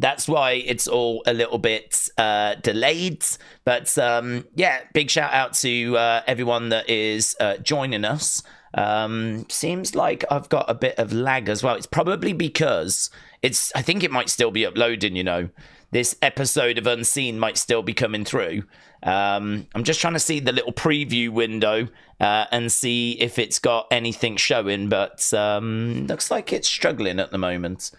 that's why it's all a little bit delayed. But yeah, big shout out to everyone that is joining us. Seems like I've got a bit of lag as well. It's probably because I think it might still be uploading, you know. This episode of Unseen might still be coming through. I'm just trying to see the little preview window and see if it's got anything showing, but looks like it's struggling at the moment.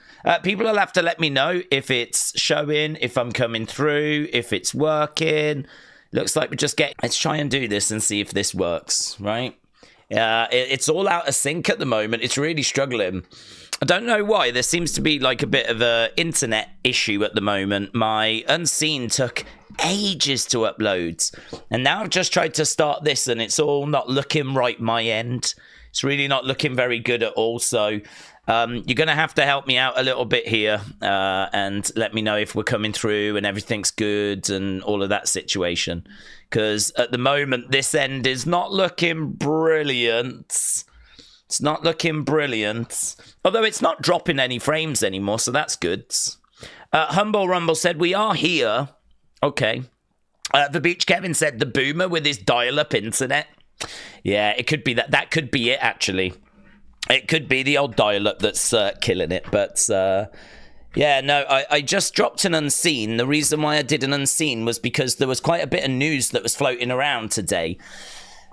People will have to let me know if it's showing, if I'm coming through, if it's working. Looks like let's try and do this and see if this works, right? It's all out of sync at the moment. It's really struggling. I don't know why. There seems to be like a bit of a internet issue at the moment. My Unseen took ages to upload, and now I've just tried to start this and it's all not looking right my end. It's really not looking very good at all. So you're going to have to help me out a little bit here and let me know if we're coming through and everything's good and all of that situation. Because at the moment, this end is not looking brilliant. It's not looking brilliant. Although it's not dropping any frames anymore, so that's good. Humble Rumble said, we are here. Okay. The Beach Kevin said, the boomer with his dial-up internet. Yeah, it could be that. That could be it, actually. It could be the old dial-up that's killing it. But, yeah, no, I just dropped an Unseen. The reason why I did an Unseen was because there was quite a bit of news that was floating around today.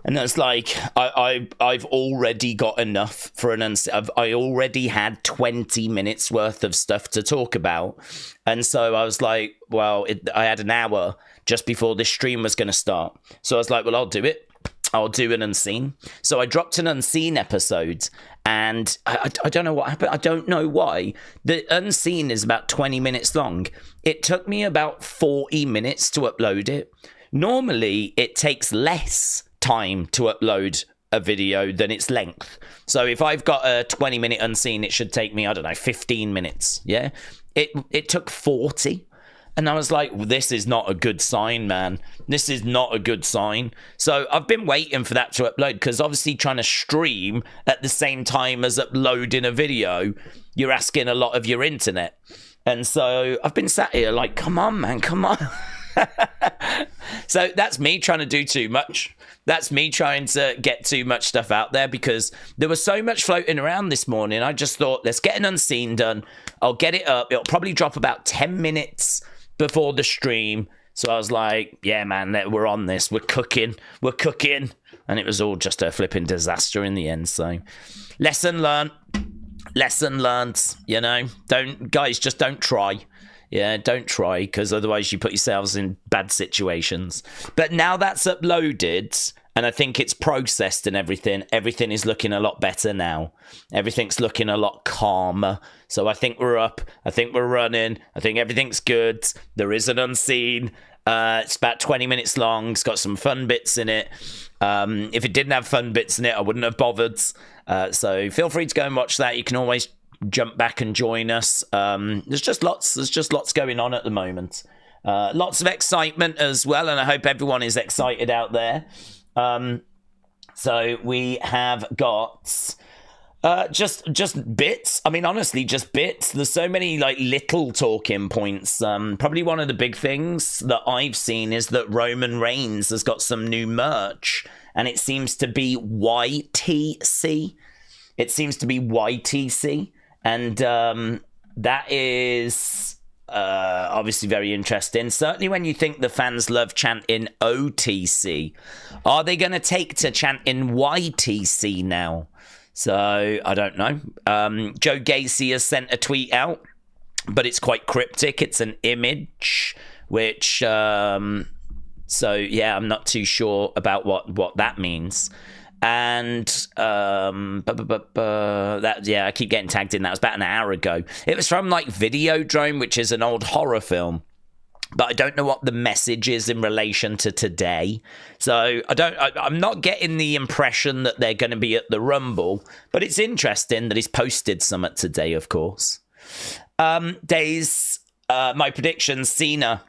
And it's like, I've already got enough for an Unseen. I already had 20 minutes worth of stuff to talk about. And so I was like, well, I had an hour just before this stream was going to start. So I was like, well, I'll do it. I'll do an Unseen. So I dropped an Unseen episode, and I don't know what happened. I don't know why. The Unseen is about 20 minutes long. It took me about 40 minutes to upload it. Normally, it takes less time to upload a video than its length. So if I've got a 20-minute Unseen, it should take me, I don't know, 15 minutes. Yeah, it took 40. And I was like, well, this is not a good sign, man. This is not a good sign. So I've been waiting for that to upload, because obviously trying to stream at the same time as uploading a video, you're asking a lot of your internet. And so I've been sat here like, come on, man, come on. So that's me trying to do too much. That's me trying to get too much stuff out there, because there was so much floating around this morning. I just thought, let's get an Unseen done. I'll get it up. It'll probably drop about 10 minutes before the stream. So I was like, yeah, man, we're on this. We're cooking. We're cooking. And it was all just a flipping disaster in the end. So lesson learned. Lesson learned, you know. Just don't try. Yeah, don't try, because otherwise you put yourselves in bad situations. But now that's uploaded, and I think it's processed and everything is looking a lot better now. Everything's looking a lot calmer. So I think we're up. I think we're running. I think everything's good. There is an Unseen. It's about 20 minutes long. It's got some fun bits in it. If it didn't have fun bits in it, I wouldn't have bothered. So feel free to go and watch that. You can always jump back and join us. There's just lots going on at the moment. Lots of excitement as well, and I hope everyone is excited out there. So we have got just bits. I mean, honestly, just bits. There's so many like little talking points. Probably one of the big things that I've seen is that Roman Reigns has got some new merch, and it seems to be YTC. It seems to be YTC. And that is obviously very interesting. Certainly when you think the fans love chanting OTC. Are they going to take to chanting YTC now? So, I don't know. Joe Gacy has sent a tweet out, but it's quite cryptic. It's an image, which... so, yeah, I'm not too sure about what that means. And that, yeah, I keep getting tagged in. That was about an hour ago. It was from like Videodrome, which is an old horror film, but I don't know what the message is in relation to today. So I'm not getting the impression that they're going to be at the Rumble, but it's interesting that he's posted something today, of course. My predictions: Cena,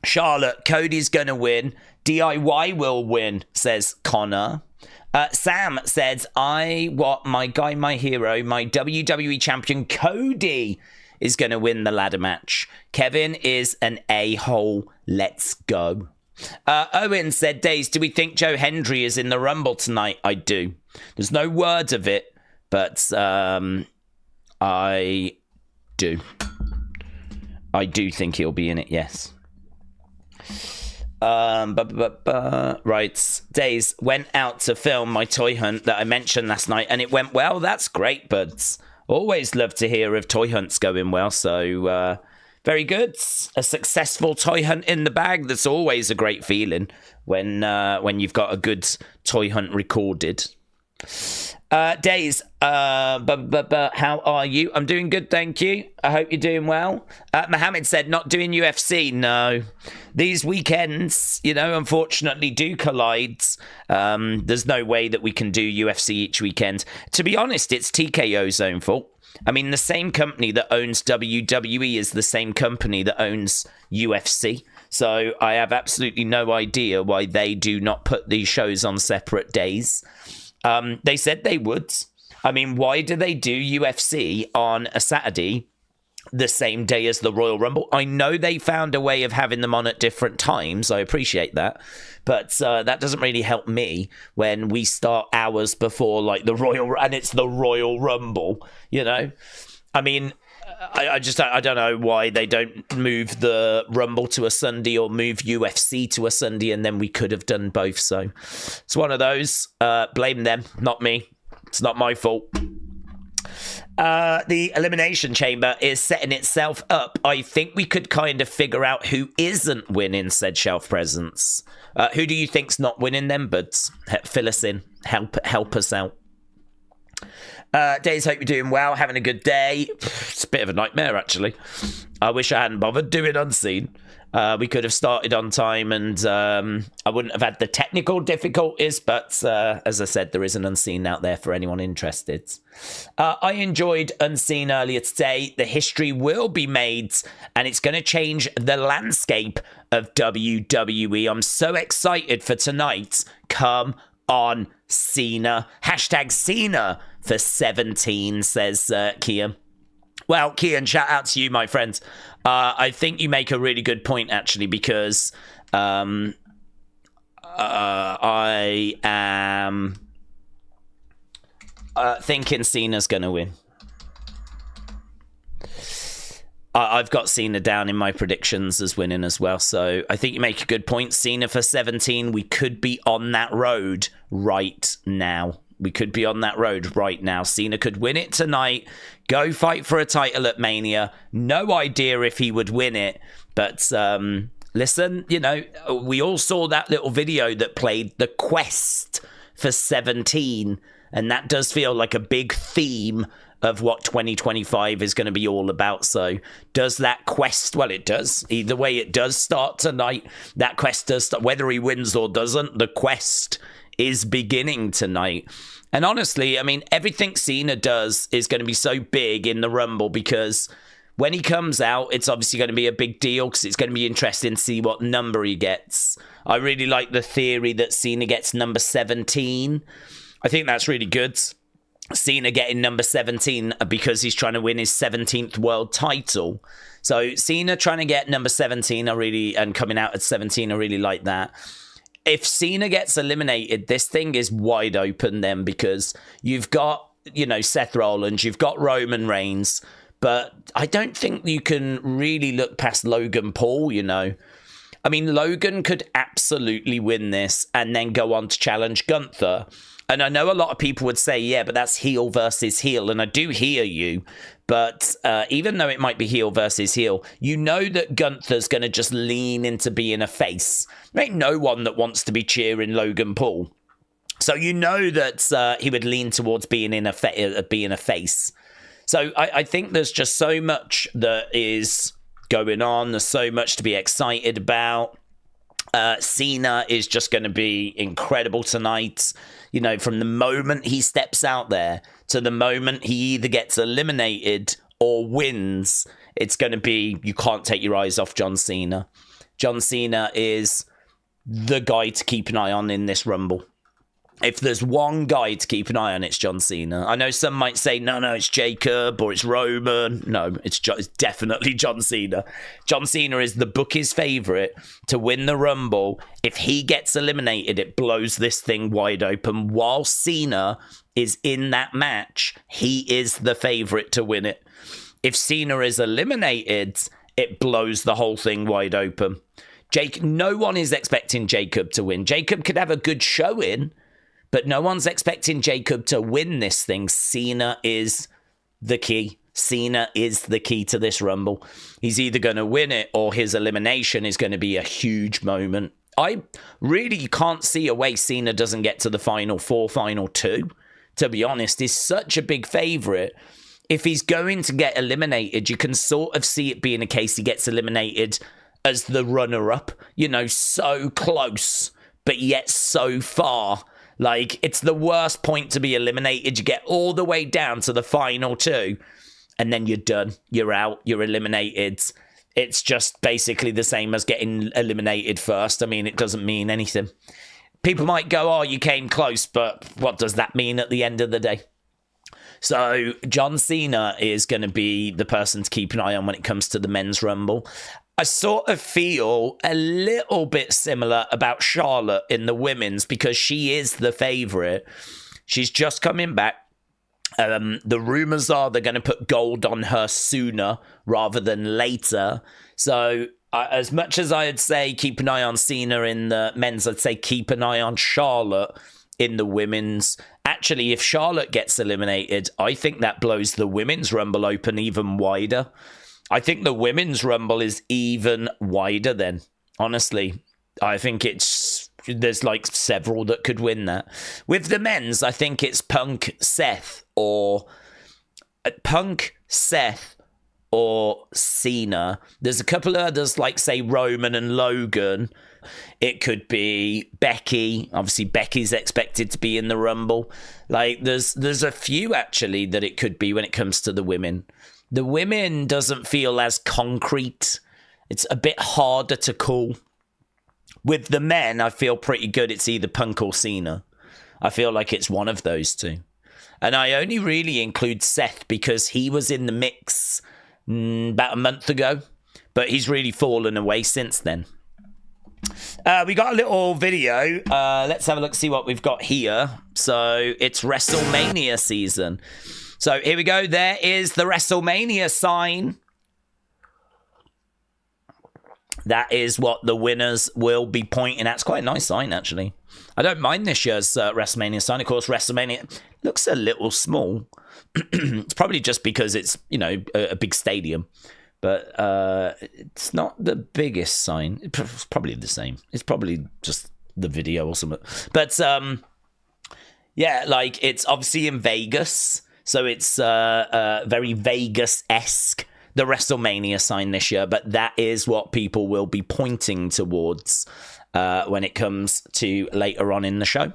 Charlotte, Cody's going to win. DIY will win, says Connor. Sam says, I want my guy, my hero, my WWE champion Cody is going to win the ladder match. Kevin is an a-hole. Let's go. Owen said, Days, do we think Joe Hendry is in the Rumble tonight? I do. There's no word of it, but I do. I do think he'll be in it, yes. Right. Days, went out to film my toy hunt that I mentioned last night, and it went well. That's great, buds. Always love to hear of toy hunts going well, so very good. A successful toy hunt in the bag. That's always a great feeling when you've got a good toy hunt recorded. Days, how are you? I'm doing good, thank you. I hope you're doing well. Mohammed said, not doing UFC. No. These weekends, unfortunately do collide. There's no way that we can do UFC each weekend. To be honest, it's TKO's own fault. I mean, the same company that owns WWE is the same company that owns UFC. So I have absolutely no idea why they do not put these shows on separate days. They said they would. I mean, why do they do UFC on a Saturday the same day as the Royal Rumble? I know they found a way of having them on at different times. I appreciate that. But that doesn't really help me when we start hours before, like, and it's the Royal Rumble, I mean, I don't know why they don't move the Rumble to a Sunday or move UFC to a Sunday, and then we could have done both. So it's one of those. Blame them, not me. It's not my fault. The Elimination Chamber is setting itself up. I think we could kind of figure out who isn't winning said shelf presence. Who do you think's not winning them, buds? Fill us in. Help us out. Days, hope you're doing well, having a good day. It's a bit of a nightmare, actually. I wish I hadn't bothered doing Unseen. We could have started on time, and I wouldn't have had the technical difficulties, but as I said, there is an Unseen out there for anyone interested. I enjoyed Unseen earlier today. The history will be made, and it's going to change the landscape of WWE. I'm so excited for tonight. Come on, Cena. Hashtag Cena for 17, says Kian. Well, Kian, shout out to you, my friend. I think you make a really good point, actually, because I am thinking Cena's going to win. I've got Cena down in my predictions as winning as well, so I think you make a good point. Cena for 17, we could be on that road right now. Cena could win it tonight, go fight for a title at Mania. No idea if he would win it, but listen, we all saw that little video that played the quest for 17, and that does feel like a big theme of what 2025 is going to be all about. So does that quest, well, it does. Either way, it does start tonight. That quest does start, whether he wins or doesn't, the quest is beginning tonight. And honestly, I mean, everything Cena does is going to be so big in the Rumble, because when he comes out, it's obviously going to be a big deal, because it's going to be interesting to see what number he gets. I really like the theory that Cena gets number 17. I think that's really good. Cena getting number 17 because he's trying to win his 17th world title. So Cena trying to get number 17, and coming out at 17, I really like that. If Cena gets eliminated, this thing is wide open then, because you've got, Seth Rollins, you've got Roman Reigns, but I don't think you can really look past Logan Paul, I mean, Logan could absolutely win this and then go on to challenge Gunther. And I know a lot of people would say, yeah, but that's heel versus heel. And I do hear you. But even though it might be heel versus heel, you know that Gunther's going to just lean into being a face. There ain't no one that wants to be cheering Logan Paul. So you know that he would lean towards being a face. So I think there's just so much that is going on. There's so much to be excited about. Cena is just going to be incredible tonight. From the moment he steps out there to the moment he either gets eliminated or wins, it's going to be, you can't take your eyes off John Cena. John Cena is the guy to keep an eye on in this Rumble. if there's one guy to keep an eye on, it's John Cena. I know some might say, no, it's Jacob or it's Roman. No, it's definitely John Cena. John Cena is the bookie's favourite to win the Rumble. If he gets eliminated, it blows this thing wide open. While Cena is in that match, he is the favourite to win it. If Cena is eliminated, it blows the whole thing wide open. No one is expecting Jacob to win. Jacob could have a good showing, but no one's expecting Jacob to win this thing. Cena is the key. Cena is the key to this Rumble. He's either going to win it or his elimination is going to be a huge moment. I really can't see a way Cena doesn't get to the final 4, final 2. To be honest, he's such a big favourite. If he's going to get eliminated, you can sort of see it being a case he gets eliminated as the runner-up. You know, so close, but yet so far. Like, it's the worst point to be eliminated. You get all the way down to the final 2, and then you're done. You're out. You're eliminated. It's just basically the same as getting eliminated first. I mean, it doesn't mean anything. People might go, oh, you came close, but what does that mean at the end of the day? So John Cena is going to be the person to keep an eye on when it comes to the Men's Rumble. I sort of feel a little bit similar about Charlotte in the women's because she is the favourite. She's just coming back. The rumours are they're going to put gold on her sooner rather than later. So as much as I'd say keep an eye on Cena in the men's, I'd say keep an eye on Charlotte in the women's. Actually, if Charlotte gets eliminated, I think that blows the women's Rumble open even wider. I think the women's Rumble is even wider then. Honestly, I think there's like several that could win that. With the men's, I think it's Punk, Seth, or Cena. There's a couple of others like, say, Roman and Logan. It could be Becky. Obviously, Becky's expected to be in the Rumble. Like, there's a few, actually, that it could be when it comes to the women. The women doesn't feel as concrete. It's a bit harder to call. With the men, I feel pretty good. It's either Punk or Cena. I feel like it's one of those two. And I only really include Seth because he was in the mix about a month ago. But he's really fallen away since then. We got a little video. Let's have a look, see what we've got here. So it's WrestleMania season. So here we go. There is the WrestleMania sign. That is what the winners will be pointing at. It's quite a nice sign, actually. I don't mind this year's WrestleMania sign. Of course, WrestleMania looks a little small. It's probably just because it's, you know, a big stadium. But it's not the biggest sign. It's probably the same. It's probably just the video or something. But, yeah, like, it's obviously in Vegas. So it's very Vegas-esque, the WrestleMania sign this year. But that is what people will be pointing towards when it comes to later on in the show.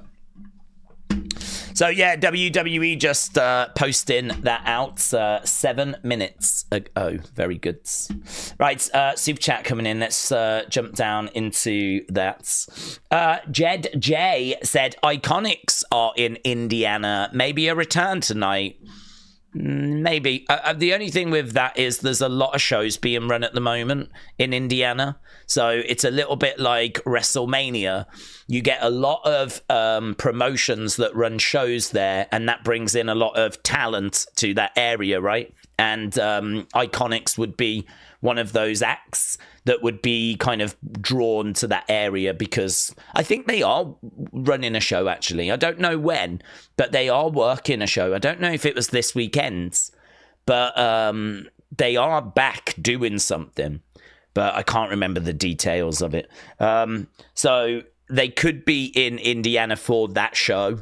So, yeah, WWE just posting that out 7 minutes ago. Very good. Right, super chat coming in. Let's jump down into that. Jed J said, Iconics are in Indiana. Maybe a return tonight. Maybe. The only thing with that is there's a lot of shows being run at the moment in Indiana. So it's a little bit like WrestleMania. You get a lot of promotions that run shows there, and that brings in a lot of talent to that area, right? And Iconics would be one of those acts that would be kind of drawn to that area because I think they are running a show, actually. I don't know when, but they are working a show. I don't know if it was this weekend, but they are back doing something, but I can't remember the details of it. So they could be in Indiana for that show.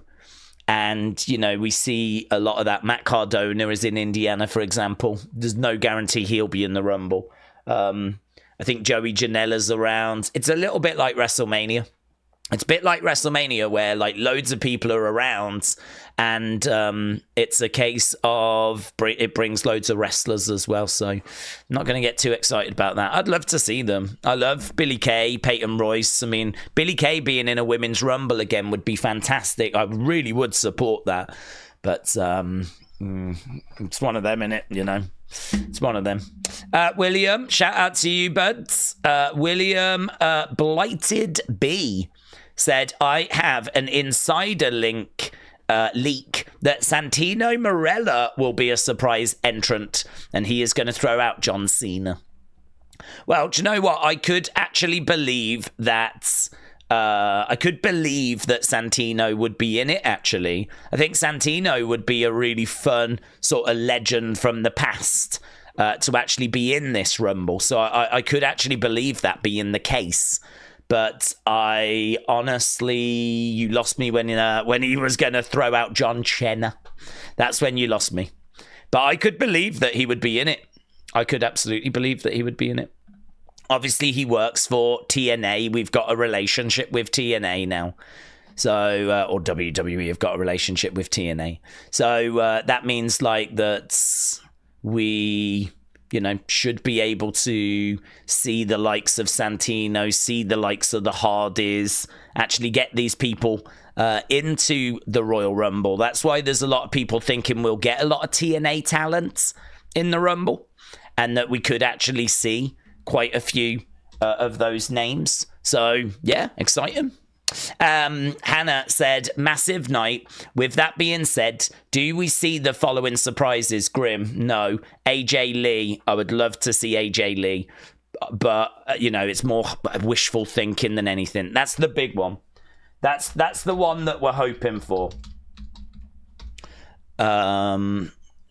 And, you know, we see a lot of that. Matt Cardona is in Indiana, for example. There's no guarantee he'll be in the Rumble. I think Joey Janela's around. It's a little bit like WrestleMania. It's a bit like WrestleMania where like loads of people are around, and it's a case of it brings loads of wrestlers as well. So I'm not going to get too excited about that. I'd love to see them. I love Billie Kay, Peyton Royce. I mean, Billie Kay being in a women's rumble again would be fantastic. I really would support that. But it's one of them, innit? You know, it's one of them. William, shout out to you, buds. William Blighted B said, I have an insider leak that Santino Marella will be a surprise entrant and he is going to throw out John Cena. Well, do you know what? I could actually believe that. I could believe that Santino would be in it, actually. I think Santino would be a really fun sort of legend from the past to actually be in this Rumble. So I could actually believe that being the case. But I honestly, you lost me when he was going to throw out John Cena. That's when you lost me. But I could believe that he would be in it. I could absolutely believe that he would be in it. Obviously, he works for TNA. We've got a relationship with TNA now. So, or WWE have got a relationship with TNA. So that means like that we, you know, should be able to see the likes of Santino, see the likes of the Hardys, actually get these people into the Royal Rumble. That's why there's a lot of people thinking we'll get a lot of TNA talent in the Rumble, and that we could actually see quite a few of those names. So, yeah, exciting. Hannah said, massive night. With that being said, do we see the following surprises? Grim, no. AJ Lee, I would love to see AJ Lee. But, you know, it's more wishful thinking than anything. That's the big one. That's the one that we're hoping for.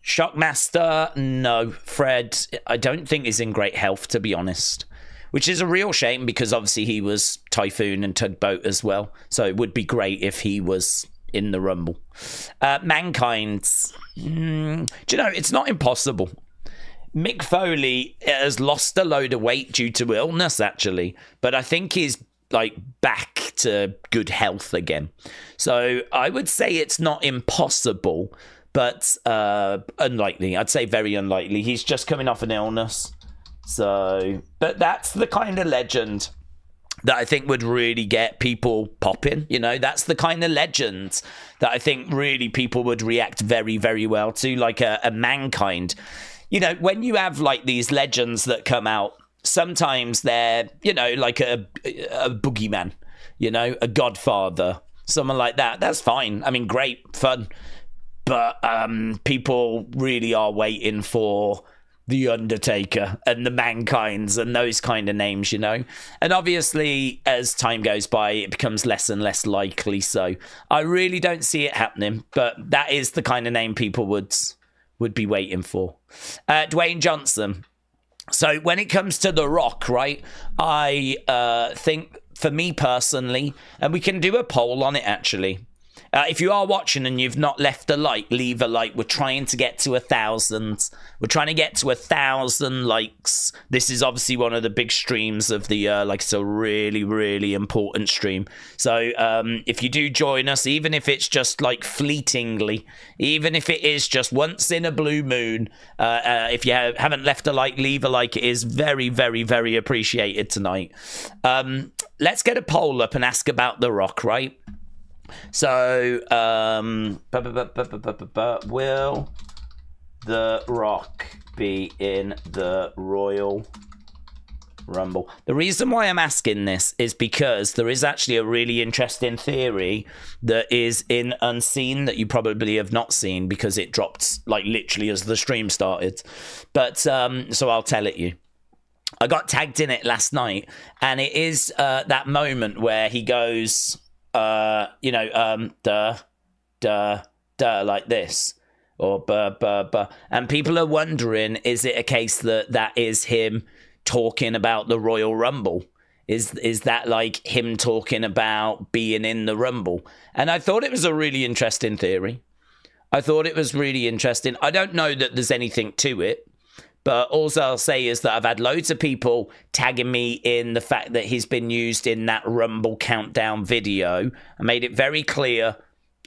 Shockmaster, no. Fred, I don't think is in great health, to be honest. Which is a real shame because obviously he was Typhoon and Tugboat as well. So it would be great if he was in the Rumble. Mankind, do you know, it's not impossible. Mick Foley has lost a load of weight due to illness, actually. But I think he's like back to good health again. So I would say it's not impossible, but unlikely. I'd say very unlikely. He's just coming off an illness. So, but that's the kind of legend that I think would really get people popping. You know, that's the kind of legend that I think really people would react very, very well to, like a Mankind. You know, when you have like these legends that come out, sometimes they're, you know, like a boogeyman, you know, a Godfather, someone like that. That's fine. I mean, great, fun. But people really are waiting for The Undertaker and the Mankinds and those kind of names, you know. And obviously, as time goes by, it becomes less and less likely. So I really don't see it happening. But that is the kind of name people would be waiting for. Dwayne Johnson. So when it comes to The Rock, right, I think for me personally, and we can do a poll on it actually. If you are watching and you've not left a like, leave a like. We're trying to get to 1,000. We're trying to get to 1,000 likes. This is obviously one of the big streams of the year. Like, it's a really, really important stream. So if you do join us, even if it's just like fleetingly, even if it is just once in a blue moon, if you haven't left a like, leave a like. It is very, very, very appreciated tonight. Let's get a poll up and ask about The Rock, right? So, will The Rock be in the Royal Rumble? The reason why I'm asking this is because there is actually a really interesting theory that is in Unseen that you probably have not seen because it dropped like literally as the stream started. But so I'll tell it you. I got tagged in it last night, and it is that moment where he goes, you know, like this, or and people are wondering, is it a case that is him talking about the Royal Rumble? Is that like him talking about being in the Rumble? And I thought it was a really interesting theory. I thought it was really interesting. I don't know that there's anything to it, But all I'll say is that I've had loads of people tagging me in the fact that he's been used in that Rumble countdown video. I made it very clear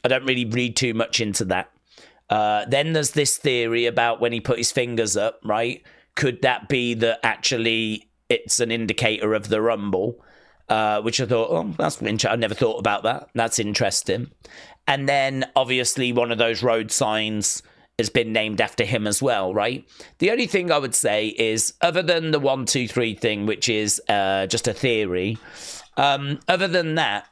I don't really read too much into that. Then there's this theory about when he put his fingers up, right? Could that be that actually it's an indicator of the Rumble? Which I thought, oh, that's interesting. I never thought about that. That's interesting. And then obviously one of those road signs has been named after him as well, right? The only thing I would say is, other than the 1, 2, 3 thing, which is just a theory, other than that,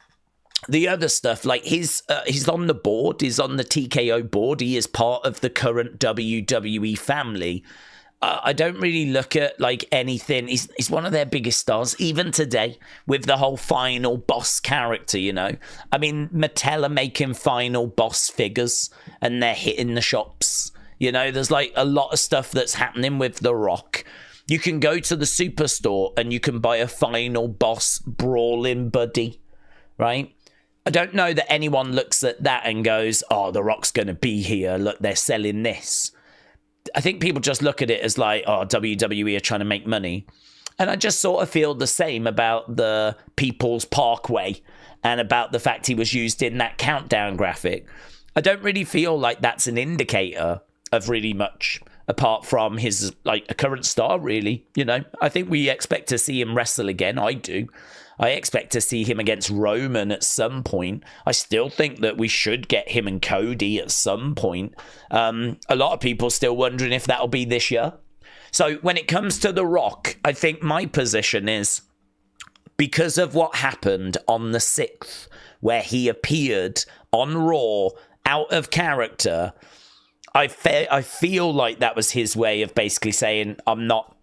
the other stuff, like he's on the board, he's on the TKO board, he is part of the current WWE family. I don't really look at like anything. He's one of their biggest stars, even today, with the whole final boss character, you know. I mean, Mattel are making final boss figures and they're hitting the shops. You know, there's like a lot of stuff that's happening with The Rock. You can go to the superstore and you can buy a final boss brawling buddy, right? I don't know that anyone looks at that and goes, oh, The Rock's going to be here. Look, they're selling this. I think people just look at it as like, oh, WWE are trying to make money. And I just sort of feel the same about the People's Parkway and about the fact he was used in that countdown graphic. I don't really feel like that's an indicator of really much, apart from his, like, a current star, really. You know, I think we expect to see him wrestle again. I do. I expect to see him against Roman at some point. I still think that we should get him and Cody at some point. A lot of people still wondering if that'll be this year. So when it comes to The Rock, I think my position is, because of what happened on the 6th, where he appeared on Raw out of character, I feel like that was his way of basically saying, I'm not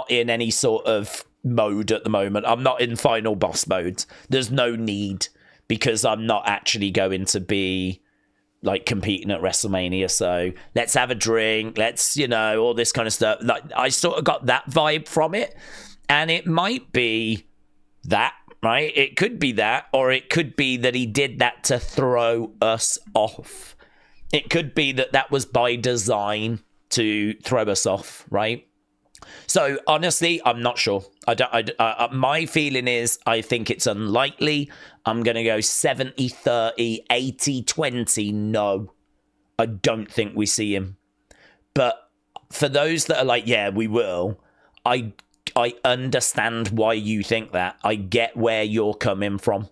in any sort of mode at the moment. I'm not in final boss mode. There's no need, because I'm not actually going to be like competing at WrestleMania. So let's have a drink. Let's, you know, all this kind of stuff. Like, I sort of got that vibe from it, and it might be that, right? It could be that, or it could be that he did that to throw us off. It could be that that was by design to throw us off, right? So honestly, I'm not sure. My feeling is I think it's unlikely. I'm going to go 70-30, 80-20. No, I don't think we see him. But for those that are like, yeah, we will, I understand why you think that. I get where you're coming from.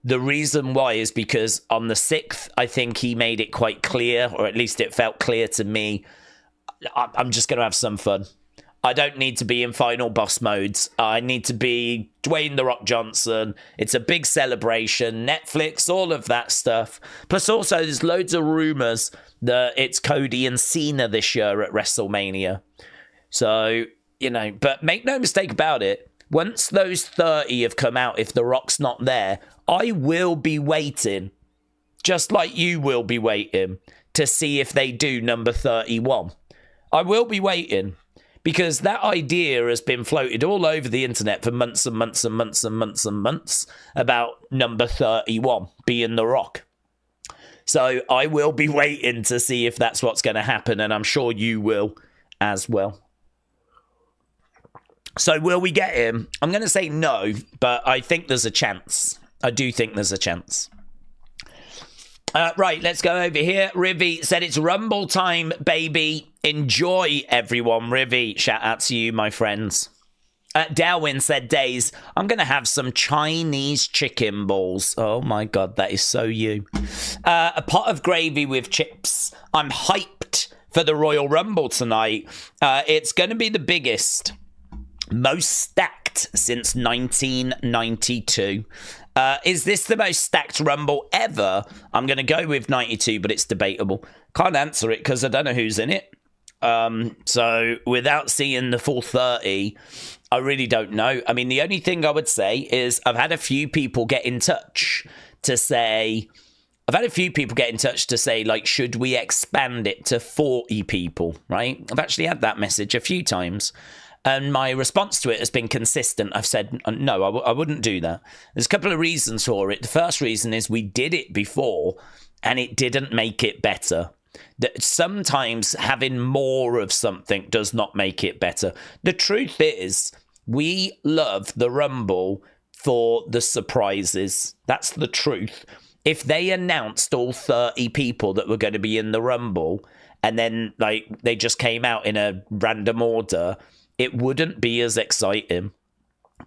The reason why is because on the 6th, I think he made it quite clear, or at least it felt clear to me, I'm just going to have some fun. I don't need to be in final boss modes. I need to be Dwayne The Rock Johnson. It's a big celebration. Netflix, all of that stuff. Plus also there's loads of rumors that it's Cody and Cena this year at WrestleMania. So, you know, but make no mistake about it. Once those 30 have come out, if The Rock's not there, I will be waiting, just like you will be waiting, to see if they do number 31. I will be waiting. Because that idea has been floated all over the internet for months and months and months and months and months about number 31 being The Rock. So I will be waiting to see if that's what's going to happen, and I'm sure you will as well. So will we get him? I'm going to say no, but I think there's a chance. I do think there's a chance. Right, let's go over here. Rivi said it's Rumble time, baby. Enjoy, everyone. Rivi, shout out to you, my friends. Darwin said, Days, I'm going to have some Chinese chicken balls. Oh, my God, that is so you. A pot of gravy with chips. I'm hyped for the Royal Rumble tonight. It's going to be the biggest, most stacked since 1992. Is this the most stacked Rumble ever? I'm going to go with 92, but it's debatable. Can't answer it because I don't know who's in it. So without seeing the full 30, I really don't know. I mean, the only thing I would say is I've had a few people get in touch to say, like, should we expand it to 40 people, right? I've actually had that message a few times. And my response to it has been consistent. I've said, no, I wouldn't do that. There's a couple of reasons for it. The first reason is we did it before and it didn't make it better. that sometimes having more of something does not make it better. The truth is, we love the Rumble for the surprises. That's the truth. If they announced all 30 people that were going to be in the Rumble and then like they just came out in a random order, it wouldn't be as exciting.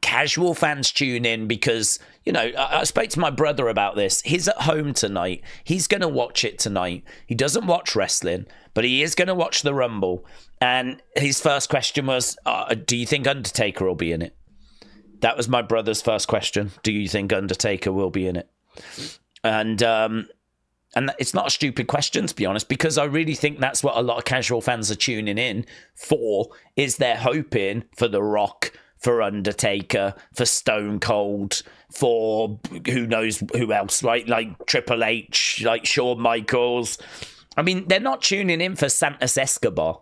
Casual fans tune in because, you know, I spoke to my brother about this. He's at home tonight. He's going to watch it tonight. He doesn't watch wrestling, but he is going to watch the Rumble. And his first question was, do you think Undertaker will be in it? That was my brother's first question. Do you think Undertaker will be in it? And it's not a stupid question, to be honest, because I really think that's what a lot of casual fans are tuning in for, is they're hoping for The Rock, for Undertaker, for Stone Cold, for who knows who else, right? Like Triple H, like Shawn Michaels. I mean, they're not tuning in for Santos Escobar.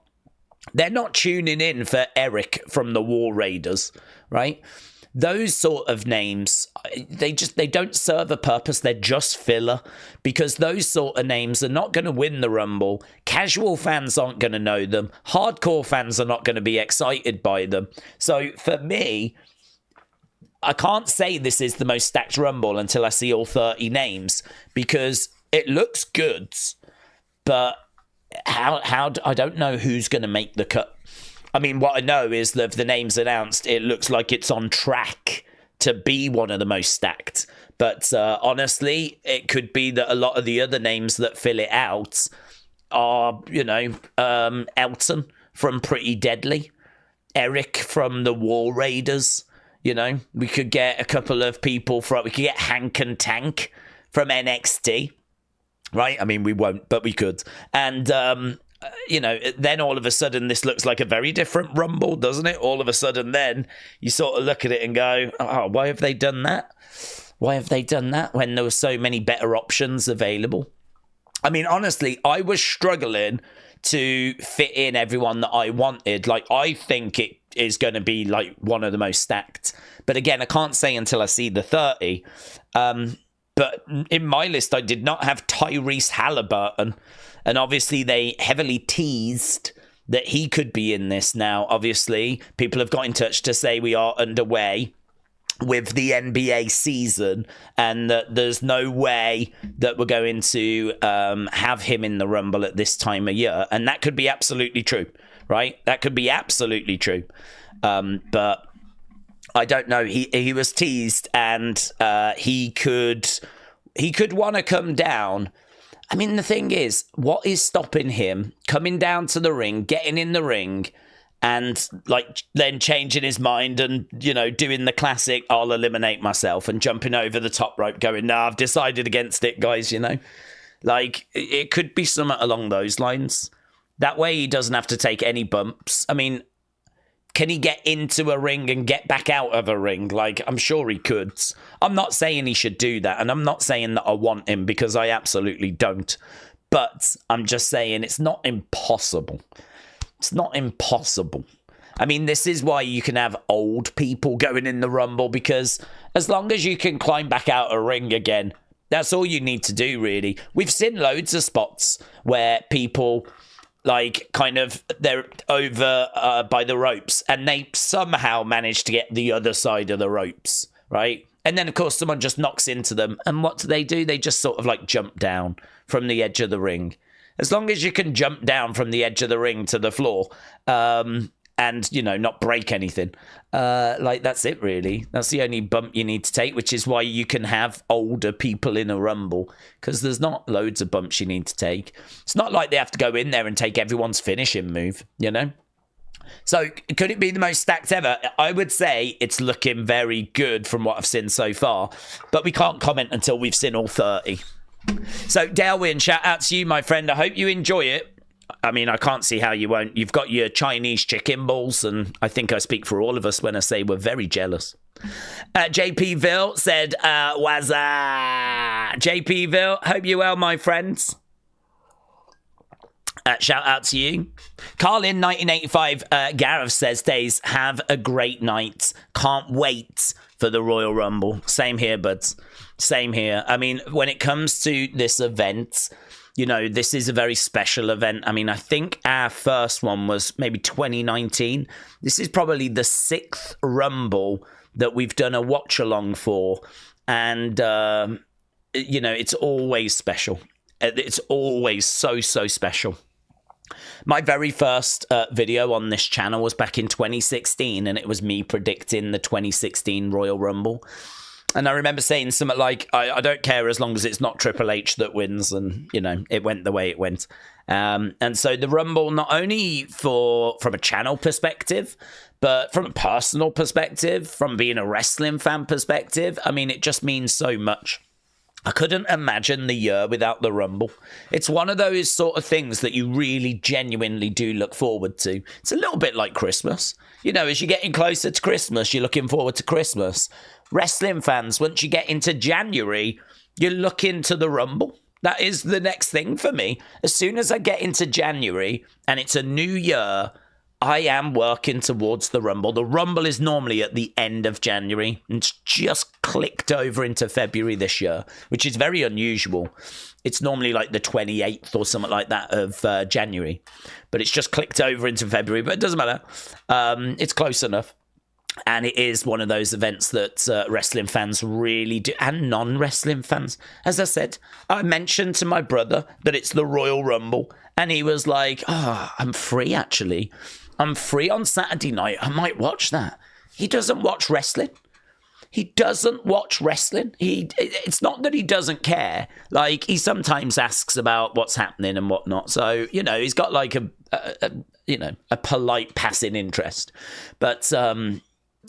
They're not tuning in for Eric from the War Raiders, right? Those sort of names, they don't serve a purpose. They're just filler, because those sort of names are not going to win the Rumble. Casual fans aren't going to know them. Hardcore fans are not going to be excited by them. So for me, I can't say this is the most stacked Rumble until I see all 30 names, because it looks good, but how I don't know who's going to make the cut. I mean, what I know is that the names announced, it looks like it's on track to be one of the most stacked. But honestly, it could be that a lot of the other names that fill it out are, you know, Elton from Pretty Deadly, Eric from the War Raiders. You know, we could get a couple of people we could get Hank and Tank from NXT, right? I mean, we won't, but we could. And, you know, then all of a sudden this looks like a very different Rumble, doesn't it? All of a sudden then you sort of look at it and go, oh, why have they done that? Why have they done that when there were so many better options available? I mean, honestly, I was struggling to fit in everyone that I wanted. Like, I think it is going to be like one of the most stacked. But again, I can't say until I see the 30. But in my list, I did not have Tyrese Halliburton. And obviously, they heavily teased that he could be in this now. Obviously, people have got in touch to say we are underway with the NBA season and that there's no way that we're going to have him in the Rumble at this time of year. And that could be absolutely true, right? That could be absolutely true. But I don't know. He was teased, and he could want to come down. I mean, the thing is, what is stopping him coming down to the ring, getting in the ring, and like then changing his mind and, you know, doing the classic, I'll eliminate myself, and jumping over the top rope going, nah, I've decided against it, guys, you know? Like, it could be something along those lines. That way he doesn't have to take any bumps. I mean, can he get into a ring and get back out of a ring? Like, I'm sure he could. I'm not saying he should do that, and I'm not saying that I want him, because I absolutely don't. But I'm just saying it's not impossible. It's not impossible. I mean, this is why you can have old people going in the Rumble, because as long as you can climb back out a ring again, that's all you need to do, really. We've seen loads of spots where people, like, kind of, they're over by the ropes, and they somehow manage to get the other side of the ropes, right? And then, of course, someone just knocks into them, and what do? They just sort of, like, jump down from the edge of the ring. As long as you can jump down from the edge of the ring to the floor, and, you know, not break anything, like, that's it, really. That's the only bump you need to take, which is why you can have older people in a Rumble, because there's not loads of bumps you need to take. It's not like they have to go in there and take everyone's finishing move, you know? So, could it be the most stacked ever? I would say it's looking very good from what I've seen so far, but we can't comment until we've seen all 30. So, Delwyn, shout out to you, my friend. I hope you enjoy it. I mean, I can't see how you won't. You've got your Chinese chicken balls, and I think I speak for all of us when I say we're very jealous. JPville said, Wazza. JPville, hope you well, my friends. Shout out to you. Carlin, 1985, Gareth says, Days, have a great night. Can't wait for the Royal Rumble. Same here, buds. Same here. I mean, when it comes to this event, this is a very special event. I mean, I think our first one was maybe 2019. This is probably the 6th Rumble that we've done a watch along for. And, it's always special. It's always so special. My very first video on this channel was back in 2016, and it was me predicting the 2016 Royal Rumble. And I remember saying something like, I don't care as long as it's not Triple H that wins. And, it went the way it went. And so the Rumble, not only from a channel perspective, but from a personal perspective, from being a wrestling fan perspective, I mean, it just means so much. I couldn't imagine the year without the Rumble. It's one of those sort of things that you really genuinely do look forward to. It's a little bit like Christmas. As you're getting closer to Christmas, you're looking forward to Christmas. Wrestling fans, once you get into January, you look into the Rumble. That is the next thing for me. As soon as I get into January and it's a new year, I am working towards the Rumble. The Rumble is normally at the end of January. It's just clicked over into February this year, which is very unusual. It's normally like the 28th or something like that of January. But it's just clicked over into February. But it doesn't matter. It's close enough. And it is one of those events that wrestling fans really do, and non-wrestling fans. As I said, I mentioned to my brother that it's the Royal Rumble, and he was like, I'm free, actually. I'm free on Saturday night. I might watch that. He doesn't watch wrestling. He doesn't watch wrestling. It's not that he doesn't care. Like, he sometimes asks about what's happening and whatnot. So, he's got like a polite passing interest. But,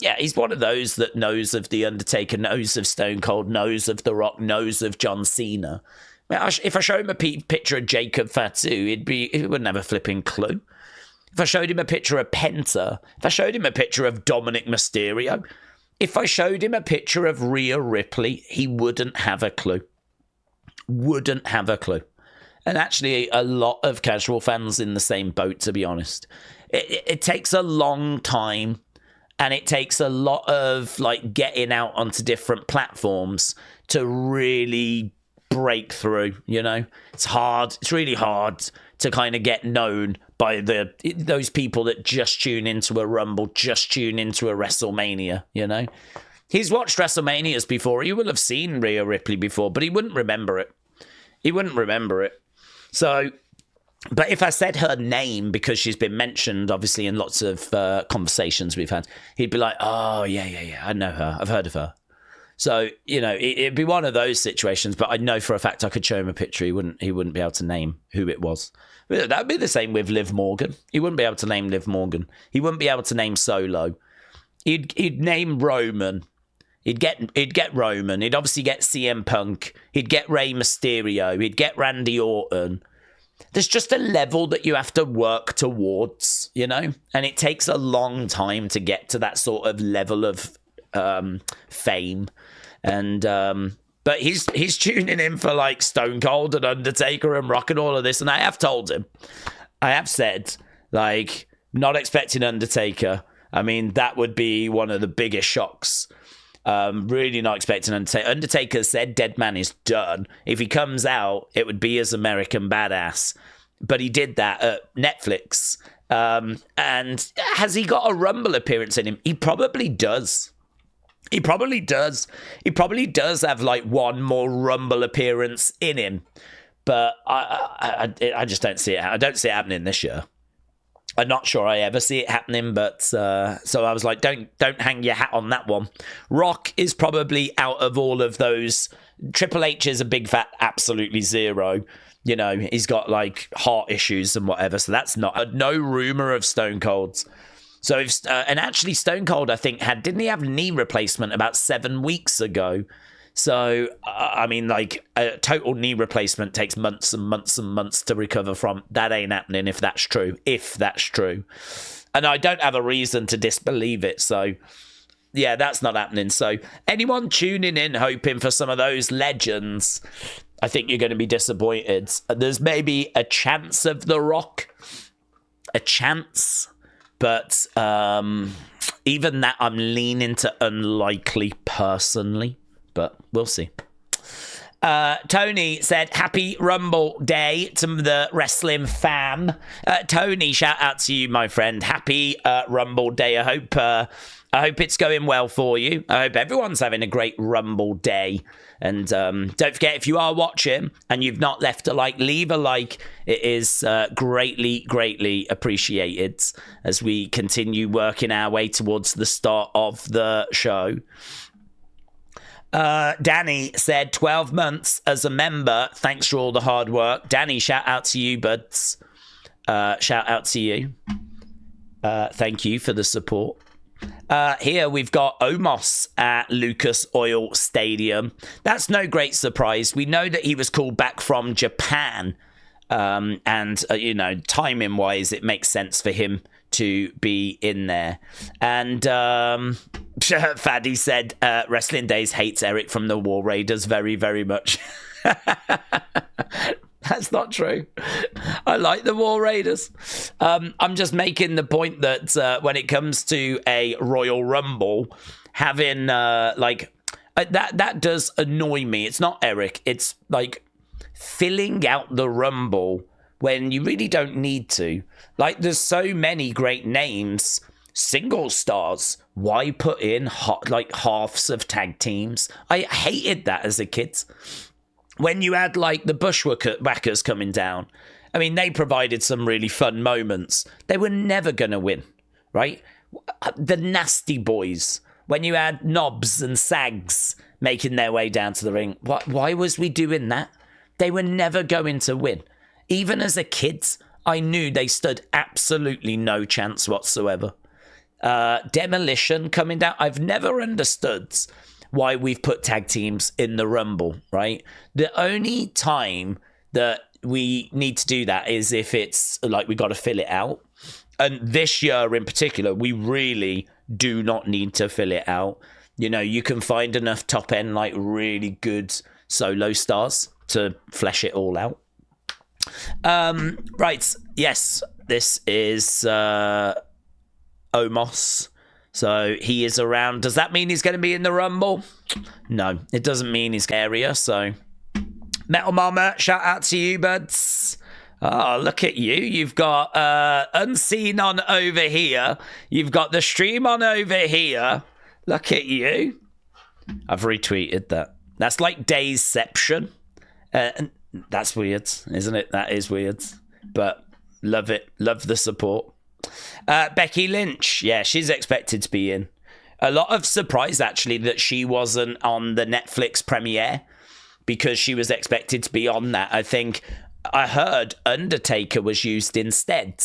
yeah, he's one of those that knows of The Undertaker, knows of Stone Cold, knows of The Rock, knows of John Cena. If I show him a picture of Jacob Fatu, he wouldn't have a flipping clue. If I showed him a picture of Penta, if I showed him a picture of Dominic Mysterio, if I showed him a picture of Rhea Ripley, he wouldn't have a clue. Wouldn't have a clue. And actually, a lot of casual fans in the same boat, to be honest. It takes a long time. And it takes a lot of getting out onto different platforms to really break through, It's hard. It's really hard to kind of get known by those people that just tune into a Rumble, just tune into a WrestleMania, He's watched WrestleManias before. He will have seen Rhea Ripley before, but he wouldn't remember it. So... But if I said her name, because she's been mentioned, obviously, in lots of conversations we've had, he'd be like, oh, yeah, I know her. I've heard of her. So, it'd be one of those situations, but I know for a fact I could show him a picture. He wouldn't be able to name who it was. That would be the same with Liv Morgan. He wouldn't be able to name Liv Morgan. He wouldn't be able to name Solo. He'd name Roman. He'd get Roman. He'd obviously get CM Punk. He'd get Rey Mysterio. He'd get Randy Orton. There's just a level that you have to work towards, and it takes a long time to get to that sort of level of fame. And but he's tuning in for Stone Cold and Undertaker and Rock and all of this. And I have told him, I have said, not expecting Undertaker. I mean, that would be one of the biggest shocks. Really not expecting Undertaker. Undertaker said Dead Man is done. If he comes out, it would be as American Badass. But he did that at Netflix. And has he got a Rumble appearance in him? He probably does. He probably does have one more Rumble appearance in him. But I just don't see it. I don't see it happening this year. I'm not sure I ever see it happening, but so I was like, don't hang your hat on that one. Rock is probably out of all of those. Triple H is a big fat absolutely zero. He's got heart issues and whatever, so that's not no rumor of Stone Cold's. So if and actually Stone Cold, I think didn't he have knee replacement about 7 weeks ago? So, I mean, a total knee replacement takes months and months and months to recover from. That ain't happening if that's true. And I don't have a reason to disbelieve it. So, yeah, that's not happening. So, anyone tuning in hoping for some of those legends, I think you're going to be disappointed. There's maybe a chance of The Rock. A chance. But even that, I'm leaning to unlikely personally. But we'll see. Tony said, happy Rumble Day to the wrestling fam. Tony, shout out to you, my friend. Happy Rumble Day. I hope it's going well for you. I hope everyone's having a great Rumble Day. And don't forget, if you are watching and you've not left a like, leave a like. It is greatly, greatly appreciated as we continue working our way towards the start of the show. Danny said 12 months as a member. Thanks for all the hard work. Danny, shout out to you, buds. Shout out to you. Thank you for the support. Here we've got Omos at Lucas Oil Stadium. That's no great surprise. We know that he was called back from Japan. And, timing wise, it makes sense for him to be in there. And Faddy said Wrestling Days hates Eric from the War Raiders very, very much. That's not true. I like the War Raiders. I'm just making the point that when it comes to a Royal Rumble, having that does annoy me. It's not Eric. It's like filling out the Rumble when you really don't need to. Like, there's so many great names, single stars. Why put in halves of tag teams? I hated that as a kid. When you had like the Bushwhackers coming down, I mean, they provided some really fun moments. They were never going to win, right? The Nasty Boys, when you had Knobs and Sags making their way down to the ring. Why was we doing that? They were never going to win. Even as a kid, I knew they stood absolutely no chance whatsoever. Demolition coming down. I've never understood why we've put tag teams in the Rumble, right? The only time that we need to do that is if it's like we got to fill it out. And this year in particular, we really do not need to fill it out. You know, you can find enough top end, like really good solo stars to flesh it all out. Right. Yes, this is Omos. So he is around. Does that mean he's going to be in the Rumble? No, it doesn't mean he's area. So Metal Mama, shout out to you, buds. Oh, look at you. You've got Unseen on over here. You've got the stream on over here. Look at you. I've retweeted that. That's like Daysception. That's weird, isn't it? That is weird. But love it. Love the support. Becky Lynch. Yeah, she's expected to be in. A lot of surprise, actually, that she wasn't on the Netflix premiere because she was expected to be on that. I think I heard Undertaker was used instead.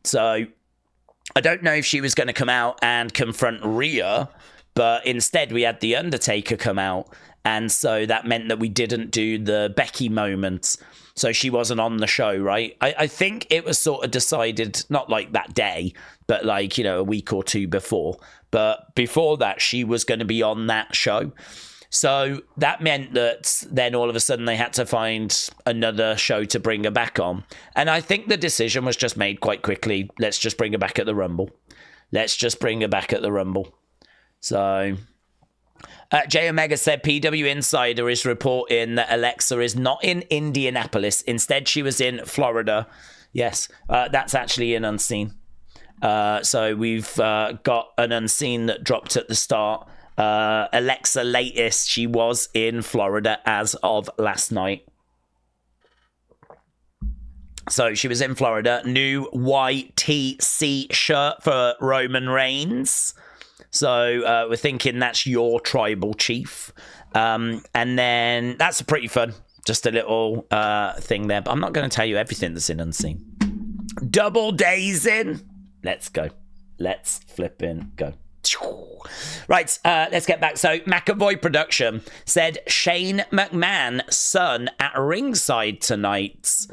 So I don't know if she was going to come out and confront Rhea, but instead we had The Undertaker come out. And so that meant that we didn't do the Becky moment. So she wasn't on the show, right? I think it was sort of decided, not like that day, but like, a week or two before. But before that, she was going to be on that show. So that meant that then all of a sudden they had to find another show to bring her back on. And I think the decision was just made quite quickly. Let's just bring her back at the Rumble. So J Omega said PW Insider is reporting that Alexa is not in Indianapolis. Instead, she was in Florida. Yes, that's actually an Unseen. So we've got an Unseen that dropped at the start. Alexa latest, she was in Florida as of last night. So she was in Florida. New YTC shirt for Roman Reigns. So we're thinking that's your tribal chief. And then that's pretty fun. Just a little thing there. But I'm not going to tell you everything that's in Unseen. Double Days in. Let's go. Let's flipping go. Right, let's get back. So McAvoy Production said Shane McMahon's son at ringside tonight.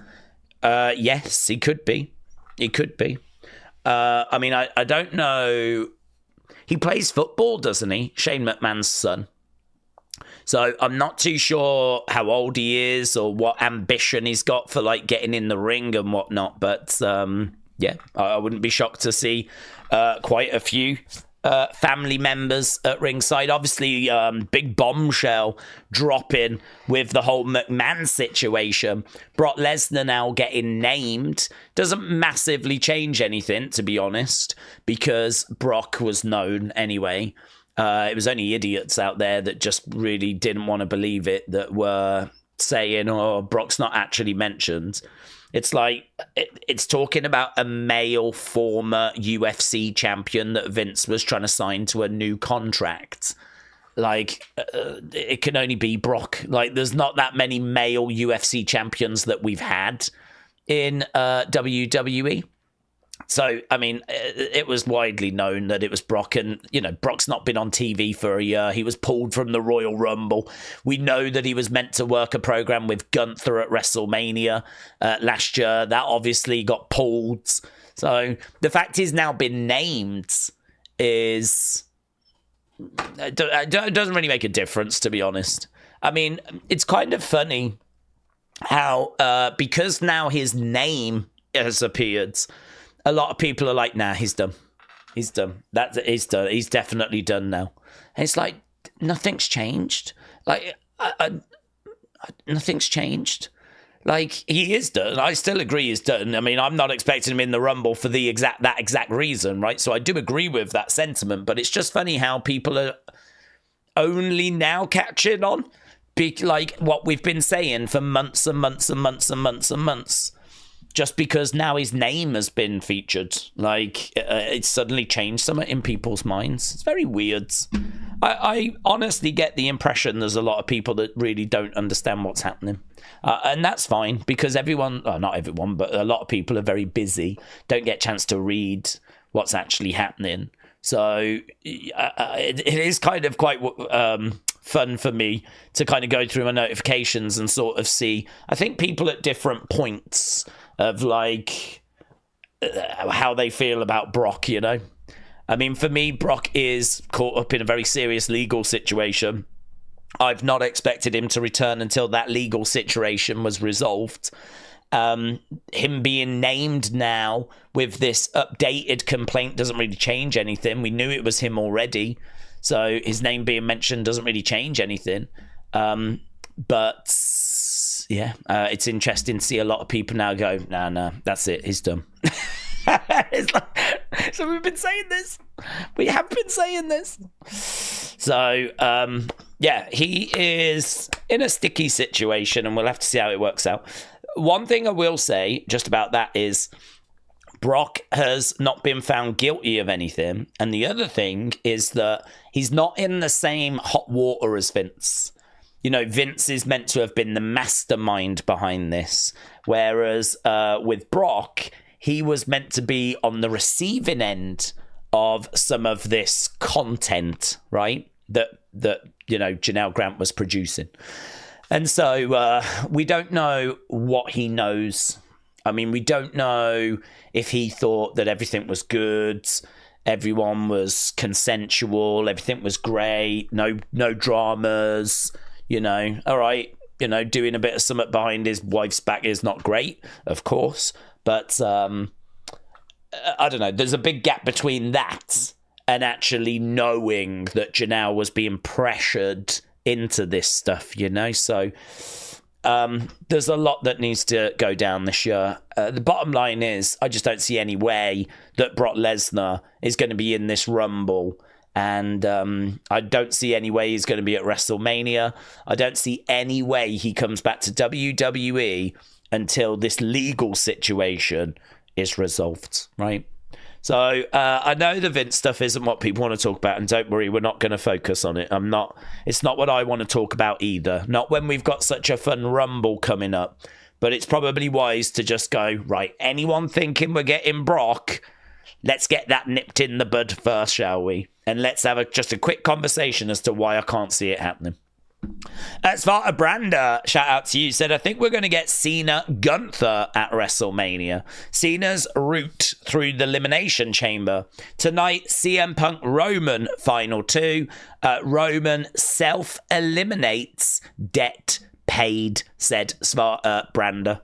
Yes, he could be. I mean, I don't know. He plays football, doesn't he? Shane McMahon's son. So I'm not too sure how old he is or what ambition he's got for like getting in the ring and whatnot. But yeah, I wouldn't be shocked to see quite a few family members at ringside. Obviously, big bombshell dropping with the whole McMahon situation. Brock Lesnar now getting named doesn't massively change anything, to be honest, because Brock was known anyway. It was only idiots out there that just really didn't want to believe it that were saying, oh, Brock's not actually mentioned. It's like, it's talking about a male former UFC champion that Vince was trying to sign to a new contract. Like, it can only be Brock. Like, there's not that many male UFC champions that we've had in WWE. So, I mean, it was widely known that it was Brock, and, you know, Brock's not been on TV for a year. He was pulled from the Royal Rumble. We know that he was meant to work a program with Gunther at WrestleMania last year. That obviously got pulled. So, the fact he's now been named is... it doesn't really make a difference, to be honest. I mean, it's kind of funny how, because now his name has appeared... a lot of people are like, nah, he's done. He's done. He's done. He's definitely done now. And it's like, nothing's changed. Like, nothing's changed. Like, he is done. I still agree he's done. I mean, I'm not expecting him in the Rumble for that exact reason, right? So I do agree with that sentiment, but it's just funny how people are only now catching on. Like, what we've been saying for months and months and months and months and months. Just because now his name has been featured. Like, it's suddenly changed something in people's minds. It's very weird. I honestly get the impression there's a lot of people that really don't understand what's happening. And that's fine, because everyone, not everyone, but a lot of people are very busy, don't get a chance to read what's actually happening. So it is kind of quite fun for me to kind of go through my notifications and sort of see, I think, people at different points of, like, how they feel about Brock, you know? I mean, for me, Brock is caught up in a very serious legal situation. I've not expected him to return until that legal situation was resolved. Him being named now with this updated complaint doesn't really change anything. We knew it was him already. So his name being mentioned doesn't really change anything. But yeah, it's interesting to see a lot of people now go, no, that's it, he's done. It's like, so we've been saying this. We have been saying this. So, yeah, he is in a sticky situation, and we'll have to see how it works out. One thing I will say just about that is Brock has not been found guilty of anything. And the other thing is that he's not in the same hot water as Vince. You know, Vince is meant to have been the mastermind behind this. Whereas with Brock, he was meant to be on the receiving end of some of this content, right? That you know, Janelle Grant was producing. And so we don't know what he knows. I mean, we don't know if he thought that everything was good, everyone was consensual, everything was great, no dramas, you know. All right, you know, doing a bit of something behind his wife's back is not great, of course. But I don't know, there's a big gap between that and actually knowing that Janelle was being pressured into this stuff, you know. So there's a lot that needs to go down this year. The bottom line is, I just don't see any way that Brock Lesnar is going to be in this Rumble. And I don't see any way he's going to be at WrestleMania. I don't see any way he comes back to WWE until this legal situation is resolved, right? So I know the Vince stuff isn't what people want to talk about, and don't worry, we're not going to focus on it. It's not what I want to talk about either. Not when we've got such a fun Rumble coming up. But it's probably wise to just go, right, anyone thinking we're getting Brock, let's get that nipped in the bud first, shall we? And let's have just a quick conversation as to why I can't see it happening. Svarta Brander, shout out to you, said, I think we're going to get Cena Gunther at WrestleMania. Cena's route through the Elimination Chamber. Tonight, CM Punk Roman Final 2. Roman self-eliminates, debt paid, said Svarta Brander.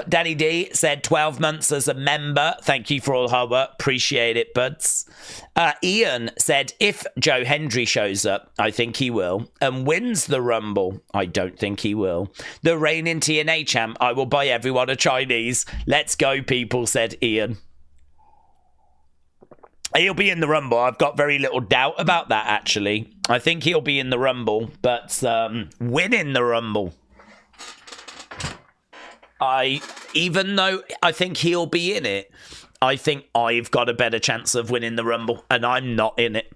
Danny D said 12 months as a member. Thank you for all the hard work. Appreciate it, buds. Ian said, if Joe Hendry shows up, I think he will, and wins the Rumble, I don't think he will. The reigning TNA champ, I will buy everyone a Chinese. Let's go, people, said Ian. He'll be in the Rumble. I've got very little doubt about that, actually. I think he'll be in the Rumble, but winning the Rumble, even though I think he'll be in it, I think I've got a better chance of winning the Rumble, and I'm not in it.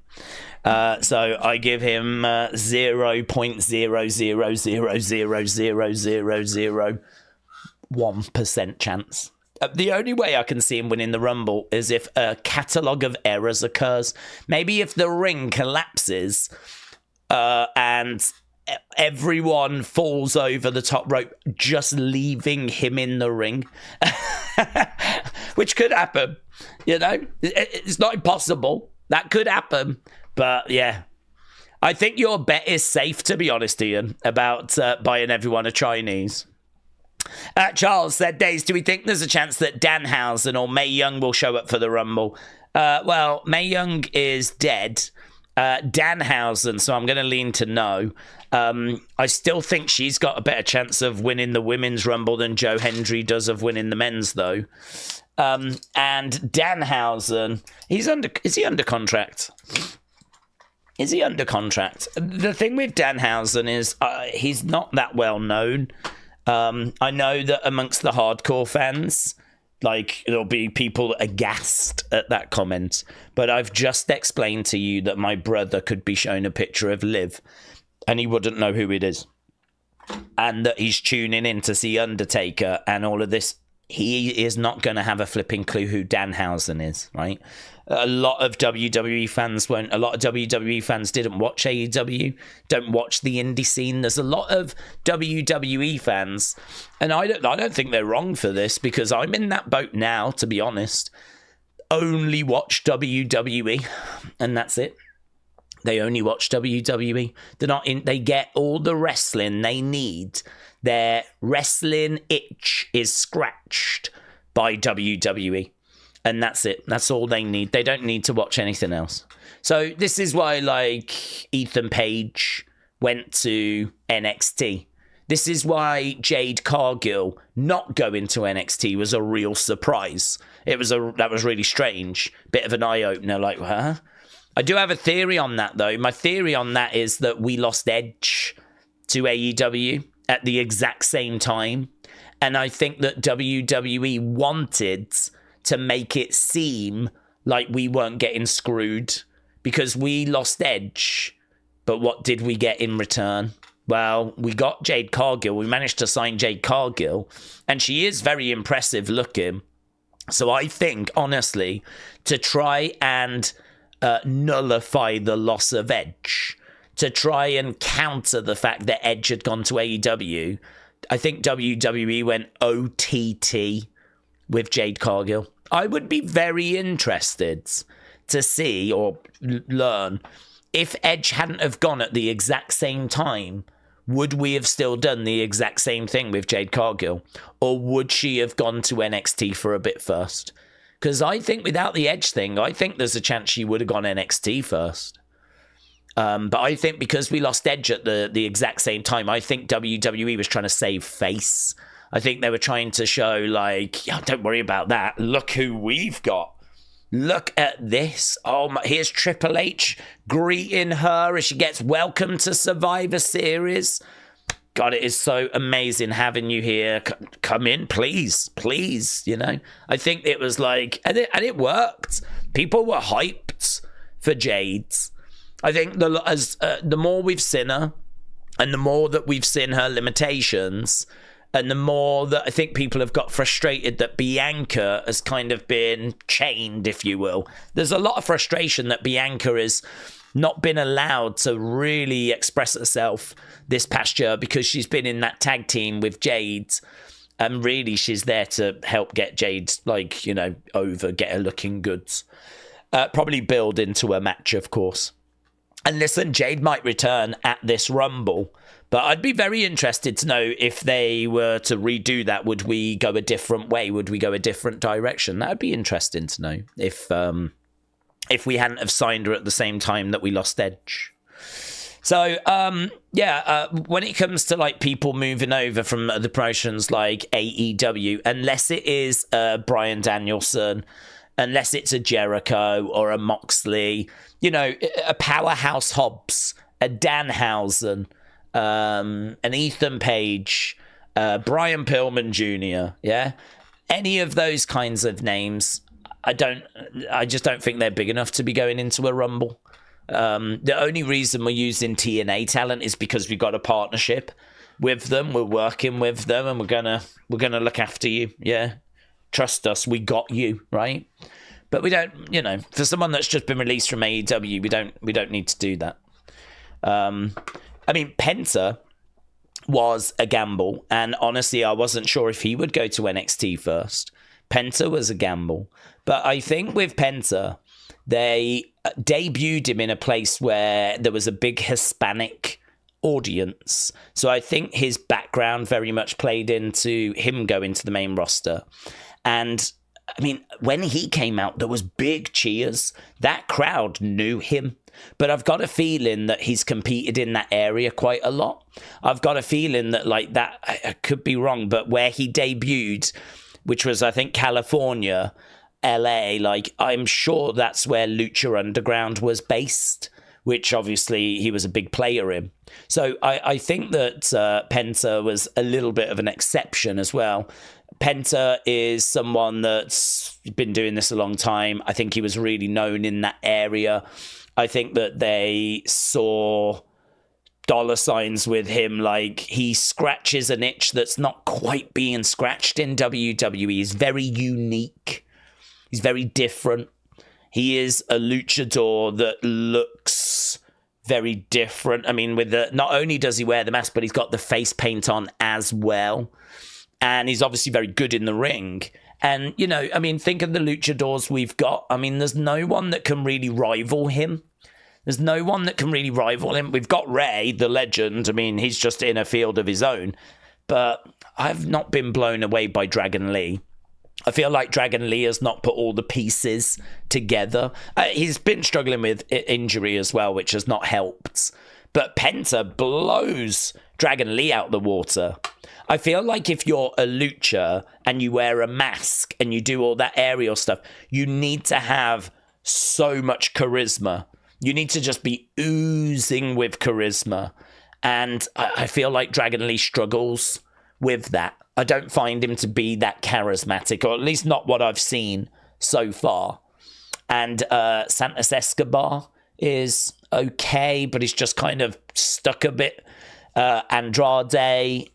So I give him 0.000000001% chance. The only way I can see him winning the Rumble is if a catalogue of errors occurs. Maybe if the ring collapses and everyone falls over the top rope, just leaving him in the ring, which could happen. You know, it's not impossible. That could happen. But yeah, I think your bet is safe, to be honest, Ian, about buying everyone a Chinese. Charles said, Days, do we think there's a chance that Danhausen or Mae Young will show up for the Rumble? Well, Mae Young is dead. Danhausen, so I'm going to lean to no. I still think she's got a better chance of winning the Women's Rumble than Joe Hendry does of winning the Men's, though. And Danhausen, is he under contract? Is he under contract? The thing with Danhausen is he's not that well known. I know that amongst the hardcore fans, like, there'll be people aghast at that comment, but I've just explained to you that my brother could be shown a picture of Liv and he wouldn't know who it is, and that he's tuning in to see Undertaker and all of this. He is not going to have a flipping clue who Danhausen is, right? A lot of WWE fans won't. A lot of WWE fans didn't watch AEW, don't watch the indie scene. There's a lot of WWE fans, and I don't think they're wrong for this, because I'm in that boat now, to be honest. Only watch WWE, and that's it. They only watch WWE. They're not in. They get all the wrestling they need. Their wrestling itch is scratched by WWE. And that's it. That's all they need. They don't need to watch anything else. So this is why, like, Ethan Page went to NXT. This is why Jade Cargill not going to NXT was a real surprise. That was really strange. Bit of an eye-opener, like, huh? I do have a theory on that, though. My theory on that is that we lost Edge to AEW at the exact same time. And I think that WWE wanted to make it seem like we weren't getting screwed, because we lost Edge. But what did we get in return? Well, we got Jade Cargill. We managed to sign Jade Cargill, and she is very impressive looking. So I think, honestly, to try and nullify the loss of Edge, to try and counter the fact that Edge had gone to AEW, I think WWE went OTT with Jade Cargill. I would be very interested to see or learn if Edge hadn't have gone at the exact same time. Would we have still done the exact same thing with Jade Cargill, or would she have gone to NXT for a bit first? Because I think without the Edge thing, I think there's a chance she would have gone NXT first. But I think because we lost Edge at the exact same time, I think WWE was trying to save face. I think they were trying to show, like, yeah, don't worry about that. Look who we've got. Look at this. Oh, my, here's Triple H greeting her as she gets welcomed to Survivor Series. God, it is so amazing having you here. Come in, please, please. You know, I think it was like, and it worked. People were hyped for Jade. I think the more we've seen her, and the more that we've seen her limitations, and the more that I think people have got frustrated that Bianca has kind of been chained, if you will. There's a lot of frustration that Bianca has not been allowed to really express herself this past year, because she's been in that tag team with Jade. And really, she's there to help get Jade, like, you know, over, get her looking good. Probably build into a match, of course. And listen, Jade might return at this Rumble, but I'd be very interested to know if they were to redo that, would we go a different way? Would we go a different direction? That would be interesting to know if we hadn't have signed her at the same time that we lost Edge. So, when it comes to like people moving over from the promotions like AEW, unless it is Bryan Danielson, unless it's a Jericho or a Moxley, you know, a Powerhouse Hobbs, a Danhausen, an Ethan Page, Brian Pillman Jr., yeah? Any of those kinds of names, I just don't think they're big enough to be going into a Rumble. The only reason we're using TNA talent is because we've got a partnership with them. We're working with them, and we're gonna look after you. Yeah, trust us, we got you, right? But we don't, you know, for someone that's just been released from AEW, we don't need to do that. I mean, Penta was a gamble, and honestly, I wasn't sure if he would go to NXT first. Penta was a gamble, but I think with Penta, they debuted him in a place where there was a big Hispanic audience. So I think his background very much played into him going to the main roster. And I mean, when he came out, there was big cheers. That crowd knew him. But I've got a feeling that he's competed in that area quite a lot. I've got a feeling that, like, that, I could be wrong, but where he debuted, which was, I think, California, LA, like, I'm sure that's where Lucha Underground was based, which obviously he was a big player in. So I think that Penta was a little bit of an exception as well. Penta is someone that's been doing this a long time. I think he was really known in that area. I think that they saw dollar signs with him. Like, he scratches an itch that's not quite being scratched in WWE. He's very unique. He's very different. He is a luchador that looks very different. I mean, with the, not only does he wear the mask, but he's got the face paint on as well. And he's obviously very good in the ring. And, you know, I mean, think of the luchadors we've got. I mean, there's no one that can really rival him. There's no one that can really rival him. We've got Ray, the legend. I mean, he's just in a field of his own. But I've not been blown away by Dragon Lee. I feel like Dragon Lee has not put all the pieces together. He's been struggling with injury as well, which has not helped. But Penta blows Dragon Lee out the water. I feel like if you're a lucha and you wear a mask and you do all that aerial stuff, you need to have so much charisma. You need to just be oozing with charisma. And I feel like Dragon Lee struggles with that. I don't find him to be that charismatic, or at least not what I've seen so far. And Santos Escobar is okay, but he's just kind of stuck a bit. Andrade,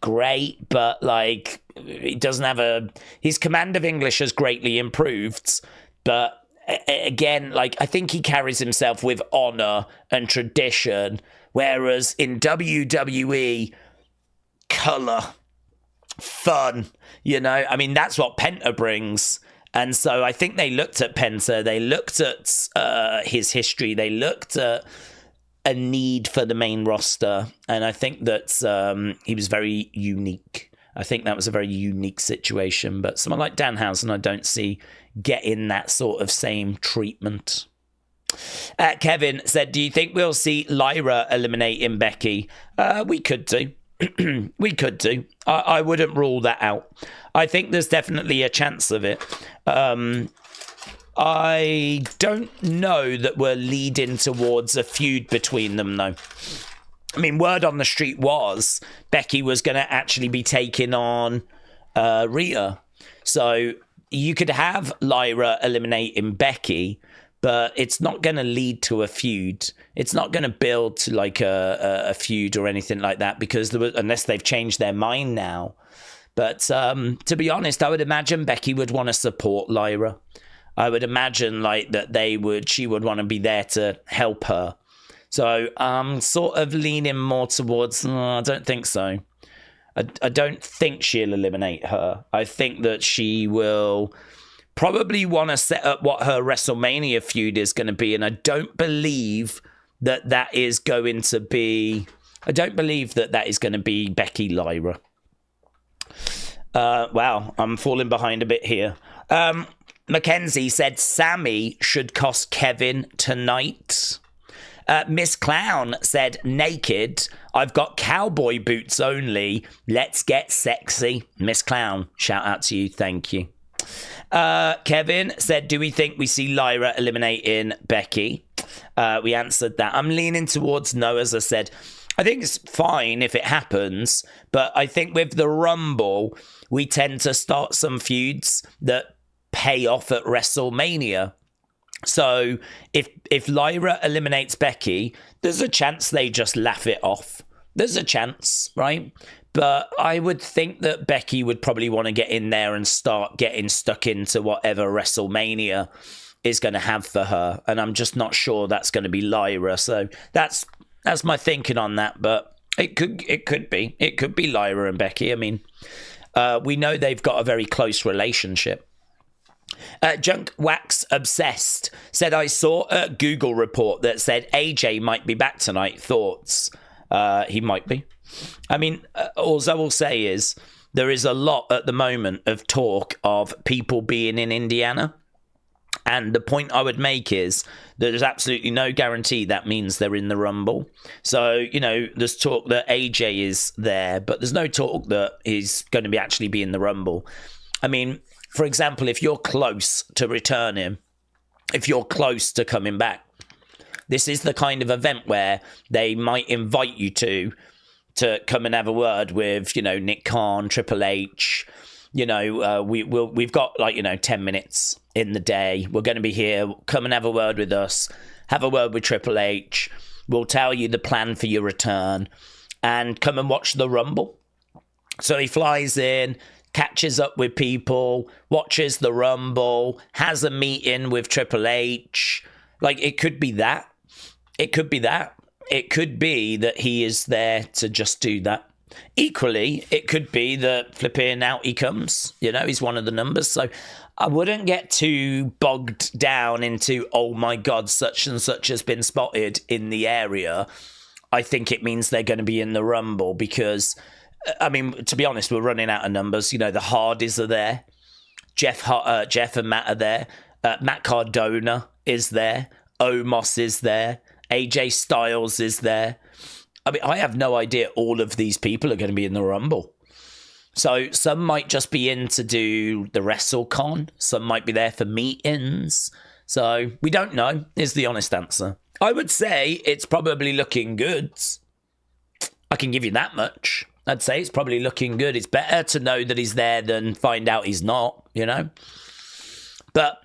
great, but like, he doesn't have his command of English has greatly improved, but again, like, I think he carries himself with honor and tradition, whereas in WWE, color, fun, you know, I mean, that's what Penta brings. And so I think they looked at Penta, they looked at his history, they looked at a need for the main roster, and I think that he was very unique. I think that was a very unique situation, but someone like Danhausen I don't see getting that sort of same treatment. Kevin said, do you think we'll see Lyra eliminating Becky? We could do. We could do. I wouldn't rule that out. I think there's definitely a chance of it. I don't know that we're leading towards a feud between them, though. I mean, word on the street was Becky was going to actually be taking on Rhea. So you could have Lyra eliminating Becky, but it's not going to lead to a feud. It's not going to build to like a feud or anything like that, because unless they've changed their mind now. But to be honest, I would imagine Becky would want to support Lyra. I would imagine like that she would want to be there to help her. So I'm sort of leaning more towards, I don't think so. I don't think she'll eliminate her. I think that she will probably want to set up what her WrestleMania feud is going to be. And I don't believe that is going to be... I don't believe that is going to be Becky Lyra. Wow, I'm falling behind a bit here. Mackenzie said Sammy should cost Kevin tonight. Miss Clown said, naked. I've got cowboy boots only. Let's get sexy. Miss Clown, shout out to you. Thank you. Kevin said, do we think we see Lyra eliminating Becky? We answered that. I'm leaning towards no, as I said. I think it's fine if it happens, but I think with the Rumble, we tend to start some feuds that pay off at WrestleMania. So if Lyra eliminates Becky, there's a chance they just laugh it off. There's a chance, right? But I would think that Becky would probably want to get in there and start getting stuck into whatever WrestleMania is going to have for her. And I'm just not sure that's going to be Lyra. So that's my thinking on that. But it could be Lyra and Becky. I mean, we know they've got a very close relationship. Junk Wax Obsessed said, I saw a Google report that said AJ might be back tonight. Thoughts? He might be. I mean, all I will say is there is a lot at the moment of talk of people being in Indiana. And the point I would make is there's absolutely no guarantee that means they're in the Rumble. So, you know, there's talk that AJ is there, but there's no talk that he's going to be actually be in the Rumble. I mean, for example, if you're close to returning, if you're close to coming back, this is the kind of event where they might invite you to come and have a word with, you know, Nick Khan, Triple H. You know, we've got 10 minutes in the day. We're going to be here. Come and have a word with us. Have a word with Triple H. We'll tell you the plan for your return, and come and watch the Rumble. So he flies in, catches up with people, watches the Rumble, has a meeting with Triple H. Like, it could be that. It could be that. It could be that he is there to just do that. Equally, it could be that flipping out he comes. You know, he's one of the numbers. So I wouldn't get too bogged down into, oh my God, such and such has been spotted in the area. I think it means they're going to be in the Rumble because, I mean, to be honest, we're running out of numbers. You know, the Hardys are there. Jeff and Matt are there. Matt Cardona is there. Omos is there. AJ Styles is there. I mean, I have no idea all of these people are going to be in the Rumble. So some might just be in to do the WrestleCon. Some might be there for meetings. So we don't know, is the honest answer. I would say it's probably looking good. I can give you that much. I'd say it's probably looking good. It's better to know that he's there than find out he's not, you know? But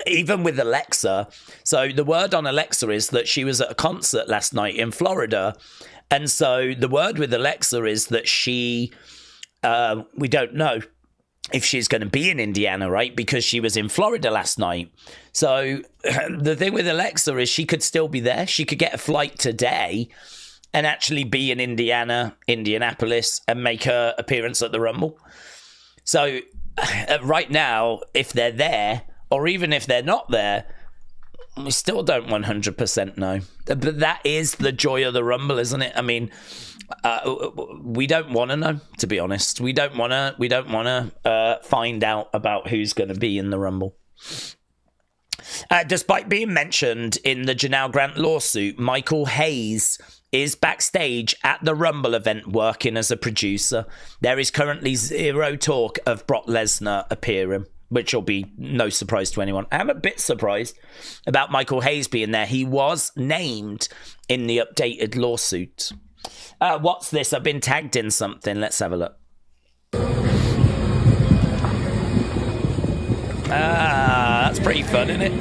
even with Alexa, so the word on Alexa is that she was at a concert last night in Florida. And so the word with Alexa is that she, we don't know if she's going to be in Indiana, right? Because she was in Florida last night. So the thing with Alexa is she could still be there. She could get a flight today and actually be in Indianapolis and make her appearance at the Rumble. So right now, if they're there, or even if they're not there, we still don't 100% know. But that is the joy of the Rumble, isn't it? I mean, we don't want to know, to be honest. We don't want to find out about who's going to be in the Rumble. Despite being mentioned in the Janelle Grant lawsuit, Michael Hayes is backstage at the Rumble event working as a producer. There is currently zero talk of Brock Lesnar appearing, which will be no surprise to anyone. I'm a bit surprised about Michael Hayes being there. He was named in the updated lawsuit. What's this? I've been tagged in something. Let's have a look. That's pretty fun, isn't it?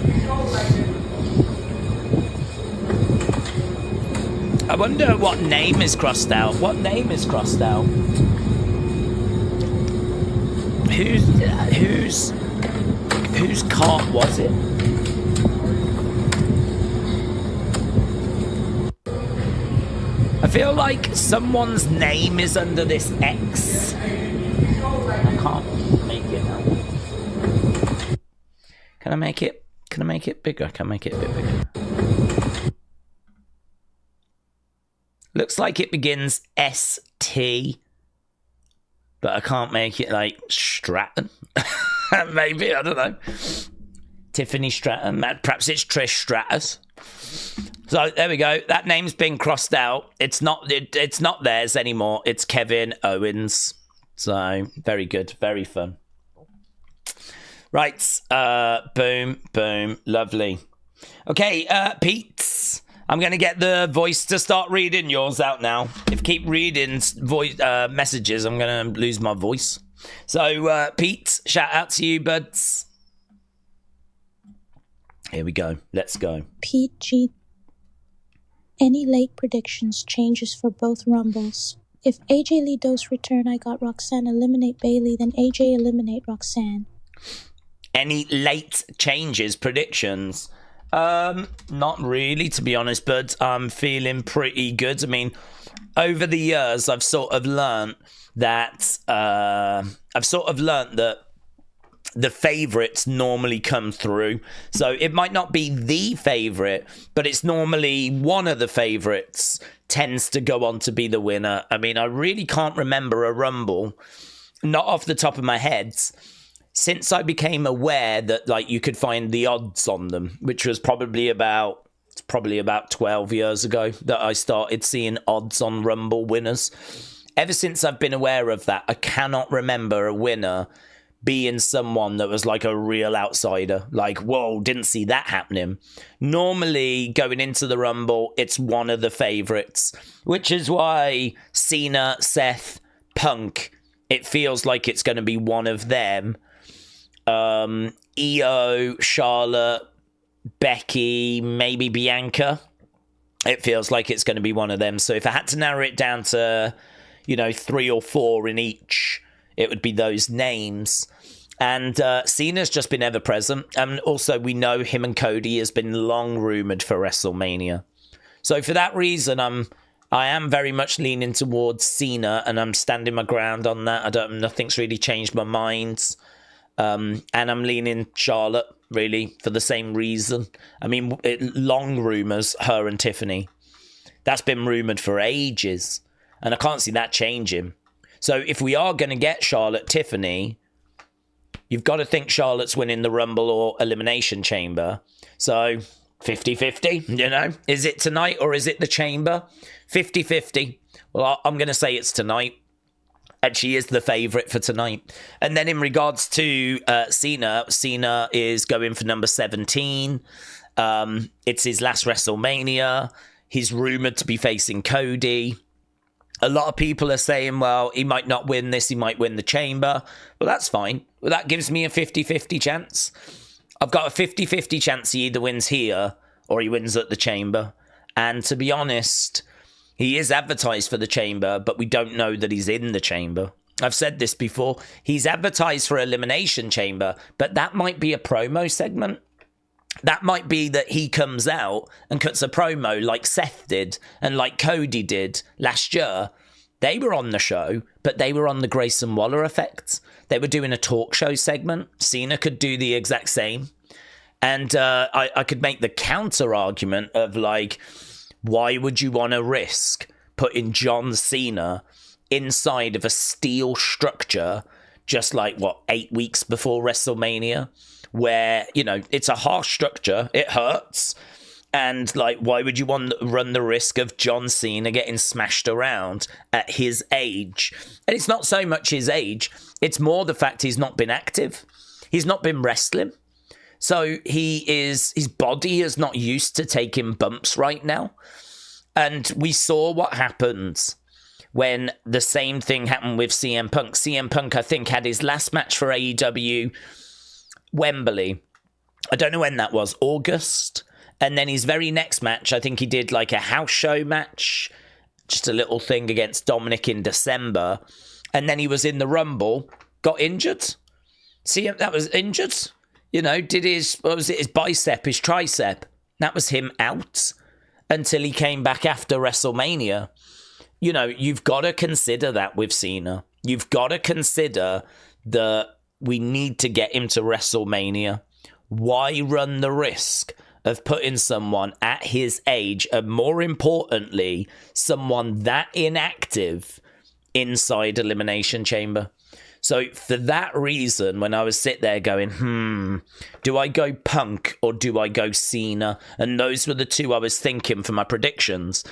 I wonder what name is crossed out. What name is crossed out? Whose cart was it? I feel like someone's name is under this X. I can't make it out. Can I make it? Can I make it bigger? I can make it a bit bigger. Looks like it begins ST, but I can't make it like Stratton. Maybe, I don't know. Tiffany Stratton. Perhaps it's Trish Stratus. So there we go. That name's been crossed out. It's not theirs anymore. It's Kevin Owens. So very good. Very fun. Right. Boom. Boom. Lovely. Okay, Pete. I'm going to get the voice to start reading yours out now. If I keep reading voice messages, I'm going to lose my voice. So, Pete, shout out to you, buds. Here we go. Let's go. Pete G. Any late predictions, changes for both Rumbles? If AJ Lee Doe's return, I got Roxanne eliminate Bayley, then AJ eliminate Roxanne. Any late changes, predictions? Not really, to be honest, but I'm feeling pretty good. I mean, over the years, I've sort of learned that the favourites normally come through. So it might not be the favourite, but it's normally one of the favourites tends to go on to be the winner. I mean, I really can't remember a Rumble, not off the top of my head, since I became aware that like you could find the odds on them, which was probably about 12 years ago that I started seeing odds on Rumble winners. Ever since I've been aware of that, I cannot remember a winner being someone that was like a real outsider. Like, whoa, didn't see that happening. Normally, going into the Rumble, it's one of the favourites, which is why Cena, Seth, Punk, it feels like it's going to be one of them. Io, Charlotte, Becky, maybe Bianca. It feels like it's going to be one of them. So if I had to narrow it down to, 3 or 4 in each, it would be those names. And Cena's just been ever present. And also we know him and Cody has been long rumoured for WrestleMania. So for that reason, I am very much leaning towards Cena, and I'm standing my ground on that. Nothing's really changed my mind. And I'm leaning Charlotte, really, for the same reason. I mean, long rumours, her and Tiffany. That's been rumoured for ages. And I can't see that changing. So if we are going to get Charlotte, Tiffany, you've got to think Charlotte's winning the Rumble or Elimination Chamber. So 50-50, Is it tonight or is it the Chamber? 50-50. Well, I'm going to say it's tonight. And she is the favourite for tonight. And then in regards to Cena is going for number 17. It's his last WrestleMania. He's rumoured to be facing Cody. A lot of people are saying, well, he might not win this. He might win the Chamber. Well, that's fine. Well, that gives me a 50-50 chance. I've got a 50-50 chance he either wins here or he wins at the Chamber. And to be honest, he is advertised for the Chamber, but we don't know that he's in the Chamber. I've said this before. He's advertised for Elimination Chamber, but that might be a promo segment. That might be that he comes out and cuts a promo like Seth did and like Cody did last year. They were on the show, but they were on the Grayson Waller effect. They were doing a talk show segment. Cena could do the exact same. And I could make the counter argument of like, why would you want to risk putting John Cena inside of a steel structure just like, 8 weeks before WrestleMania? Where, it's a harsh structure. It hurts. And, why would you want to run the risk of John Cena getting smashed around at his age? And it's not so much his age. It's more the fact he's not been active. He's not been wrestling. So his body is not used to taking bumps right now. And we saw what happens when the same thing happened with CM Punk. CM Punk, I think, had his last match for AEW Wembley. I don't know when that was, August. And then his very next match, I think he did a house show match, just a little thing against Dominic in December. And then he was in the Rumble, got injured. See, that was injured. Did his bicep, his tricep. That was him out until he came back after WrestleMania. You've got to consider that with Cena. You've got to consider that we need to get him to WrestleMania. Why run the risk of putting someone at his age, and more importantly, someone that inactive inside Elimination Chamber. So for that reason, when I was sit there going, do I go Punk or do I go Cena? And those were the two I was thinking for my predictions.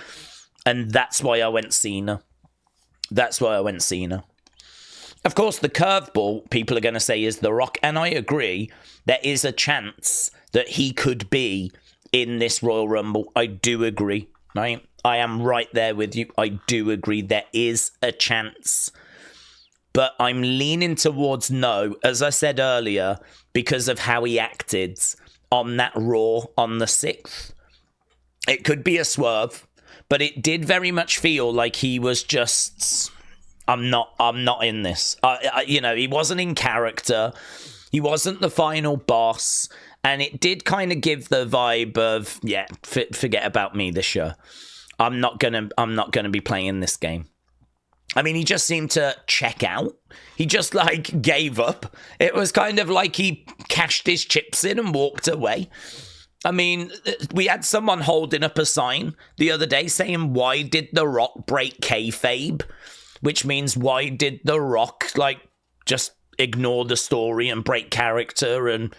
And that's why I went Cena. Of course, the curveball, people are going to say, is The Rock. And I agree, there is a chance that he could be in this Royal Rumble. I do agree, right? I am right there with you. I do agree there is a chance. But I'm leaning towards no, as I said earlier, because of how he acted on that Raw on the 6th. It could be a swerve, but it did very much feel like he was just, I'm not in this. He wasn't in character. He wasn't the final boss. And it did kind of give the vibe of, forget about me this year. I'm not gonna be playing this game. I mean, he just seemed to check out. He just, gave up. It was kind of like he cashed his chips in and walked away. I mean, we had someone holding up a sign the other day saying, why did The Rock break kayfabe? Which means, why did The Rock, just ignore the story and break character and,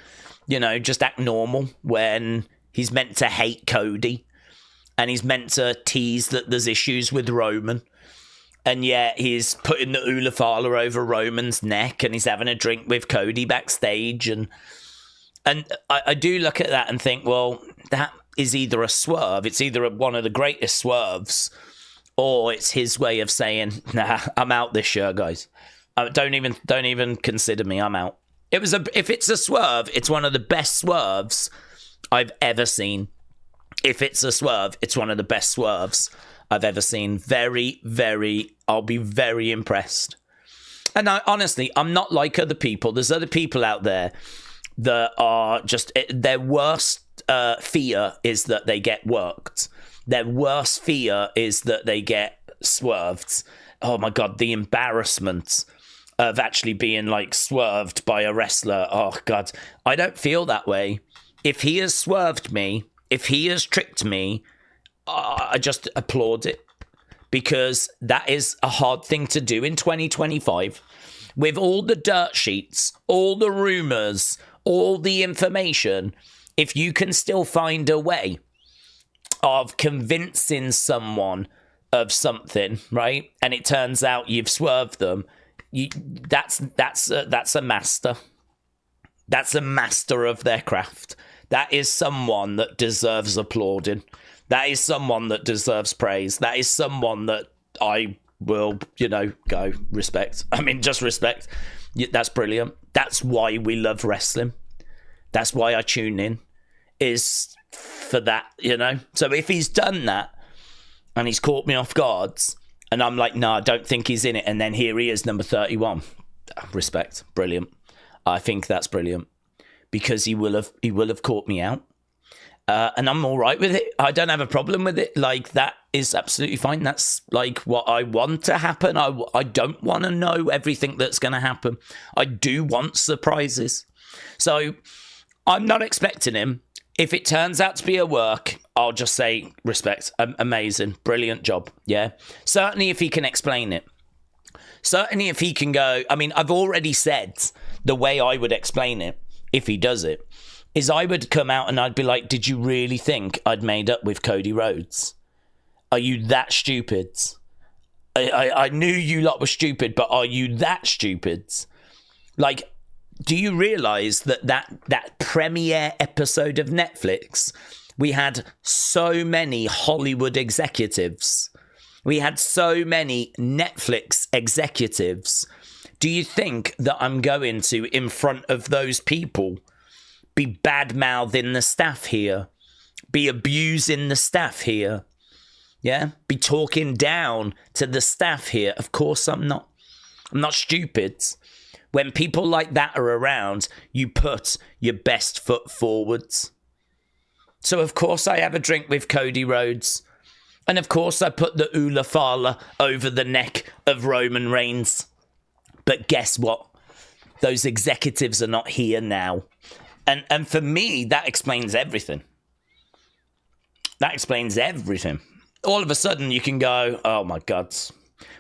just act normal when he's meant to hate Cody and he's meant to tease that there's issues with Roman. And yet he's putting the Ula Fala over Roman's neck and he's having a drink with Cody backstage. And I do look at that and think, well, that is either a swerve. It's either one of the greatest swerves, or it's his way of saying, nah, I'm out this year, guys. Don't even consider me. I'm out. If it's a swerve, it's one of the best swerves I've ever seen. If it's a swerve, it's one of the best swerves I've ever seen. I'll be very impressed. And honestly, I'm not like other people. There's other people out there that are just, their worst fear is that they get worked. Their worst fear is that they get swerved. Oh my God, the embarrassment of actually being swerved by a wrestler. Oh God, I don't feel that way. If he has swerved me, if he has tricked me, I just applaud it, because that is a hard thing to do in 2025 with all the dirt sheets, all the rumors, all the information. If you can still find a way of convincing someone of something, right? And it turns out you've swerved them. That's a master. That's a master of their craft. That is someone that deserves applauding. That is someone that deserves praise. That is someone that I will, go respect. I mean, just respect. That's brilliant. That's why we love wrestling. That's why I tune in, is for that, So if he's done that and he's caught me off guard and I'm like, no, I don't think he's in it. And then here he is, number 31. Respect. Brilliant. I think that's brilliant, because he will have caught me out. And I'm all right with it. I don't have a problem with it. That is absolutely fine. That's what I want to happen. I don't want to know everything that's going to happen. I do want surprises. So I'm not expecting him. If it turns out to be a work, I'll just say respect. Amazing. Brilliant job. Yeah. Certainly if he can explain it. Certainly if he can go. I mean, I've already said the way I would explain it, if he does it, is I would come out and I'd be like, did you really think I'd made up with Cody Rhodes? Are you that stupid? I knew you lot were stupid, but are you that stupid? Do you realise that premiere episode of Netflix, we had so many Hollywood executives. We had so many Netflix executives. Do you think that I'm going to, in front of those people, be bad-mouthing the staff here, be abusing the staff here, be talking down to the staff here? Of course I'm not. I'm not stupid. When people like that are around, you put your best foot forwards. So of course I have a drink with Cody Rhodes. And of course I put the Ula Fala over the neck of Roman Reigns. But guess what? Those executives are not here now. And for me, that explains everything. That explains everything. All of a sudden, you can go, oh my God,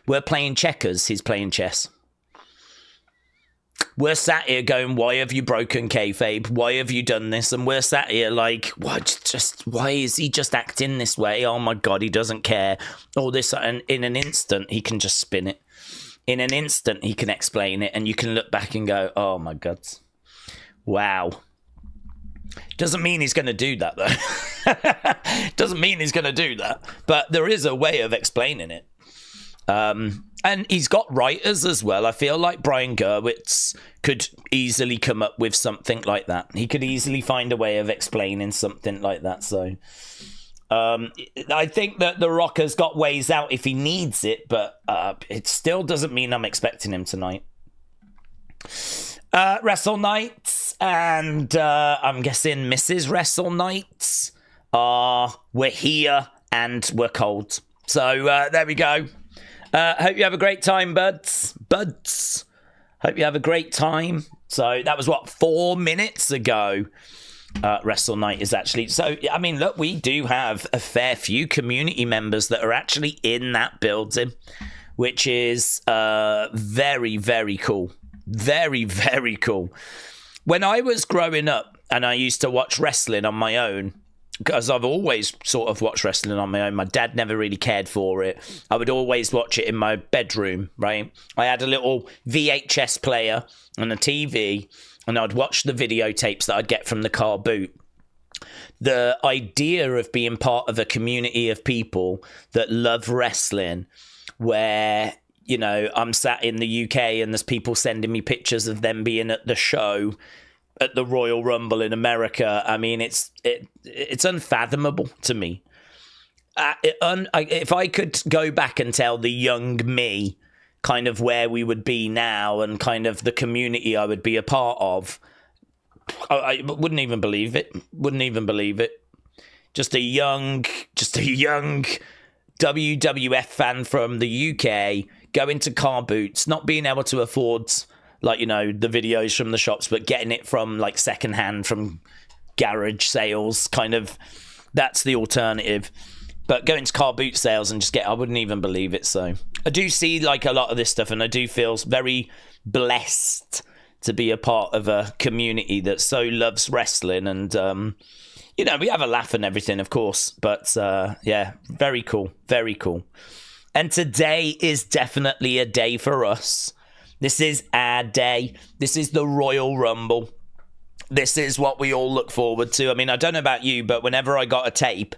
we're playing checkers, he's playing chess. We're sat here going, why have you broken kayfabe? Why have you done this? And we're sat here like, what? Why is he just acting this way? Oh my God, he doesn't care. All this, and in an instant, he can just spin it. In an instant, he can explain it, and you can look back and go, oh my God, wow. Doesn't mean he's going to do that, though. Doesn't mean he's going to do that. But there is a way of explaining it. And he's got writers as well. I feel like Brian Gerwitz could easily come up with something like that. He could easily find a way of explaining something like that. So I think that The Rock has got ways out if he needs it, but it still doesn't mean I'm expecting him tonight. Wrestle Nights and I'm guessing Mrs. Wrestle Nights we're here and we're cold. So there we go. Hope you have a great time, buds. Hope you have a great time. So that was 4 minutes ago. Wrestle Night is actually. So I mean, look, we do have a fair few community members that are actually in that building, which is very, very cool. Very, very cool. When I was growing up and I used to watch wrestling on my own, because I've always sort of watched wrestling on my own. My dad never really cared for it. I would always watch it in my bedroom, right? I had a little VHS player and a TV, and I'd watch the videotapes that I'd get from the car boot. The idea of being part of a community of people that love wrestling, where, you know, I'm sat in the UK and there's people sending me pictures of them being at the show, at the Royal Rumble in America. I mean, it's unfathomable to me. If I could go back and tell the young me kind of where we would be now and kind of the community I would be a part of, I wouldn't even believe it. Wouldn't even believe it. Just a young WWF fan from the UK going to car boots, not being able to afford, like, you know, the videos from the shops, but getting it from like secondhand from garage sales, kind of. That's the alternative. But going to car boot sales and I wouldn't even believe it. So I do see like a lot of this stuff, and I do feel very blessed to be a part of a community that so loves wrestling. And you know, we have a laugh and everything, of course, but yeah, very cool, very cool. And today is definitely a day for us. This is our day. This is the Royal Rumble. This is what we all look forward to. I mean, I don't know about you, but whenever I got a tape,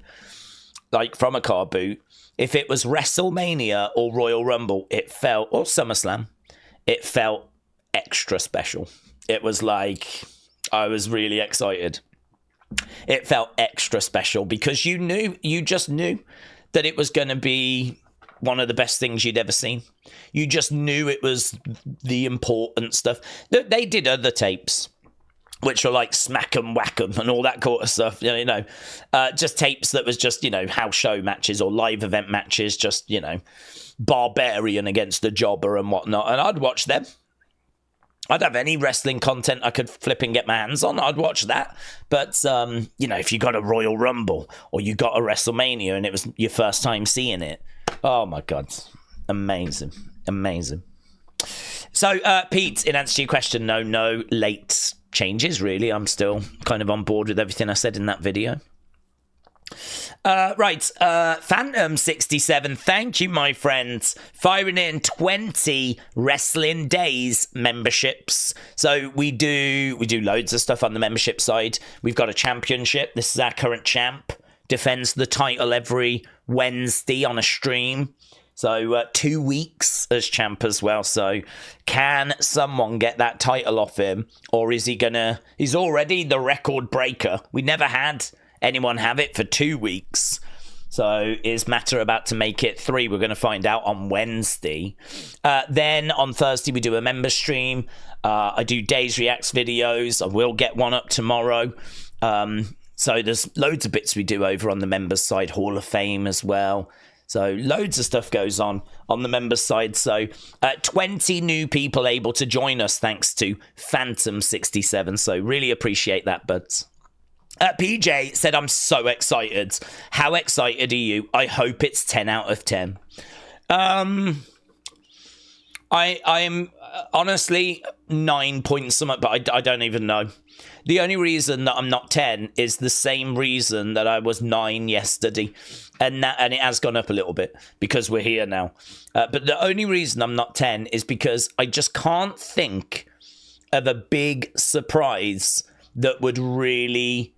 like from a car boot, if it was WrestleMania or Royal Rumble, or SummerSlam, it felt extra special. It was like, I was really excited. It felt extra special because you just knew that it was going to be one of the best things you'd ever seen. You just knew it was the important stuff. They did other tapes, which were like smack 'em, whack 'em, and all that kind of stuff. You know, just tapes that was just, you know, house show matches or live event matches, just, you know, Barbarian against the Jobber and whatnot. And I'd watch them. I'd have any wrestling content I could flip and get my hands on. I'd watch that. But, you know, if you got a Royal Rumble or you got a WrestleMania and it was your first time seeing it, oh my God. Amazing. Amazing. So, Pete, in answer to your question, no late changes, really. I'm still kind of on board with everything I said in that video. Right, Phantom67, thank you, my friends, firing in 20 Wrestling Days memberships. So we do loads of stuff on the membership side. We've got a championship. This is our current champ, defends the title every Wednesday on a stream. So 2 weeks as champ as well. So can someone get that title off him, or is he's already the record breaker. We never had anyone have it for 2 weeks. So is Matter about to make it 3? We're going to find out on Wednesday. Then on Thursday, we do a member stream. I do Days Reacts videos. I will get one up tomorrow. So there's loads of bits we do over on the members side. Hall of Fame as well. So loads of stuff goes on the members side. So 20 new people able to join us thanks to Phantom67. So really appreciate that, buds. PJ said, I'm so excited. How excited are you? I hope it's 10 out of 10. I am honestly 9 point something, but I don't even know. The only reason that I'm not 10 is the same reason that I was 9 yesterday. And it has gone up a little bit because we're here now. But the only reason I'm not 10 is because I just can't think of a big surprise that would really...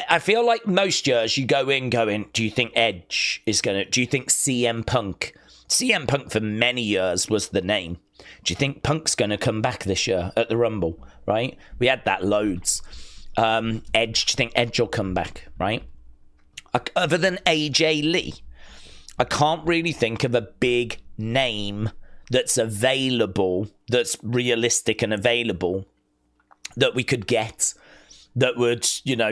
I feel like most years you go in going, do you think Edge is going to... Do you think CM Punk... CM Punk for many years was the name. Do you think Punk's going to come back this year at the Rumble, right? We had that loads. Edge, do you think Edge will come back, right? Other than AJ Lee, I can't really think of a big name that's available, that's realistic and available, that we could get, that would,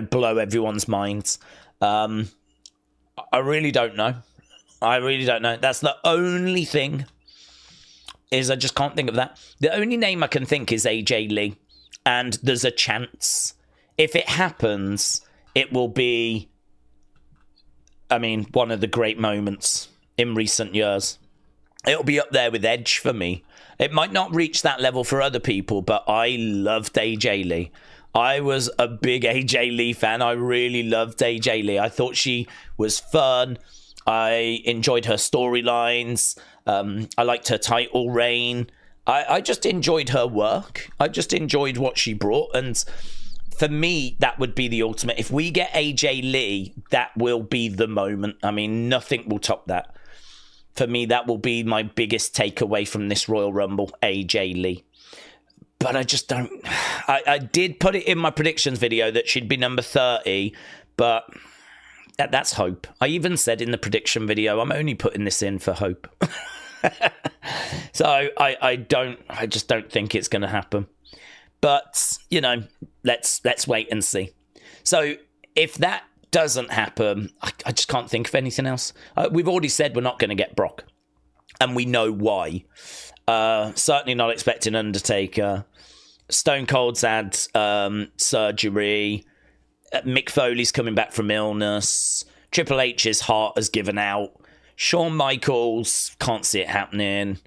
blow everyone's minds. I really don't know. That's the only thing, is I just can't think of that. The only name I can think is AJ Lee, and there's a chance. If it happens, it will be, one of the great moments in recent years. It'll be up there with Edge for me. It might not reach that level for other people, but I loved AJ Lee. I was a big AJ Lee fan. I really loved AJ Lee. I thought she was fun. I enjoyed her storylines. I liked her title reign. I just enjoyed her work. I just enjoyed what she brought. And for me, that would be the ultimate. If we get AJ Lee, that will be the moment. Nothing will top that. For me, that will be my biggest takeaway from this Royal Rumble, AJ Lee. But I just don't... I did put it in my predictions video that she'd be number 30, but that's hope. I even said in the prediction video, I'm only putting this in for hope. So I just don't think it's going to happen. But, let's wait and see. So if that doesn't happen, I just can't think of anything else. We've already said we're not going to get Brock, and we know why. Certainly not expecting Undertaker. Stone Cold's had surgery. Mick Foley's coming back from illness. Triple H's heart has given out. Shawn Michaels, can't see it happening.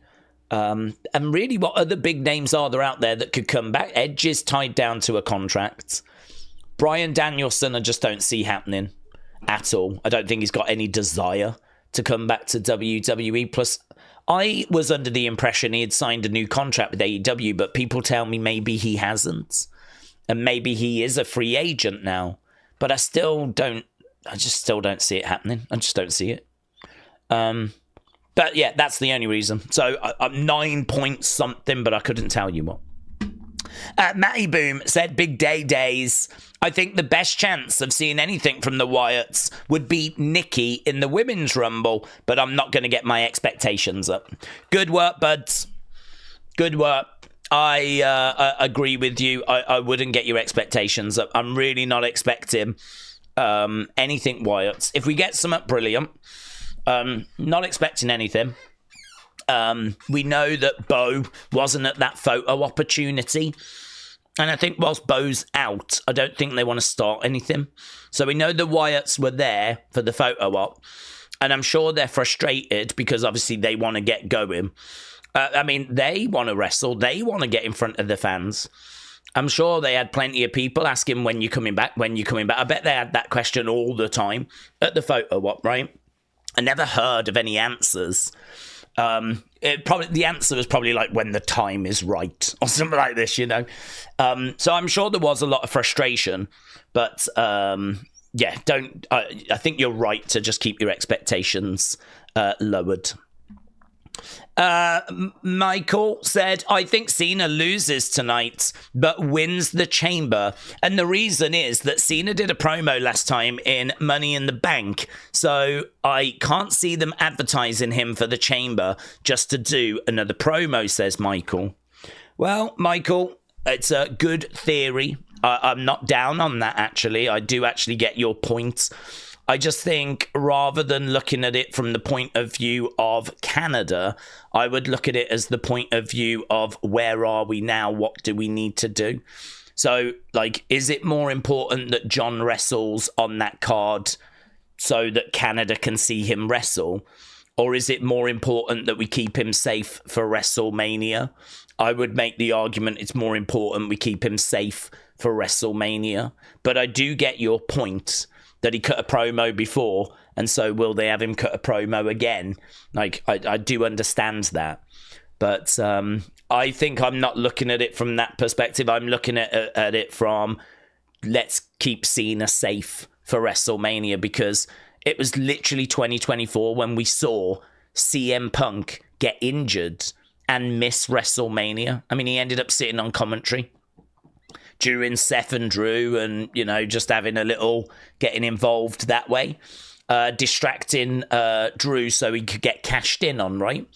And really, what other big names are there out there that could come back? Edge is tied down to a contract. Bryan Danielson, I just don't see happening at all. I don't think he's got any desire to come back to WWE. Plus, I was under the impression he had signed a new contract with AEW, but people tell me maybe he hasn't. And maybe he is a free agent now. But I just still don't see it happening. I just don't see it. But yeah, that's the only reason. So I'm 9 point something, but I couldn't tell you what. Matty Boom said, big days. I think the best chance of seeing anything from the Wyatts would be Nikki in the Women's Rumble, but I'm not going to get my expectations up. Good work, buds. Good work. I agree with you. I wouldn't get your expectations up. I'm really not expecting anything Wyatts. If we get some up, brilliant. Not expecting anything. We know that Bo wasn't at that photo opportunity. And I think whilst Bo's out, I don't think they want to start anything. So we know the Wyatts were there for the photo op. And I'm sure they're frustrated because obviously they want to get going. They want to wrestle. They want to get in front of the fans. I'm sure they had plenty of people asking, when you coming back? When you coming back? I bet they had that question all the time at the photo op, right? I never heard of any answers. The answer was probably like when the time is right or something like this, So I'm sure there was a lot of frustration, but I think you're right to just keep your expectations lowered. Michael said, I think Cena loses tonight, but wins the Chamber. And the reason is that Cena did a promo last time in Money in the Bank. So I can't see them advertising him for the Chamber just to do another promo, says Michael. Well, Michael, it's a good theory. I'm not down on that, actually. I do actually get your point. I just think rather than looking at it from the point of view of Canada, I would look at it as the point of view of where are we now? What do we need to do? So, like, is it more important that John wrestles on that card so that Canada can see him wrestle? Or is it more important that we keep him safe for WrestleMania? I would make the argument it's more important we keep him safe for WrestleMania. But I do get your point that he cut a promo before, and so will they have him cut a promo again? Like, I do understand that. But I think I'm not looking at it from that perspective. I'm looking at it from, let's keep Cena safe for WrestleMania, because it was literally 2024 when we saw CM Punk get injured and miss WrestleMania. I mean, he ended up sitting on commentary during Seth and Drew and, you know, just having a little, getting involved that way, distracting Drew so he could get cashed in on, right?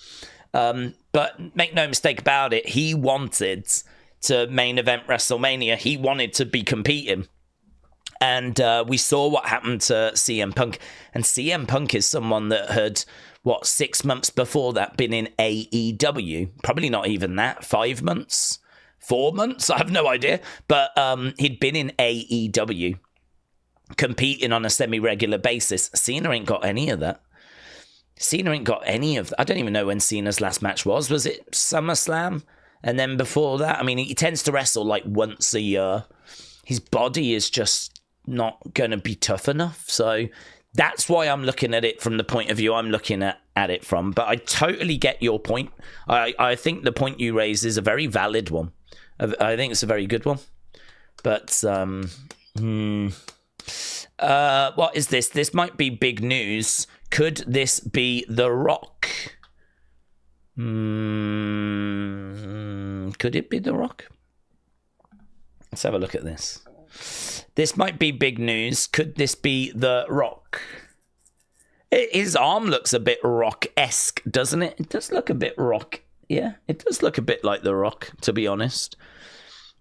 But make no mistake about it, he wanted to main event WrestleMania. He wanted to be competing. And we saw what happened to CM Punk. And CM Punk is someone that had, 6 months before that been in AEW? Probably not even that. 5 months? 4 months? I have no idea. But he'd been in AEW, competing on a semi-regular basis. Cena ain't got any of that. Cena ain't got any of that. I don't even know when Cena's last match was. Was it SummerSlam? And then before that, I mean, he tends to wrestle like once a year. His body is just not going to be tough enough. So that's why I'm looking at it from the point of view I'm looking at it from. But I totally get your point. I think the point you raise is a very valid one. I think it's a very good one. But what is this? This might be big news. Could this be The Rock? Could it be The Rock? Let's have a look at this. This might be big news. Could this be The Rock? His arm looks a bit Rock-esque, doesn't it? It does look a bit Rock. Yeah, it does look a bit like The Rock, to be honest.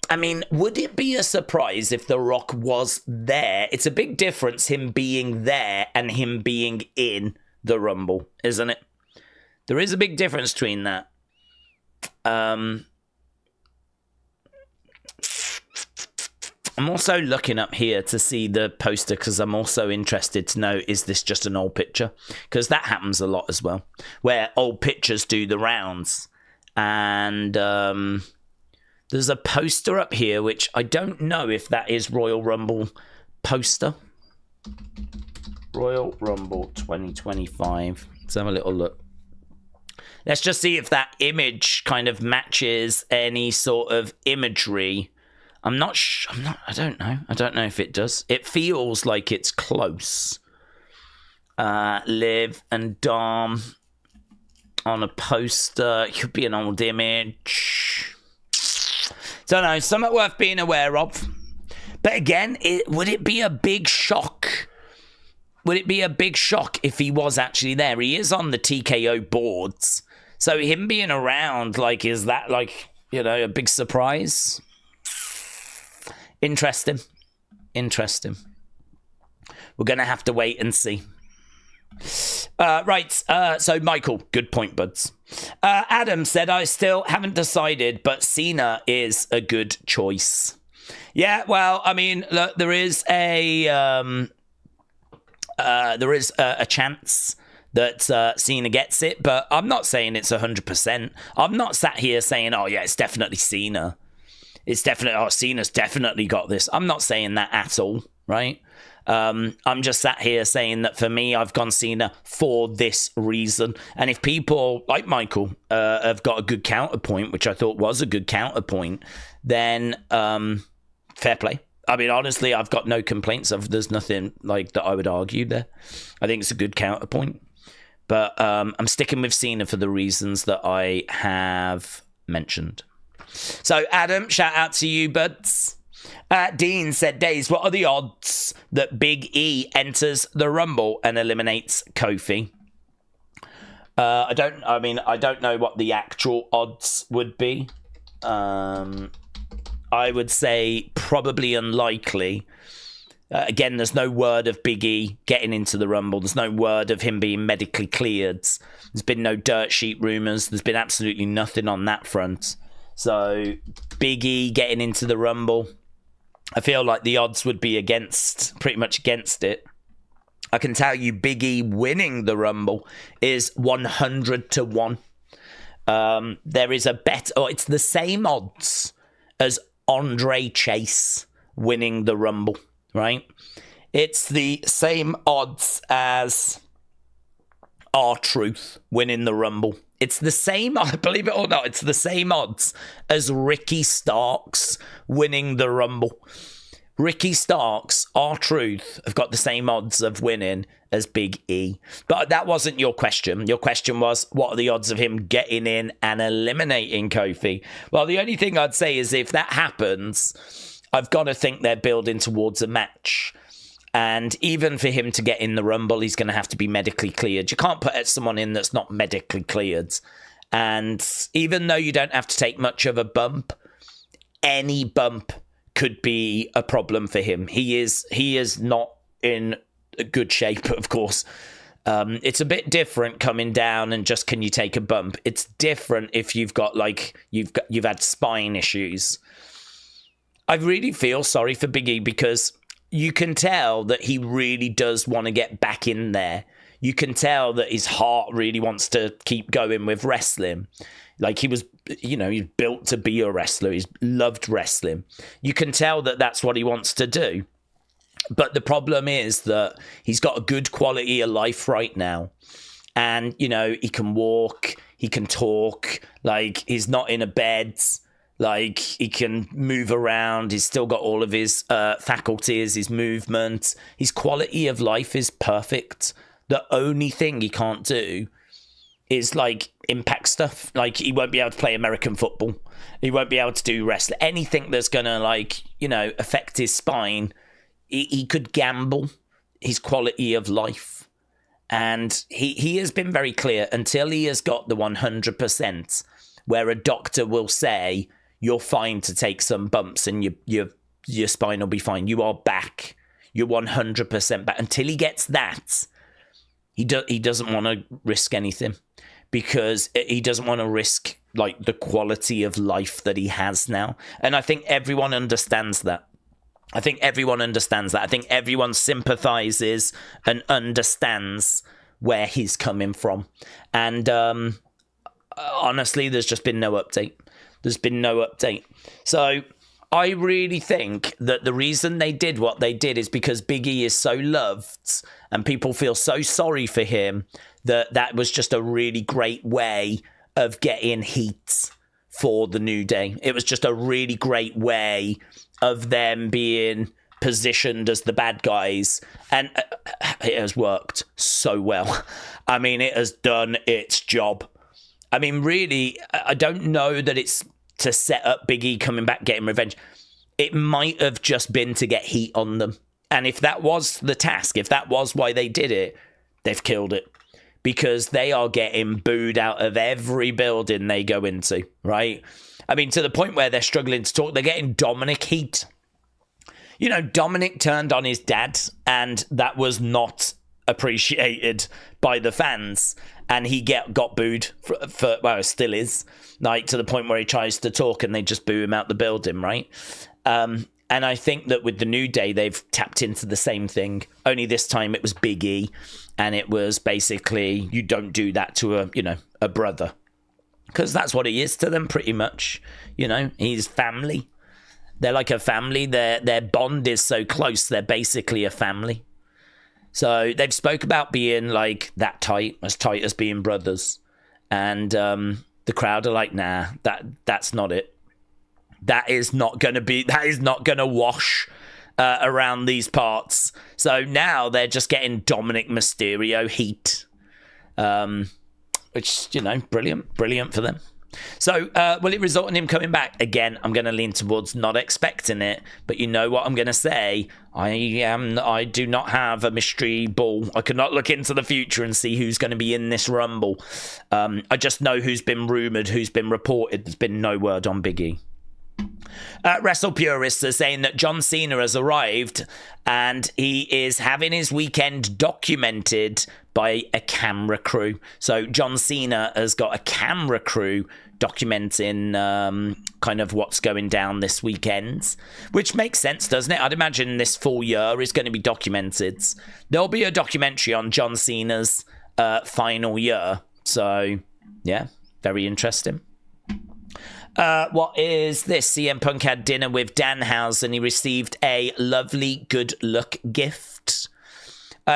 I mean, would it be a surprise if The Rock was there? It's a big difference, him being there and him being in the Rumble, isn't it? There is a big difference between that. I'm also looking up here to see the poster because I'm also interested to know, is this just an old picture? Because that happens a lot as well, where old pictures do the rounds. And there's a poster up here, which I don't know if that is Royal Rumble poster. Royal Rumble 2025. Let's have a little look. Let's just see if that image kind of matches any sort of imagery. I don't know. I don't know if it does. It feels like it's close. Liv and Dom on a poster. It could be an old image. Don't know. Something worth being aware of. But again, would it be a big shock? Would it be a big shock if he was actually there? He is on the TKO boards. So him being around, like, is that like, you know, a big surprise? Interesting. We're going to have to wait and see. Right. So, Michael, good point, buds. Adam said, I still haven't decided, but Cena is a good choice. Yeah, well, I mean, look, there is a chance that Cena gets it, but I'm not saying it's 100%. I'm not sat here saying, oh, yeah, it's definitely Cena. It's definitely, oh, Cena's definitely got this. I'm not saying that at all, right? I'm just sat here saying that for me, I've gone Cena for this reason. And if people like Michael have got a good counterpoint, which I thought was a good counterpoint, then fair play. I mean, honestly, I've got no complaints. There's nothing like that I would argue there. I think it's a good counterpoint. But I'm sticking with Cena for the reasons that I have mentioned. So, Adam, shout out to you, buds. Dean said, Days, what are the odds that Big E enters the Rumble and eliminates Kofi? I don't know what the actual odds would be. I would say probably unlikely. Again, there's no word of Big E getting into the Rumble. There's no word of him being medically cleared. There's been no dirt sheet rumors. There's been absolutely nothing on that front. So, Big E getting into the Rumble, I feel like the odds would be pretty much against it. I can tell you Big E winning the Rumble is 100 to 1. There is a bet, or it's the same odds as Andre Chase winning the Rumble, right? It's the same odds as R-Truth winning the Rumble. It's the same, believe it or not, it's the same odds as Ricky Starks winning the Rumble. Ricky Starks, R-Truth, have got the same odds of winning as Big E. But that wasn't your question. Your question was, what are the odds of him getting in and eliminating Kofi? Well, the only thing I'd say is if that happens, I've got to think they're building towards a match. And even for him to get in the Rumble, he's going to have to be medically cleared. You can't put someone in that's not medically cleared. And even though you don't have to take much of a bump, any bump could be a problem for him. He is not in a good shape, of course. It's a bit different coming down and just can you take a bump. It's different if you've got you've had spine issues. I really feel sorry for Big E because you can tell that he really does want to get back in there. You can tell that his heart really wants to keep going with wrestling. Like he was, he's built to be a wrestler. He's loved wrestling. You can tell that that's what he wants to do. But the problem is that he's got a good quality of life right now. And, he can walk, he can talk, he's not in a bed, he can move around. He's still got all of his faculties, his movement. His quality of life is perfect. The only thing he can't do is impact stuff. He won't be able to play American football. He won't be able to do wrestling. Anything that's gonna affect his spine. He could gamble his quality of life. And he has been very clear until he has got the 100% where a doctor will say you're fine to take some bumps and your spine will be fine. You are back. You're 100% back. Until he gets that, he doesn't want to risk anything. Because he doesn't want to risk the quality of life that he has now. And I think everyone understands that. I think everyone sympathizes and understands where he's coming from. And honestly, there's just been no update. So I really think that the reason they did what they did is because Big E is so loved and people feel so sorry for him that was just a really great way of getting heat for the New Day. It was just a really great way of them being positioned as the bad guys. And it has worked so well. I mean, it has done its job. I mean, really, I don't know that it's to set up Big E coming back, getting revenge. It might have just been to get heat on them. And if that was the task, if that was why they did it, they've killed it. Because they are getting booed out of every building they go into, right? I mean, to the point where they're struggling to talk. They're getting Dominic heat. Dominic turned on his dad, and that was not appreciated by the fans. And he got booed for well, still is, to the point where he tries to talk and they just boo him out the building, right? And I think that with the New Day, they've tapped into the same thing. Only this time it was Big E. And it was basically, you don't do that to a brother. Because that's what he is to them, pretty much. He's family. They're like a family. Their bond is so close. They're basically a family. So they've spoke about being that tight as being brothers. And the crowd are like, nah, that's not it. That is not going to wash around these parts. So now they're just getting Dominic Mysterio heat, which, brilliant for them. So will it result in him coming back? Again, I'm going to lean towards not expecting it, but you know what I'm going to say? I do not have a mystery ball. I cannot look into the future and see who's going to be in this Rumble. I just know who's been rumoured, who's been reported. There's been no word on Big E. Wrestle purists are saying that John Cena has arrived and he is having his weekend documented by a camera crew. So John Cena has got a camera crew documenting kind of what's going down this weekend, which makes sense, doesn't it? I'd imagine this full year is going to be documented. There'll be a documentary on John Cena's final year. So, yeah, very interesting. What is this? CM Punk had dinner with Danhausen. He received a lovely good luck gift.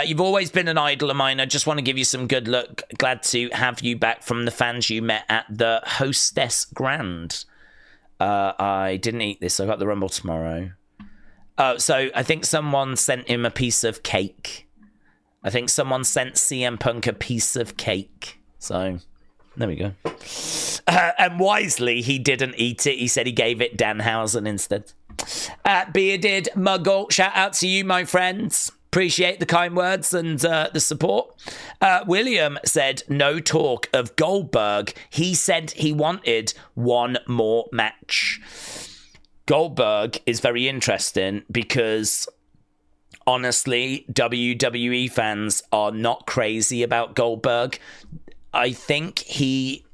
You've always been an idol of mine. I just want to give you some good luck. Glad to have you back from the fans you met at the Hostess Grand. I didn't eat this. I got the Rumble tomorrow. So I think someone sent him a piece of cake. I think someone sent CM Punk a piece of cake. So there we go. And wisely, he didn't eat it. He said he gave it Danhausen instead. Bearded Muggle, shout out to you, my friends. Appreciate the kind words and the support. William said, no talk of Goldberg. He said he wanted one more match. Goldberg is very interesting because, honestly, WWE fans are not crazy about Goldberg. I think he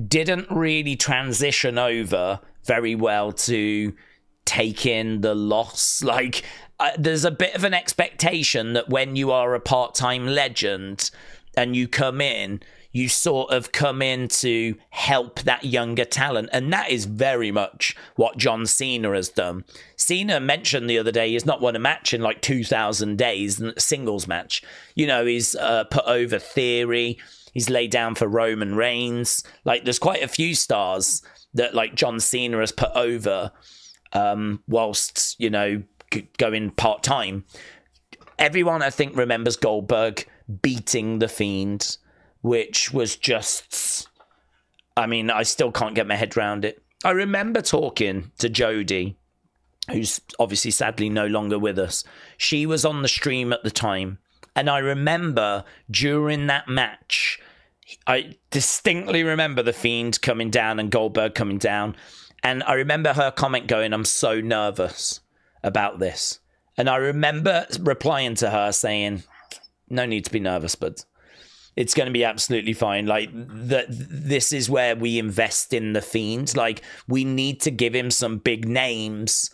didn't really transition over very well to take in the loss. Like, there's a bit of an expectation that when you are a part-time legend and you come in, you sort of come in to help that younger talent. And that is very much what John Cena has done. Cena mentioned the other day he's not won a match in like 2,000 days, a singles match. You know, he's put over Theory. He's laid down for Roman Reigns. Like, there's quite a few stars that like John Cena has put over whilst, you know, going part-time. Everyone, I think, remembers Goldberg beating The Fiend, which was just, I mean, I still can't get my head around it. I remember talking to Jodie, who's obviously sadly no longer with us. She was on the stream at the time, and I remember during that match, I distinctly remember The Fiend coming down and Goldberg coming down, and I remember her comment going, I'm so nervous about this. And I remember replying to her saying, no need to be nervous, bud. It's going to be absolutely fine. Like, this is where we invest in The Fiend. Like, we need to give him some big names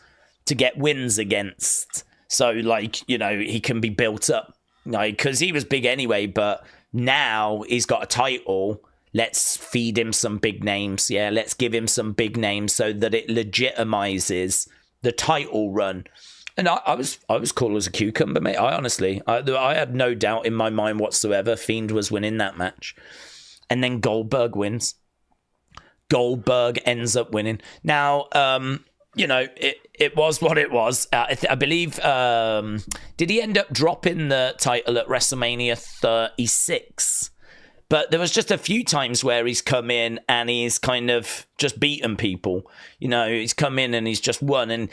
to get wins against. So, like, you know, he can be built up. Like, because he was big anyway, but now he's got a title. Let's feed him some big names. Yeah, let's give him some big names so that it legitimizes the title run. And I was cool as a cucumber, mate. I honestly, I had no doubt in my mind whatsoever Fiend was winning that match. And then Goldberg wins. Goldberg ends up winning. Now, you know, it was what it was. I believe, did he end up dropping the title at WrestleMania 36? But there was just a few times where he's come in and he's kind of just beaten people. You know, he's come in and he's just won. And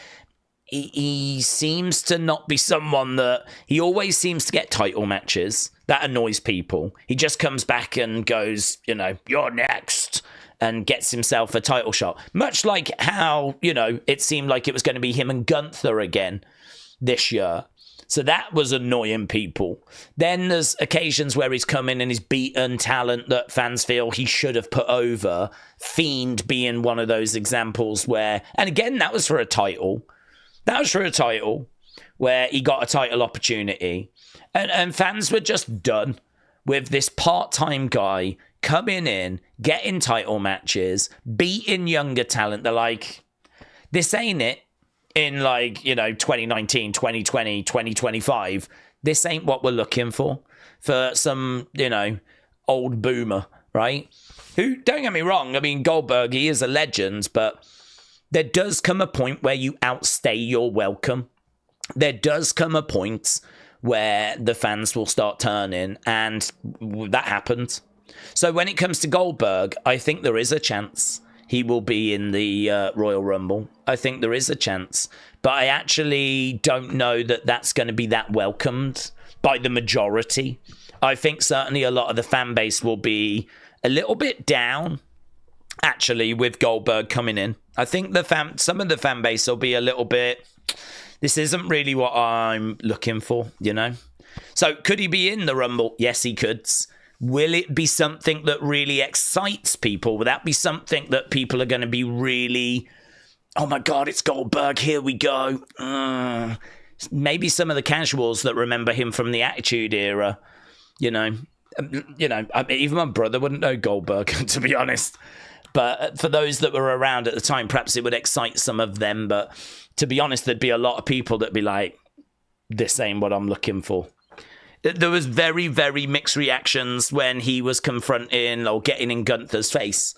he seems to not be someone that... He always seems to get title matches. That annoys people. He just comes back and goes, you know, you're next, and gets himself a title shot. Much like how, you know, it seemed like it was going to be him and Gunther again this year. So that was annoying people. Then there's occasions where he's come in and he's beaten talent that fans feel he should have put over. Fiend being one of those examples where... And again, that was for a title. That was for a title where he got a title opportunity. And fans were just done with this part-time guy coming in, getting title matches, beating younger talent. They're like, this ain't it. In, like, you know, 2019, 2020, 2025, this ain't what we're looking for some, you know, old boomer, right? Who, don't get me wrong, I mean, Goldberg, he is a legend, but there does come a point where you outstay your welcome. There does come a point where the fans will start turning, and that happened. So when it comes to Goldberg, I think there is a chance he will be in the Royal Rumble. I think there is a chance. But I actually don't know that that's going to be that welcomed by the majority. I think certainly a lot of the fan base will be a little bit down, actually, with Goldberg coming in. I think some of the fan base will be a little bit, this isn't really what I'm looking for, you know? So could he be in the Rumble? Yes, he could. Will it be something that really excites people? Will that be something that people are going to be really, oh my God, it's Goldberg, here we go. Maybe some of the casuals that remember him from the Attitude Era, even my brother wouldn't know Goldberg, to be honest. But for those that were around at the time, perhaps it would excite some of them. But to be honest, there'd be a lot of people that'd be like, this ain't what I'm looking for. There was very, very mixed reactions when he was confronting or getting in Gunther's face.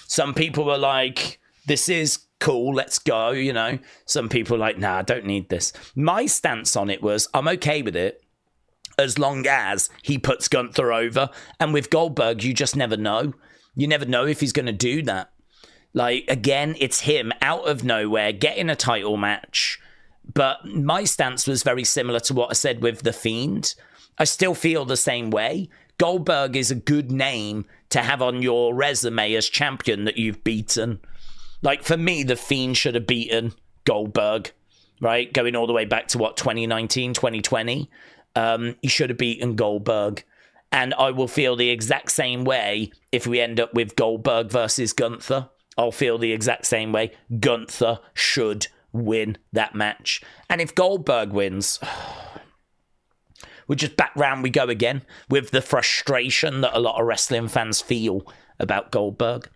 Some people were like, this is cool, let's go, Some people were like, nah, I don't need this. My stance on it was, I'm okay with it as long as he puts Gunther over. And with Goldberg, you just never know. You never know if he's going to do that. Like, again, it's him out of nowhere getting a title match. But my stance was very similar to what I said with The Fiend. I still feel the same way. Goldberg is a good name to have on your resume as champion that you've beaten. Like, for me, The Fiend should have beaten Goldberg, right? Going all the way back to, 2019, 2020? He should have beaten Goldberg. And I will feel the exact same way if we end up with Goldberg versus Gunther. I'll feel the exact same way. Gunther should win that match. And if Goldberg wins, we're just back round we go again with the frustration that a lot of wrestling fans feel about Goldberg.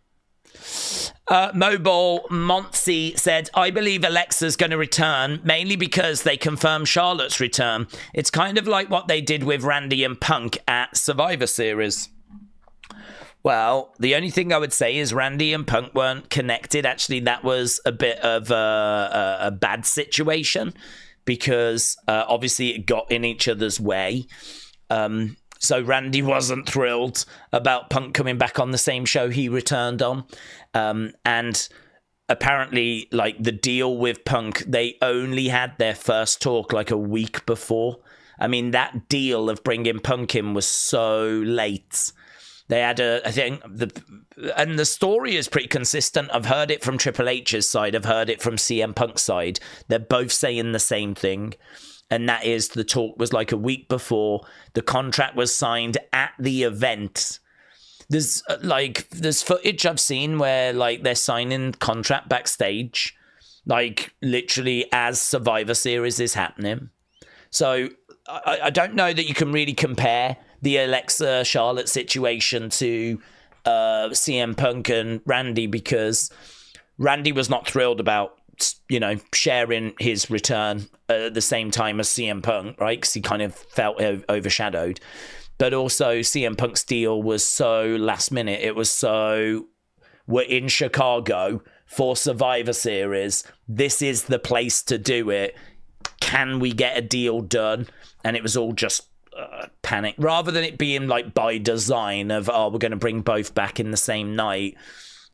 Mobile Monty said, I believe Alexa's going to return mainly because they confirmed Charlotte's return. It's kind of like what they did with Randy and Punk at Survivor Series. Well, the only thing I would say is Randy and Punk weren't connected. Actually, that was a bit of a bad situation because obviously it got in each other's way. So Randy wasn't thrilled about Punk coming back on the same show he returned on. And apparently, like, the deal with Punk, they only had their first talk like a week before. I mean, that deal of bringing Punk in was so late. They had and the story is pretty consistent. I've heard it from Triple H's side. I've heard it from CM Punk's side. They're both saying the same thing. And that is, the talk was like a week before. The contract was signed at the event. There's footage I've seen where like they're signing contract backstage, like literally as Survivor Series is happening. So I don't know that you can really compare the Alexa Charlotte situation to CM Punk and Randy, because Randy was not thrilled about sharing his return at the same time as CM Punk, right? Because he kind of felt overshadowed. But also CM Punk's deal was so last minute. It was so, we're in Chicago for Survivor Series. This is the place to do it. Can we get a deal done? And it was all just panic. Rather than it being like by design of, we're going to bring both back in the same night.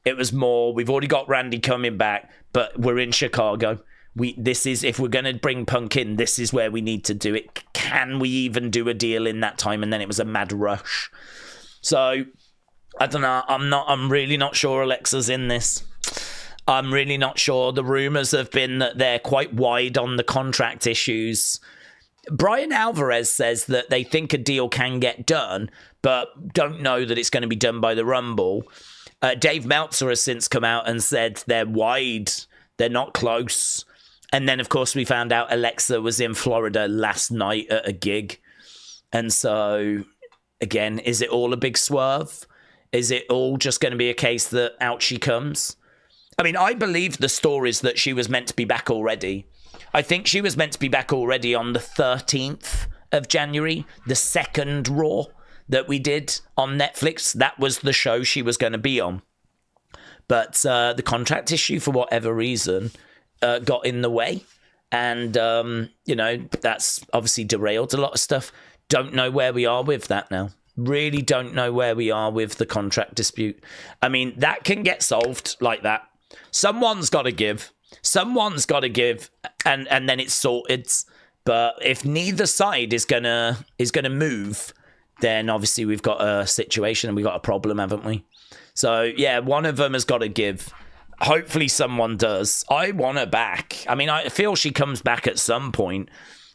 It was more, we've already got Randy coming back, but we're in Chicago. If we're going to bring Punk in, this is where we need to do it. Can we even do a deal in that time? And then it was a mad rush. So, I don't know. I'm really not sure Alexa's in this. I'm really not sure. The rumors have been that they're quite wide on the contract issues. Brian Alvarez says that they think a deal can get done, but don't know that it's going to be done by the Rumble. Dave Meltzer has since come out and said they're wide. They're not close. And then, of course, we found out Alexa was in Florida last night at a gig. And so, again, is it all a big swerve? Is it all just going to be a case that out she comes? I mean, I believe the stories that she was meant to be back already. I think she was meant to be back already on the 13th of January, the second Raw that we did on Netflix. That was the show she was going to be on. But the contract issue, for whatever reason, got in the way. And, that's obviously derailed a lot of stuff. Don't know where we are with that now. Really don't know where we are with the contract dispute. I mean, that can get solved like that. Someone's got to give. Someone's got to give, and then it's sorted. But if neither side is gonna move, then obviously we've got a situation and we've got a problem, haven't we? So, yeah, one of them has got to give. Hopefully someone does. I want her back. I mean, I feel she comes back at some point.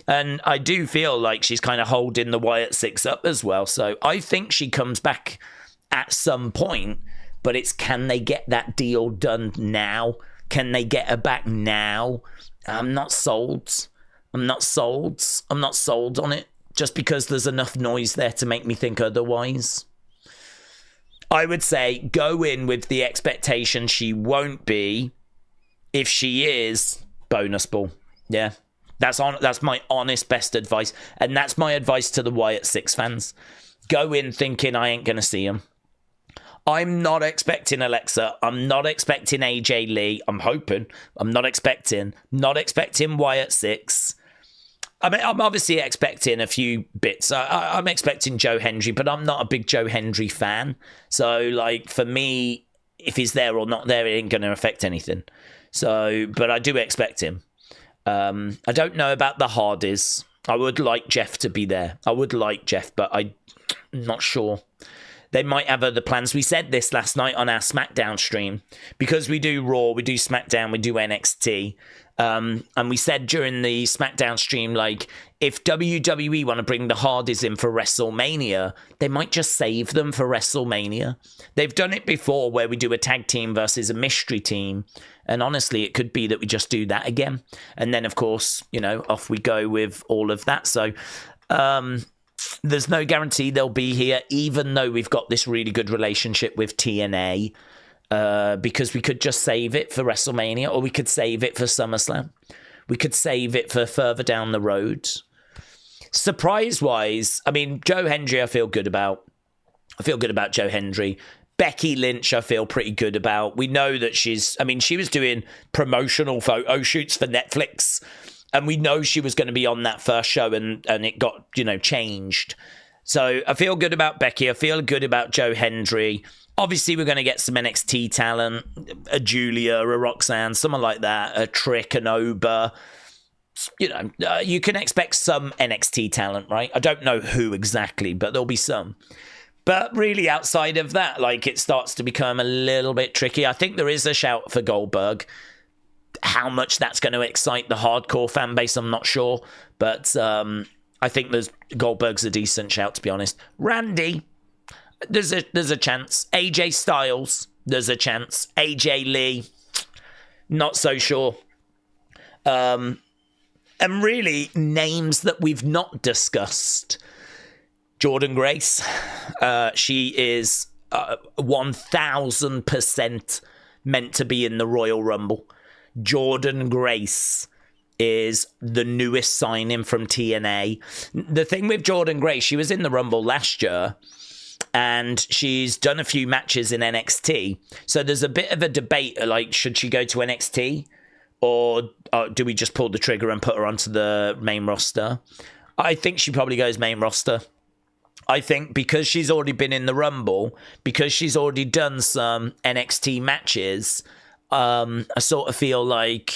And I do feel like she's kind of holding the Wyatt Six up as well. So I think she comes back at some point, but it's, can they get that deal done now? Can they get her back now? I'm not sold. I'm not sold on it, just because there's enough noise there to make me think otherwise. I would say go in with the expectation she won't be. If she is, bonus ball. Yeah. That's my honest best advice. And that's my advice to the Wyatt Six fans. Go in thinking I ain't going to see him. I'm not expecting Alexa. I'm not expecting AJ Lee. I'm hoping. I'm not expecting Wyatt Six. I mean, I'm obviously expecting a few bits. I'm expecting Joe Hendry, but I'm not a big Joe Hendry fan. So, like, for me, if he's there or not there, it ain't going to affect anything. So, but I do expect him. I don't know about the Hardys. I would like Jeff to be there. I would like Jeff, but I'm not sure. They might have other plans. We said this last night on our SmackDown stream. Because we do Raw, we do SmackDown, we do NXT. And we said during the SmackDown stream, like, if WWE want to bring the Hardys in for WrestleMania, they might just save them for WrestleMania. They've done it before where we do a tag team versus a mystery team. And honestly, it could be that we just do that again. And then, of course, you know, off we go with all of that. So, there's no guarantee they'll be here, even though we've got this really good relationship with TNA, because we could just save it for WrestleMania, or we could save it for SummerSlam. We could save it for further down the road. Surprise-wise, I mean, Joe Hendry I feel good about. Joe Hendry. Becky Lynch I feel pretty good about. We know that she was doing promotional photo shoots for Netflix, and we know she was going to be on that first show, and it got, changed. So I feel good about Becky. I feel good about Joe Hendry. Obviously, we're going to get some NXT talent, a Julia, a Roxanne, someone like that, a Trick, an Oba. You can expect some NXT talent, right? I don't know who exactly, but there'll be some. But really, outside of that, like, it starts to become a little bit tricky. I think there is a shout for Goldberg. How much that's going to excite the hardcore fan base, I'm not sure. But I think Goldberg's a decent shout, to be honest. Randy, there's a chance. AJ Styles, there's a chance. AJ Lee, not so sure. And really, names that we've not discussed. Jordan Grace, she is 1,000% meant to be in the Royal Rumble. Jordan Grace is the newest signing from TNA. The thing with Jordan Grace, she was in the Rumble last year, and she's done a few matches in NXT. So there's a bit of a debate, like, should she go to NXT, or do we just pull the trigger and put her onto the main roster? I think she probably goes main roster. I think because she's already been in the Rumble, because she's already done some NXT matches, I sort of feel like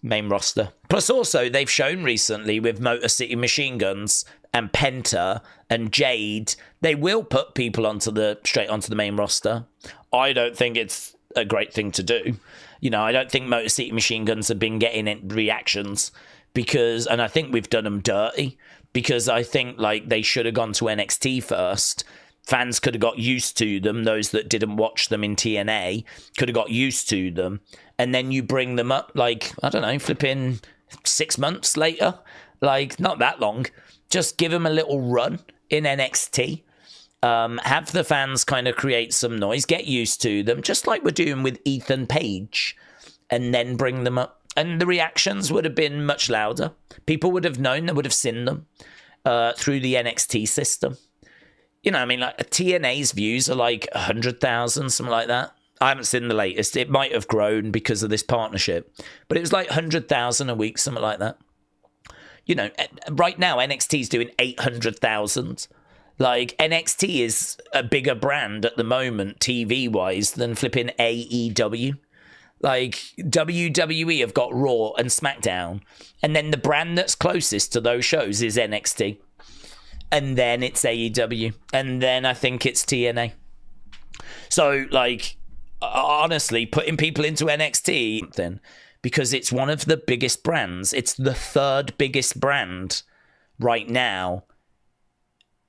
main roster. Plus also, they've shown recently with Motor City Machine Guns and Penta and Jade, they will put people straight onto the main roster. I don't think it's a great thing to do. I don't think Motor City Machine Guns have been getting reactions and I think we've done them dirty, because I think, like, they should have gone to NXT first. Fans could have got used to them. Those that didn't watch them in TNA could have got used to them. And then you bring them up, like, I don't know, flipping 6 months later. Like, not that long. Just give them a little run in NXT. Have the fans kind of create some noise, get used to them, just like we're doing with Ethan Page, and then bring them up. And the reactions would have been much louder. People would have known, they would have seen them through the NXT system. Like, TNA's views are like 100,000, something like that. I haven't seen the latest. It might have grown because of this partnership, but it was like 100,000 a week, something like that. Right now, NXT's doing 800,000. Like, NXT is a bigger brand at the moment, TV-wise, than flipping AEW. Like, WWE have got Raw and SmackDown, and then the brand that's closest to those shows is NXT. And then it's AEW, and then I think it's TNA. So, like, honestly, putting people into NXT, then, because it's one of the biggest brands. It's the third biggest brand right now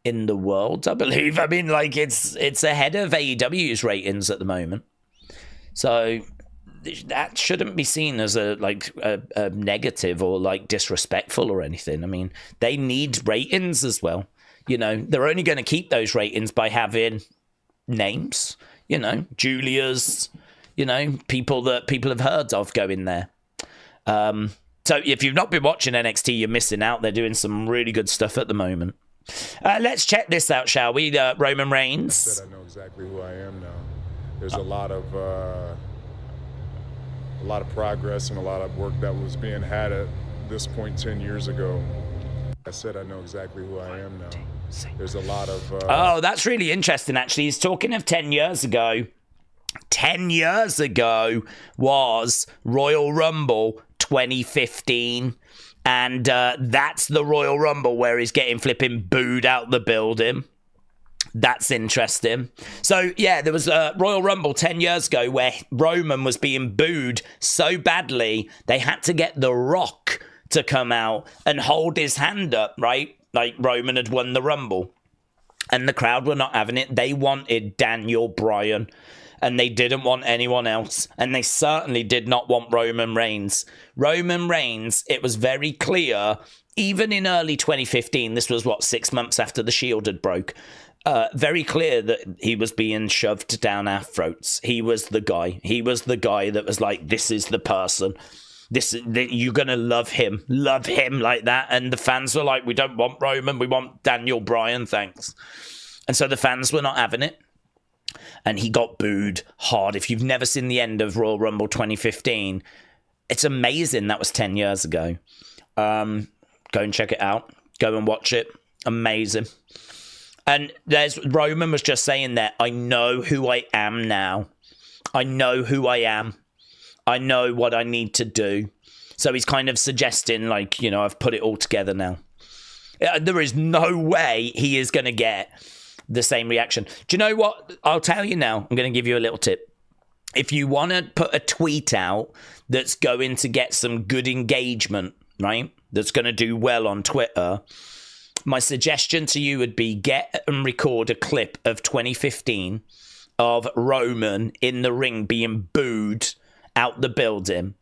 in the world, I believe. I mean, like, it's ahead of AEW's ratings at the moment. So that shouldn't be seen as a negative or like disrespectful or anything. I mean, they need ratings as well. You know, they're only going to keep those ratings by having names, you know, Julia's, you know, people that people have heard of going there. So if you've not been watching NXT, you're missing out. They're doing some really good stuff at the moment. Let's check this out, shall we? Roman Reigns. I said I know exactly who I am now. There's a lot of progress and a lot of work that was being had at this point 10 years ago. I said I know exactly who I am now. There's a lot of... Oh, that's really interesting, actually. He's talking of 10 years ago. 10 years ago was Royal Rumble 2015. And that's the Royal Rumble where he's getting flipping booed out the building. That's interesting. So, yeah, there was a Royal Rumble 10 years ago where Roman was being booed so badly, they had to get The Rock to come out and hold his hand up, right? Like Roman had won the Rumble. And the crowd were not having it. They wanted Daniel Bryan. And they didn't want anyone else. And they certainly did not want Roman Reigns. Roman Reigns, it was very clear, even in early 2015, this was, 6 months after the Shield had broke, very clear that he was being shoved down our throats. He was the guy. He was the guy that was like, this is the person. You're going to love him like that. And the fans were like, we don't want Roman. We want Daniel Bryan, thanks. And so the fans were not having it. And he got booed hard. If you've never seen the end of Royal Rumble 2015, it's amazing. That was 10 years ago. Go and check it out. Go and watch it. Amazing. And Roman was just saying that, I know who I am now. I know who I am. I know what I need to do. So he's kind of suggesting, like, you know, I've put it all together now. There is no way he is going to get the same reaction. Do you know what? I'll tell you now. I'm going to give you a little tip. If you want to put a tweet out that's going to get some good engagement, right? That's going to do well on Twitter, my suggestion to you would be get and record a clip of 2015 of Roman in the ring being booed out the building,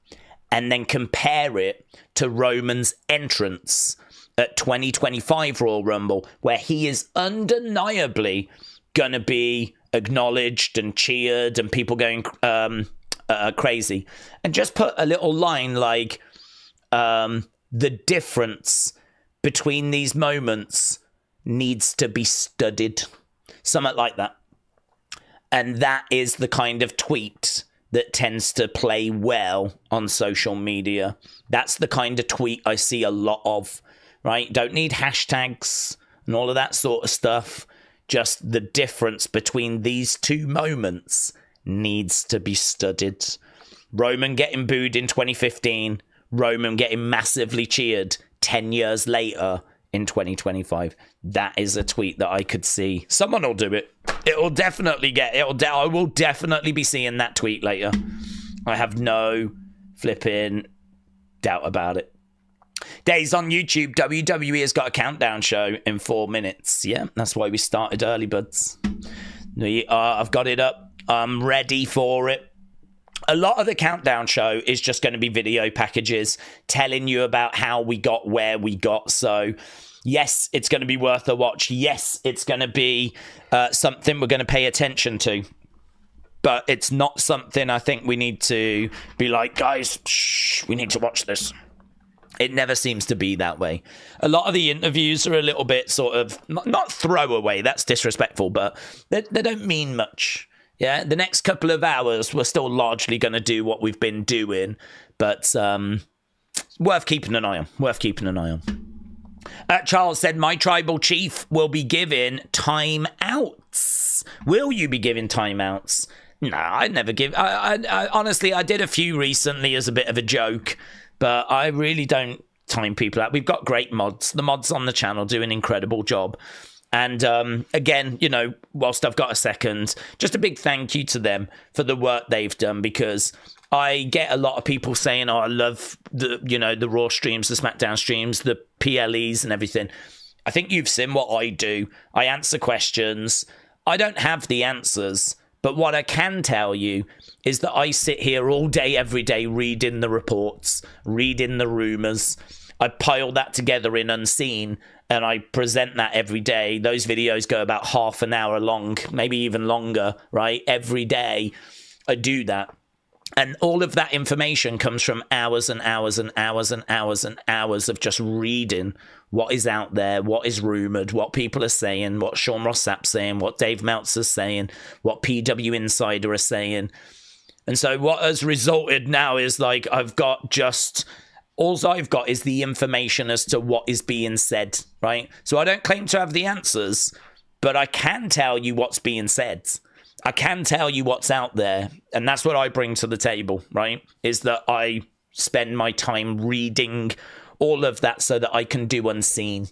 and then compare it to Roman's entrance at 2025 Royal Rumble, where he is undeniably going to be acknowledged and cheered and people going crazy. And just put a little line like, the difference between these moments needs to be studied. Something like that. And that is the kind of tweet that tends to play well on social media. That's the kind of tweet I see a lot of. Right? Don't need hashtags and all of that sort of stuff. Just the difference between these two moments needs to be studied. Roman getting booed in 2015, Roman getting massively cheered 10 years later in 2025. That is a tweet that I could see. Someone will do it. I will definitely be seeing that tweet later. I have no flipping doubt about it. Days on YouTube, WWE has got a countdown show in 4 minutes. Yeah, that's why we started early, buds. I've got it up. I'm ready for it. A lot of the countdown show is just going to be video packages telling you about how we got where we got. So, yes, it's going to be worth a watch. Yes, it's going to be something we're going to pay attention to. But it's not something I think we need to be like, guys, shh, we need to watch this. It never seems to be that way. A lot of the interviews are a little bit sort of, not throwaway, that's disrespectful, but they don't mean much. Yeah, the next couple of hours, we're still largely going to do what we've been doing, but worth keeping an eye on. Charles said, my tribal chief will be giving timeouts. Will you be giving timeouts? No, I never give. I honestly, I did a few recently as a bit of a joke, but I really don't time people out. We've got great mods. The mods on the channel do an incredible job. And again, you know, whilst I've got a second, just a big thank you to them for the work they've done, because I get a lot of people saying, oh, I love the, the Raw streams, the SmackDown streams, the PLEs and everything. I think you've seen what I do. I answer questions. I don't have the answers, but what I can tell you is that I sit here all day, every day, reading the reports, reading the rumors. I pile that together in Unseen, and I present that every day. Those videos go about half an hour long, maybe even longer, right? Every day I do that. And all of that information comes from hours and hours and hours and hours and hours of just reading what is out there, what is rumored, what people are saying, what Sean Ross Sapp's saying, what Dave Meltzer's saying, what PW Insider are saying. And so what has resulted now is like all I've got is the information as to what is being said, right? So I don't claim to have the answers, but I can tell you what's being said. I can tell you what's out there, and that's what I bring to the table, right? Is that I spend my time reading all of that so that I can do Unseen.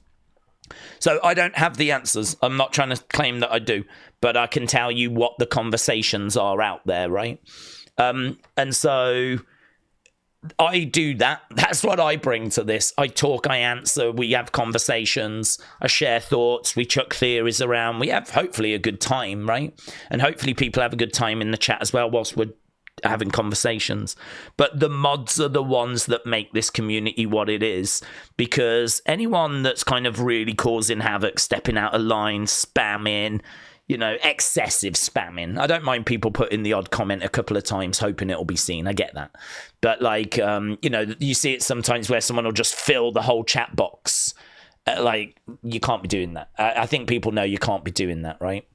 So I don't have the answers. I'm not trying to claim that I do, but I can tell you what the conversations are out there, right? And so I do that. That's what I bring to this. I talk, I answer, we have conversations, I share thoughts, we chuck theories around, we have hopefully a good time, right? And hopefully people have a good time in the chat as well whilst we're having conversations. But the mods are the ones that make this community what it is, because anyone that's kind of really causing havoc, stepping out of line, spamming, excessive spamming. I don't mind people putting the odd comment a couple of times, hoping it'll be seen. I get that. But you see it sometimes where someone will just fill the whole chat box. You can't be doing that. I think people know you can't be doing that, right?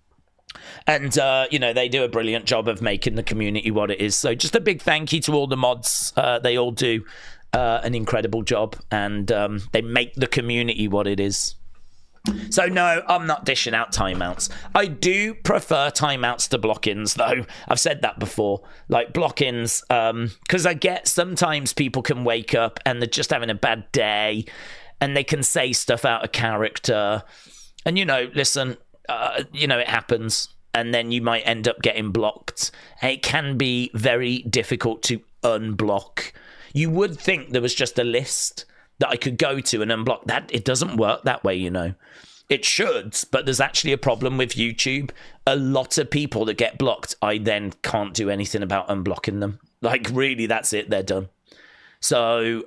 And, they do a brilliant job of making the community what it is. So just a big thank you to all the mods. They all do an incredible job, and they make the community what it is. So no, I'm not dishing out timeouts. I do prefer timeouts to block-ins, though. I've said that before. Like block-ins, because I get sometimes people can wake up and they're just having a bad day and they can say stuff out of character. And, listen, it happens. And then you might end up getting blocked. And it can be very difficult to unblock. You would think there was just a list that I could go to and unblock that. It doesn't work that way, It should, but there's actually a problem with YouTube. A lot of people that get blocked, I then can't do anything about unblocking them. Like, really, that's it. They're done. So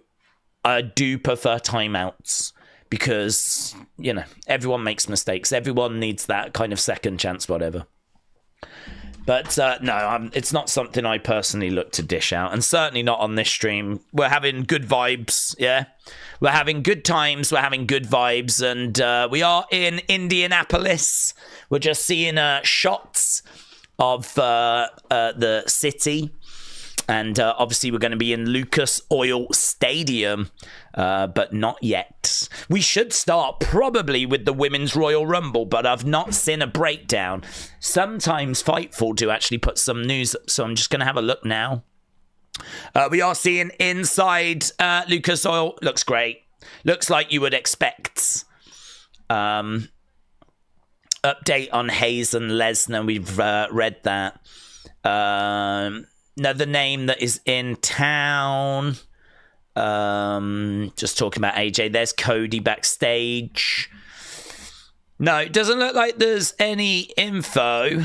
I do prefer timeouts because, everyone makes mistakes. Everyone needs that kind of second chance, whatever. But no, it's not something I personally look to dish out, and certainly not on this stream. We're having good vibes, yeah? We're having good times, we're having good vibes, and we are in Indianapolis. We're just seeing shots of the city, and obviously we're going to be in Lucas Oil Stadium, but not yet. We should start probably with the Women's Royal Rumble, but I've not seen a breakdown. Sometimes Fightful do actually put some news up, so I'm just going to have a look now. We are seeing inside Lucas Oil. Looks great. Looks like you would expect. Update on Hayes and Lesnar. We've read that. Another name that is in town. Just talking about AJ. There's Cody backstage. No, it doesn't look like there's any info.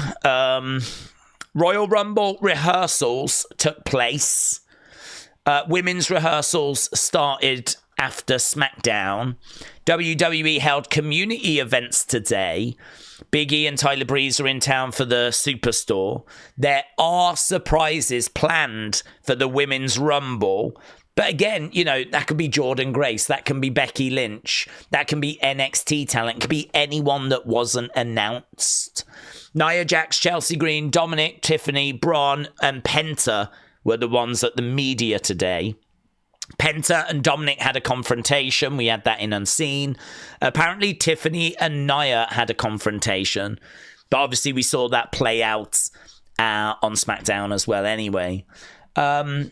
Royal Rumble rehearsals took place. Women's rehearsals started after SmackDown. WWE held community events today. Big E and Tyler Breeze are in town for the Superstore. There are surprises planned for the Women's Rumble. But again, that could be Jordan Grace. That can be Becky Lynch. That can be NXT talent. It could be anyone that wasn't announced. Nia Jax, Chelsea Green, Dominic, Tiffany, Braun, and Penta were the ones at the media today. Penta and Dominic had a confrontation. We had that in Unseen. Apparently, Tiffany and Nia had a confrontation. But obviously, we saw that play out on SmackDown as well anyway. And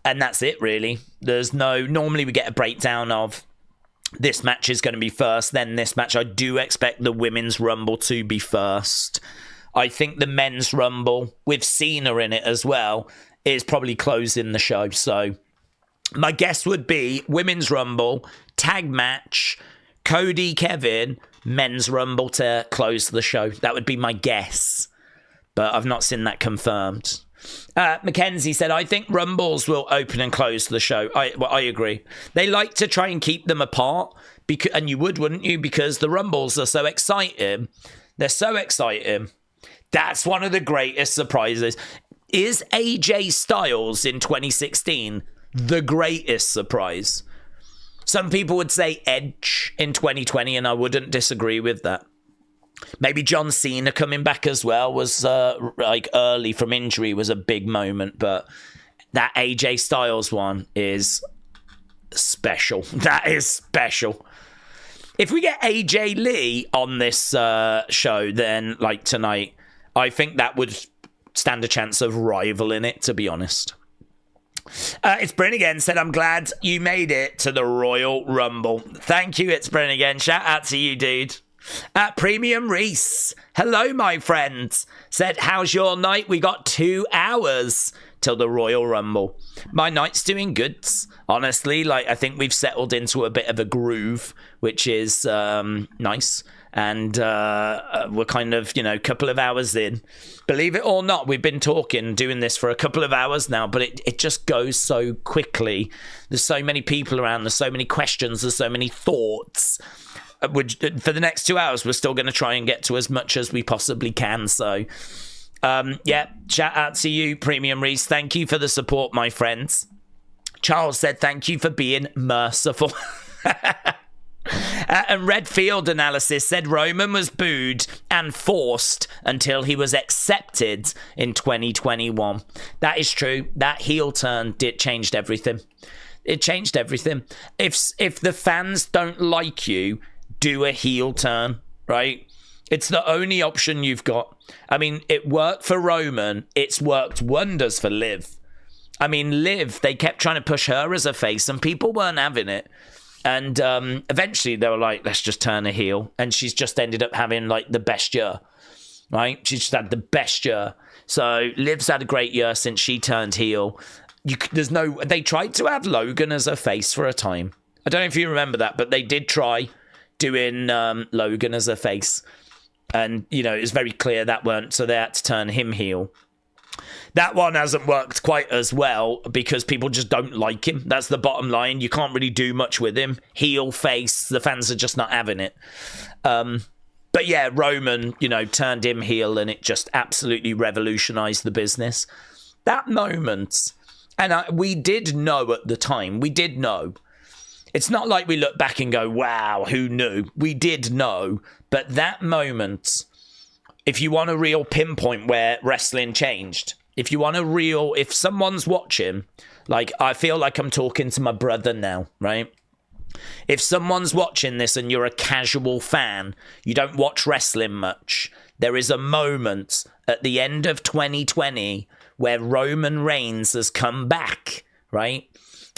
that's it, really. Normally we get a breakdown of this match is going to be first, then this match. I do expect the Women's Rumble to be first. I think the Men's Rumble, with Cena in it as well, is probably closing the show. So my guess would be Women's Rumble, tag match, Cody, Kevin, Men's Rumble to close the show. That would be my guess, but I've not seen that confirmed. Mackenzie said, I think Rumbles will open and close the show. I agree. They like to try and keep them apart, and you would, wouldn't you? Because the Rumbles are so exciting. They're so exciting. That's one of the greatest surprises. Is AJ Styles in 2016 the greatest surprise? Some people would say Edge in 2020, and I wouldn't disagree with that. Maybe John Cena coming back as well was like early from injury was a big moment, but that AJ Styles one is special. That is special. If we get AJ Lee on this show, then like tonight, I think that would stand a chance of rivaling it, to be honest. It's Bryn again, said, I'm glad you made it to the Royal Rumble. Thank you, It's Bryn again. Shout out to you, dude. Premium Reese, hello, my friends. Said, how's your night? We got 2 hours till the Royal Rumble. My night's doing good. Honestly, like, I think we've settled into a bit of a groove, which is nice. And we're kind of, a couple of hours in. Believe it or not, we've been doing this for a couple of hours now, but it just goes so quickly. There's so many people around. There's so many questions. There's so many thoughts. For the next 2 hours, we're still going to try and get to as much as we possibly can. So, shout out to you, Premium Reese. Thank you for the support, my friends. Charles said, thank you for being merciful. And Redfield Analysis said Roman was booed and forced until he was accepted in 2021. That is true. That heel turn changed everything. It changed everything. If the fans don't like you, do a heel turn, right? It's the only option you've got. I mean, it worked for Roman. It's worked wonders for Liv. I mean, Liv, they kept trying to push her as a face and people weren't having it. And eventually they were like, let's just turn a heel. And she's just ended up having like the best year, right? She just had the best year. So Liv's had a great year since she turned heel. They tried to have Logan as a face for a time. I don't know if you remember that, but they did try doing Logan as a face. And, it was very clear that weren't, so they had to turn him heel. That one hasn't worked quite as well because people just don't like him. That's the bottom line. You can't really do much with him. Heel, face, the fans are just not having it. But yeah, Roman, turned him heel and it just absolutely revolutionized the business. That moment, and we did know at the time, we did know. It's not like we look back and go, wow, who knew? We did know. But that moment, if you want a real pinpoint where wrestling changed, if someone's watching, like, I feel like I'm talking to my brother now, right? If someone's watching this and you're a casual fan, you don't watch wrestling much, there is a moment at the end of 2020 where Roman Reigns has come back, right?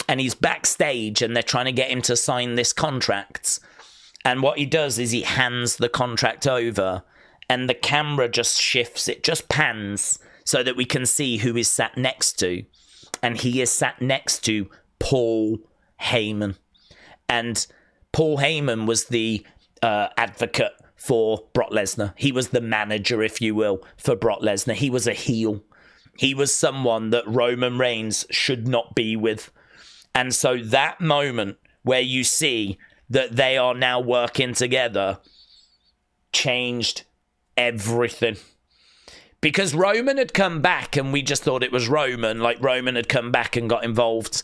And he's backstage and they're trying to get him to sign this contract. And what he does is he hands the contract over and the camera just shifts, it just pans so that we can see who is sat next to. And he is sat next to Paul Heyman. And Paul Heyman was the advocate for Brock Lesnar. He was the manager, if you will, for Brock Lesnar. He was a heel. He was someone that Roman Reigns should not be with. And so that moment where you see that they are now working together changed everything. Because Roman had come back and we just thought it was Roman. Like, Roman had come back and got involved.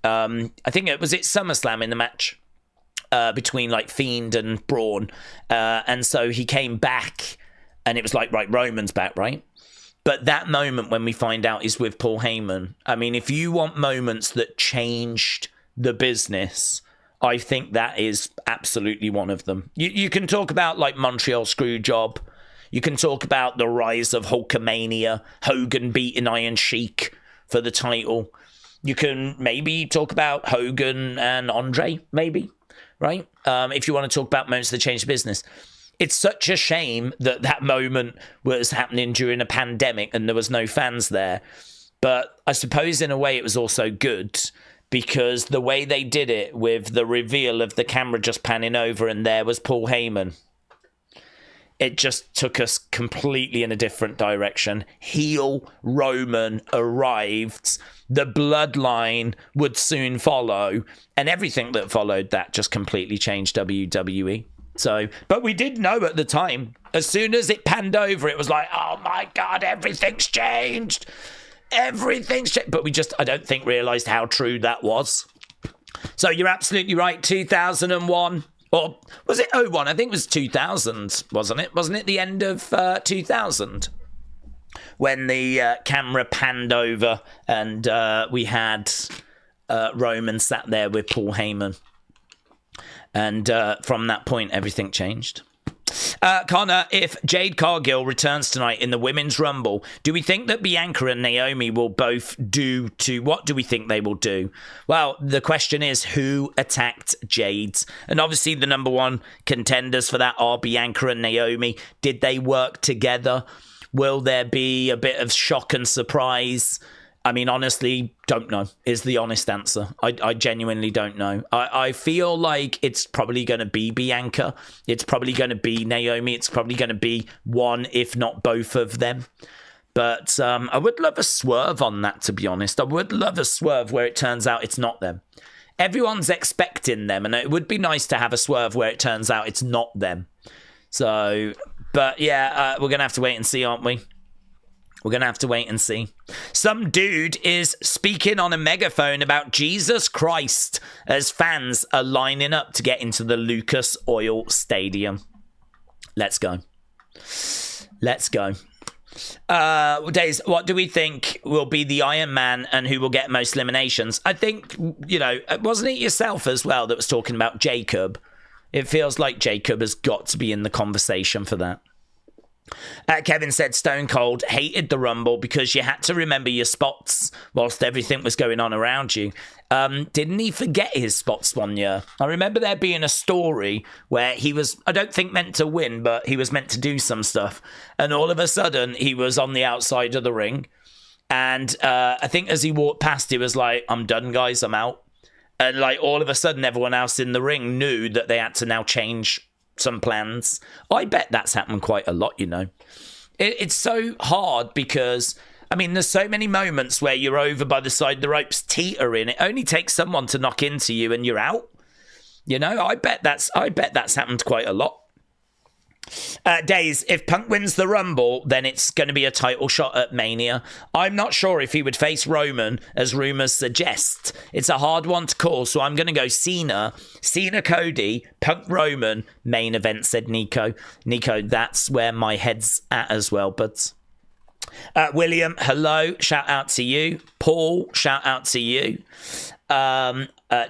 I think it was SummerSlam in the match between like Fiend and Braun. And so he came back and it was like, right, Roman's back, right? But that moment when we find out is with Paul Heyman. I mean, if you want moments that changed the business, I think that is absolutely one of them. You can talk about like Montreal Screwjob. You can talk about the rise of Hulkamania, Hogan beating Iron Sheik for the title. You can maybe talk about Hogan and Andre, maybe, right? If you want to talk about moments that changed the business. It's such a shame that that moment was happening during a pandemic and there was no fans there. But I suppose in a way it was also good, because the way they did it with the reveal of the camera just panning over and there was Paul Heyman, it just took us completely in a different direction. Heel Roman arrived, the bloodline would soon follow, and everything that followed that just completely changed WWE. So, but we did know at the time, as soon as it panned over, it was like, oh my God, everything's changed. Everything's changed. But we just, I don't think, realised how true that was. So you're absolutely right, 2001. Or was it 01? I think it was 2000, wasn't it? Wasn't it the end of 2000? When the camera panned over and we had Roman sat there with Paul Heyman. And from that point, everything changed. Connor, if Jade Cargill returns tonight in the Women's Rumble, do we think that Bianca and Naomi will both do to... What do we think they will do? Well, the question is, who attacked Jade? And obviously the number one contenders for that are Bianca and Naomi. Did they work together? Will there be a bit of shock and surprise? I mean, honestly, don't know, is the honest answer. I genuinely don't know. I feel like it's probably going to be Bianca. It's probably going to be Naomi. It's probably going to be one, if not both of them. But I would love a swerve on that, to be honest. I would love a swerve where it turns out it's not them. Everyone's expecting them, and it would be nice to have a swerve where it turns out it's not them. So, but yeah, we're going to have to wait and see, aren't we? We're going to have to wait and see. Some dude is speaking on a megaphone about Jesus Christ as fans are lining up to get into the Lucas Oil Stadium. Let's go. Let's go. Days, what do we think will be the Iron Man and who will get most eliminations? I think, you know, wasn't it yourself as well that was talking about Jacob? It feels like Jacob has got to be in the conversation for that. Kevin said Stone Cold hated the Rumble because you had to remember your spots whilst everything was going on around you. Didn't he forget his spots one year? I remember there being a story where he was, I don't think meant to win, but he was meant to do some stuff. And all of a sudden, he was on the outside of the ring. And I think as he walked past, he was like, I'm done, guys, I'm out. And like all of a sudden, everyone else in the ring knew that they had to now change some plans. I bet that's happened quite a lot, you know. It's so hard because, I mean, there's so many moments where you're over by the side of the ropes teetering. It only takes someone to knock into you and you're out. You know, I bet that's happened quite a lot. Days, if Punk wins the Rumble, then it's going to be a title shot at Mania. I'm not sure if he would face Roman, as rumors suggest. It's a hard one to call, so I'm going to go Cena, Cody, Punk Roman, main event, said Nico. Nico, that's where my head's at as well, but... William, hello, shout out to you. Paul, shout out to you.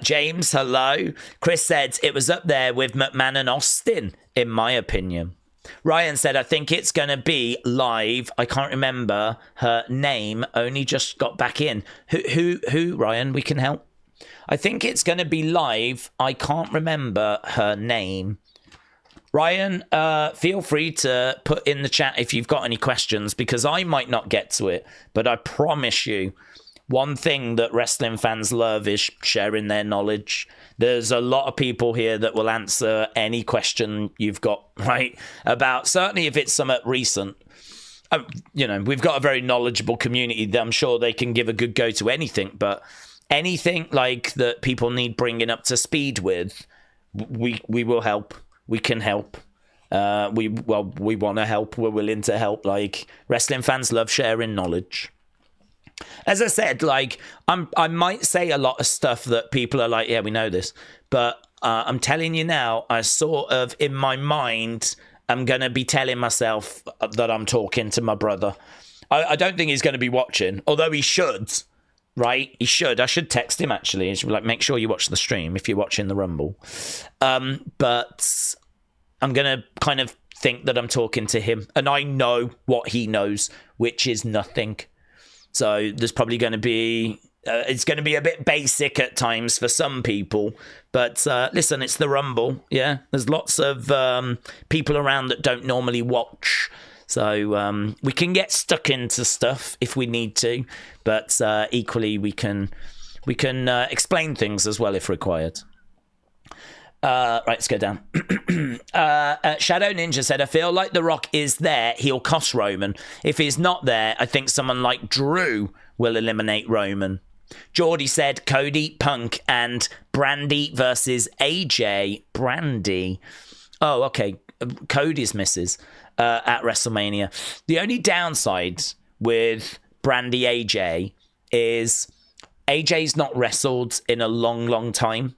James, hello. Chris said it was up there with McMahon and Austin, in my opinion. Ryan said, I think it's going to be live. I can't remember her name, only just got back in. Who, Ryan? We can help. I think it's going to be live. I can't remember her name. Ryan, feel free to put in the chat if you've got any questions, because I might not get to it, but I promise you, one thing that wrestling fans love is sharing their knowledge. There's a lot of people here that will answer any question you've got, right? About, certainly if it's somewhat recent. You know, we've got a very knowledgeable community that I'm sure they can give a good go to anything, but anything like that people need bringing up to speed with, we will help. We can help. We want to help. We're willing to help. Like, wrestling fans love sharing knowledge. As I said, like, I might say a lot of stuff that people are like, yeah, we know this. But I'm telling you now, I sort of, in my mind, I'm going to be telling myself that I'm talking to my brother. I don't think he's going to be watching, although he should, right? He should. I should text him, actually. I should be like, make sure you watch the stream if you're watching the Rumble. But I'm going to kind of think that I'm talking to him. And I know what he knows, which is nothing. So there's probably going to be, it's going to be a bit basic at times for some people. But listen, it's the Rumble, yeah? There's lots of people around that don't normally watch. So we can get stuck into stuff if we need to, but equally we can explain things as well if required. Right, let's go down. Shadow Ninja said, I feel like The Rock is there, he'll cost Roman. If he's not there, I think someone like Drew will eliminate Roman. Geordie said, Cody, Punk, and Brandy versus AJ. Brandy. Oh, okay. Cody's misses at WrestleMania. The only downside with Brandy AJ is AJ's not wrestled in a long, long time.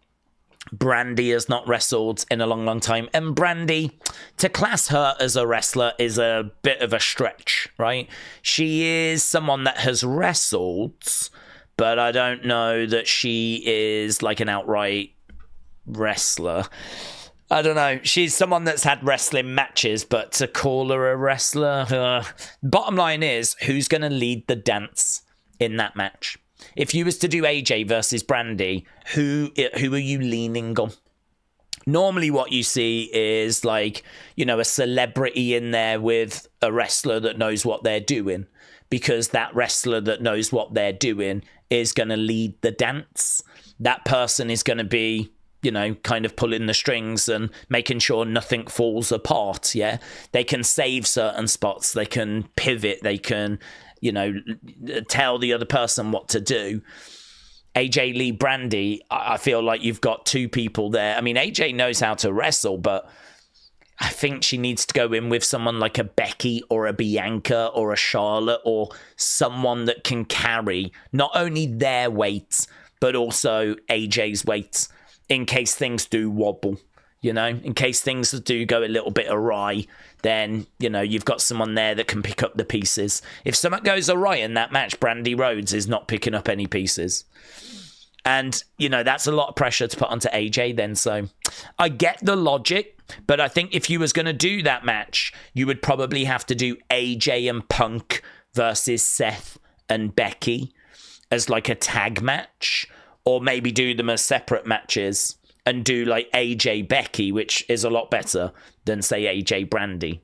Brandy has not wrestled in a long, long time. And Brandy, to class her as a wrestler is a bit of a stretch, right? She is someone that has wrestled, but I don't know that she is like an outright wrestler. I don't know. She's someone that's had wrestling matches, but to call her a wrestler... Bottom line is, who's going to lead the dance in that match? If you was to do AJ versus Brandy, who are you leaning on? Normally what you see is like, you know, a celebrity in there with a wrestler that knows what they're doing, because that wrestler that knows what they're doing is going to lead the dance. That person is going to be, you know, kind of pulling the strings and making sure nothing falls apart, yeah? They can save certain spots. They can pivot. They can, you know, tell the other person what to do. AJ Lee Brandy, I feel like you've got two people there. I mean, AJ knows how to wrestle, but I think she needs to go in with someone like a Becky or a Bianca or a Charlotte, or someone that can carry not only their weight, but also AJ's weight in case things do wobble. You know, in case things do go a little bit awry, then, you know, you've got someone there that can pick up the pieces. If something goes awry in that match, Brandy Rhodes is not picking up any pieces. And, you know, that's a lot of pressure to put onto AJ then. So I get the logic, but I think if you was going to do that match, you would probably have to do AJ and Punk versus Seth and Becky as like a tag match, or maybe do them as separate matches and do like AJ Becky, which is a lot better than, say, AJ Brandy.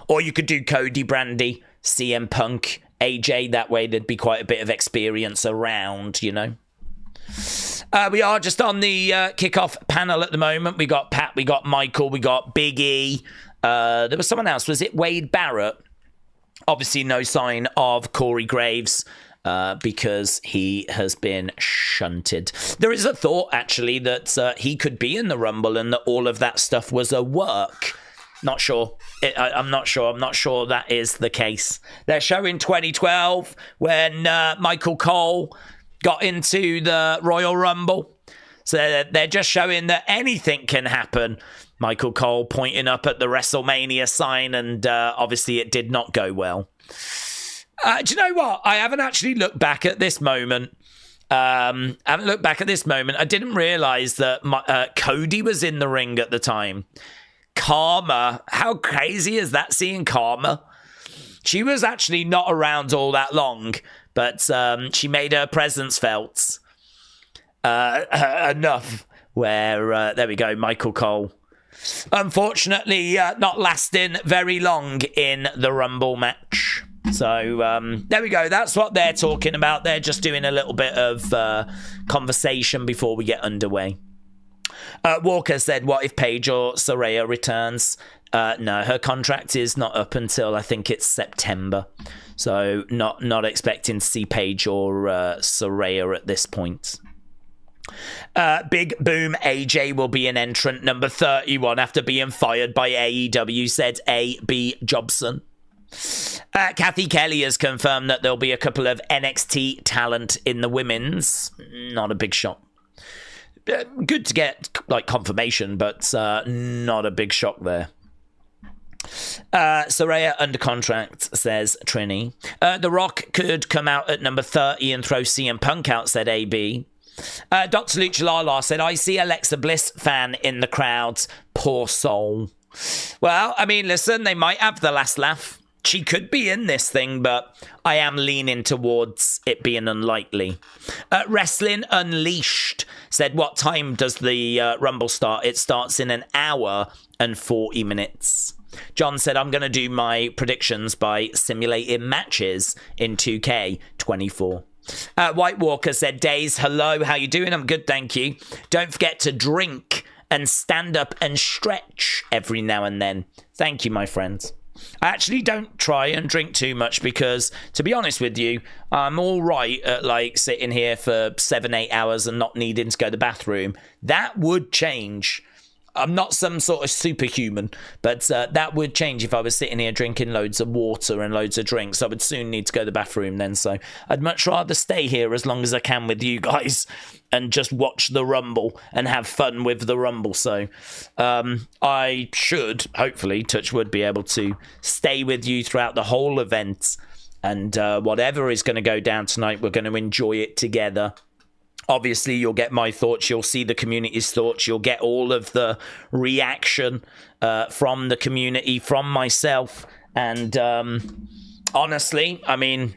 Or you could do Cody Brandy, CM Punk, AJ. That way there'd be quite a bit of experience around, you know. We are just on the kickoff panel at the moment. We got Pat, we got Michael, we got Big E. There was someone else. Was it Wade Barrett? Obviously no sign of Corey Graves, because he has been shunted. There is a thought, actually, that he could be in the Rumble and that all of that stuff was a work. Not sure. I'm not sure. I'm not sure that is the case. They're showing 2012 when Michael Cole got into the Royal Rumble. So they're just showing that anything can happen. Michael Cole pointing up at the WrestleMania sign, and obviously it did not go well. Do you know what? I haven't actually looked back at this moment. I didn't realize that Cody was in the ring at the time. Karma. How crazy is that, seeing Karma? She was actually not around all that long, but she made her presence felt enough where, there we go, Michael Cole. Unfortunately, not lasting very long in the Rumble match. So there we go. That's what they're talking about. They're just doing a little bit of conversation before we get underway. Walker said, what if Paige or Saraya returns? No, her contract is not up until, I think it's September. So not expecting to see Paige or Saraya at this point. Big Boom AJ will be an entrant number 31 after being fired by AEW, said A.B. Jobson. Kathy Kelly has confirmed that there'll be a couple of NXT talent in the women's. Not a big shock. Good to get like confirmation, but not a big shock there. Saraya under contract, says Trini. The Rock could come out at number 30 and throw CM Punk out, said AB. Dr. Lucha Lala said, I see Alexa Bliss fan in the crowd. Poor soul. Well, I mean, listen, they might have the last laugh. She could be in this thing, but I am leaning towards it being unlikely. Wrestling Unleashed said, what time does the Rumble start? It starts in an hour and 40 minutes. John said, I'm going to do my predictions by simulating matches in 2K24. White Walker said, Days, hello, how you doing? I'm good, thank you. Don't forget to drink and stand up and stretch every now and then. Thank you, my friends. I actually don't try and drink too much because, to be honest with you, I'm all right at like sitting here for 7-8 hours and not needing to go to the bathroom. That would change. I'm not some sort of superhuman, but that would change if I was sitting here drinking loads of water and loads of drinks. I would soon need to go to the bathroom then, so I'd much rather stay here as long as I can with you guys and just watch the Rumble and have fun with the Rumble. So I should, hopefully, touch wood, be able to stay with you throughout the whole event, and whatever is going to go down tonight, we're going to enjoy it together. Obviously, you'll get my thoughts. You'll see the community's thoughts. You'll get all of the reaction from the community, from myself. And honestly, I mean,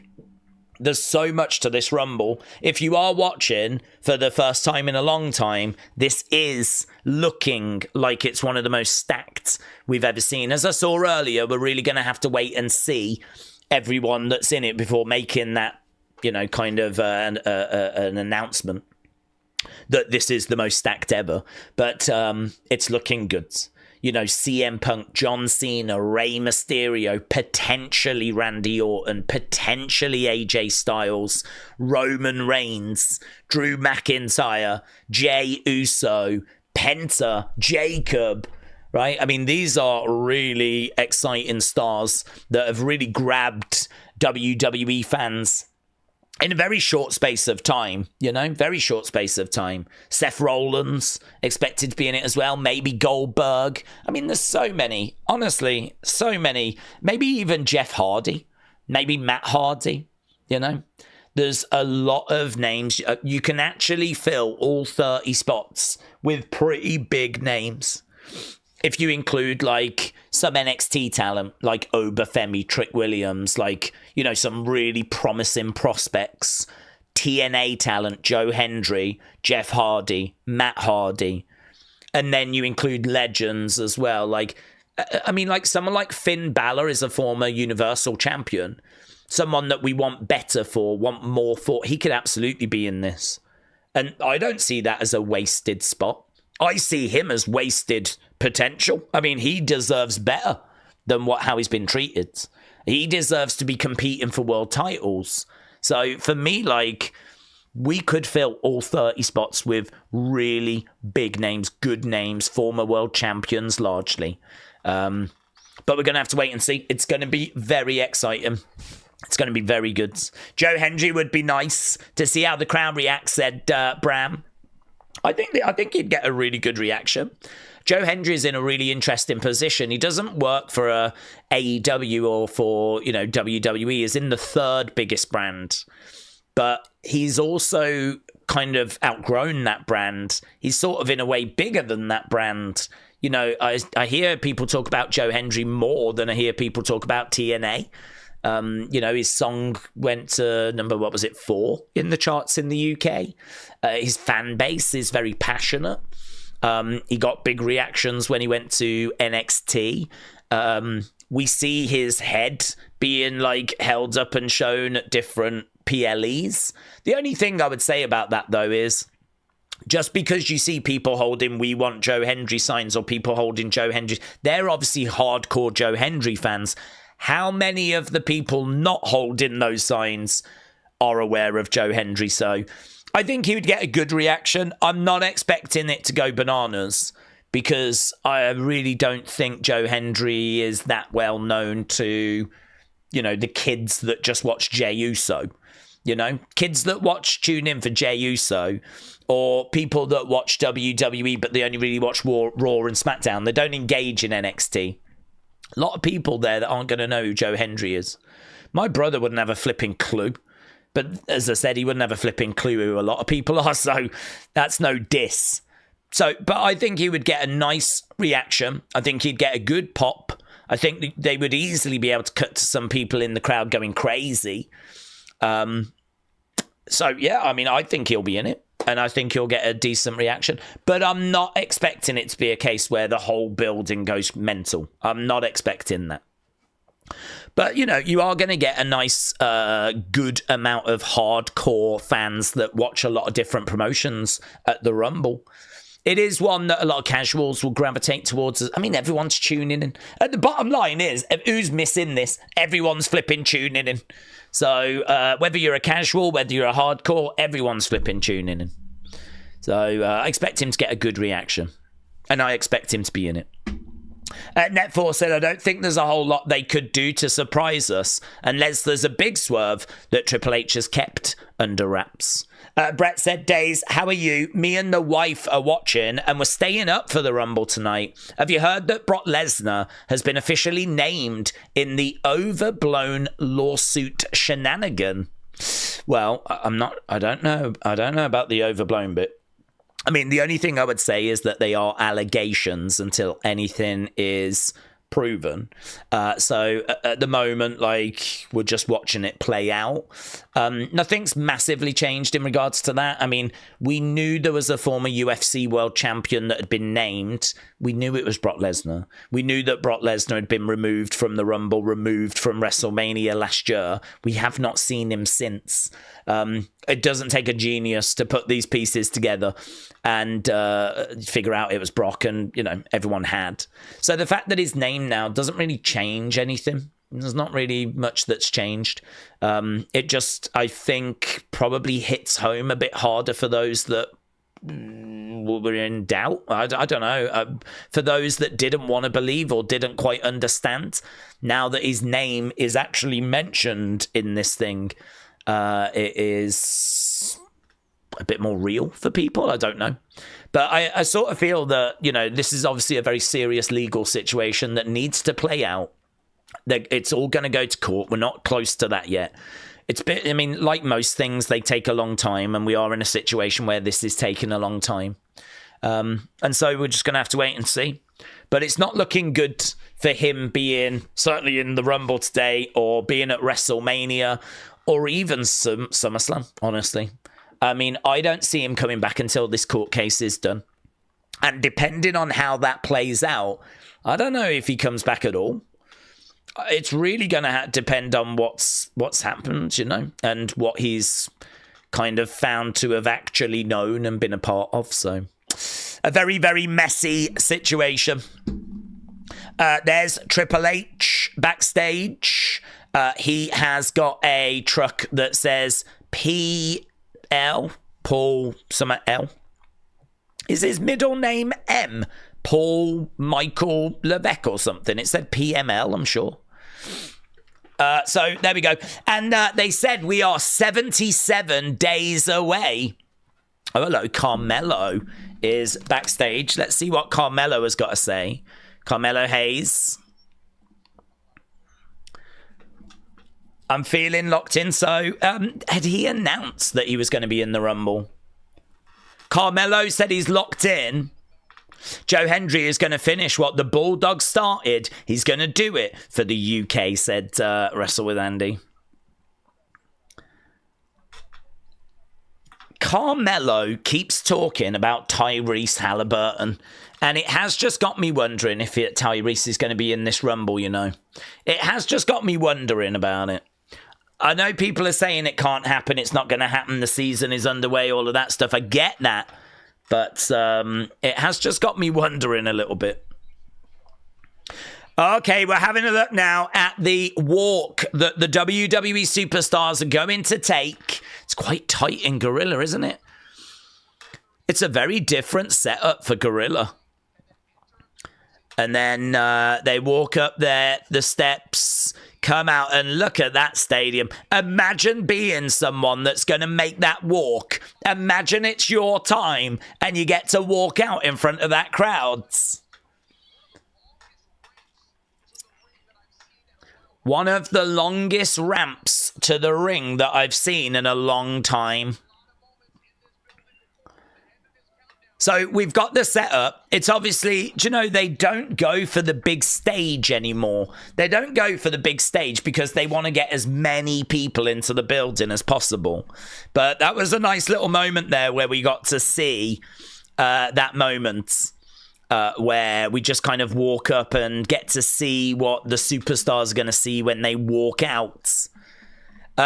there's so much to this Rumble. If you are watching for the first time in a long time, this is looking like it's one of the most stacked we've ever seen. As I saw earlier, we're really going to have to wait and see everyone that's in it before making that, you know, kind of an announcement that this is the most stacked ever. But it's looking good. You know, CM Punk, John Cena, Rey Mysterio, potentially Randy Orton, potentially AJ Styles, Roman Reigns, Drew McIntyre, Jey Uso, Penta, Jacob, right? I mean, these are really exciting stars that have really grabbed WWE fans in a very short space of time, you know, very short space of time. Seth Rollins expected to be in it as well. Maybe Goldberg. I mean, there's so many, honestly, so many. Maybe even Jeff Hardy, maybe Matt Hardy, you know. There's a lot of names. You can actually fill all 30 spots with pretty big names. If you include, like, some NXT talent, like Obafemi, Trick Williams, like, you know, some really promising prospects, TNA talent, Joe Hendry, Jeff Hardy, Matt Hardy, and then you include legends as well. Like, I mean, like, someone like Finn Balor is a former Universal Champion, someone that we want better for, want more for. He could absolutely be in this. And I don't see that as a wasted spot. I see him as wasted potential. I mean, he deserves better than how he's been treated. He deserves to be competing for world titles. So for me, like, we could fill all 30 spots with really big names, good names, former world champions largely. But we're going to have to wait and see. It's going to be very exciting. It's going to be very good. Joe Hendry would be nice to see how the crowd reacts, said Bram. I think he'd get a really good reaction. Joe Hendry is in a really interesting position. He doesn't work for a AEW or for, you know, WWE. He's in the third biggest brand, but he's also kind of outgrown that brand. He's sort of in a way bigger than that brand. You know, I hear people talk about Joe Hendry more than I hear people talk about TNA. You know, his song went to number, 4 in the charts in the UK. His fan base is very passionate. He got big reactions when he went to NXT. We see his head being like held up and shown at different PLEs. The only thing I would say about that, though, is just because you see people holding "We Want Joe Hendry" signs or people holding Joe Hendry, they're obviously hardcore Joe Hendry fans. How many of the people not holding those signs are aware of Joe Hendry? So I think he would get a good reaction. I'm not expecting it to go bananas because I really don't think Joe Hendry is that well known to, you know, the kids that just watch Jey Uso. You know, kids that tune in for Jey Uso, or people that watch WWE but they only really watch Raw and SmackDown. They don't engage in NXT. A lot of people there that aren't going to know who Joe Hendry is. My brother wouldn't have a flipping clue. But as I said, he wouldn't have a flipping clue who a lot of people are. So that's no diss. So, but I think he would get a nice reaction. I think he'd get a good pop. I think they would easily be able to cut to some people in the crowd going crazy. So, yeah, I mean, I think he'll be in it. And I think he'll get a decent reaction. But I'm not expecting it to be a case where the whole building goes mental. I'm not expecting that. But, you know, you are going to get a nice, good amount of hardcore fans that watch a lot of different promotions at the Rumble. It is one that a lot of casuals will gravitate towards. I mean, everyone's tuning in. And the bottom line is, who's missing this? Everyone's flipping tuning in. So whether you're a casual, whether you're a hardcore, everyone's flipping tuning in. So I expect him to get a good reaction. And I expect him to be in it. Net4 said, I don't think there's a whole lot they could do to surprise us unless there's a big swerve that Triple H has kept under wraps. Brett said, Days, how are you? Me and the wife are watching and we're staying up for the Rumble tonight. Have you heard that Brock Lesnar has been officially named in the overblown lawsuit shenanigan? Well, I don't know about the overblown bit. I mean, the only thing I would say is that they are allegations until anything is proven. So at the moment, like, we're just watching it play out. Nothing's massively changed in regards to that. I mean, we knew there was a former UFC world champion that had been named. We knew it was Brock Lesnar. We knew that Brock Lesnar had been removed from the Rumble, removed from WrestleMania last year. We have not seen him since. It doesn't take a genius to put these pieces together and figure out it was Brock, and, you know, everyone had. So the fact that his name now doesn't really change anything. There's not really much that's changed. It just, I think, probably hits home a bit harder for those that were in doubt. I don't know. For those that didn't want to believe or didn't quite understand, now that his name is actually mentioned in this thing, it is a bit more real for people. I don't know. But I sort of feel that, you know, this is obviously a very serious legal situation that needs to play out. It's all going to go to court. We're not close to that yet. I mean, like most things, they take a long time, and we are in a situation where this is taking a long time. And so we're just going to have to wait and see. But it's not looking good for him being certainly in the Rumble today, or being at WrestleMania, or even SummerSlam, honestly. I mean, I don't see him coming back until this court case is done. And depending on how that plays out, I don't know if he comes back at all. It's really going to depend on what's happened, you know, and what he's kind of found to have actually known and been a part of. So a very, very messy situation. There's Triple H backstage. He has got a truck that says P.L. Paul Summer L. Is his middle name M? Paul Michael Levesque or something. It said PML, I'm sure. So there we go. And they said we are 77 days away. Oh, hello. Carmelo is backstage. Let's see what Carmelo has got to say. Carmelo Hayes. I'm feeling locked in. So had he announced that he was going to be in the Rumble? Carmelo said he's locked in. Joe Hendry is going to finish what the Bulldog started. He's going to do it for the UK, said Wrestle with Andy. Carmelo keeps talking about Tyrese Halliburton, and it has just got me wondering if Tyrese is going to be in this Rumble, you know. It has just got me wondering about it. I know people are saying it can't happen, it's not going to happen, the season is underway, all of that stuff. I get that. But it has just got me wondering a little bit. Okay, we're having a look now at the walk that the WWE superstars are going to take. It's quite tight in Gorilla, isn't it? It's a very different setup for Gorilla. And then they walk up there, the steps, come out, and look at that stadium. Imagine being someone that's going to make that walk. Imagine it's your time and you get to walk out in front of that crowd. One of the longest ramps to the ring that I've seen in a long time. So we've got the setup. It's obviously, do you know, they don't go for the big stage anymore. They don't go for the big stage because they want to get as many people into the building as possible. But that was a nice little moment there where we got to see that moment where we just kind of walk up and get to see what the superstars are going to see when they walk out.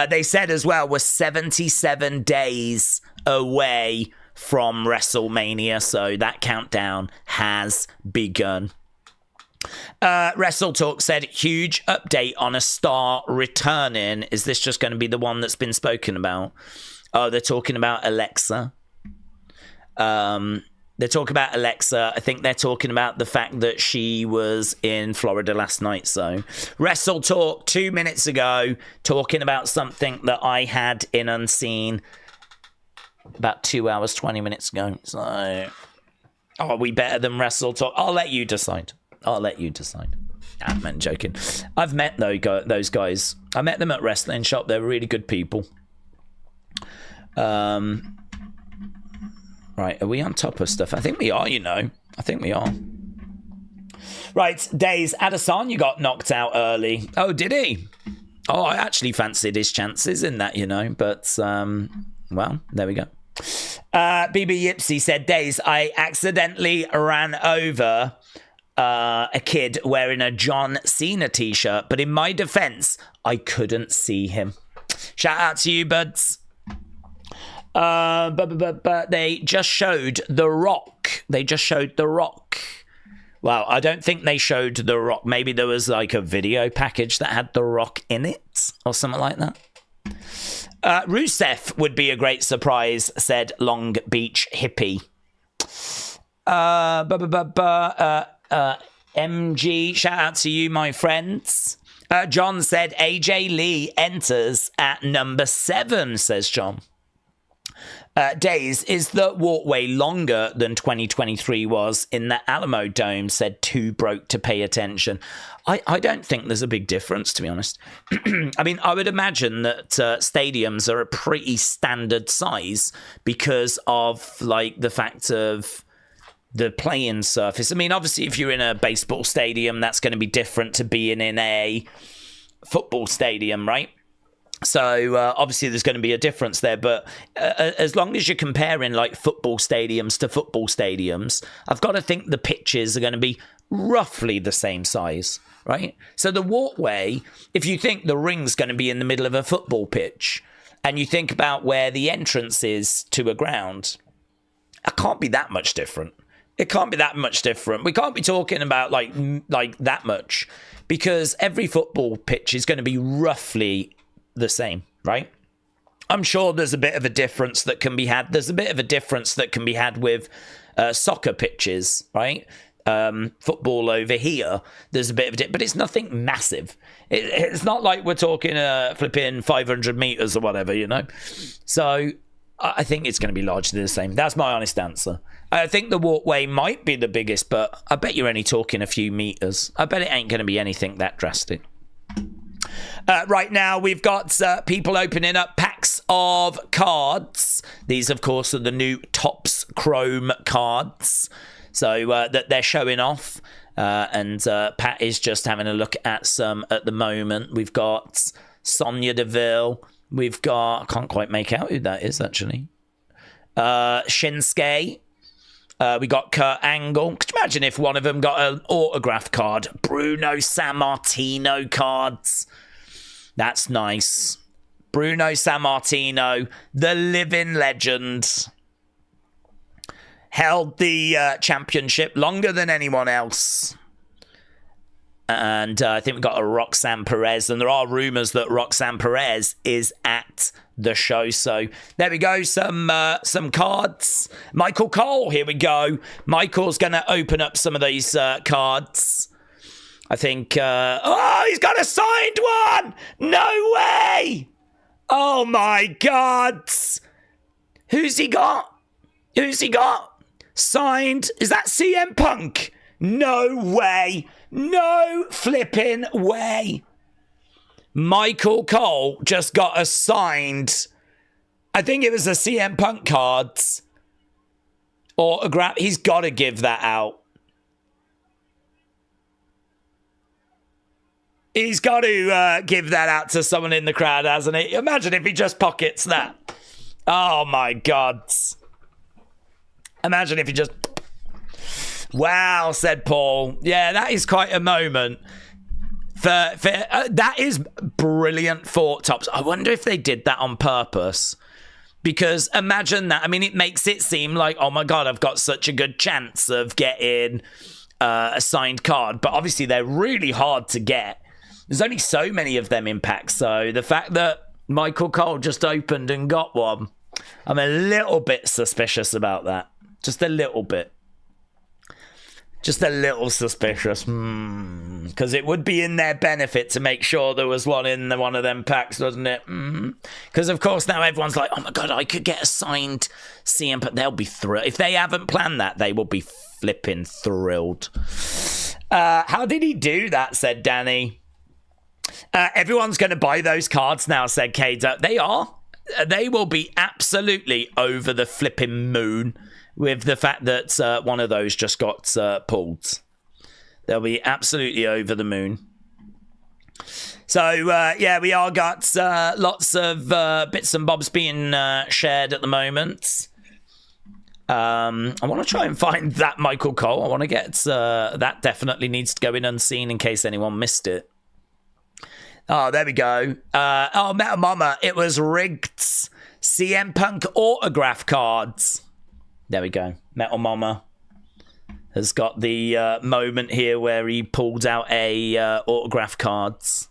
They said as well, we're 77 days away from WrestleMania, so that countdown has begun. WrestleTalk said, huge update on a star returning. Is this just going to be the one that's been spoken about? Oh, they're talking about Alexa. They're talking about Alexa. I think they're talking about the fact that she was in Florida last night. So WrestleTalk 2 minutes ago, talking about something that I had in Unseen about 2 hours, 20 minutes ago. So, are we better than WrestleTalk? I'll let you decide. I'm joking. I've met those guys. I met them at Wrestling Shop. They're really good people. Right, are we on top of stuff? I think we are, I think we are. Right, Days. Adesanya got knocked out early. Oh, did he? Oh, I actually fancied his chances in that, But, well, there we go. BB Yipsy said, Days, I accidentally ran over a kid wearing a John Cena t-shirt, but in my defense, I couldn't see him. Shout out to you, buds. But they just showed The Rock. Well, I don't think they showed The Rock. Maybe there was like a video package that had The Rock in it or something like that. Rusev would be a great surprise, said Long Beach Hippie. MG, shout out to you, my friends. John said AJ Lee enters at number 7, says John. Days, is the walkway longer than 2023 was in the Alamo Dome, said Too Broke to Pay Attention. I don't think there's a big difference, to be honest. I mean, I would imagine that stadiums are a pretty standard size because of, like, the fact of the playing surface. I mean, obviously, if you're in a baseball stadium, that's going to be different to being in a football stadium, right? So obviously there's going to be a difference there, but as long as you're comparing like football stadiums to football stadiums, I've got to think the pitches are going to be roughly the same size, right? So the walkway, if you think the ring's going to be in the middle of a football pitch and you think about where the entrance is to a ground, it can't be that much different. It can't be that much different. We can't be talking about like that much because every football pitch is going to be roughly the same, right? I'm sure there's a bit of a difference that can be had. There's a bit of a difference that can be had with soccer pitches, right? Football over here, there's a bit of it, but it's nothing massive. It's not like we're talking flipping 500 meters or whatever, So I think it's going to be largely the same. That's my honest answer. I think the walkway might be the biggest, but I bet you're only talking a few meters. I bet it ain't going to be anything that drastic. Right now, we've got people opening up packs of cards. These, of course, are the new Topps Chrome cards. So that they're showing off. And Pat is just having a look at some at the moment. We've got Sonya Deville. We've got... I can't quite make out who that is, actually. Shinsuke. We got Kurt Angle. Could you imagine if one of them got an autograph card? Bruno Sammartino cards. That's nice. Bruno Sammartino, the living legend. Held the championship longer than anyone else. And I think we've got a Roxanne Perez. And there are rumours that Roxanne Perez is at the show. So there we go. Some cards. Michael Cole, here we go. Michael's going to open up some of these cards. I think... he's got a signed one! No way! Oh my God! Who's he got? Signed? Is that CM Punk? No way! No flipping way! Michael Cole just got a signed... I think it was a CM Punk cards. autograph. He's got to give that out. He's got to give that out to someone in the crowd, hasn't he? Imagine if he just pockets that. Oh, my God. Imagine if he just... Wow, said Paul. Yeah, that is quite a moment. That is brilliant for Tops. I wonder if they did that on purpose. Because imagine that. I mean, it makes it seem like, oh, my God, I've got such a good chance of getting a signed card. But obviously, they're really hard to get. There's only so many of them in packs, so the fact that Michael Cole just opened and got one, I'm a little bit suspicious about that. Just a little bit. Just a little suspicious. Because it would be in their benefit to make sure there was one in one of them packs, doesn't it? Because, of course, now everyone's like, oh, my God, I could get a signed CM, but they'll be thrilled. If they haven't planned that, they will be flipping thrilled. How did he do that, said Danny. Everyone's going to buy those cards now, said Kado. They are. They will be absolutely over the flipping moon with the fact that one of those just got pulled. They'll be absolutely over the moon. So, yeah, we all got lots of bits and bobs being shared at the moment. I want to try and find that Michael Cole. I want to get... that definitely needs to go in unseen in case anyone missed it. Oh, there we go. Metal Mama, it was rigged. CM Punk autograph cards. There we go. Metal Mama has got the moment here where he pulled out a autograph cards.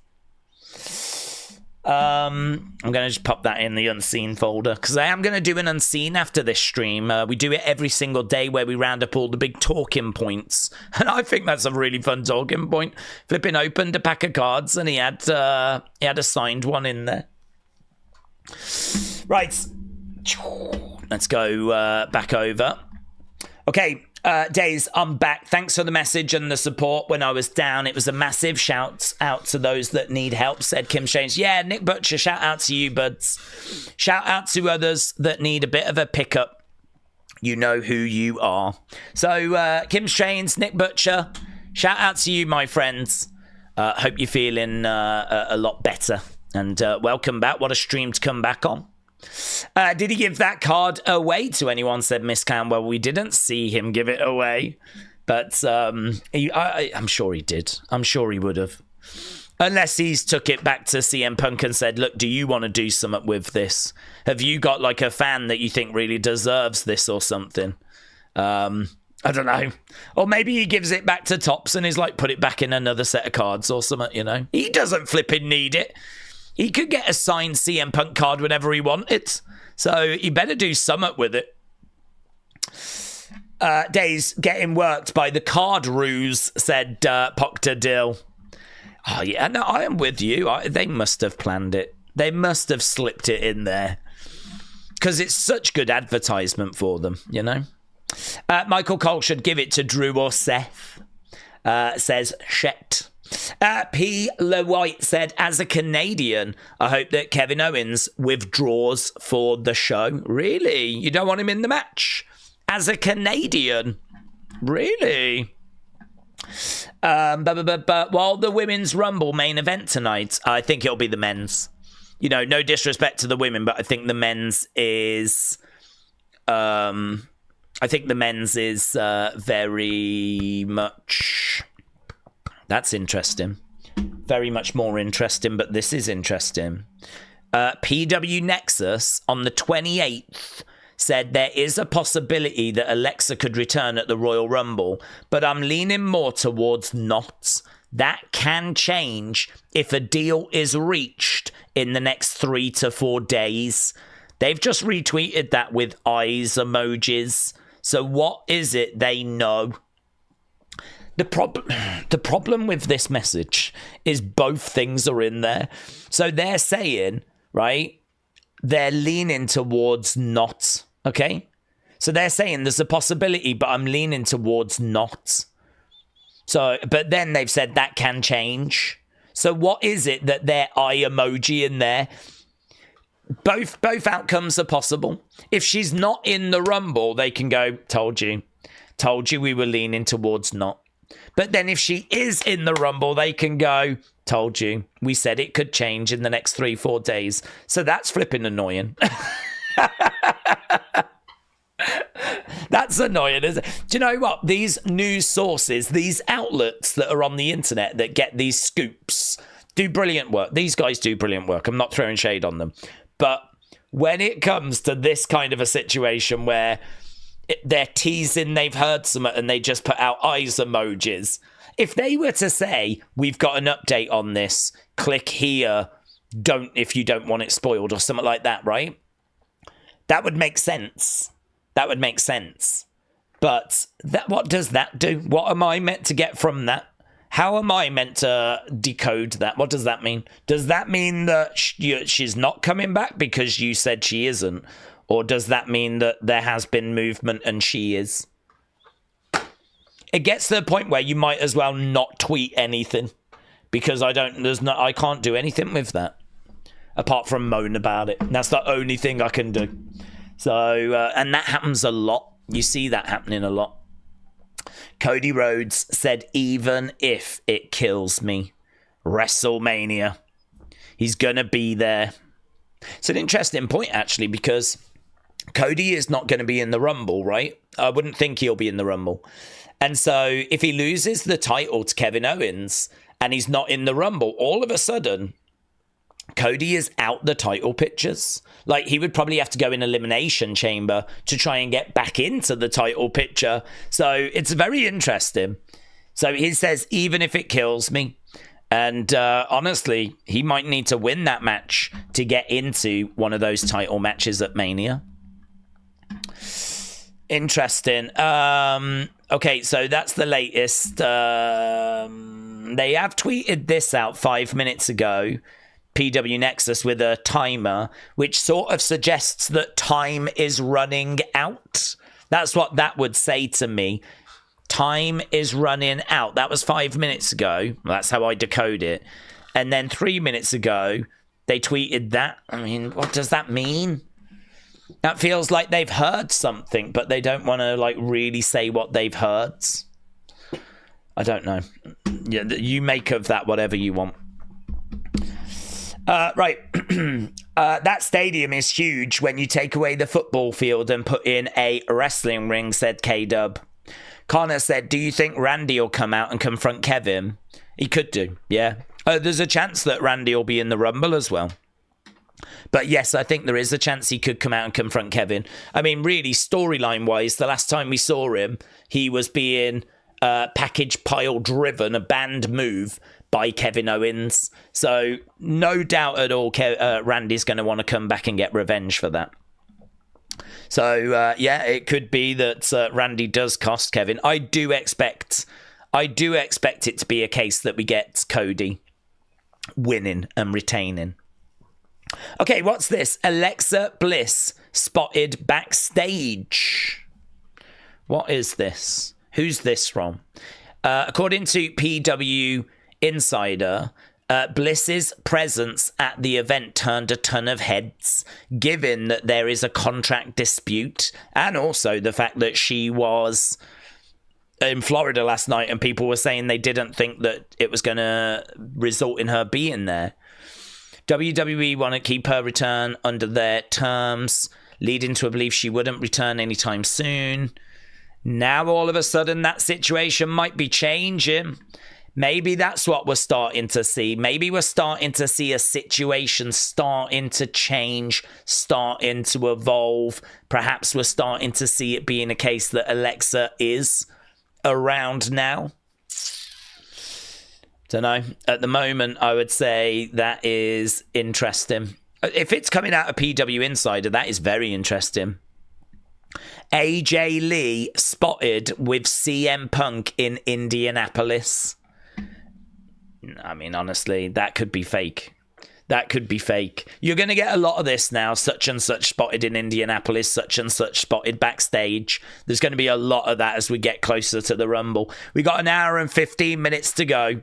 I'm going to just pop that in the unseen folder because I am going to do an unseen after this stream. We do it every single day where we round up all the big talking points. And I think that's a really fun talking point. Flipping opened a pack of cards and he had a signed one in there. Right. Let's go back over. Okay. Days, I'm back. Thanks for the message and the support when I was down. It was a massive shout out to those that need help, said Kim Shanes. Yeah, Nick Butcher, shout out to you, buds. Shout out to others that need a bit of a pickup. You know who you are. So, Kim Shanes, Nick Butcher, shout out to you, my friends. Hope you're feeling a lot better. And welcome back. What a stream to come back on. Did he give that card away to anyone, said Miss Campbell. We didn't see him give it away, but I'm sure he did. I'm sure he would have, unless he's took it back to CM Punk and said, look, do you want to do something with this? Have you got like a fan that you think really deserves this or something? I don't know. Or maybe he gives it back to Tops and is like, put it back in another set of cards or something, you know. He doesn't flipping need it. He could get a signed CM Punk card whenever he wanted. So he better do something with it. Days getting worked by the card ruse, said Proctor Dill. Oh, yeah, no, I am with you. They must have planned it. They must have slipped it in there. Because it's such good advertisement for them, you know? Michael Cole should give it to Drew or Seth, says Shet. P. LeWhite said, as a Canadian, I hope that Kevin Owens withdraws for the show. Really? You don't want him in the match? As a Canadian? Really? But while the women's Rumble main event tonight, I think it'll be the men's. You know, no disrespect to the women, but I think the men's is... very much... That's interesting. Very much more interesting, but this is interesting. PW Nexus on the 28th said there is a possibility that Alexa could return at the Royal Rumble, but I'm leaning more towards not. That can change if a deal is reached in the next 3 to 4 days. They've just retweeted that with eyes emojis. So what is it they know? The problem with this message is both things are in there. So they're saying, right, they're leaning towards not, okay? So they're saying there's a possibility, but I'm leaning towards not. So, but then they've said that can change. So what is it that their eye emoji in there? Both outcomes are possible. If she's not in the Rumble, they can go, told you we were leaning towards not. But then if she is in the Rumble, they can go, told you, we said it could change in the next 3-4 days. So that's flipping annoying. That's annoying, isn't it? Do you know what? These news sources, these outlets that are on the internet that get these scoops, do brilliant work. These guys do brilliant work. I'm not throwing shade on them. But when it comes to this kind of a situation where they're teasing they've heard something and they just put out eyes emojis, if they were to say, we've got an update on this, click here, don't if you don't want it spoiled or something like that, right? That would make sense. That would make sense. But what does that do? What am I meant to get from that? How am I meant to decode that? What does that mean? Does that mean that she's not coming back because you said she isn't? Or does that mean that there has been movement and she is? It gets to the point where you might as well not tweet anything because I can't do anything with that apart from moan about it. That's the only thing I can do. So, and that happens a lot. You see that happening a lot. Cody Rhodes said, even if it kills me, WrestleMania, he's going to be there. It's an interesting point, actually, because Cody is not going to be in the Rumble, right? I wouldn't think he'll be in the Rumble. And so if he loses the title to Kevin Owens and he's not in the Rumble, all of a sudden, Cody is out the title pictures. Like, he would probably have to go in Elimination Chamber to try and get back into the title picture. So it's very interesting. So he says, even if it kills me. And honestly, he might need to win that match to get into one of those title matches at Mania. Interesting. Okay, so that's the latest. They have tweeted this out 5 minutes ago. PW Nexus with a timer, which sort of suggests that time is running out. That's what that would say to me. Time is running out. That was 5 minutes ago. That's how I decode it. And then 3 minutes ago, they tweeted that. I mean, what does that mean? That feels like they've heard something, but they don't want to like really say what they've heard. I don't know. Yeah, you make of that whatever you want. Right. That stadium is huge when you take away the football field and put in a wrestling ring, said K-Dub. Connor said, do you think Randy will come out and confront Kevin? He could do, yeah. There's a chance that Randy will be in the Rumble as well. But yes, I think there is a chance he could come out and confront Kevin. I mean, really, storyline-wise, the last time we saw him, he was being package pile driven, a banned move by Kevin Owens. So no doubt at all Randy's going to want to come back and get revenge for that. So yeah, it could be that Randy does cost Kevin. I do expect it to be a case that we get Cody winning and retaining. Okay, what's this? Alexa Bliss spotted backstage. What is this? Who's this from? According to PW Insider, Bliss's presence at the event turned a ton of heads, given that there is a contract dispute, and also the fact that she was in Florida last night and people were saying they didn't think that it was going to result in her being there. WWE want to keep her return under their terms, leading to a belief she wouldn't return anytime soon. Now all of a sudden that situation might be changing. Maybe that's what we're starting to see. Maybe we're starting to see a situation starting to change, starting to evolve. Perhaps we're starting to see it being a case that Alexa is around now. Don't know. At the moment, I would say that is interesting. If it's coming out of PW Insider, that is very interesting. AJ Lee spotted with CM Punk in Indianapolis. I mean, honestly, that could be fake. That could be fake. You're going to get a lot of this now. Such and such spotted in Indianapolis. Such and such spotted backstage. There's going to be a lot of that as we get closer to the Rumble. We got an hour and 15 minutes to go.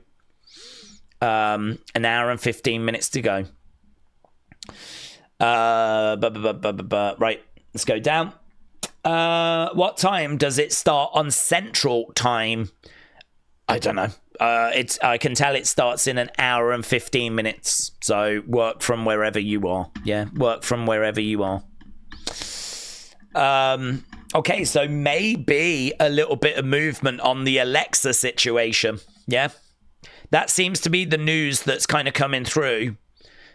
An hour and 15 minutes to go. Right, let's go down. What time does it start on Central Time? I don't know. I can tell it starts in an hour and 15 minutes. So work from wherever you are. Yeah, work from wherever you are. Okay, so maybe a little bit of movement on the Alexa situation. Yeah, that seems to be the news that's kind of coming through.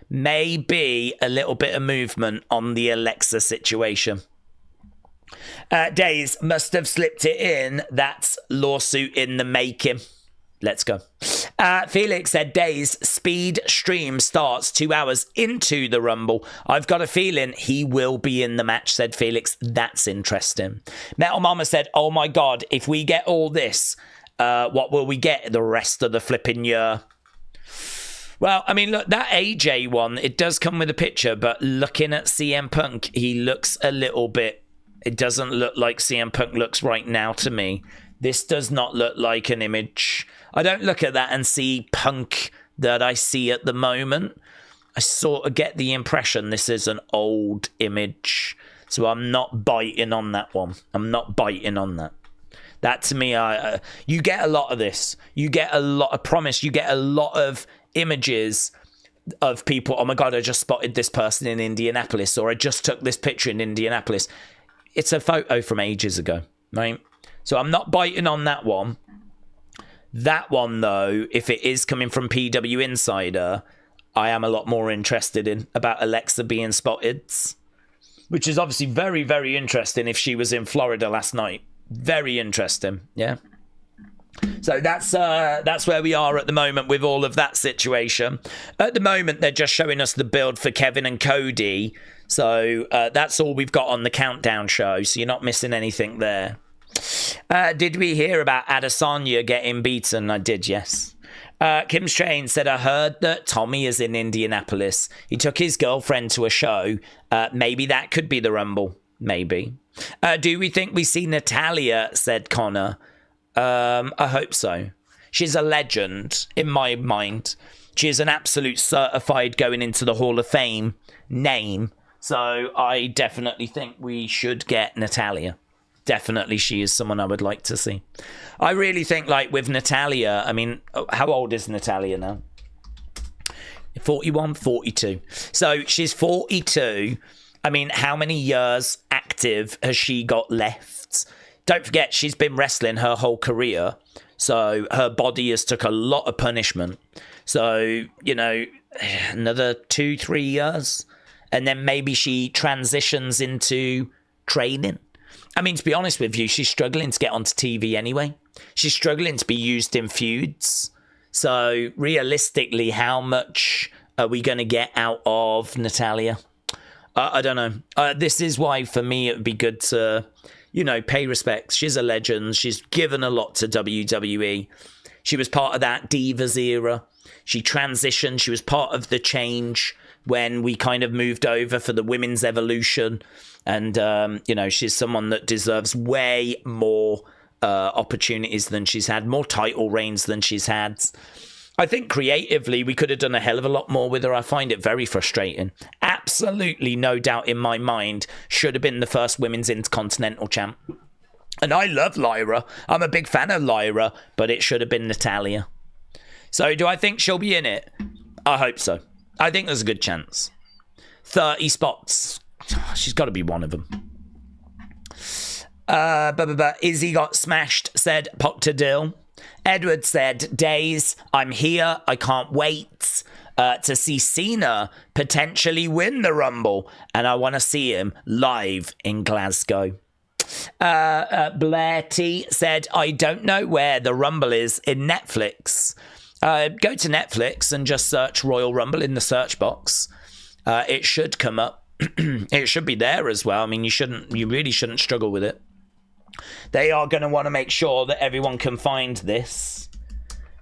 Maybe a little bit of movement on the Alexa situation. Days must have slipped it in. That's lawsuit in the making. Let's go. Felix said, Days speed stream starts 2 hours into the Rumble. I've got a feeling he will be in the match, said Felix. That's interesting. Metal Mama said, oh my God, if we get all this, what will we get the rest of the flipping year? Well, I mean, look, that AJ one, it does come with a picture, but looking at CM Punk, he looks a little bit... It doesn't look like CM Punk looks right now to me. This does not look like an image. I don't look at that and see Punk that I see at the moment. I sort of get the impression this is an old image. So I'm not biting on that one. I'm not biting on that. That to me, you get a lot of this. You get a lot of promise. You get a lot of images of people. Oh my God, I just spotted this person in Indianapolis, or I just took this picture in Indianapolis. It's a photo from ages ago, right? So I'm not biting on that one. That one, though, if it is coming from PW Insider, I am a lot more interested in about Alexa being spotted, which is obviously very, very interesting if she was in Florida last night. Very interesting, yeah. So that's where we are at the moment with all of that situation. At the moment, they're just showing us the build for Kevin and Cody. So that's all we've got on the countdown show. So you're not missing anything there. Did we hear about Adesanya getting beaten? I did, yes. Kim Strain said, I heard that Tommy is in Indianapolis. He took his girlfriend to a show. Maybe that could be the Rumble. Maybe. Do we think we see Natalia, said Connor. I hope so. She's a legend in my mind. She is an absolute certified going into the Hall of Fame name. So I definitely think we should get Natalia. Definitely she is someone I would like to see. I really think, like, with Natalia, I mean, how old is Natalia now? 41, 42. So she's 42. I mean, how many years active has she got left? Don't forget, she's been wrestling her whole career. So her body has took a lot of punishment. So, you know, another 2-3 years. And then maybe she transitions into training. I mean, to be honest with you, she's struggling to get onto TV anyway. She's struggling to be used in feuds. So realistically, how much are we going to get out of Natalia? I don't know. This is why, for me, it would be good to, you know, pay respects. She's a legend. She's given a lot to WWE. She was part of that Divas era. She transitioned. She was part of the change when we kind of moved over for the women's evolution. And, you know, she's someone that deserves way more opportunities than she's had, more title reigns than she's had. I think creatively, we could have done a hell of a lot more with her. I find it very frustrating. Absolutely no doubt in my mind, should have been the first women's Intercontinental champ. And I love Lyra. I'm a big fan of Lyra, but it should have been Natalia. So do I think she'll be in it? I hope so. I think there's a good chance. 30 spots. She's got to be one of them. Izzy got smashed, said Proctor Dill. Edward said, Days, I'm here. I can't wait to see Cena potentially win the Rumble. And I want to see him live in Glasgow. Blair T said, I don't know where the Rumble is in Netflix. Go to Netflix and just search Royal Rumble in the search box. It should come up. It should be there as well. I mean, you really shouldn't struggle with it. They are going to want to make sure that everyone can find this.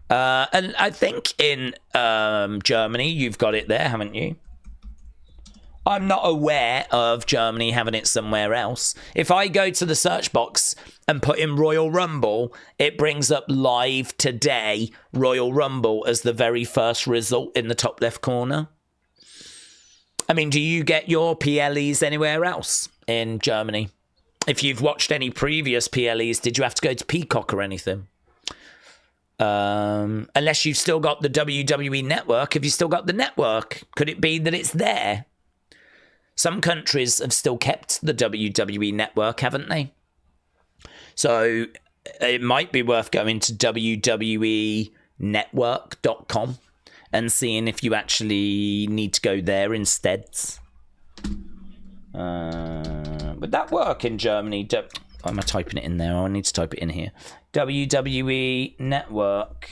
And I think in Germany, you've got it there, haven't you? I'm not aware of Germany having it somewhere else. If I go to the search box and put in Royal Rumble, it brings up live today Royal Rumble as the very first result in the top left corner. I mean, do you get your PLEs anywhere else in Germany? If you've watched any previous PLEs, did you have to go to Peacock or anything? Unless you've still got the WWE network. Have you still got the network? Could it be that it's there? Some countries have still kept the WWE network, haven't they? So it might be worth going to WWEnetwork.com and seeing if you actually need to go there instead. Would that work in Germany? Am I typing it in there? I need to type it in here. WWE Network.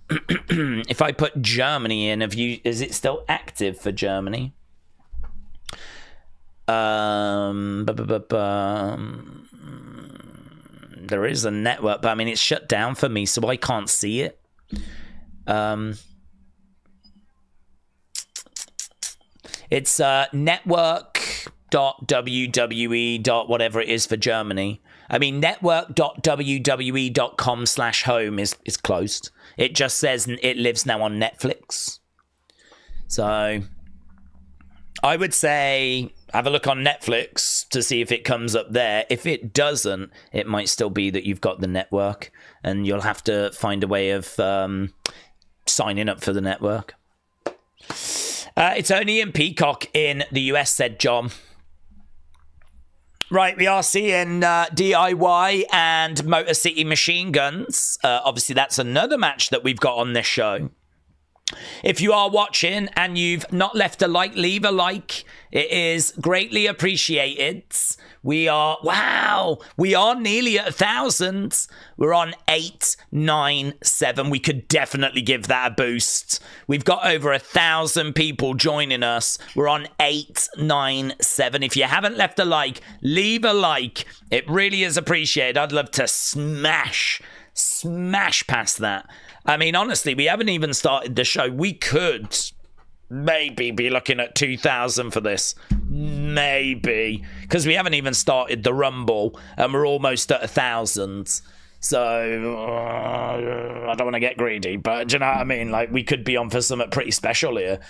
If I put Germany in, is it still active for Germany? There is a network, but I mean, it's shut down for me, so I can't see it. It's network.wwe. whatever it is for Germany. I mean, network.wwe.com/home is closed. It just says it lives now on Netflix. So I would say have a look on Netflix to see if it comes up there. If it doesn't, it might still be that you've got the network, and you'll have to find a way of signing up for the network. It's only in Peacock in the US, said John. Right, we are seeing DIY and Motor City Machine Guns. Obviously, that's another match that we've got on this show. If you are watching and you've not left a like, leave a like. It is greatly appreciated. We are nearly at 1,000. We're on 897. We could definitely give that a boost. We've got over 1,000 people joining us. We're on 897. If you haven't left a like, leave a like. It really is appreciated. I'd love to smash past that. I mean, honestly, we haven't even started the show. We could maybe be looking at 2,000 for this. Maybe. Because we haven't even started the Rumble, and we're almost at 1,000. So, I don't want to get greedy, but do you know what I mean? Like, we could be on for something pretty special here.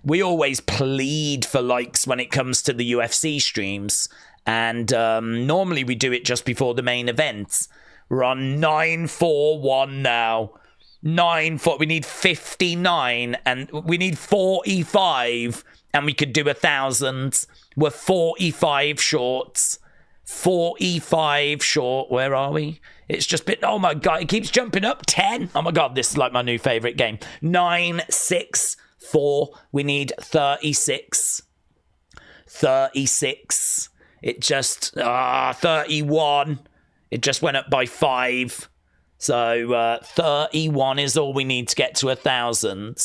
We always plead for likes when it comes to the UFC streams, and normally we do it just before the main event. We're on 941 now. 9-4. We need 59 and we need 45, and we could do 1,000. We're 45 short. 45 short. Where are we? It's just been, oh my god, it keeps jumping up. 10. Oh my god, this is like my new favorite game. 964. We need 36. 36. It just 31. It just went up by 5. So 31 is all we need to get to 1,000.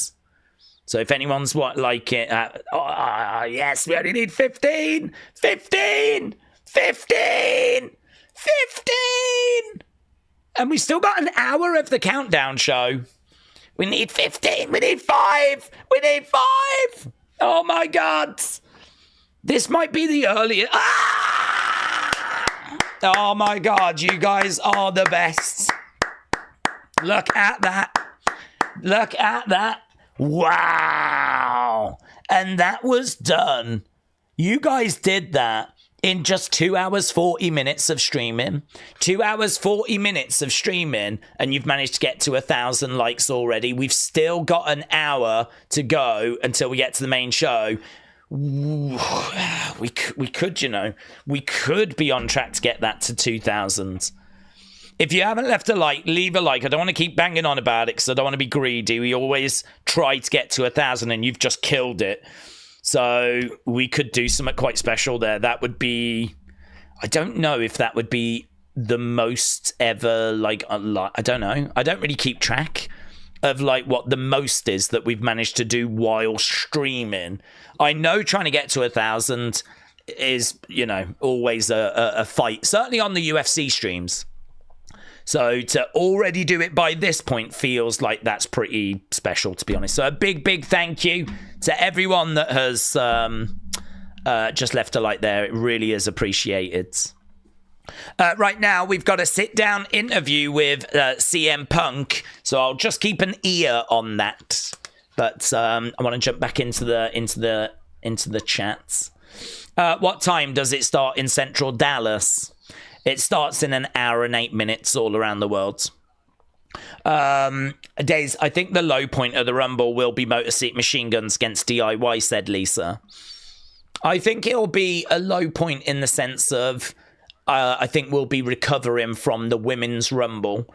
So if anyone's like it, yes, we only need 15, 15, 15, 15. And we still got an hour of the countdown show. We need 15, we need 5, we need 5. Oh my God. This might be the earliest. Oh my God, you guys are the best. Look at that. Look at that. Wow. And that was done. You guys did that in just 2 hours, 40 minutes of streaming. 2 hours, 40 minutes of streaming, and you've managed to get to 1,000 likes already. We've still got an hour to go until we get to the main show. We could, you know, we could be on track to get that to 2,000. If you haven't left a like, leave a like. I don't want to keep banging on about it because I don't want to be greedy. We always try to get to 1,000 and you've just killed it. So we could do something quite special there. That would be, I don't know if that would be the most ever, like, I don't know. I don't really keep track of like what the most is that we've managed to do while streaming. I know trying to get to 1,000 is, you know, always a fight, certainly on the UFC streams. So to already do it by this point feels like that's pretty special, to be honest. So a big thank you to everyone that has just left a like there. It really is appreciated. Right now, we've got a sit-down interview with CM Punk. So I'll just keep an ear on that. But I want to jump back into the chats. What time does it start in Central Dallas? It starts in an hour and 8 minutes all around the world. Days, I think the low point of the Rumble will be Motor City Machine Guns against DIY, said Lisa. I think it'll be a low point in the sense of I think we'll be recovering from the Women's Rumble.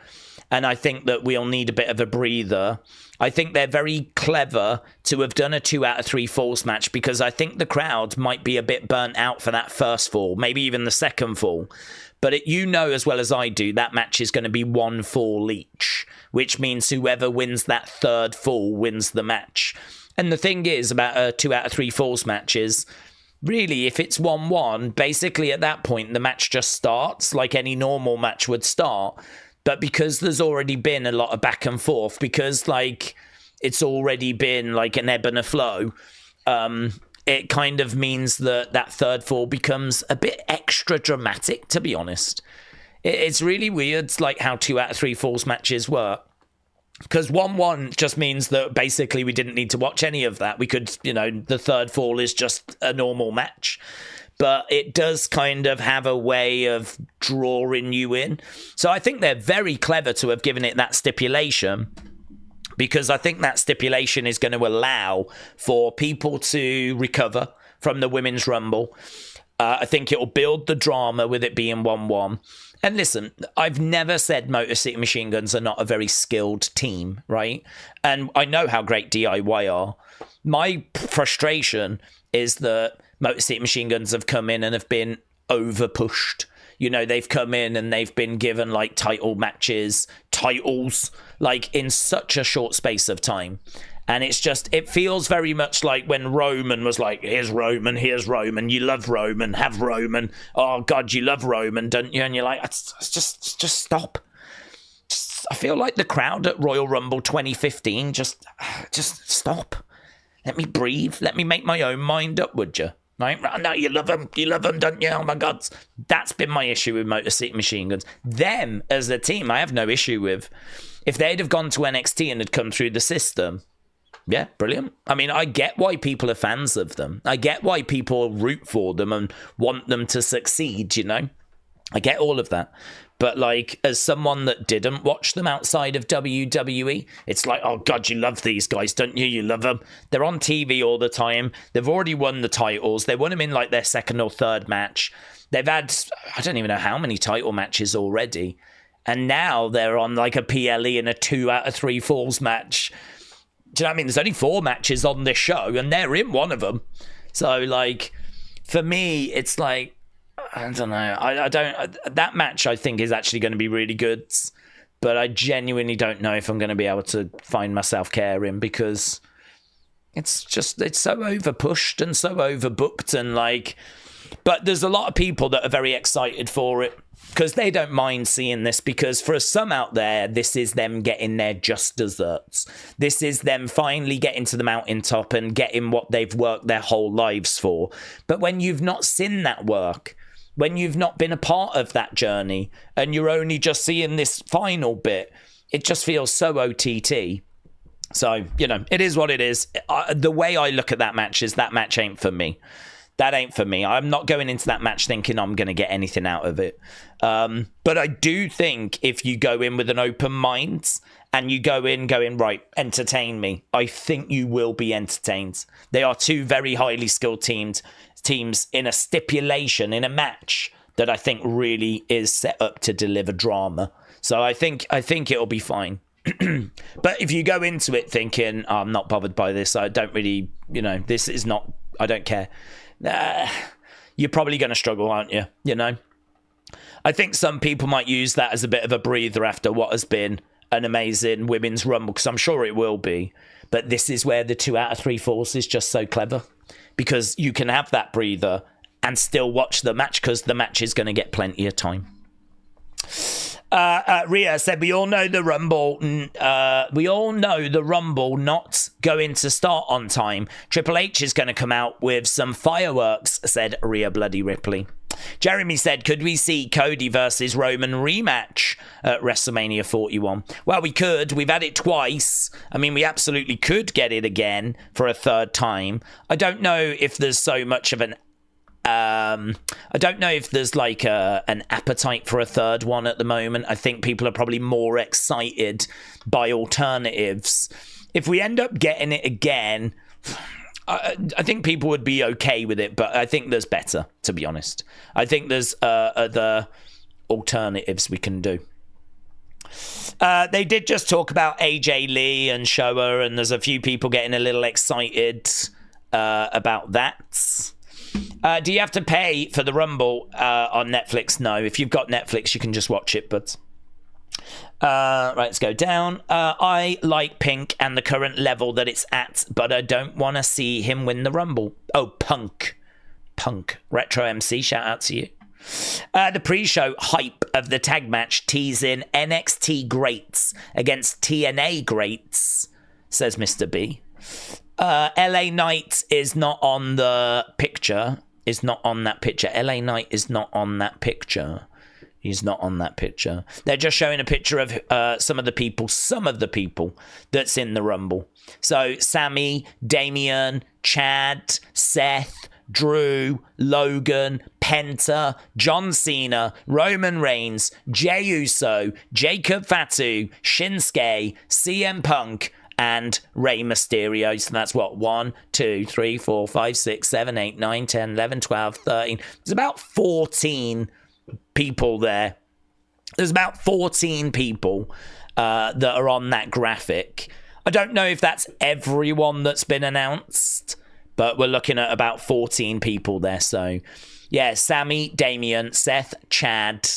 And I think that we'll need a bit of a breather. I think they're very clever to have done a 2 out of 3 falls match because I think the crowd might be a bit burnt out for that first fall, maybe even the second fall. But as well as I do, that match is going to be 1 fall each, which means whoever wins that third fall wins the match. And the thing is about a 2 out of 3 falls match is, really, if it's 1-1, basically at that point, the match just starts like any normal match would start. But because there's already been a lot of back and forth, because like it's already been like an ebb and a flow, it kind of means that third fall becomes a bit extra dramatic, to be honest. It's really weird, like how 2 out of 3 falls matches work. Because 1-1 just means that basically we didn't need to watch any of that. We could, the third fall is just a normal match. But it does kind of have a way of drawing you in. So I think they're very clever to have given it that stipulation, because I think that stipulation is going to allow for people to recover from the Women's Rumble. I think it'll build the drama with it being 1-1. And listen, I've never said Motor City Machine Guns are not a very skilled team, right? And I know how great DIY are. My frustration is that Motor City Machine Guns have come in and have been over-pushed. They've come in and they've been given, like, titles, like, in such a short space of time. And it feels very much like when Roman was like, here's Roman, you love Roman, have Roman. Oh, God, you love Roman, don't you? And you're like, just stop. I feel like the crowd at Royal Rumble 2015, just stop. Let me breathe. Let me make my own mind up, would you? Right? No, you love them, don't you? Oh my God. That's been my issue with Motor City Machine Guns. Them as a team, I have no issue with. If they'd have gone to NXT and had come through the system, yeah, brilliant. I mean, I get why people are fans of them. I get why people root for them and want them to succeed, I get all of that. But, like, as someone that didn't watch them outside of WWE, it's like, oh, God, you love these guys, don't you? You love them. They're on TV all the time. They've already won the titles. They won them in, like, their second or third match. They've had, I don't even know how many title matches already. And now they're on, like, a PLE and a 2 out of 3 falls match. Do you know what I mean? There's only 4 matches on this show, and they're in one of them. So, like, for me, it's like, I don't know. I don't. That match, I think, is actually going to be really good, but I genuinely don't know if I'm going to be able to find myself caring, because it's so overpushed and so overbooked, and like. But there's a lot of people that are very excited for it because they don't mind seeing this, because for some out there, this is them getting their just desserts. This is them finally getting to the mountaintop and getting what they've worked their whole lives for. But when you've not seen that work, when you've not been a part of that journey, and you're only just seeing this final bit, it just feels so OTT. So, it is what it is. The way I look at that match is that match ain't for me. That ain't for me. I'm not going into that match thinking I'm going to get anything out of it. But I do think if you go in with an open mind and you go in going, right, entertain me, I think you will be entertained. They are 2 very highly skilled teams in a stipulation, in a match that I think really is set up to deliver drama. So I think it'll be fine. But if you go into it thinking, I'm not bothered by this, I don't really, this is not, I don't care. You're probably going to struggle, aren't you? I think some people might use that as a bit of a breather after what has been an amazing Women's Rumble, because I'm sure it will be. But this is where the 2 out of 3 falls is just so clever, because you can have that breather and still watch the match, because the match is going to get plenty of time. Rhea said, we all know the Rumble not going to start on time. Triple H is going to come out with some fireworks, said Rhea Bloody Ripley. Jeremy said, could we see Cody versus Roman rematch at WrestleMania 41? Well, we could. We've had it twice. I mean, we absolutely could get it again for a third time. I don't know if there's so much of an I don't know if there's like an appetite for a third one at the moment. I think people are probably more excited by alternatives. If we end up getting it again, I think people would be okay with it, but I think there's better, to be honest. I think there's other alternatives we can do. They did just talk about AJ Lee and Showa, and there's a few people getting a little excited about that. Do you have to pay for the Rumble on Netflix? No. If you've got Netflix, you can just watch it, but... right, let's go down. I like Pink and the current level that it's at, but I don't want to see him win the Rumble. Oh, Punk. Retro MC, shout out to you. The pre-show hype of the tag match teasing NXT greats against TNA greats, says Mr. B. LA Knight is not on the picture. Is not on that picture. LA Knight is not on that picture. He's not on that picture. They're just showing a picture of some of the people that's in the Rumble. So Sammy, Damian, Chad, Seth, Drew, Logan, Penta, John Cena, Roman Reigns, Jey Uso, Jacob Fatu, Shinsuke, CM Punk, and Rey Mysterio. So that's what? 1, 2, 3, 4, 5, 6, 7, 8, 9, 10, 11, 12, 13. There's about 14 people there. There's about 14 people that are on that graphic. I don't know if that's everyone that's been announced, but we're looking at about 14 people there. So, yeah, Sammy, Damian, Seth, Chad,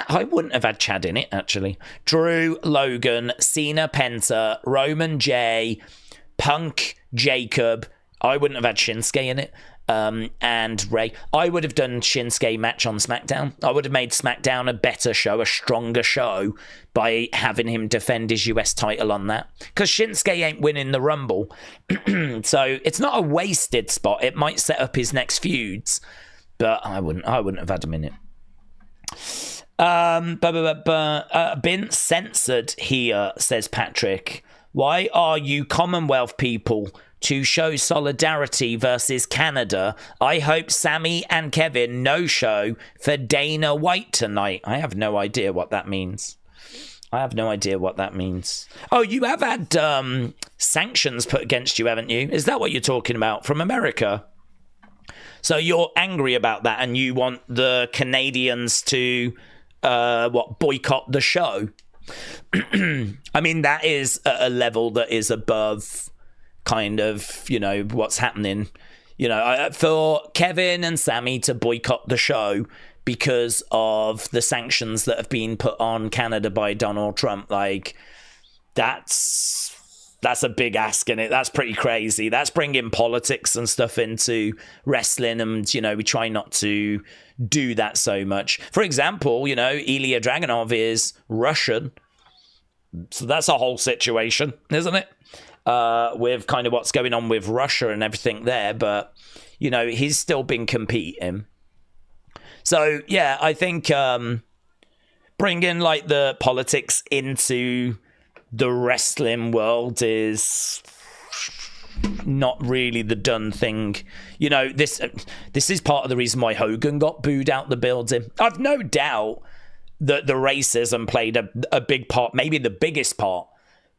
I wouldn't have had Chad in it, actually. Drew, Logan, Cena, Penta, Roman, Jay, Punk, Jacob. I wouldn't have had Shinsuke in it. And Ray. I would have done Shinsuke match on SmackDown. I would have made SmackDown a better show, a stronger show, by having him defend his US title on that. Because Shinsuke ain't winning the Rumble. So it's not a wasted spot. It might set up his next feuds. But I wouldn't have had him in it. Been censored here, says Patrick. Why are you Commonwealth people to show solidarity versus Canada? I hope Sammy and Kevin no-show for Dana White tonight. I have no idea what that means. Oh, you have had sanctions put against you, haven't you? Is that what you're talking about? From America? So you're angry about that and you want the Canadians to... boycott the show? I mean, that is a level that is above kind of, what's happening. For Kevin and Sammy to boycott the show because of the sanctions that have been put on Canada by Donald Trump, like, that's a big ask, in it. That's pretty crazy. That's bringing politics and stuff into wrestling, and we try not to do that so much. For example, Ilya Dragunov is Russian, so that's a whole situation, isn't it? With kind of what's going on with Russia and everything there, but he's still been competing. So yeah, I think bringing like the politics into the wrestling world is not really the done thing. This is part of the reason why Hogan got booed out the building. I've no doubt that the racism played a big part, maybe the biggest part,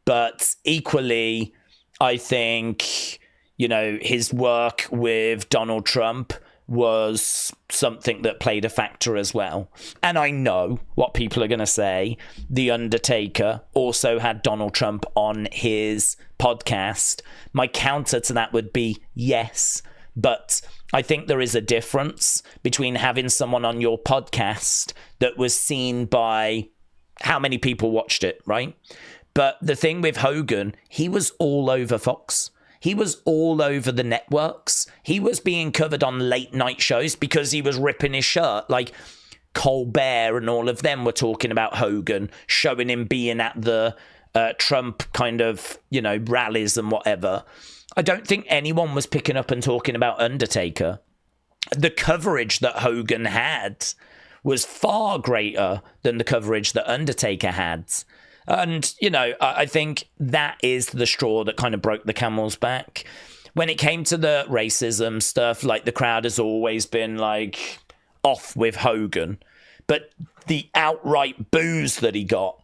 but equally, I think, his work with Donald Trump was something that played a factor as well. And I know what people are going to say. The Undertaker also had Donald Trump on his podcast. My counter to that would be yes, but I think there is a difference between having someone on your podcast that was seen by how many people watched it, right? But the thing with Hogan, he was all over Fox. He was all over the networks. He was being covered on late night shows because he was ripping his shirt. Like Colbert and all of them were talking about Hogan, showing him being at the Trump kind of, rallies and whatever. I don't think anyone was picking up and talking about Undertaker. the coverage that Hogan had was far greater than the coverage that Undertaker had. And, you know, I think that is the straw that kind of broke the camel's back. When it came to the racism stuff, like, the crowd has always been, like, off with Hogan. But the outright boos that he got,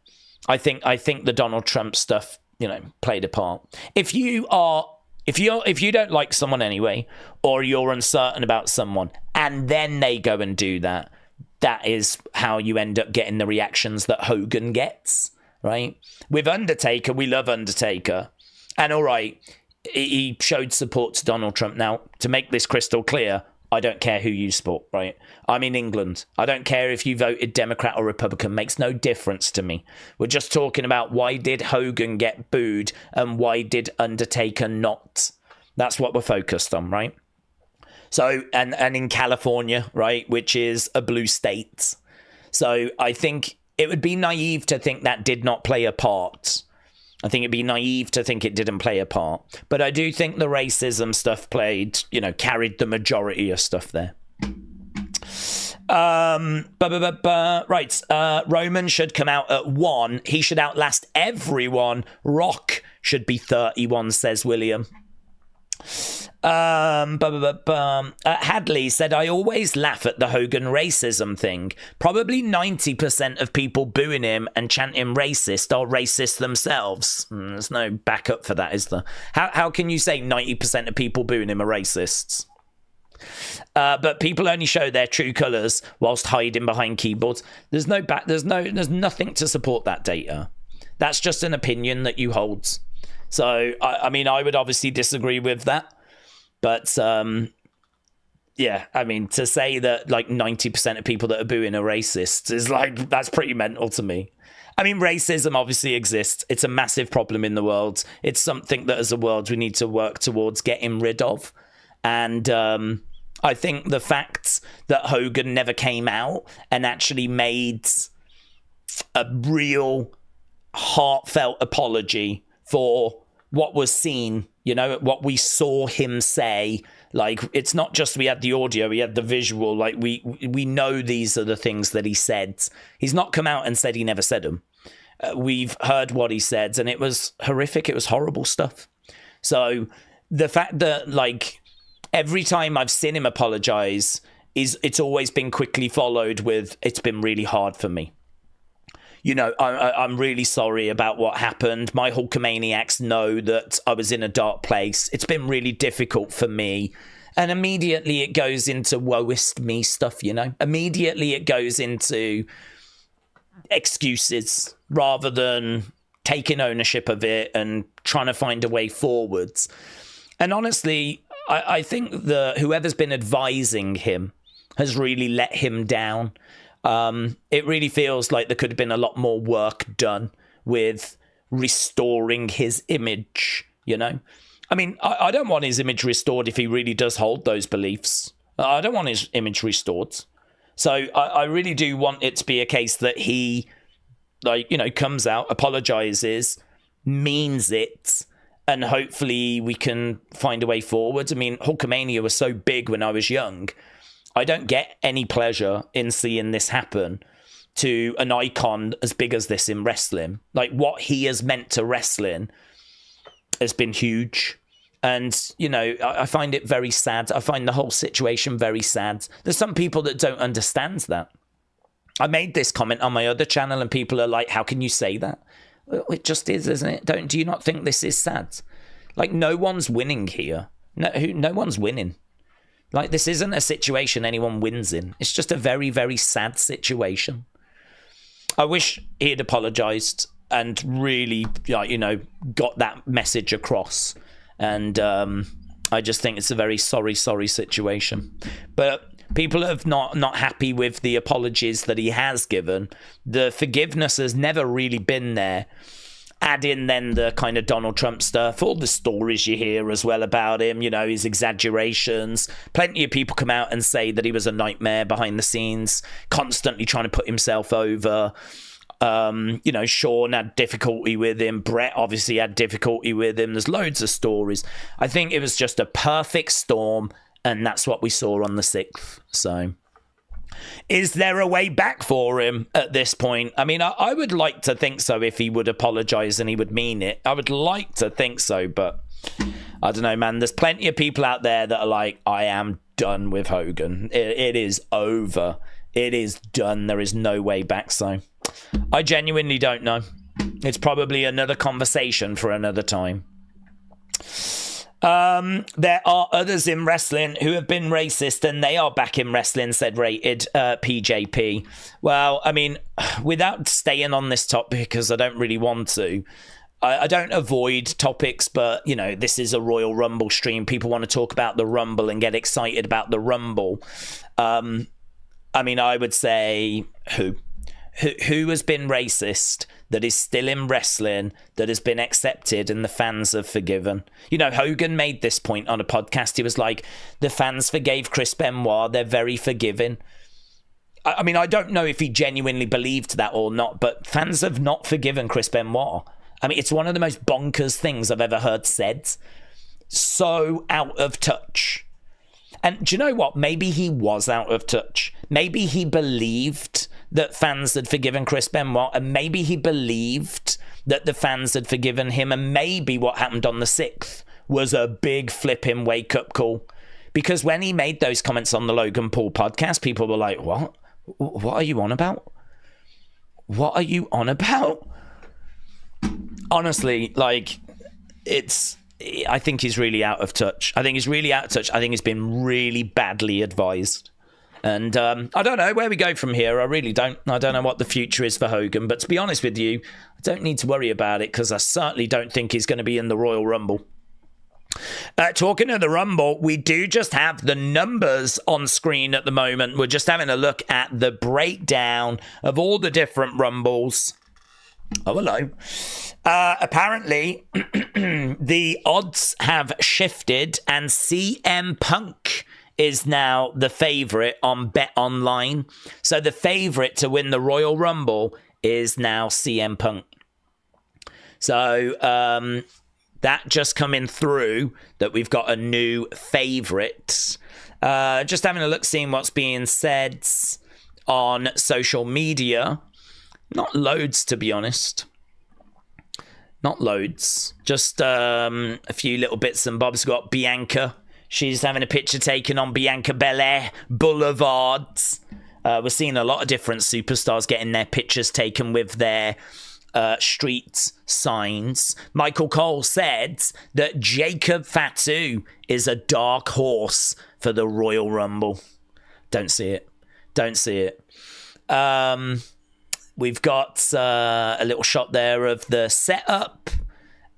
I think the Donald Trump stuff, you know, played a part. If you don't like someone anyway, or you're uncertain about someone, and then they go and do that, that is how you end up getting the reactions that Hogan gets, right? With Undertaker, we love Undertaker. And all right, he showed support to Donald Trump. Now, to make this crystal clear, I don't care who you support, right? I'm in England. I don't care if you voted Democrat or Republican. Makes no difference to me. We're just talking about why did Hogan get booed and why did Undertaker not? That's what we're focused on, right? So, and in California, right, which is a blue state. So I think it would be naive to think that did not play a part. I think it'd be naive to think it didn't play a part. But I do think the racism stuff carried the majority of stuff there. Right. Roman should come out at 1. He should outlast everyone. Rock should be 31, says William. Hadley said, I always laugh at the Hogan racism thing. Probably 90% of people booing him and chanting racist are racist themselves. There's no backup for that, is there? How can you say 90% of people booing him are racists? But people only show their true colours whilst hiding behind keyboards. There's nothing to support that data. That's just an opinion that you hold. So, I mean, I would obviously disagree with that. But, yeah, I mean, to say that, like, 90% of people that are booing are racists is, like, that's pretty mental to me. I mean, racism obviously exists. It's a massive problem in the world. It's something that, as a world, we need to work towards getting rid of. And I think the fact that Hogan never came out and actually made a real heartfelt apology for what was seen, you know, what we saw him say. Like, it's not just we had the audio, we had the visual. Like, we know these are the things that he said. He's not come out and said he never said them. We've heard what he said, and it was horrific. It was horrible stuff. So the fact that, like, every time I've seen him apologize, it's always been quickly followed with, it's been really hard for me. You know, I'm really sorry about what happened. My Hulkamaniacs know that I was in a dark place. It's been really difficult for me. And immediately it goes into woeist me stuff, you know. Immediately it goes into excuses rather than taking ownership of it and trying to find a way forwards. And honestly, I think whoever's been advising him has really let him down. It really feels like there could have been a lot more work done with restoring his image, you know? I mean, I don't want his image restored if he really does hold those beliefs. I don't want his image restored. So I really do want it to be a case that he, like, you know, comes out, apologizes, means it, and hopefully we can find a way forward. I mean, Hulkamania was so big when I was young. I don't get any pleasure in seeing this happen to an icon as big as this in wrestling. Like, what he has meant to wrestling has been huge. And, you know, I find it very sad. I find the whole situation very sad. There's some people that don't understand that. I made this comment on my other channel and people are like, how can you say that? Well, it just is, isn't it? Do you not think this is sad? Like, no one's winning here. No one's winning. Like, this isn't a situation anyone wins in. It's just a very, very sad situation. I wish he had apologized and really, you know, got that message across. And I just think it's a very sorry situation. But people are not happy with the apologies that he has given. The forgiveness has never really been there. Add in then the kind of Donald Trump stuff, all the stories you hear as well about him, you know, his exaggerations. Plenty of people come out and say that he was a nightmare behind the scenes, constantly trying to put himself over. You know, Sean had difficulty with him. Brett obviously had difficulty with him. There's loads of stories. I think it was just a perfect storm, And that's what we saw on the 6th. So is there a way back for him at this point? I mean, I would like to think so if he would apologize and he would mean it. I would like to think so, but I don't know, man. There's plenty of people out there that are like, I am done with Hogan. It is over. It is done. There is no way back. So I genuinely don't know. It's probably another conversation for another time. There are others in wrestling who have been racist and they are back in wrestling, said Rated PJP. Well, I mean, without staying on this topic, because I don't really want to, I don't avoid topics, but, you know, this is a Royal Rumble stream. People want to talk about the Rumble and get excited about the Rumble. I mean, I would say who has been racist that is still in wrestling, that has been accepted and the fans have forgiven. You know, Hogan made this point on a podcast. He was like, the fans forgave Chris Benoit. They're very forgiving. I mean, I don't know if he genuinely believed that or not, but fans have not forgiven Chris Benoit. I mean, it's one of the most bonkers things I've ever heard said. So out of touch. And do you know what? Maybe he was out of touch. Maybe he believed that fans had forgiven Chris Benoit, and maybe he believed that the fans had forgiven him, and maybe what happened on the 6th was a big flipping wake-up call. Because when he made those comments on the Logan Paul podcast, people were like, what? What are you on about? What are you on about? Honestly, like, I think he's really out of touch. I think he's been really badly advised. And I don't know where we go from here. I really don't. I don't know what the future is for Hogan. But to be honest with you, I don't need to worry about it because I certainly don't think he's going to be in the Royal Rumble. Talking of the Rumble, we do just have the numbers on screen at the moment. We're just having a look at the breakdown of all the different Rumbles. Oh, hello. Apparently, the odds have shifted and CM Punk is now the favourite on Bet Online. So the favourite to win the Royal Rumble is now CM Punk. So that just coming through that we've got a new favourite. Just having a look, seeing what's being said on social media. Not loads, to be honest. Not loads. Just a few little bits and bobs. We've got Bianca. She's having a picture taken on Bianca Belair Boulevard. We're seeing a lot of different superstars getting their pictures taken with their street signs. Michael Cole said that Jacob Fatu is a dark horse for the Royal Rumble. Don't see it. Don't see it. We've got a little shot there of the setup.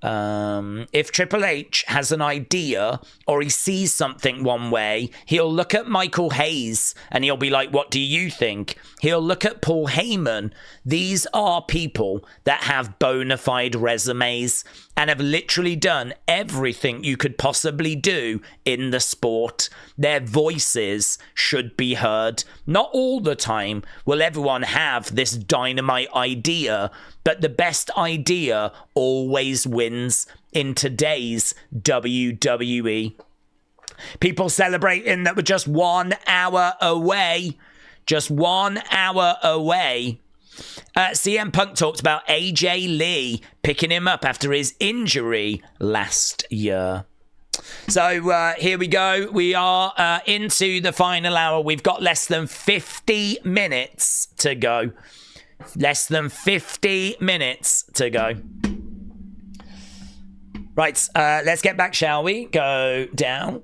If Triple H has an idea or he sees something one way, he'll look at Michael Hayes and he'll be like, what do you think? He'll look at Paul Heyman. These are people that have bona fide resumes and have literally done everything you could possibly do in the sport. Their voices should be heard. Not all the time will everyone have this dynamite idea, but the best idea always wins in today's WWE. People celebrating that we're just 1 hour away. Just 1 hour away. CM Punk talked about AJ Lee picking him up after his injury last year. So here we go. We are into the final hour. We've got less than 50 minutes to go. Less than 50 minutes to go. Right, let's get back, shall we? Go down.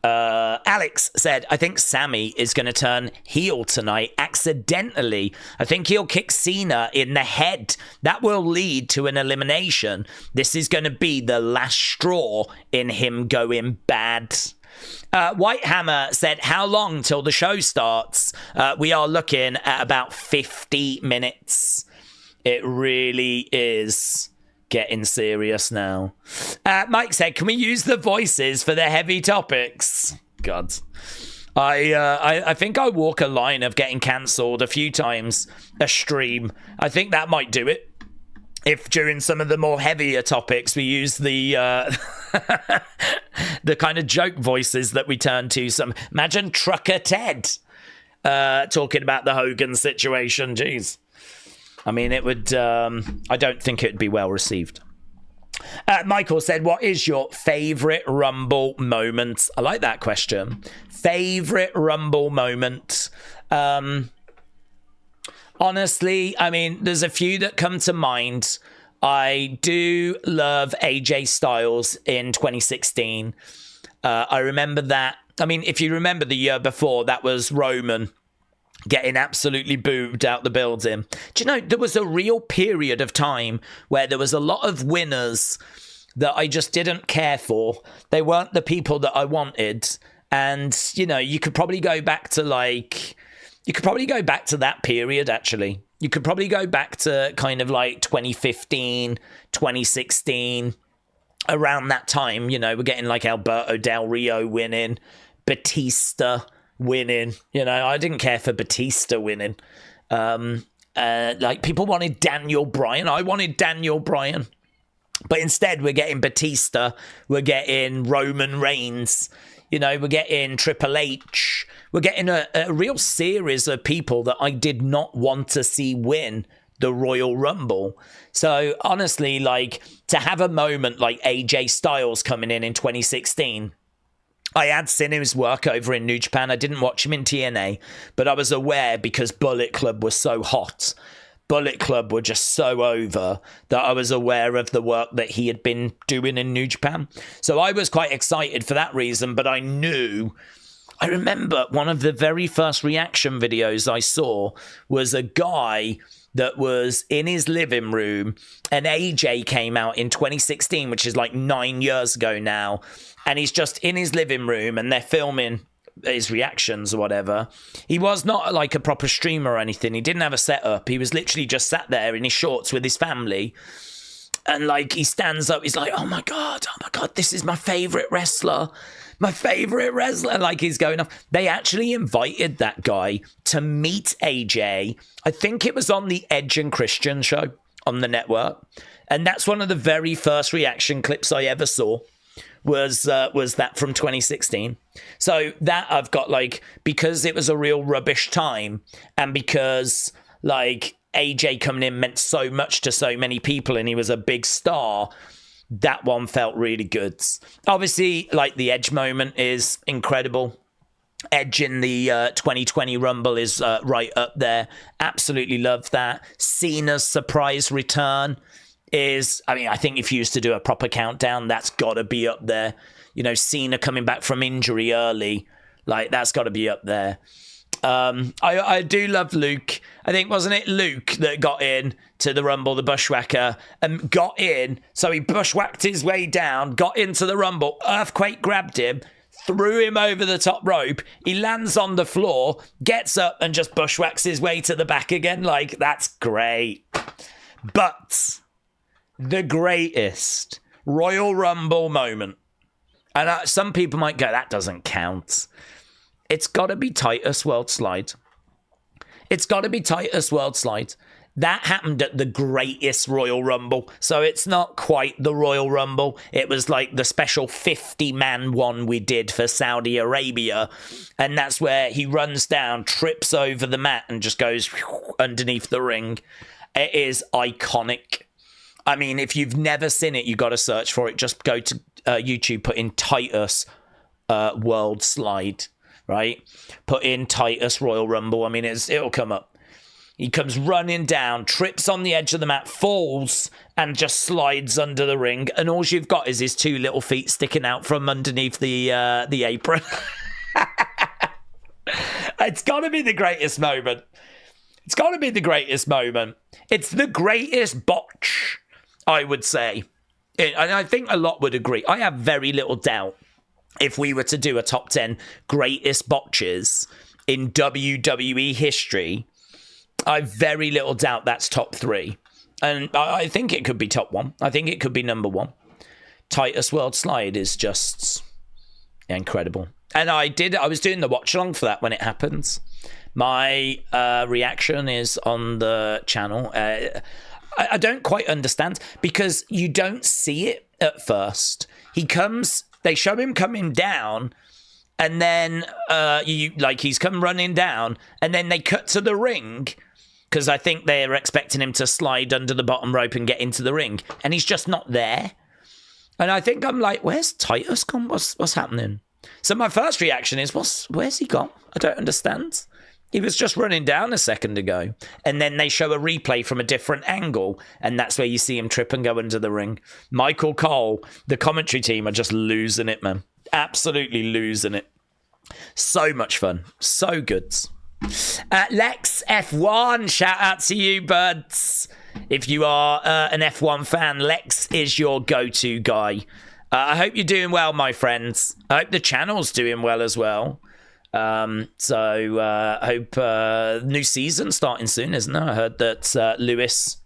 Alex said, I think Sammy is going to turn heel tonight accidentally. I think he'll kick Cena in the head. That will lead to an elimination. This is going to be the last straw in him going bad. Whitehammer said, how long till the show starts? We are looking at about 50 minutes. It really is getting serious now. Mike said, can we use the voices for the heavy topics? God. I think I walk a line of getting cancelled a few times a stream. I think that might do it. If during some of the more heavier topics we use the The kind of joke voices that we turn to. Imagine Trucker Ted talking about the Hogan situation. Jeez. I mean, it would, I don't think it would be well received. Michael said, what is your favourite Rumble moment? I like that question. Favourite Rumble moment? Honestly, I mean, there's a few that come to mind. I do love AJ Styles in 2016. I remember that. I mean, if you remember the year before, that was Roman getting absolutely booed out the building. Do you know, there was a real period of time where there was a lot of winners that I just didn't care for. They weren't the people that I wanted. And, you know, you could probably go back to that period, actually. You could probably go back to kind of like 2015, 2016, around that time. You know, we're getting like Alberto Del Rio winning, Batista winning. You know, I didn't care for Batista winning. Like, people wanted Daniel Bryan. I wanted Daniel Bryan. But instead, we're getting Batista. We're getting Roman Reigns. You know, we're getting Triple H. We're getting a real series of people that I did not want to see win the Royal Rumble. So, honestly, like, to have a moment like AJ Styles coming in 2016, I had seen his work over in New Japan. I didn't watch him in TNA, but I was aware because Bullet Club was so hot. Bullet Club were just so over that I was aware of the work that he had been doing in New Japan. So I was quite excited for that reason, but I remember one of the very first reaction videos I saw was a guy that was in his living room, and AJ came out in 2016, which is like 9 years ago now, and he's just in his living room and they're filming his reactions or whatever. He was not like a proper streamer or anything. He didn't have a setup. He was literally just sat there in his shorts with his family, and like he stands up, he's like, oh my god, this is my favorite wrestler, like he's going off. They actually invited that guy to meet AJ. I think it was on the Edge and Christian show on the network, and that's one of the very first reaction clips I ever saw. Was that from 2016. So that I've got, like, because it was a real rubbish time, and because like AJ coming in meant so much to so many people and he was a big star, that one felt really good. Obviously, like, the Edge moment is incredible. Edge in the 2020 Rumble is right up there. Absolutely love that. Cena's surprise return is, I mean, I think if you used to do a proper countdown, that's got to be up there. You know, Cena coming back from injury early, like, that's got to be up there. I do love Luke. I think, wasn't it Luke that got in to the Rumble, the Bushwhacker, and got in, so he bushwhacked his way down, got into the Rumble, Earthquake grabbed him, threw him over the top rope, he lands on the floor, gets up and just bushwhacks his way to the back again. Like, that's great. But the greatest Royal Rumble moment, and some people might go, that doesn't count. It's got to be Titus World Slide. It's got to be Titus World Slide. That happened at the greatest Royal Rumble. So it's not quite the Royal Rumble. It was like the special 50-man one we did for Saudi Arabia. And that's where he runs down, trips over the mat, and just goes underneath the ring. It is iconic. I mean, if you've never seen it, you got to search for it. Just go to YouTube, put in Titus World Slide, right? Put in Titus Royal Rumble. I mean, it'll come up. He comes running down, trips on the edge of the mat, falls, and just slides under the ring. And all you've got is his two little feet sticking out from underneath the apron. It's got to be the greatest moment. It's got to be the greatest moment. It's the greatest botch, I would say. And I think a lot would agree. I have very little doubt if we were to do a top 10 greatest botches in WWE history, I have very little doubt that's top 3. And I think it could be top 1. I think it could be number 1. Titus World Slide is just incredible. And I was doing the watch along for that when it happens. My reaction is on the channel. I don't quite understand, because you don't see it at first. They show him coming down, and then he's come running down, and then they cut to the ring, because I think they're expecting him to slide under the bottom rope and get into the ring, and he's just not there. And I think I'm like, where's Titus gone? What's happening? So my first reaction is, where's he gone? I don't understand. He was just running down a second ago. And then they show a replay from a different angle, and that's where you see him trip and go under the ring. Michael Cole, the commentary team are just losing it, man. Absolutely losing it. So much fun. So good. Lex F1, shout out to you, buds. If you are an F1 fan, Lex is your go-to guy. I hope you're doing well, my friends. I hope the channel's doing well as well. I hope new season starting soon, isn't it? I heard that Lewis,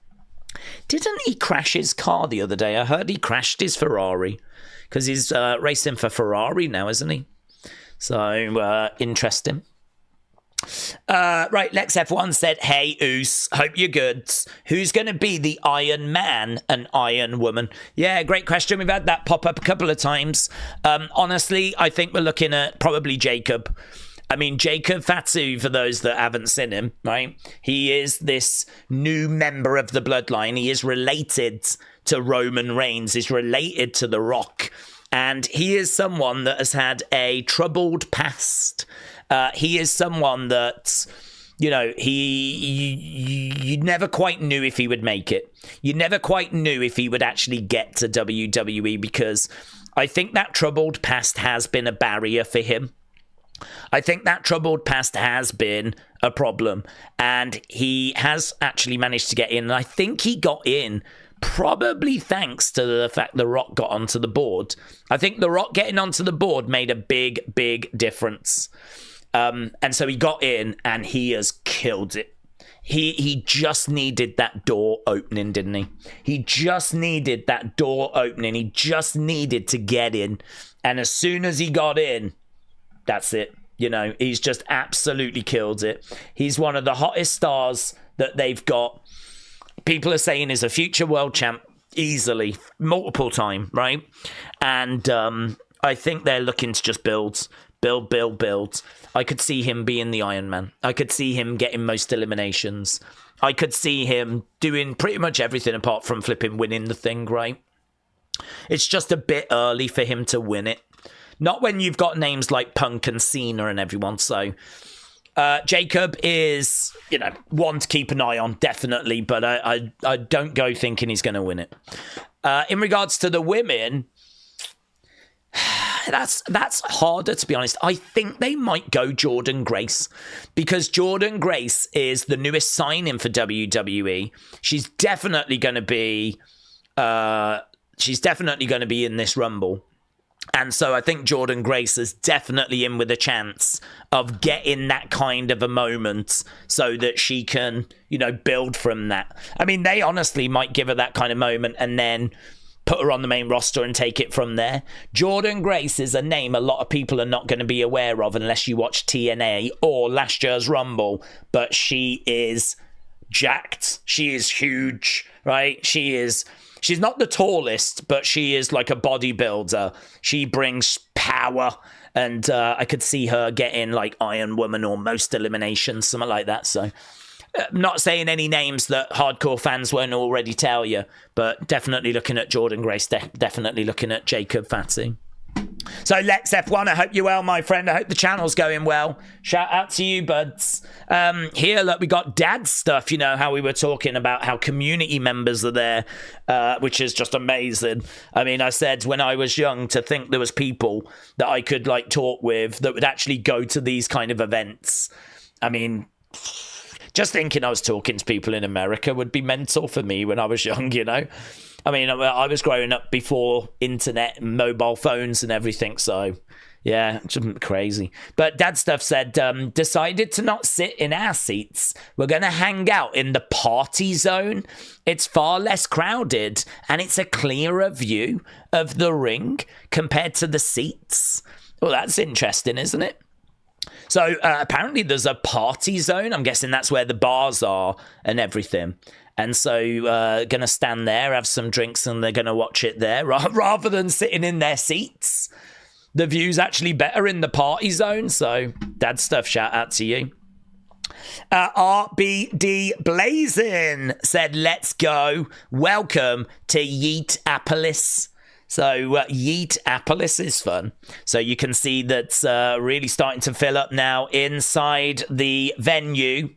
didn't he crash his car the other day? I heard he crashed his Ferrari, because he's racing for Ferrari now, isn't he? So interesting. Right, Lex F1 said, hey, Oos, hope you're good. Who's going to be the Iron Man and Iron Woman? Yeah, great question. We've had that pop up a couple of times. Honestly, I think we're looking at probably Jacob. I mean, Jacob Fatu, for those that haven't seen him, right? He is this new member of the bloodline. He is related to Roman Reigns. He's related to The Rock. And he is someone that has had a troubled past. He is someone that, you never quite knew if he would make it. You never quite knew if he would actually get to WWE, because I think that troubled past has been a barrier for him. I think that troubled past has been a problem, and he has actually managed to get in. And I think he got in probably thanks to the fact The Rock got onto the board. I think The Rock getting onto the board made a big, big difference. And so he got in, and he has killed it. He just needed that door opening, didn't he? He just needed that door opening. He just needed to get in. And as soon as he got in, that's it. He's just absolutely killed it. He's one of the hottest stars that they've got. People are saying he's a future world champ easily, multiple time, right? And I think they're looking to just build. I could see him being the Iron Man. I could see him getting most eliminations. I could see him doing pretty much everything apart from flipping winning the thing, right? It's just a bit early for him to win it. Not when you've got names like Punk and Cena and everyone. So Jacob is, one to keep an eye on, definitely. But I don't go thinking he's going to win it. In regards to the women, that's harder, to be honest. I think they might go Jordynne Grace, because Jordynne Grace is the newest signing for WWE. She's definitely going to be in this Rumble. And so I think Jordynne Grace is definitely in with a chance of getting that kind of a moment so that she can, build from that. I mean, they honestly might give her that kind of moment and then put her on the main roster and take it from there. Jordynne Grace is a name a lot of people are not going to be aware of unless you watch TNA or last year's Rumble, but she is jacked. She is huge, right? She's not the tallest, but she is like a bodybuilder. She brings power, and I could see her getting like Iron Woman or most eliminations, something like that. So I'm not saying any names that hardcore fans won't already tell you, but definitely looking at Jordynne Grace, definitely looking at Jacob Fatu. So Lex F1, I hope you're well, my friend. I hope the channel's going well. Shout out to you, buds. Here, look, we got dad stuff, how we were talking about how community members are there, which is just amazing. I mean, I said when I was young to think there was people that I could like talk with that would actually go to these kind of events. I mean, just thinking I was talking to people in America would be mental for me when I was young, I mean, I was growing up before internet and mobile phones and everything, so yeah, it's crazy. But Dad Stuff said, decided to not sit in our seats. We're going to hang out in the party zone. It's far less crowded, and it's a clearer view of the ring compared to the seats. Well, that's interesting, isn't it? So apparently there's a party zone. I'm guessing that's where the bars are and everything. And so going to stand there, have some drinks, and they're going to watch it there rather than sitting in their seats. The view's actually better in the party zone. So dad stuff, shout out to you. RBD Blazin said, let's go. Welcome to Yeetapolis. So Yeetapolis is fun. So you can see that's really starting to fill up now inside the venue.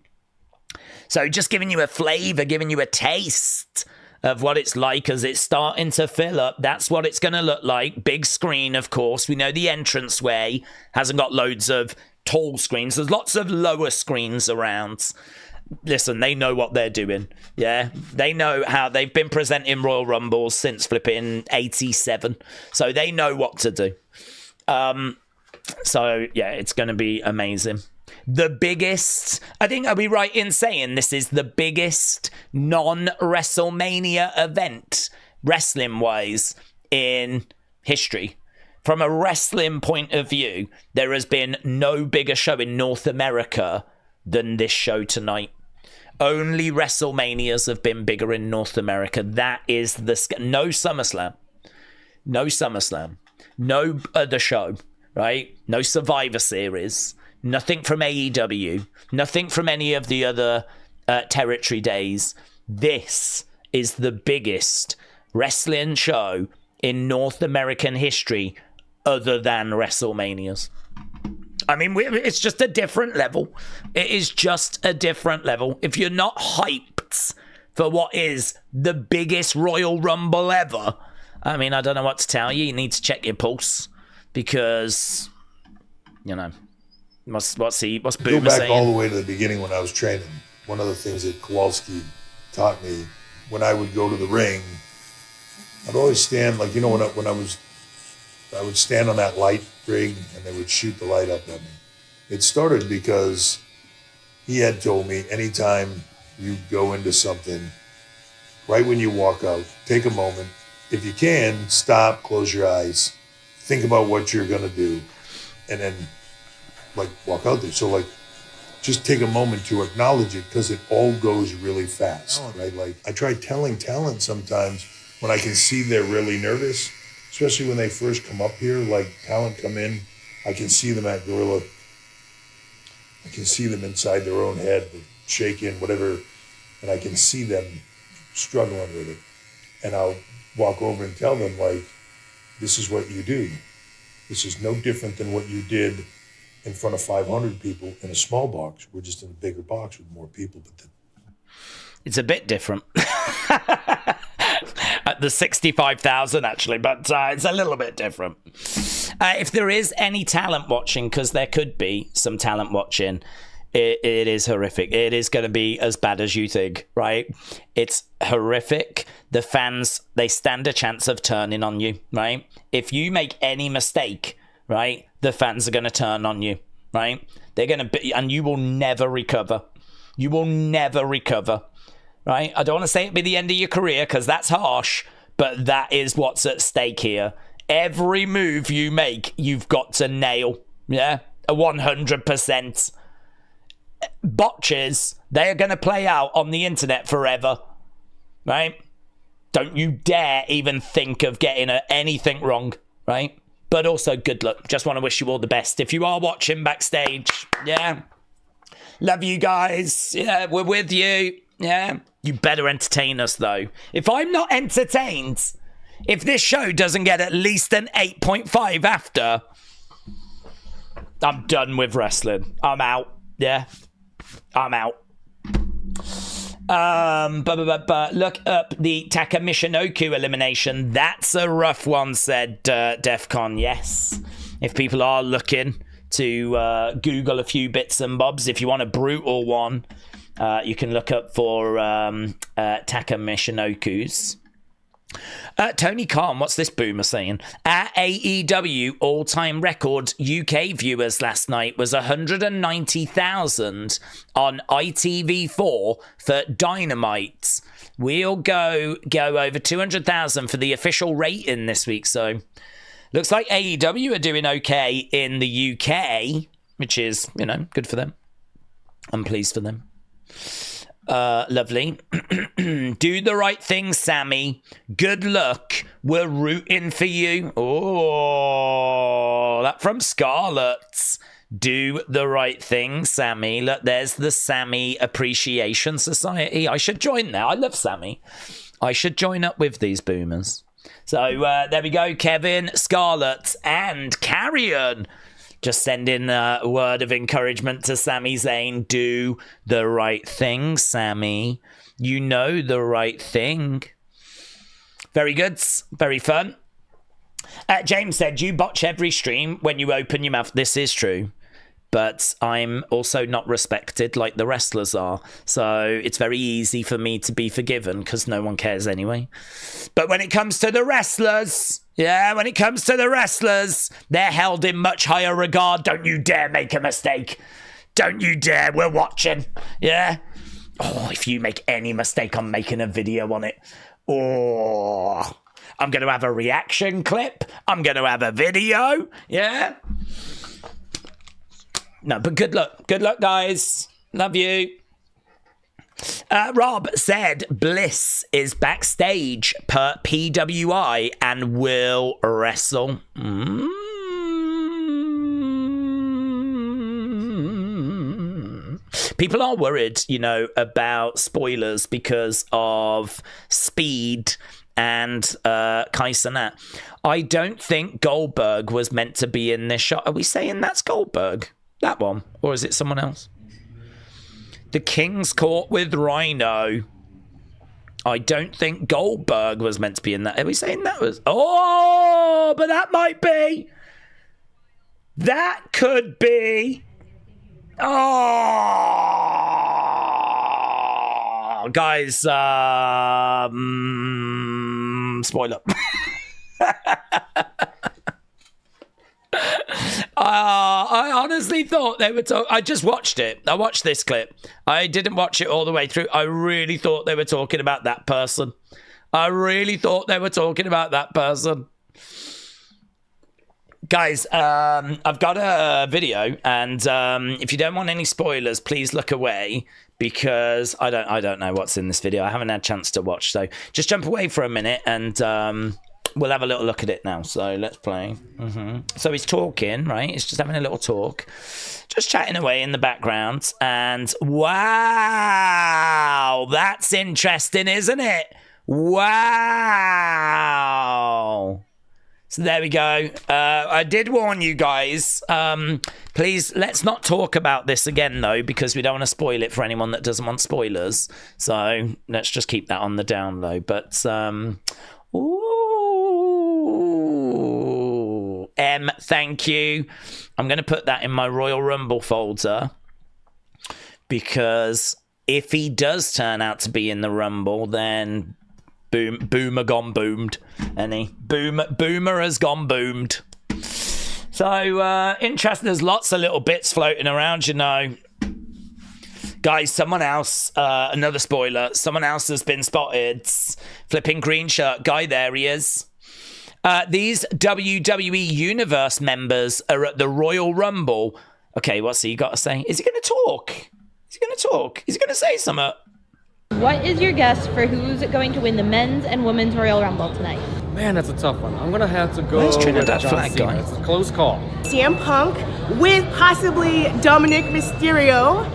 So just giving you a flavour, giving you a taste of what it's like as it's starting to fill up. That's what it's going to look like. Big screen, of course. We know the entranceway hasn't got loads of tall screens. There's lots of lower screens around. Listen, they know what they're doing. Yeah, they know how they've been presenting Royal Rumbles since flipping 87. So they know what to do. So yeah, it's going to be amazing. The biggest, I think, are we right in saying this is the biggest non-WrestleMania event, wrestling-wise, in history? From a wrestling point of view, there has been no bigger show in North America than this show tonight. Only WrestleManias have been bigger in North America. That is the... No SummerSlam. No SummerSlam. No other show, right? No Survivor Series. Nothing from AEW. Nothing from any of the other territory days. This is the biggest wrestling show in North American history other than WrestleManias. I mean, it's just a different level. It is just a different level. If you're not hyped for what is the biggest Royal Rumble ever, I mean, I don't know what to tell you. You need to check your pulse because, you know, what's Boomer saying? Go back all the way to the beginning when I was training. One of the things that Kowalski taught me, when I would go to the ring, I'd always stand, like, you know, when I would stand on that light rig and they would shoot the light up at me. It started because he had told me anytime you go into something, right when you walk out, take a moment. If you can, stop, close your eyes, think about what you're going to do, and then, like, walk out there. So, like, just take a moment to acknowledge it because it all goes really fast, right? Like, I try telling talent sometimes when I can see they're really nervous, especially when they first come up here, like talent come in, I can see them at Gorilla. I can see them inside their own head, shaking, whatever, and I can see them struggling with it. And I'll walk over and tell them, like, this is what you do. This is no different than what you did in front of 500 people in a small box. We're just in a bigger box with more people. But it's a bit different. At the 65,000, actually, but it's a little bit different. If there is any talent watching, because there could be some talent watching, it is horrific. It is going to be as bad as you think, right? It's horrific. The fans, they stand a chance of turning on you, right? If you make any mistake, right, the fans are going to turn on you, right? They're going to be, and you will never recover. You will never recover. Right? I don't want to say it'll be the end of your career because that's harsh, but that is what's at stake here. Every move you make, you've got to nail. Yeah? 100%. Botches, they are going to play out on the internet forever. Right? Don't you dare even think of getting anything wrong. Right? But also, good luck. Just want to wish you all the best. If you are watching backstage, yeah. Love you guys. Yeah, we're with you. Yeah. You better entertain us, though. If I'm not entertained, if this show doesn't get at least an 8.5 after, I'm done with wrestling. I'm out. Yeah. I'm out. But look up the Taka Michinoku elimination. That's a rough one, said Defcon. Yes. If people are looking to Google a few bits and bobs, if you want a brutal one, you can look up for Taka Michinoku's. Tony Khan, what's this boomer saying? Our AEW all-time record UK viewers last night was 190,000 on ITV4 for Dynamite. We'll go over 200,000 for the official rating this week. So looks like AEW are doing okay in the UK, which is, you know, good for them. I'm pleased for them. Lovely. Do the right thing, Sammy. Good luck. We're rooting for you. Oh, that from Scarlett. Do the right thing, Sammy. Look, there's the Sammy Appreciation Society. I should join now. I love Sammy. I should join up with these boomers. So there we go, Kevin, Scarlett, and Carrion. Just sending a word of encouragement to Sami Zayn. Do the right thing, Sammy. You know the right thing. Very good. Very fun. James said, you botch every stream when you open your mouth. This is true. But I'm also not respected like the wrestlers are. So it's very easy for me to be forgiven because no one cares anyway. But when it comes to the wrestlers, when it comes to the wrestlers, they're held in much higher regard. Don't you dare make a mistake. Don't you dare. We're watching. Yeah. Oh, if you make any mistake, I'm making a video on it. Oh, I'm going to have a reaction clip. I'm going to have a video. Yeah. No, but good luck. Good luck, guys. Love you. Rob said Bliss is backstage per PWI and will wrestle. People are worried, about spoilers because of Speed and Kai Cenat. I don't think Goldberg was meant to be in this shot. Are we saying that's Goldberg? That one? Or is it someone else? The King's Court with Rhino. I don't think Goldberg was meant to be in that. Are we saying that was... Oh, but that might be. That could be. Oh, guys. Spoiler. I honestly thought they were talking. I just watched it. I watched this clip. I didn't watch it all the way through. I really thought they were talking about that person. Guys, I've got a video, and if you don't want any spoilers, please look away because I don't know what's in this video. I haven't had a chance to watch, so just jump away for a minute and we'll have a little look at it now. So let's play. So he's talking, right? He's just having a little talk, just chatting away in the background. And wow, that's interesting, isn't it? Wow. So there we go. I did warn you guys. Please, let's not talk about this again, though, because we don't want to spoil it for anyone that doesn't want spoilers. So let's just keep that on the down low. But, ooh, thank you. I'm going to put that in my Royal Rumble folder because if he does turn out to be in the Rumble, then Boomer gone boomed. Boomer has gone boomed. So, interesting. There's lots of little bits floating around, Guys, someone else, another spoiler, someone else has been spotted. Flipping green shirt guy, there he is. These WWE Universe members are at the Royal Rumble. Okay, what's he got to say? Is he going to talk? Is he going to say something? What is your guess for who's going to win the men's and women's Royal Rumble tonight? Man, that's a tough one. I'm going to have to go Where's with Trinidad John flag Cena. guy? It's a close call. CM Punk with possibly Dominic Mysterio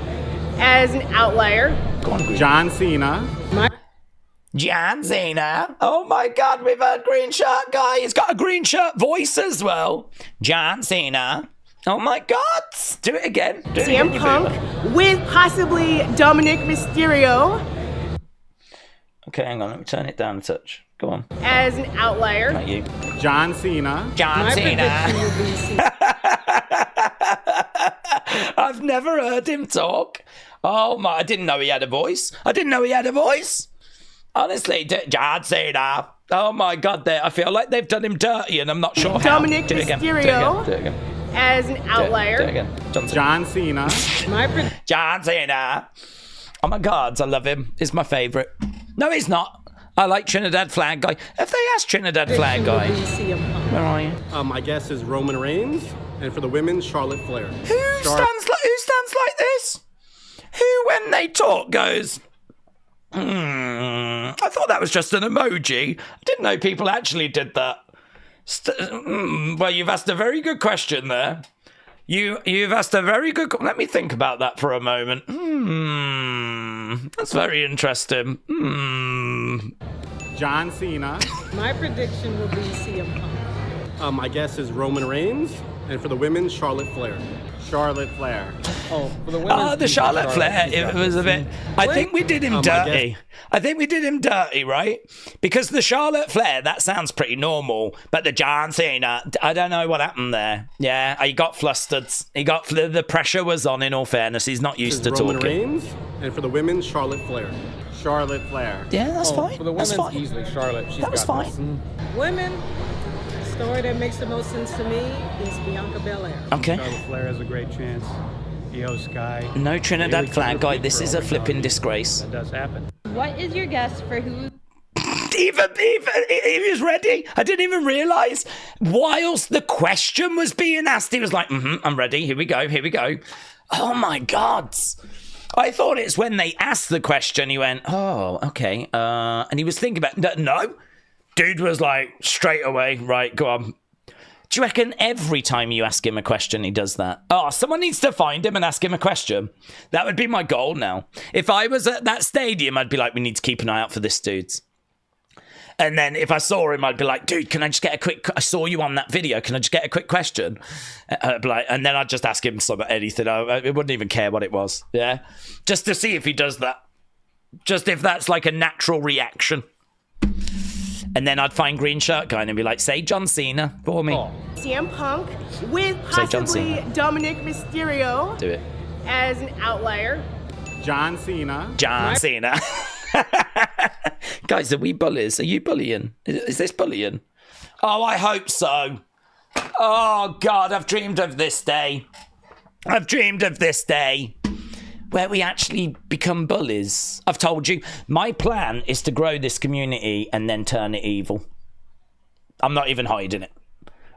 as an outlier. Go on, John Cena. John Cena. Oh my God, we've heard green shirt guy. He's got a green shirt voice as well. John Cena. Oh my God. Do it again. CM Punk with possibly Dominic Mysterio. Okay, hang on. Let me turn it down a touch. Go on. As an outlier. Not you. John Cena. John Cena. I've never heard him talk. Oh my, I didn't know he had a voice. Honestly, John Cena. Oh my God, I feel like they've done him dirty and I'm not sure how. Dominic Mysterio. Do it again. As an outlier. Do it again. John Cena. John Cena. Oh my God, I love him. He's my favourite. No, he's not. I like Trinidad Flag Guy. If they ask Trinidad Flag Guy, where are you? My guess is Roman Reigns, and for the women, Charlotte Flair. Who stands like this? Who, when they talk, goes, I thought that was just an emoji. I didn't know people actually did that. Well, you've asked a very good question there. You've asked a very good... Let me think about that for a moment. That's very interesting. John Cena. My prediction will be CM Punk. My guess is Roman Reigns, and for the women, Charlotte Flair. Charlotte Flair. Oh, for the women. The Charlotte Flair, it was a bit... I think we did him dirty. I think we did him dirty, right? Because the Charlotte Flair, that sounds pretty normal. But the John Cena, I don't know what happened there. Yeah, he got flustered. The pressure was on, in all fairness. He's not used to Roman talking. Reigns, and for the women, Charlotte Flair. Charlotte Flair. Yeah, that's fine. For the That's women's, fine. easily Charlotte. She's That was got fine. this. Women, the story that makes the most sense to me is Bianca Belair. Okay. Charlotte Flair has a great chance. Io Sky. No Trinidad Bayley flag, guy. Kruger This for is a over flipping time. disgrace. That does happen. What is your guess for who? He was ready. I didn't even realise. Whilst the question was being asked, he was like, I'm ready. Here we go. Oh, my God. I thought it's when they asked the question, he went, oh, okay. And he was thinking about, no. Dude was like, straight away, right, go on. Do you reckon every time you ask him a question, he does that? Oh, someone needs to find him and ask him a question. That would be my goal now. If I was at that stadium, I'd be like, we need to keep an eye out for this dude. And then if I saw him, I'd be like, dude, can I just get a quick... I saw you on that video. Can I just get a quick question? I'd be like, and then I'd just ask him anything. I wouldn't even care what it was. Yeah? Just to see if he does that. Just if that's like a natural reaction. And then I'd find green shirt guy and be like, say John Cena for me. CM Punk with Say John possibly Cena. Dominic Mysterio Do it. as an outlier. John Cena. John Cena. Guys, are we bullies? Are you bullying? Is this bullying? Oh, I hope so. Oh, God, I've dreamed of this day. I've dreamed of this day where we actually become bullies. I've told you, my plan is to grow this community and then turn it evil. I'm not even hiding it.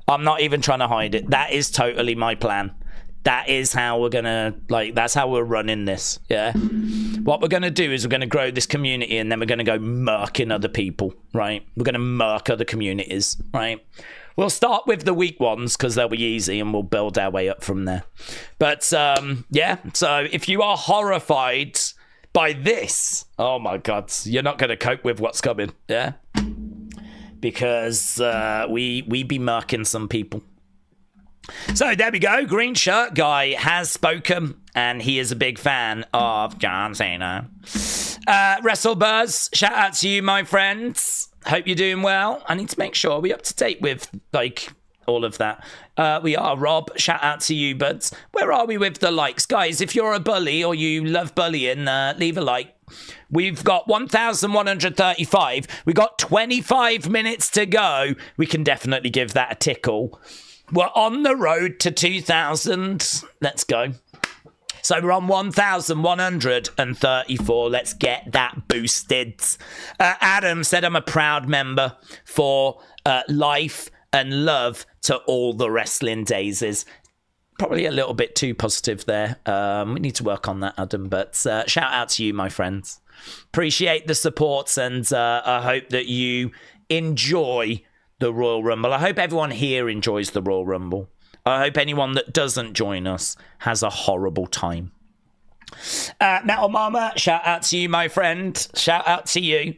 I'm not even trying to hide it. That is totally my plan. That is how we're gonna, that's how we're running this, yeah? What we're gonna do is we're gonna grow this community and then we're gonna go murking other people, right? We're gonna murk other communities, right? We'll start with the weak ones because they'll be easy and we'll build our way up from there. But, yeah, so if you are horrified by this, oh my God, you're not gonna cope with what's coming, yeah? Because we be murking some people. So there we go. Green shirt guy has spoken, and he is a big fan of John Cena. WrestleBuzz, shout out to you, my friends. Hope you're doing well. I need to make sure we're up to date with all of that. We are. Rob, shout out to you, buds. Where are we with the likes, guys? If you're a bully or you love bullying, leave a like. We've got 1,135. We got 25 minutes to go. We can definitely give that a tickle. We're on the road to 2,000. Let's go. So we're on 1,134. Let's get that boosted. Adam said I'm a proud member for life and love to all the wrestling daisies. Probably a little bit too positive there. We need to work on that, Adam. But shout out to you, my friends. Appreciate the support, and I hope that you enjoy the Royal Rumble. I hope everyone here enjoys the Royal Rumble. I hope anyone that doesn't join us has a horrible time. Metal Mama, shout out to you, my friend. Shout out to you.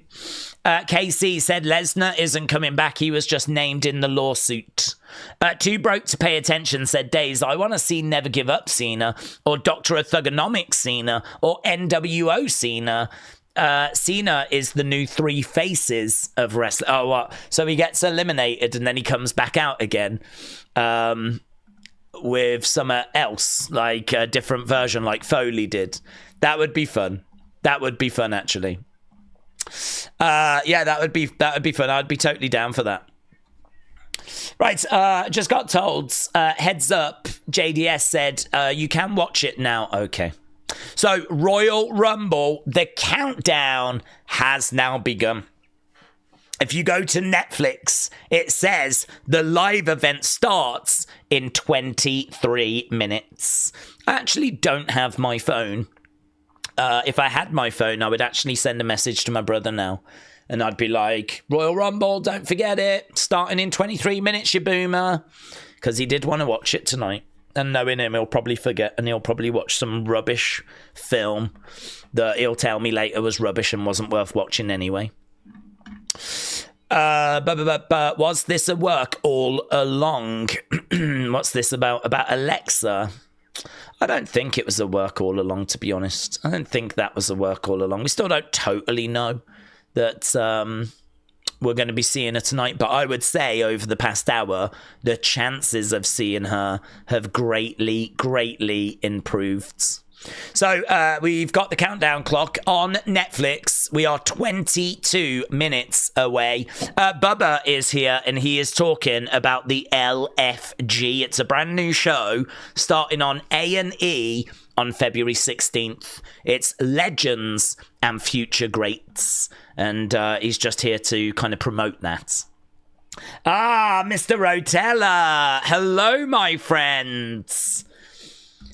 KC said Lesnar isn't coming back. He was just named in the lawsuit. Too broke to pay attention said Days. I want to see Never Give Up Cena, or Dr. Thugonomics Cena, or NWO Cena. Cena is the new three faces of wrestling. Oh, what? So he gets eliminated and then he comes back out again with something else, like a different version, like Foley did. That would be fun. That would be fun, actually. Yeah, that would be fun. I'd be totally down for that. Right, just got told. Heads up, JDS said you can watch it now. Okay. So, Royal Rumble, the countdown has now begun. If you go to Netflix, it says the live event starts in 23 minutes. I actually don't have my phone if I had my phone, I would actually send a message to my brother now. And I'd be like, Royal Rumble, don't forget it. Starting in 23 minutes, you boomer. Because he did want to watch it tonight. And knowing him, he'll probably forget. And he'll probably watch some rubbish film that he'll tell me later was rubbish and wasn't worth watching anyway. But was this a work all along? What's this about? About Alexa? I don't think it was a work all along, to be honest. I don't think that was a work all along. We still don't totally know that we're going to be seeing her tonight, but I would say over the past hour, the chances of seeing her have greatly improved. So we've got the countdown clock on Netflix. We are 22 minutes away. Bubba is here and he is talking about the LFG. It's a brand new show starting on A&E on February 16th. It's Legends and Future Greats. And he's just here to kind of promote that. Ah, Mr. Rotella. Hello, my friends.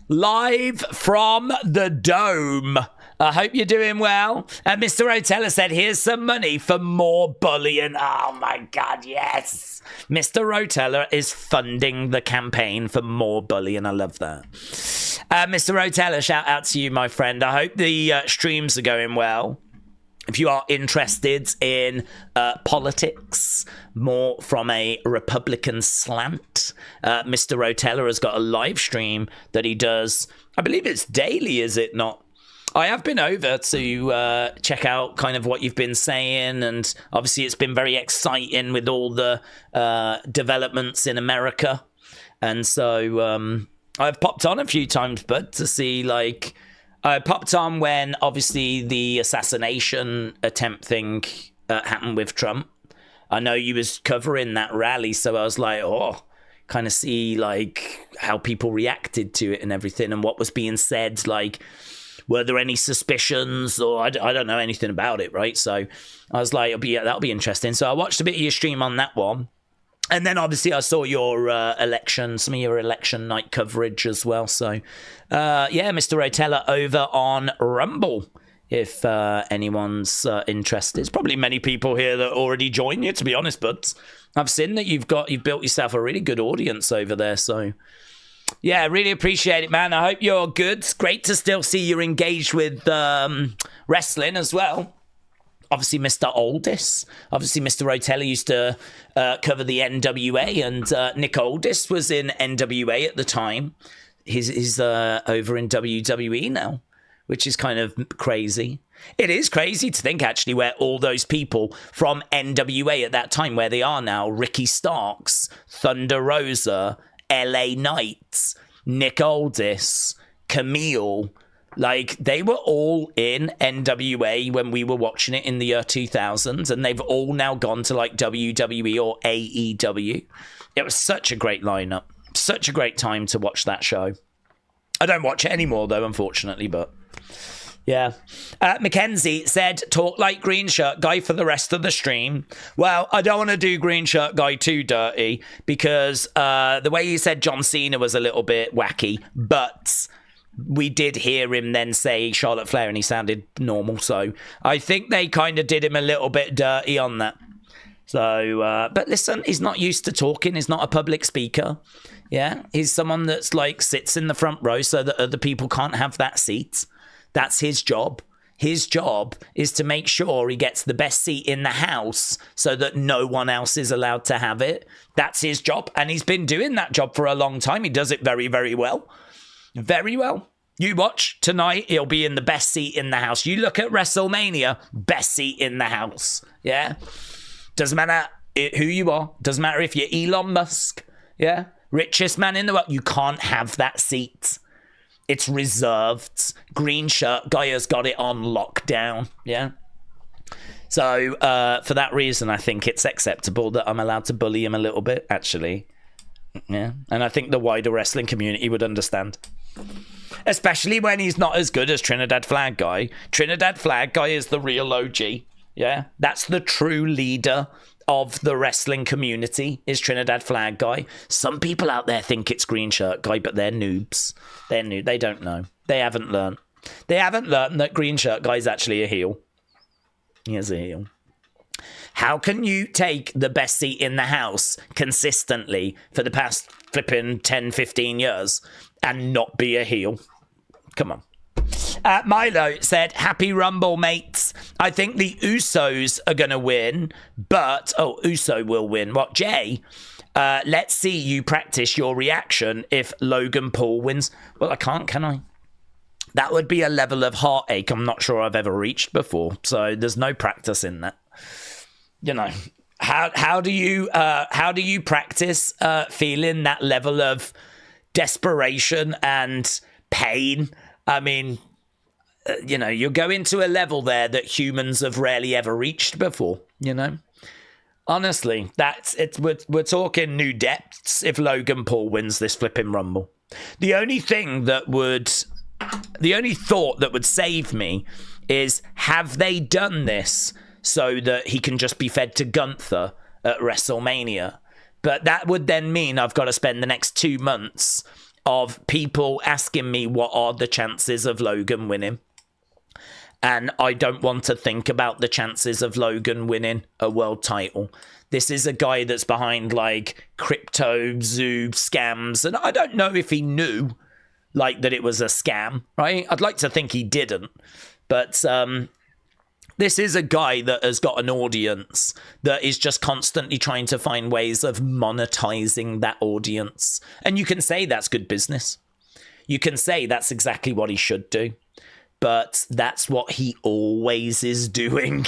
Live from the Dome. I hope you're doing well. Mr. Rotella said, here's some money for more bullying. Oh, my God, yes. Mr. Rotella is funding the campaign for more bullying. I love that. Mr. Rotella, shout out to you, my friend. I hope the streams are going well. If you are interested in politics, more from a Republican slant, Mr. Rotella has got a live stream that he does. I believe it's daily, is it not? I have been over to check out kind of what you've been saying, and obviously it's been very exciting with all the developments in America. And so I've popped on a few times, but to see like... I popped on when, obviously, the assassination attempt thing happened with Trump. I know you was covering that rally, so I was like, oh, kind of see, like, how people reacted to it and everything and what was being said. Like, were there any suspicions? Or I don't know anything about it, right? So I was like, that'll be interesting. So I watched a bit of your stream on that one. And then, obviously, I saw your some of your election night coverage as well. So, yeah, Mr. Rotella over on Rumble, if anyone's interested. There's probably many people here that already joined you, to be honest, but I've seen that you've built yourself a really good audience over there. So, yeah, really appreciate it, man. I hope you're good. It's great to still see you're engaged with wrestling as well. Obviously, Mr. Aldis. Obviously, Mr. Rotella used to cover the NWA, and Nick Aldis was in NWA at the time. He's over in WWE now, which is kind of crazy. It is crazy to think, actually, where all those people from NWA at that time, where they are now, Ricky Starks, Thunder Rosa, LA Knight, Nick Aldis, Camille... Like, they were all in NWA when we were watching it in the year 2000s, and they've all now gone to, like, WWE or AEW. It was such a great lineup. Such a great time to watch that show. I don't watch it anymore, though, unfortunately, but... Yeah. Mackenzie said, talk like Green Shirt Guy for the rest of the stream. Well, I don't want to do Green Shirt Guy too dirty, because the way you said John Cena was a little bit wacky, but... we did hear him then say Charlotte Flair and he sounded normal. So I think they kind of did him a little bit dirty on that. So, but listen, he's not used to talking. He's not a public speaker. Yeah. He's someone that's like sits in the front row so that other people can't have that seat. That's his job. His job is to make sure he gets the best seat in the house so that no one else is allowed to have it. That's his job. And he's been doing that job for a long time. He does it very, very well. Very well. You watch tonight, he'll be in the best seat in the house. You look at WrestleMania, best seat in the house. Yeah. Doesn't matter who you are. Doesn't matter if you're Elon Musk. Yeah. Richest man in the world. You can't have that seat. It's reserved. Green Shirt Guy has got it on lockdown. Yeah. So for that reason, I think it's acceptable that I'm allowed to bully him a little bit, actually. Yeah. And I think the wider wrestling community would understand. Especially when he's not as good as Trinidad Flag Guy. Trinidad Flag Guy is the real OG. Yeah. That's the true leader of the wrestling community, is Trinidad Flag Guy. Some people out there think it's Green Shirt Guy, but they're noobs. They're new. They don't know. They haven't learned. They haven't learned that green shirt guy's actually a heel. He is a heel. How can you take the best seat in the house consistently for the past flipping 10, 15 years and not be a heel? Come on. Milo said, happy Rumble, mates. I think the Usos are going to win, but... Oh, Uso will win. What, Jay? Let's see you practice your reaction if Logan Paul wins. Well, I can't, can I? That would be a level of heartache I'm not sure I've ever reached before. So there's no practice in that. You know, how do you practice feeling that level of desperation and pain? I mean, you know, you're going to a level there that humans have rarely ever reached before, you know? Honestly, we're talking new depths if Logan Paul wins this flipping Rumble. The only thought that would save me is, have they done this so that he can just be fed to Gunther at WrestleMania? But that would then mean I've got to spend the next 2 months of people asking me what are the chances of Logan winning. And I don't want to think about the chances of Logan winning a world title. This is a guy that's behind like crypto zoo scams. And I don't know if he knew like that it was a scam, right? I'd like to think he didn't. But this is a guy that has got an audience that is just constantly trying to find ways of monetizing that audience. And you can say that's good business. You can say that's exactly what he should do. But that's what he always is doing.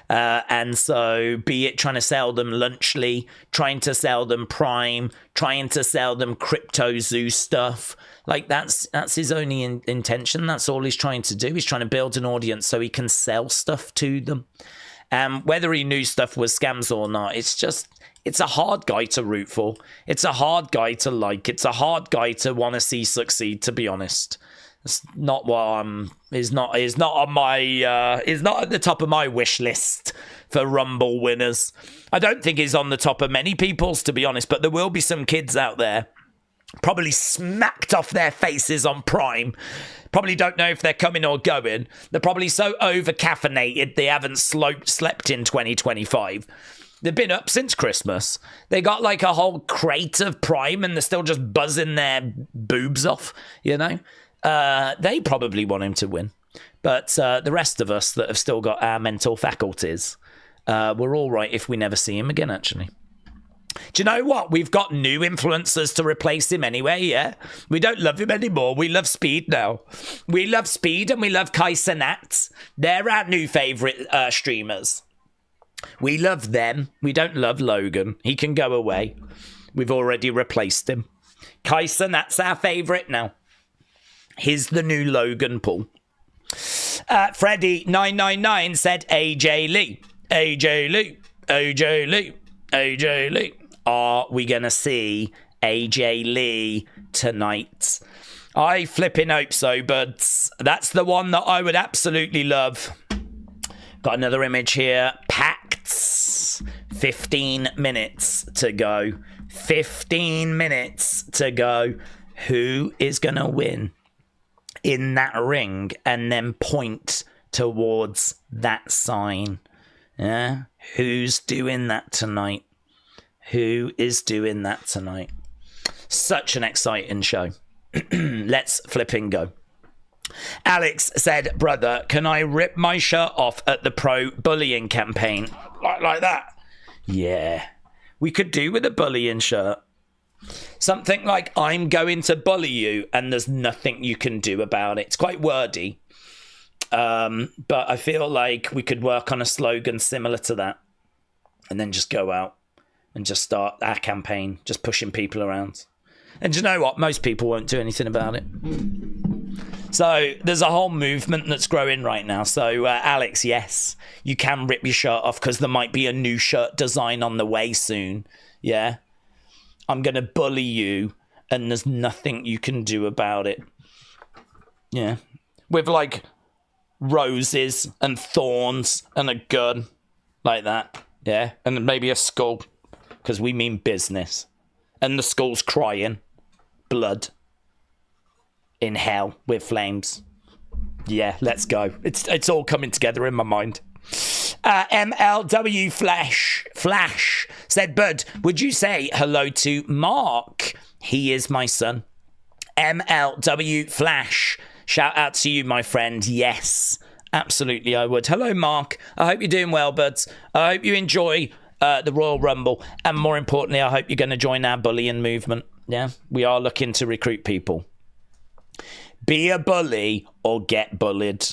And so be it trying to sell them Lunchley, trying to sell them Prime, trying to sell them Crypto Zoo stuff. Like that's his only intention. That's all he's trying to do. He's trying to build an audience so he can sell stuff to them. Whether he knew stuff was scams or not, it's a hard guy to root for. It's a hard guy to like. It's a hard guy to want to see succeed, to be honest. It's not what is not on my is not at the top of my wish list for Rumble winners. I don't think he's on the top of many people's, to be honest, but there will be some kids out there probably smacked off their faces on Prime. Probably don't know if they're coming or going. They're probably so over-caffeinated they haven't slept in 2025. They've been up since Christmas. They got like a whole crate of Prime and they're still just buzzing their boobs off, you know? They probably want him to win. But the rest of us that have still got our mental faculties, we're all right if we never see him again, actually. Do you know what? We've got new influencers to replace him anyway, yeah? We don't love him anymore. We love Speed now. We love Speed and we love Kai Cenat. They're our new favourite streamers. We love them. We don't love Logan. He can go away. We've already replaced him. Kai Cenat's our favourite now. He's the new Logan Paul. Freddy999 said AJ Lee. AJ Lee. AJ Lee. AJ Lee. Are we going to see AJ Lee tonight? I flipping hope so, but that's the one that I would absolutely love. Got another image here. Packed. 15 minutes to go. 15 minutes to go. Who is going to win in that ring and then point towards that sign? Yeah? Who's doing that tonight? Who is doing that tonight? Such an exciting show. Let's flipping go. Alex said, brother, can I rip my shirt off at the pro bullying campaign? Like that? Yeah. We could do with a bullying shirt. Something like, I'm going to bully you and there's nothing you can do about it. It's quite wordy. But I feel like we could work on a slogan similar to that. And then just go out and just start our campaign, just pushing people around. And do you know what? Most people won't do anything about it. So there's a whole movement that's growing right now. So Alex, yes, you can rip your shirt off because there might be a new shirt design on the way soon. Yeah. I'm going to bully you and there's nothing you can do about it. Yeah. With like roses and thorns and a gun like that. Yeah. And maybe a skull because we mean business. And the skull's crying blood in hell with flames. Yeah, let's go. It's all coming together in my mind. MLW Flash said, Bud, would you say hello to Mark? He is my son. MLW Flash, shout out to you, my friend. Yes, absolutely I would. Hello, Mark. I hope you're doing well, buds. I hope you enjoy the Royal Rumble. And more importantly, I hope you're going to join our bullying movement. Yeah, we are looking to recruit people. Be a bully or get bullied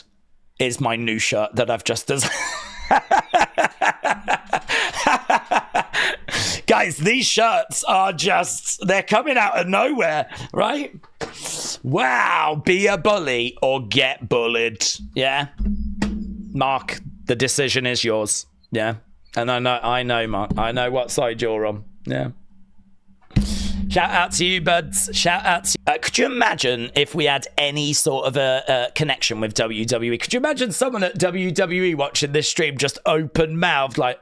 is my new shirt that I've just designed. Guys, these shirts are just, they're coming out of nowhere, right? Wow, be a bully or get bullied. Yeah. Mark, the decision is yours. Yeah. And I know, Mark. I know what side you're on. Yeah. Shout out to you, buds. Shout out to you. Could you imagine if we had any sort of a connection with WWE? Could you imagine someone at WWE watching this stream just open mouthed like...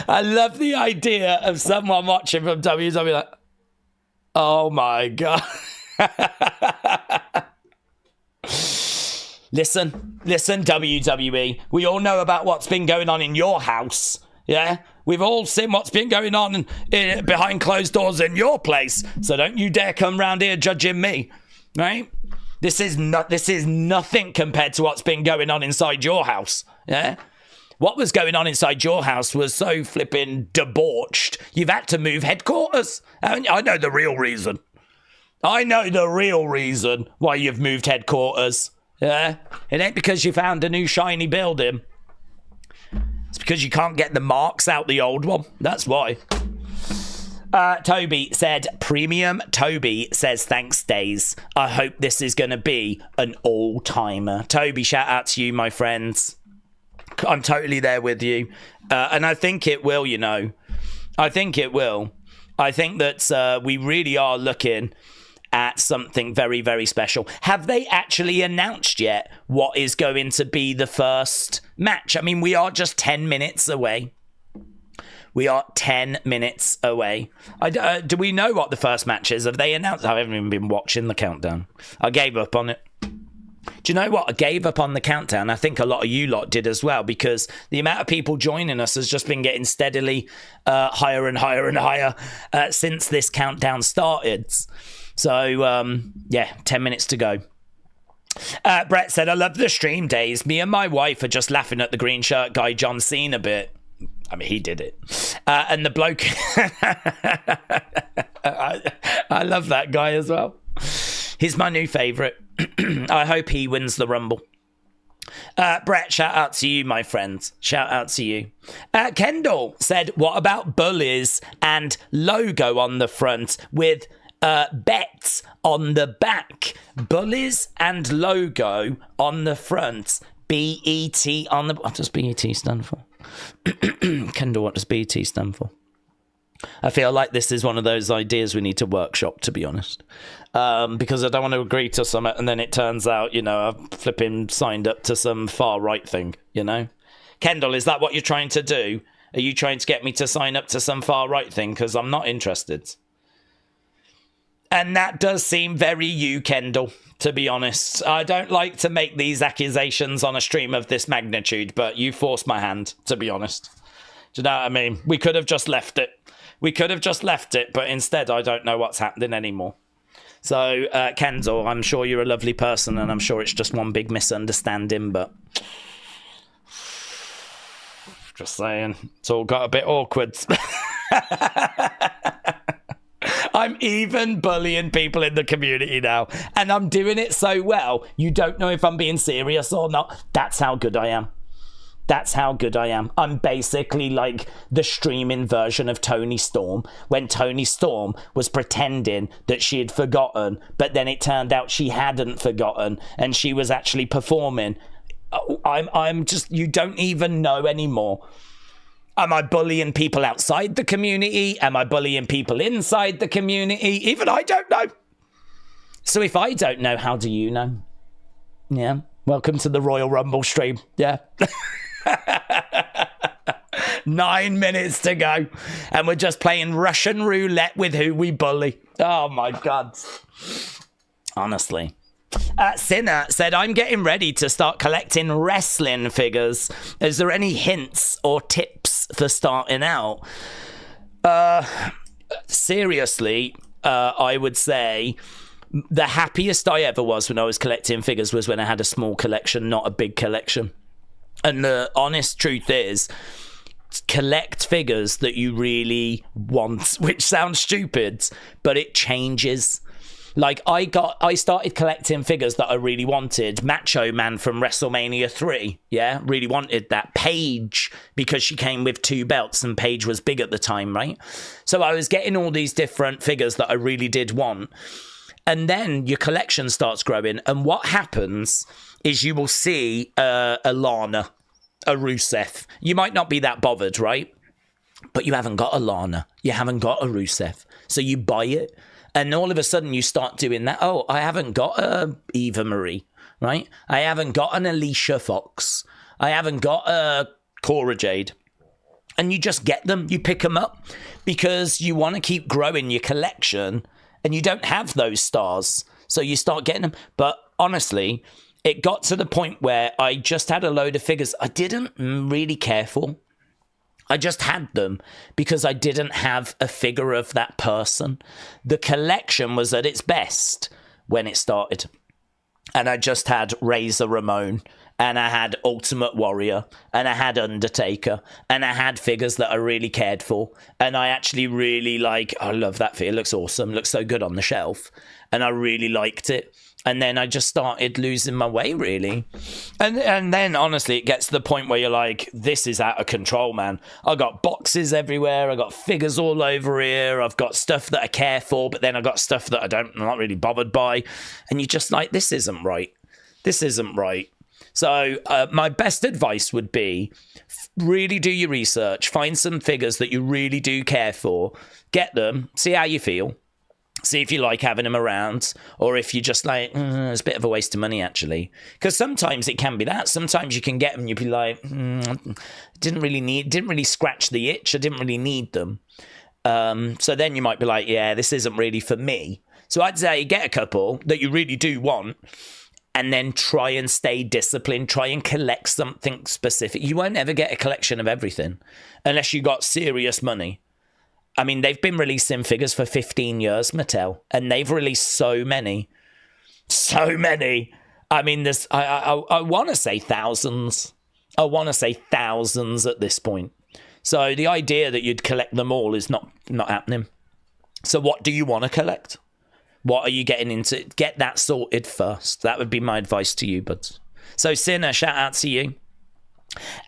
I love the idea of someone watching from WWE like, oh my God. Listen, WWE. We all know about what's been going on in your house. Yeah, we've all seen what's been going on behind closed doors in your place. So don't you dare come round here judging me, right? This is nothing compared to what's been going on inside your house. Yeah, what was going on inside your house was so flipping debauched. You've had to move headquarters. I know the real reason. I know the real reason why you've moved headquarters. Yeah, it ain't because you found a new shiny building. It's because you can't get the marks out the old one. That's why. Toby said, Premium Toby says, thanks, Days. I hope this is going to be an all-timer. Toby, shout out to you, my friends. I'm totally there with you. And I think it will, you know. I think it will. I think that we really are looking at something very, very special. Have they actually announced yet what is going to be the first match? I mean, we are just 10 minutes away. We are 10 minutes away. Do we know what the first match is? Have they announced? I haven't even been watching the countdown. I gave up on it. Do you know what? I gave up on the countdown. I think a lot of you lot did as well, because the amount of people joining us has just been getting steadily higher and higher and higher since this countdown started. So, yeah, 10 minutes to go. Brett said, I love the stream, Days. Me and my wife are just laughing at the green shirt guy, John Cena, bit. I mean, he did it. And the bloke... I love that guy as well. He's my new favourite. I hope he wins the Rumble. Brett, shout out to you, my friends. Shout out to you. Kendall said, what about bullies and logo on the front with... bets on the back, bullies and logo on the front, BET on the... What does BET stand for? Kendall, what does BET stand for? I feel like this is one of those ideas we need to workshop, to be honest, because I don't want to agree to something and then it turns out, you know, I've flipping signed up to some far right thing, you know? Kendall, is that what you're trying to do? Are you trying to get me to sign up to some far right thing? Because I'm not interested. And that does seem very you, Kendall, to be honest. I don't like to make these accusations on a stream of this magnitude, but you forced my hand, to be honest. Do you know what I mean? We could have just left it. But instead, I don't know what's happening anymore. So, Kendall, I'm sure you're a lovely person, and I'm sure it's just one big misunderstanding, but... Just saying. It's all got a bit awkward. I'm even bullying people in the community now, and I'm doing it so well, you don't know if I'm being serious or not. That's how good I am. That's how good I am. I'm basically like the streaming version of Toni Storm, when Toni Storm was pretending that she had forgotten, but then it turned out she hadn't forgotten, and she was actually performing. I'm just, you don't even know anymore. Am I bullying people outside the community? Am I bullying people inside the community? Even I don't know. So if I don't know, how do you know? Yeah. Welcome to the Royal Rumble stream. Yeah. 9 minutes to go. And we're just playing Russian roulette with who we bully. Oh, my God. Honestly. Sinner said, I'm getting ready to start collecting wrestling figures. Is there any hints or tips for starting out? Seriously, I would say the happiest I ever was when I was collecting figures was when I had a small collection, not a big collection. And the honest truth is, collect figures that you really want, which sounds stupid, but it changes. Like, I started collecting figures that I really wanted. Macho Man from WrestleMania 3, yeah? Really wanted that. Paige, because she came with 2 belts, and Paige was big at the time, right? So I was getting all these different figures that I really did want. And then your collection starts growing, and what happens is you will see a Lana, a Rusev. You might not be that bothered, right? But you haven't got a Lana. You haven't got a Rusev. So you buy it. And all of a sudden you start doing that. Oh, I haven't got a Eva Marie, right? I haven't got an Alicia Fox. I haven't got a Cora Jade. And you just get them. You pick them up because you want to keep growing your collection and you don't have those stars. So you start getting them. But honestly, it got to the point where I just had a load of figures I didn't really care for. I just had them because I didn't have a figure of that person. The collection was at its best when it started. And I just had Razor Ramon, and I had Ultimate Warrior, and I had Undertaker, and I had figures that I really cared for. And I actually really I love that figure. It looks awesome. It looks so good on the shelf. And I really liked it. And then I just started losing my way, really. And then, honestly, it gets to the point where you're like, this is out of control, man. I got boxes everywhere. I got figures all over here. I've got stuff that I care for, but then I got stuff that I'm not really bothered by. And you're just like, this isn't right. This isn't right. So my best advice would be really do your research. Find some figures that you really do care for. Get them. See how you feel. See if you like having them around, or if you're just like, it's a bit of a waste of money, actually. Because sometimes it can be that. Sometimes you can get them, you'll be like, didn't really scratch the itch. I didn't really need them. So then you might be like, yeah, this isn't really for me. So I'd say get a couple that you really do want, and then try and stay disciplined. Try and collect something specific. You won't ever get a collection of everything unless you got serious money. I mean, they've been releasing figures for 15 years, Mattel, and they've released so many. So many. I mean, there's, I want to say thousands. I want to say thousands at this point. So the idea that you'd collect them all is not happening. So what do you want to collect? What are you getting into? Get that sorted first. That would be my advice to you, buds. So, Sinner, shout out to you.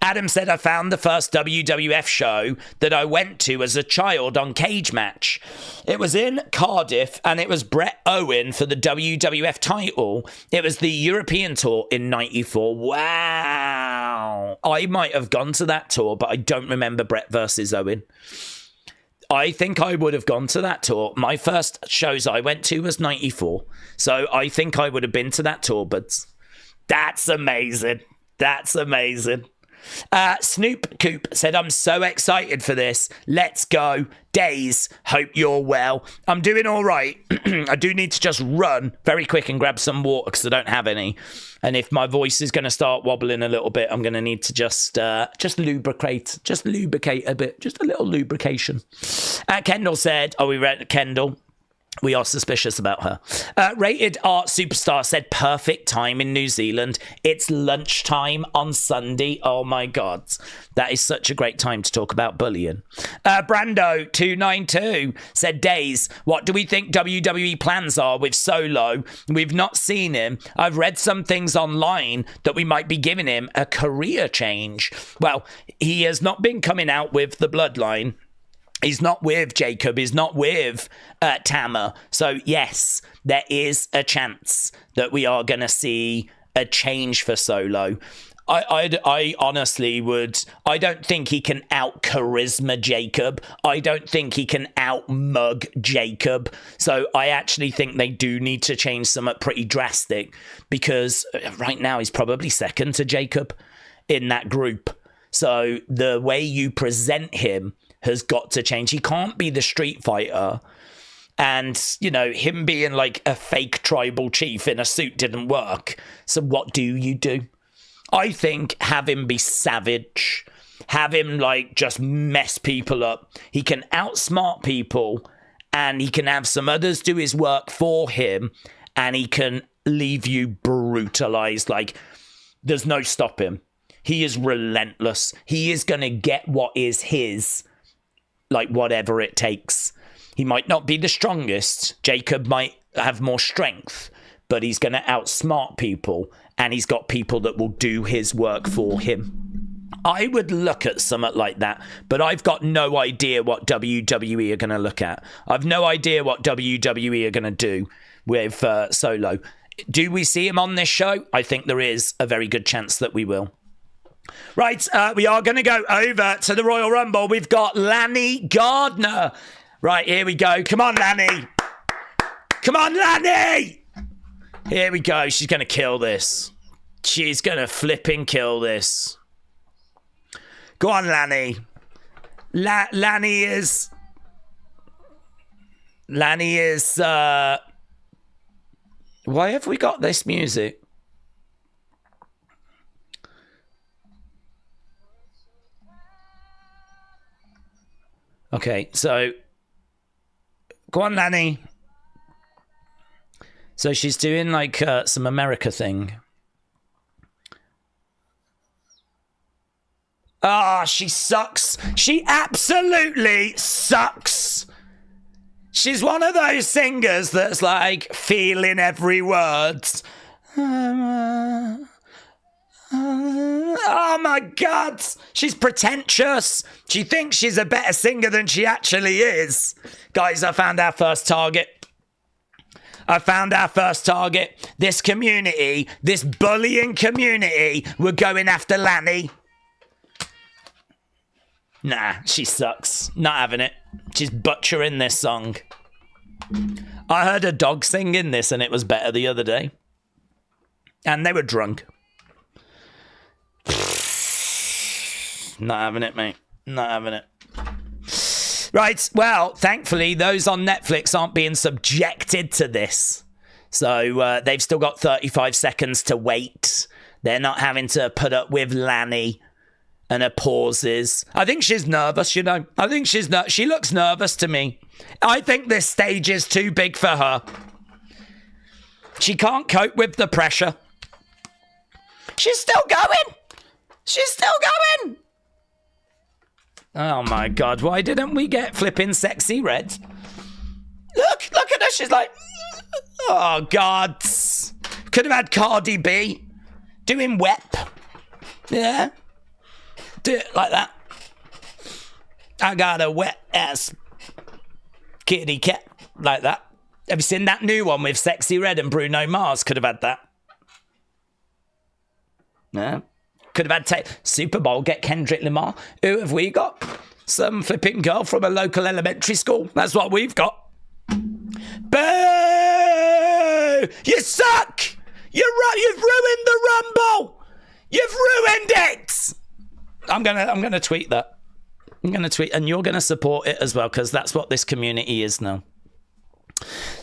Adam said, I found the first WWF show that I went to as a child on Cage Match. It was in Cardiff, and it was Bret Owen for the WWF title. It was the European tour in 94. Wow. I might have gone to that tour, but I don't remember Bret versus Owen. I think I would have gone to that tour. My first shows I went to was 94. So I think I would have been to that tour, but that's amazing. That's amazing. Snoop Coop said, I'm so excited for this. Let's go. Days, hope you're well. I'm doing all right. I do need to just run very quick and grab some water because I don't have any. And if my voice is going to start wobbling a little bit, I'm going to need to just lubricate a bit. Just a little lubrication. Kendall said, we read Kendall. We are suspicious about her. Rated Art Superstar said, perfect time in New Zealand. It's lunchtime on Sunday. Oh my God. That is such a great time to talk about bullying. Brando292 said, Days, what do we think WWE plans are with Solo? We've not seen him. I've read some things online that we might be giving him a career change. Well, he has not been coming out with the bloodline. He's not with Jacob. He's not with Tama. So, yes, there is a chance that we are going to see a change for Solo. I honestly would. I don't think he can out-charisma Jacob. I don't think he can out-mug Jacob. So I actually think they do need to change something pretty drastic because right now he's probably second to Jacob in that group. So the way you present him has got to change. He can't be the Street Fighter. And, you know, him being like a fake tribal chief in a suit didn't work. So what do you do? I think have him be savage. Have him like just mess people up. He can outsmart people and he can have some others do his work for him and he can leave you brutalized. Like there's no stopping. He is relentless. He is going to get what is his, like whatever it takes. He might not be the strongest. Jacob might have more strength, but he's going to outsmart people and he's got people that will do his work for him. I would look at something like that, but I've got no idea what WWE are going to look at. I've no idea what WWE are going to do with Solo. Do we see him on this show? I think there is a very good chance that we will. Right, we are going to go over to the Royal Rumble. We've got Lanny Gardner. Right, here we go. Come on, Lanny. Come on, Lanny. Here we go. She's going to kill this. She's going to flipping kill this. Go on, Lanny. Lanny is... Why have we got this music? Okay, so... Go on, Lanny. So she's doing like some America thing. Ah, she sucks. She absolutely sucks. She's one of those singers that's like feeling every word. Oh my God. She's pretentious. She thinks she's a better singer than she actually is. Guys, I found our first target. This community, this bullying community, were going after Lanny. Nah, she sucks. Not having it. She's butchering this song. I heard a dog singing this and it was better the other day. And they were drunk. Not having it, mate. Not having it. Right, well, thankfully, those on Netflix aren't being subjected to this. So they've still got 35 seconds to wait. They're not having to put up with Lanny and her pauses. I think she's nervous, you know. I think she looks nervous to me. I think this stage is too big for her. She can't cope with the pressure. She's still going. She's still going. Oh my God, why didn't we get flipping Sexy Red? Look at her. She's like, oh God. Could have had Cardi B doing WEP. Yeah. Do it like that. I got a wet ass kitty cat like that. Have you seen that new one with Sexy Red and Bruno Mars? Could have had that. Yeah. Could have had Super Bowl, get Kendrick Lamar. Who have we got? Some flipping girl from a local elementary school. That's what we've got. Boo! You suck! You've ruined the Rumble! You've ruined it! I'm gonna tweet that. I'm gonna tweet, and you're gonna support it as well, because that's what this community is now.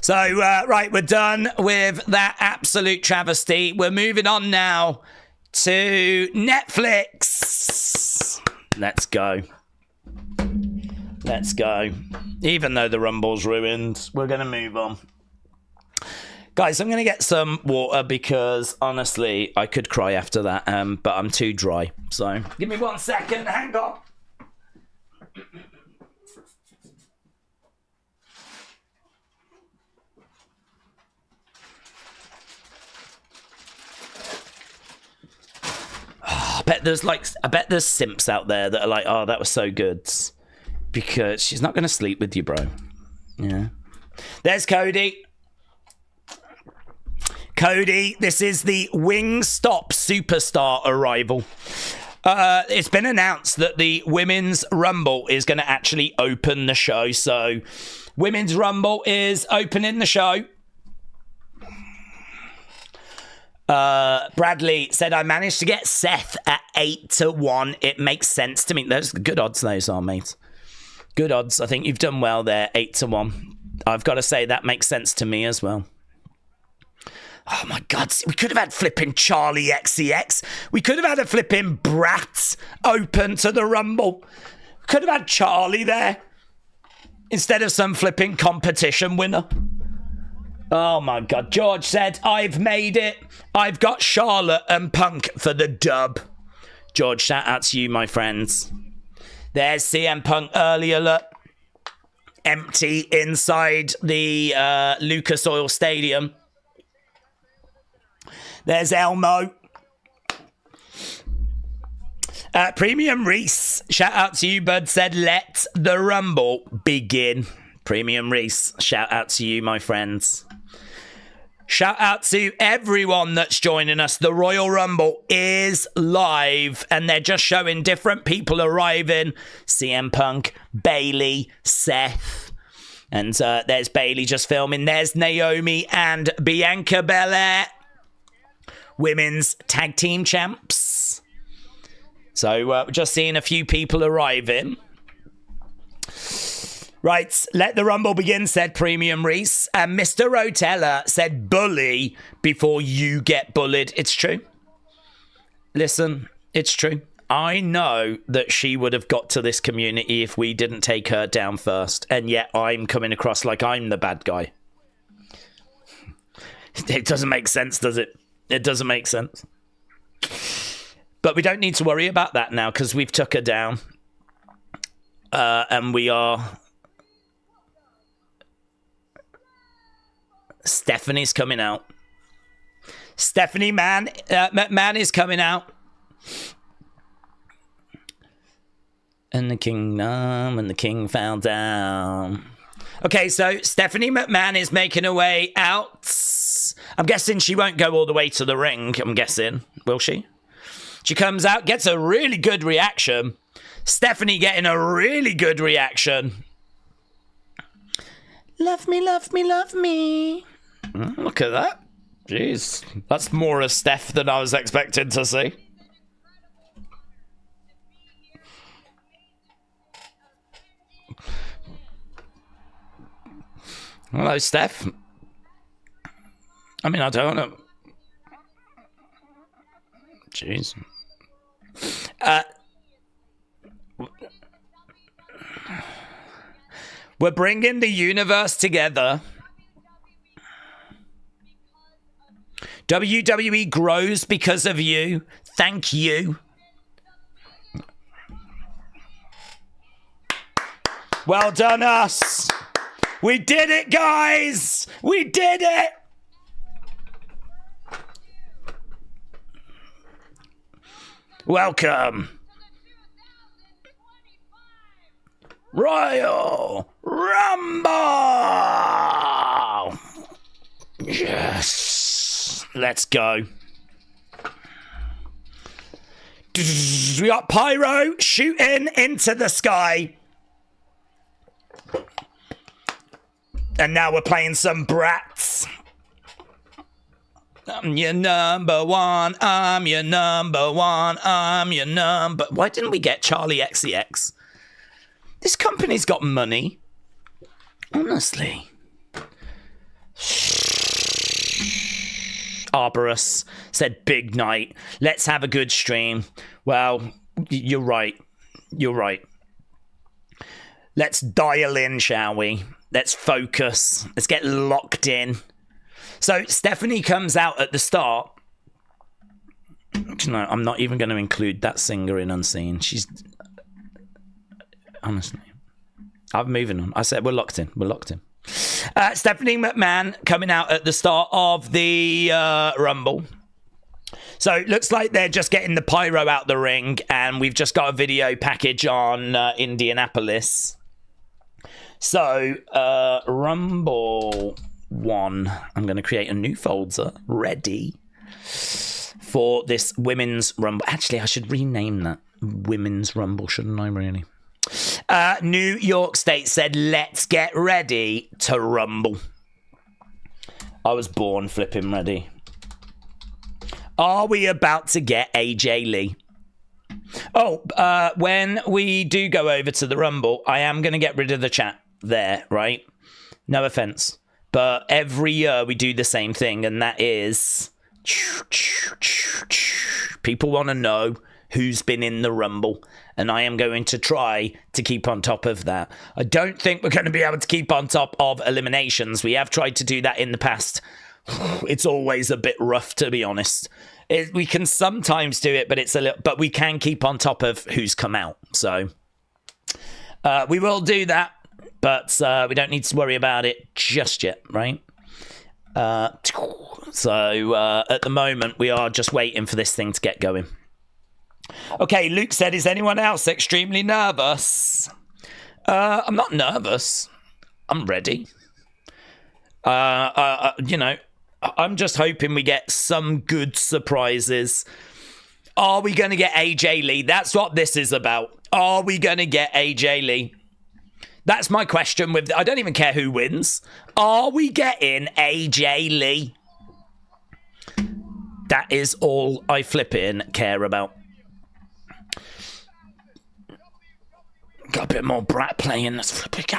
So, right, we're done with that absolute travesty. We're moving on now to Netflix. Let's go. Let's go. Even though the Rumble's ruined, we're going to move on. Guys, I'm going to get some water because, honestly, I could cry after that, but I'm too dry. So, give me 1 second. Hang on. I bet there's simps out there that are like, oh, that was so good. Because she's not going to sleep with you, bro. Yeah. There's Cody. Cody, this is the Wingstop Superstar arrival. It's been announced that the Women's Rumble is going to actually open the show. So, Women's Rumble is opening the show. Bradley said, I managed to get Seth at 8-1. It makes sense to me. Those good odds those are, mate. Good odds. I think you've done well there, 8-1. I've got to say, that makes sense to me as well. Oh my God, we could have had flipping Charlie XCX. We could have had a flipping Brat open to the Rumble. Could have had Charlie there instead of some flipping competition winner. Oh my God. George said, I've made it. I've got Charlotte and Punk for the dub. George, shout out to you, my friends. There's CM Punk early alert. Empty inside the Lucas Oil Stadium. There's Elmo. Premium Reese, shout out to you, bud, said, let the Rumble begin. Premium Reese, shout out to you, my friends. Shout out to everyone that's joining us. The Royal Rumble is live, and they're just showing different people arriving. CM Punk, Bayley, Seth. And there's Bayley just filming. There's Naomi and Bianca Belair. Women's tag team champs. So we're just seeing a few people arriving. Right, let the Rumble begin, said Premium Reese. And Mr. Rotella said, bully before you get bullied. It's true. Listen, it's true. I know that she would have got to this community if we didn't take her down first. And yet I'm coming across like I'm the bad guy. It doesn't make sense, does it? It doesn't make sense. But we don't need to worry about that now because we've took her down. And we are... Stephanie's coming out. Stephanie McMahon is coming out. And the kingdom and the king fell down. Okay, so Stephanie McMahon is making her way out. I'm guessing she won't go all the way to the ring, I'm guessing. Will she? She comes out, gets a really good reaction. Stephanie getting a really good reaction. Love me, love me, love me. Look at that. Jeez. That's more of Steph than I was expecting to see. Hello, Steph. I mean, I don't know. Jeez. We're bringing the universe together. WWE grows because of you. Thank you. Well done, us. We did it, guys. We did it. Welcome. Royal Rumble. Yes. Let's go. We got pyro shooting into the sky. And now we're playing some Brats. I'm your number one. I'm your number one. I'm your number... Why didn't we get Charlie XCX? This company's got money. Honestly. Arborus said, big night. Let's have a good stream. Well, you're right. You're right. Let's dial in, shall we? Let's focus. Let's get locked in. So Stephanie comes out at the start. No, I'm not even going to include that singer in Unseen. She's... Honestly. I'm moving on. I said we're locked in. We're locked in. Stephanie McMahon coming out at the start of the Rumble. So it looks like they're just getting the pyro out the ring, and we've just got a video package on Indianapolis. So, Rumble 1. I'm going to create a new folder ready for this Women's Rumble. Actually, I should rename that Women's Rumble, shouldn't I, really? New York State said, let's get ready to rumble. I was born flipping ready. Are we about to get AJ Lee? Oh, when we do go over to the Rumble, I am going to get rid of the chat there, right? No offense. But every year we do the same thing, and that is... people want to know who's been in the Rumble, and I am going to try to keep on top of that. I don't think we're going to be able to keep on top of eliminations. We have tried to do that in the past. It's always a bit rough, to be honest. We can sometimes do it, but it's a little. But we can keep on top of who's come out. So we will do that, but we don't need to worry about it just yet, right? So at the moment, we are just waiting for this thing to get going. Okay, Luke said, is anyone else extremely nervous? I'm not nervous. I'm ready. You know, I'm just hoping we get some good surprises. Are we going to get AJ Lee? That's what this is about. Are we going to get AJ Lee? That's my question. I don't even care who wins. Are we getting AJ Lee? That is all I flipping care about. Got a bit more Brat playing. Let's flip it.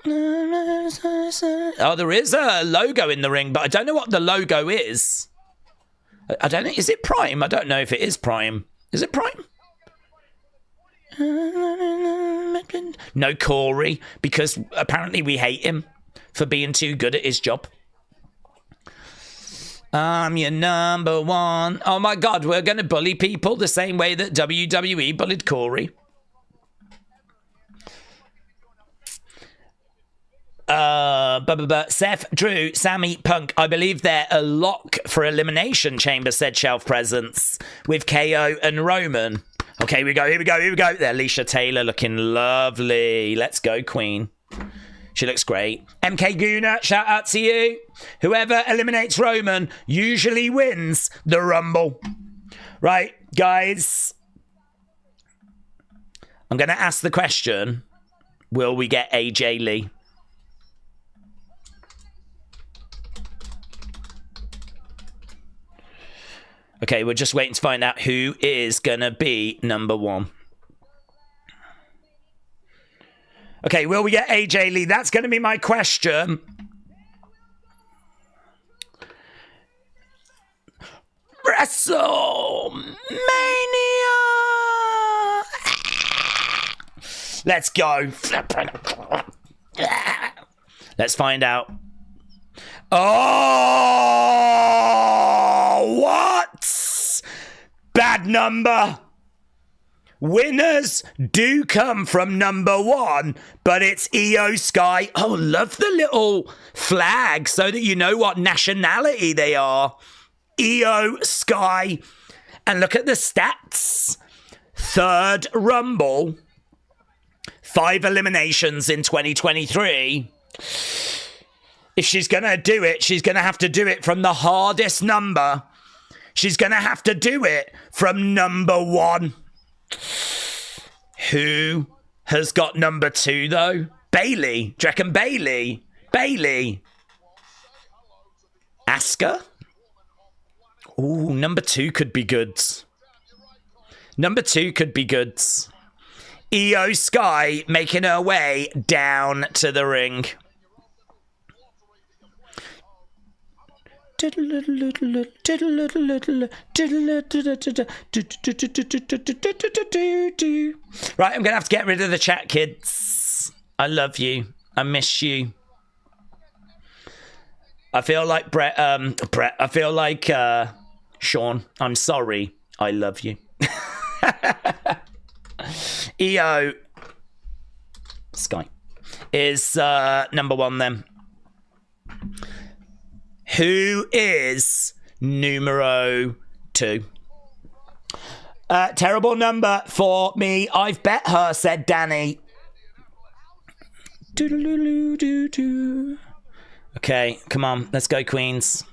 Oh, there is a logo in the ring, but I don't know what the logo is. I don't know. Is it Prime? I don't know if it is Prime. Is it Prime? No Corey, because apparently we hate him for being too good at his job. I'm your number one. Oh my God, we're going to bully people the same way that WWE bullied Corey. Seth, Drew, Sammy, Punk. I believe they're a lock for Elimination Chamber, said Shelf Presence, with KO and Roman. Okay, here we go. There, Alicia Taylor looking lovely. Let's go, Queen. She looks great. MK Guna, shout out to you. Whoever eliminates Roman usually wins the Rumble. Right, guys. I'm going to ask the question, will we get AJ Lee? Okay, we're just waiting to find out who is going to be number one. Okay, will we get AJ Lee? That's going to be my question. WrestleMania! Let's go. Let's find out. Oh, what? Bad number. Winners do come from number one, but it's Io Sky. Oh, love the little flag so that you know what nationality they are. Io Sky. And look at the stats. Third Rumble. 5 eliminations in 2023. If she's going to do it, she's going to have to do it from the hardest number. She's going to have to do it from number one. Who has got number 2, though? Bailey. Do you reckon Bailey? Bailey. Asuka? Ooh, number 2 could be good. Number 2 could be good. Io Sky making her way down to the ring. Right, I'm gonna have to get rid of the chat, kids. I love you. I miss you. I feel like Brett. I feel like Sean. I'm sorry. I love you. Io Sky is number 1 then. Who is numero 2? Terrible number for me. I've bet her, said Danny. Okay, come on. Let's go, Queens.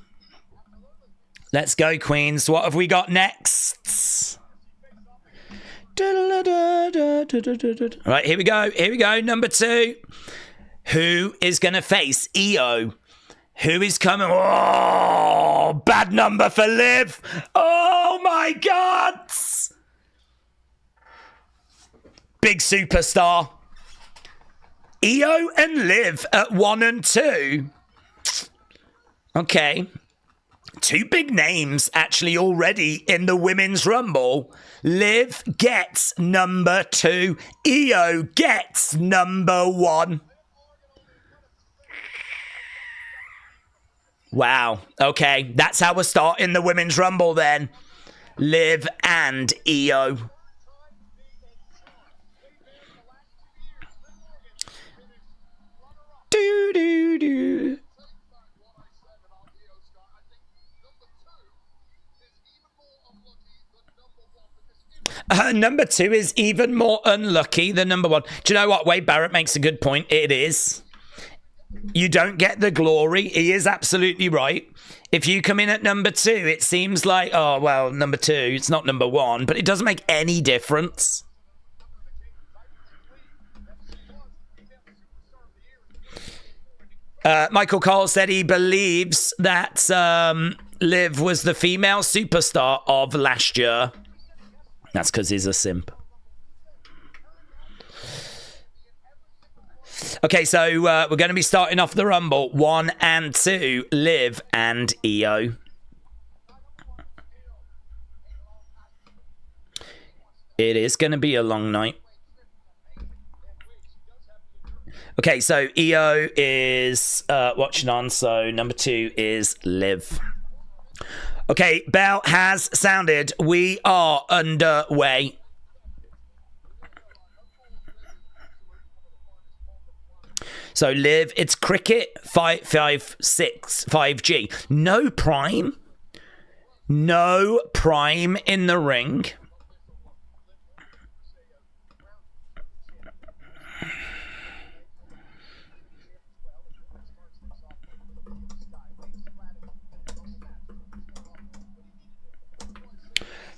Let's go, Queens. What have we got next? Right, here we go. Here we go. Number 2. Who is going to face Io? Who is coming? Oh, bad number for Liv. Oh my God. Big superstar. Io and Liv at 1 and 2. Okay. 2 big names actually already in the Women's Rumble. Liv gets number 2. Io gets number 1. Wow. Okay. That's how we're starting the Women's Rumble then. Liv and Io. Do. Number 2 is even more unlucky than number 1. Do you know what? Wade Barrett makes a good point. It is. You don't get the glory. He is absolutely right. If you come in at number 2, it seems like, oh, well, number 2, it's not number 1, but it doesn't make any difference. Michael Cole said he believes that Liv was the female superstar of last year. That's because he's a simp. Okay, so we're going to be starting off the Rumble. 1 and 2, Liv and Io. It is going to be a long night. Okay, so Io is watching on, so number 2 is Liv. Okay, bell has sounded. We are underway. So Liv, it's cricket 556 5G. No prime. No prime in the ring.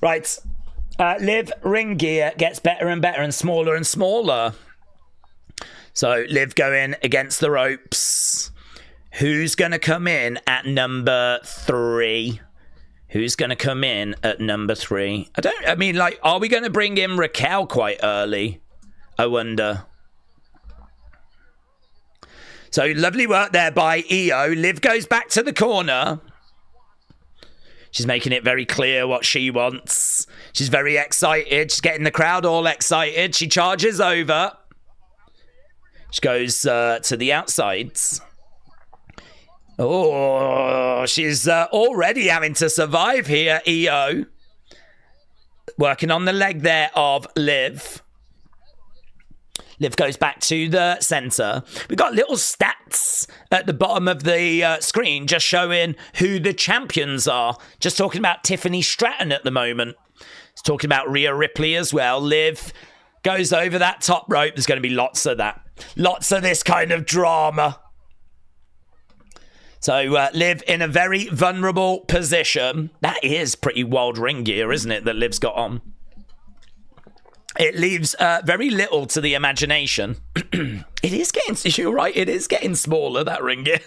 Right. Liv ring gear gets better and better and smaller. So Liv going against the ropes. Who's going to come in at number 3? Who's going to come in at number 3? Are we going to bring in Raquel quite early? I wonder. So lovely work there by Io. Liv goes back to the corner. She's making it very clear what she wants. She's very excited. She's getting the crowd all excited. She charges over. She goes to the outsides. Oh, she's already having to survive here, Io. Working on the leg there of Liv. Liv goes back to the centre. We've got little stats at the bottom of the screen just showing who the champions are. Just talking about Tiffany Stratton at the moment. It's talking about Rhea Ripley as well. Liv goes over that top rope. There's going to be lots of that. Lots of this kind of drama. So Liv in a very vulnerable position. That is pretty wild ring gear, isn't it, that Liv's got on? It leaves very little to the imagination. It is getting, you're right, it is getting smaller, that ring gear.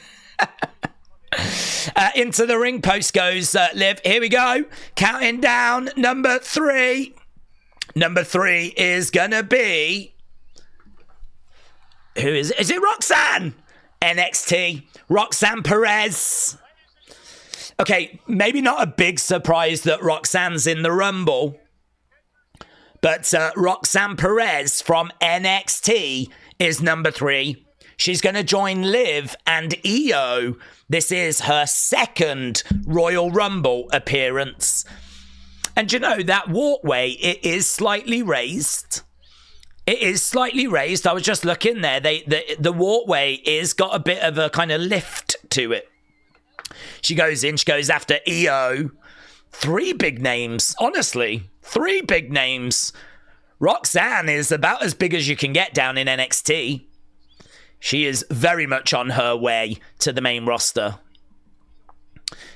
Into the ring post goes Liv. Here we go. Counting down number 3. Number 3 is going to be... Who is it? Is it Roxanne? NXT. Roxanne Perez. Okay, maybe not a big surprise that Roxanne's in the Rumble. But Roxanne Perez from NXT is number 3. She's going to join Liv and Io. This is her second Royal Rumble appearance. And you know, that walkway, it is slightly raised. It is slightly raised. I was just looking there. The walkway is got a bit of a kind of lift to it. She goes in. She goes after Io. 3 big names. Honestly, 3 big names. Roxanne is about as big as you can get down in NXT. She is very much on her way to the main roster.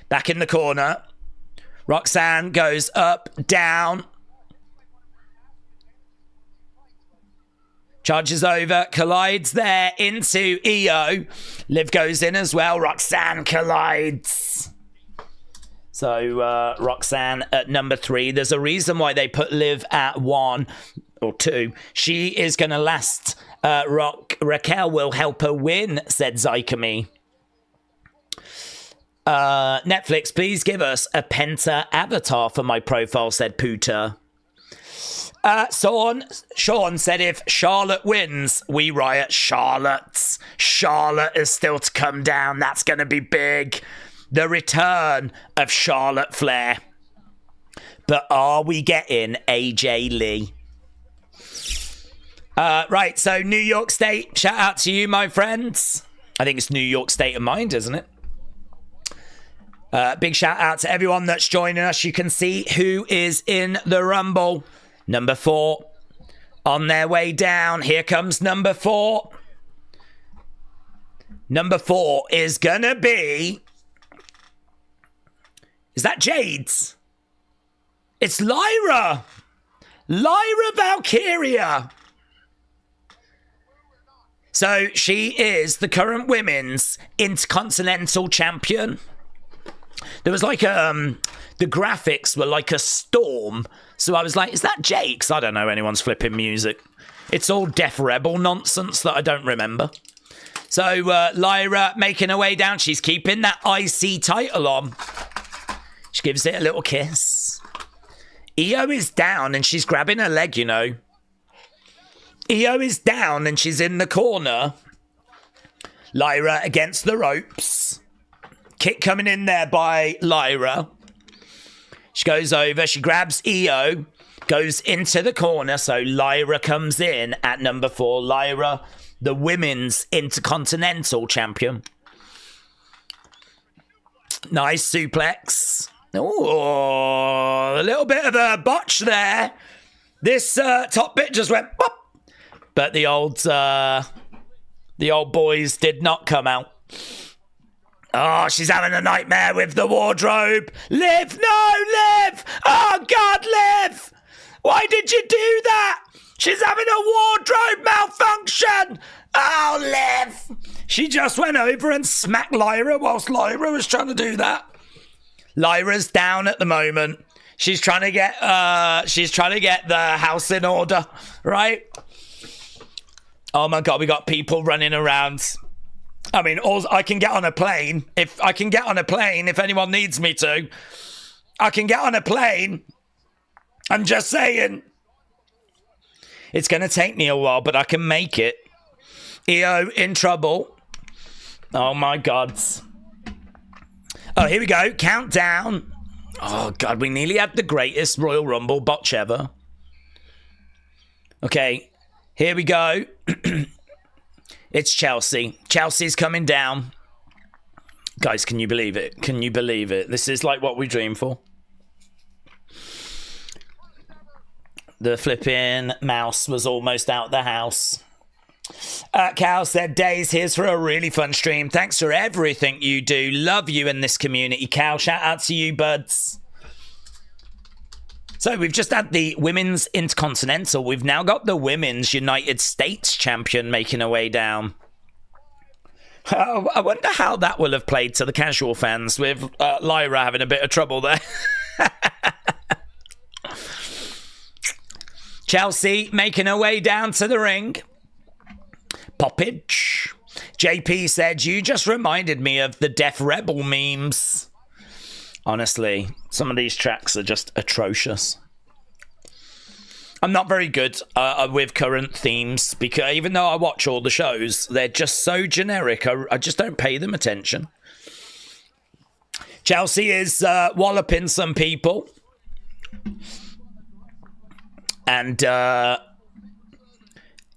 Back in the corner. Roxanne goes up, down. Charges over, collides there into Io. Liv goes in as well. Roxanne collides. So Roxanne at number 3. There's a reason why they put Liv at 1 or 2. She is going to last. Raquel will help her win, said Zycamy. Netflix, please give us a Penta avatar for my profile, said Pooter. Sean said if Charlotte wins, we riot. Charlotte is still to come down. That's going to be big. The return of Charlotte Flair. But are we getting AJ Lee? Right, so New York State, shout out to you, my friends. I think it's New York State of Mind, isn't it? Big shout out to everyone that's joining us. You can see who is in the Rumble. Number 4 on their way down. Here comes number 4. Number 4 is gonna be... Is that Jade's? It's Lyra. Lyra Valkyria. So she is the current women's Intercontinental Champion. There was like the graphics were like a storm. So I was like, is that Jake's? I don't know anyone's flipping music. It's all Def Rebel nonsense that I don't remember. So Lyra making her way down. She's keeping that IC title on. She gives it a little kiss. Io is down and she's grabbing her leg, you know. Io is down and she's in the corner. Lyra against the ropes. Kick coming in there by Lyra. She goes over, she grabs Io, goes into the corner, so Lyra comes in at number 4. Lyra, the women's Intercontinental Champion. Nice suplex. Oh, a little bit of a botch there. This top bit just went pop. But the old boys did not come out. Oh, she's having a nightmare with the wardrobe. Liv, no, Liv! Oh, God, Liv! Why did you do that? She's having a wardrobe malfunction! Oh, Liv! She just went over and smacked Lyra whilst Lyra was trying to do that. Lyra's down at the moment. She's trying to get the house in order, right? Oh my God, we got people running around. I mean, I can get on a plane. If anyone needs me to, I can get on a plane. I'm just saying. It's going to take me a while, but I can make it. Io in trouble. Oh my God. Oh, here we go. Countdown. Oh God, we nearly had the greatest Royal Rumble botch ever. Okay, here we go. It's Chelsea. Chelsea's coming down. Guys, can you believe it? Can you believe it? This is like what we dream for. The flipping mouse was almost out the house. Cal said, Days, here's for a really fun stream. Thanks for everything you do. Love you in this community. Cal, shout out to you, buds. So we've just had the Women's Intercontinental. We've now got the Women's United States Champion making her way down. I wonder how that will have played to the casual fans with Lyra having a bit of trouble there. Chelsea making her way down to the ring. Poppage. JP said, you just reminded me of the Def Rebel memes. Honestly, some of these tracks are just atrocious. I'm not very good with current themes because even though I watch all the shows, they're just so generic. I just don't pay them attention. Chelsea is walloping some people. And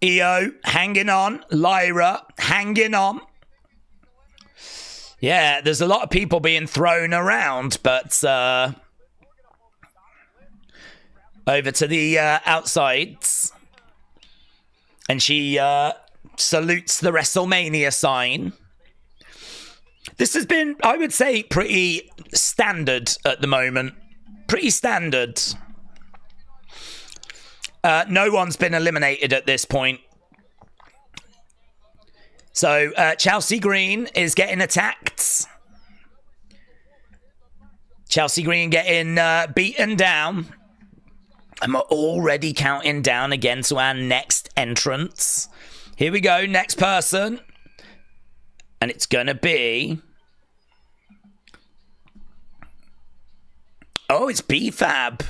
Io hanging on. Lyra hanging on. Yeah, there's a lot of people being thrown around, but over to the outsides. And she salutes the WrestleMania sign. This has been, I would say, pretty standard at the moment. Pretty standard. No one's been eliminated at this point. So Chelsea Green is getting attacked. Chelsea Green getting beaten down. And we're already counting down again to our next entrance. Here we go, next person. And it's going to be... Oh, it's B-Fab.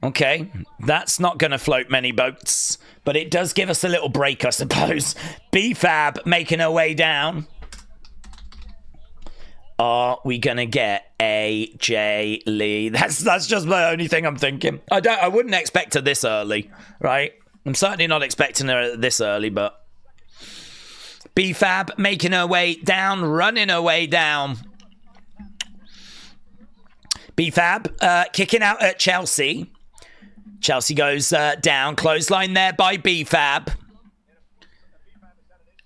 Okay, that's not going to float many boats. But it does give us a little break, I suppose. B-Fab making her way down. Are we going to get AJ Lee? That's just my only thing I'm thinking. I wouldn't expect her this early, right? I'm certainly not expecting her this early, but... B-Fab making her way down, running her way down. B-Fab kicking out at Chelsea. Chelsea goes down. Clothesline there by B-Fab.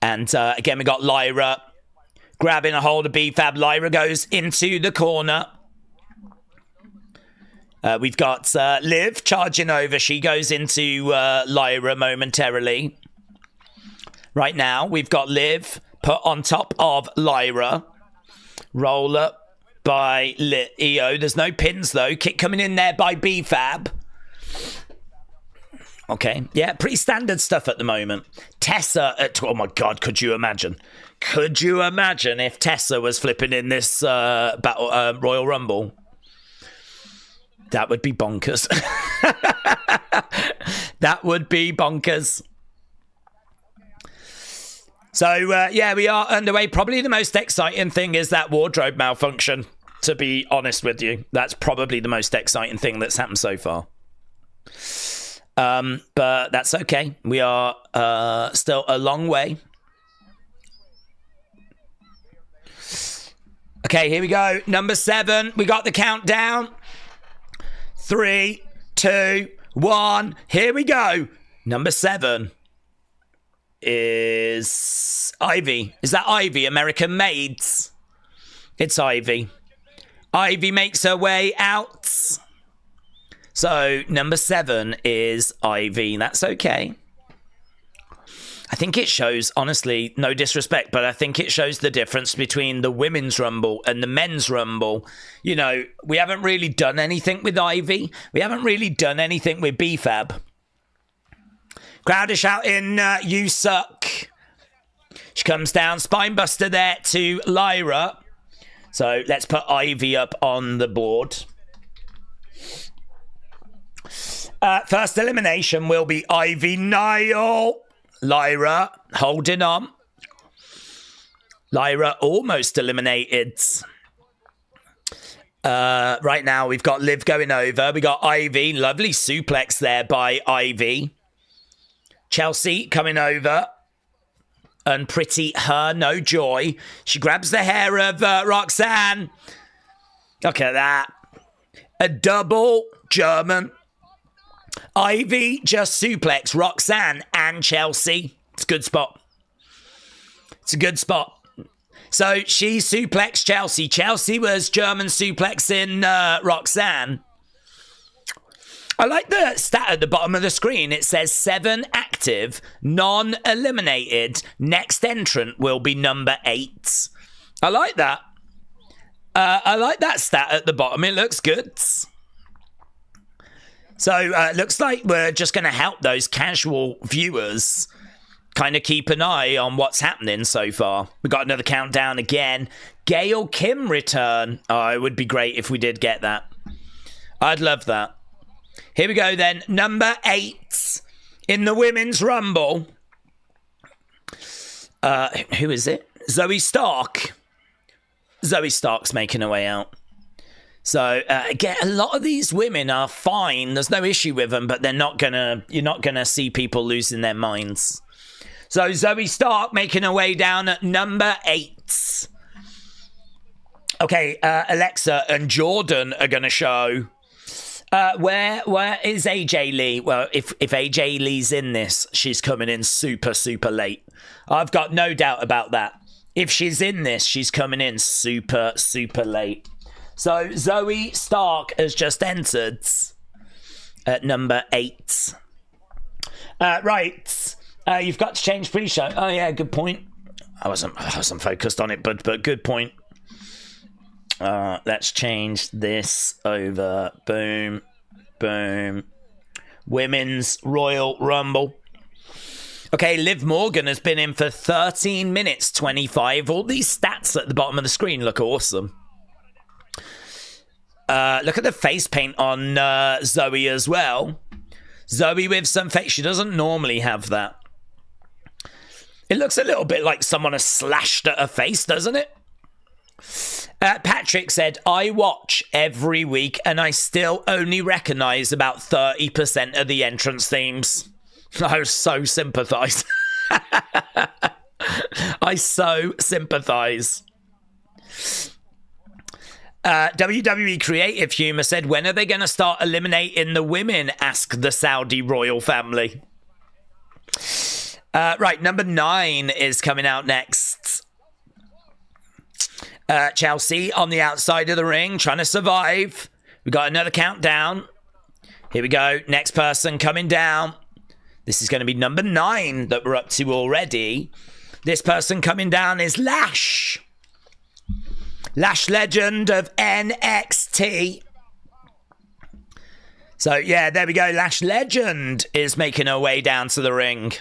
And again, we got Lyra grabbing a hold of B-Fab. Lyra goes into the corner. We've got Liv charging over. She goes into Lyra momentarily. Right now, we've got Liv put on top of Lyra. Roll up by EO. There's no pins, though. Kick coming in there by B-Fab. Okay. Yeah, pretty standard stuff at the moment. Tessa at... Oh, my God. Could you imagine? Could you imagine if Tessa was flipping in this Royal Rumble? That would be bonkers. That would be bonkers. So, yeah, we are underway. Probably the most exciting thing is that wardrobe malfunction, to be honest with you. That's probably the most exciting thing that's happened so far. But that's okay. We are still a long way. Okay, here we go. Number 7. We got the countdown. 3, 2, 1. Here we go. Number 7 is Ivy. Is that Ivy? American Maids. It's Ivy. Ivy makes her way out. So, number 7 is Ivy. That's okay. I think it shows, honestly, no disrespect, but I think it shows the difference between the Women's Rumble and the Men's Rumble. You know, we haven't really done anything with Ivy. We haven't really done anything with B-Fab. Crowd is shouting, you suck. She comes down, spinebuster there to Lyra. So let's put Ivy up on the board. First elimination will be Ivy Nile. Lyra holding on. Lyra almost eliminated. Right now we've got Liv going over. We got Ivy. Lovely suplex there by Ivy. Chelsea coming over. And pretty her no joy. She grabs the hair of Roxanne. Look at that. A double German. Ivy just suplex Roxanne and Chelsea. It's a good spot. It's a good spot. So she suplexed Chelsea. Chelsea was German suplexing Roxanne. I like the stat at the bottom of the screen. It says 7 active, non-eliminated. Next entrant will be number 8. I like that. I like that stat at the bottom. It looks good. So it looks like we're just going to help those casual viewers kind of keep an eye on what's happening so far. We got another countdown again. Gail Kim return. Oh, it would be great if we did get that. I'd love that. Here we go then. Number 8 in the Women's Rumble. Who is it? Zoe Stark. Zoe Stark's making her way out. So again, a lot of these women are fine. There's no issue with them, but you're not gonna see people losing their minds. So Zoe Stark making her way down at number 8. Okay, Alexa and Jordan are gonna show. Where is AJ Lee? Well, if AJ Lee's in this, she's coming in super, super late. I've got no doubt about that. If she's in this, she's coming in super, super late. So Zoe Stark has just entered at number 8. Right. You've got to change pre-show. Oh, yeah, good point. I wasn't focused on it, but good point. Let's change this over. Boom, boom. Women's Royal Rumble. Okay, Liv Morgan has been in for 13 minutes 25. All these stats at the bottom of the screen look awesome. Look at the face paint on Zoe as well. Zoe with some face. She doesn't normally have that. It looks a little bit like someone has slashed at her face, doesn't it? Patrick said, I watch every week and I still only recognise about 30% of the entrance themes. I so sympathise. I so sympathise. WWE Creative Humour said, when are they going to start eliminating the women? Ask the Saudi royal family. Right, number 9 is coming out next. Chelsea on the outside of the ring, trying to survive. We got another countdown. Here we go. Next person coming down. This is going to be number 9 that we're up to already. This person coming down is Lash. Lash Legend of NXT. So, yeah, there we go. Lash Legend is making her way down to the ring.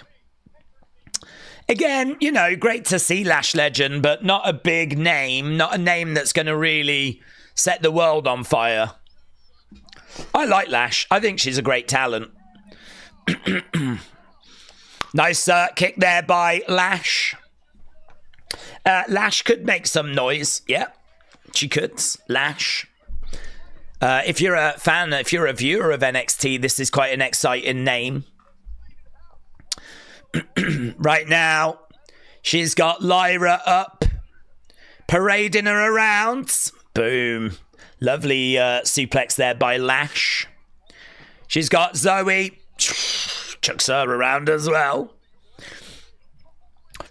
Again, you know, great to see Lash Legend, but not a big name. Not a name that's going to really set the world on fire. I like Lash. I think she's a great talent. Nice kick there by Lash. Lash could make some noise. Yeah, she could. Lash. If you're a fan, if you're a viewer of NXT, this is quite an exciting name. Right now, she's got Lyra up, parading her around. Boom. Lovely suplex there by Lash. She's got Zoe. Chucks her around as well.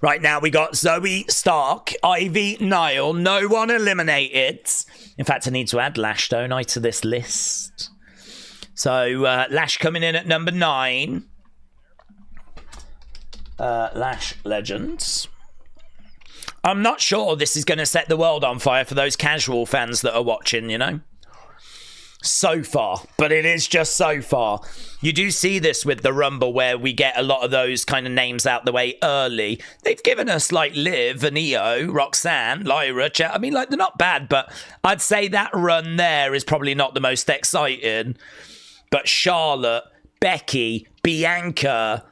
Right now, we got Zoe Stark, Ivy Nile. No one eliminated. In fact, I need to add Lash, don't I, to this list. So, Lash coming in at number 9. Lash Legends. I'm not sure this is going to set the world on fire for those casual fans that are watching, you know. So far, but it is just so far. You do see this with the Rumble where we get a lot of those kind of names out the way early. They've given us like Liv and Io, Roxanne, Lyra, I mean, like, they're not bad, but I'd say that run there is probably not the most exciting. But Charlotte, Becky, Bianca,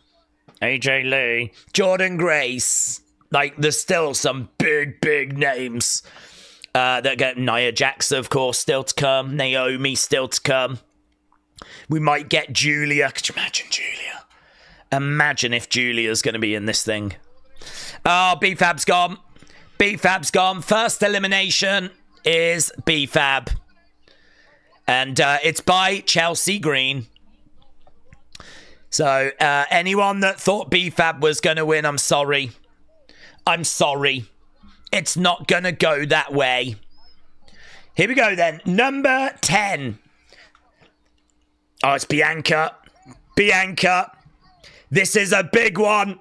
AJ Lee, Jordan Grace, like, there's still some big names. That get Nia Jax, of course, still to come. Naomi, still to come. We might get Julia. Could you imagine Julia? Imagine if Julia's going to be in this thing. Oh, B-Fab's gone. B-Fab's gone. First elimination is B-Fab. And it's by Chelsea Green. So anyone that thought B-Fab was going to win, I'm sorry. I'm sorry. It's not going to go that way. Here we go then. Number 10. Oh, it's Bianca. Bianca. This is a big one.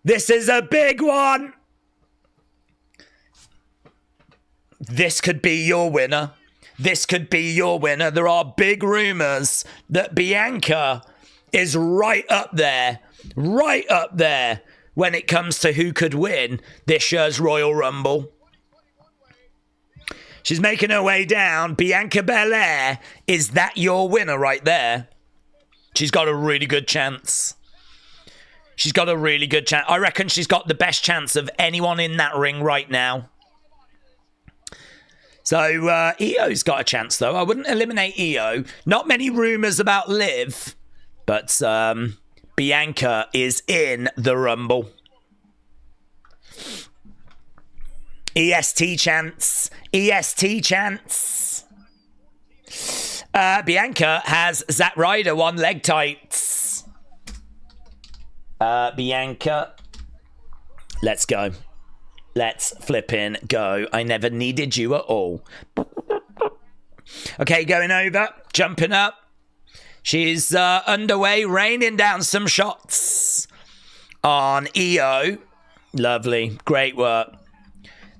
This is a big one. This could be your winner. This could be your winner. There are big rumours that Bianca is right up there. Right up there. When it comes to who could win this year's Royal Rumble. She's making her way down. Bianca Belair, is that your winner right there? She's got a really good chance. She's got a really good chance. I reckon she's got the best chance of anyone in that ring right now. So, Io's got a chance, though. I wouldn't eliminate Io. Not many rumours about Liv, but Bianca is in the Rumble. EST chance. EST chance. Bianca has Zack Ryder 1 leg tights. Bianca. Let's go. Let's flippin' go. I never needed you at all. Okay, going over. Jumping up. She's underway, raining down some shots on Io. Lovely. Great work.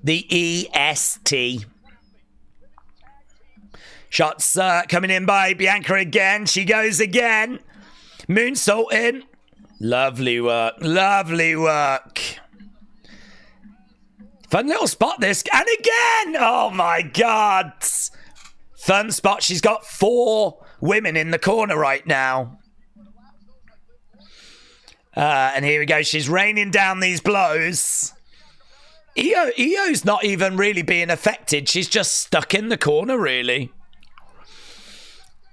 The EST. Shots coming in by Bianca again. She goes again. Moonsault in. Lovely work. Lovely work. Fun little spot this. And again. Oh my God. Fun spot. She's got 4 women in the corner right now. And here we go. She's raining down these blows. Io's not even really being affected. She's just stuck in the corner, really.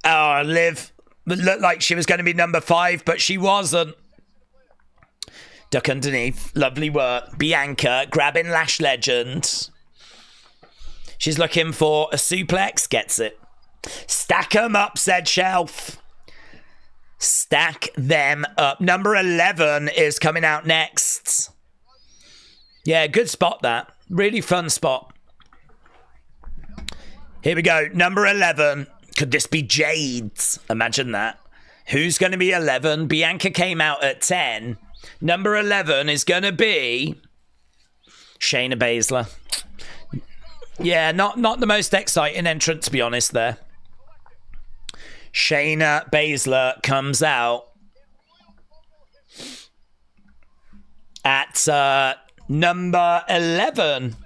Oh, Liv looked like she was going to be number 5, but she wasn't. Duck underneath. Lovely work. Bianca grabbing Lash Legend. She's looking for a suplex. Gets it. Stack 'em up, said Shelf. Stack them up. Number 11 is coming out next. Yeah, good spot that. Really fun spot. Here we go. Number 11. Could this be Jade's? Imagine that. Who's going to be 11? Bianca came out at 10. Number 11 is going to be Shayna Baszler. Yeah, not the most exciting entrant, to be honest, there. Shayna Baszler comes out at number 11.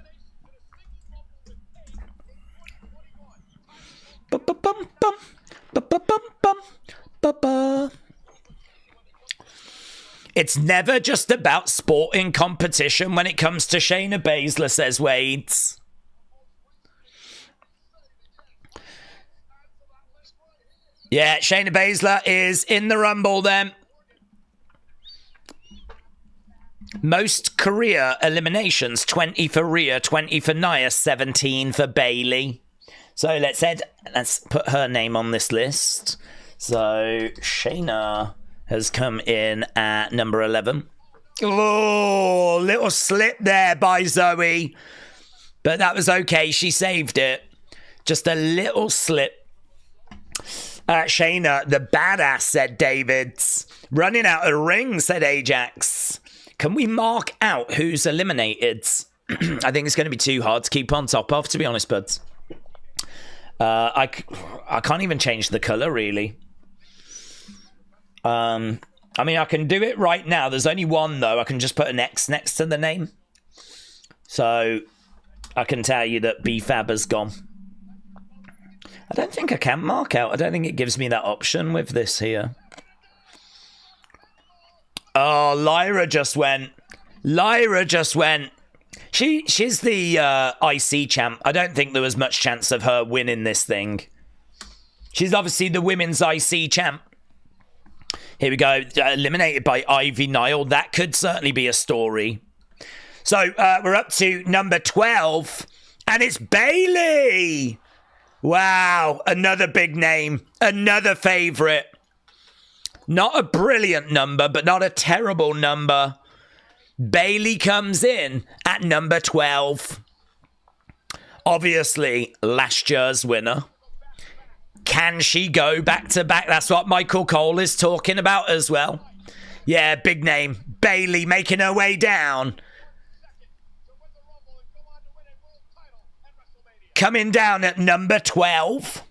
It's never just about sporting competition when it comes to Shayna Baszler, says Wade. Yeah, Shayna Baszler is in the Rumble then. Most career eliminations, 20 for Rhea, 20 for Nia, 17 for Bayley. So let's put her name on this list. So Shayna has come in at number 11. Oh, little slip there by Zoe. But that was okay. She saved it. Just a little slip. Shayna, the badass, said David. Running out of the ring, said Ajax. Can we mark out who's eliminated? I think it's going to be too hard to keep on top of, to be honest, buds. I can't even change the colour, really. I mean, I can do it right now. There's only one, though. I can just put an X next to the name. So I can tell you that BFAB has gone. I don't think I can mark out. I don't think it gives me that option with this here. Oh, Lyra just went. Lyra just went. She's the IC champ. I don't think there was much chance of her winning this thing. She's obviously the women's IC champ. Here we go. Eliminated by Ivy Nile. That could certainly be a story. So we're up to number 12. And it's Bayley. Wow. Another big name. Another favourite. Not a brilliant number, but not a terrible number. Bayley comes in at number 12. Obviously, last year's winner. Can she go back to back? That's what Michael Cole is talking about as well. Yeah, big name. Bayley making her way down. Coming down at number 12.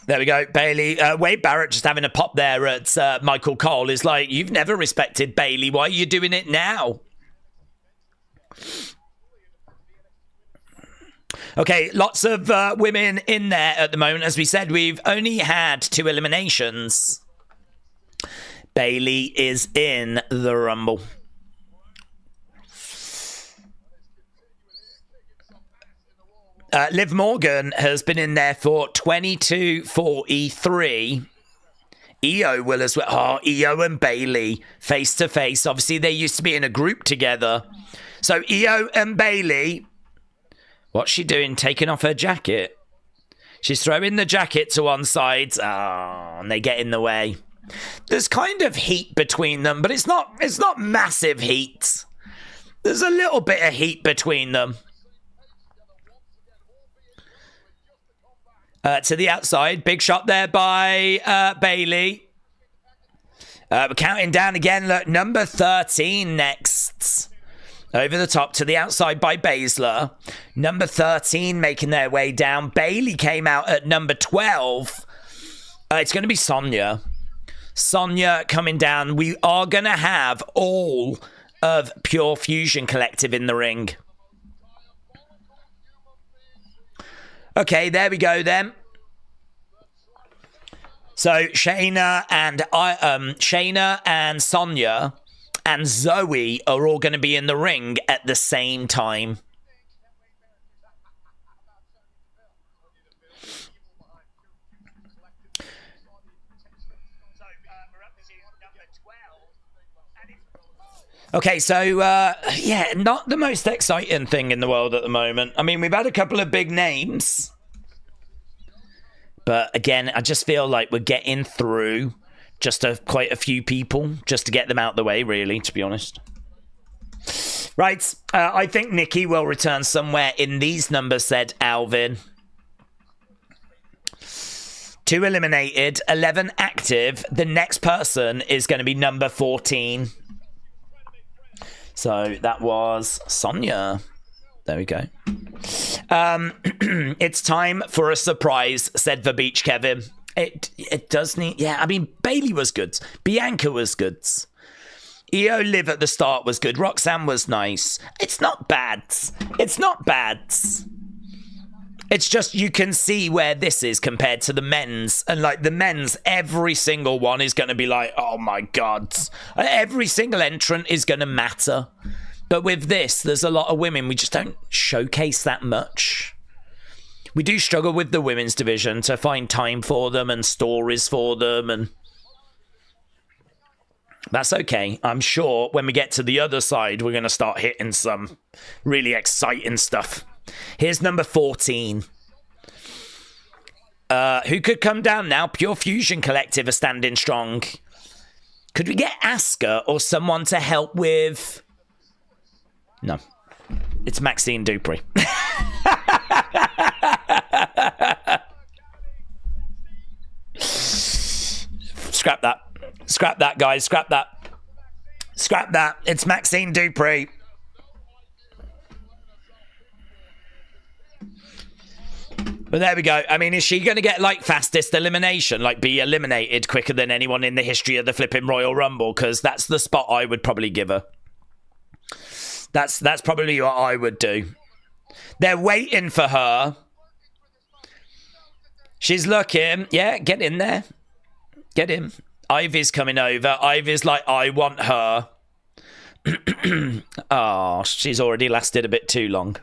There we go, Bayley. Wade Barrett just having a pop there at Michael Cole is like, you've never respected Bayley. Why are you doing it now? Okay, lots of women in there at the moment. As we said, we've only had 2 eliminations. Bayley is in the Rumble. Liv Morgan has been in there for 22-43. Io will as well. Oh, Io and Bayley face to face. Obviously, they used to be in a group together. So Io and Bayley. What's she doing? Taking off her jacket. She's throwing the jacket to one side. Oh, and they get in the way. There's kind of heat between them, but it's not massive heat. There's a little bit of heat between them. To the outside. Big shot there by Bailey. We're counting down again. Look, number 13 next. Over the top to the outside by Baszler. Number 13 making their way down. Bailey came out at number 12. It's going to be Sonya. Sonya coming down. We are going to have all of Pure Fusion Collective in the ring. Okay, there we go then. So Shayna and Sonya and Zoe are all going to be in the ring at the same time. Okay, so, yeah, not the most exciting thing in the world at the moment. I mean, we've had a couple of big names. But again, I just feel like we're getting through just quite a few people just to get them out the way, really, to be honest. Right, I think Nikki will return somewhere in these numbers, said Alvin. 2 eliminated, 11 active. The next person is going to be number 14. So that was Sonya. There we go. It's time for a surprise, said the Beach Kevin. It does need... Yeah, I mean, Bailey was good. Bianca was good. Io Liv at the start was good. Roxanne was nice. It's not bad. It's not bad. It's just you can see where this is compared to the men's. And like the men's, every single one is going to be like, oh my God. Every single entrant is going to matter. But with this, there's a lot of women. We just don't showcase that much. We do struggle with the women's division to find time for them and stories for them. And that's okay. I'm sure when we get to the other side, we're going to start hitting some really exciting stuff. Here's number 14. Who could come down now? Pure Fusion Collective are standing strong. Could we get Asuka or someone to help with... No. It's Maxine Dupree. Scrap that. Scrap that, guys. Scrap that. Scrap that. It's Maxine Dupree. But there we go. I mean, is she going to get, like, fastest elimination? Like, be eliminated quicker than anyone in the history of the flipping Royal Rumble? Because that's the spot I would probably give her. That's probably what I would do. They're waiting for her. She's looking. Yeah, get in there. Get in. Ivy's coming over. Ivy's like, I want her. Oh, she's already lasted a bit too long.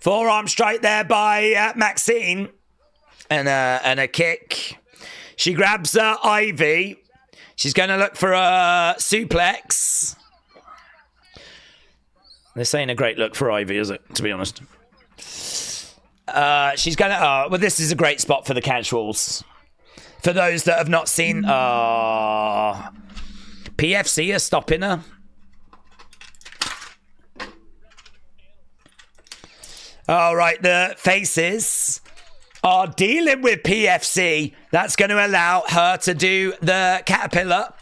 Forearm strike there by Maxine. And a kick. She grabs Ivy. She's going to look for a suplex. This ain't a great look for Ivy, is it? To be honest. She's going to... well, this is a great spot for the casuals. For those that have not seen... PFC are stopping her. All right, the faces are dealing with PFC. That's going to allow her to do the caterpillar.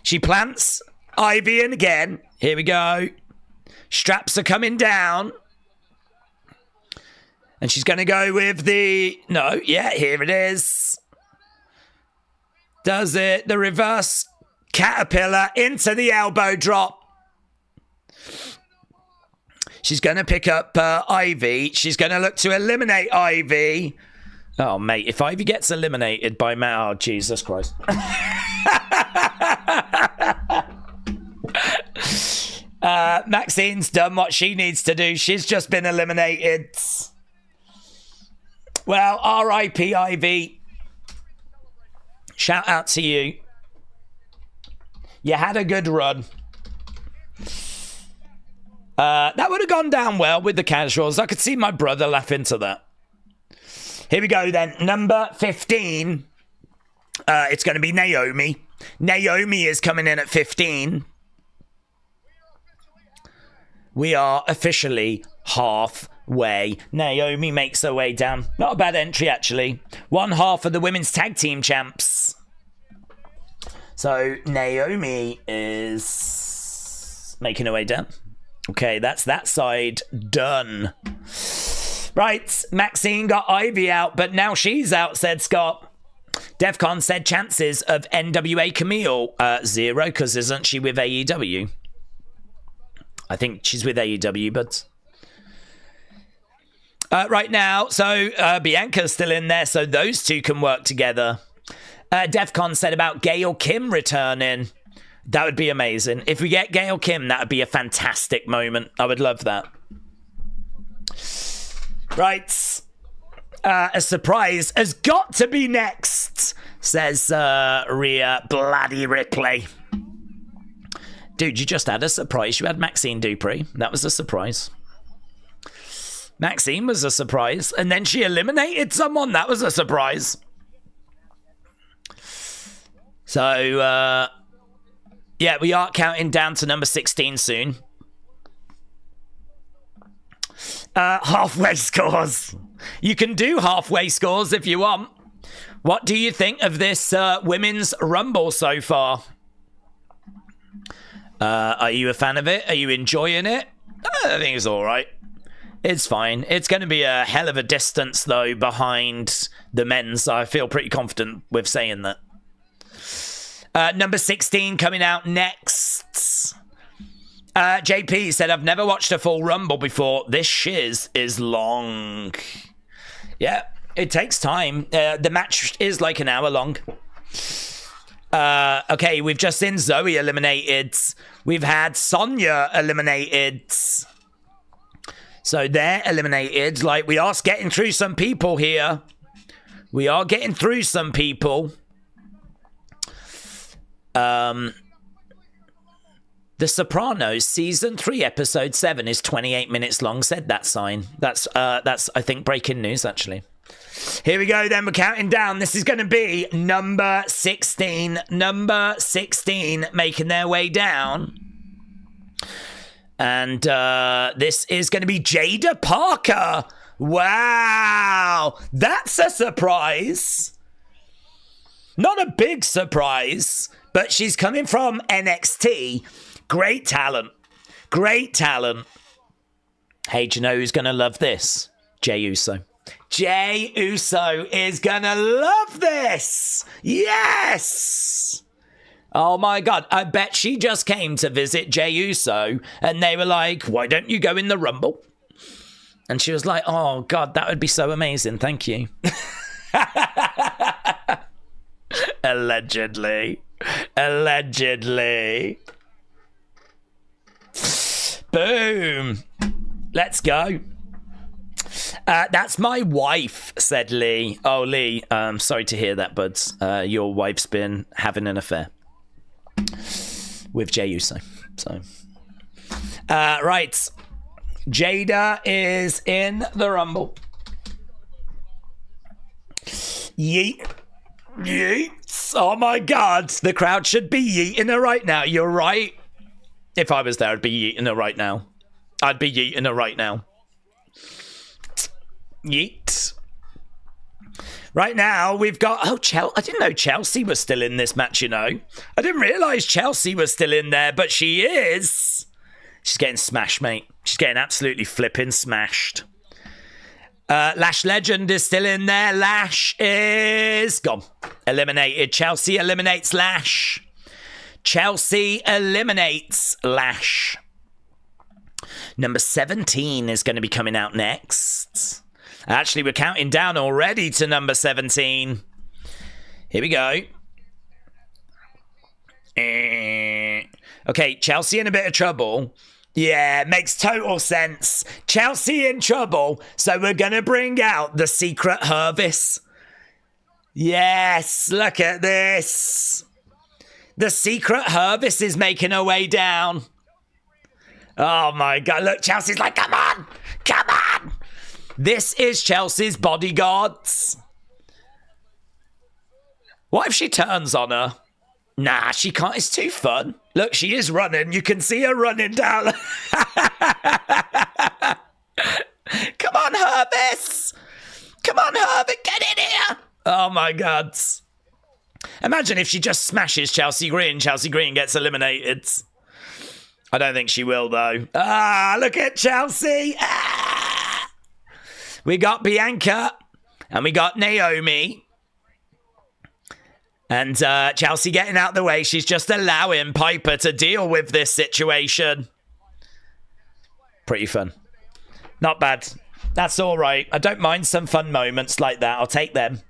She plants Ivy in again. Here we go. Straps are coming down. And she's going to go with the... No, yeah, here it is. Does it. The reverse caterpillar into the elbow drop. She's going to pick up Ivy. She's going to look to eliminate Ivy. Oh, mate, if Ivy gets eliminated by Matt... Oh, Jesus Christ. Maxine's done what she needs to do. She's just been eliminated. Well, R.I.P. Ivy. Shout out to you. You had a good run. That would have gone down well with the casuals. I could see my brother laughing to that. Here we go then. Number 15. It's going to be Naomi. Naomi is coming in at 15. We are officially halfway way. Naomi makes her way down. Not a bad entry, actually. One half of the women's tag team champs. So Naomi is making her way down. Okay, that's that side done. Right, Maxine got Ivy out, but now she's out, said Scott. Defcon said chances of NWA Camille, 0, because isn't she with AEW? I think she's with AEW, but... right now, so Bianca's still in there, so those two can work together. Defcon said about Gail Kim returning. That would be amazing. If we get Gail Kim, that would be a fantastic moment. I would love that. Right. A surprise has got to be next, says Rhea Bloody Ripley. Dude, you just had a surprise. You had Maxine Dupree. That was a surprise. Maxine was a surprise. And then she eliminated someone. That was a surprise. So, yeah, we are counting down to number 16 soon. Halfway scores. You can do halfway scores if you want. What do you think of this women's rumble so far? Are you a fan of it? Are you enjoying it? I think it's all right. It's fine. It's going to be a hell of a distance, though, behind the men's. I feel pretty confident with saying that. Number 16 coming out next. JP said, I've never watched a full Rumble before. This shiz is long. Yeah, it takes time. The match is like an hour long. Okay, we've just seen Zoe eliminated. We've had Sonya eliminated. So they're eliminated. Like, we are getting through some people here. We are getting through some people. The Sopranos season 3 episode 7 is 28 minutes long, said that sign. That's I think breaking news, actually. Here we go then, we're counting down. This is going to be number 16. Number 16 making their way down. And this is going to be Jada Parker. Wow, that's a surprise. Not a big surprise, but she's coming from NXT. Great talent. Great talent. Hey, do you know who's going to love this? Jey Uso. Jey Uso is going to love this. Yes. Oh, my God. I bet she just came to visit Jey Uso, and they were like, why don't you go in the Rumble? And she was like, oh, God, that would be so amazing. Thank you. Allegedly. Allegedly. Boom. Let's go. That's my wife, said Lee. Oh, Lee, sorry to hear that, bud. Your wife's been having an affair with Jey Uso. So, right. Jada is in the Rumble. Yeet. Yeets. Oh my God. The crowd should be yeeting her right now. You're right. If I was there, I'd be yeeting her right now. I'd be yeeting her right now. Yeet. Right now, we've got... Oh, I didn't know Chelsea was still in this match, you know. I didn't realise Chelsea was still in there, but she is. She's getting smashed, mate. She's getting absolutely flipping smashed. Lash Legend is still in there. Lash is gone. Eliminated. Chelsea eliminates Lash. Chelsea eliminates Lash. Number 17 is going to be coming out next. Actually, we're counting down already to number 17. Here we go. Okay, Chelsea in a bit of trouble. Yeah, makes total sense. Chelsea in trouble, so we're going to bring out the Secret Hervis. Yes, look at this. The Secret Hervis is making her way down. Oh my God, look, Chelsea's like, come on, come on. This is Chelsea's bodyguards. What if she turns on her? Nah, she can't. It's too fun. Look, she is running. You can see her running down. Come on, Hervis! Come on, Hervis, get in here! Oh my God. Imagine if she just smashes Chelsea Green gets eliminated. I don't think she will, though. Ah, look at Chelsea! Ah! We got Bianca, and we got Naomi. And Chelsea getting out the way. She's just allowing Piper to deal with this situation. Pretty fun. Not bad. That's all right. I don't mind some fun moments like that. I'll take them.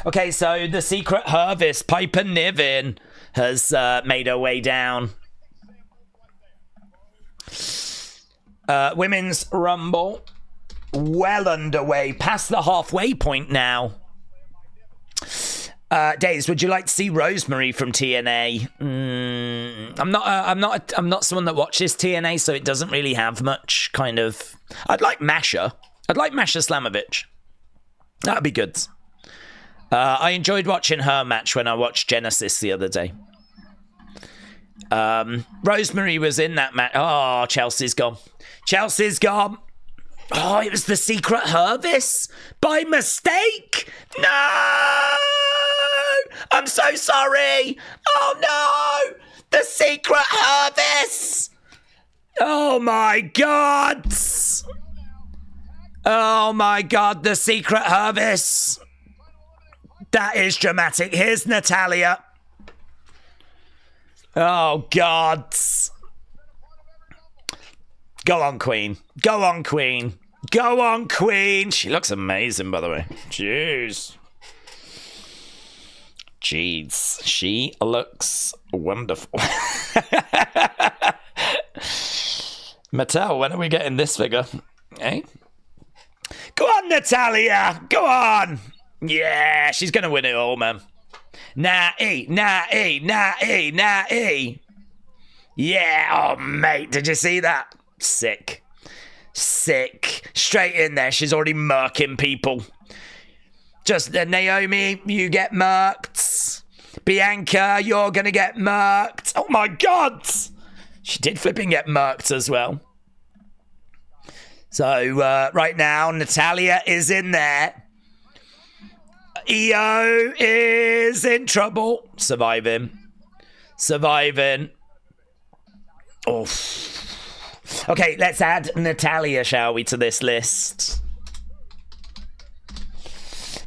Okay, so the secret Hervis, Piper Niven, has made her way down. Women's Rumble. Well underway. Past the halfway point now. Days, would you like to see Rosemary from TNA? I'm not someone that watches TNA, so it doesn't really have much kind of. I'd like Masha. I'd like Masha Slamovich. That'd be good. I enjoyed watching her match when I watched Genesis the other day. Rosemary was in that match. Oh, Chelsea's gone. Chelsea's gone. Oh, it was the secret Hervis by mistake. No. I'm so sorry. Oh, no. The secret Hervis. Oh, my God. Oh, my God. The secret Hervis. That is dramatic. Here's Natalia. Oh, God. Go on, Queen. Go on, Queen. Go on, Queen. She looks amazing, by the way. Jeez. Jeez, she looks wonderful. Mattel, when are we getting this figure? Eh? Go on, Natalia! Go on! Yeah, she's going to win it all, man. Natty. Yeah, oh, mate, did you see that? Sick. Straight in there. She's already murking people. Just Naomi, you get murked. Bianca, you're going to get murked. Oh, my God. She did flipping get murked as well. So, right now, Natalia is in there. EO is in trouble. Surviving. Oh. Okay, let's add Natalia, shall we, to this list.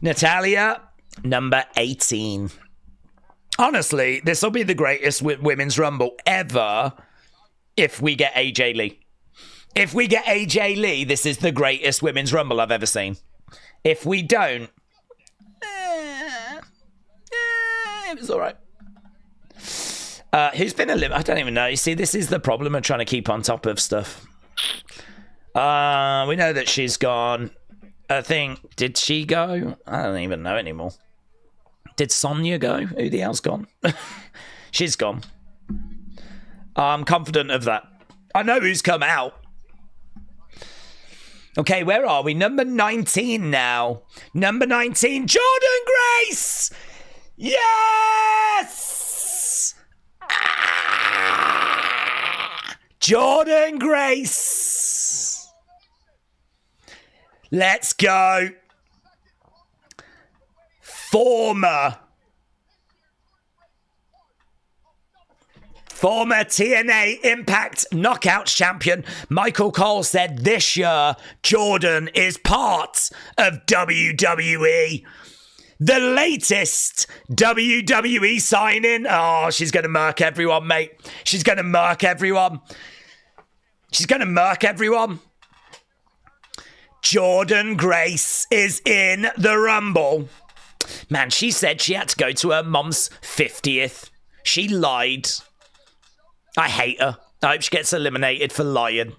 Natalia, number 18. Honestly, this will be the greatest women's rumble ever if we get AJ Lee. If we get AJ Lee, this is the greatest women's rumble I've ever seen. If we don't, it was all right. Who's been eliminated? I don't even know. You see, this is the problem of trying to keep on top of stuff. We know that she's gone. I think, did she go? I don't even know anymore. Did Sonya go? Who the hell's gone? She's gone. I'm confident of that. I know who's come out. Okay, where are we? Number 19 now. Number 19, Jordan Grace! Yes! Jordan Grace! Let's go. Former TNA Impact Knockouts champion Michael Cole said this year Jordan is part of WWE. The latest WWE signing. Oh, she's going to murk everyone, mate. She's going to murk everyone. Jordan Grace is in the Rumble. Man, she said she had to go to her mom's 50th. She lied. I hate her. I hope she gets eliminated for lying.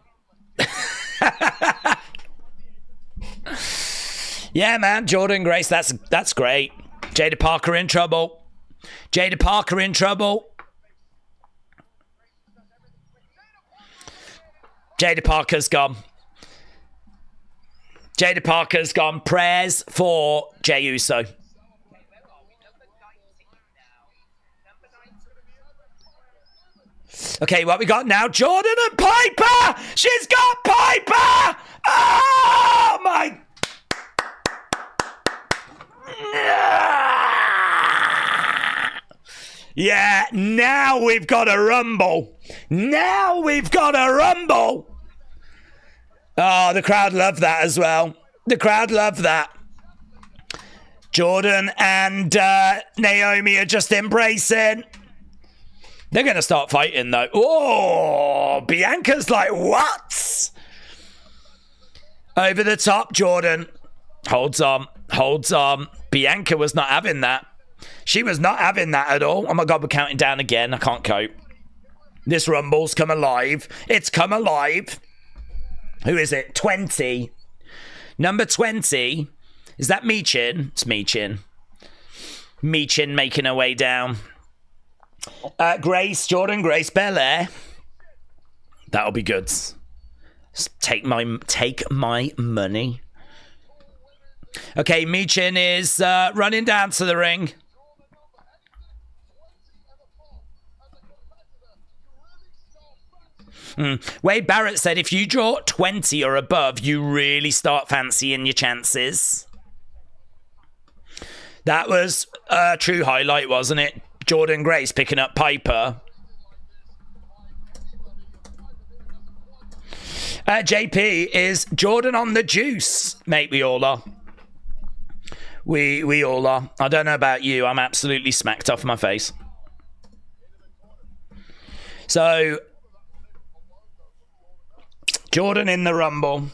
Yeah, man, Jordan Grace, that's great. Jada Parker in trouble. Jada Parker's gone. Prayers for Jey Uso. Okay, what we got now? Jordan and Piper! She's got Piper! Oh, my... Yeah, now we've got a rumble. Now we've got a rumble. Oh, the crowd love that as well. The crowd love that. Jordan and Naomi are just embracing. They're going to start fighting, though. Oh, Bianca's like, what? Over the top, Jordan. Holds on. Holds on. Bianca was not having that. She was not having that at all. Oh, my God, we're counting down again. I can't cope. This Rumble's come alive. It's come alive. Who is it? 20. Number 20. Is that Michin? It's Michin. Michin making her way down. Grace, Jordan, Grace Belair. That'll be good. Take my money. Okay, Michin is running down to the ring. Wade Barrett said if you draw 20 or above, you really start fancying your chances. That was a true highlight, wasn't it? Jordan Grace picking up Piper. JP is Jordan on the juice. Mate, we all are. We all are. I don't know about you. I'm absolutely smacked off my face. So, Jordan in the Rumble.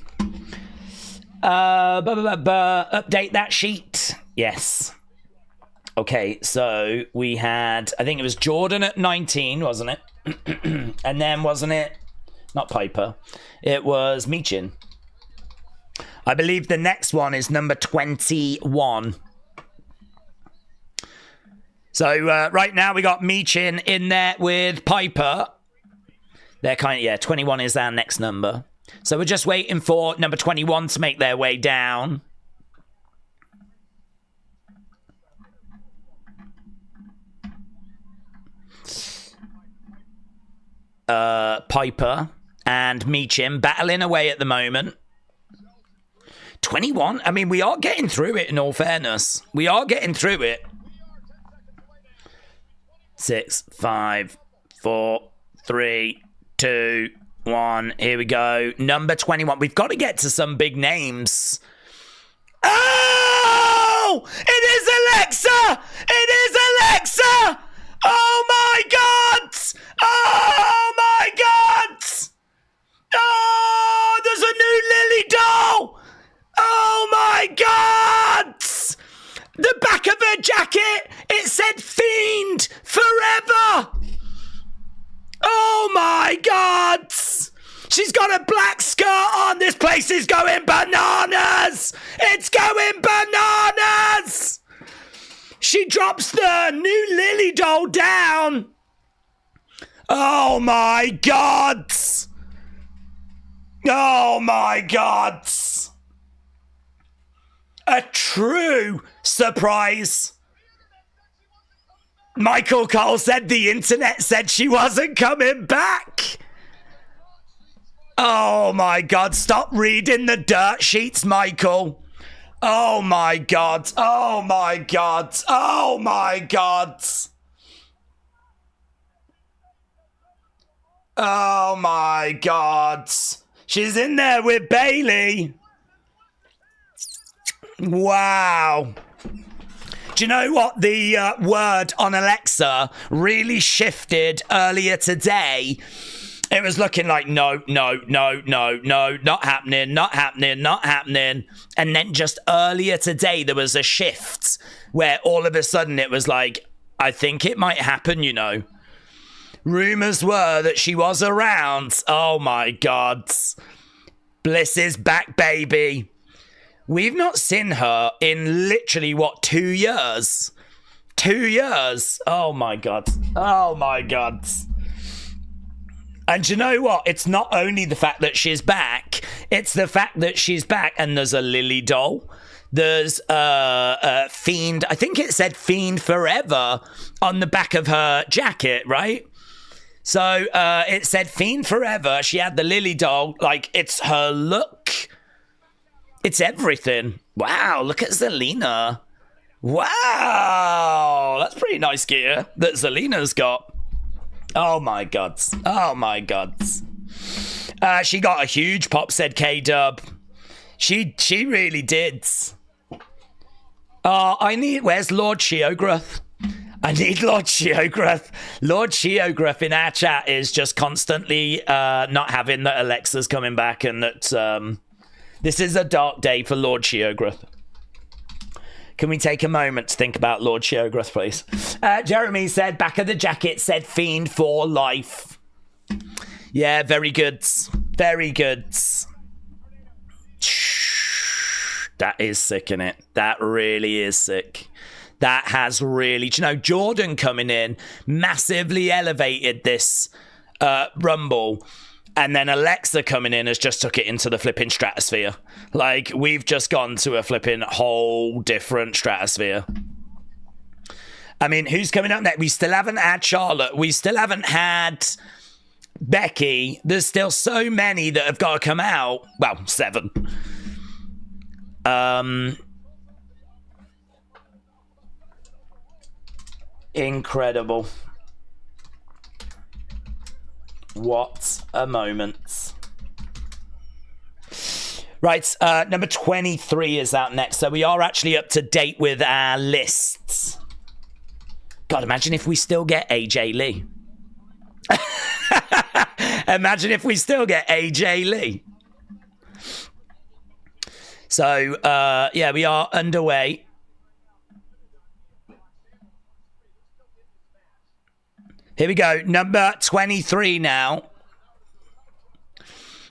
Update that sheet. Yes. Okay, so we had, I think it was Jordan at 19, wasn't it? And then, wasn't it? Not Piper. It was Michin. I believe the next one is number 21. So right now we got Michin in there with Piper. They're kind of, yeah, 21 is our next number. So we're just waiting for number 21 to make their way down. Piper and Michin battling away at the moment. 21? I mean, we are getting through it, in all fairness. We are getting through it. 6, 5, 4, 3, 2, 1. Here we go. Number 21. We've got to get to some big names. Oh! It is Alexa! It is Alexa! Oh my God! Oh my God! Oh, there's a new Lily doll! Oh my God! The back of her jacket, it said Fiend Forever! Oh my God! She's got a black skirt on. This place is going bananas! It's going bananas! She drops the new Lily doll down. Oh my God! Oh my God! A true surprise. Michael Cole said the internet said she wasn't coming back. Oh my God, stop reading the dirt sheets, Michael. Oh my God, oh my God, oh my God. Oh my God. She's in there with Bailey. Wow. Do you know what? The word on Alexa really shifted earlier today. It was looking like, no, not happening, not happening, not happening. And then just earlier today, there was a shift where all of a sudden it was like, I think it might happen, you know. Rumors were that she was around. Oh my God. Bliss is back, baby. We've not seen her in literally, 2 years? 2 years. Oh my God. Oh my God. And you know what? It's not only the fact that she's back, it's the fact that she's back and there's a Lily doll. There's a Fiend. I think it said Fiend Forever on the back of her jacket, right? So it said Fiend Forever. She had the Lily doll. Like, it's her look. It's everything. Wow, look at Zelina. Wow, that's pretty nice gear that Zelina's got. Oh my god. Oh my god. She got a huge pop, said K-Dub. She really did. Where's Lord Sheograth? I need Lord Sheograth. Lord Sheograth in our chat is just constantly not having that Alexa's coming back, and that this is a dark day for Lord Sheograth. Can we take a moment to think about Lord Sheograth, please? Jeremy said, back of the jacket said Fiend for life. Yeah, very good. Very good. That is sick, innit? That really is sick. That has really... Do you know, Jordan coming in massively elevated this Rumble. And then Alexa coming in has just took it into the flipping stratosphere. Like, we've just gone to a flipping whole different stratosphere. I mean, who's coming up next? We still haven't had Charlotte. We still haven't had Becky. There's still so many that have got to come out. Well, 7. Incredible. What a moment. Right, number 23 is out next. So we are actually up to date with our lists. God, imagine if we still get AJ Lee. Imagine if we still get AJ Lee. So, yeah, we are underway. Here we go. Number 23 now.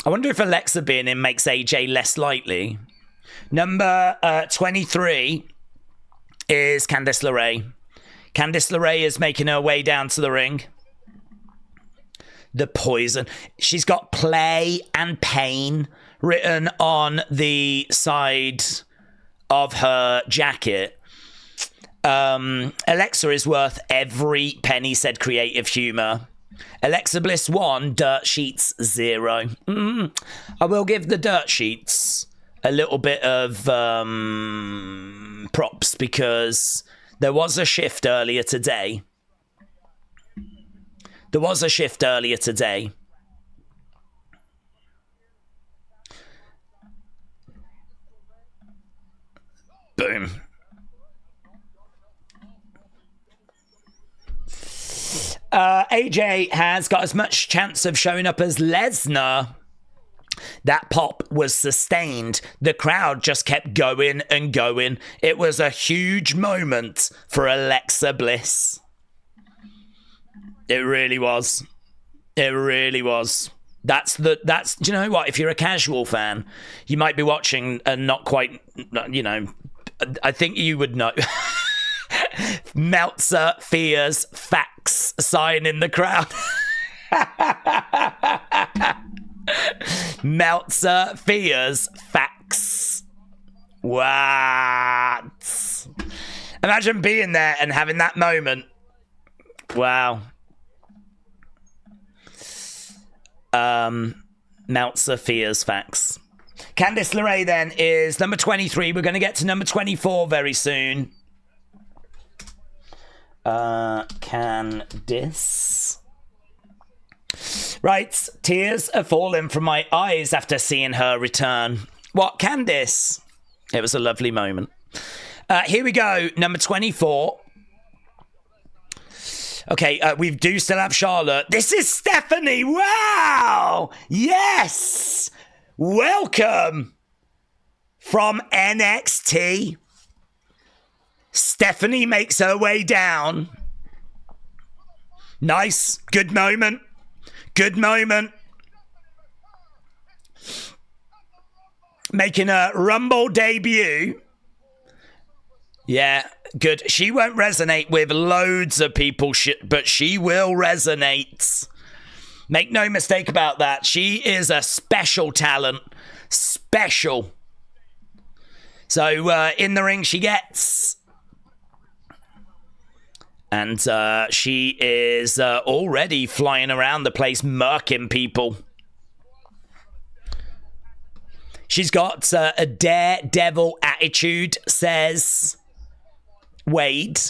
I wonder if Alexa being in makes AJ less likely. Number 23 is Candice LeRae. Candice LeRae is making her way down to the ring. The poison. She's got play and pain written on the side of her jacket. Alexa is worth every penny, said Creative Humor. Alexa Bliss 1, Dirt Sheets 0. I will give the Dirt Sheets a little bit of props because there was a shift earlier today. Boom. AJ has got as much chance of showing up as Lesnar. That pop was sustained. The crowd just kept going and going. It was a huge moment for Alexa Bliss. It really was. It really was. That's do you know what? If you're a casual fan, you might be watching and not quite, you know, I think you would know. Meltzer fears facts sign in the crowd. Meltzer fears facts. What? Imagine being there and having that moment. Wow. Meltzer fears facts. Candice LeRae then is number 23. We're going to get to number 24 very soon. Candice. Right, tears are falling from my eyes after seeing her return. What, Candice? It was a lovely moment. Here we go, number 24. Okay, we do still have Charlotte. This is Stephanie. Wow! Yes! Welcome from NXT. Stephanie makes her way down. Nice. Good moment. Good moment. Making a Rumble debut. Yeah, good. She won't resonate with loads of people, but she will resonate. Make no mistake about that. She is a special talent. Special. So, in the ring she gets. And she is already flying around the place, murking people. She's got a daredevil attitude, says Wade.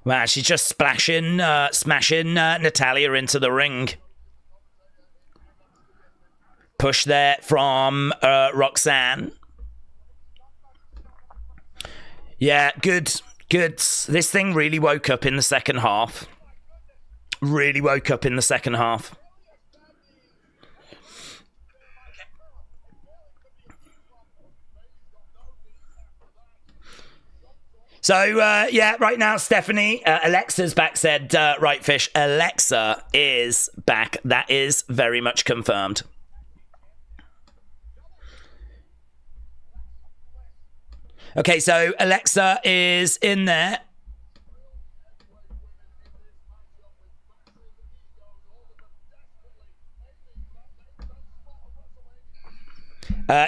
Wow, she's just smashing Natalia into the ring. Push there from Roxanne. Yeah, good. This thing really woke up in the second half. So, yeah, right now, Stephanie, Alexa's back, said Right Fish. Alexa is back. That is very much confirmed. Okay, so Alexa is in there.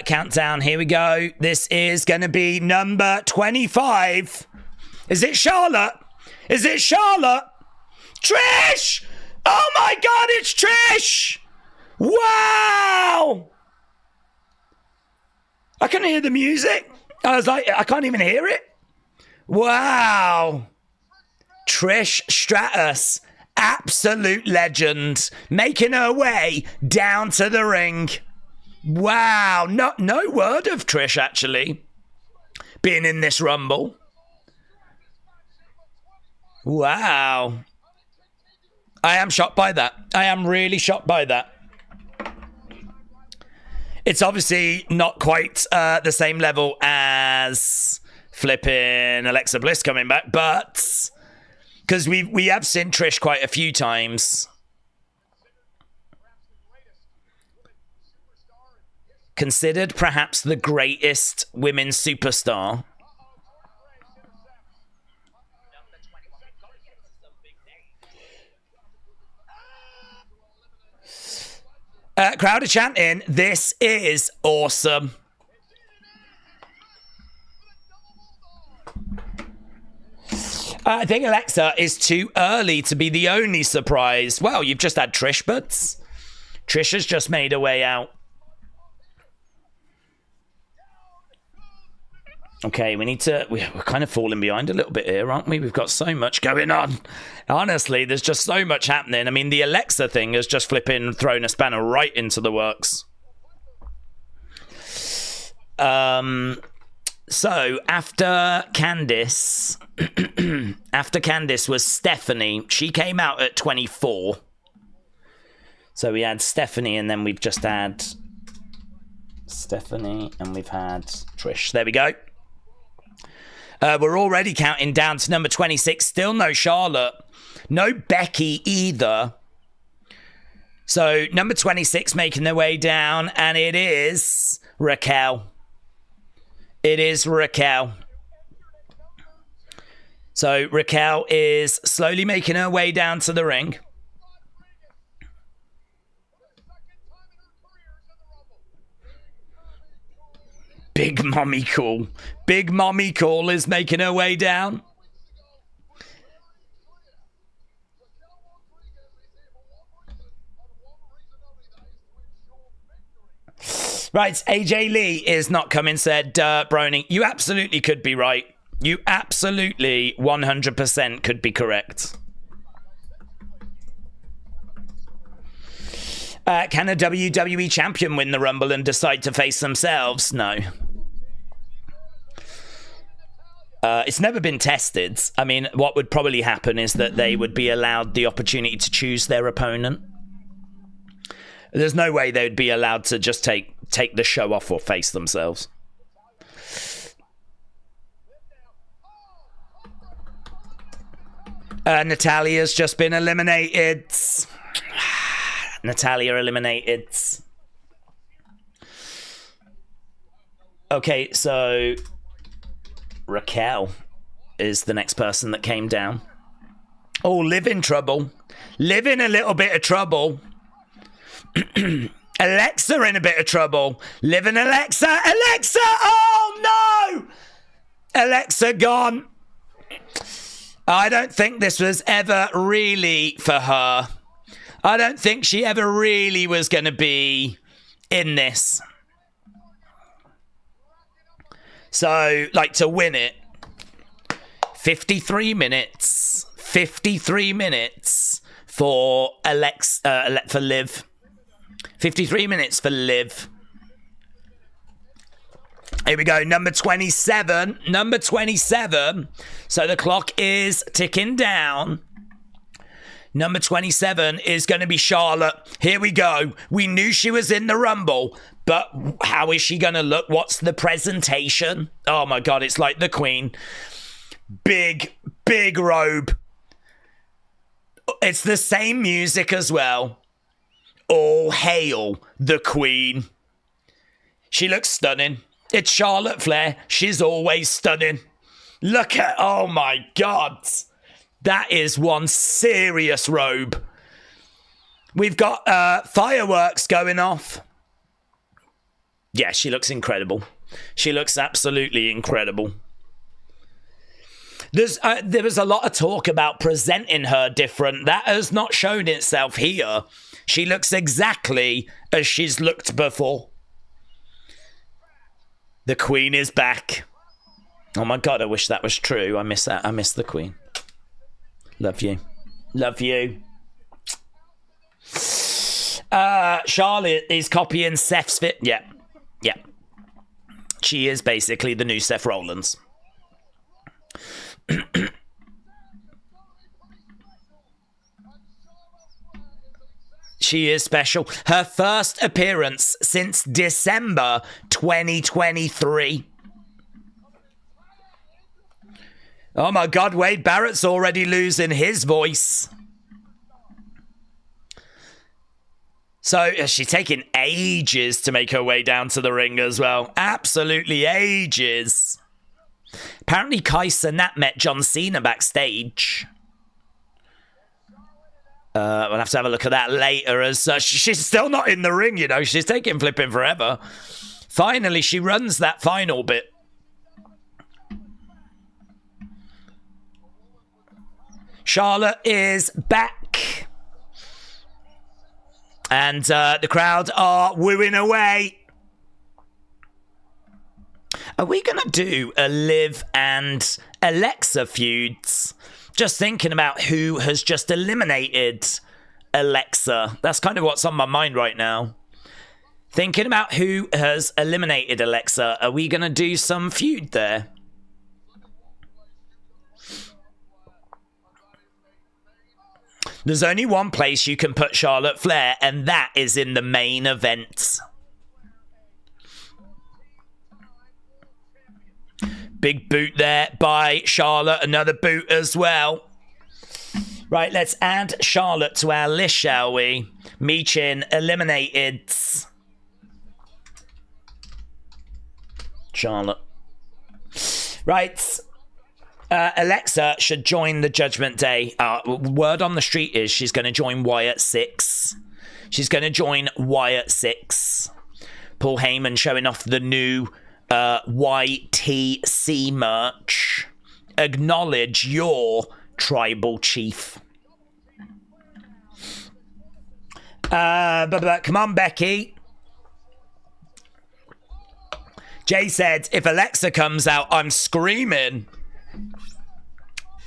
Countdown, here we go. This is going to be number 25. Is it Charlotte? Trish! Oh my God, it's Trish! Wow! I couldn't hear the music. I was like, I can't even hear it. Wow. Trish Stratus, absolute legend, making her way down to the ring. Wow, no word of Trish actually being in this Rumble. Wow. I am shocked by that. I am really shocked by that. It's obviously not quite the same level as flipping Alexa Bliss coming back, but because we have seen Trish quite a few times. Considered perhaps the greatest women's superstar. Crowd are chanting, this is awesome. I think Alexa is too early to be the only surprise. Well, you've just had Trish, but Trish has just made her way out. Okay, we're kind of falling behind a little bit here, aren't we? We've got so much going on. Honestly, there's just so much happening. I mean, the Alexa thing has just flipping thrown a spanner right into the works. So after Candice, was Stephanie. She came out at 24. So we had Stephanie, and then we've just had Stephanie, and we've had Trish. There we go. We're already counting down to number 26. Still no Charlotte. No Becky either. So number 26 making their way down. And it is Raquel. So Raquel is slowly making her way down to the ring. Big Mommy Cool. Big Mommy Cool is making her way down. Right, AJ Lee is not coming, said Browning. You absolutely could be right. You absolutely 100% could be correct. Can a WWE champion win the Rumble and decide to face themselves? No. It's never been tested. I mean, what would probably happen is that they would be allowed the opportunity to choose their opponent. There's no way they would be allowed to just take the show off or face themselves. Natalia's just been eliminated. Natalia eliminated. Okay, so Raquel is the next person that came down. Oh, Liv in trouble. Liv in a little bit of trouble. Alexa in a bit of trouble. Liv and Alexa. Alexa! Oh, no! Alexa gone. I don't think this was ever really for her. I don't think she ever really was going to be in this. So, like, to win it, 53 minutes. 53 minutes for for Liv. 53 minutes for Liv. Here we go, number 27. Number 27. So the clock is ticking down. Number 27 is going to be Charlotte. Here we go. We knew she was in the Rumble, but how is she going to look? What's the presentation? Oh my God, it's like the Queen. Big, big robe. It's the same music as well. All hail the Queen. She looks stunning. It's Charlotte Flair. She's always stunning. Look at, oh my God. That is one serious robe. We've got fireworks going off. Yeah, she looks incredible. She looks absolutely incredible. There was a lot of talk about presenting her different. That has not shown itself here. She looks exactly as she's looked before. The Queen is back. Oh my God, I wish that was true. I miss that. I miss the Queen. Love you. Love you. Charlotte is copying Seth's fit. Yeah. Yeah. She is basically the new Seth Rollins. She is special. Her first appearance since December 2023. Oh my God, Wade Barrett's already losing his voice. So she's taking ages to make her way down to the ring as well. Absolutely ages. Apparently Kai Cenat met John Cena backstage. We'll have to have a look at that later, as she's still not in the ring, you know. She's taking flipping forever. Finally, she runs that final bit. Charlotte is back. And the crowd are wooing away. Are we going to do a Liv and Alexa feuds? Just thinking about who has just eliminated Alexa. That's kind of what's on my mind right now. Thinking about who has eliminated Alexa. Are we going to do some feud there? There's only one place you can put Charlotte Flair, and that is in the main event. Big boot there by Charlotte. Another boot as well. Right, let's add Charlotte to our list, shall we? Michin eliminated. Charlotte. Right. Alexa should join the Judgment Day. Word on the street is she's going to join Wyatt 6. She's going to join Wyatt 6. Paul Heyman showing off the new YTC merch. Acknowledge your tribal chief. Come on, Becky. Jay said, if Alexa comes out, I'm screaming.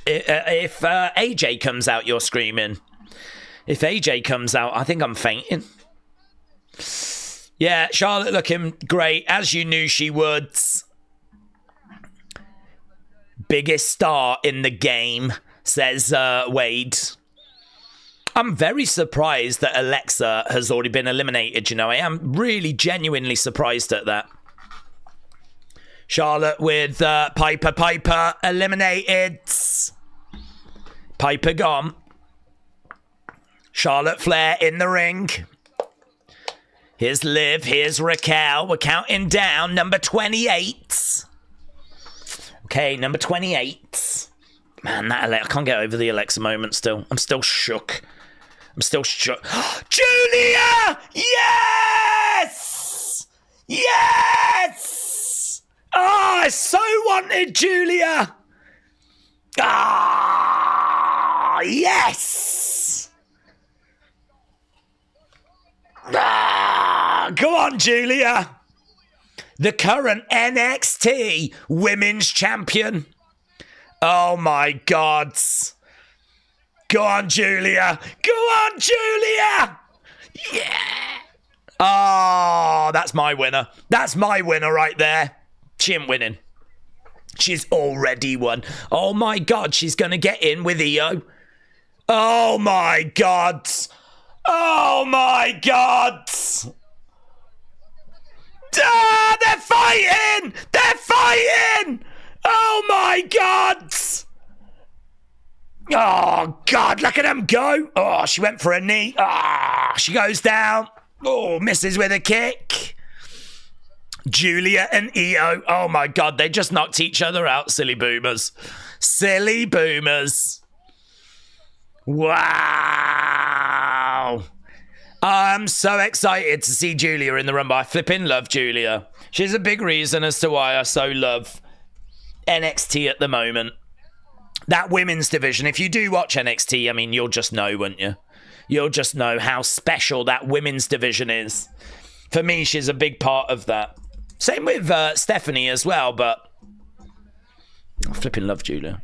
If AJ comes out, you're screaming. If AJ comes out, I think I'm fainting. Yeah, Charlotte looking great, as you knew she would. Biggest star in the game, says Wade. I'm very surprised that Alexa has already been eliminated, you know. I am really genuinely surprised at that. Charlotte with Piper. Piper eliminated. Piper gone. Charlotte Flair in the ring. Here's Liv. Here's Raquel. We're counting down. Number 28. Okay, number 28. Man, I can't get over the Alexa moment still. I'm still shook. Julia! Yes! Yes! Oh, so wanted, Julia. Ah, yes. Ah, go on, Julia. The current NXT Women's Champion. Oh, my God. Go on, Julia. Go on, Julia. Yeah. Oh, that's my winner. That's my winner right there. She ain't winning. She's already won. Oh, my God. She's going to get in with Io. Oh, my God. Oh, my God. Ah, they're fighting! They're fighting! Oh, my God! Oh, God, look at them go. Oh, she went for a knee. Ah, she goes down. Oh, misses with a kick. Julia and Io. Oh, my God, they just knocked each other out, silly boomers. Silly boomers. Wow. I'm so excited to see Julia in the Rumble. I flipping love Julia. She's a big reason as to why I so love NXT at the moment. That women's division, if you do watch NXT, I mean, you'll just know, won't you? You'll just know how special that women's division is. For me, she's a big part of that. Same with Stephanie as well, but I flipping love Julia.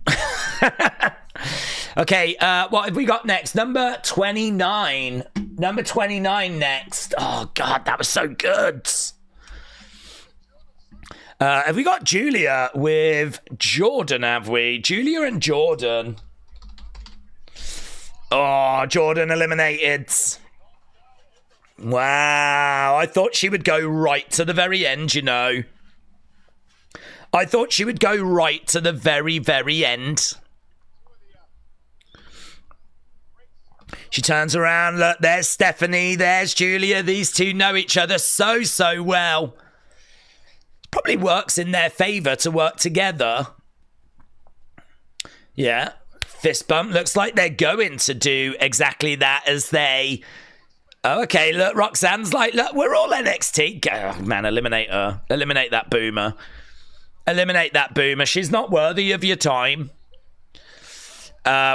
Okay, what have we got next? Number 29. Number 29 next. Oh, God, that was so good. Have we got Julia with Jordan, have we? Julia and Jordan. Oh, Jordan eliminated. Wow, I thought she would go right to the very end, you know. I thought she would go right to the very, very end. She turns around, look, there's Stephanie, there's Julia. These two know each other so, so well. Probably works in their favour to work together. Yeah, fist bump. Looks like they're going to do exactly that as they... Oh, okay, look, Roxanne's like, look, we're all NXT. Oh, man, eliminate her. Eliminate that boomer. Eliminate that boomer. She's not worthy of your time.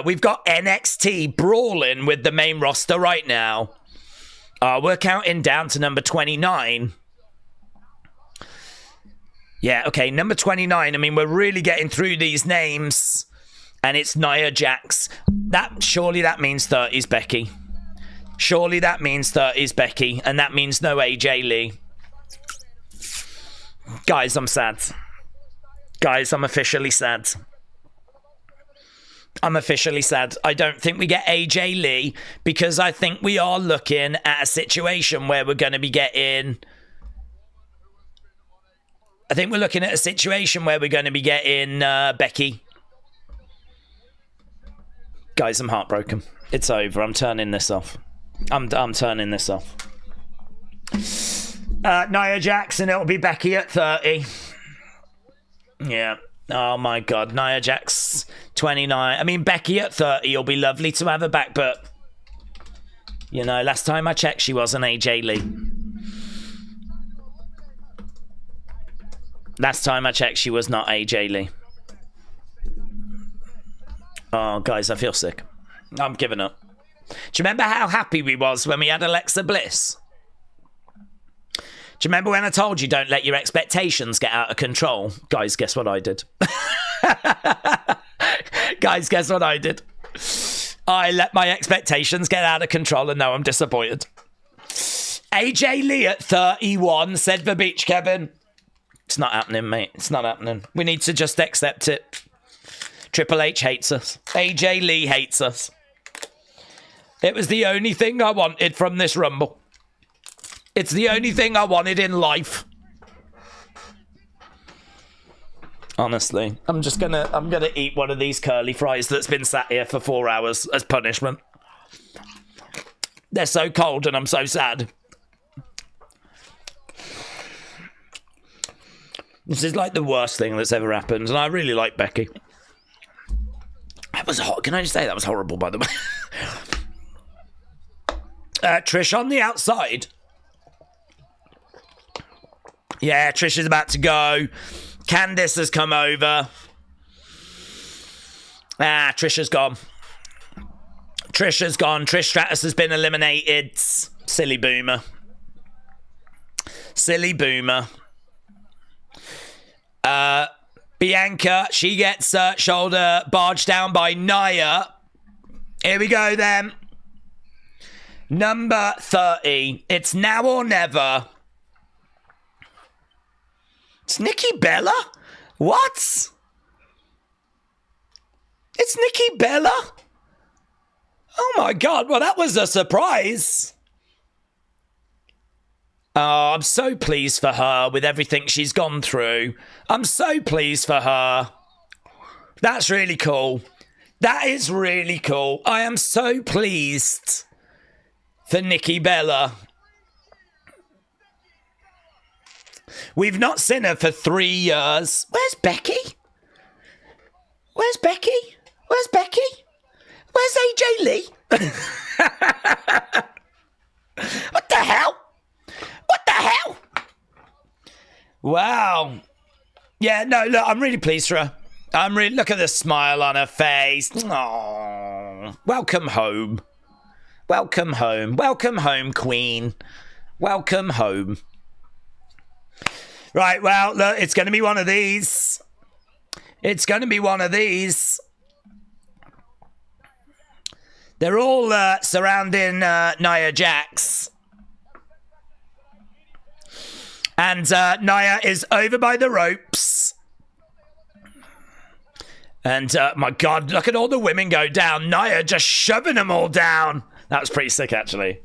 We've got NXT brawling with the main roster right now. We're counting down to number 29. Yeah, okay, number 29. I mean, we're really getting through these names. And it's Nia Jax. Surely that means 30's Becky. Surely that means 30's Becky. And that means no AJ Lee. Guys, I'm sad. Guys, I'm officially sad. I'm officially sad. I don't think we get AJ Lee because I think we are looking at a situation where we're going to be getting... I think we're looking at a situation where we're going to be getting Becky. Guys, I'm heartbroken. It's over. I'm turning this off. I'm turning this off. Nia Jax, it'll be Becky at 30. Yeah. Oh my God, Nia Jax, 29. I mean, Becky at 30, it'll be lovely to have her back, but you know, last time I checked, she wasn't AJ Lee. Last time I checked, she was not AJ Lee. Oh, guys, I feel sick. I'm giving up. Do you remember how happy we was when we had Alexa Bliss? Do you remember when I told you don't let your expectations get out of control? Guys, guess what I did? Guys, guess what I did? I let my expectations get out of control and now I'm disappointed. AJ Lee at 31, said the Beach Kevin. It's not happening, mate. It's not happening. We need to just accept it. Triple H hates us. AJ Lee hates us. It was the only thing I wanted from this Rumble. It's the only thing I wanted in life. Honestly, I'm gonna eat one of these curly fries that's been sat here for 4 hours as punishment. They're so cold and I'm so sad. This is like the worst thing that's ever happened, and I really like Becky. That was hot. Can I just say that was horrible, by the way? Trish on the outside. Yeah, Trish is about to go. Candice has come over. Trisha's gone. Trisha's gone. Trish Stratus has been eliminated. Silly boomer. Silly boomer. Bianca, she gets shoulder barged down by Nia. Here we go then. Number 30. It's now or never. It's Nikki Bella? What? It's Nikki Bella? Oh my God, well that was a surprise. Oh, I'm so pleased for her with everything she's gone through. I'm so pleased for her. That's really cool. That is really cool. I am so pleased for Nikki Bella. We've not seen her for 3 years. Where's Becky? Where's Becky? Where's Becky? Where's AJ Lee? What the hell? What the hell? Wow. Yeah, no, look, I'm really pleased for her. Look at the smile on her face. Aww. Welcome home. Welcome home. Welcome home, Queen. Welcome home. Right, well, look, it's going to be one of these. It's going to be one of these. They're all surrounding Nia Jax. And Nia is over by the ropes. And my God, look at all the women go down. Nia just shoving them all down. That was pretty sick, actually.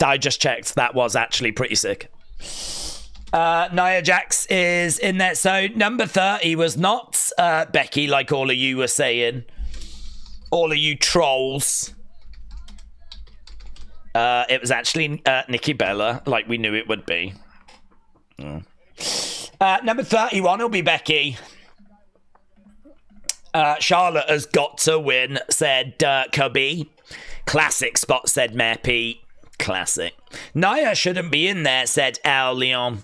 I just checked. That was actually pretty sick. Nia Jax is in there. So number 30 was not Becky, like all of you were saying. All of you trolls. It was actually Nikki Bella, like we knew it would be. Number 31 will be Becky. Charlotte has got to win, said Cubby. Classic spot, said Mayor Pete. Classic. Nia shouldn't be in there, said Al Leon.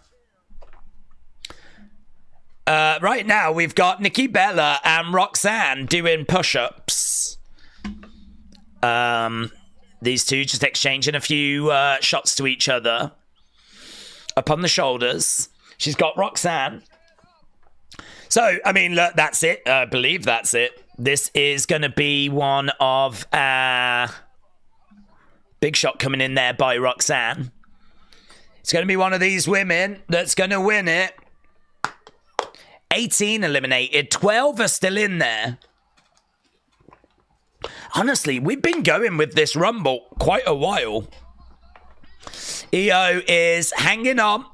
Right now, we've got Nikki Bella and Roxanne doing push-ups. These two just exchanging a few shots to each other. Up on the shoulders. She's got Roxanne. So, I mean, look, that's it. I believe that's it. This is going to be one of... big shot coming in there by Roxanne. It's going to be one of these women that's going to win it. 18 eliminated. 12 are still in there. Honestly, we've been going with this Rumble quite a while. EO is hanging on.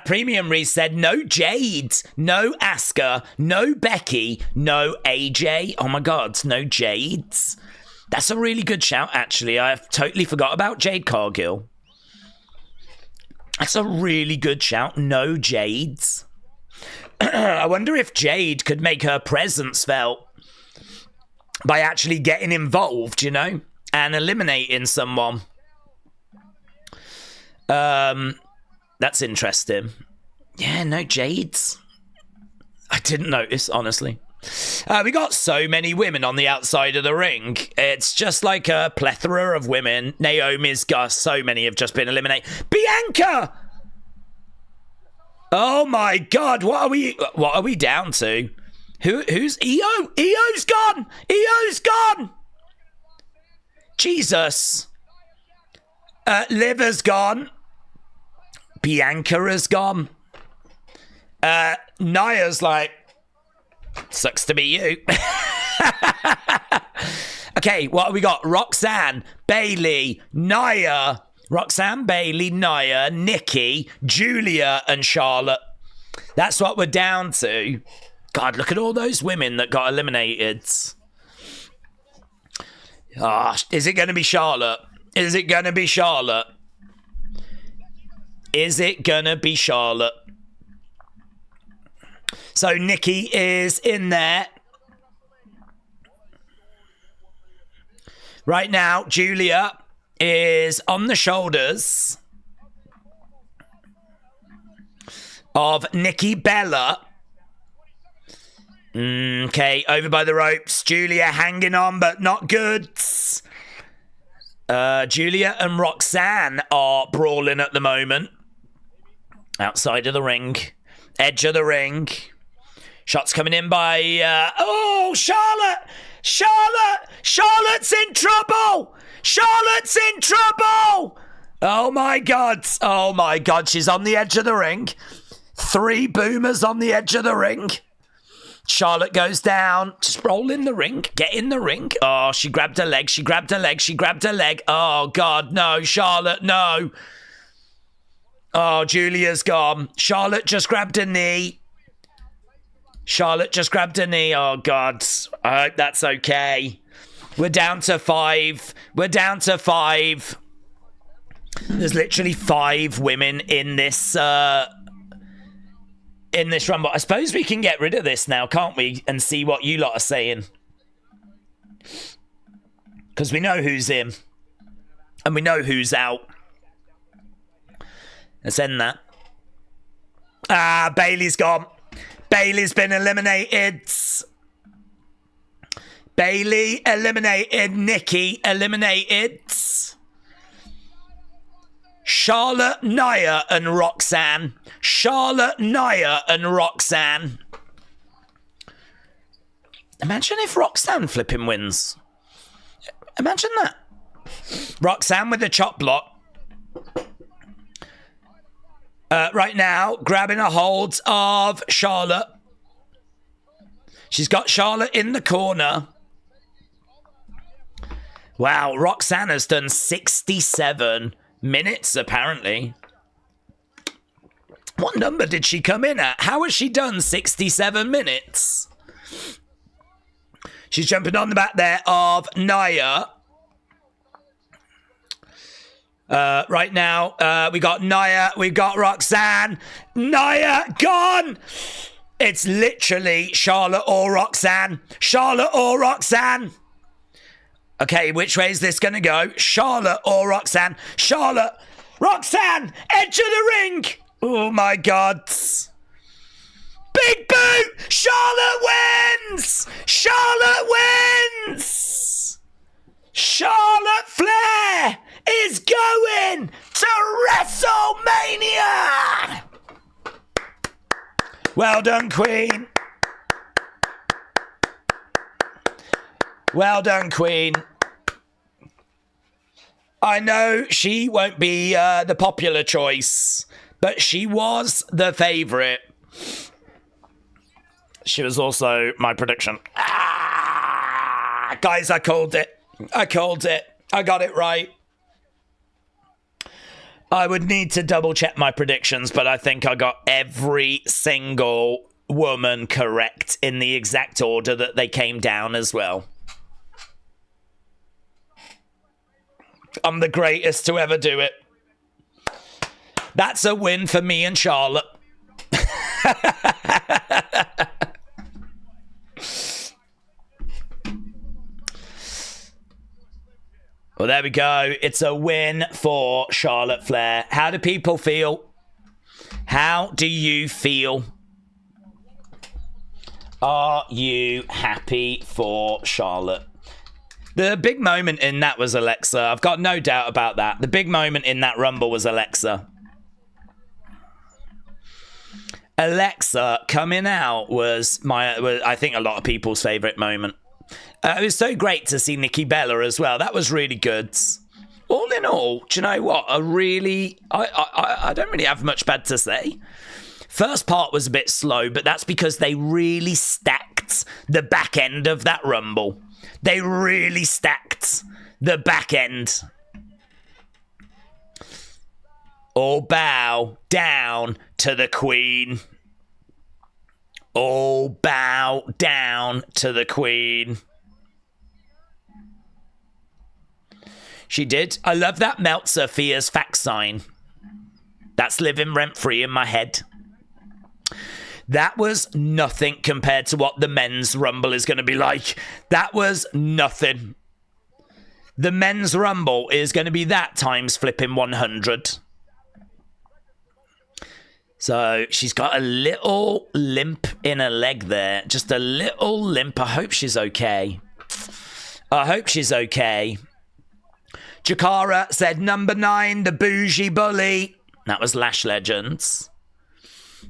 Premium Reese said no Jade, no Asuka, no Becky, no AJ. Oh my God, no Jades. That's a really good shout, actually. I've totally forgot about Jade Cargill. That's a really good shout. No Jades. I wonder if Jade could make her presence felt by actually getting involved, you know, and eliminating someone. That's interesting. Yeah, no Jades. I didn't notice, honestly. We got so many women on the outside of the ring. It's just like a plethora of women. Naomi's got so many have just been eliminated. Bianca! Oh my God, what are we down to? Who's EO? EO's gone! EO's gone! Jesus. Liv has gone. Bianca has gone. Nia's like, sucks to be you. Okay, what have we got? Roxanne, Bailey, Nia. Roxanne, Bailey, Nia, Nikki, Julia, and Charlotte. That's what we're down to. God, look at all those women that got eliminated. Oh, is it going to be Charlotte? Is it going to be Charlotte? Is it going to be Charlotte? So Nikki is in there. Right now, Julia is on the shoulders. of Nikki Bella. Okay, over by the ropes. Julia hanging on, but not good. Julia and Roxanne are brawling at the moment. Outside of the ring. Edge of the ring. Shots coming in by... Charlotte! Charlotte's in trouble! Charlotte's in trouble! Oh my God, she's on the edge of the ring. 3 boomers on the edge of the ring. Charlotte goes down. Just roll in the ring. Get in the ring. Oh, she grabbed her leg. Oh, God, no. Charlotte, no. Oh, Julia's gone. Charlotte just grabbed a knee. Oh, God. I hope that's okay. We're down to 5. There's literally 5 women in this Rumble. I suppose we can get rid of this now, can't we? And see what you lot are saying. Because we know who's in. And we know who's out. Let's end that. Bailey's gone. Bailey's been eliminated. Bailey eliminated. Nikki eliminated. Charlotte, Nia, and Roxanne. Imagine if Roxanne flipping wins. Imagine that. Roxanne with the chop block. Right now, grabbing a hold of Charlotte. She's got Charlotte in the corner. Wow, Roxanne has done 67 minutes, apparently. What number did she come in at? How has she done 67 minutes? She's jumping on the back there of Nia. Right now, we got Nia, we got Roxanne. Nia gone! It's literally Charlotte or Roxanne. Okay, which way is this going to go? Charlotte or Roxanne? Roxanne! Edge of the ring! Oh my God. Big boot! Charlotte wins! Charlotte Flair is going to WrestleMania! Well done, Queen. I know she won't be the popular choice, but she was the favourite. She was also my prediction. Guys, I called it. I got it right. I would need to double check my predictions, but I think I got every single woman correct in the exact order that they came down as well. I'm the greatest to ever do it. That's a win for me and Charlotte. Well, there we go. It's a win for Charlotte Flair. How do people feel? How do you feel? Are you happy for Charlotte? The big moment in that was Alexa. I've got no doubt about that. The big moment in that Rumble was Alexa. Alexa coming out was I think a lot of people's favourite moment. It was so great to see Nikki Bella as well. That was really good. All in all, do you know what? I don't really have much bad to say. First part was a bit slow, but that's because they really stacked the back end of that Rumble. They really stacked the back end. All bow down to the Queen. All bow down to the Queen. She did. I love that Meltzer fears fact sign. That's living rent-free in my head. That was nothing compared to what the men's Rumble is going to be like. That was nothing. The men's Rumble is going to be that times flipping 100. So she's got a little limp in her leg there. Just a little limp. I hope she's okay. I hope she's okay. Jakara said number 9, the bougie bully. That was Lash Legends.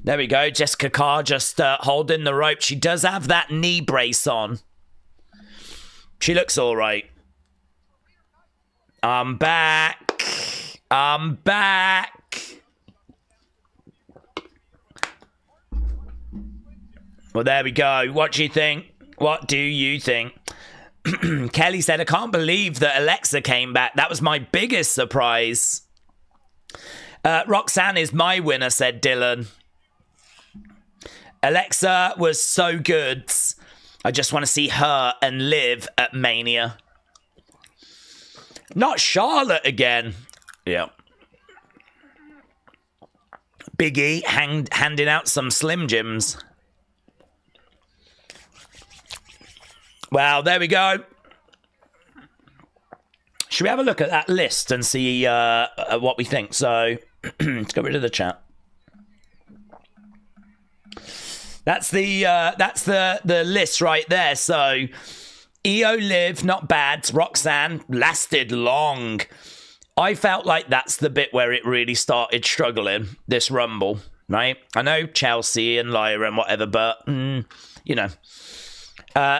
There we go. Jessica Carr just holding the rope. She does have that knee brace on. She looks all right. I'm back. I'm back. Well, there we go. What do you think? What do you think? Kelly said, I can't believe that Alexa came back. That was my biggest surprise. Roxanne is my winner, said Dylan. Alexa was so good. I just want to see her and Liv at Mania. Not Charlotte again. Yeah. Big E handing out some Slim Jims. Well, there we go. Should we have a look at that list and see what we think? So, let's get rid of the chat. That's the list right there. So, EO Liv, not bad. Roxanne lasted long. I felt like that's the bit where it really started struggling, this Rumble, right? I know Chelsea and Lyra and whatever, but, you know.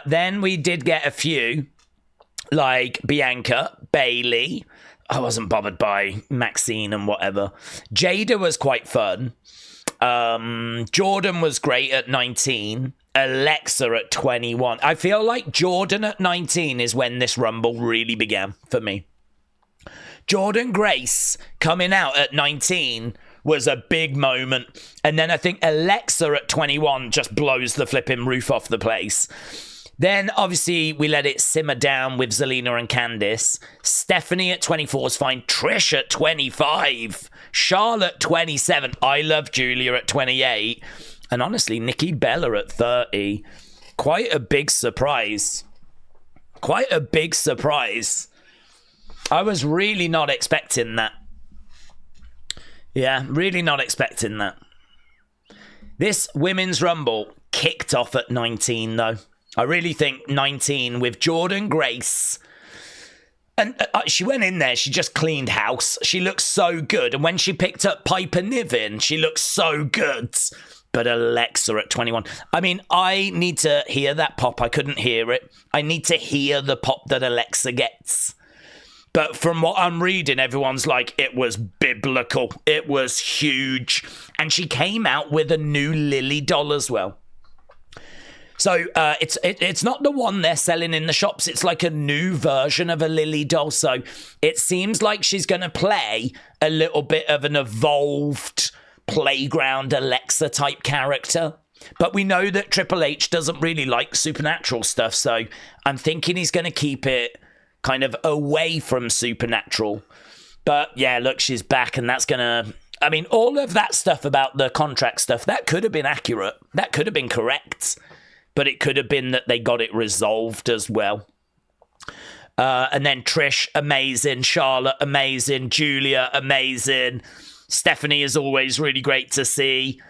Then we did get a few, like Bianca, Bailey. I wasn't bothered by Maxine and whatever. Jada was quite fun. Jordan was great at 19. Alexa at 21. I feel like Jordan at 19 is when this Rumble really began for me. Jordan Grace coming out at 19 was a big moment. And then I think Alexa at 21 just blows the flipping roof off the place. Then, obviously, we let it simmer down with Zelina and Candice. Stephanie at 24 is fine. Trish at 25. Charlotte 27. I love Julia at 28. And honestly, Nikki Bella at 30. Quite a big surprise. Quite a big surprise. I was really not expecting that. Yeah, really not expecting that. This Women's Rumble kicked off at 19, though. I really think 19 with Jordan Grace. And she went in there, she just cleaned house. She looks so good. And when she picked up Piper Niven, she looks so good. But Alexa at 21. I mean, I need to hear that pop. I couldn't hear it. I need to hear the pop that Alexa gets. But from what I'm reading, everyone's like, it was biblical. It was huge. And she came out with a new Lily doll as well. So it's not the one they're selling in the shops. It's like a new version of a Lily doll. So it seems like she's going to play a little bit of an evolved playground Alexa type character. But we know that Triple H doesn't really like supernatural stuff. So I'm thinking he's going to keep it kind of away from supernatural. But yeah, look, she's back, and that's going to... I mean, all of that stuff about the contract stuff, that could have been accurate. That could have been correct. But it could have been that they got it resolved as well. And then Trish, amazing. Charlotte, amazing. Julia, amazing. Stephanie is always really great to see.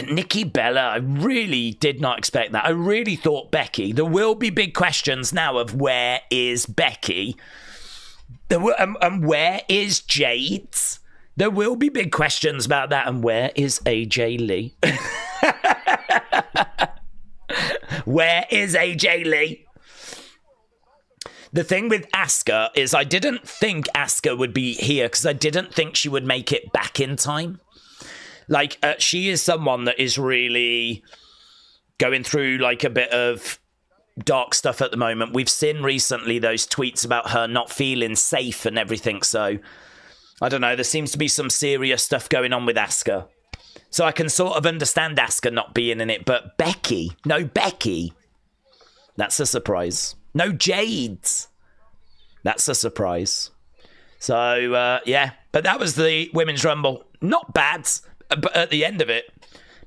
Nikki Bella, I really did not expect that. I really thought Becky. There will be big questions now of where is Becky? And where is Jade? There will be big questions about that. And where is AJ Lee? Where is AJ Lee? The thing with Asuka is I didn't think Asuka would be here because I didn't think she would make it back in time. Like, she is someone that is really going through like a bit of dark stuff at the moment. We've seen recently those tweets about her not feeling safe and everything. So, I don't know. There seems to be some serious stuff going on with Asuka. So I can sort of understand Asuka not being in it, but Becky. No Becky. That's a surprise. No Jade. That's a surprise. So, yeah. But that was the Women's Rumble. Not bad, but at the end of it,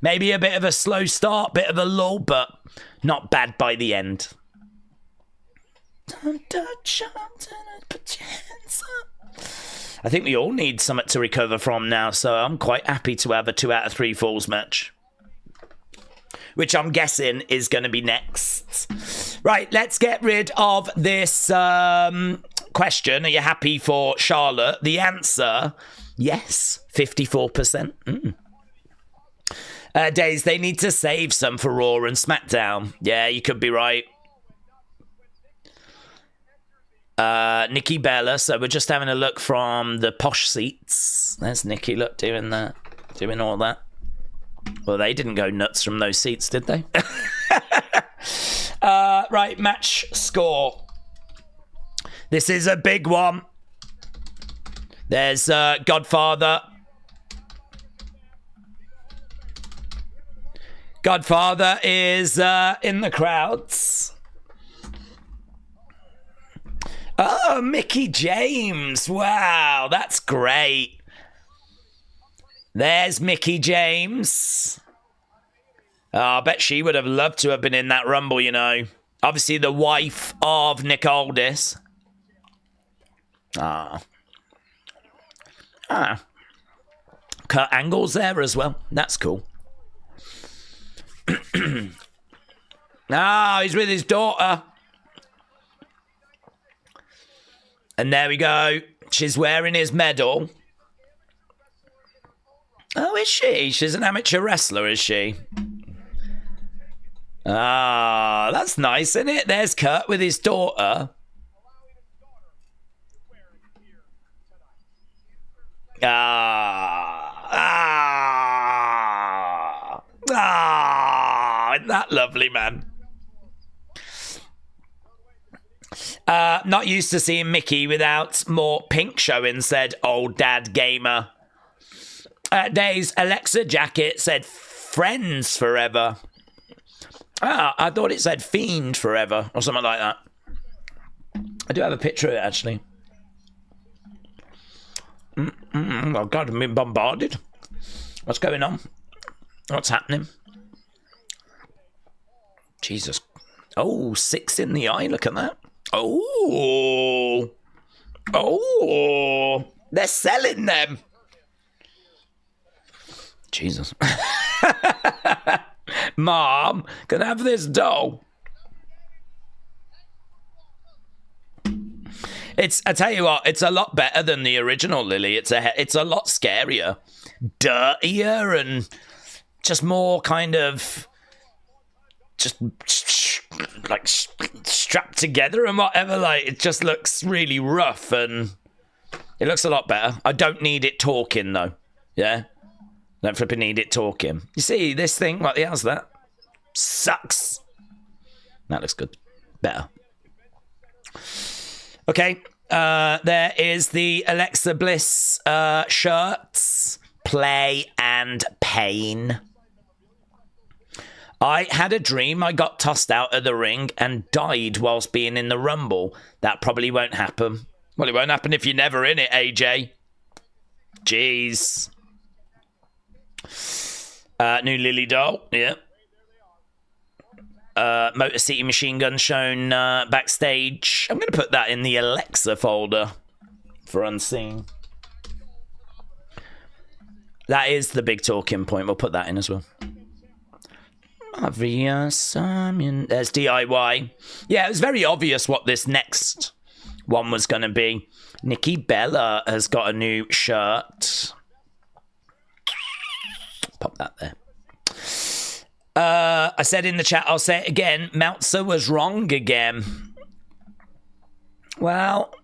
maybe a bit of a slow start, bit of a lull, but not bad by the end. I think we all need something to recover from now, so I'm quite happy to have a 2 out of 3 falls match. Which I'm guessing is going to be next. Right, let's get rid of this question. Are you happy for Charlotte? The answer, yes, 54%. Days, they need to save some for Raw and SmackDown. Yeah, you could be right. Nikki Bella, so we're just having a look from the posh seats. There's Nikki, look, doing that, doing all that. Well, they didn't go nuts from those seats, did they? Right, match score. This is a big one. There's Godfather. Godfather is in the crowds. Oh, Mickey James. Wow, that's great. There's Mickey James. Oh, I bet she would have loved to have been in that Rumble, you know. Obviously, the wife of Nick Aldis. Kurt Angle's there as well. That's cool. He's with his daughter. And there we go. She's wearing his medal. Oh, is she? She's an amateur wrestler, is she? That's nice, isn't it? There's Kurt with his daughter. Isn't that lovely, man? Not used to seeing Mickey without more pink showing, said Old Dad Gamer. Days Alexa Jacket said Friends Forever. I thought it said Fiend Forever or something like that. I do have a picture of it, actually. Oh, God, I'm being bombarded. What's going on? What's happening? Jesus. Oh, 6 in the eye. Look at that. Oh. They're selling them. Jesus. Mom, can I have this doll? I tell you what, it's a lot better than the original, Lily. It's a lot scarier, dirtier, and just more kind of just like strapped together and whatever. Like, it just looks really rough and it looks a lot better. I don't need it talking though. Yeah, don't flipping need it talking. You see this thing? What the hell's that? Sucks. That looks good. Better. Okay. There is the Alexa Bliss shirts. Play and Pain. I had a dream I got tossed out of the ring and died whilst being in the Rumble. That probably won't happen. Well, it won't happen if you're never in it, AJ. Jeez. New Lily doll. Yeah. Motor City Machine Gun shown backstage. I'm going to put that in the Alexa folder for unseen. That is the big talking point. We'll put that in as well. Obvious. There's DIY. Yeah, it was very obvious what this next one was going to be. Nikki Bella has got a new shirt. Pop that there. I said in the chat, I'll say it again, Meltzer was wrong again. Well,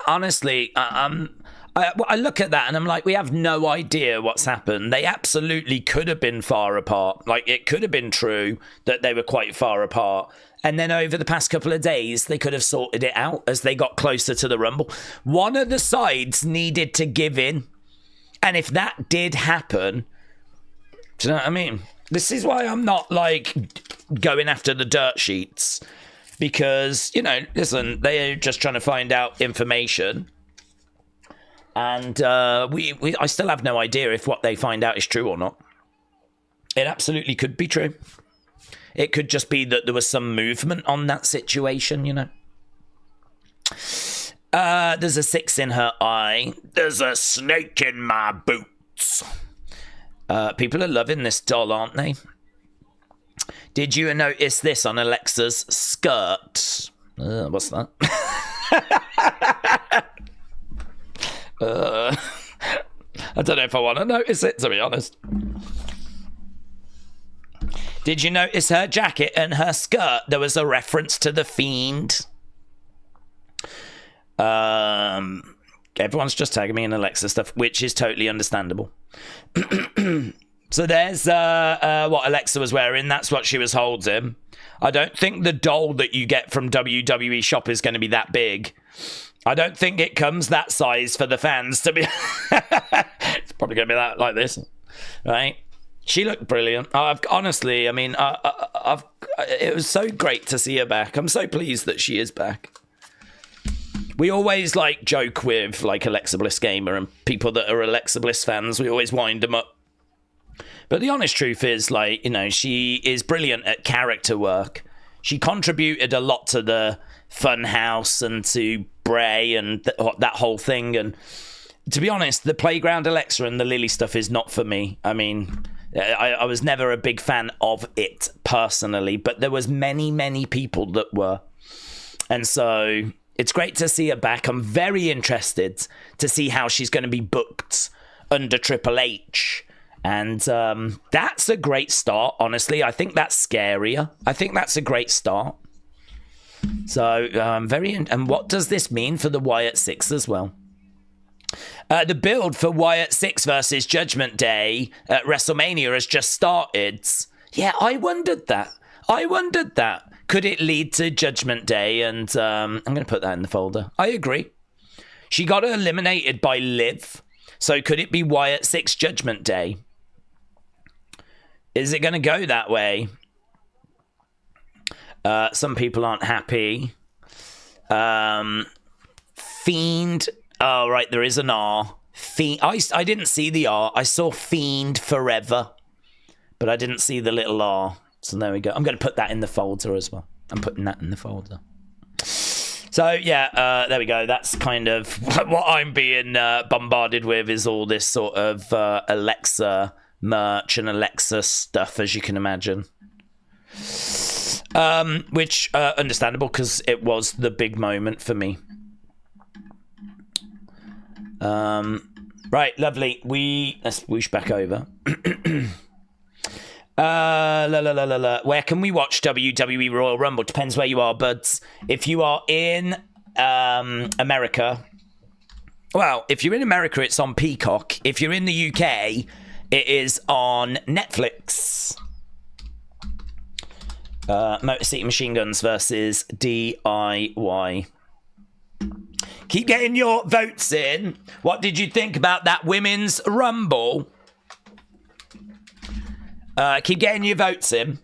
honestly, I look at that and I'm like, we have no idea what's happened. They absolutely could have been far apart. Like, it could have been true that they were quite far apart. And then over the past couple of days, they could have sorted it out as they got closer to the Rumble. One of the sides needed to give in. And if that did happen, do you know what I mean? This is why I'm not, like, going after the dirt sheets. Because, you know, listen, they're just trying to find out information. And I still have no idea if what they find out is true or not. It absolutely could be true. It could just be that there was some movement on that situation, you know. There's a 6 in her eye. There's a snake in my boots. People are loving this doll, aren't they? Did you notice this on Alexa's skirt? What's that? I don't know if I want to notice it, to be honest. Did you notice her jacket and her skirt? There was a reference to the Fiend. Everyone's just tagging me in Alexa stuff, which is totally understandable. So there's what Alexa was wearing. That's what she was holding. I don't think the doll that you get from WWE Shop is going to be that big. I don't think it comes that size for the fans to be. It's probably going to be that like this, right? She looked brilliant. Honestly, I mean, it was so great to see her back. I'm so pleased that she is back. We always like joke with like Alexa Bliss Gamer and people that are Alexa Bliss fans. We always wind them up. But the honest truth is, like, you know, she is brilliant at character work. She contributed a lot to the Funhouse and to Bray and that whole thing. And to be honest, the Playground Alexa and the Lily stuff is not for me. I mean, I was never a big fan of it personally, but there was many people that were. And so it's great to see her back. I'm very interested to see how she's going to be booked under Triple H. And that's a great start, honestly. I think that's scarier. I think that's a great start. So and what does this mean for the Wyatt 6 as well? The build for Wyatt 6 versus Judgment Day at WrestleMania has just started. Yeah, I wondered that. Could it lead to Judgment Day? And I'm going to put that in the folder. I agree. She got eliminated by Liv. So could it be Wyatt 6 Judgment Day? Is it going to go that way? Some people aren't happy. Fiend. Oh, right, there is an R. Fiend. I didn't see the R. I saw Fiend Forever, but I didn't see the little R. So there we go. I'm going to put that in the folder as well. I'm putting that in the folder. So, yeah, there we go. That's kind of what I'm being bombarded with, is all this sort of Alexa merch and Alexa stuff, as you can imagine. Which, understandable, because it was the big moment for me. Right, lovely. Let's whoosh back over. Where can we watch WWE Royal Rumble? Depends where you are, buds. If you are in America, well, if you're in America, it's on Peacock. If you're in the UK, it is on Netflix. Motor City Machine Guns versus DIY. Keep getting your votes in. What did you think about that Women's Rumble? Keep getting your votes in.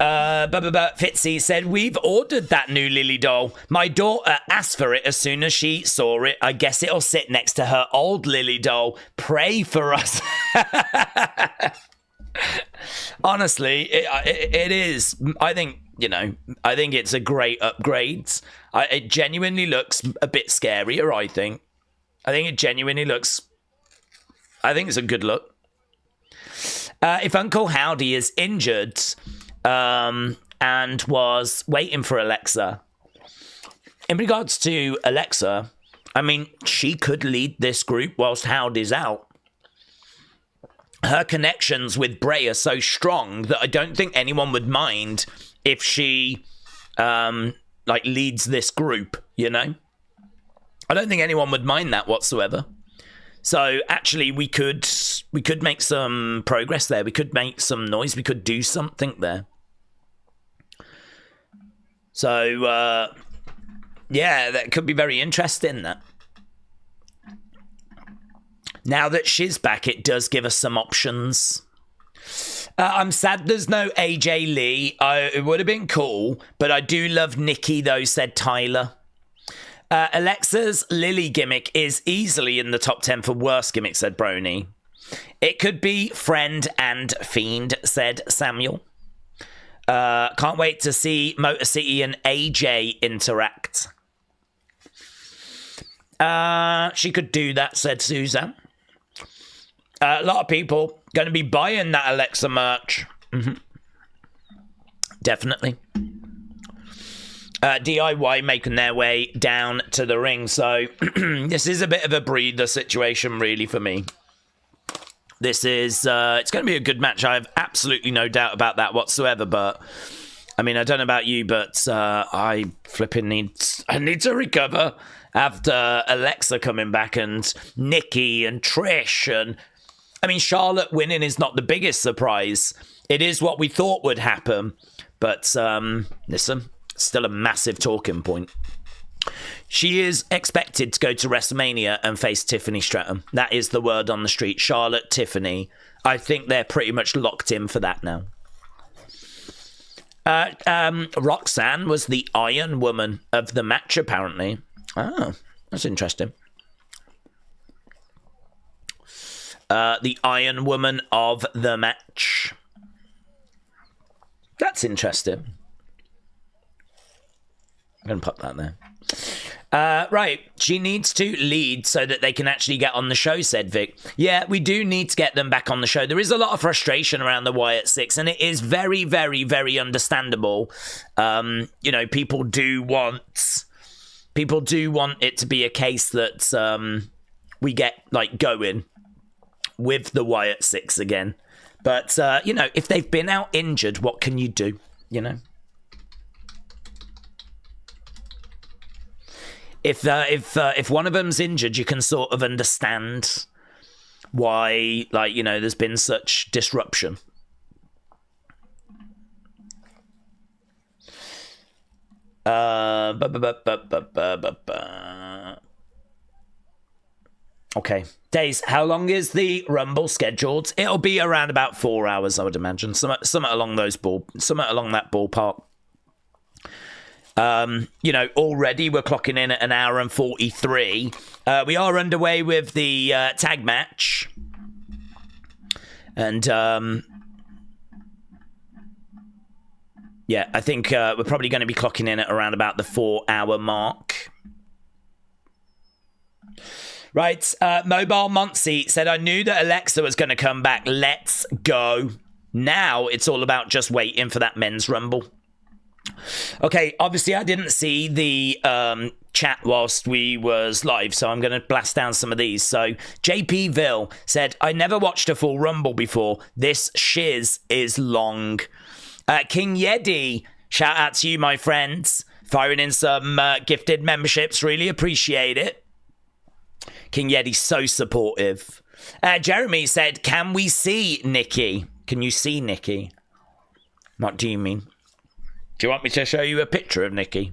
Fitzy said, we've ordered that new Lily doll. My daughter asked for it as soon as she saw it. I guess it'll sit next to her old Lily doll. Pray for us. Honestly, it is. I think, I think it's a great upgrade. It genuinely looks a bit scarier, I think. I think it's a good look. If Uncle Howdy is injured and was waiting for Alexa, in regards to Alexa, I mean, she could lead this group whilst Howdy's out. Her connections with Bray are so strong that I don't think anyone would mind if she leads this group, I don't think anyone would mind that whatsoever. So actually we could make some progress there. We could make some noise. We could do something there. So yeah, that could be very interesting, that. Now that she's back, it does give us some options. I'm sad there's no AJ Lee. It would have been cool, but I do love Nikki, though, said Tyler. Alexa's Lily gimmick is easily in the top 10 for worst gimmicks, said Brony. It could be Friend and Fiend, said Samuel. Can't wait to see Motor City and AJ interact. She could do that, said Suzanne. A lot of people going to be buying that Alexa merch. Definitely. DIY making their way down to the ring. So this is a bit of a breather situation, really, for me. This is, it's going to be a good match. I have absolutely no doubt about that whatsoever. But, I mean, I don't know about you, but I flipping need to recover after Alexa coming back and Nikki and Trish. And, I mean, Charlotte winning is not the biggest surprise. It is what we thought would happen. But, listen, still a massive talking point. She is expected to go to WrestleMania and face Tiffany Stratton. That is the word on the street. Charlotte, Tiffany. I think they're pretty much locked in for that now. Roxanne was the Iron Woman of the match, apparently. Oh, that's interesting. The Iron Woman of the match. That's interesting. I'm going to pop that there. Right, she needs to lead so that they can actually get on the show, said Vic. Yeah, we do need to get them back on the show. There is a lot of frustration around the Wyatt Six, and it is very, very, very understandable. You know, people do want it to be a case that we get, like, going with the Wyatt Six again. But, you know, if they've been out injured, what can you do, you know? If one of them's injured, you can sort of understand why, like, you know, there's been such disruption. Okay. Days, how long is the Rumble scheduled? It'll be around about 4 hours, I would imagine. Something along that ballpark. You know, already we're clocking in at 1 hour and 43. We are underway with the tag match. And, yeah, I think we're probably going to be clocking in at around about the 4 hour mark. Right, Mobile Monty said, I knew that Alexa was going to come back. Let's go. Now it's all about just waiting for that men's Rumble. Okay, obviously I didn't see the chat whilst we was live, so I'm going to blast down some of these. So JP Ville said, I never watched a full Rumble before. This shiz is long. King Yeti, shout out to you, my friends. Firing in some gifted memberships. Really appreciate it. King Yeti's so supportive. Jeremy said, can we see Nikki? Can you see Nikki? What do you mean? Do you want me to show you a picture of Nikki?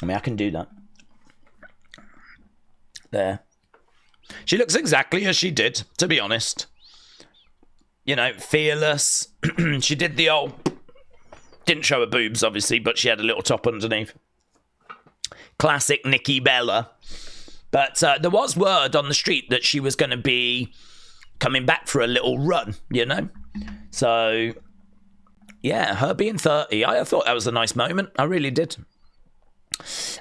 I mean, I can do that. There. She looks exactly as she did, to be honest. You know, fearless. She did the old... Didn't show her boobs, obviously, but she had a little top underneath. Classic Nikki Bella. But there was word on the street that she was going to be coming back for a little run, you know? So... yeah, her being 30, I thought that was a nice moment. I really did.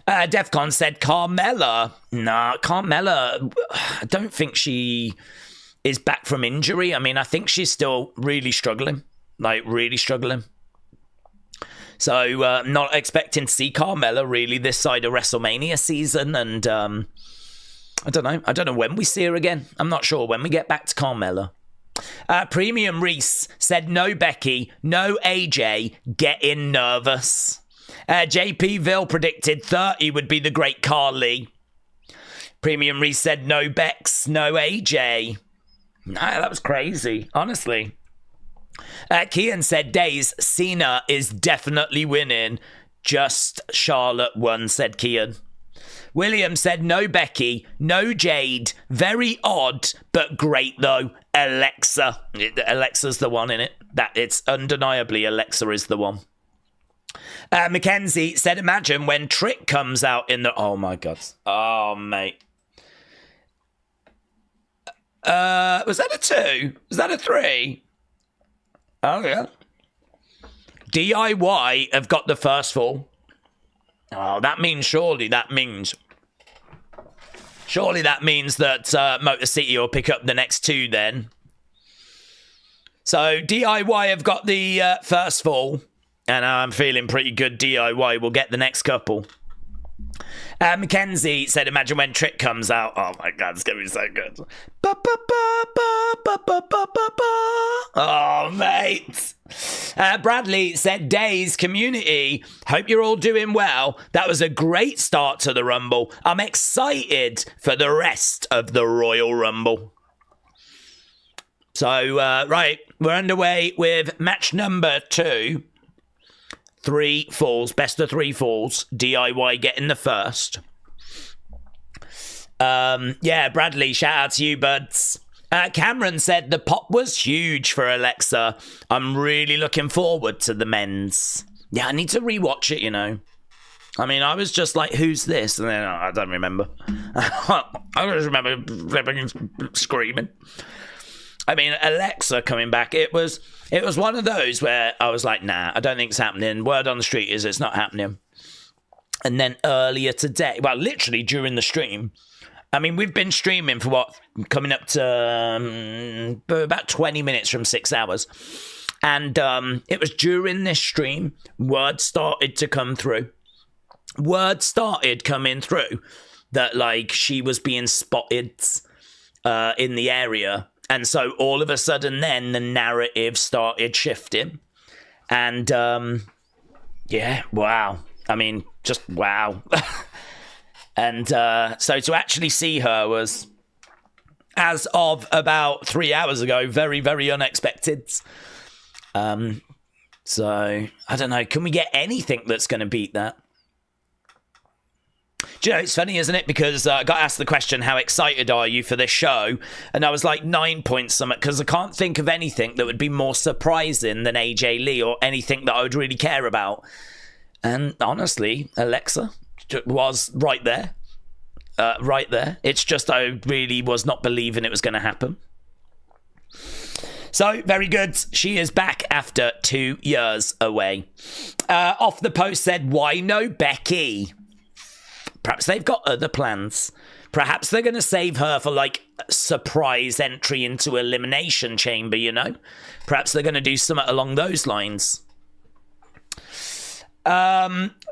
Defcon said Carmella. Nah, Carmella, I don't think she is back from injury. I mean, I think she's still really struggling. Like, really struggling. So, not expecting to see Carmella really this side of WrestleMania season. And I don't know. I don't know when we see her again. I'm not sure when we get back to Carmella. Premium Reese said, no Becky, no AJ, getting nervous. JP Ville predicted 30 would be the great Carly. Premium Reese said, no Bex, no AJ. Nah, that was crazy, honestly. Kian said, Days, Cena is definitely winning. Just Charlotte won, said Kian. William said, no Becky, no Jade. Very odd, but great though. Alexa. Alexa's the one in it. It's undeniably Alexa is the one. Mackenzie said, imagine when Trick comes out in the... oh my God. Oh, mate. Was that a 2? Was that a 3? Oh, yeah. DIY have got the first fall. Oh, that means surely that means Surely that means that Motor City will pick up the next two then. So DIY have got the first fall, and I'm feeling pretty good. DIY will get the next couple. Mackenzie said, imagine when Trick comes out. Oh my God, it's going to be so good. Oh, mate. Bradley said, Days, community, hope you're all doing well. That was a great start to the Rumble. I'm excited for the rest of the Royal Rumble. So, right, we're underway with match number 2. 3 falls, best of 3 falls. DIY getting the first. Yeah, Bradley, shout out to you, buds. Cameron said the pop was huge for Alexa. I'm really looking forward to the men's. Yeah, I need to rewatch it, you know. I mean, I was just like, who's this? And then I don't remember. I just remember screaming. I mean, Alexa coming back, it was one of those where I was like, nah, I don't think it's happening. Word on the street is it's not happening. And then earlier today, well, literally during the stream, I mean, we've been streaming for what, coming up to about 20 minutes from 6 hours. And it was during this stream, word started to come through. Word started coming through that, like, she was being spotted in the area. And so all of a sudden then the narrative started shifting. And, yeah, wow. I mean, just wow. And so to actually see her was, as of about 3 hours ago, very, very unexpected. So, I don't know. Can we get anything that's going to beat that? Do you know, it's funny, isn't it? Because I got asked the question, how excited are you for this show? And I was like 9 points something, because I can't think of anything that would be more surprising than AJ Lee or anything that I would really care about. And honestly, Alexa was right there. Right there. It's just I really was not believing it was going to happen. So, very good. She is back after 2 years away. Off the post said, why no Becky? Perhaps they've got other plans. Perhaps they're going to save her for, like, a surprise entry into Elimination Chamber, you know? Perhaps they're going to do something along those lines.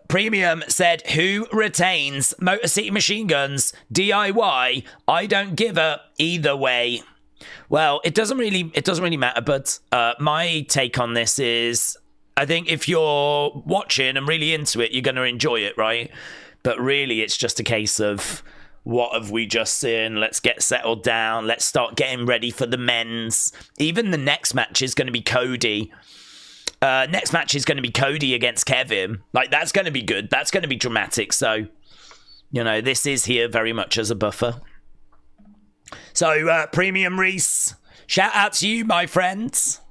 Premium said, who retains? Motor City Machine Guns, DIY, I don't give a either way. Well, it doesn't really matter, but my take on this is, I think if you're watching and really into it, you're going to enjoy it, right? But really, it's just a case of, what have we just seen? Let's get settled down. Let's start getting ready for the men's. Even the next match is going to be Cody. Next match is going to be Cody against Kevin. Like, that's going to be good. That's going to be dramatic. So, you know, this is here very much as a buffer. So, Premium Reese, shout out to you, my friends.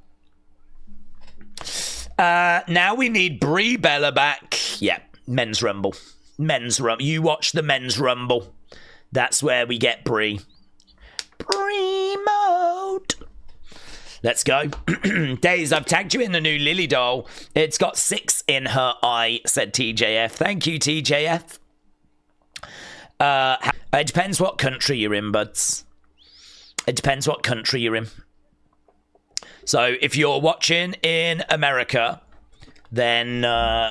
Now we need Brie Bella back. Yeah, Men's Rumble. Men's Rumble. You watch the Men's Rumble. That's where we get Brie. Brie mode. Let's go. Days, I've tagged you in the new Lily doll. It's got 6 in her eye, said TJF. Thank you, TJF. It depends what country you're in, buds. It depends what country you're in. So if you're watching in America, then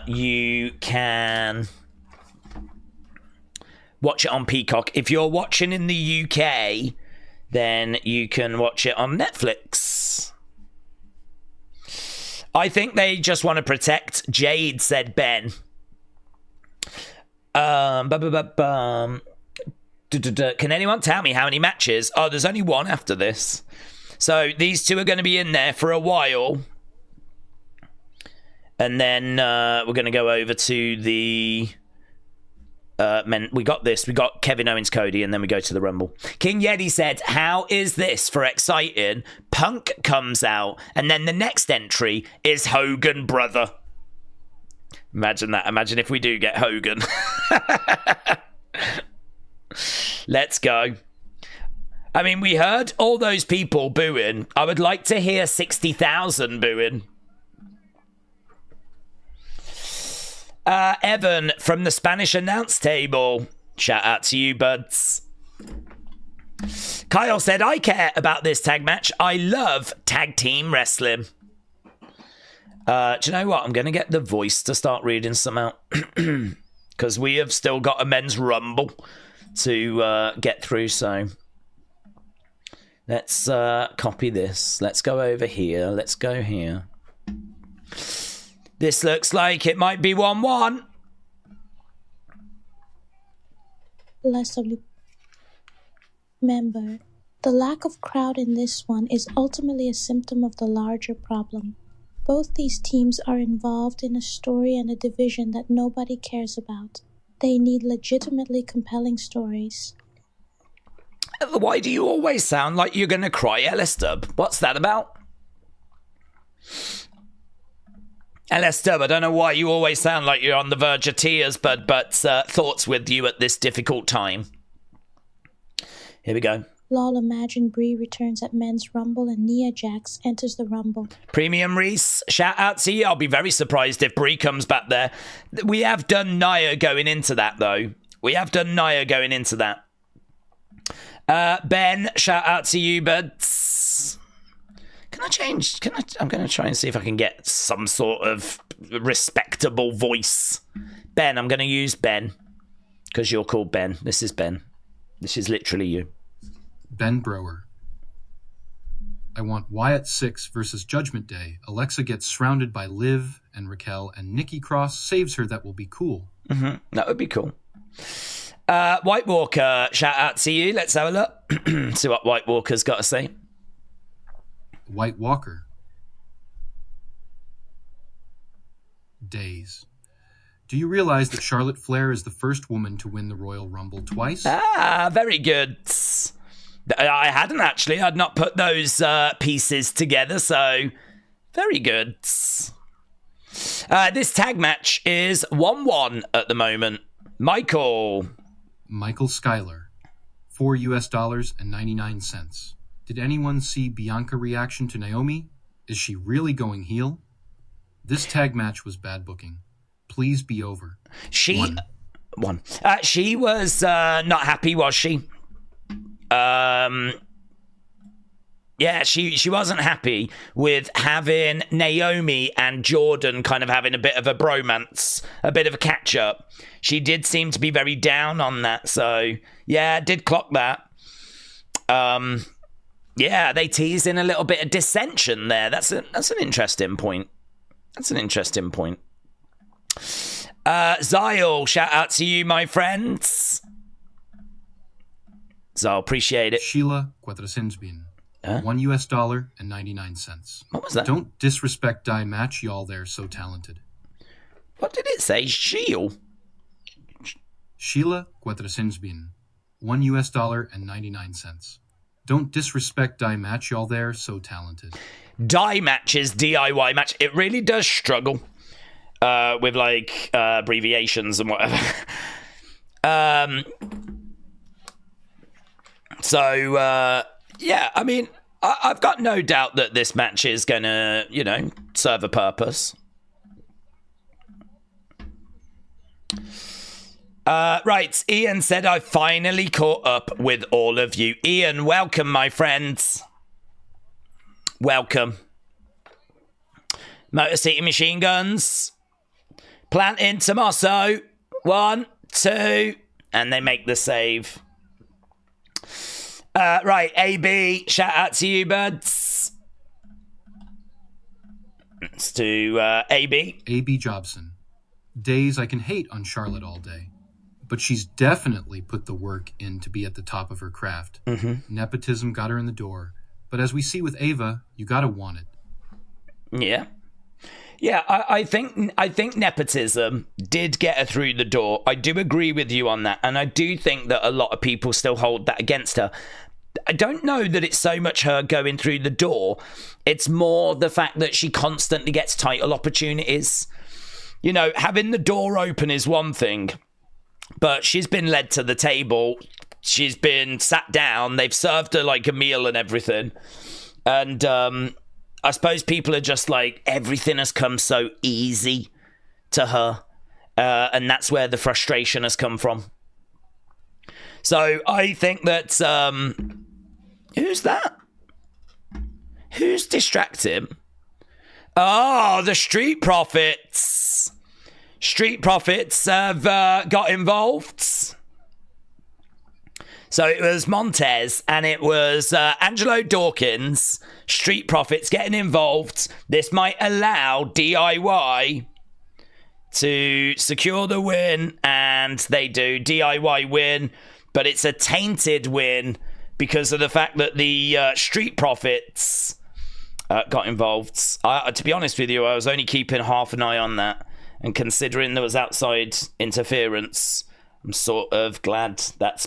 you can watch it on Peacock. If you're watching in the UK, then you can watch it on Netflix. I think they just want to protect Jade, said Ben. Can anyone tell me how many matches? Oh, there's only one after this. So these two are going to be in there for a while. And then we're going to go over to the men. We got this. We got Kevin Owens, Cody, and then we go to the Rumble. King Yeti said, how is this for exciting? Punk comes out, and then the next entry is Hogan Brother. Imagine that. Imagine if we do get Hogan. Let's go. I mean, we heard all those people booing. I would like to hear 60,000 booing. Evan from the Spanish announce table. Shout out to you, buds. Kyle said, I care about this tag match. I love tag team wrestling. Do you know what? I'm going to get the voice to start reading some out. Because we have still got a men's rumble to get through. So let's copy this. Let's go over here. Let's go here. This looks like it might be 1-1. Less of Remember, the lack of crowd in this one is ultimately a symptom of the larger problem. Both these teams are involved in a story and a division that nobody cares about. They need legitimately compelling stories. Why do you always sound like you're going to cry, LS Dub? What's that about? LS Dub, I don't know why you always sound like you're on the verge of tears, but thoughts with you at this difficult time. Here we go. Lol, imagine Brie returns at Men's Rumble and Nia Jax enters the Rumble. Premium Reese, shout out to you. I'll be very surprised if Brie comes back there. We have done Nia going into that, though. We have done Nia going into that. Ben, shout out to you, buds. Can I change? I'm going to try and see if I can get some sort of respectable voice. Ben, I'm going to use Ben. Because you're called Ben. This is Ben. This is literally you. Ben Brower. I want Wyatt 6 versus Judgment Day. Alexa gets surrounded by Liv and Raquel, and Nikki Cross saves her. That will be cool. Mm-hmm. That would be cool. White Walker, shout out to you. Let's have a look. See what White Walker's got to say. White Walker. Days. Do you realize that Charlotte Flair is the first woman to win the Royal Rumble twice? Ah, very good. I hadn't actually. I'd not put those pieces together, so very good. This tag match is 1-1 at the moment. Michael Schuyler, $4.99. Did anyone see Bianca reaction to Naomi? Is she really going heel? This tag match was bad booking. Please be over. She was not happy, was she? Yeah, she wasn't happy with having Naomi and Jordan kind of having a bit of a bromance, a bit of a catch-up. She did seem to be very down on that, so yeah, did clock that. Yeah, they teased in a little bit of dissension there. That's an interesting point. That's an interesting point. Zyle, shout out to you, my friends. Zyle, appreciate it. Sheila Quatrocientos. $1.99. What was that? Don't disrespect Die Match, y'all. They're so talented. What did it say? Sheila Quatrocientos. $1.99. Don't disrespect Die Match, y'all. They're so talented. Die Match's DIY match. It really does struggle with like abbreviations and whatever. Yeah, I mean, I've got no doubt that this match is going to, serve a purpose. Right, Ian said, I finally caught up with all of you. Ian, welcome, my friends. Welcome. Motor City Machine Guns. Plant in Tommaso. 1, 2. And they make the save. Right, AB, shout out to you, buds. Let's do AB. AB Jobson. Days I can hate on Charlotte all day, but she's definitely put the work in to be at the top of her craft. Mm-hmm. Nepotism got her in the door, but as we see with Ava, you gotta want it. Yeah. Yeah, I think nepotism did get her through the door. I do agree with you on that. And I do think that a lot of people still hold that against her. I don't know that it's so much her going through the door. It's more the fact that she constantly gets title opportunities. Having the door open is one thing, but she's been led to the table. She's been sat down. They've served her like a meal and everything. And, I suppose people are just like, everything has come so easy to her. And that's where the frustration has come from. So I think that who's that? Who's distracting? Oh, the Street Profits. Street Profits have got involved. So it was Montez and it was Angelo Dawkins, Street Profits getting involved. This might allow DIY to secure the win, and they do. DIY win, but it's a tainted win because of the fact that the Street Profits got involved. To be honest with you, I was only keeping half an eye on that, and considering there was outside interference, I'm sort of glad that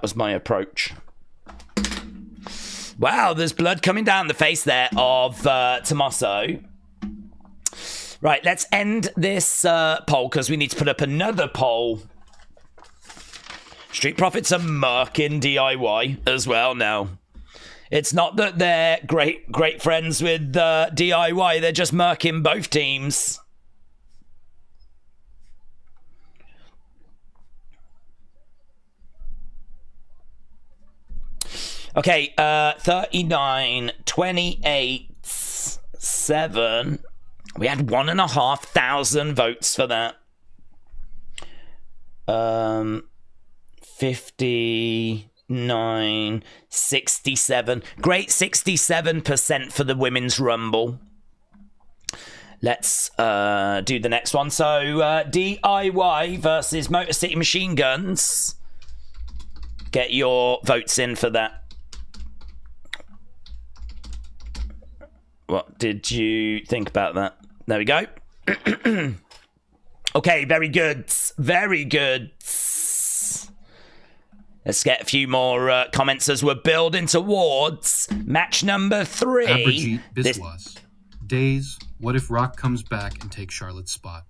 was my approach. Wow, there's blood coming down the face there of Tommaso. Right, let's end this poll because we need to put up another poll. Street Profits are murking DIY as well now. It's not that they're great friends with DIY. They're just murking both teams. Okay, 39, 28, 7. We had 1,500 votes for that. 59, 67. Great 67% for the Women's Rumble. Let's do the next one. So, DIY versus Motor City Machine Guns. Get your votes in for that. What did you think about that? There we go. Okay, very good. Very good. Let's get a few more comments as we're building towards match number 3. Abhijit Biswas. Days, what if Rock comes back and takes Charlotte's spot?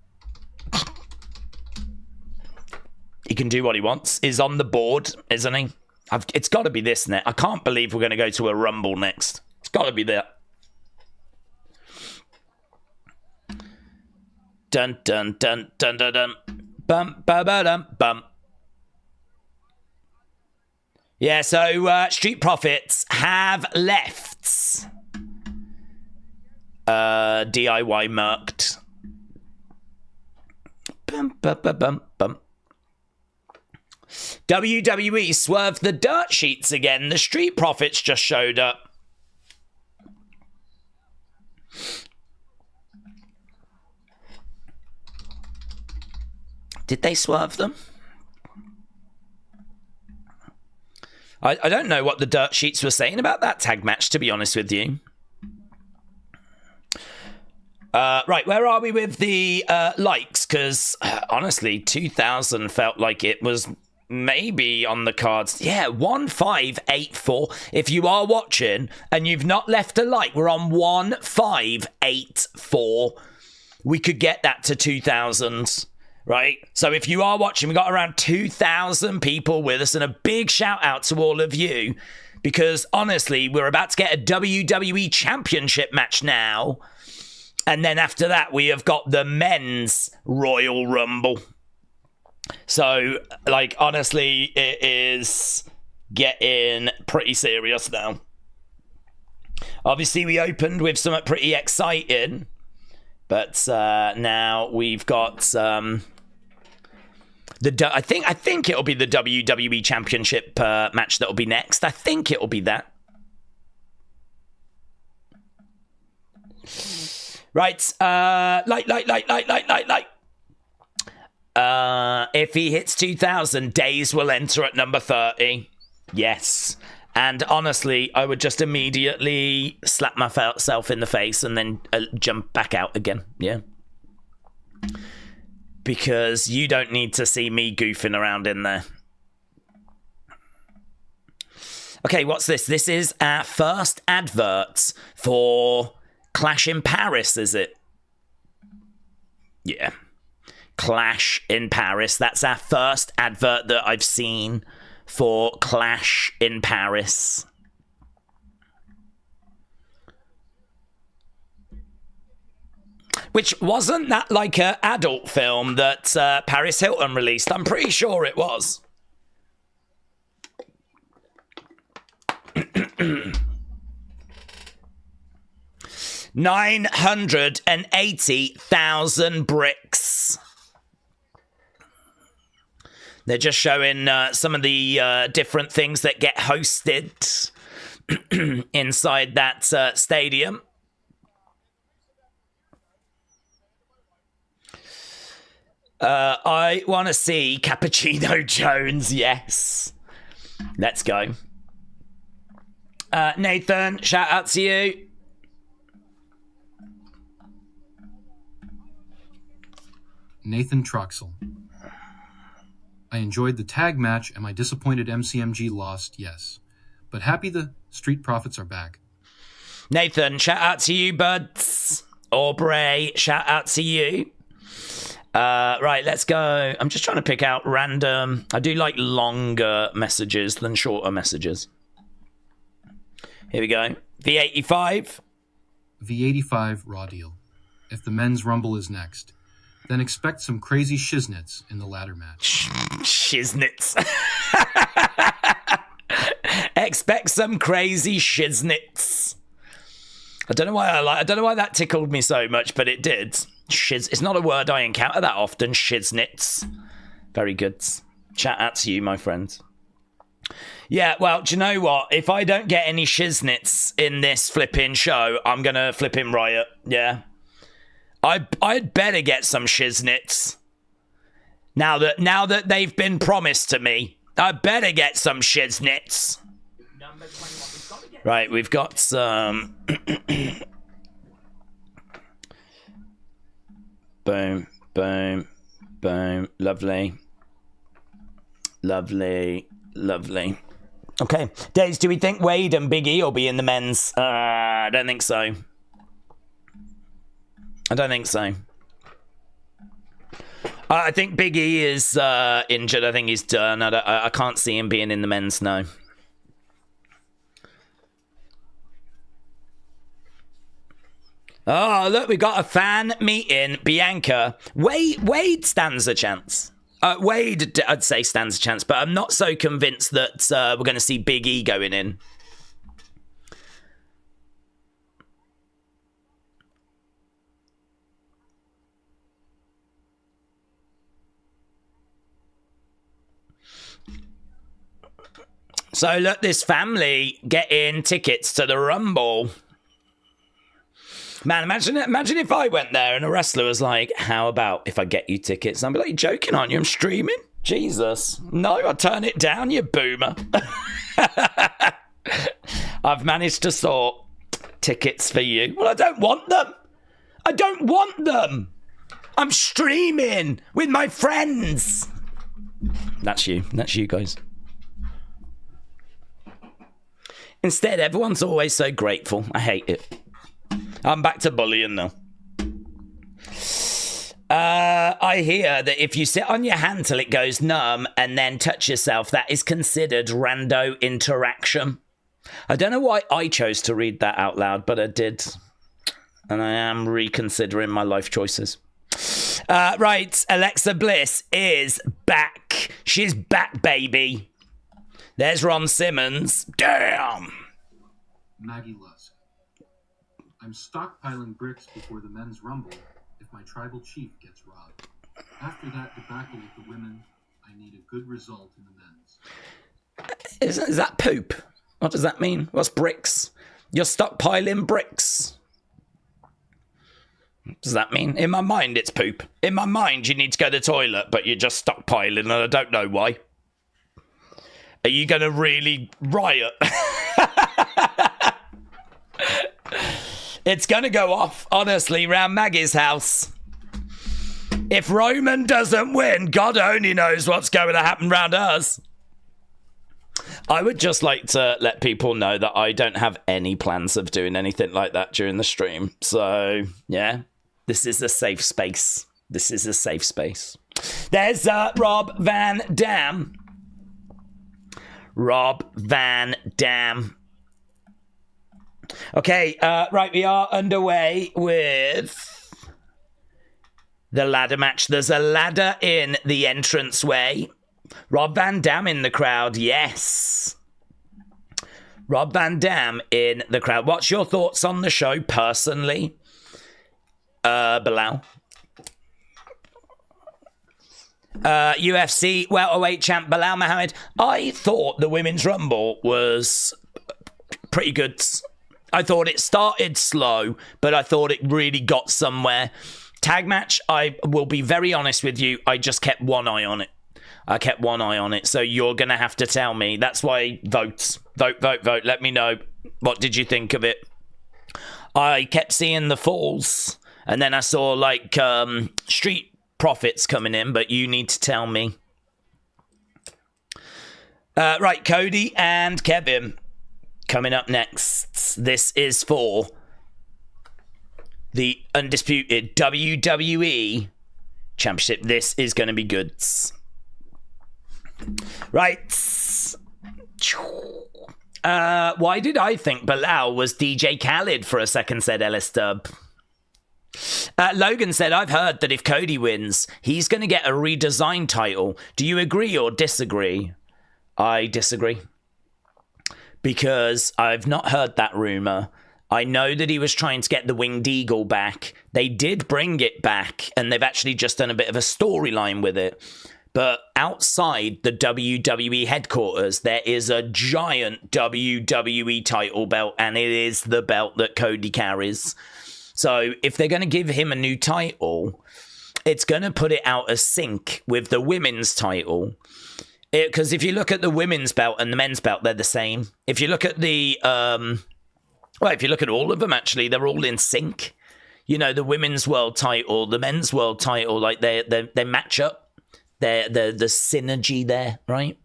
He can do what he wants. He's on the board, isn't he? It's got to be this next. I can't believe we're going to go to a Rumble next. It's got to be that. Dun dun dun dun dun dun. Bum ba ba dum bum. Yeah, so Street Profits have left. DIY murked. Bum ba ba bum bum. WWE swerved the dirt sheets again. The Street Profits just showed up. Did they swerve them? I don't know what the dirt sheets were saying about that tag match, to be honest with you. Right, where are we with the likes? Because, honestly, 2,000 felt like it was maybe on the cards. Yeah, 1584. If you are watching and you've not left a like, we're on 1584. We could get that to 2,000. Right, so if you are watching, we've got around 2,000 people with us, and a big shout out to all of you, because honestly, we're about to get a WWE Championship match now, and then after that, we have got the Men's Royal Rumble. So, like, honestly, it is getting pretty serious now. Obviously, we opened with something pretty exciting, but now we've got I think it'll be the WWE Championship match that'll be next. I think it'll be that. Right, like. If he hits 2,000, Days will enter at number 30. Yes. And honestly, I would just immediately slap myself in the face and then jump back out again. Yeah. Because you don't need to see me goofing around in there. Okay, what's this? This is our first advert for Clash in Paris, is it? Yeah. Clash in Paris. That's our first advert that I've seen for Clash in Paris. Which wasn't that like an adult film that Paris Hilton released? I'm pretty sure it was. 980,000 bricks. They're just showing some of the different things that get hosted inside that stadium. I want to see Cappuccino Jones. Yes. Let's go. Nathan, shout out to you. Nathan Troxel. I enjoyed the tag match. Am I disappointed MCMG lost? Yes. But happy the Street Profits are back. Nathan, shout out to you, buds. Aubrey, shout out to you. Right, let's go. I'm just trying to pick out random. I do like longer messages than shorter messages. Here we go. V85. V85 Raw Deal. If the men's rumble is next, then expect some crazy shiznits in the ladder match. Shiznits. Expect some crazy shiznits. I don't know why that tickled me so much, but it did. It's not a word I encounter that often. Shiznits. Very good. Shout out to you, my friend. Yeah, well, do you know what? If I don't get any shiznits in this flipping show, I'm gonna flipping riot. Yeah. I'd better get some shiznits. Now that they've been promised to me, I better get some shiznits. Right, we've got some. Boom, boom, boom. Lovely. Lovely, lovely. Okay, Days, do we think Wade and Big E will be in the men's? I don't think so. I don't think so. I think Big E is injured. I think he's done. I can't see him being in the men's now. Oh, look, we got a fan meeting. Bianca. Wade stands a chance. Wade, I'd say, stands a chance, but I'm not so convinced that we're going to see Big E going in. So look, this family getting tickets to the Rumble. Man, imagine if I went there and a wrestler was like, how about if I get you tickets? And I'd be like, you're joking, aren't you? I'm streaming? Jesus. No, I'll turn it down, you boomer. I've managed to sort tickets for you. Well, I don't want them. I don't want them. I'm streaming with my friends. That's you. That's you guys. Instead, everyone's always so grateful. I hate it. I'm back to bullying now. I hear that if you sit on your hand till it goes numb and then touch yourself, that is considered rando interaction. I don't know why I chose to read that out loud, but I did. And I am reconsidering my life choices. Right, Alexa Bliss is back. She's back, baby. There's Ron Simmons. Damn. Maggie Lusk. I'm stockpiling bricks before the men's rumble if my tribal chief gets robbed. After that debacle with the women, I need a good result in the men's. Is that poop? What does that mean? What's bricks? You're stockpiling bricks. What does that mean? In my mind, it's poop. In my mind, you need to go to the toilet, but you're just stockpiling, and I don't know why. Are you going to really riot? It's going to go off, honestly, round Maggie's house. If Roman doesn't win, God only knows what's going to happen round us. I would just like to let people know that I don't have any plans of doing anything like that during the stream. So, yeah, this is a safe space. This is a safe space. There's Rob Van Dam. Rob Van Dam. Okay, right, we are underway with the ladder match. There's a ladder in the entranceway. Rob Van Dam in the crowd, yes. Rob Van Dam in the crowd. What's your thoughts on the show personally? Bilal. UFC welterweight champ Bilal Muhammad. I thought the Women's Rumble was pretty good. I thought it started slow, but I thought it really got somewhere. Tag match, I will be very honest with you, I just kept one eye on it. So you're going to have to tell me. That's why vote. Let me know. What did you think of it? I kept seeing the falls, and then I saw like Street Profits coming in, but you need to tell me. Right, Cody and Kevin coming up next. This is for the undisputed WWE Championship. This is going to be good. Right. Why did I think Bilal was DJ Khaled for a second, said Ellis Dub. Logan said, I've heard that if Cody wins, he's going to get a redesigned title. Do you agree or disagree? I disagree. Because I've not heard that rumor. I know that he was trying to get the Winged Eagle back. They did bring it back, and they've actually just done a bit of a storyline with it. But outside the WWE headquarters, there is a giant WWE title belt, and it is the belt that Cody carries. So if they're going to give him a new title, it's going to put it out of sync with the women's title. Because if you look at the women's belt and the men's belt, they're the same. If you look at the, if you look at all of them, actually, they're all in sync. You know, the women's world title, the men's world title, like they match up. The synergy there, right?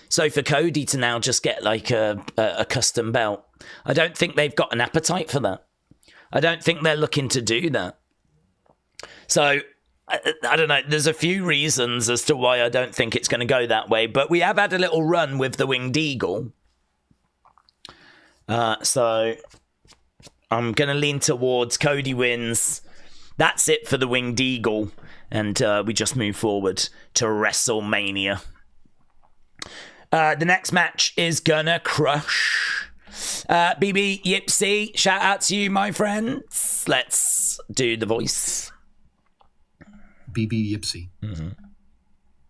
So for Cody to now just get like a custom belt, I don't think they've got an appetite for that. I don't think they're looking to do that. So, I don't know. There's a few reasons as to why I don't think it's going to go that way. But we have had a little run with the Winged Eagle. So, I'm going to lean towards Cody wins. That's it for the Winged Eagle. And we just move forward to WrestleMania. The next match is gonna crush. BB Yipsy, shout out to you, my friends. Let's do the voice. BB Yipsy. Mm-hmm.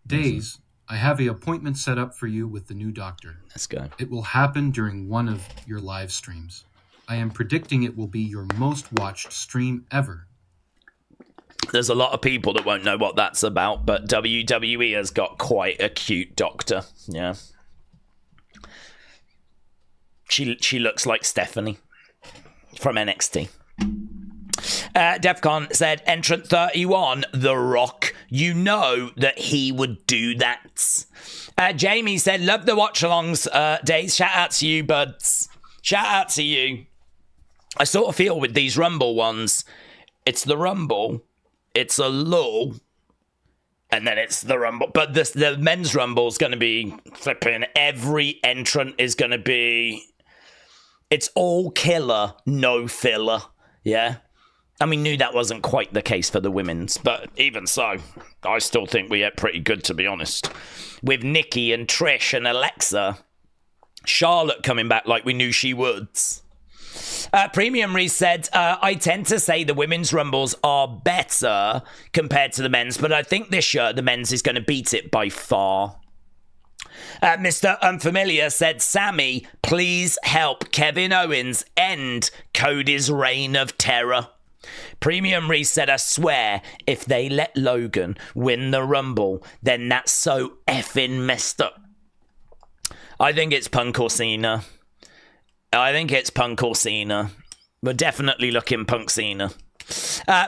Days, I have an appointment set up for you with the new doctor. Let's go. It will happen during one of your live streams. I am predicting it will be your most watched stream ever. There's a lot of people that won't know what that's about, but WWE has got quite a cute doctor. Yeah. She looks like Stephanie from NXT. Defcon said, entrant 31, The Rock. You know that he would do that. Jamie said, love the watch-alongs, Days. Shout out to you, buds. Shout out to you. I sort of feel with these Rumble ones, it's the Rumble, it's a lull, and then it's the Rumble. But the men's Rumble is going to be flipping. Every entrant is going to be... It's all killer, no filler. Yeah? And we knew that wasn't quite the case for the women's, but even so, I still think we are pretty good, to be honest. With Nikki and Trish and Alexa, Charlotte coming back like we knew she would. Premium Reese said, I tend to say the women's Rumbles are better compared to the men's, but I think this year the men's is going to beat it by far. Mr. Unfamiliar said, Sammy, please help Kevin Owens end Cody's reign of terror. Premium Reese said, I swear, if they let Logan win the Rumble, then that's so effing messed up. I think it's Punk or Cena. We're definitely looking Punk Cena.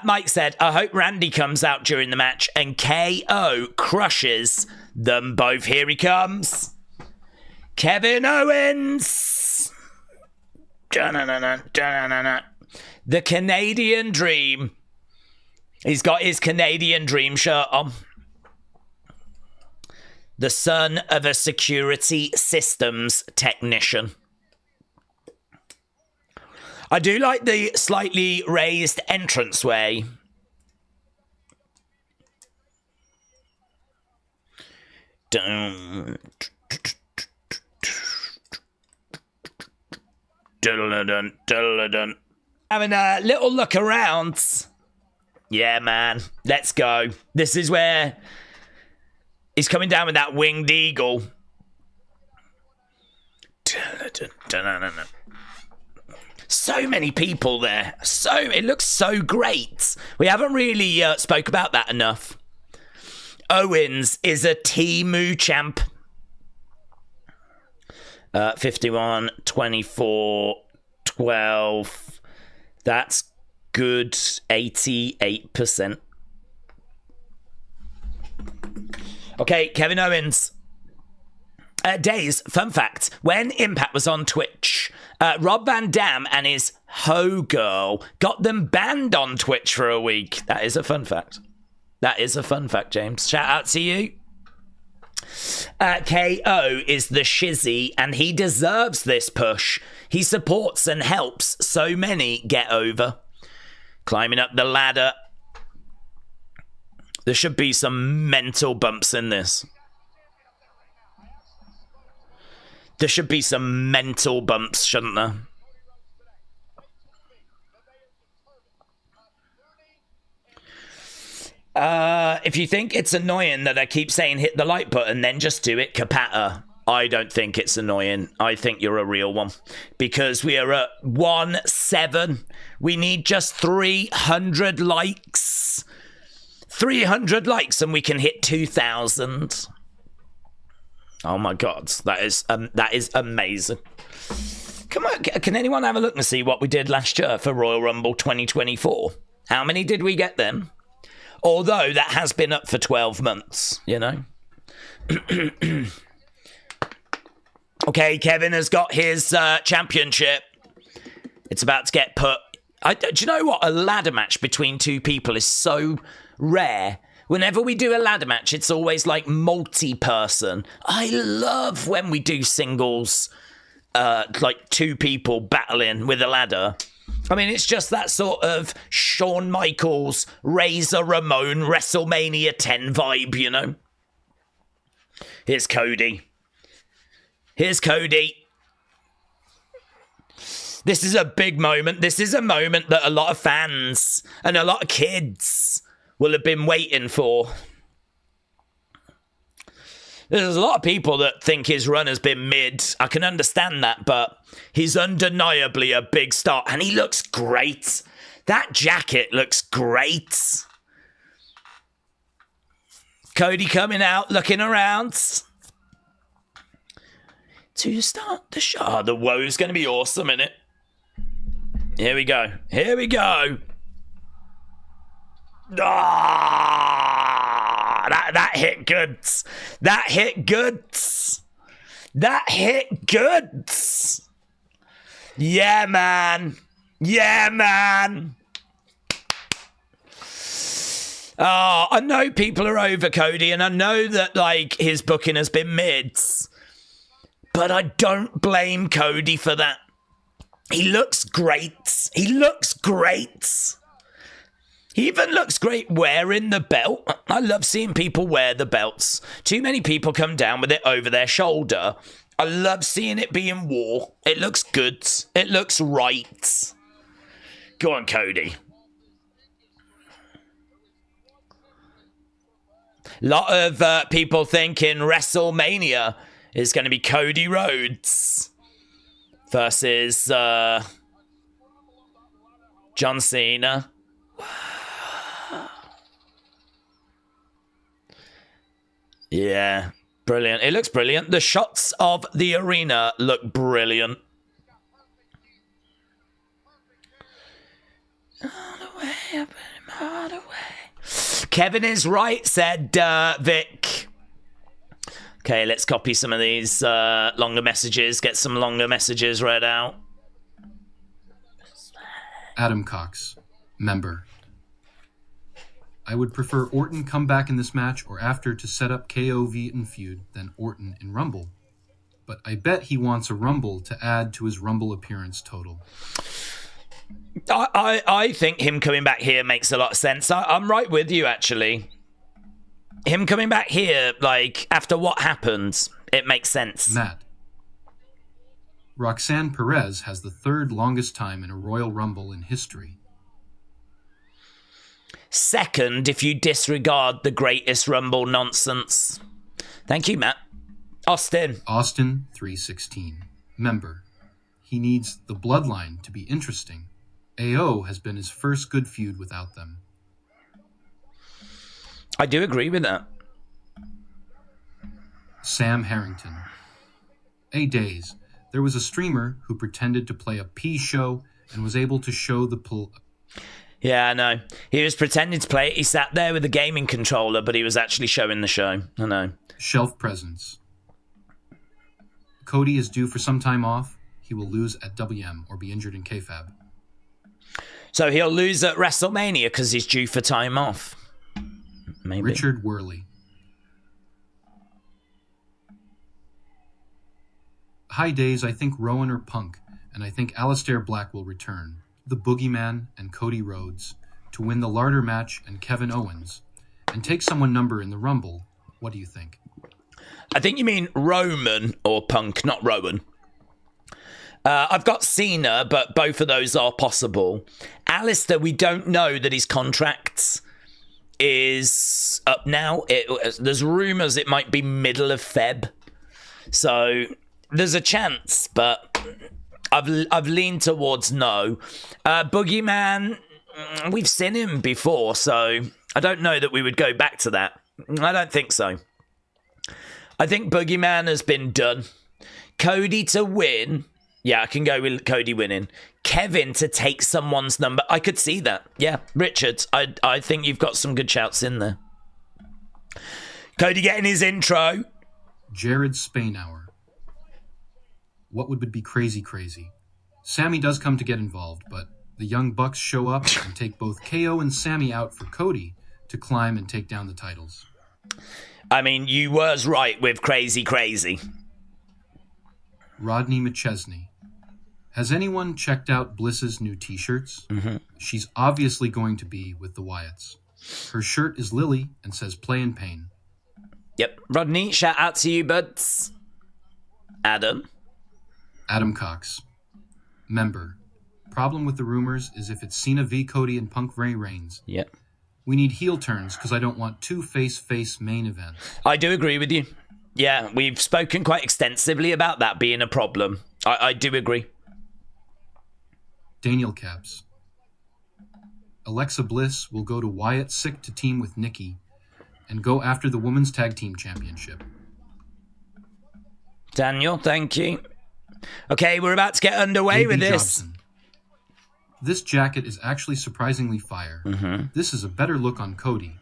Mike said, I hope Randy comes out during the match and KO crushes them both. Here he comes. Kevin Owens. The Canadian Dream. He's got his Canadian Dream shirt on. The son of a security systems technician. I do like the slightly raised entranceway. Diddle-a-dun, diddle-a-dun. Having a little look around. Yeah, man. Let's go. This is where he's coming down with that winged eagle. So many people there. It looks so great. We haven't really spoke about that enough. Owens is a Temu champ. 51, 24, 12. That's good. 88%. Okay, Kevin Owens. Days, fun fact. When Impact was on Twitch, Rob Van Dam and his Ho Girl got them banned on Twitch for a week. That is a fun fact. That is a fun fact, James. Shout out to you. KO is the shizzy, and he deserves this push. He supports and helps so many get over. Climbing up the ladder. There should be some mental bumps in this. There should be some mental bumps, shouldn't there? If you think it's annoying that I keep saying hit the like button, then just do it, Capata. I don't think it's annoying. I think you're a real one. Because we are at 1-7. We need just 300 likes. 300 likes and we can hit 2,000. Oh my God, that is amazing. Come on, can anyone have a look and see what we did last year for Royal Rumble 2024? How many did we get then? Although that has been up for 12 months, you know. Okay, Kevin has got his championship. It's about to get put. Do you know what? A ladder match between two people is so rare. Whenever we do a ladder match, it's always like multi-person. I love when we do singles, like two people battling with a ladder. I mean, it's just that sort of Shawn Michaels, Razor Ramon, WrestleMania 10 vibe, you know? Here's Cody. Here's Cody. This is a big moment. This is a moment that a lot of fans and a lot of kids will have been waiting for. There's a lot of people that think his run has been mid. I can understand that, but he's undeniably a big star. And he looks great. That jacket looks great. Cody coming out, looking around. To start the show. Oh, the woe's going to be awesome, isn't it? Here we go. Here we go. Ah, that hit good. That hit good. That hit good. Yeah, man. Yeah, man. Oh, I know people are over Cody, and I know that, like, his booking has been mids. But I don't blame Cody for that. He looks great. He looks great. He even looks great wearing the belt. I love seeing people wear the belts. Too many people come down with it over their shoulder. I love seeing it being worn. It looks good. It looks right. Go on, Cody. A lot of people thinking WrestleMania is going to be Cody Rhodes versus John Cena. Yeah, brilliant. It looks brilliant. The shots of the arena look brilliant. All the way up and all the way. Kevin is right, said Vic. Okay, let's copy some of these longer messages. Get some longer messages read out. Adam Cox, member. I would prefer Orton come back in this match or after to set up KO Vietnam feud than Orton in Rumble. But I bet he wants a Rumble to add to his Rumble appearance total. I think him coming back here makes a lot of sense. I'm right with you, actually. Him coming back here, like, after what happened, it makes sense. Matt. Roxanne Perez has the third longest time in a Royal Rumble in history. Second, if you disregard the greatest Rumble nonsense. Thank you, Matt. Austin. Austin 316. Member. He needs the bloodline to be interesting. AO has been his first good feud without them. I do agree with that. Sam Harrington. Days. There was a streamer who pretended to play a P show and was able to show the Yeah, I know. He was pretending to play it. He sat there with a gaming controller, but he was actually showing the show. I know. Shelf presence. Cody is due for some time off. He will lose at WM or be injured in KFAB. So he'll lose at WrestleMania because he's due for time off. Maybe. Richard Worley. Hi Days, I think Rowan or Punk, and I think Aleister Black will return. The Boogeyman and Cody Rhodes to win the Larder match and Kevin Owens, and take someone number in the Rumble. What do you think? I think you mean Roman or Punk, not Rowan. I've got Cena, but both of those are possible. Alistair, we don't know that his contract is up now. There's rumours it might be middle of Feb. So there's a chance, but I've leaned towards no. Boogeyman, we've seen him before, so I don't know that we would go back to that. I don't think so. I think Boogeyman has been done. Cody to win. Yeah, I can go with Cody winning. Kevin to take someone's number. I could see that. Yeah, Richard, I think you've got some good shouts in there. Cody getting his intro. Jared Spainhour. What would be crazy? Sammy does come to get involved, but the Young Bucks show up and take both KO and Sammy out for Cody to climb and take down the titles. I mean, you was right with crazy. Rodney McChesney. Has anyone checked out Bliss's new t-shirts? Mm-hmm. She's obviously going to be with the Wyatts. Her shirt is Lily and says play in pain. Yep. Rodney, shout out to you, buds. Adam Cox. Member. Problem with the rumors is if it's Cena v Cody and Punk v Reigns. Yep. We need heel turns because I don't want two face main events. I do agree with you. Yeah, we've spoken quite extensively about that being a problem. I do agree. Daniel Caps. Alexa Bliss will go to Wyatt sick to team with Nikki and go after the Women's Tag Team Championship. Daniel, thank you. Okay, we're about to get underway with this. Jobson. This jacket is actually surprisingly fire. Mm-hmm. This is a better look on Cody.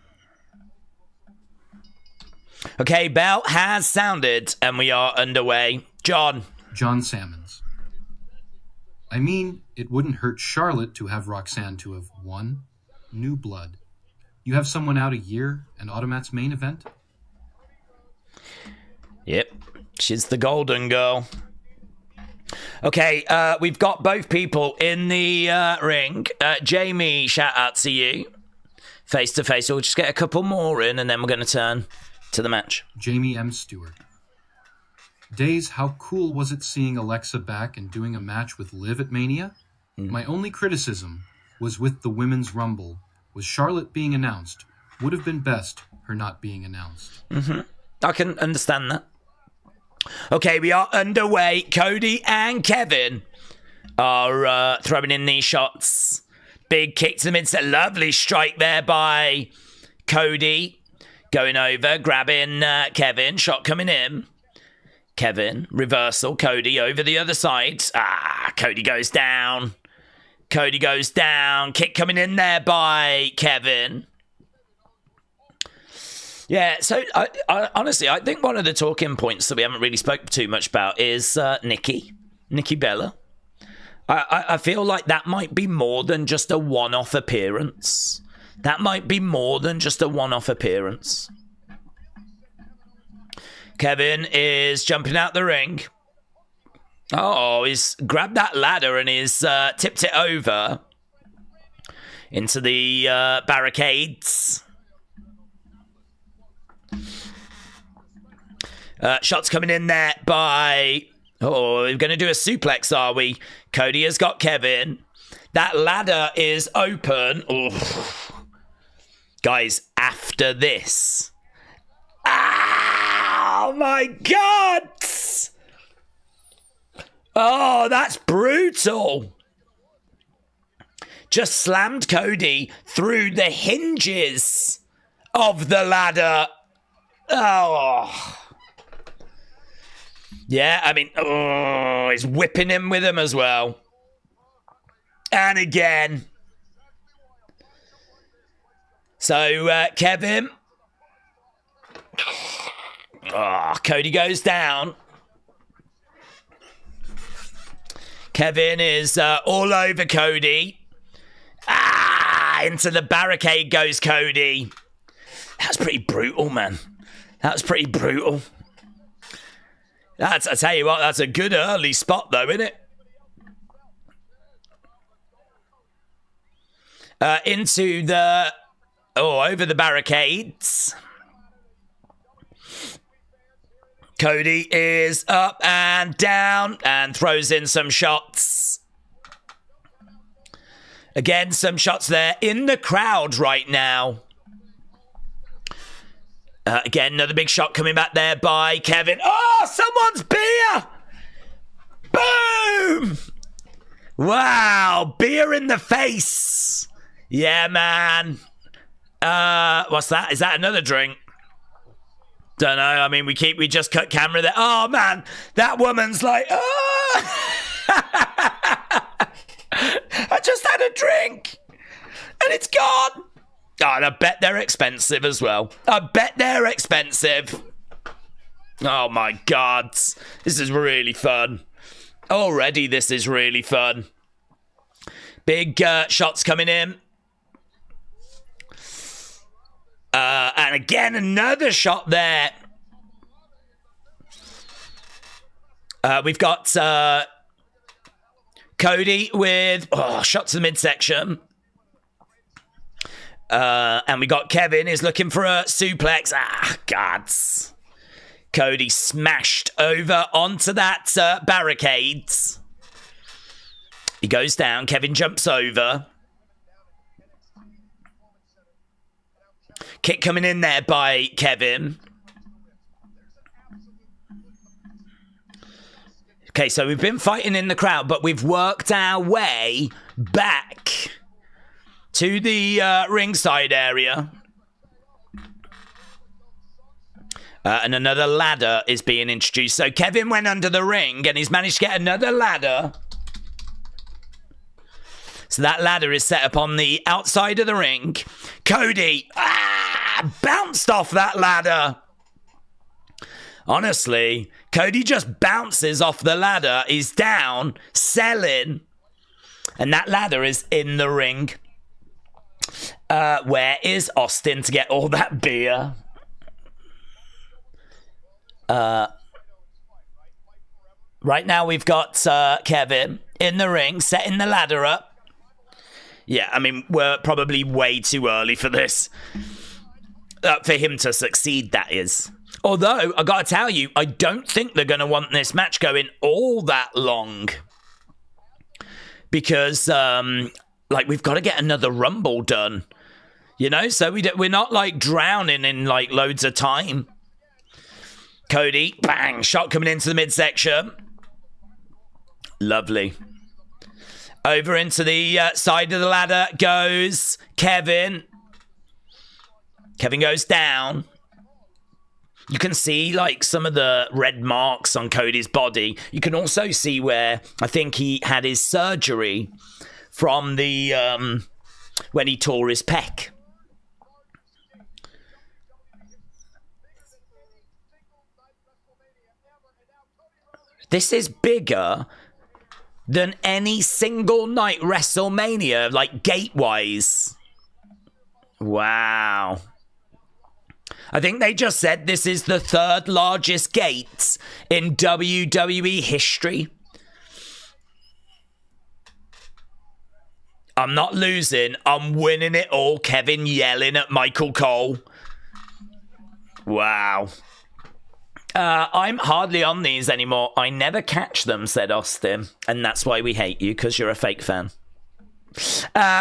Okay, bell has sounded and we are underway. John Salmons. I mean, it wouldn't hurt Charlotte to have Roxanne to have won. New blood. You have someone out a year and Automat's main event? Yep, she's the golden girl. Okay, we've got both people in the ring. Jamie, shout out to you. Face to face. We'll just get a couple more in and then we're going to turn to the match. Jamie M. Stewart. Days, how cool was it seeing Alexa back and doing a match with Liv at Mania? My only criticism was with the Women's Rumble, was Charlotte being announced. Would have been best her not being announced. Mm-hmm. I can understand that. Okay, we are underway. Cody and Kevin are throwing in these shots. Big kick to the midset. Lovely strike there by Cody. Going over, grabbing Kevin. Shot coming in. Kevin, reversal. Cody over the other side. Cody goes down. Kick coming in there by Kevin. Yeah, so I honestly, I think one of the talking points that we haven't really spoken too much about is Nikki Bella. I feel like that might be more than just a one-off appearance. Kevin is jumping out the ring. Oh, he's grabbed that ladder and he's tipped it over into the barricades. Shots coming in there by Oh, we're going to do a suplex, are we? Cody has got Kevin. That ladder is open. Oof. Guys, after this. Oh, my God. Oh, that's brutal. Just slammed Cody through the hinges of the ladder. Oh. Yeah, I mean, oh, he's whipping him with him as well. And again. So, Kevin. Oh, Cody goes down. Kevin is all over Cody. Into the barricade goes Cody. That was pretty brutal, man. That was pretty brutal. I tell you what, that's a good early spot, though, isn't it? Into the... Oh, over the barricades. Cody is up and down and throws in some shots. Again, some shots there in the crowd right now. Again, another big shot coming back there by Kevin. Oh, someone's beer! Boom! Wow, beer in the face. Yeah, man. What's that? Is that another drink? Don't know. I mean, we just cut camera there. Oh, man. That woman's like, oh! I just had a drink. And it's gone. Oh, and I bet they're expensive as well. I bet they're expensive. Oh, my God. This is really fun. Already, this is really fun. Big shots coming in. And again, another shot there. We've got Cody with shot to the midsection. And we got Kevin is looking for a suplex. God. Cody smashed over onto that barricades. He goes down. Kevin jumps over. Kick coming in there by Kevin. Okay, so we've been fighting in the crowd, but we've worked our way back to the ringside area. And another ladder is being introduced. So Kevin went under the ring and he's managed to get another ladder. So that ladder is set up on the outside of the ring. Cody bounced off that ladder. Honestly, Cody just bounces off the ladder. He's down, selling. And that ladder is in the ring. Where is Austin to get all that beer? Right now we've got Kevin in the ring, setting the ladder up. Yeah, I mean, we're probably way too early for this. For him to succeed, that is. Although, I gotta tell you, I don't think they're gonna want this match going all that long. Because, we've got to get another Rumble done. You know, so we're not, drowning in, loads of time. Cody, bang, shot coming into the midsection. Lovely. Over into the side of the ladder goes Kevin. Kevin goes down. You can see, some of the red marks on Cody's body. You can also see where I think he had his surgery from the, when he tore his pec. This is bigger than any single night WrestleMania, gate-wise. Wow. I think they just said this is the third largest gate in WWE history. I'm not losing. I'm winning it all. Kevin yelling at Michael Cole. Wow. I'm hardly on these anymore. I never catch them, said Austin. And that's why we hate you, because you're a fake fan.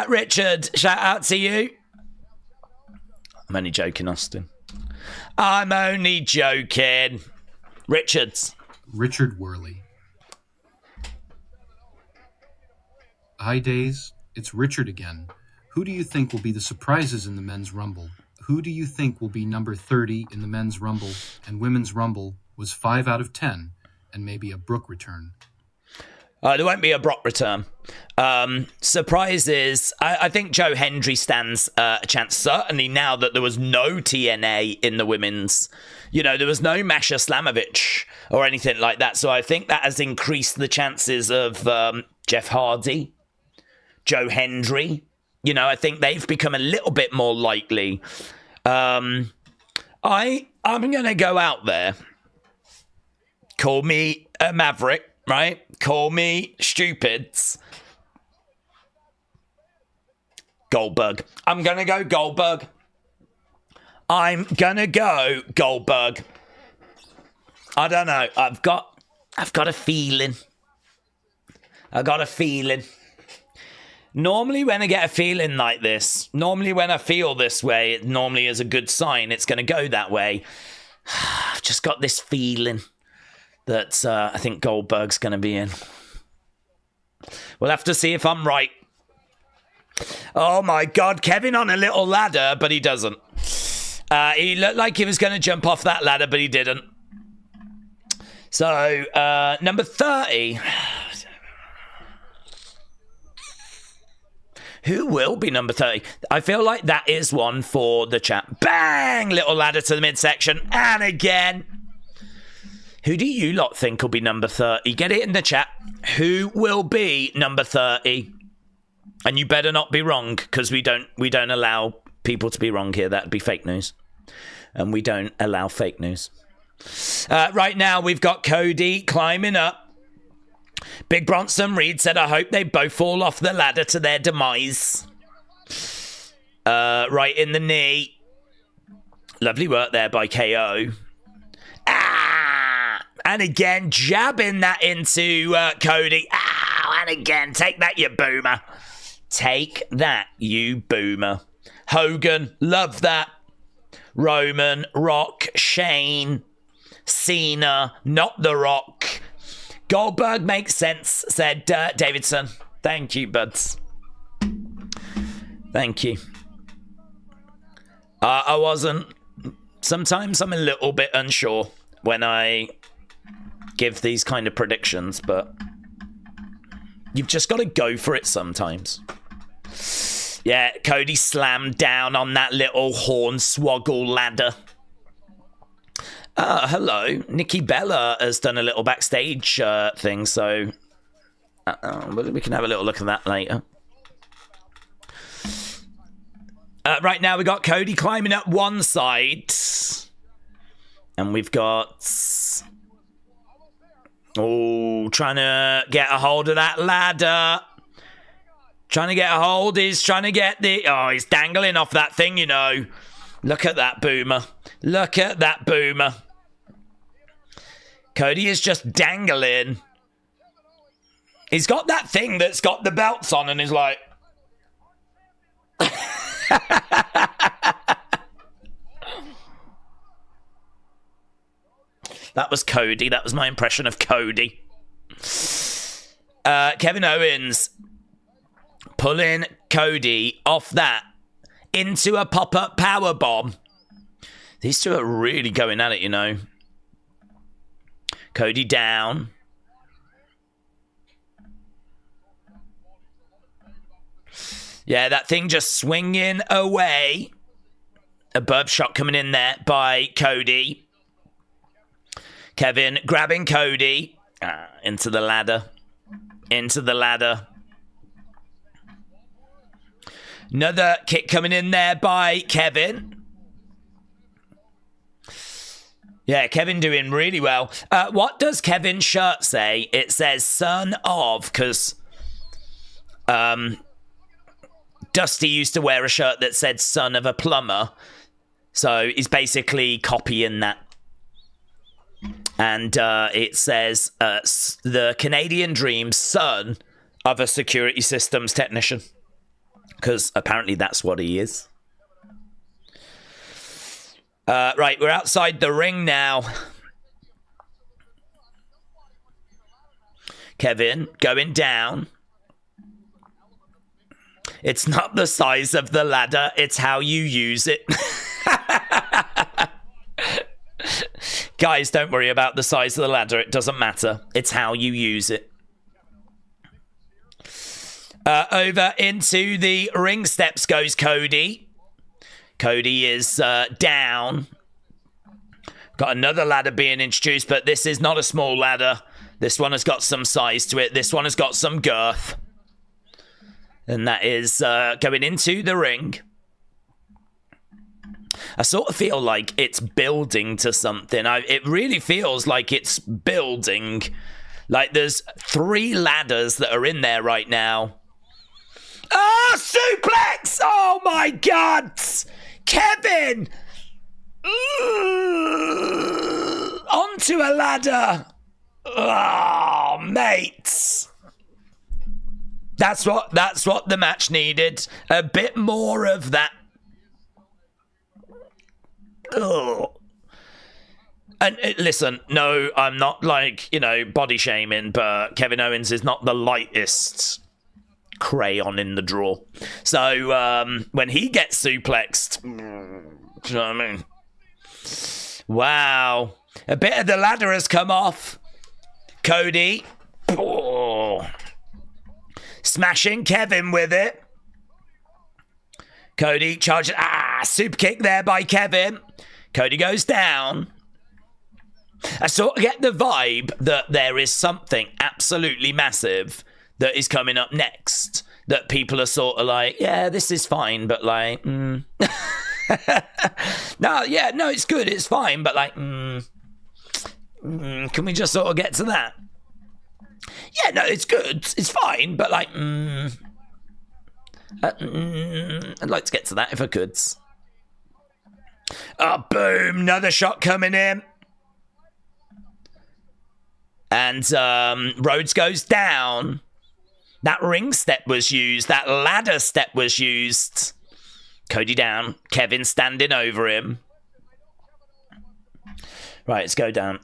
Richard, shout out to you. I'm only joking, Austin. I'm only joking. Richards. Richard Worley. Hi, Days. It's Richard again. Who do you think will be the surprises in the Men's Rumble? Who do you think will be number 30 in the Men's Rumble? And Women's Rumble was 5 out of 10, and maybe a Brooke return. There won't be a Brock return. Surprises. I think Joe Hendry stands a chance, certainly now that there was no TNA in the women's. You know, there was no Masha Slamovich or anything like that. So I think that has increased the chances of Jeff Hardy, Joe Hendry. You know, I think they've become a little bit more likely. I'm going to go out there. Call me a maverick, right? Call me stupid. Goldberg. I'm going to go Goldberg. I'm going to go Goldberg. I don't know. I've got a feeling. I got a feeling. Normally when I get a feeling like this, normally when I feel this way, it normally is a good sign. It's going to go that way. I've just got this feeling that I think Goldberg's going to be in. We'll have to see if I'm right. Oh my God, Kevin on a little ladder, but he doesn't. He looked like he was going to jump off that ladder, but he didn't. So, number 30. Who will be number 30? I feel like that is one for the chat. Bang! Little ladder to the midsection. And again. Who do you lot think will be number 30? Get it in the chat. Who will be number 30? And you better not be wrong, because we don't allow people to be wrong here. That'd be fake news. And we don't allow fake news. Right now, we've got Cody climbing up. Big Bronson Reed said, I hope they both fall off the ladder to their demise. Right in the knee. Lovely work there by KO. And again, jabbing that into Cody. And again, take that, you boomer. Take that, you boomer. Hogan, love that. Roman, Rock, Shane, Cena, not The Rock. Goldberg makes sense, said Davidson. Thank you, buds. Thank you. I wasn't... Sometimes I'm a little bit unsure when I give these kind of predictions, but you've just got to go for it sometimes. Yeah, Cody slammed down on that little hornswoggle ladder. Hello. Nikki Bella has done a little backstage thing, so we can have a little look at that later. Right now, we got Cody climbing up one side. And we've got... Oh, trying to get a hold of that ladder. Trying to get a hold. He's trying to get the... Oh, he's dangling off that thing, you know. Look at that boomer. Look at that boomer. Cody is just dangling. He's got that thing that's got the belts on and is like... That was Cody. That was my impression of Cody. Kevin Owens pulling Cody off that into a pop-up power bomb. These two are really going at it, you know. Cody down. Yeah, that thing just swinging away. A burp shot coming in there by Cody. Kevin grabbing Cody. Into the ladder. Into the ladder. Another kick coming in there by Kevin. Yeah, Kevin doing really well. What does Kevin's shirt say? It says son of, because Dusty used to wear a shirt that said son of a plumber. So he's basically copying that. And it says, the Canadian Dream, son of a security systems technician. Because apparently that's what he is. Right, we're outside the ring now. Kevin going down. It's not the size of the ladder, it's how you use it. Guys, don't worry about the size of the ladder. It doesn't matter. It's how you use it. Over into the ring steps goes Cody. Cody is down. Got another ladder being introduced, but this is not a small ladder. This one has got some size to it. This one has got some girth. And that is going into the ring. I sort of feel like it's building to something. It really feels like it's building. Like there's 3 ladders that are in there right now. Oh, suplex! Oh my God! Kevin! Onto a ladder. Oh, mates. That's what the match needed. A bit more of that. Oh. And listen, no, I'm not like, body shaming, but Kevin Owens is not the lightest crayon in the drawer. So when he gets suplexed, do you know what I mean? Wow. A bit of the ladder has come off. Cody. Oh. Smashing Kevin with it. Cody charges. Super kick there by Kevin. Cody goes down. I sort of get the vibe that there is something absolutely massive that is coming up next. That people are sort of like, yeah, this is fine, but like, No, it's good, it's fine, but like, can we just sort of get to that? Yeah, no, it's good, it's fine, but like, I'd like to get to that if I could. Oh, boom, another shot coming in. And Rhodes goes down. That ring step was used. That ladder step was used. Cody down. Kevin standing over him. Right, let's go down.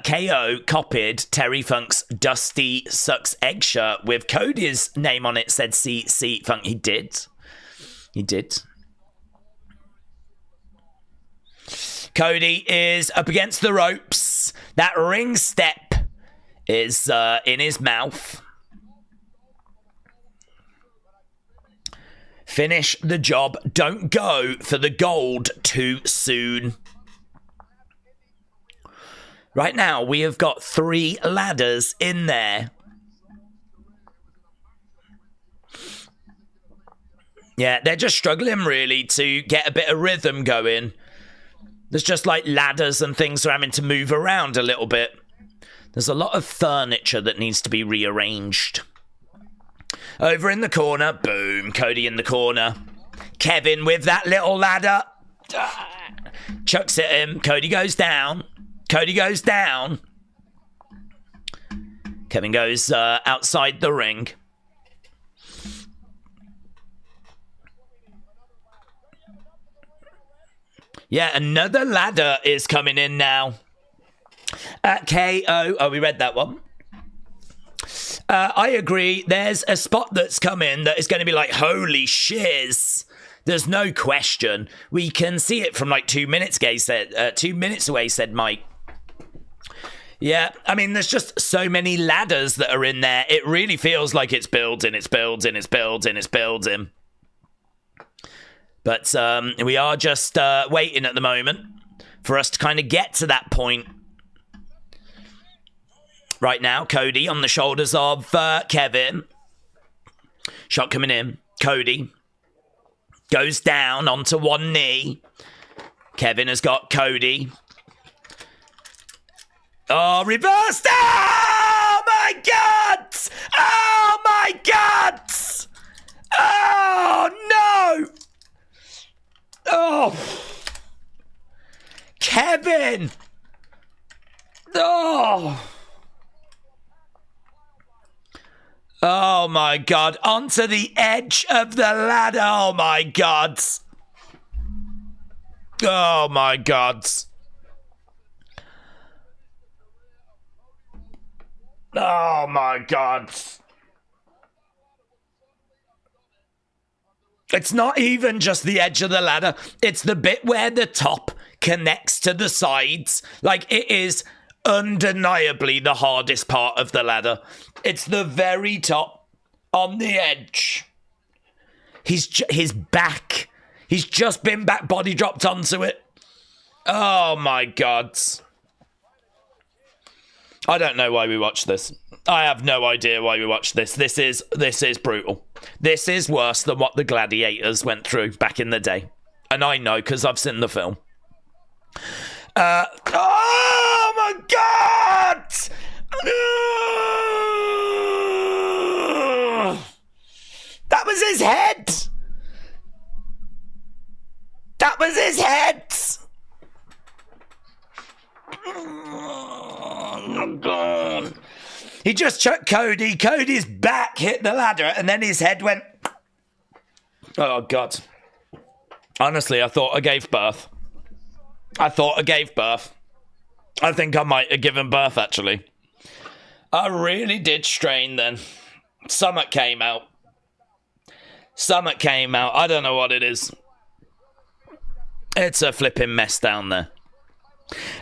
KO copied Terry Funk's Dusty Sucks Egg shirt with Cody's name on it. Said C Funk. He did. Cody is up against the ropes. That ring step is in his mouth. Finish the job. Don't go for the gold too soon. Right now, we have got 3 ladders in there. Yeah, they're just struggling really to get a bit of rhythm going. There's just like ladders and things are having to move around a little bit. There's a lot of furniture that needs to be rearranged. Over in the corner, boom, Cody in the corner. Kevin with that little ladder. Chucks at him. Cody goes down. Kevin goes outside the ring. Yeah, another ladder is coming in now. KO. Oh, we read that one. I agree. There's a spot that's coming that is going to be like, holy shiz. There's no question. We can see it from like 2 minutes said, 2 minutes away, said Mike. Yeah, I mean, there's just so many ladders that are in there. It really feels like it's building. But we are just waiting at the moment for us to kind of get to that point. Right now, Cody on the shoulders of Kevin. Shot coming in. Cody goes down onto one knee. Kevin has got Cody. Oh, reversed! Oh, my God! Oh, my God! Oh, no! Oh! again. Oh. Oh my God. Onto the edge of the ladder. Oh my God. Oh my God. Oh my God. It's not even just the edge of the ladder. It's the bit where the top connects to the sides. Like, it is undeniably the hardest part of the ladder. It's the very top on the edge. His back. He's just been back body dropped onto it. Oh my God. I don't know why we watch this. I have no idea why we watch this. This is brutal. This is worse than what the gladiators went through back in the day. And I know because I've seen the film. Oh my God! That was his head! That was his head! Oh my God. He just chucked Cody. Cody's back hit the ladder and then his head went... Oh God. Honestly, I thought I gave birth. I think I might have given birth, actually. I really did strain then. Stomach came out. I don't know what it is. It's a flipping mess down there.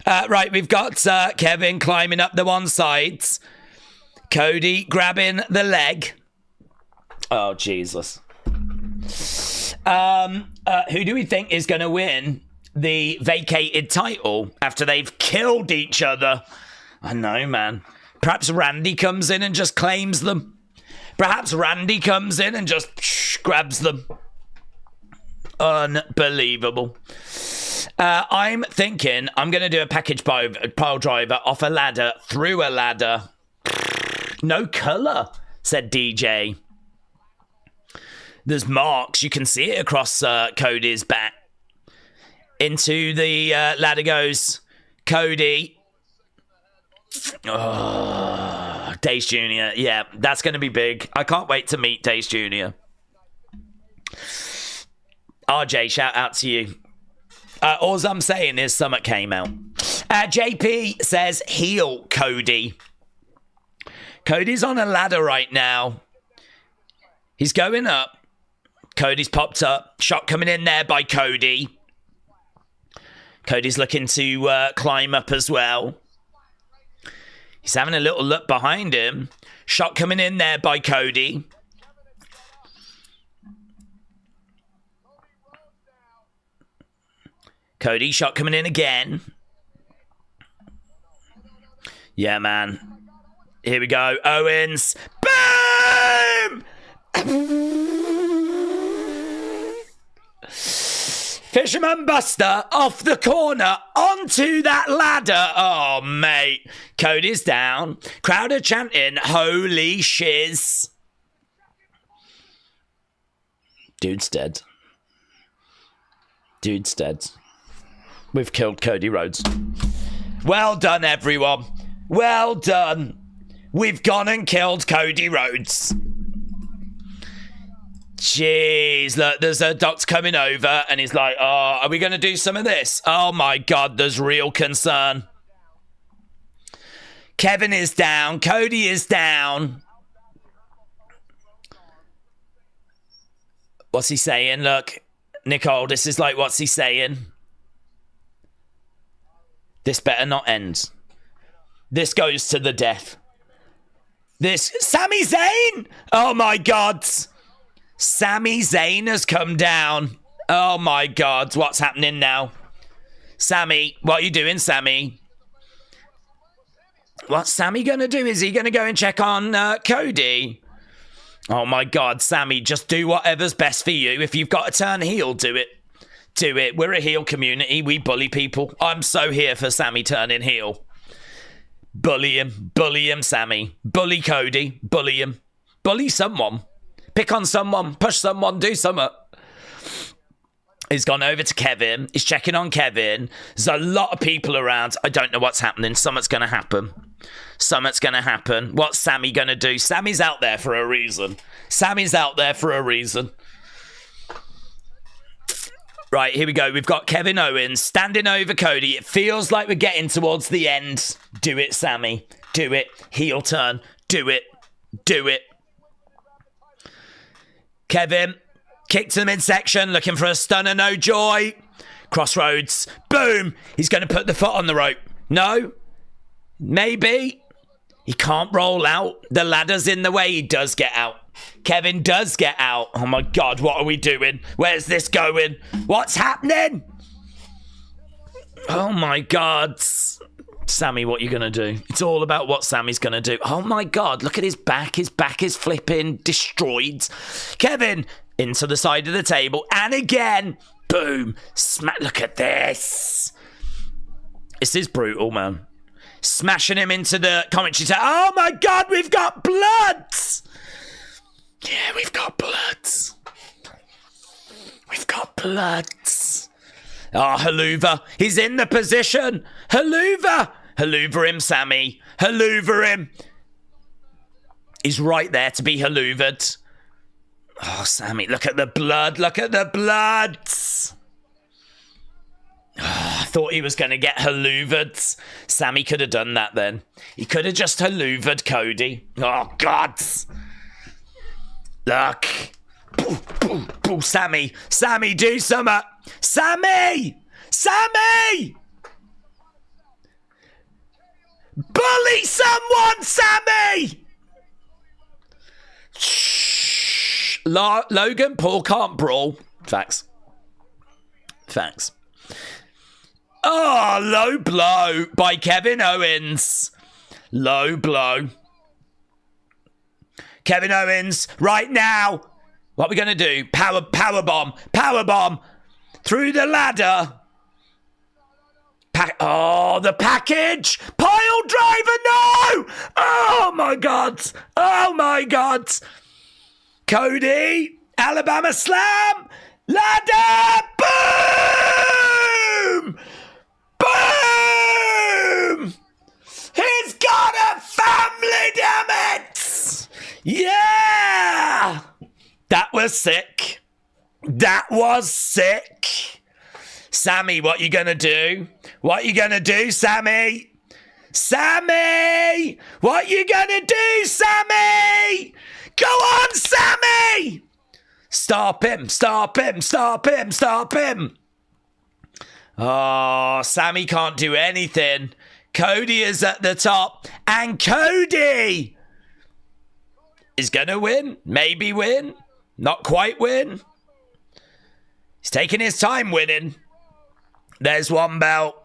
Right, we've got Kevin climbing up the one side. Cody grabbing the leg. Oh, Jesus. Who do we think is going to win the vacated title after they've killed each other? I know, man. Perhaps Randy comes in and just claims them. Perhaps Randy comes in and just grabs them. Unbelievable. I'm thinking I'm going to do a package pile driver off a ladder, through a ladder. No colour, said DJ. There's marks. You can see it across Cody's back. Into the ladder goes Cody. Oh, Dace Jr. Yeah, that's going to be big. I can't wait to meet Dace Jr. RJ, shout out to you. All I'm saying is Summit came out. JP says heel Cody. Cody's on a ladder right now. He's going up. Cody's popped up. Shot coming in there by Cody. Cody's looking to climb up as well. He's having a little look behind him. Shot coming in there by Cody. Cody, shot coming in again. Yeah, man. Here we go. Owens. Boom! Fisherman Buster off the corner onto that ladder. Oh, mate. Cody's down. Crowd are chanting, holy shiz. Dude's dead. We've killed Cody Rhodes. Well done, everyone. Well done. We've gone and killed Cody Rhodes. Jeez, look, there's a doctor coming over and he's like, oh, are we going to do some of this? Oh my God, there's real concern. Kevin is down. Cody is down. What's he saying? Look, Nicole, this is like, what's he saying? This better not end. This goes to the death. Sami Zayn! Oh my God. Sami Zayn has come down. Oh my God. What's happening now? Sami, what are you doing, Sami? What's Sami going to do? Is he going to go and check on Cody? Oh my God, Sami, just do whatever's best for you. If you've got to turn heel, do it. Do it. We're a heel community. We bully people. I'm so here for Sami turning heel. Bully him, Sami. Bully Cody. Bully him. Bully someone. Pick on someone. Push someone. Do something. He's gone over to Kevin. He's checking on Kevin. There's a lot of people around. I don't know what's happening. Something's going to happen. Something's going to happen. What's Sammy going to do? Sammy's out there for a reason. Sammy's out there for a reason. Right, here we go. We've got Kevin Owens standing over Cody. It feels like we're getting towards the end. Do it, Sammy. Do it. Heel turn. Do it. Do it. Kevin, kick to the midsection, looking for a stunner, no joy. Crossroads, boom. He's going to put the foot on the rope. No? Maybe? He can't roll out. The ladder's in the way. He does get out. Kevin does get out. Oh my God, what are we doing? Where's this going? What's happening? Oh my God. Sammy, what are you going to do? It's all about what Sammy's going to do. Oh my God, look at his back. His back is flipping destroyed. Kevin into the side of the table. And again, boom. Smack. Look at this. This is brutal, man. Smashing him into the commentary table. Oh my God, we've got blood. Yeah, we've got blood. We've got blood. Oh, Haluva. He's in the position. Haluva. Haluva him, Sammy. Haluva him. He's right there to be haluvaed. Oh, Sammy, look at the blood. Look at the blood. Oh, I thought he was going to get haluvaed. Sammy could have done that then. He could have just haluvaed Cody. Oh, God. Look. Boo, boo, boo. Sammy. Sammy, do something. Sammy! Sammy! Bully someone, Sammy! Shh. Logan Paul can't brawl. Facts. Facts. Oh, low blow by Kevin Owens. Low blow. Kevin Owens, right now. What are we going to do? Power bomb. Power bomb. Through the ladder. The package. Pile driver, no. Oh, my God. Oh, my God. Cody. Alabama slam. Ladder. Boom. Boom. He's got a family, damn it. Yeah. That was sick. That was sick. Sammy, what you gonna do? What you gonna do, Sammy? Sammy! What you gonna do, Sammy? Go on, Sammy! Stop him, stop him, stop him, stop him. Oh, Sammy can't do anything. Cody is at the top. And Cody is gonna win. Maybe win. Not quite win. He's taking his time winning. There's one belt.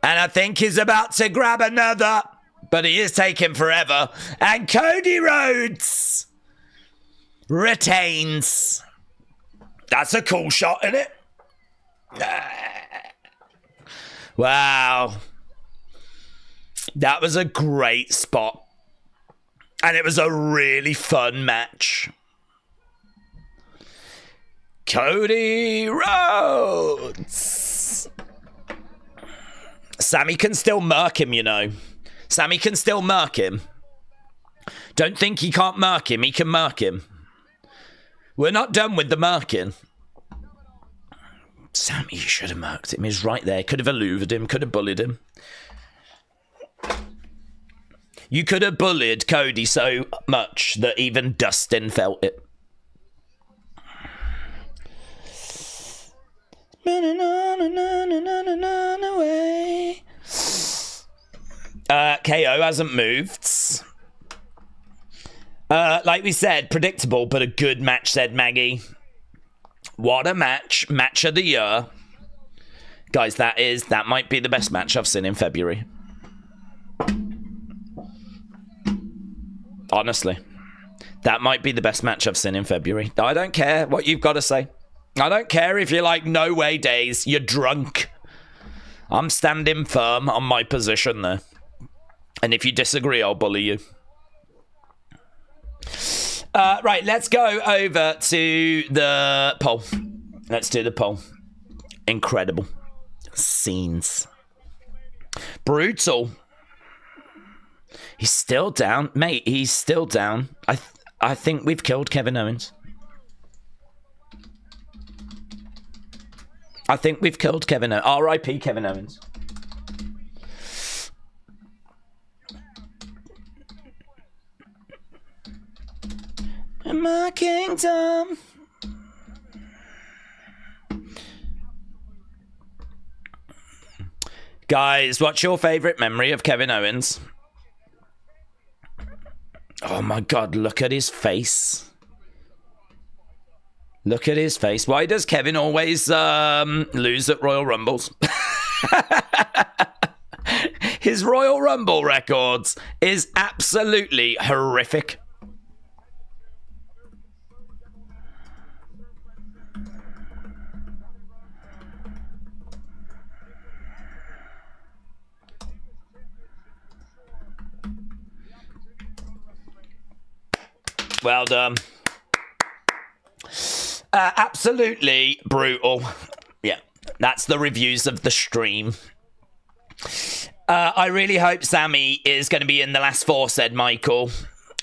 And I think he's about to grab another. But he is taking forever. And Cody Rhodes retains. That's a cool shot, isn't it? Wow. That was a great spot. And it was a really fun match. Cody Rhodes. Sammy can still murk him, you know. Sammy can still murk him. Don't think he can't murk him. He can murk him. We're not done with the murking. Sammy should have murked him. He's right there. Could have eluted him. Could have bullied him. You could have bullied Cody so much that even Dustin felt it. KO hasn't moved. Like we said, predictable, but a good match, said Maggie. What a match. Match of the year. Guys, that might be the best match I've seen in February. Honestly. That might be the best match I've seen in February. I don't care what you've got to say. I don't care if you're like, no way, Days. You're drunk. I'm standing firm on my position there. And if you disagree, I'll bully you. Right, let's go over to the poll. Let's do the poll. incredible. Scenes. Brutal. He's still down. Mate, he's still down. I think we've killed Kevin Owens. I think we've killed Kevin Owens. R.I.P. Kevin Owens. In my kingdom. Guys, what's your favourite memory of Kevin Owens? Oh my god, look at his face. Look at his face. Why does Kevin always lose at Royal Rumbles? His Royal Rumble records is absolutely horrific. Well done. Absolutely brutal. Yeah, that's the reviews of the stream. I really hope Sammy is going to be in the last four, said Michael.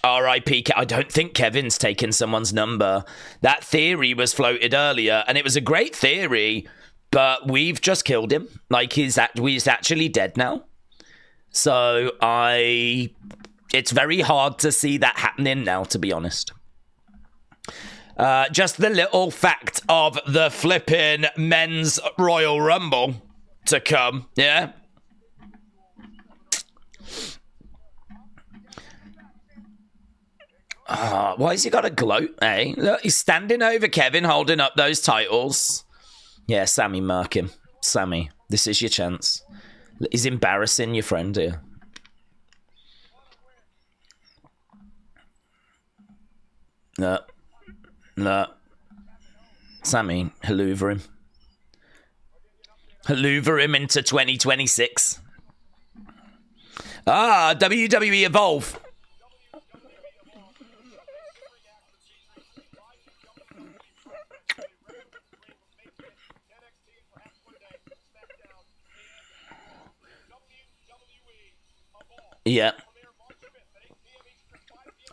R.I.P. I don't think Kevin's taken someone's number. That theory was floated earlier, and it was a great theory, but we've just killed him. Like, he's actually dead now. So it's very hard to see that happening now, to be honest. Just the little fact of the flipping men's Royal Rumble to come, yeah? Why has he got a gloat, eh? Look, he's standing over Kevin, holding up those titles. Yeah, Sammy, mark him. Sammy, this is your chance. He's embarrassing your friend here. No. Sammy, halloover him. Halloover him into 2026. WWE Evolve. Yeah.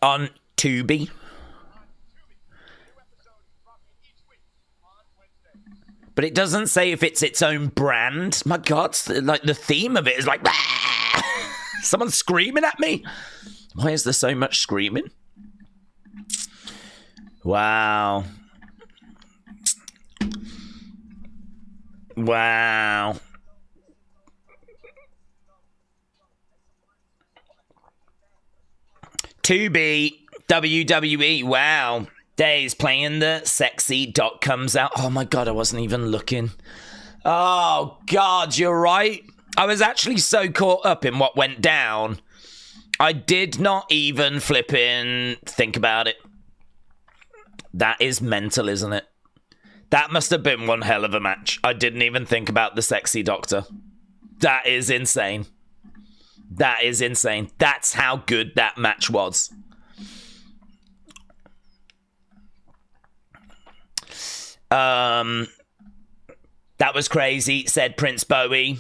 On Tubi. But it doesn't say if it's its own brand. My God, like the theme of it is like, someone's screaming at me. Why is there so much screaming? Wow. Wow. Tubi, WWE, wow. Days playing the sexy doc comes out. Oh my God, I wasn't even looking. Oh God, you're right. I was actually so caught up in what went down. I did not even flipping think about it. That is mental, isn't it? That must have been one hell of a match. I didn't even think about the sexy doctor. That is insane. That is insane. That's how good that match was. That was crazy, said Prince Bowie.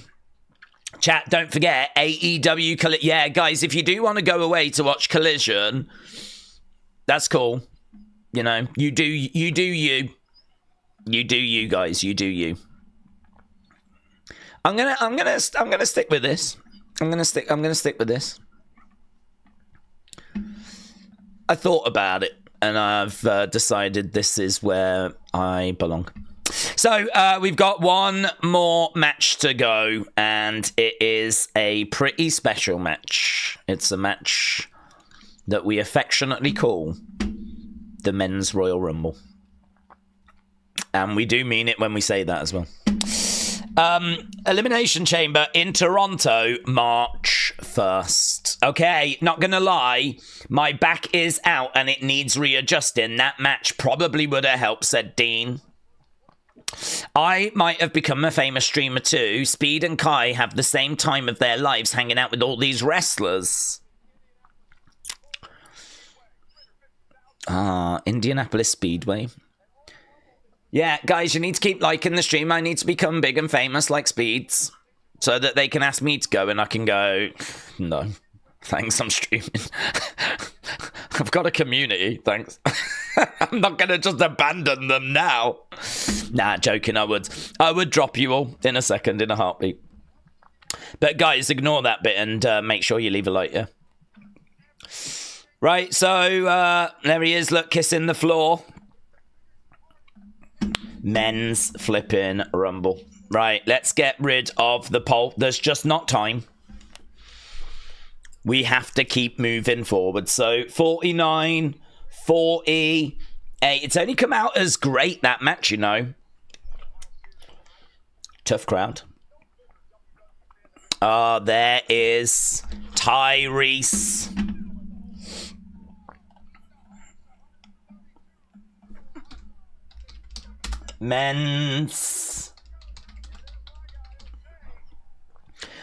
Chat, don't forget, AEW yeah, guys, if you do want to go away to watch Collision, that's cool. You know, you do you. You do you, guys. You do you. I'm gonna stick with this. I'm gonna stick with this. I thought about it, and I've decided this is where I belong. So we've got one more match to go, and it is a pretty special match. It's a match that we affectionately call the Men's Royal Rumble. And we do mean it when we say that as well. Elimination Chamber in Toronto, March 1st. Okay, not gonna lie, my back is out and it needs readjusting. That match probably would have helped, said Dean. I might have become a famous streamer too. Speed and Kai have the same time of their lives hanging out with all these wrestlers. Indianapolis Speedway. Yeah, guys, you need to keep liking the stream. I need to become big and famous like Speeds so that they can ask me to go and I can go, no, thanks, I'm streaming. I've got a community, thanks. I'm not going to just abandon them now. Nah, joking, I would drop you all in a second, in a heartbeat. But guys, ignore that bit and make sure you leave a like, yeah? Right, so there he is, look, kissing the floor. Men's flipping rumble. Right, let's get rid of the poll. There's just not time. We have to keep moving forward. So 49, 40. Hey, it's only come out as great, that match, you know. Tough crowd. There is Tyrese. Men's.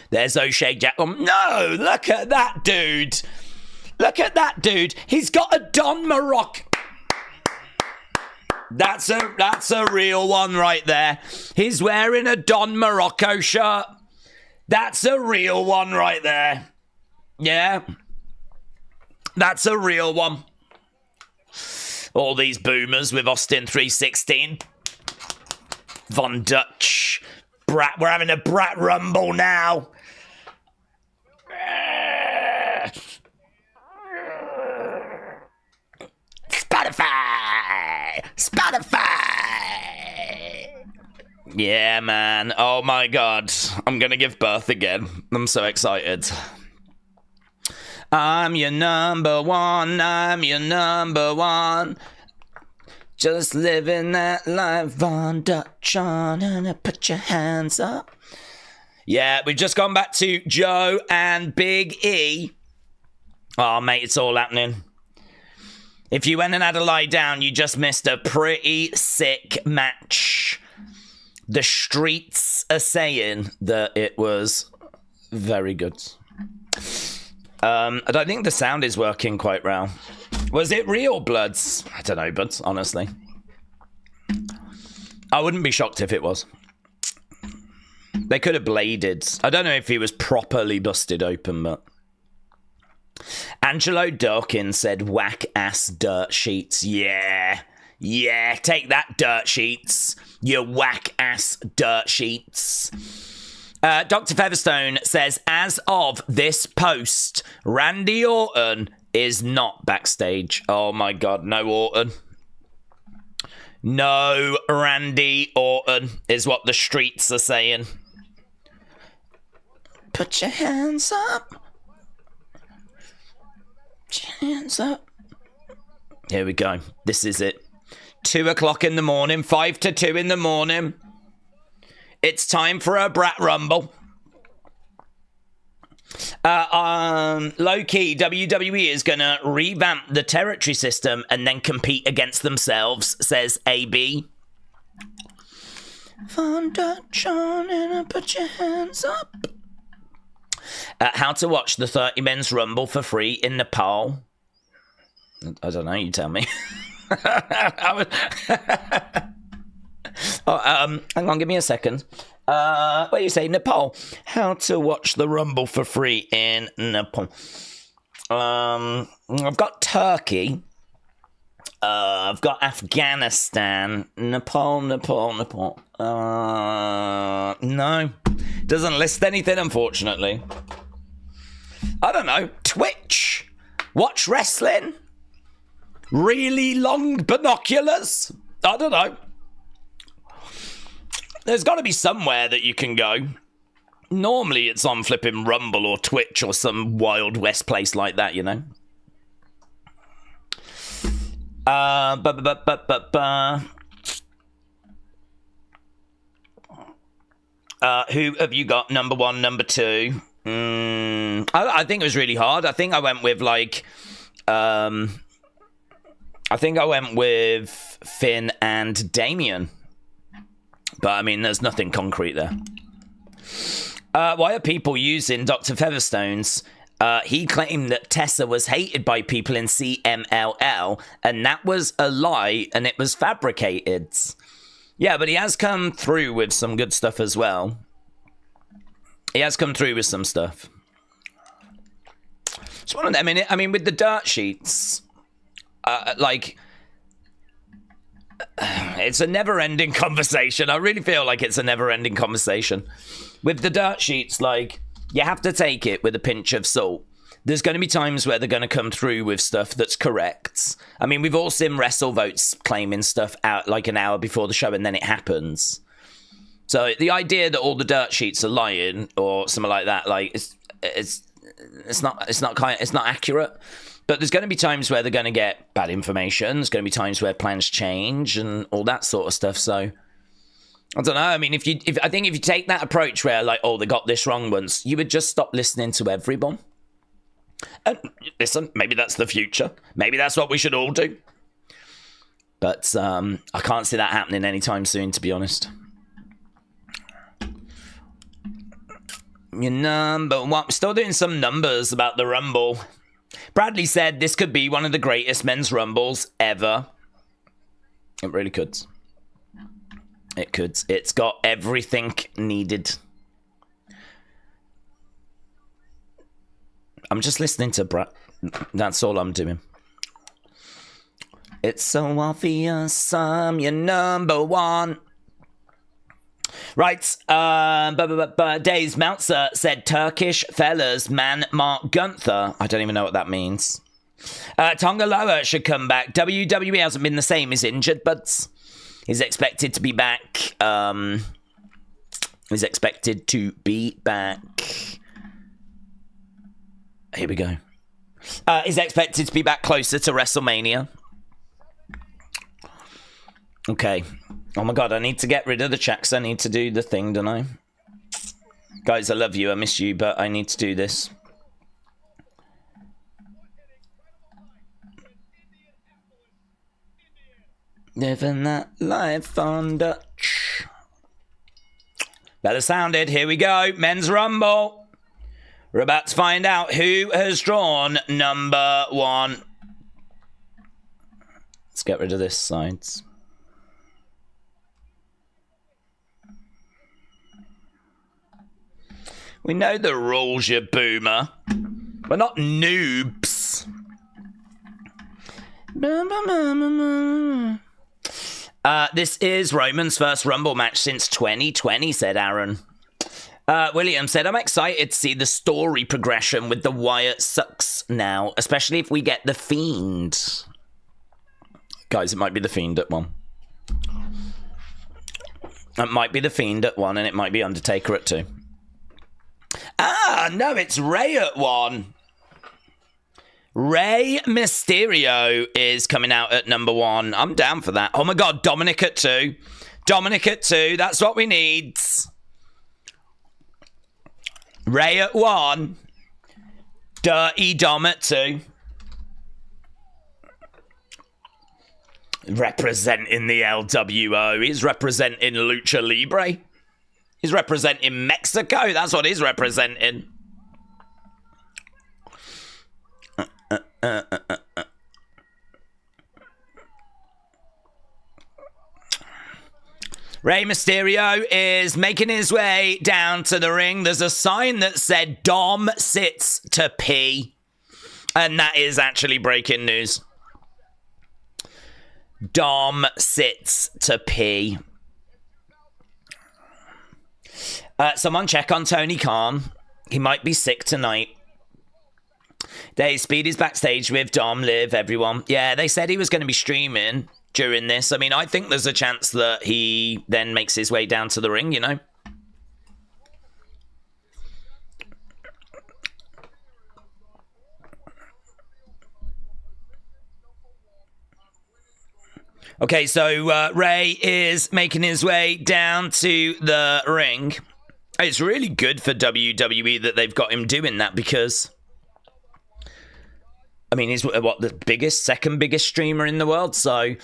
There's O'Shea Jack. No, look at that dude. Look at that dude. He's got a Don Morocco. That's a real one right there. He's wearing a Don Morocco shirt. That's a real one right there. Yeah. That's a real one. All these boomers with Austin 316. Von Dutch. Brat. We're having a Brat Rumble now. Spotify. Yeah, man. Oh my god. I'm gonna give birth again. I'm so excited. I'm your number one. I'm your number one. Just living that life, Von Dutch on, and put your hands up. Yeah, we've just gone back to Joe and Big E. Oh, mate, it's all happening. If you went and had a lie down, you just missed a pretty sick match. The streets are saying that it was very good. I don't think the sound is working quite well. Was it real bloods? I don't know, but honestly. I wouldn't be shocked if it was. They could have bladed. I don't know if he was properly busted open, but... Angelo Dawkins said, whack-ass dirt sheets. Yeah. Yeah, take that, dirt sheets. You whack-ass dirt sheets. Dr. Featherstone says, as of this post, Randy Orton is not backstage. Oh my god, no Orton. No Randy Orton is what the streets are saying. Put your hands up. Put your hands up. Here we go. This is it. 2 o'clock in the morning, 5 to 2 in the morning. It's time for a Brat Rumble. Low-key, WWE is going to revamp the territory system and then compete against themselves, says AB. Von Dutch on and put your hands up. How to watch the 30 Men's Rumble for free in Nepal. I don't know, you tell me. Hang on, give me a second. What do you say, Nepal? How to watch the Rumble for free in Nepal. I've got Turkey. I've got Afghanistan. Nepal. No. Doesn't list anything, unfortunately. I don't know. Twitch. Watch wrestling. Really long binoculars. I don't know. There's got to be somewhere that you can go. Normally it's on flipping Rumble or Twitch or some Wild West place like that, you know. Who have you got? Number one, number two? I think it was really hard. I think I went with like... I think I went with Finn and Damien. But, I mean, there's nothing concrete there. Why are people using Dr. Featherstone's? He claimed that Tessa was hated by people in CMLL, and that was a lie, and it was fabricated. Yeah, but he has come through with some good stuff as well. He has come through with some stuff. It's one of them. I mean, with the dirt sheets, like, it's a never-ending conversation. I really feel like it's a never-ending conversation. With the dirt sheets, like, you have to take it with a pinch of salt. There's going to be times where they're going to come through with stuff that's correct. I mean, we've all seen WrestleVotes claiming stuff out like an hour before the show, and then it happens. So the idea that all the dirt sheets are lying or something like that, like, it's not accurate. But there's going to be times where they're going to get bad information. There's going to be times where plans change and all that sort of stuff. So I don't know. I mean, I think if you take that approach where, like, oh, they got this wrong once, you would just stop listening to everyone. And listen, maybe that's the future. Maybe that's what we should all do. But I can't see that happening anytime soon, to be honest. Your number one. Still doing some numbers about the Rumble. Bradley said this could be one of the greatest men's Rumbles ever. It really could. It could. It's got everything needed. I'm just listening to Brad. That's all I'm doing. It's so obvious I'm your number one. Right, Days Meltzer said Turkish fellas man Mark Gunther. I don't even know what that means. Tonga Loa should come back. WWE hasn't been the same. He's injured, but he's expected to be back. He's expected to be back. Here we go. He's expected to be back closer to WrestleMania. Okay. Oh my god, I need to get rid of the checks. I need to do the thing, don't I? Guys, I love you. I miss you, but I need to do this. Living that life on Dutch. Better sounded. Here we go. Men's Rumble. We're about to find out who has drawn number one. Let's get rid of this sides. We know the rules, you boomer. We're not noobs. This is Roman's first Rumble match since 2020, said Aaron. William said, I'm excited to see the story progression with the Wyatt sucks now, especially if we get the Fiend. Guys, it might be the Fiend at one. It might be the Fiend at one, and it might be Undertaker at two. Ah, no, it's Rey at one. Rey Mysterio is coming out at number one. I'm down for that. Oh my god, Dominic at two. Dominic at two, that's what we need. Rey at one. Dirty Dom at two. Representing the LWO. He's representing Lucha Libre. He's representing Mexico. That's what he's representing. Rey Mysterio is making his way down to the ring. There's a sign that said Dom sits to pee. And that is actually breaking news. Dom sits to pee. Someone check on Tony Khan. He might be sick tonight. Dave Speed is backstage with Dom, Liv, everyone. Yeah, they said he was going to be streaming during this. I mean, I think there's a chance that he then makes his way down to the ring, you know? Okay, so Rey is making his way down to the ring. It's really good for WWE that they've got him doing that because, I mean, he's the second biggest streamer in the world. So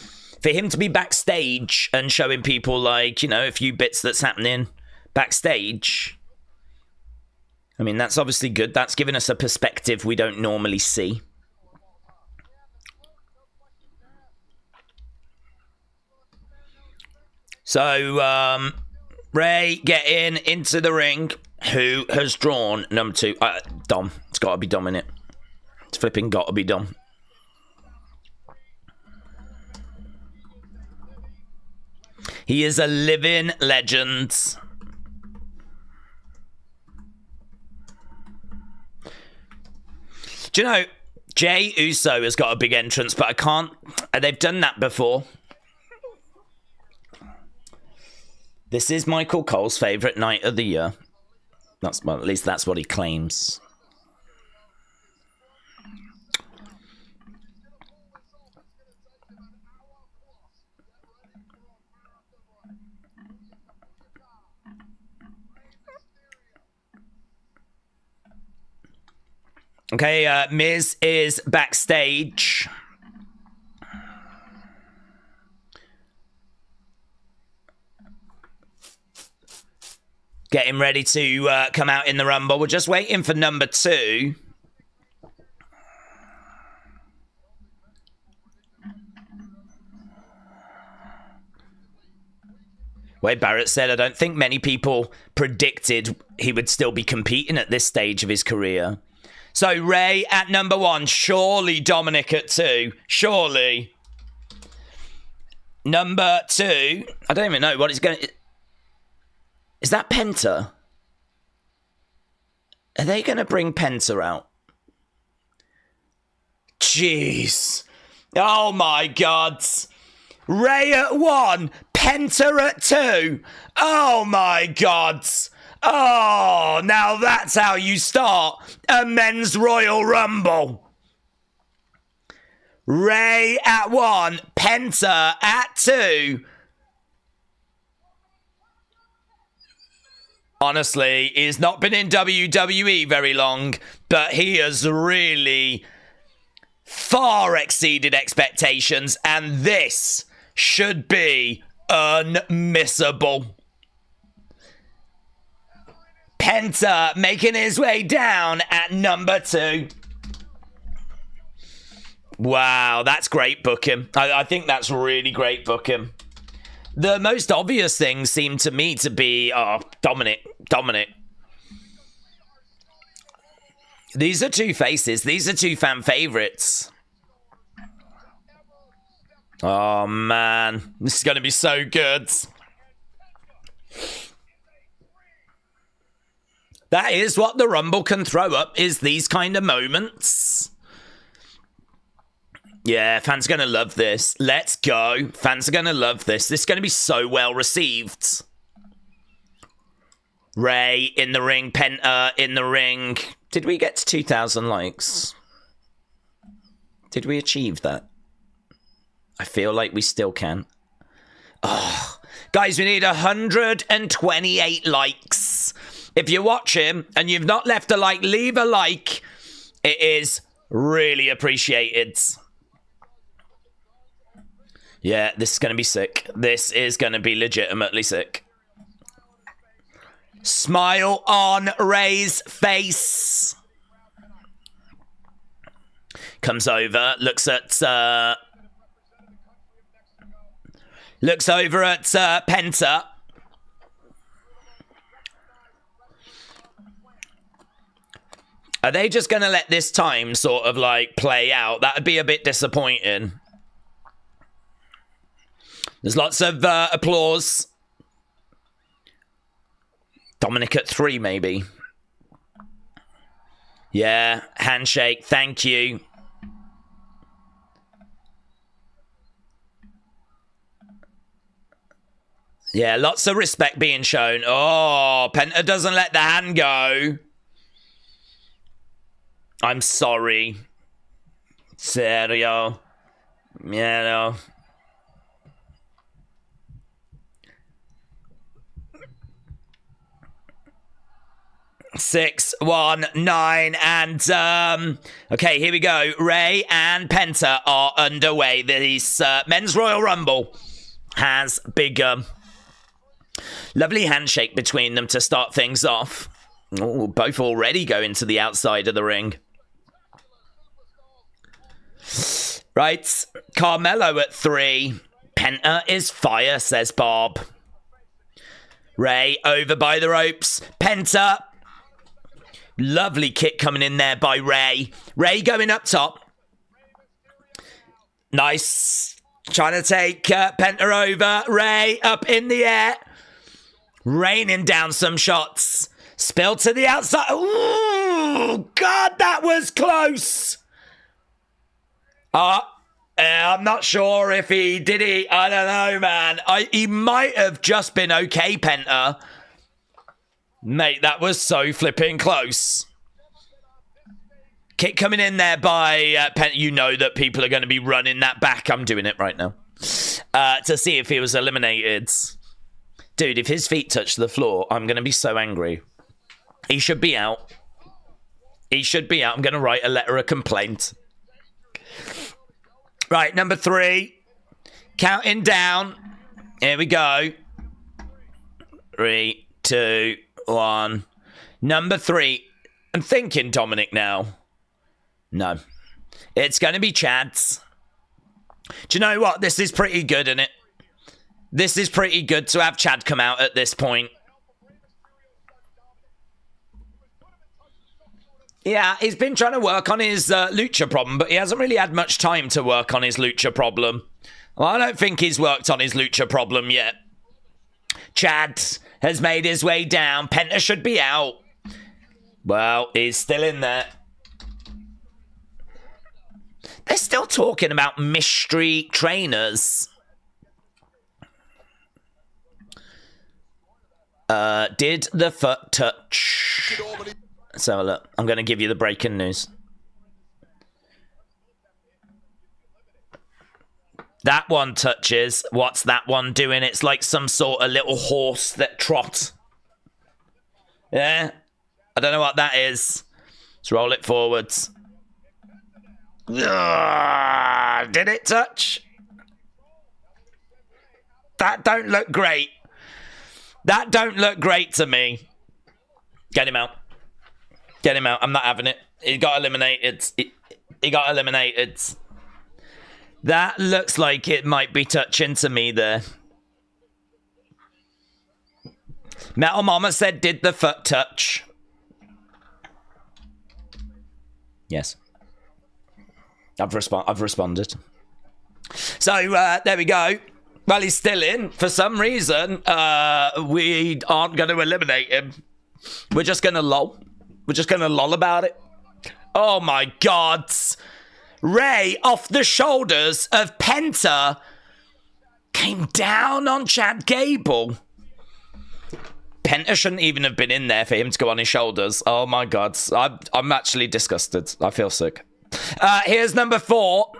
for him to be backstage and showing people, like, you know, a few bits that's happening backstage, I mean, that's obviously good. That's giving us a perspective we don't normally see. So, Ray getting into the ring. Who has drawn number 2? Dom. It's got to be Dom in it. It's flipping got to be Dom. He is a living legend. Do you know, Jey Uso has got a big entrance, but I can't... They've done that before. This is Michael Cole's favourite night of the year. Well, at least that's what he claims. Okay, Miz is backstage. Getting ready to come out in the Rumble. We're just waiting for number 2. Wade Barrett said, I don't think many people predicted he would still be competing at this stage of his career. So Ray at number 1. Surely Dominic at 2. Surely. Number 2. I don't even know what it's going to... Is that Penta? Are they going to bring Penta out? Jeez. Oh my God. Ray at 1. Penta at 2. Oh my God. Oh, now that's how you start a men's Royal Rumble. Ray at 1. Penta at 2. Honestly, he's not been in WWE very long, but he has really far exceeded expectations, and this should be unmissable. Penta making his way down at number 2. Wow, that's great booking. I think that's really great booking. The most obvious things seem to me to be, Dominic. These are 2 faces. These are 2 fan favorites. Oh, man. This is going to be so good. That is what the Rumble can throw up, is these kind of moments. Yeah, fans are going to love this. Let's go. Fans are going to love this. This is going to be so well received. Ray in the ring. Penta in the ring. Did we get to 2,000 likes? Did we achieve that? I feel like we still can. Oh, guys, we need 128 likes. If you're watching and you've not left a like, leave a like. It is really appreciated. Yeah, this is going to be sick. This is going to be legitimately sick. Smile on Ray's face. Comes over, looks over at Penta. Are they just going to let this time sort of like play out? That would be a bit disappointing. There's lots of applause. Dominic at 3, maybe. Yeah, handshake, thank you. Yeah, lots of respect being shown. Oh, Penta doesn't let the hand go. I'm sorry. Serio. Yeah, no. Six, 1, 9, and okay, here we go. Ray and Penta are underway. This men's Royal Rumble has begun. Lovely handshake between them to start things off. Oh, both already going to the outside of the ring. Right, Carmelo at 3. Penta is fire, says Bob. Ray over by the ropes. Penta. Lovely kick coming in there by Ray. Ray going up top. Nice. Trying to take Penta over. Ray up in the air. Raining down some shots. Spill to the outside. Ooh, God, that was close. I'm not sure if he did it. I don't know, man. He might have just been okay, Penta. Mate, that was so flipping close. Kick coming in there by Penta. You know that people are going to be running that back. I'm doing it right now. To see if he was eliminated. Dude, if his feet touch the floor, I'm going to be so angry. He should be out. He should be out. I'm going to write a letter of complaint. Right, number 3. Counting down. Here we go. 3, 2, 1. Number 3. I'm thinking Dominic now. No. It's going to be Chad's. Do you know what? This is pretty good, isn't it? This is pretty good to have Chad come out at this point. Yeah, he's been trying to work on his lucha problem, but he hasn't really had much time to work on his lucha problem. Well, I don't think he's worked on his lucha problem yet. Chad has made his way down. Penta should be out. Well, he's still in there. They're still talking about mystery trainers. Did the foot touch? So look, I'm going to give you the breaking news. That one touches. What's that one doing? It's like some sort of little horse that trots. Yeah? I don't know what that is. Let's roll it forwards. Did it touch? That don't look great. That don't look great to me. Get him out. Get him out. I'm not having it. He got eliminated. He got eliminated. That looks like it might be touching to me there. Metal Mama said, did the foot touch? Yes. I've responded. So, there we go. Well, he's still in. For some reason, we aren't going to eliminate him. We're just going to lol. We're just going to lol about it. Oh, my God. Ray, off the shoulders of Penta, came down on Chad Gable. Penta shouldn't even have been in there for him to go on his shoulders. Oh, my God. I'm actually disgusted. I feel sick. Here's number 4.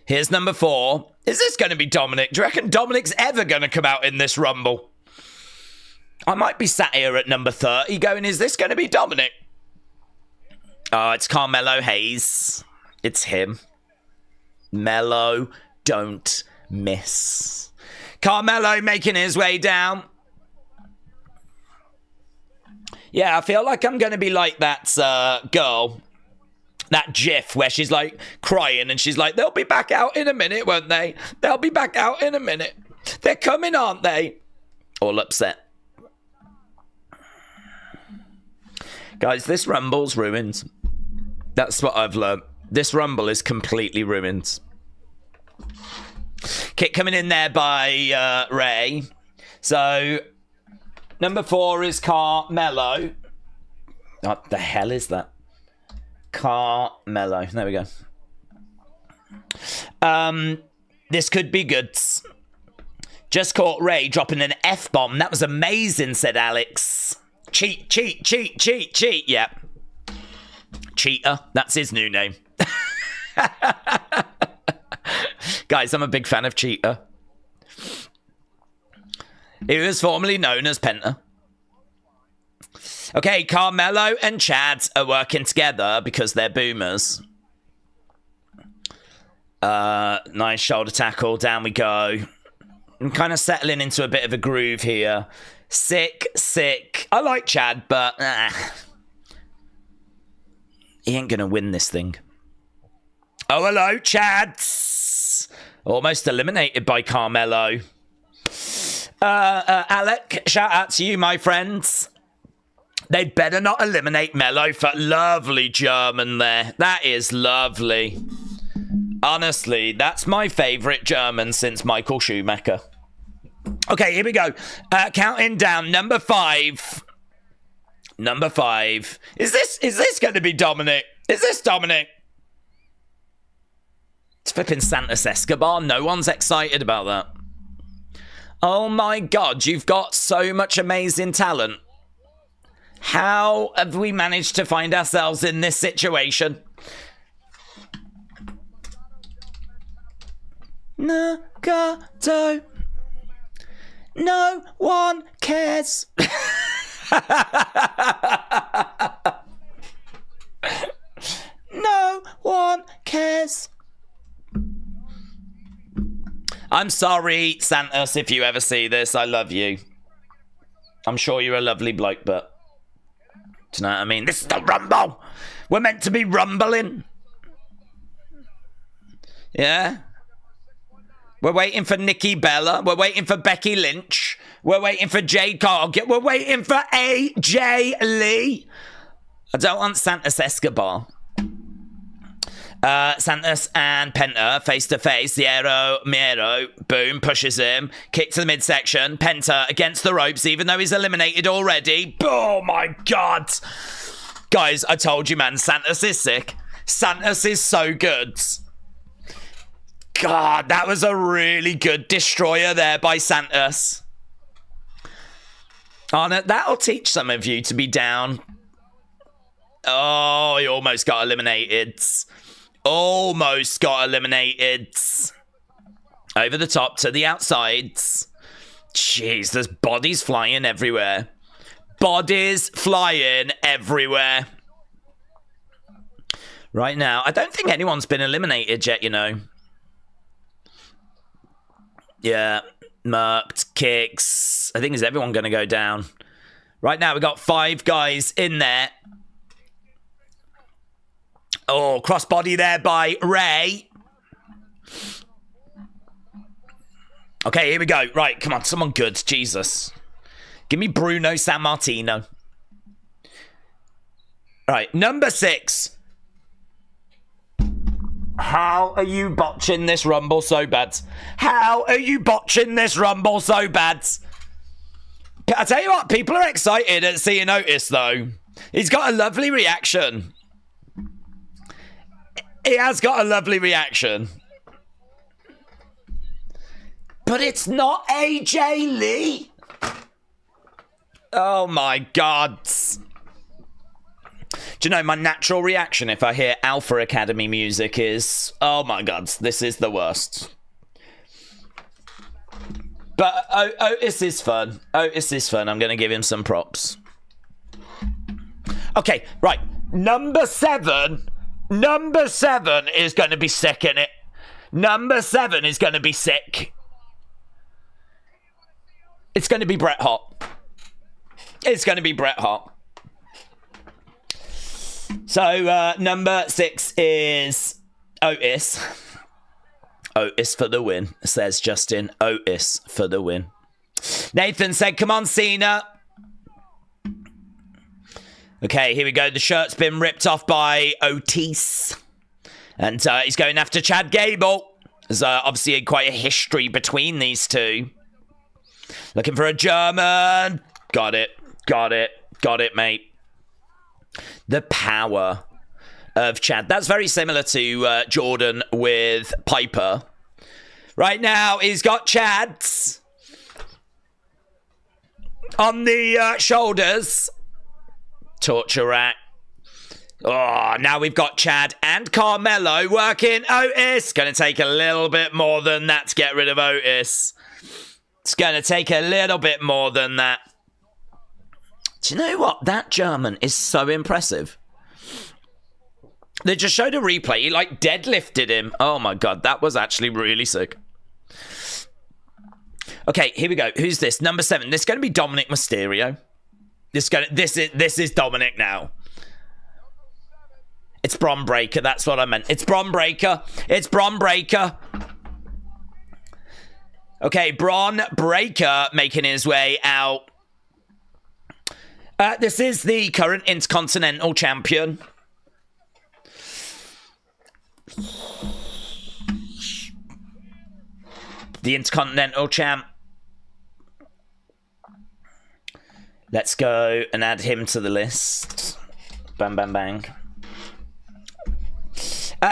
Here's number 4. Is this going to be Dominic? Do you reckon Dominic's ever going to come out in this Rumble? I might be sat here at number 30 going, is this going to be Dominic? Oh, it's Carmelo Hayes. It's him. Mello, don't miss. Carmelo making his way down. Yeah, I feel like I'm going to be like that girl. That gif where she's like crying and she's like, they'll be back out in a minute, won't they? They'll be back out in a minute. They're coming, aren't they? All upset. Guys, this Rumble's ruined. That's what I've learned. This Rumble is completely ruined. Kick coming in there by Ray. So, number 4 is Carmelo. What the hell is that? Carmelo. There we go. This could be good. Just caught Ray dropping an F-bomb. That was amazing, said Alex. Cheat, cheat, cheat, cheat, cheat. Yeah. Cheater. That's his new name. Guys, I'm a big fan of Cheater. He was formerly known as Penta. Okay, Carmelo and Chad are working together because they're boomers. Nice shoulder tackle. Down we go. I'm kind of settling into a bit of a groove here. Sick, sick. I like Chad, but he ain't going to win this thing. Oh, hello, Chad. Almost eliminated by Carmelo. Alec, shout out to you, my friends. They'd better not eliminate Mello for lovely German there. That is lovely. Honestly, that's my favourite German since Michael Schumacher. Okay, here we go. Counting down. Number 5. Number 5. Is this going to be Dominic? Is this Dominic? It's flipping Santos Escobar. No one's excited about that. Oh my God, you've got so much amazing talent. How have we managed to find ourselves in this situation? Nagato. No one cares. No one cares. I'm sorry, Santos, if you ever see this. I love you. I'm sure you're a lovely bloke, but... Do you know what I mean? This is the Rumble. We're meant to be rumbling. Yeah? We're waiting for Nikki Bella. We're waiting for Becky Lynch. We're waiting for Jade Cargill. We're waiting for AJ Lee. I don't want Santos Escobar. Santos and Penta face to face. Miero, boom, pushes him. Kick to the midsection. Penta against the ropes, even though he's eliminated already. Oh my God. Guys, I told you, man, Santos is sick. Santos is so good. God, that was a really good destroyer there by Santos. Arnott, that'll teach some of you to be down. Oh, he almost got eliminated. Almost got eliminated. Over the top to the outsides. Jeez, there's bodies flying everywhere. Bodies flying everywhere. Right now, I don't think anyone's been eliminated yet, you know. Yeah, murked, kicks. I think is everyone going to go down. Right now, we've got 5 guys in there. Oh, crossbody there by Ray. Okay, here we go. Right, come on, someone good. Jesus. Give me Bruno Sammartino. Right, number 6. How are you botching this Rumble so bad? How are you botching this Rumble so bad? I tell you what, people are excited at seeing Otis, though. He's got a lovely reaction. He has got a lovely reaction. But it's not AJ Lee. Oh my God. Do you know, my natural reaction if I hear Alpha Academy music is, oh my God, this is the worst. But Otis is fun. Otis is fun. I'm going to give him some props. Okay, right. Number 7. Number 7 is going to be sick, in it. Number 7 is going to be sick. It's going to be Bret Hart. It's going to be Bret Hart. So, number 6 is Otis. Otis for the win, says Justin. Otis for the win. Nathan said, come on, Cena. Okay, here we go. The shirt's been ripped off by Otis. And he's going after Chad Gable. There's obviously quite a history between these two. Looking for a German. Got it. Got it. Got it, mate. The power of Chad. That's very similar to Jordan with Piper. Right now, he's got Chad's on the shoulders. Torture rack. Oh, now we've got Chad and Carmelo working Otis. Going to take a little bit more than that to get rid of Otis. It's going to take a little bit more than that. Do you know what? That German is so impressive. They just showed a replay. He, like, deadlifted him. Oh, my God. That was actually really sick. Okay, here we go. Who's this? Number 7. This is going to be Dominic Mysterio. This is Dominic now. It's Bron Breakker. That's what I meant. It's Bron Breakker. It's Bron Breakker. Okay, Braun Breaker making his way out. This is the current Intercontinental Champion. The Intercontinental Champ. Let's go and add him to the list. Bang, bang, bang.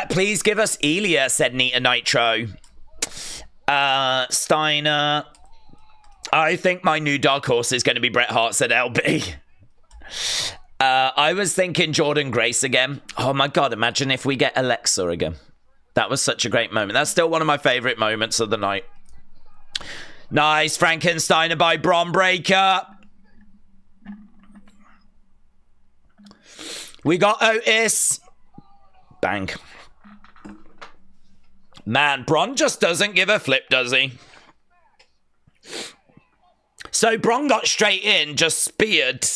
Please give us Elia, said Nita Nitro. Steiner. I think my new dark horse is going to be Bret Hart, said LB. I was thinking Jordan Grace again. Oh my god, imagine if we get Alexa again. That was such a great moment. That's still one of my favourite moments of the night. Nice, Frankensteiner by Braun Breaker. We got Otis. Bang. Man, Braun just doesn't give a flip, does he? So Braun got straight in, just speared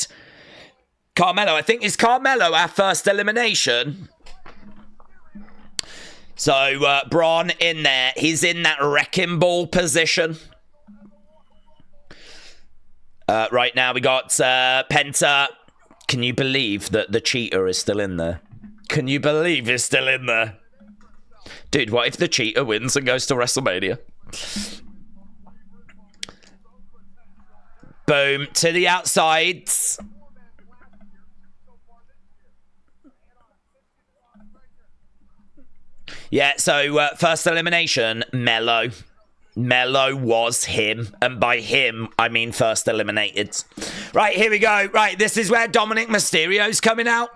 Carmelo. I think it's Carmelo our first elimination. So Braun in there. He's in that wrecking ball position. Right now we got Penta. Can you believe that the cheater is still in there? Can you believe he's still in there? Dude, what if the cheater wins and goes to WrestleMania? Boom. To the outsides. Yeah, so first elimination, Mello. Mello was him. And by him, I mean first eliminated. Right, here we go. Right, this is where Dominic Mysterio's coming out.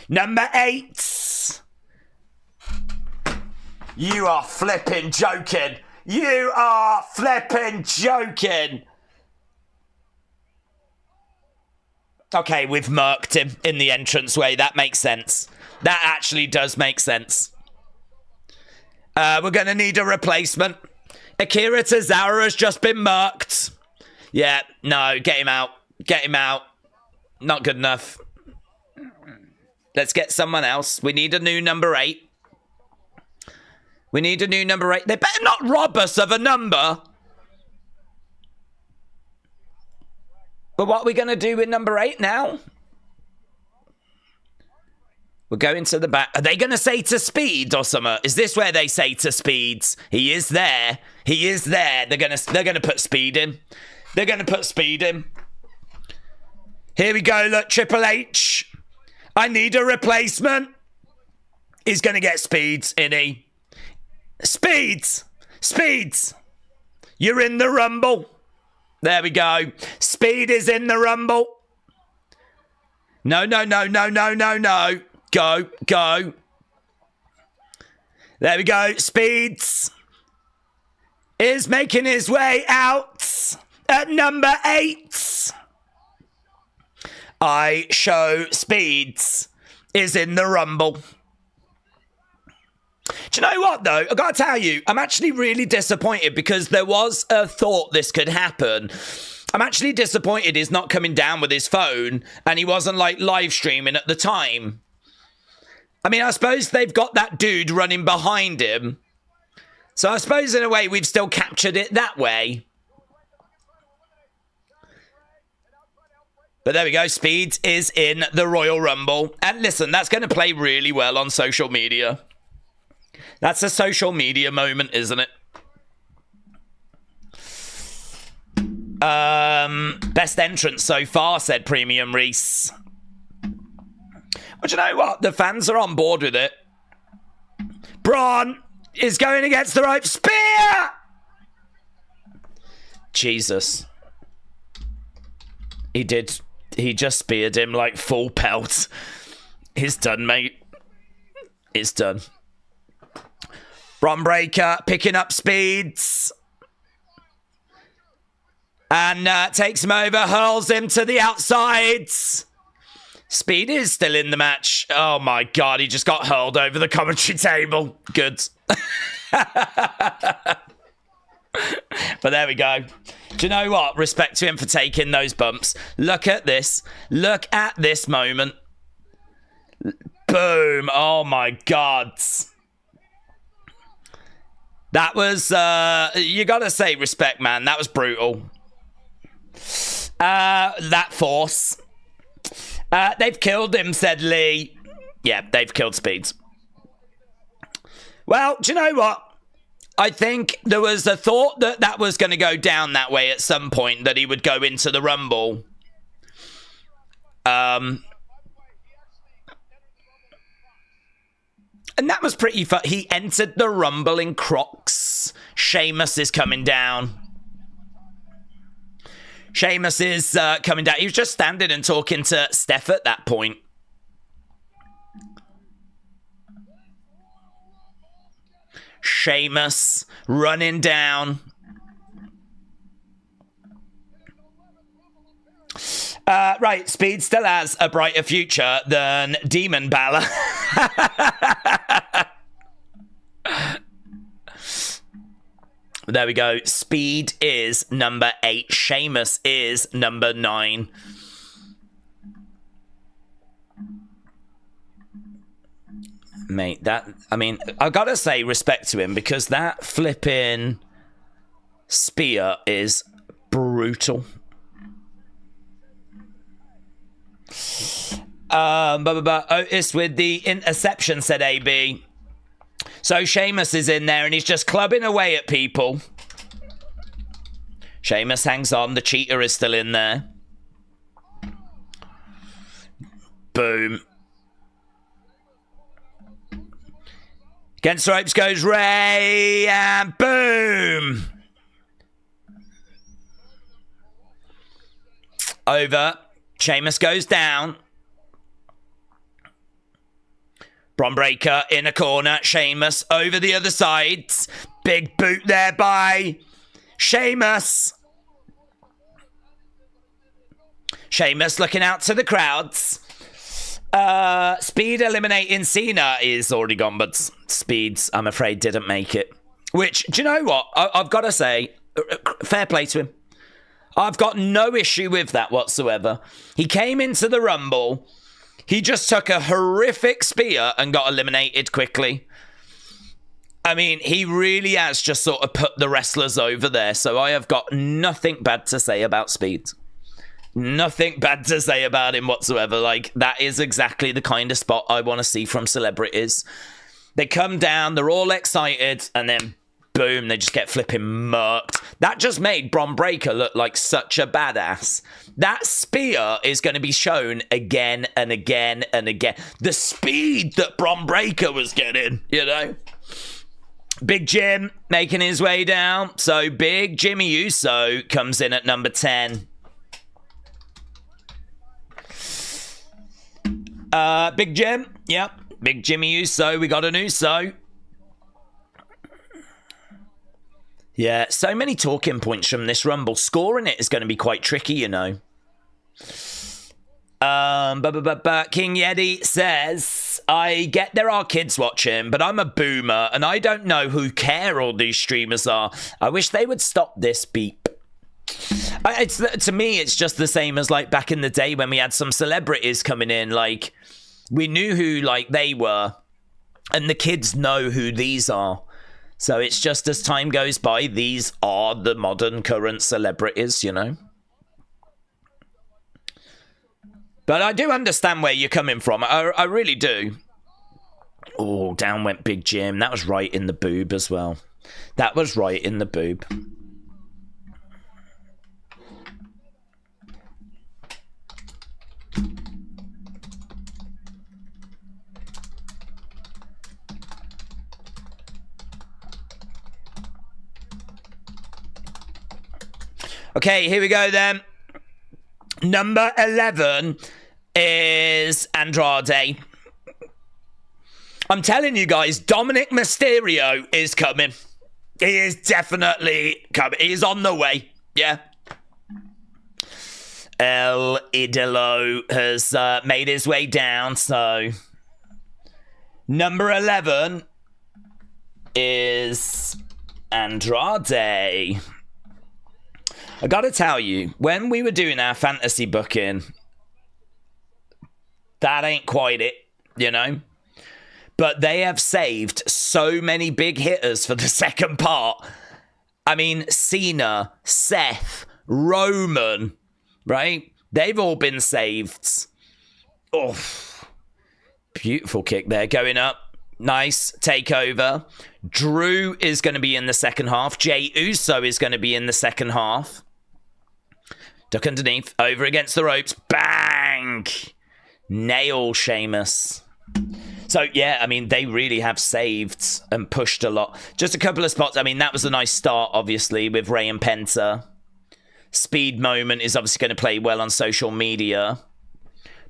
Number 8. You are flipping joking. You are flipping joking. Okay, we've murked him in the entranceway. That makes sense. That actually does make sense. We're going to need a replacement. Akira Tozawa has just been murked. Yeah, no, get him out. Get him out. Not good enough. Let's get someone else. We need a new number 8. We need a new number 8. They better not rob us of a number. But what are we going to do with number 8 now? We're going to the back. Are they going to say to Speed or something? Is this where they say to Speeds? He is there. He is there. They're going to put Speed in. They're going to put Speed in. Here we go. Look, Triple H. I need a replacement. He's going to get Speeds, isn't he? Speeds. Speeds. You're in the Rumble. There we go. Speed is in the Rumble. No, no, no, no, no, no, no. Go, go. There we go. Speeds is making his way out at number 8. I show Speeds is in the Rumble. Do you know what, though? I've got to tell you, I'm actually really disappointed because there was a thought this could happen. I'm actually disappointed he's not coming down with his phone and he wasn't, like, live streaming at the time. I mean, I suppose they've got that dude running behind him. So I suppose, in a way, we've still captured it that way. But there we go. Speed is in the Royal Rumble. And listen, that's going to play really well on social media. That's a social media moment, isn't it? Best entrance so far, said Premium Reese. But you know what? The fans are on board with it. Braun is going against the rope. Spear! Jesus. He did. He just speared him like full pelt. He's done, mate. It's done. Braun Breaker picking up Speeds. And takes him over, hurls him to the outsides. Speed is still in the match. Oh my god, he just got hurled over the commentary table. Good. But there we go. Do you know what? Respect to him for taking those bumps. Look at this. Look at this moment. Boom. Oh my god. That was, you gotta say respect, man. That was brutal. That force. They've killed him, said Lee. Yeah, they've killed Speeds. Well, do you know what? I think there was a thought that that was going to go down that way at some point, that he would go into the Rumble. And that was pretty fun. He entered the Rumble in Crocs. Sheamus is coming down. Sheamus is coming down. He was just standing and talking to Steph at that point. Sheamus running down. Right, Speed still has a brighter future than Demon Balor. There we go. Speed is number 8. Sheamus is number 9. Mate, I gotta say respect to him, because that flipping spear is brutal. Otis with the interception, said AB. So Sheamus is in there and he's just clubbing away at people. Sheamus hangs on. The cheater is still in there. Boom. Against the ropes goes Ray, and boom. Over. Sheamus goes down. Bron Breakker in a corner. Sheamus over the other side. Big boot there by Sheamus. Sheamus looking out to the crowds. Speed eliminating Cena is already gone, but Speeds, I'm afraid, didn't make it. Which, do you know what? I've got to say, fair play to him. I've got no issue with that whatsoever. He came into the Rumble. He just took a horrific spear and got eliminated quickly. I mean, he really has just sort of put the wrestlers over there. So I have got nothing bad to say about Speed. Nothing bad to say about him whatsoever. Like, that is exactly the kind of spot I want to see from celebrities. They come down, they're all excited, and then boom, they just get flipping murked. That just made Bron Breakker look like such a badass. That spear is going to be shown again and again and again. The speed that Bron Breakker was getting, you know? Big Jim making his way down. So Big Jimmy Uso comes in at number 10. Big Jim, yep. Big Jimmy Uso, we got an Uso. Yeah, so many talking points from this Rumble. Scoring it is going to be quite tricky, you know. King Yeti says, I get there are kids watching, but I'm a boomer and I don't know who care all these streamers are. I wish they would stop this beep. To me, it's just the same as like back in the day when we had some celebrities coming in. Like, we knew who like they were, and the kids know who these are. So it's just as time goes by, these are the modern current celebrities, you know. But I do understand where you're coming from. I really do. Oh, down went Big Jim. That was right in the boob as well. That was right in the boob. Okay, here we go then. Number 11 is Andrade. I'm telling you guys, Dominic Mysterio is coming. He is definitely coming. He is on the way. Yeah. El Idolo has made his way down, so number 11 is Andrade. I gotta tell you, when we were doing our fantasy booking, that ain't quite it, you know? but they have saved so many big hitters for the second part. I mean, Cena, Seth, Roman, right? They've all been saved. Oh, beautiful kick there going up. Nice takeover. Drew is going to be in the second half. Jey Uso is going to be in the second half. Duck underneath. Over against the ropes. Bang! Nail Sheamus. So, yeah, I mean, they really have saved and pushed a lot. Just a couple of spots. I mean, that was a nice start, obviously, with Rey and Penta. Speed Moment is obviously going to play well on social media.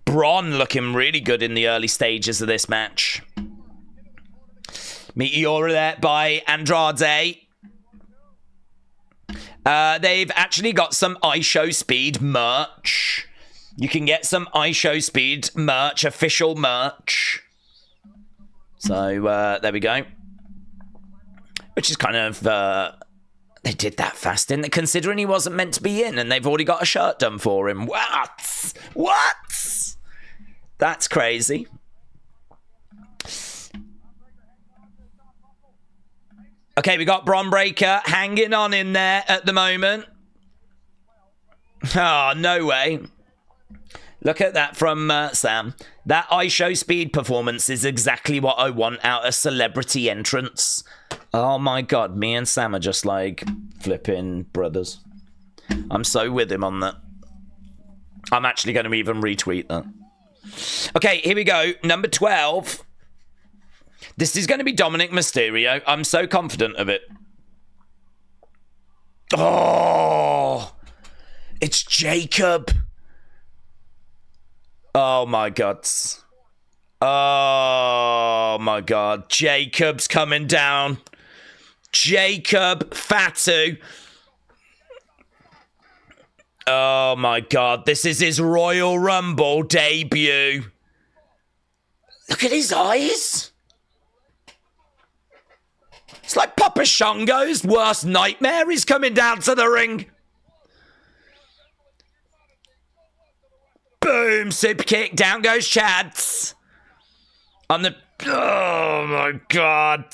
Braun looking really good in the early stages of this match. Meteora there by Andrade. They've actually got some iShow Speed merch. You can get some iShow Speed merch, official merch. So, there we go. Which is kind of... they did that fast, didn't they? Considering he wasn't meant to be in, and they've already got a shirt done for him. What? What? That's crazy. Okay, we got Bron Breakker hanging on in there at the moment. Oh, no way. Look at that from Sam. That iShow Speed performance is exactly what I want out of celebrity entrance. Oh my god, me and Sam are just like flipping brothers. I'm so with him on that. I'm actually going to even retweet that. Okay, here we go. Number 12. This is going to be Dominic Mysterio. I'm so confident of it. Oh, it's Jacob. Oh my god. Oh my god. Jacob's coming down. Jacob Fatu. Oh my god. This is his Royal Rumble debut. Look at his eyes. It's like Papa Shango's worst nightmare. He's coming down to the ring. Boom, super kick. Down goes Chads. On the... Oh, my God.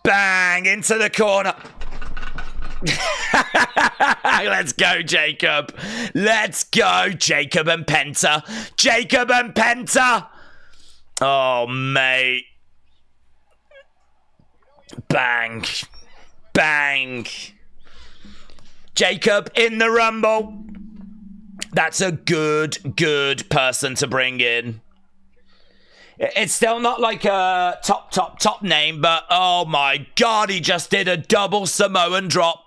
Bang, into the corner. Let's go, Jacob. Let's go, Jacob and Penta. Jacob and Penta. Oh, mate. Bang. Bang. Jacob in the Rumble. That's a good person to bring in. It's still not like a top name, but oh my god, he just did a double Samoan drop.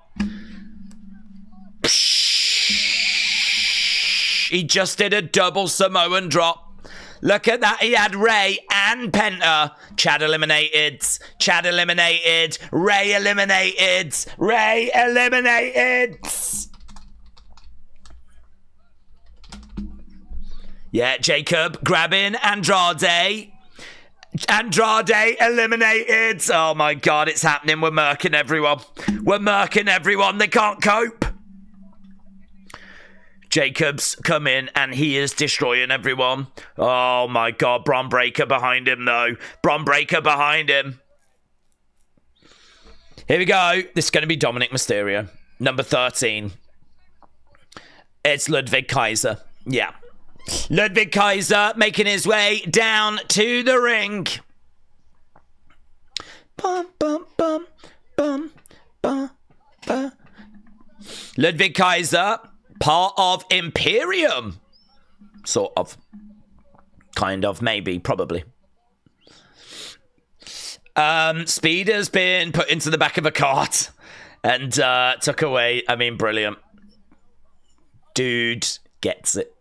He just did a double Samoan drop. Look at that. He had Rey and Penta. Chad eliminated. Chad eliminated. Rey eliminated. Rey eliminated. Yeah, Jacob grabbing Andrade. Andrade eliminated. Oh my god, it's happening. We're murking everyone. We're murking everyone. They can't cope. Jacob's come in and he is destroying everyone. Oh my god, Bron Breakker behind him though. Bron Breakker behind him. Here we go. This is going to be Dominic Mysterio. Number 13. It's Ludwig Kaiser. Yeah. Ludwig Kaiser making his way down to the ring. Bum, bum, bum, bum, bum, bum. Ludwig Kaiser, part of Imperium. Sort of. Kind of, maybe, probably. Speed has been put into the back of a cart and took away. I mean, brilliant. Dude gets it.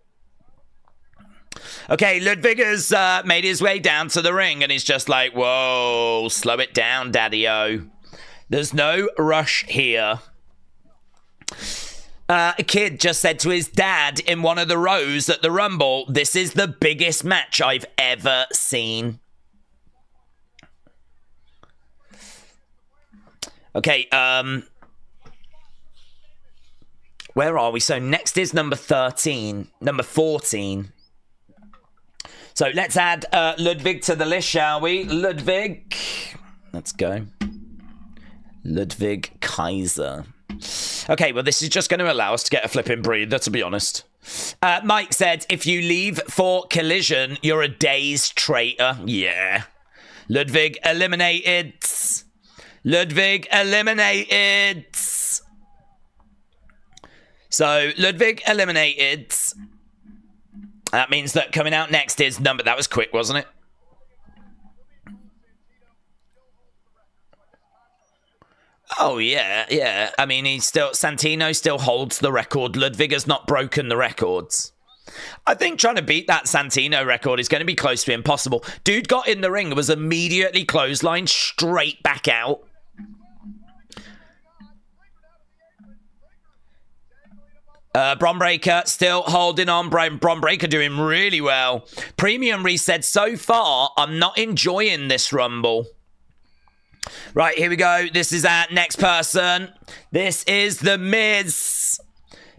Okay, Ludwig has made his way down to the ring and he's just like, whoa, slow it down, daddy-o. There's no rush here. A kid just said to his dad in one of the rows at the Rumble, this is the biggest match I've ever seen. Okay, where are we? So next is number 13, number 14. So let's add Ludwig to the list, shall we? Ludwig. Let's go. Ludwig Kaiser. Okay, well, this is just going to allow us to get a flipping breather, to be honest. Mike said, if you leave for Collision, you're a dazed traitor. Yeah. Ludwig eliminated. Ludwig eliminated. So, Ludwig eliminated. That means that coming out next is number... That was quick, wasn't it? Oh, yeah, yeah. I mean, Santino still holds the record. Ludwig has not broken the records. I think trying to beat that Santino record is going to be close to impossible. Dude got in the ring, was immediately clotheslined straight back out. Bron Breakker still holding on. Bron Breakker doing really well. Premium Reese said, so far, I'm not enjoying this Rumble. Right, here we go. This is our next person. This is The Miz.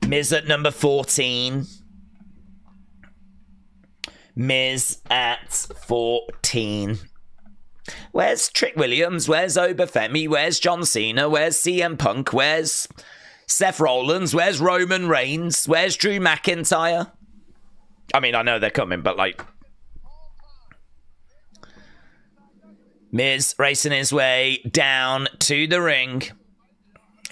Miz at number 14. Miz at 14. Where's Trick Williams? Where's Obafemi? Where's John Cena? Where's CM Punk? Where's Seth Rollins? Where's Roman Reigns? Where's Drew McIntyre? I mean, I know they're coming, but like... Miz racing his way down to the ring.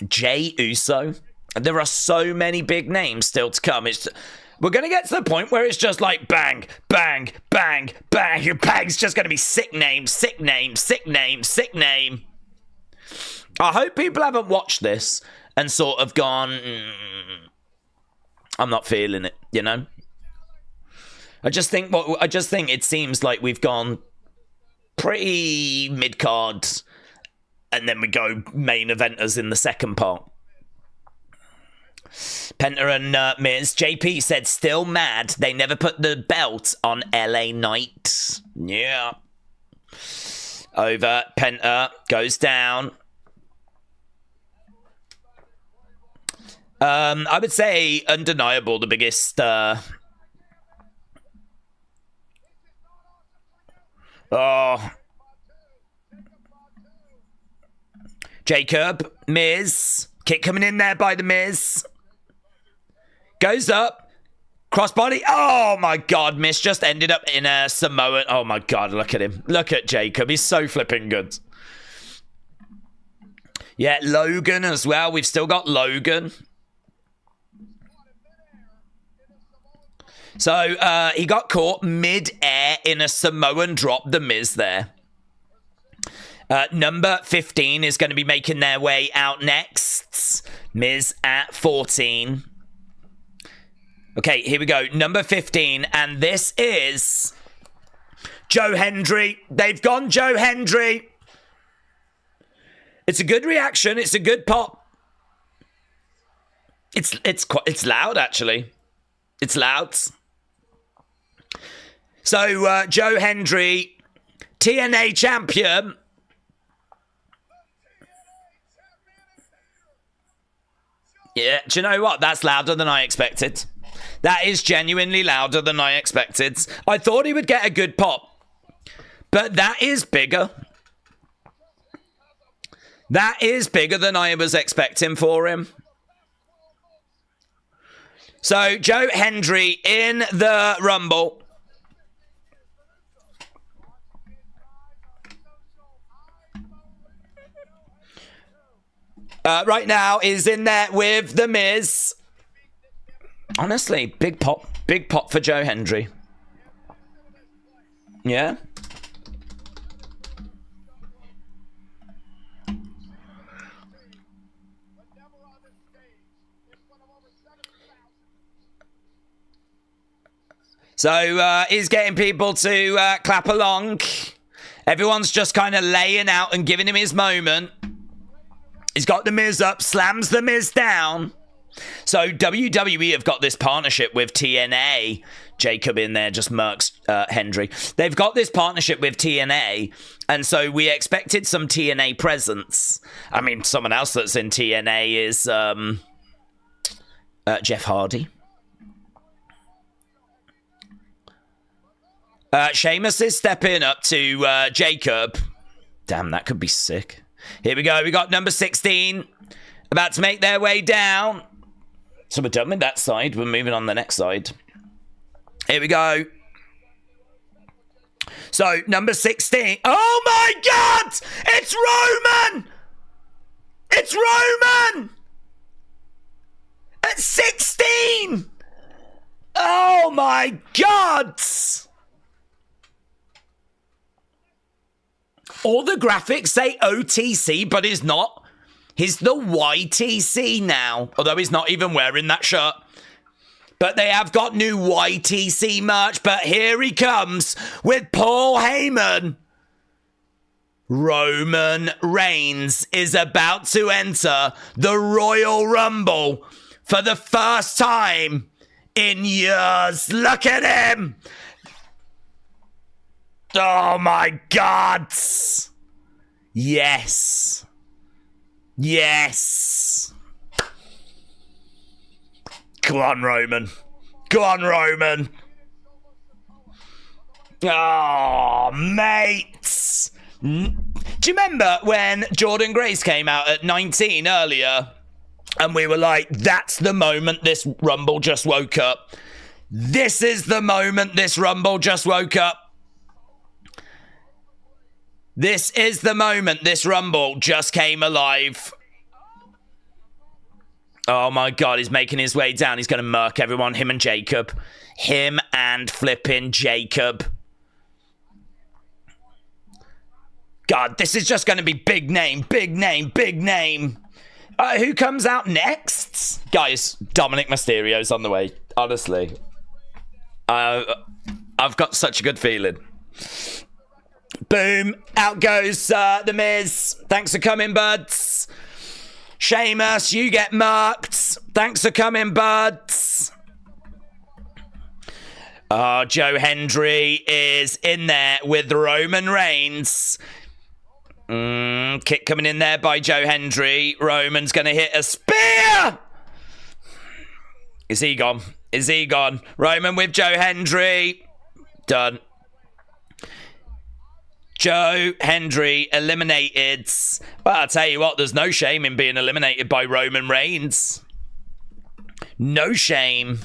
Jey Uso. There are so many big names still to come. We're going to get to the point where it's just like bang, bang, bang, bang. Your bang's just going to be sick name, sick name, sick name, sick name. I hope people haven't watched this and sort of gone, I'm not feeling it, you know? I just think it seems like we've gone pretty mid-card, and then we go main eventers in the second part. Penta and Miz. JP said, still mad they never put the belt on LA Knight. Yeah. Over. Penta goes down. I would say undeniable, the biggest... Oh. Jacob, Miz. Kick coming in there by the Miz. Goes up. Crossbody. Oh my God. Miz just ended up in a Samoan. Oh my God. Look at him. Look at Jacob. He's so flipping good. Yeah, Logan as well. We've still got Logan. So, he got caught mid-air in a Samoan drop, the Miz there. Number 15 is going to be making their way out next. Miz at 14. Okay, here we go. Number 15, and this is Joe Hendry. They've gone Joe Hendry. It's a good reaction. It's a good pop. It's loud, actually. It's loud. So, Joe Hendry, TNA champion. Yeah, do you know what? That's louder than I expected. That is genuinely louder than I expected. I thought he would get a good pop, but that is bigger. That is bigger than I was expecting for him. So, Joe Hendry in the Rumble. Right now is in there with The Miz. Honestly, big pop for Joe Hendry. Yeah. So he's getting people to clap along. Everyone's just kind of laying out and giving him his moment. He's got The Miz up, slams The Miz down. So WWE have got this partnership with TNA. Jacob in there just murks Hendry. They've got this partnership with TNA, and so we expected some TNA presence. I mean, someone else that's in TNA is Jeff Hardy. Sheamus is stepping up to Jacob. Damn, that could be sick. Here we go. We got number 16 about to make their way down. So we're done with that side. We're moving on the next side. Here we go. So, number 16. Oh my God! It's Roman! It's Roman! At 16! Oh my God! All the graphics say OTC, but he's not. He's the YTC now. Although he's not even wearing that shirt. But they have got new YTC merch. But here he comes with Paul Heyman. Roman Reigns is about to enter the Royal Rumble for the first time in years. Look at him. Oh my God. Yes. Yes. Go on, Roman. Go on, Roman. Oh, mates. Do you remember when Jordan Grace came out at 19 earlier? And we were like, that's the moment this Rumble just woke up. This is the moment this Rumble just woke up. This is the moment this Rumble just came alive. Oh my God, he's making his way down. He's going to murk everyone. Him and Jacob. Him and flipping Jacob. God, this is just going to be big name, big name, big name. Who comes out next? Guys, Dominic Mysterio's on the way. Honestly. I've got such a good feeling. Boom. Out goes The Miz. Thanks for coming, buds. Sheamus, you get marked. Thanks for coming, buds. Oh, Joe Hendry is in there with Roman Reigns. Kick coming in there by Joe Hendry. Roman's going to hit a spear. Is he gone? Is he gone? Roman with Joe Hendry. Done. Joe Hendry eliminated. Well, I'll tell you what, there's no shame in being eliminated by Roman Reigns. No shame.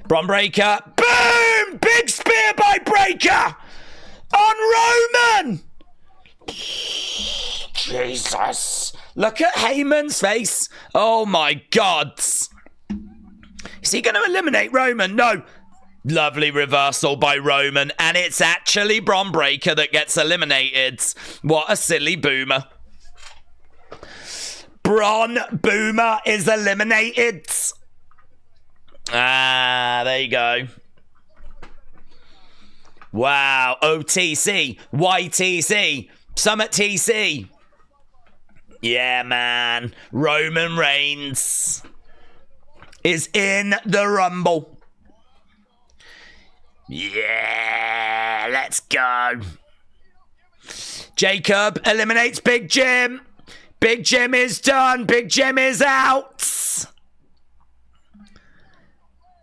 Braun Breaker. Boom! Big spear by Breaker! On Roman! Jesus. Look at Heyman's face. Oh my God. Is he going to eliminate Roman? No. Lovely reversal by Roman, and it's actually Braun Breaker that gets eliminated. What a silly boomer. Braun Boomer is eliminated. There you go. Wow, OTC, YTC, Summit TC. Yeah, man. Roman Reigns is in the Rumble. Yeah, let's go. Jacob eliminates Big Jim. Big Jim is done. Big Jim is out.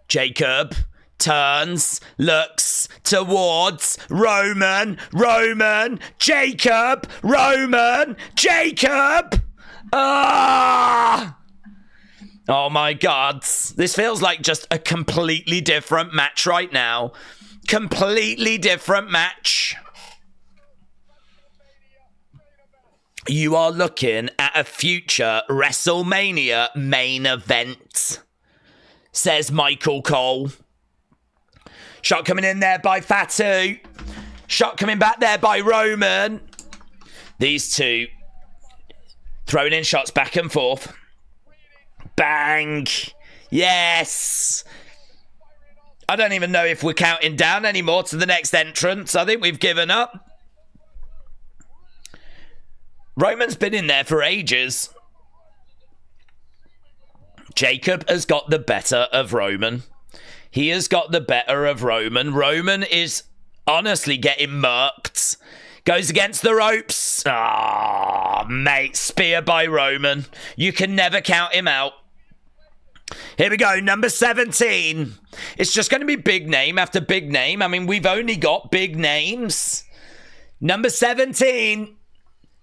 Jacob turns, looks towards Roman. Roman. Jacob. Roman. Jacob. Ah! Oh my God. This feels like just a completely different match right now. Completely different match. You are looking at a future WrestleMania main event, says Michael Cole. Shot coming in there by Fatu. Shot coming back there by Roman. These two throwing in shots back and forth. Bang. Yes. I don't even know if we're counting down anymore to the next entrance. I think we've given up. Roman's been in there for ages. Jacob has got the better of Roman. He has got the better of Roman. Roman is honestly getting murked. Goes against the ropes. Ah, mate. Spear by Roman. You can never count him out. Here we go, number 17. It's just going to be big name after big name. I mean, we've only got big names. Number 17,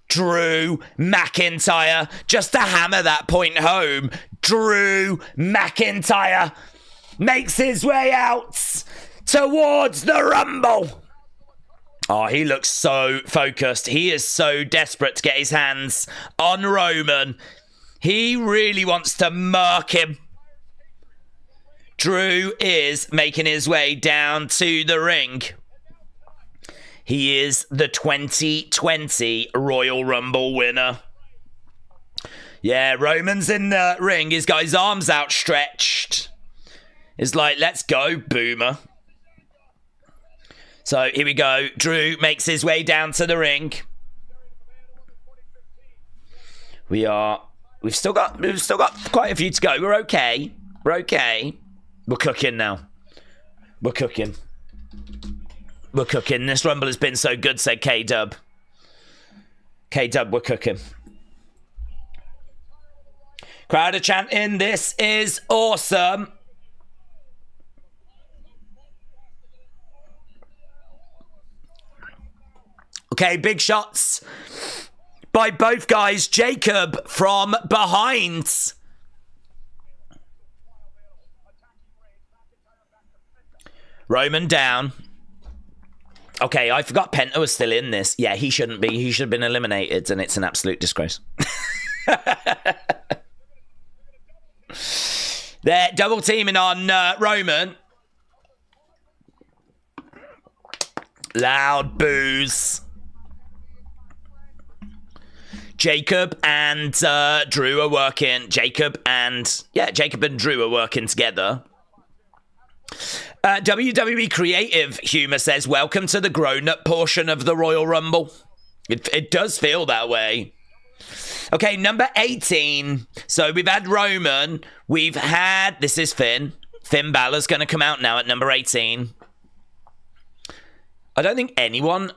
Drew McIntyre. Just to hammer that point home, Drew McIntyre makes his way out towards the Rumble. Oh, he looks so focused. He is so desperate to get his hands on Roman. He really wants to murk him. Drew is making his way down to the ring. He is the 2020 Royal Rumble winner. Yeah, Roman's in the ring. He's got his arms outstretched. It's like, let's go, boomer. So here we go. Drew makes his way down to the ring. We've still got quite a few to go. We're okay. We're cooking now. We're cooking. This Rumble has been so good, said K-Dub. K-Dub, we're cooking. Crowd are chanting, this is awesome. Okay, big shots by both guys. Jacob from behind. Roman down. Okay, I forgot Penta was still in this. Yeah, he shouldn't be. He should have been eliminated, and it's an absolute disgrace. They're double teaming on Roman. Loud boos. Jacob and Drew are working. Jacob and Drew are working together. WWE Creative Humor says, welcome to the grown-up portion of the Royal Rumble. It does feel that way. Okay, number 18. So we've had Roman. We've had... This is Finn. Finn Balor's going to come out now at number 18. I don't think anyone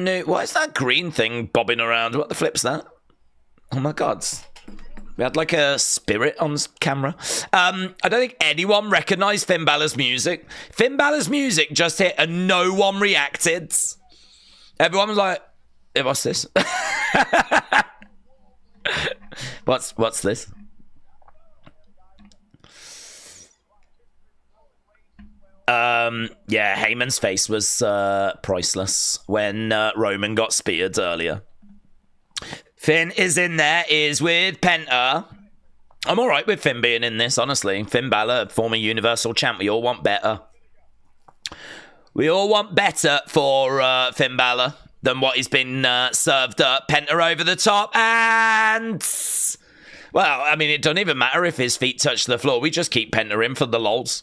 knew. What is that green thing bobbing around? What the flip's that? Oh my God. We had like a spirit on camera. I don't think anyone recognised Finn Balor's music. Finn Balor's music just hit and no one reacted. Everyone was like, hey, what's this? What's this? Yeah, Heyman's face was priceless when Roman got speared earlier. Finn is in there, is with Penta. I'm all right with Finn being in this, honestly. Finn Balor, former Universal Champ. We all want better. We all want better for Finn Balor than what he's been served up. Penta over the top, and... Well, I mean, it doesn't even matter if his feet touch the floor. We just keep Penta in for the lols.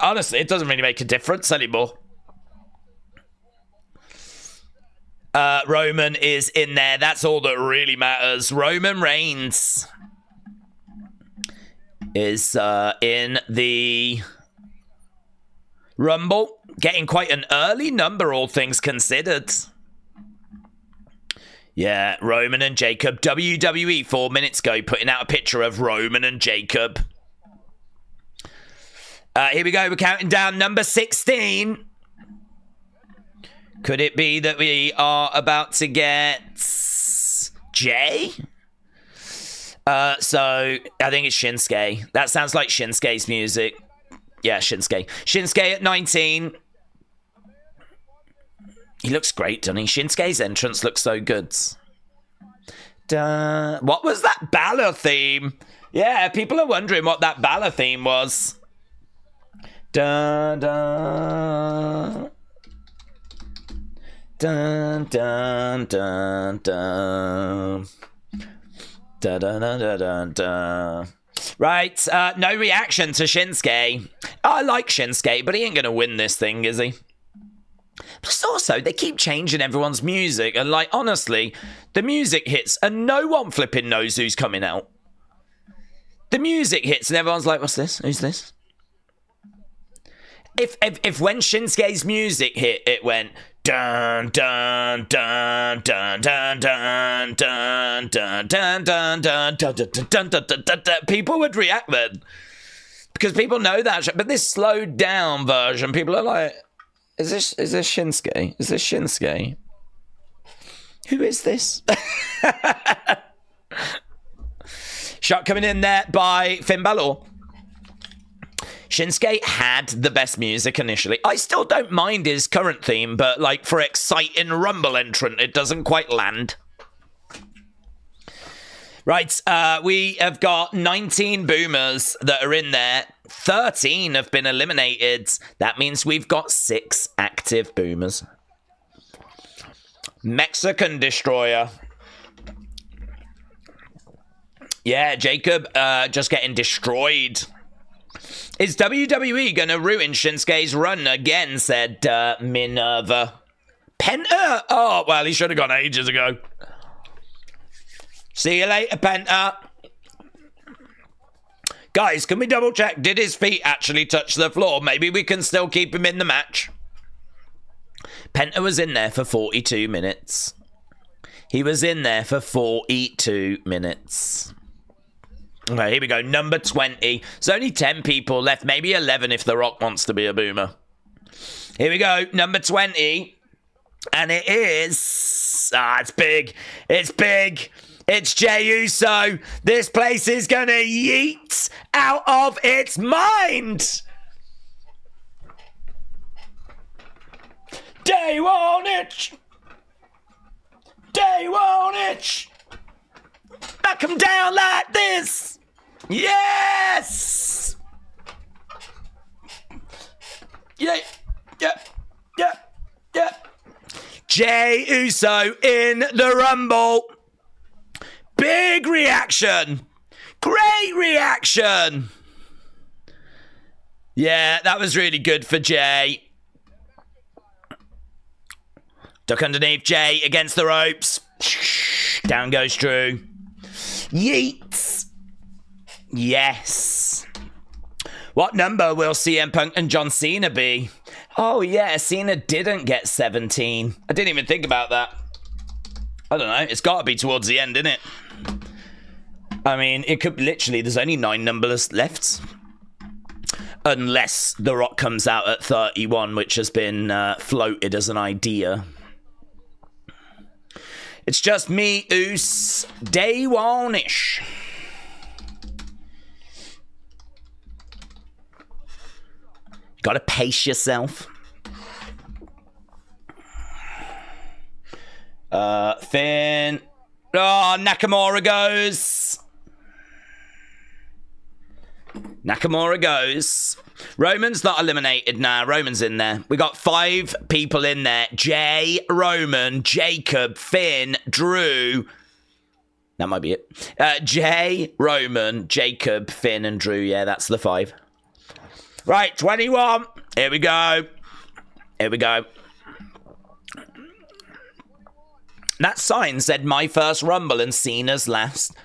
Honestly, it doesn't really make a difference anymore. Roman is in there. That's all that really matters. Roman Reigns is in the Rumble. Getting quite an early number, all things considered. Yeah, Roman and Jacob. WWE 4 minutes ago putting out a picture of Roman and Jacob. Here we go. We're counting down number 16. Could it be that we are about to get Jay? So I think it's Shinsuke. That sounds like Shinsuke's music. Yeah, Shinsuke. Shinsuke at 19. He looks great, doesn't he? Shinsuke's entrance looks so good. What was that Balor theme? Yeah, people are wondering what that Balor theme was. Dun dun dun dun dun dun dun dun dun dun dun. Right, no reaction to Shinsuke. I like Shinsuke, but he ain't gonna win this thing, is he? Plus also, they keep changing everyone's music, and like, honestly, the music hits and no one flipping knows who's coming out. The music hits and everyone's like, what's this? Who's this? If when Shinsuke's music hit, it went Dun dun dun dun dun dun dun dun dun dun dun dun dun dun dun dun. People would react then because people know that shit. But this slowed down version, people are like, "Is this Shinsuke? Is this Shinsuke? Who is this?" Shot coming in there by Finn Balor. Shinsuke had the best music initially. I still don't mind his current theme, but like for exciting Rumble entrant, it doesn't quite land. Right, we have got 19 boomers that are in there. 13 have been eliminated. That means we've got 6 active boomers. Mexican Destroyer. Yeah, Jacob just getting destroyed. Is WWE going to ruin Shinsuke's run again, said Minerva. Penta? Oh, well, he should have gone ages ago. See you later, Penta. Guys, can we double check? Did his feet actually touch the floor? Maybe we can still keep him in the match. Penta was in there for 42 minutes. He was in there for 42 minutes. Okay, here we go. Number 20. There's only 10 people left. Maybe 11 if The Rock wants to be a boomer. Here we go. Number 20. And it is... it's big. It's big. It's Jey Uso. This place is going to yeet out of its mind. Day won't itch. Day won't itch. Knock him down like this. Yes. Yeah. Jey Uso in the Rumble. Big reaction. Great reaction. Yeah, that was really good for Jey. Duck underneath Jey against the ropes. Down goes Drew. Yeets. Yes. What number will CM Punk and John Cena be? Oh, yeah, Cena didn't get 17. I didn't even think about that. I don't know. It's got to be towards the end, isn't it? I mean, it could literally... There's only 9 numbers left. Unless The Rock comes out at 31, which has been floated as an idea. It's just me, Oos. Day one-ish. Gotta pace yourself. Finn. Oh, Nakamura goes. Nakamura goes. Roman's not eliminated now. Roman's in there. We got 5 people in there. Jey, Roman, Jacob, Finn, Drew. That might be it. Jey, Roman, Jacob, Finn, and Drew. Yeah, that's the 5. Right, 21. Here we go. Here we go. That sign said my first Rumble and Cena's last.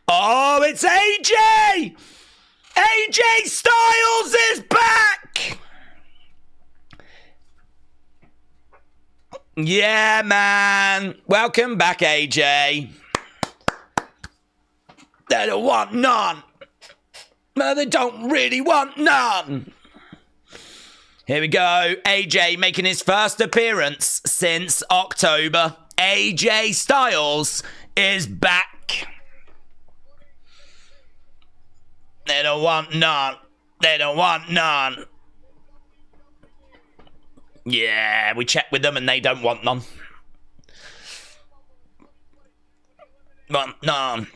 Oh, it's AJ! AJ Styles is back! Yeah, man. Welcome back, AJ. They don't want none. No, they don't really want none. Here we go. AJ making his first appearance since October. AJ Styles is back. They don't want none. They don't want none. Yeah, we checked with them and they don't want none. Want none.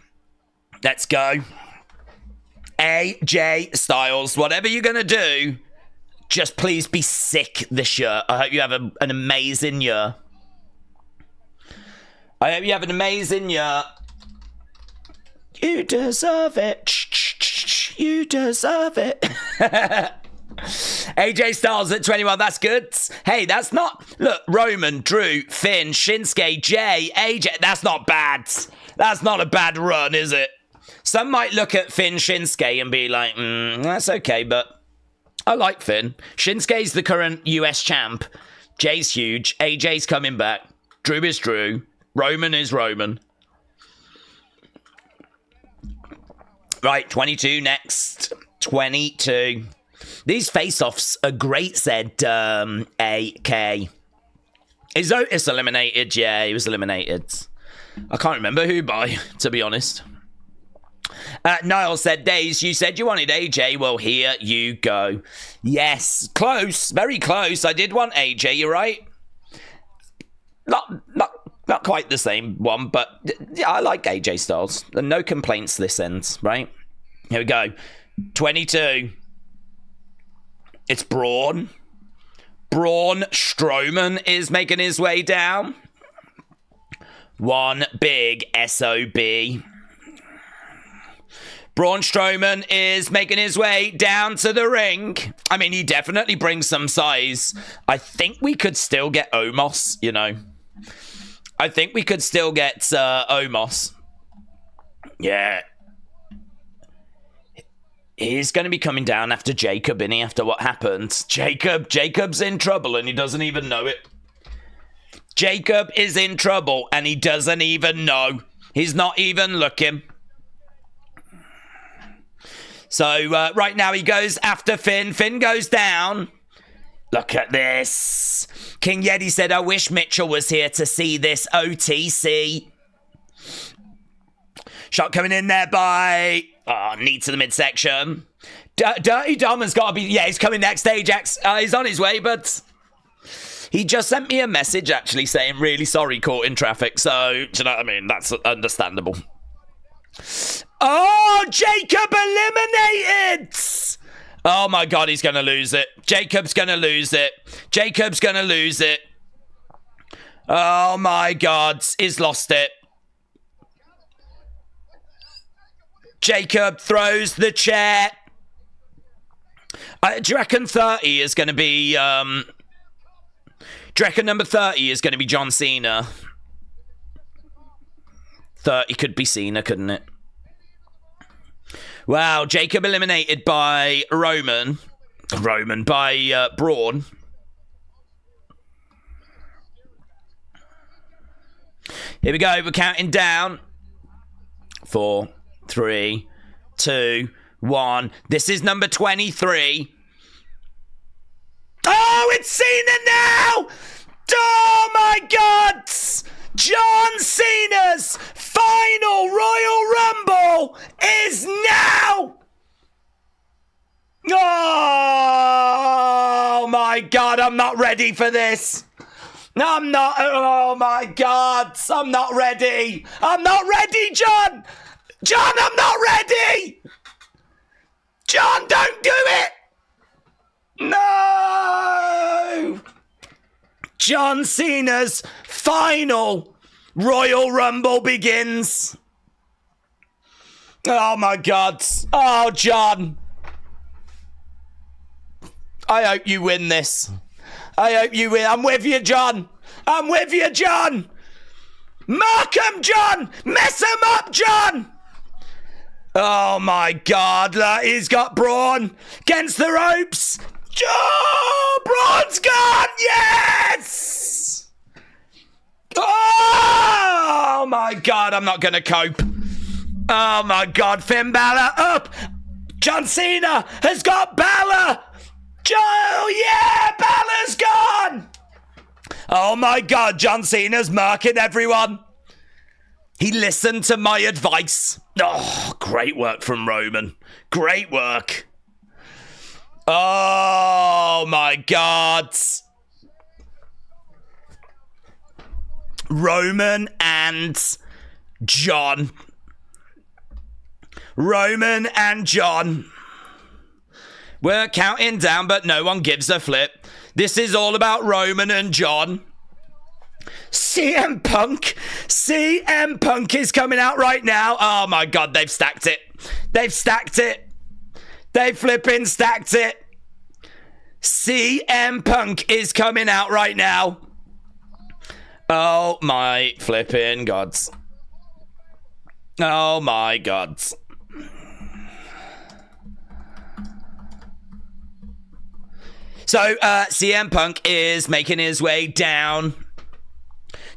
Let's go. AJ Styles, whatever you're going to do, just please be sick this year. I hope you have an amazing year. I hope you have an amazing year. You deserve it. You deserve it. AJ Styles at 21, that's good. Hey, that's not... Look, Roman, Drew, Finn, Shinsuke, Jey, AJ, that's not bad. That's not a bad run, is it? Some might look at Finn Shinsuke and be like, that's okay, but I like Finn. Shinsuke's the current US champ. Jay's huge. AJ's coming back. Drew is Drew. Roman is Roman. Right, 22 next. 22. These face-offs are great, said AK. Is Otis eliminated? Yeah, he was eliminated. I can't remember who by, to be honest. Niall said, Days, you said you wanted AJ. Well, here you go. Yes, close. Very close. I did want AJ, you're right. Not quite the same one, but yeah, I like AJ Styles. No complaints this end, right? Here we go. 22. It's Braun. Braun Strowman is making his way down. One big SOB. Braun Strowman is making his way down to the ring. I mean, he definitely brings some size. I think we could still get Omos, you know. I think we could still get Omos. Yeah. He's going to be coming down after Jacob, isn't he, after what happened? Jacob's in trouble and he doesn't even know it. Jacob is in trouble and he doesn't even know. He's not even looking. So right now he goes after Finn. Finn goes down. Look at this. King Yeti said, I wish Mitchell was here to see this OTC. Shot coming in there by... knee to the midsection. Dirty Dom has got to be... Yeah, he's coming next, Ajax. He's on his way, but... He just sent me a message, actually, saying, really sorry, caught in traffic. So, do you know what I mean? That's understandable. Oh, Jacob eliminated! Oh, my God, he's going to lose it. Jacob's going to lose it. Jacob's going to lose it. Oh, my God, he's lost it. Jacob throws the chair. Do you reckon 30 is going to be... do you reckon number 30 is going to be John Cena? 30 could be Cena, couldn't it? Wow, Jacob eliminated by Roman, by Braun. Here we go, we're counting down. 4, 3, 2, 1. This is number 23. Oh, it's Cena now! Oh my God! John Cena's final Royal Rumble is now! Oh my God, I'm not ready for this. I'm not, oh my God, I'm not ready. I'm not ready, John! John, I'm not ready! John, don't do it! No! John Cena's final Royal Rumble begins. Oh my God. Oh, John. I hope you win this. I hope you win. I'm with you, John. I'm with you, John. Mark him, John. Mess him up, John. Oh my God. Look, he's got Braun against the ropes. Oh, Braun's gone! Yes! Oh my God, I'm not gonna cope. Oh my God, Finn Balor up! John Cena has got Balor! Yeah, Balor's gone! Oh my God, John Cena's marking everyone. He listened to my advice. Oh, great work from Roman. Great work. Oh my God. Roman and John. Roman and John. We're counting down, but no one gives a flip. This is all about Roman and John. CM Punk. CM Punk is coming out right now. Oh my God, they've stacked it. They've stacked it. They flipping stacked it. CM Punk is coming out right now. Oh my flipping gods. Oh my gods. So CM Punk is making his way down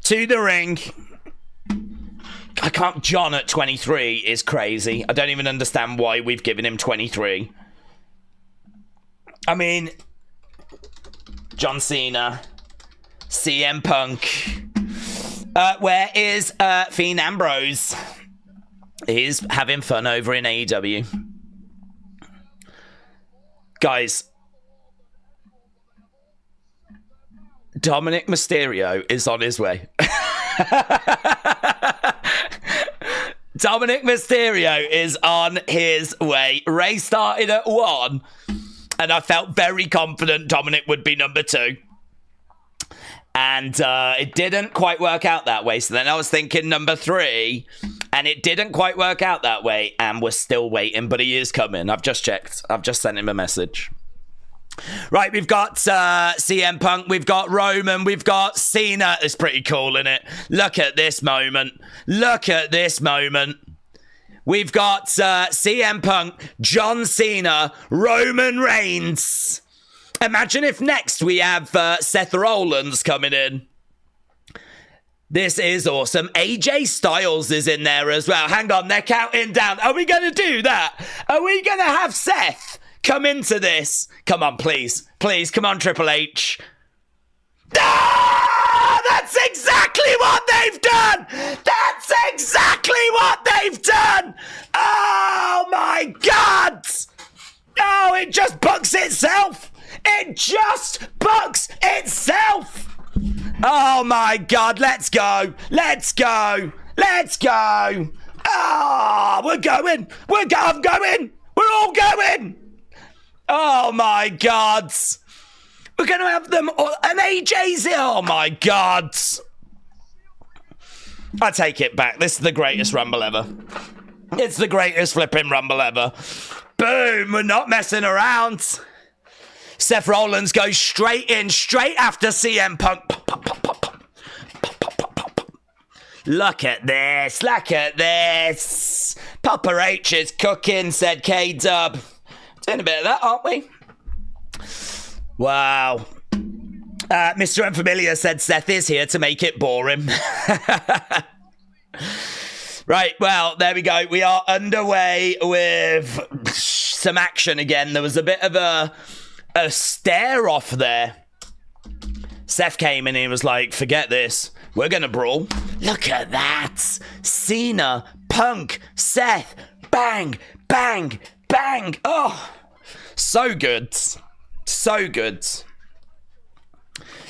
to the ring. I can't. John at 23 is crazy. I don't even understand why we've given him 23. I mean, John Cena, CM Punk. Where is Fiend Ambrose? He's having fun over in AEW. Guys, Dominic Mysterio is on his way. Dominic Mysterio is on his way. Ray started at 1, and I felt very confident Dominic would be number 2. And it didn't quite work out that way. So then I was thinking number 3, and it didn't quite work out that way. And we're still waiting, but he is coming. I've just checked. I've just sent him a message. Right, we've got CM Punk, we've got Roman, we've got Cena. It's pretty cool, isn't it? Look at this moment. Look at this moment. We've got CM Punk, John Cena, Roman Reigns. Imagine if next we have Seth Rollins coming in. This is awesome. AJ Styles is in there as well. Hang on, they're counting down. Are we going to do that? Are we going to have Seth come into this? Come on, please. Please, come on, Triple H. Ah, that's exactly what they've done! That's exactly what they've done! Oh, my God! Oh, it just books itself! It just books itself! Oh, my God, let's go! Let's go! Let's go! Ah, we're going! I'm going! We're all going! Oh, my God. We're going to have them all. And AJ's here. Oh, my God. I take it back. This is the greatest Rumble ever. It's the greatest flipping Rumble ever. Boom. We're not messing around. Seth Rollins goes straight in, straight after CM Punk. Look at this. Look at this. Papa H is cooking, said K-Dub. Doing a bit of that, aren't we? Wow. Mr. Unfamiliar said Seth is here to make it boring. Right, well, there we go. We are underway with some action again. There was a bit of a stare off there. Seth came in and he was like, forget this. We're going to brawl. Look at that. Cena, Punk, Seth. Bang, bang, bang. Oh, so good. So good.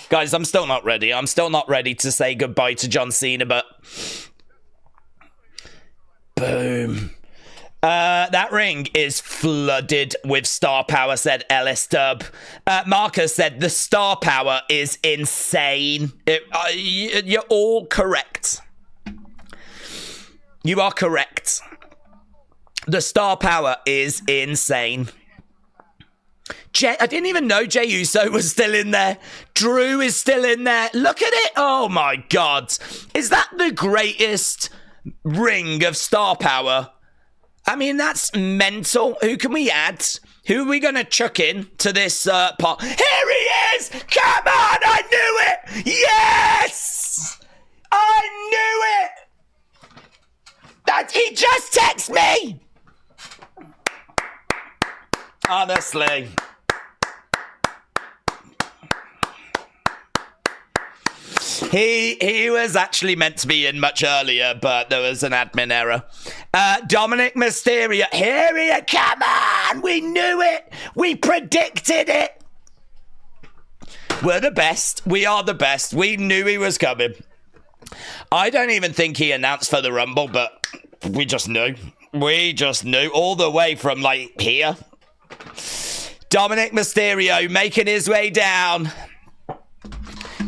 Guys, I'm still not ready. I'm still not ready to say goodbye to John Cena, but... Boom. That ring is flooded with star power, said Ellis Dub. Marcus said the star power is insane. You're all correct. You are correct. The star power is insane. I didn't even know Jey Uso was still in there. Drew is still in there. Look at it. Oh, my God. Is that the greatest ring of star power? I mean, that's mental. Who can we add? Who are we going to chuck in to this part? Here he is! Come on! I knew it! Yes! I knew it! He just texted me! Honestly. He was actually meant to be in much earlier, but there was an admin error. Dominic Mysterio, here he is, come on! We knew it! We predicted it! We're the best. We are the best. We knew he was coming. I don't even think he announced for the Rumble, but we just knew. We just knew all the way from, like, here. Dominic Mysterio making his way down.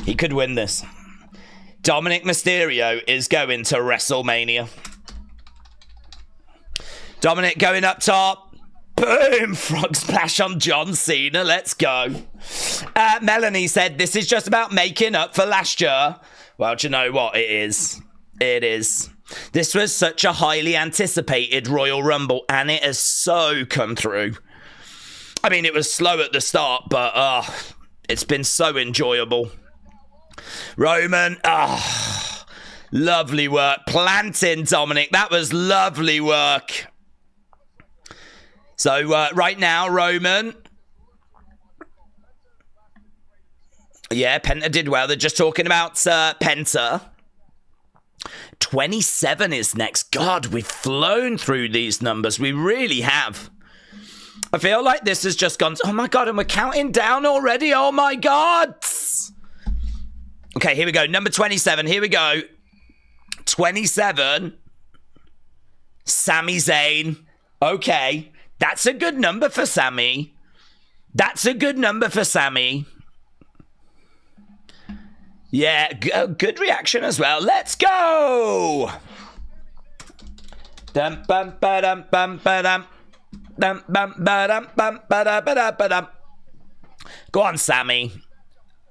He could win this. Dominic Mysterio is going to WrestleMania. Dominic going up top. Boom! Frog splash on John Cena. Let's go. Melanie said, this is just about making up for last year. Well, do you know what? It is. It is. This was such a highly anticipated Royal Rumble, and it has so come through. I mean, it was slow at the start, but it's been so enjoyable. Roman, lovely work. Planting Dominic, that was lovely work. So right now, Roman. Yeah, Penta did well. They're just talking about Penta. 27 is next. God, we've flown through these numbers. We really have. I feel like this has just gone... Oh, my God, and we're counting down already. Oh, my God. Okay, here we go. Number 27. Here we go. 27. Sami Zayn. Okay. That's a good number for Sami. That's a good number for Sami. Yeah, good reaction as well. Let's go! Dum bum ba dum bum ba dum. Dum bum ba dum bum ba da ba da ba dum. Go on, Sami.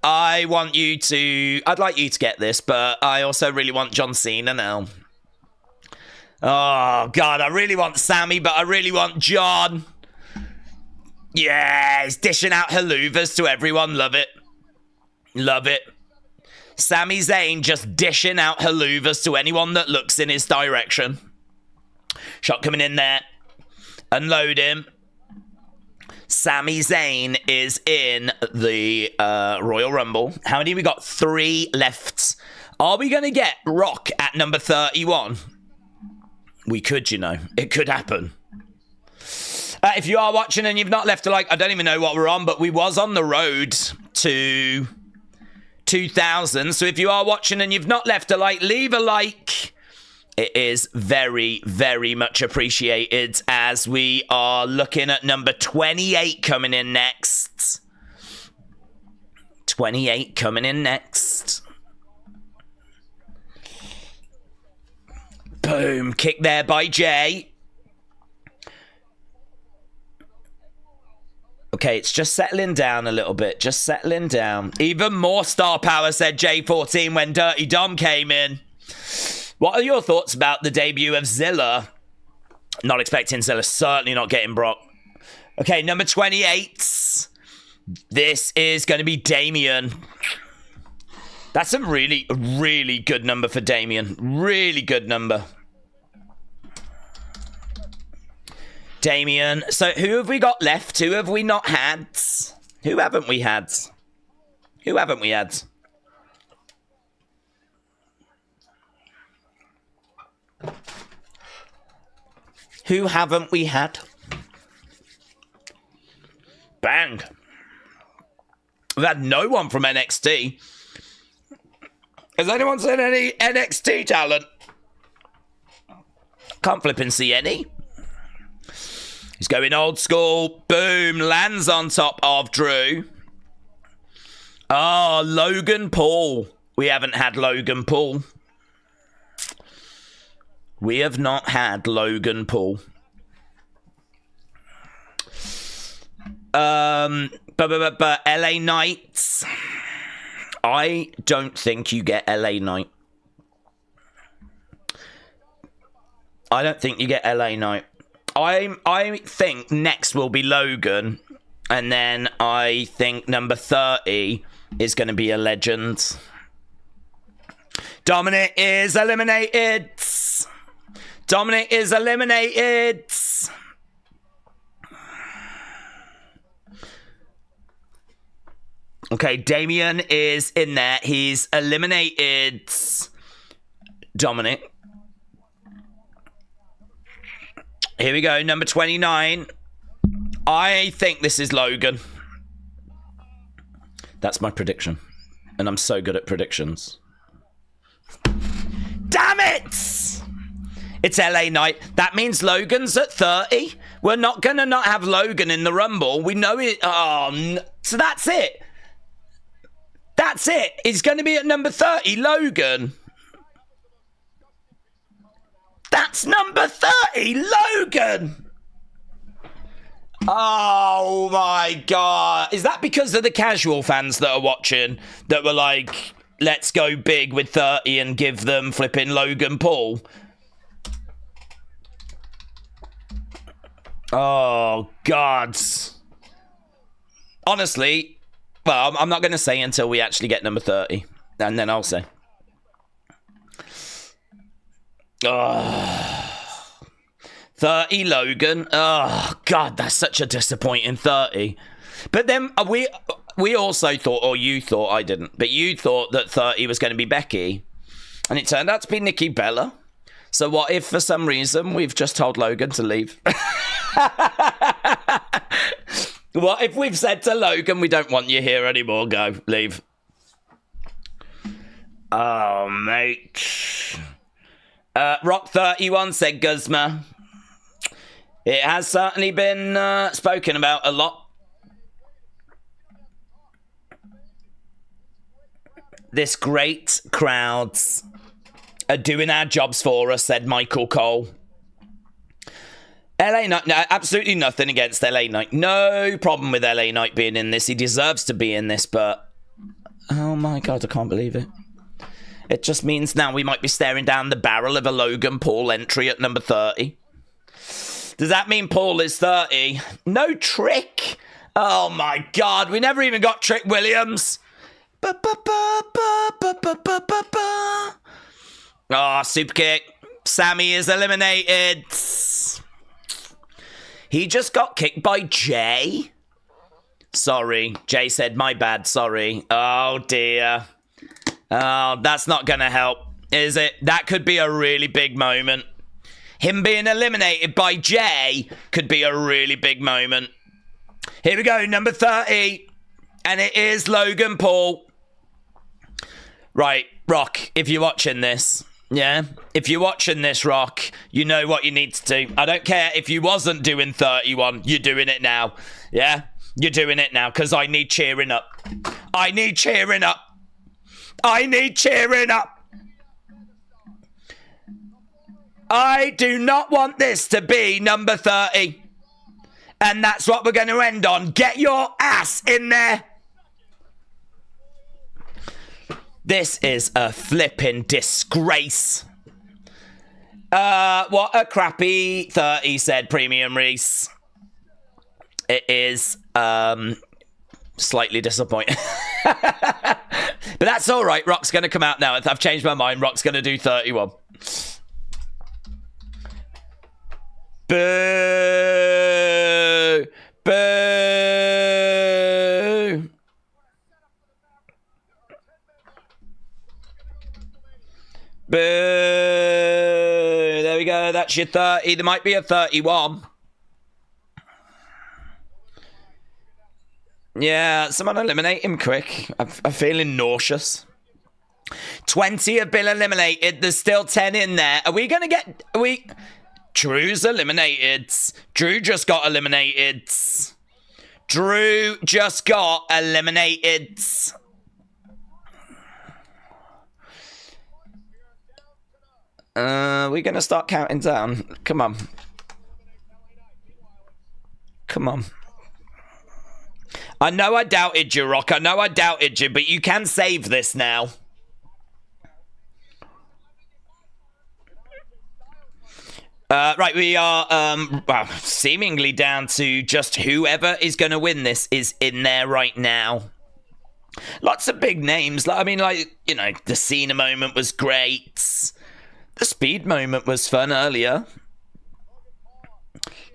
I'd like you to get this, but I also really want John Cena now. Oh, God, I really want Sami, but I really want John. Yeah, he's dishing out haluvas to everyone. Love it. Love it. Sami Zayn just dishing out haluvas to anyone that looks in his direction. Shot coming in there. Unload him. Sami Zayn is in the Royal Rumble. How many we got? 3 left. Are we going to get Rock at number 31? We could, you know. It could happen. If you are watching and you've not left a like, I don't even know what we're on, but we was on the road to 2,000. So if you are watching and you've not left a like, leave a like. It is very, very much appreciated as we are looking at number 28 coming in next. 28 coming in next. Boom. Kick there by Jay. Okay, it's just settling down a little bit. Just settling down. Even more star power, said J14 when Dirty Dom came in. What are your thoughts about the debut of Zilla? Not expecting Zilla. Certainly not getting Brock. Okay, number 28. This is going to be Damien. That's a really, really good number for Damien. Really good number. Damien. So who have we got left? Who have we not had? Who haven't we had? Who haven't we had? Who haven't we had? Bang. We've had no one from NXT. Has anyone seen any NXT talent? Can't flip and see any. He's going old school. Boom. Lands on top of Drew. Oh, Logan Paul. We haven't had Logan Paul. We have not had Logan Paul. But LA Knight. I don't think you get LA Knight. I don't think you get LA Knight. I think next will be Logan. And then I think number 30 is going to be a legend. Dominic is eliminated. Dominic is eliminated. Okay, Damien is in there. He's eliminated Dominic. Here we go, number 29. I think this is Logan. That's my prediction. And I'm so good at predictions. Damn it! It's LA Knight. That means Logan's at 30. We're not going to not have Logan in the Rumble. We know it. Oh, so that's it. That's it. He's going to be at number 30, Logan. That's number 30, Logan. Oh, my God. Is that because of the casual fans that are watching that were like, let's go big with 30 and give them flipping Logan Paul? Oh, God. honestly, well, I'm not going to say until we actually get number 30. And then I'll say. Oh, 30 Logan. Oh, God, that's such a disappointing 30. But then we also thought, or you thought, I didn't, but you thought that 30 was going to be Becky. And it turned out to be Nikki Bella. So what if for some reason we've just told Logan to leave? What if we've said to Logan, we don't want you here anymore, go, leave. Oh, mate. Rock 31 said Guzma. It has certainly been spoken about a lot. This great crowds are doing our jobs for us, said Michael Cole. LA Knight, no, absolutely nothing against LA Knight. No problem with LA Knight being in this. He deserves to be in this, but... Oh my God, I can't believe it. It just means now we might be staring down the barrel of a Logan Paul entry at number 30. Does that mean Paul is 30? No Trick. Oh my God, we never even got Trick Williams. Oh, super kick. Sammy is eliminated. He just got kicked by Jay. Sorry. Jay said, my bad, sorry. Oh, dear. Oh, that's not going to help, is it? That could be a really big moment. Him being eliminated by Jay could be a really big moment. Here we go, number 30. And it is Logan Paul. Right, Rock, if you're watching this, yeah? If you're watching this, Rock, you know what you need to do. I don't care if you wasn't doing 31, you're doing it now, yeah? You're doing it now, because I need cheering up. I need cheering up. I need cheering up. I do not want this to be number 30. And that's what we're going to end on. Get your ass in there. This is a flipping disgrace. What a crappy 30, said Premium Reese. It is slightly disappointing. But that's all right. Rock's going to come out now. I've changed my mind. Rock's going to do 31. Boo! Boo! Boo! There we go. That's your 30. There might be a 31. Yeah, someone eliminate him quick. I'm feeling nauseous. 20 have been eliminated. There's still 10 in there. Are we going to get... Drew's eliminated. Drew just got eliminated. Drew just got eliminated. We're going to start counting down. Come on. Come on. I know I doubted you, Rock. I know I doubted you, but you can save this now. Right, we are seemingly down to just whoever is going to win this is in there right now. Lots of big names. I mean, like, you know, the Cena moment was great. The Speed moment was fun earlier.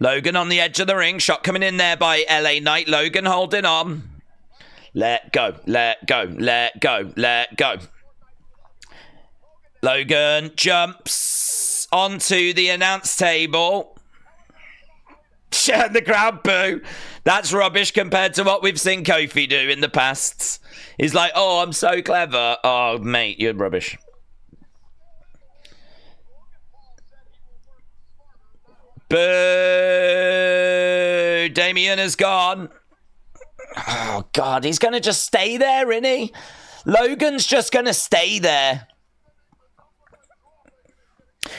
Logan on the edge of the ring. Shot coming in there by LA Knight. Logan holding on. Let go. Let go. Let go. Let go. Logan jumps onto the announce table. The crowd boo. That's rubbish compared to what we've seen Kofi do in the past. He's like, oh, I'm so clever. Oh, mate, you're rubbish. Boo! Damien is gone. Oh, God, he's going to just stay there, isn't he? Logan's just going to stay there.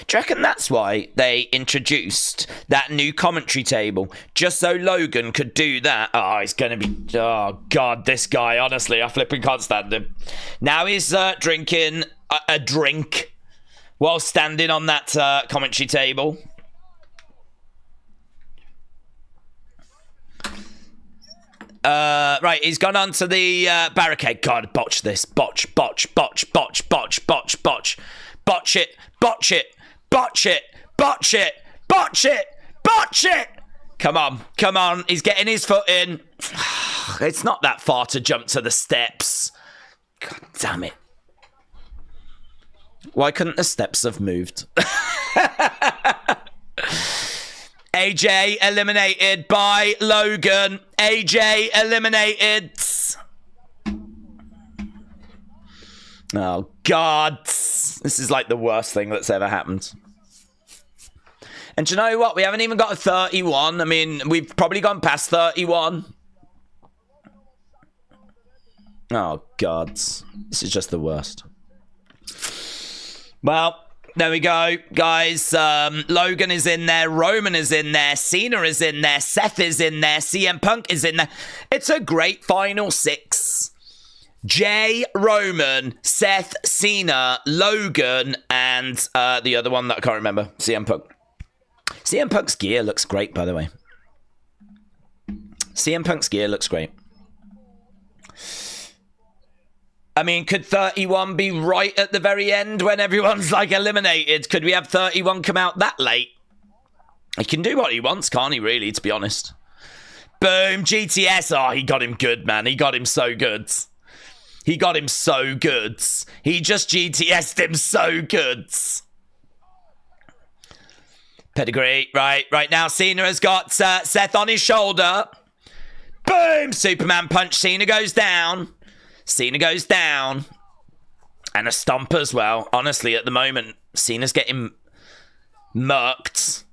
Do you reckon that's why they introduced that new commentary table? Just so Logan could do that? Oh, he's going to be... Oh, God, this guy, honestly, I flipping can't stand him. Now he's drinking a drink while standing on that commentary table. Right, he's gone onto the barricade. God, botch this. Botch. Botch it. Botch it. Come on. He's getting his foot in. It's not that far to jump to the steps. God damn it. Why couldn't the steps have moved? AJ eliminated by Logan. AJ eliminated. Oh, God. This is like the worst thing that's ever happened. And do you know what? We haven't even got a 31. I mean, we've probably gone past 31. Oh, God. This is just the worst. Well, there we go, guys. Logan is in there. Roman is in there. Cena is in there. Seth is in there. CM Punk is in there. It's a great final six. Jay, Roman, Seth, Cena, Logan, and the other one that I can't remember. CM Punk. CM Punk's gear looks great, by the way. CM Punk's gear looks great. I mean, could 31 be right at the very end when everyone's, like, eliminated? Could we have 31 come out that late? He can do what he wants, can't he, really, to be honest? Boom, GTS. Oh, he got him good, man. He got him so good. He got him so good. He just GTS'd him so good. Pedigree. Right now, Cena has got Seth on his shoulder. Boom, Superman punch. Cena goes down. Cena goes down. And a stomp as well. Honestly, at the moment, Cena's getting murked.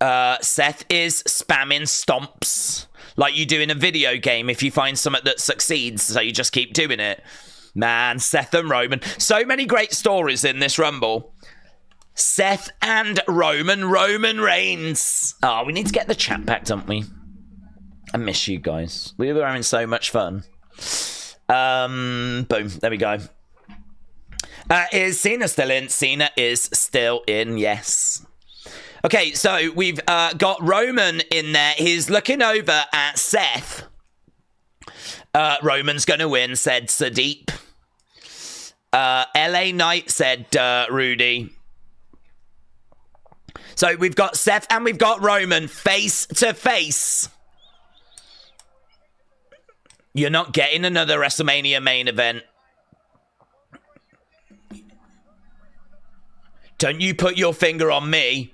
Seth is spamming stomps like you do in a video game if you find something that succeeds, so you just keep doing it. Man, Seth and Roman. So many great stories in this Rumble. Seth and Roman. Roman Reigns. Oh, we need to get the chat back, don't we? I miss you guys. We were having so much fun. Boom. There we go. Is Cena still in? Cena is still in, yes. Okay, so we've got Roman in there. He's looking over at Seth. Roman's going to win, said Sadeep. LA Knight said Rudy. So we've got Seth and we've got Roman face to face. You're not getting another WrestleMania main event. Don't you put your finger on me.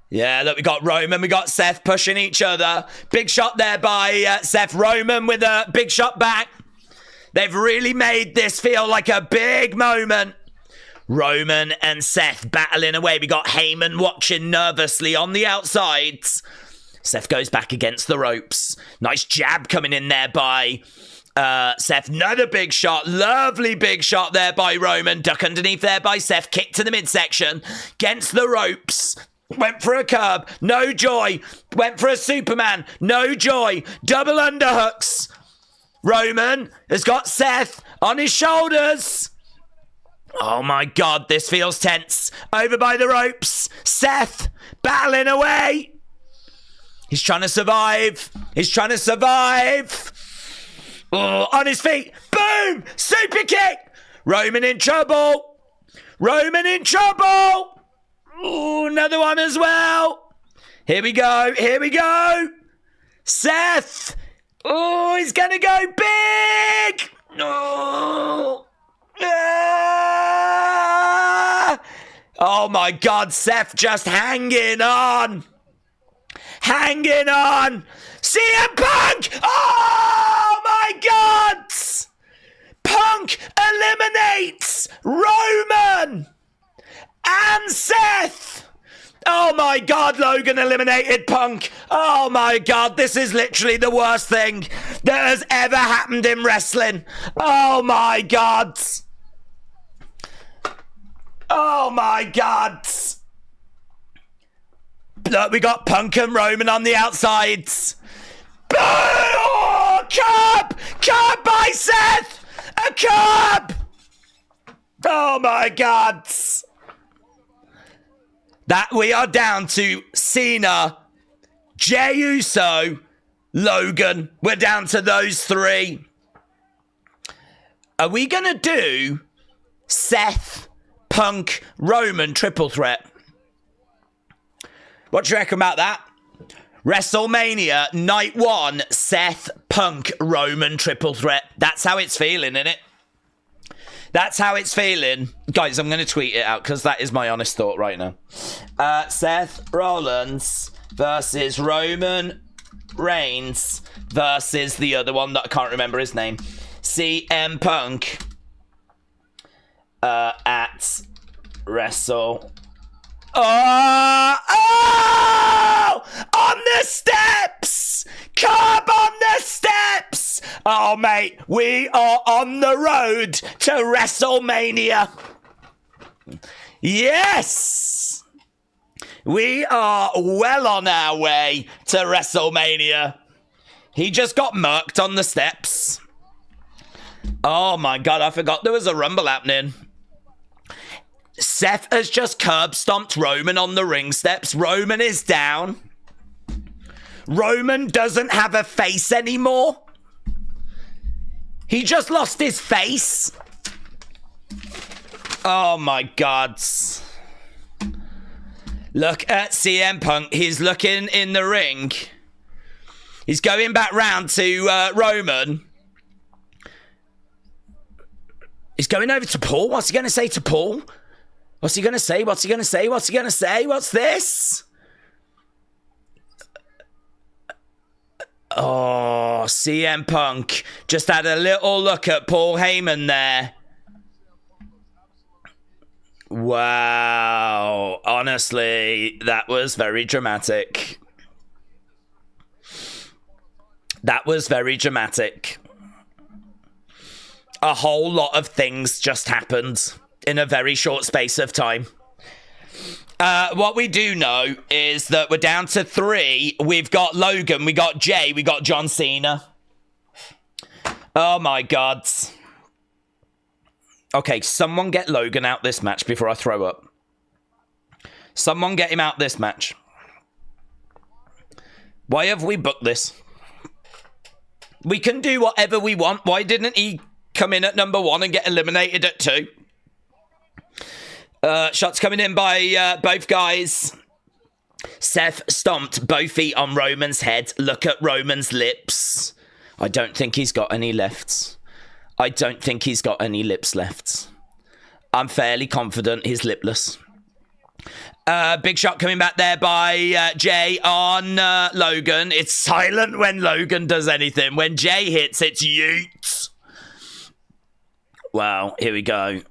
Yeah, look, we got Roman, we got Seth pushing each other. Big shot there by Seth. Roman with a big shot back. They've really made this feel like a big moment. Roman and Seth battling away. We got Heyman watching nervously on the outside. Seth goes back against the ropes. Nice jab coming in there by Seth. Another big shot. Lovely big shot there by Roman. Duck underneath there by Seth. Kick to the midsection. Against the ropes. Went for a curb. No joy. Went for a Superman. No joy. Double underhooks. Roman has got Seth on his shoulders. Oh my God, this feels tense. Over by the ropes. Seth battling away. He's trying to survive. He's trying to survive. Oh, on his feet. Boom! Super kick. Roman in trouble. Roman in trouble. Oh, another one as well. Here we go. Here we go. Seth. Oh, he's going to go big. Oh. Ah! Oh my God, Seth just hanging on. Hanging on. CM Punk. Oh my God. Punk eliminates Roman and Seth. Oh my God, Logan eliminated Punk. Oh my God, this is literally the worst thing that has ever happened in wrestling. Oh my God. Oh my God. Look, we got Punk and Roman on the outsides. Oh, curb! Curb by Seth! A curb! Oh my God. That we are down to Cena, Jey Uso, Logan. We're down to those three. Are we going to do Seth, Punk, Roman triple threat? What do you reckon about that? WrestleMania, night one, Seth, Punk, Roman triple threat. That's how it's feeling, isn't it? That's how it's feeling. Guys, I'm going to tweet it out because that is my honest thought right now. Seth Rollins versus Roman Reigns versus the other one that I can't remember his name. CM Punk at Wrestle. Oh! On the steps! Curb on the steps! Oh, mate, we are on the road to WrestleMania. Yes! We are well on our way to WrestleMania. He just got murked on the steps. Oh, my God, I forgot there was a Rumble happening. Seth has just curb stomped Roman on the ring steps. Roman is down. Roman doesn't have a face anymore. He just lost his face. Oh my God. Look at CM Punk. He's looking in the ring. He's going back round to Roman. He's going over to Paul. What's he going to say to Paul? What's he going to say? What's he going to say? What's he going to say? What's this? Oh, CM Punk just had a little look at Paul Heyman there. Wow. Honestly, that was very dramatic. That was very dramatic. A whole lot of things just happened in a very short space of time. What we do know is that we're down to 3. We've got Logan, we got Jay, we got John Cena. Oh my God. Okay, someone get Logan out this match before I throw up. Someone get him out this match. Why have we booked this? We can do whatever we want. Why didn't he come in at number 1 and get eliminated at 2? Shots coming in by both guys. Seth stomped both feet on Roman's head. Look at Roman's lips. I don't think he's got any left. I don't think he's got any lips left. I'm fairly confident he's lipless. Big shot coming back there by Jay on Logan. It's silent when Logan does anything. When Jay hits, it's yeet. Wow, here we go.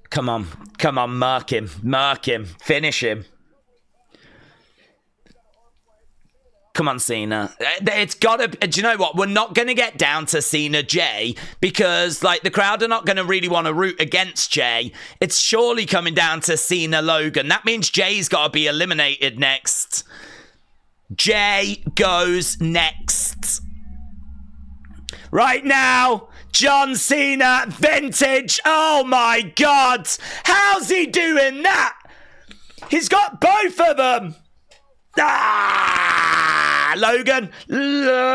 Come on, mark him, finish him. Come on, Cena. It's gotta, do you know what? We're not gonna get down to Cena Jay because, like, the crowd are not gonna really want to root against Jay. It's surely coming down to Cena Logan. That means Jay's gotta be eliminated next. Jay goes next. Right now, John Cena, vintage. Oh my God. How's he doing that? He's got both of them. Ah, Logan. Oh,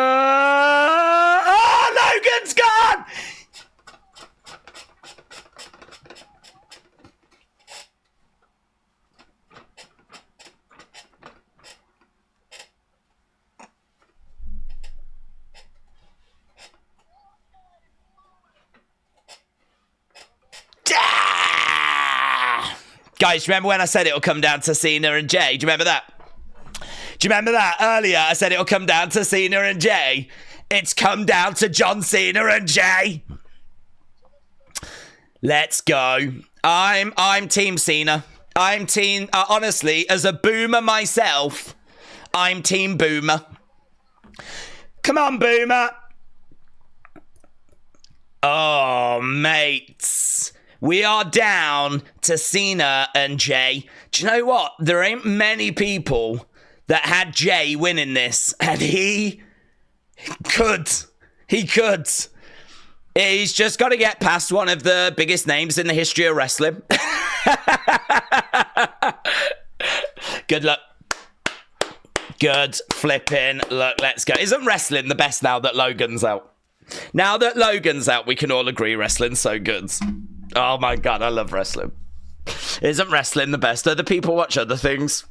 Logan's gone. Guys, remember when I said it'll come down to Cena and Jay? Do you remember that? Do you remember that? Earlier, I said it'll come down to Cena and Jay. It's come down to John Cena and Jay. Let's go. I'm Team Cena. I'm Team... honestly, as a boomer myself, I'm Team Boomer. Come on, Boomer. Oh, mates. We are down to Cena and Jay. Do you know what? There ain't many people that had Jay winning this, and he could. He could. He's just got to get past one of the biggest names in the history of wrestling. Good luck. Good flipping look. Let's go. Isn't wrestling the best now that Logan's out? Now that Logan's out, we can all agree wrestling's so good. Oh my God, I love wrestling. Isn't wrestling the best? Other people watch other things.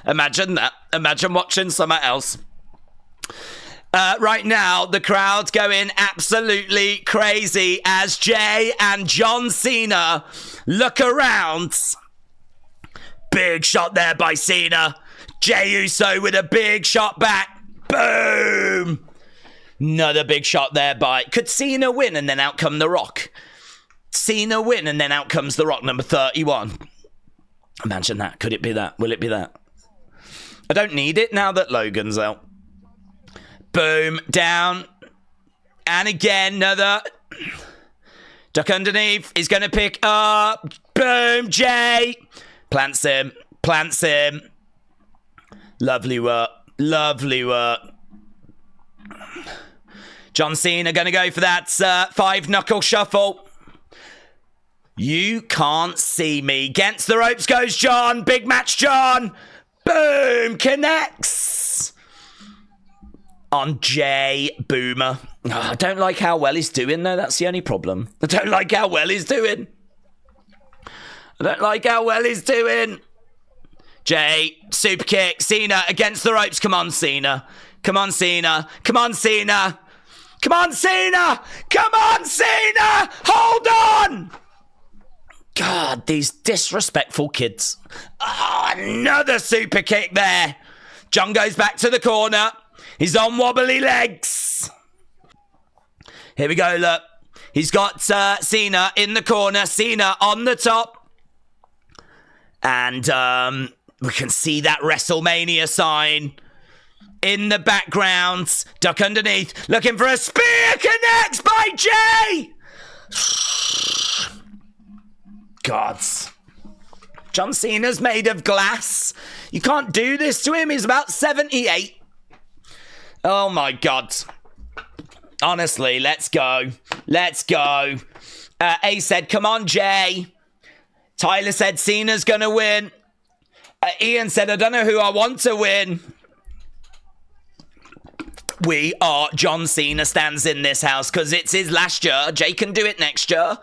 Imagine that. Imagine watching something else. Right now, the crowd's going absolutely crazy as Jay and John Cena look around. Big shot there by Cena. Jey Uso with a big shot back. Boom! Another big shot there by... Could Cena win and then out come The Rock? Cena win and then out comes The Rock, number 31. Imagine that. Could it be that? Will it be that? I don't need it now that Logan's out. Boom. Down. And again, another... Duck underneath. He's going to pick up. Boom. Jay. Plants him. Plants him. Lovely work. Lovely work. John Cena going to go for that 5-knuckle shuffle. You can't see me. Against the ropes goes John. Big match, John. Boom. Connects. On Jay Boomer. Oh, I don't like how well he's doing, though. That's the only problem. I don't like how well he's doing. I don't like how well he's doing. Jay, super kick. Cena against the ropes. Come on, Cena. Come on, Cena. Come on, Cena. Come on, Cena. Come on, Cena. Hold on. God, these disrespectful kids. Oh, another super kick there. John goes back to the corner. He's on wobbly legs. Here we go, look. He's got Cena in the corner. Cena on the top. And we can see that WrestleMania sign in the background. Duck underneath. Looking for a spear. Connects by Jay. Gods. John Cena's made of glass. You can't do this to him. He's about 78. Oh my God. Honestly, let's go. Let's go. A said, come on, Jay. Tyler said, Cena's going to win. Ian said, I don't know who I want to win. We are John Cena stands in this house because it's his last year. Jay can do it next year.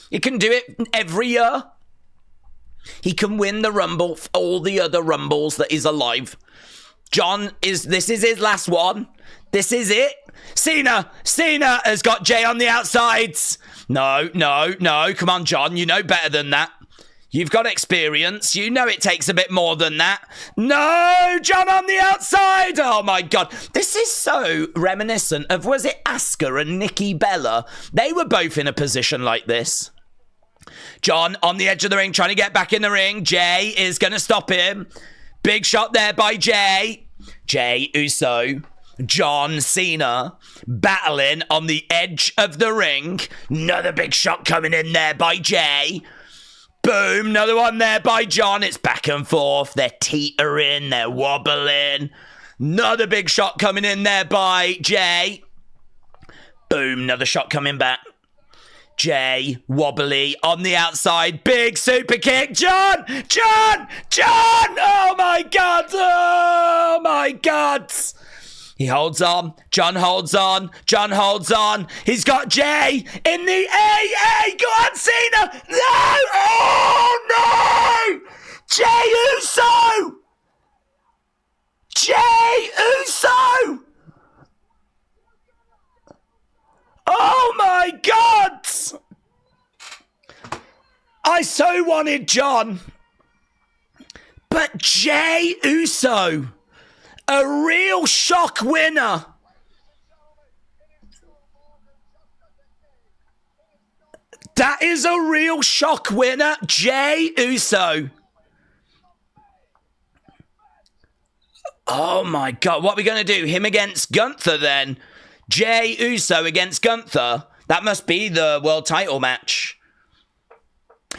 He can do it every year. He can win the Rumble, all the other Rumbles that is alive. This is his last one. This is it. Cena has got Jay on the outsides. No. Come on, John. You know better than that. You've got experience. You know it takes a bit more than that. No, John on the outside. Oh my God. This is so reminiscent of, was it Asuka and Nikki Bella? They were both in a position like this. John on the edge of the ring, trying to get back in the ring. Jay is going to stop him. Big shot there by Jay. Jey Uso, John Cena, battling on the edge of the ring. Another big shot coming in there by Jay. Boom, another one there by John. It's back and forth. They're teetering, they're wobbling. Another big shot coming in there by Jay. Boom, another shot coming back. Jay, wobbly, on the outside, big super kick. John! Oh my God! He holds on. John holds on. He's got Jay in the AA. Go on, Cena! No! Oh no! Jey Uso! Oh my God! I so wanted John. But Jey Uso, a real shock winner. That is a real shock winner, Jey Uso. Oh my God, what are we going to do? Him against Gunther then? Jey Uso against Gunther. That must be the world title match.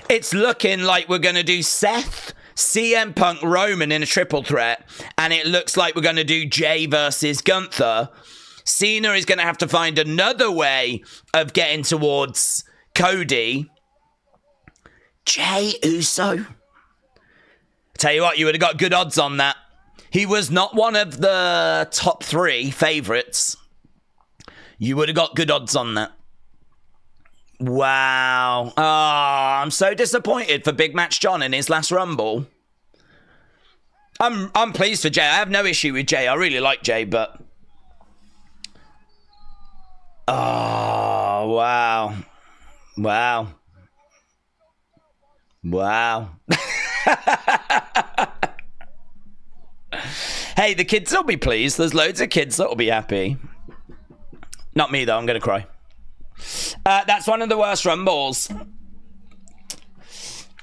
It's looking like we're going to do Seth, CM Punk, Roman in a triple threat. And it looks like we're going to do Jay versus Gunther. Cena is going to have to find another way of getting towards Cody. Jey Uso. Tell you what, you would have got good odds on that. he was not one of the top 3 favorites, you would have got good odds on that. Wow. Oh, I'm so disappointed for Big Match John in his last Rumble. I'm pleased for Jay. I have no issue with Jay. I really like Jay, but... Oh, wow. Wow. Wow. Hey, the kids will be pleased. There's loads of kids that will be happy. Not me, though. I'm going to cry. That's one of the worst Rumbles.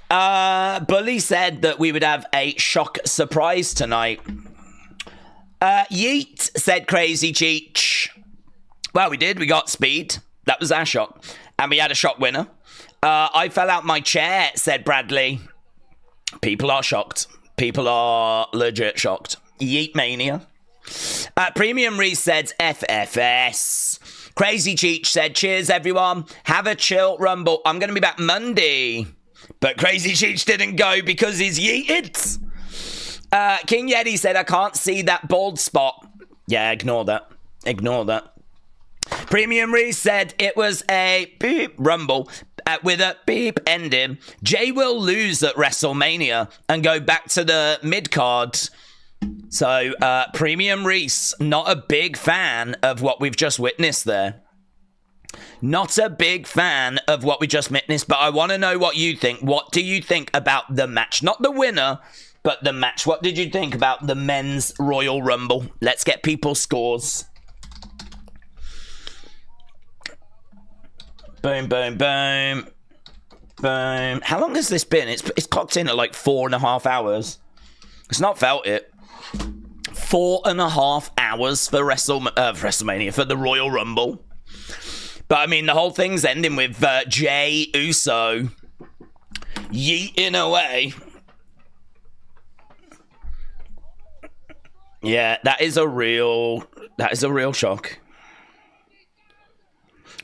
Bully said that we would have a shock surprise tonight. Yeet said Crazy Cheech. Well, we did. We got Speed. That was our shock. And we had a shock winner. I fell out my chair, said Bradley. People are shocked. People are legit shocked. Yeet Mania. Premium Reese said FFS. Crazy Cheech said, cheers everyone. Have a chill Rumble. I'm going to be back Monday. But Crazy Cheech didn't go because he's yeeted. King Yeti said, I can't see that bald spot. Yeah, ignore that. Ignore that. Premium Reese said it was a beep Rumble with a beep ending. Jay will lose at WrestleMania and go back to the mid-card. So, Premium Reese, not a big fan of what we've just witnessed there. Not a big fan of what we just witnessed, but I want to know what you think. What do you think about the match? Not the winner, but the match. What did you think about the men's Royal Rumble? Let's get people's scores. Boom, boom, boom. Boom. How long has this been? It's clocked in at like 4.5 hours. It's not felt it. 4.5 hours for WrestleMania, for the Royal Rumble. But, I mean, the whole thing's ending with Jay Uso yeeting away. Yeah, that is a real shock.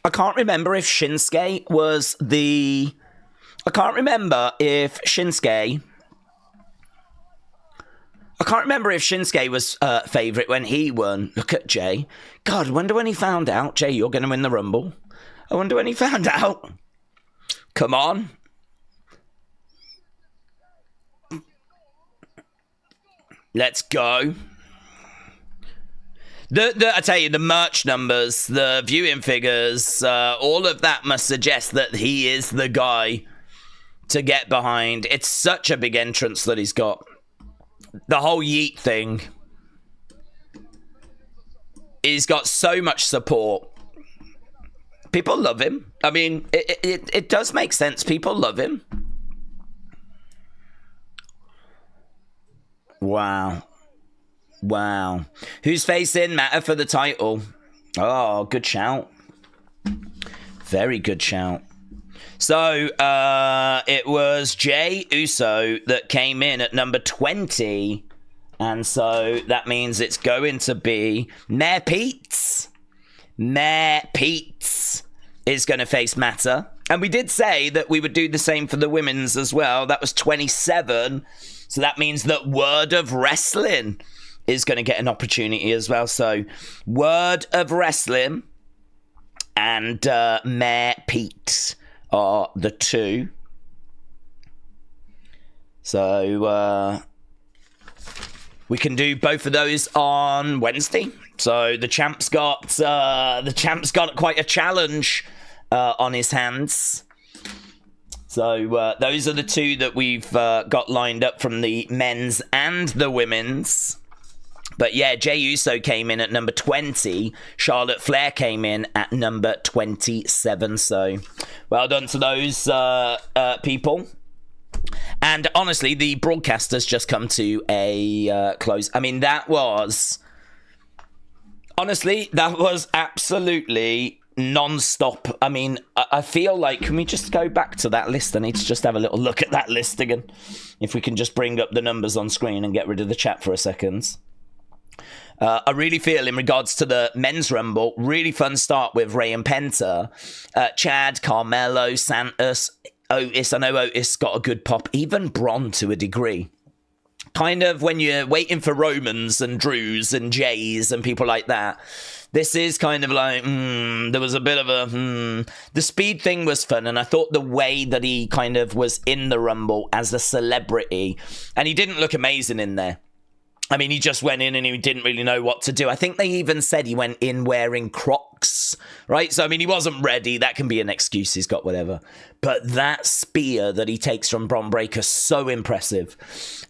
I can't remember if Shinsuke was the... I can't remember if Shinsuke was favourite when he won. Look at Jay. God, I wonder when he found out. Jay, you're going to win the Rumble. I wonder when he found out. Come on. Let's go. I tell you, the merch numbers, the viewing figures, all of that must suggest that he is the guy to get behind. It's such a big entrance that he's got. The whole yeet thing. He's got so much support. People love him. I mean, it does make sense. People love him. Wow. Wow. Who's facing Matter for the title? Oh, good shout. Very good shout. So, it was Jay Uso that came in at number 20. And so that means it's going to be Mayor Pete's. Mayor Pete's is going to face Matter. And we did say that we would do the same for the women's as well. That was 27. So that means that Word of Wrestling is going to get an opportunity as well. So Word of Wrestling and Mayor Pete are the two. So we can do both of those on Wednesday. So the champ's got quite a challenge on his hands. So those are the two that we've got lined up from the men's and the women's. But yeah, Jey Uso came in at number 20. Charlotte Flair came in at number 27. So well done to those people. And honestly, the broadcast has just come to a close. I mean, that was absolutely non-stop. I mean, I feel like, can we just go back to that list? I need to just have a little look at that list again. If we can just bring up the numbers on screen and get rid of the chat for a second. I really feel in regards to the men's rumble, really fun start with Rey and Penta. Chad, Carmelo, Santos, Otis. I know Otis got a good pop. Even Braun to a degree. kind of when you're waiting for Romans and Drews and Jays and people like that, this is kind of like, there was a bit of a, The speed thing was fun, and I thought the way that he kind of was in the Rumble as a celebrity, and he didn't look amazing in there. I mean, he just went in and he didn't really know what to do. I think they even said he went in wearing Crocs, right? So, I mean, he wasn't ready. That can be an excuse. He's got whatever. But that spear that he takes from Bron Breakker, so impressive.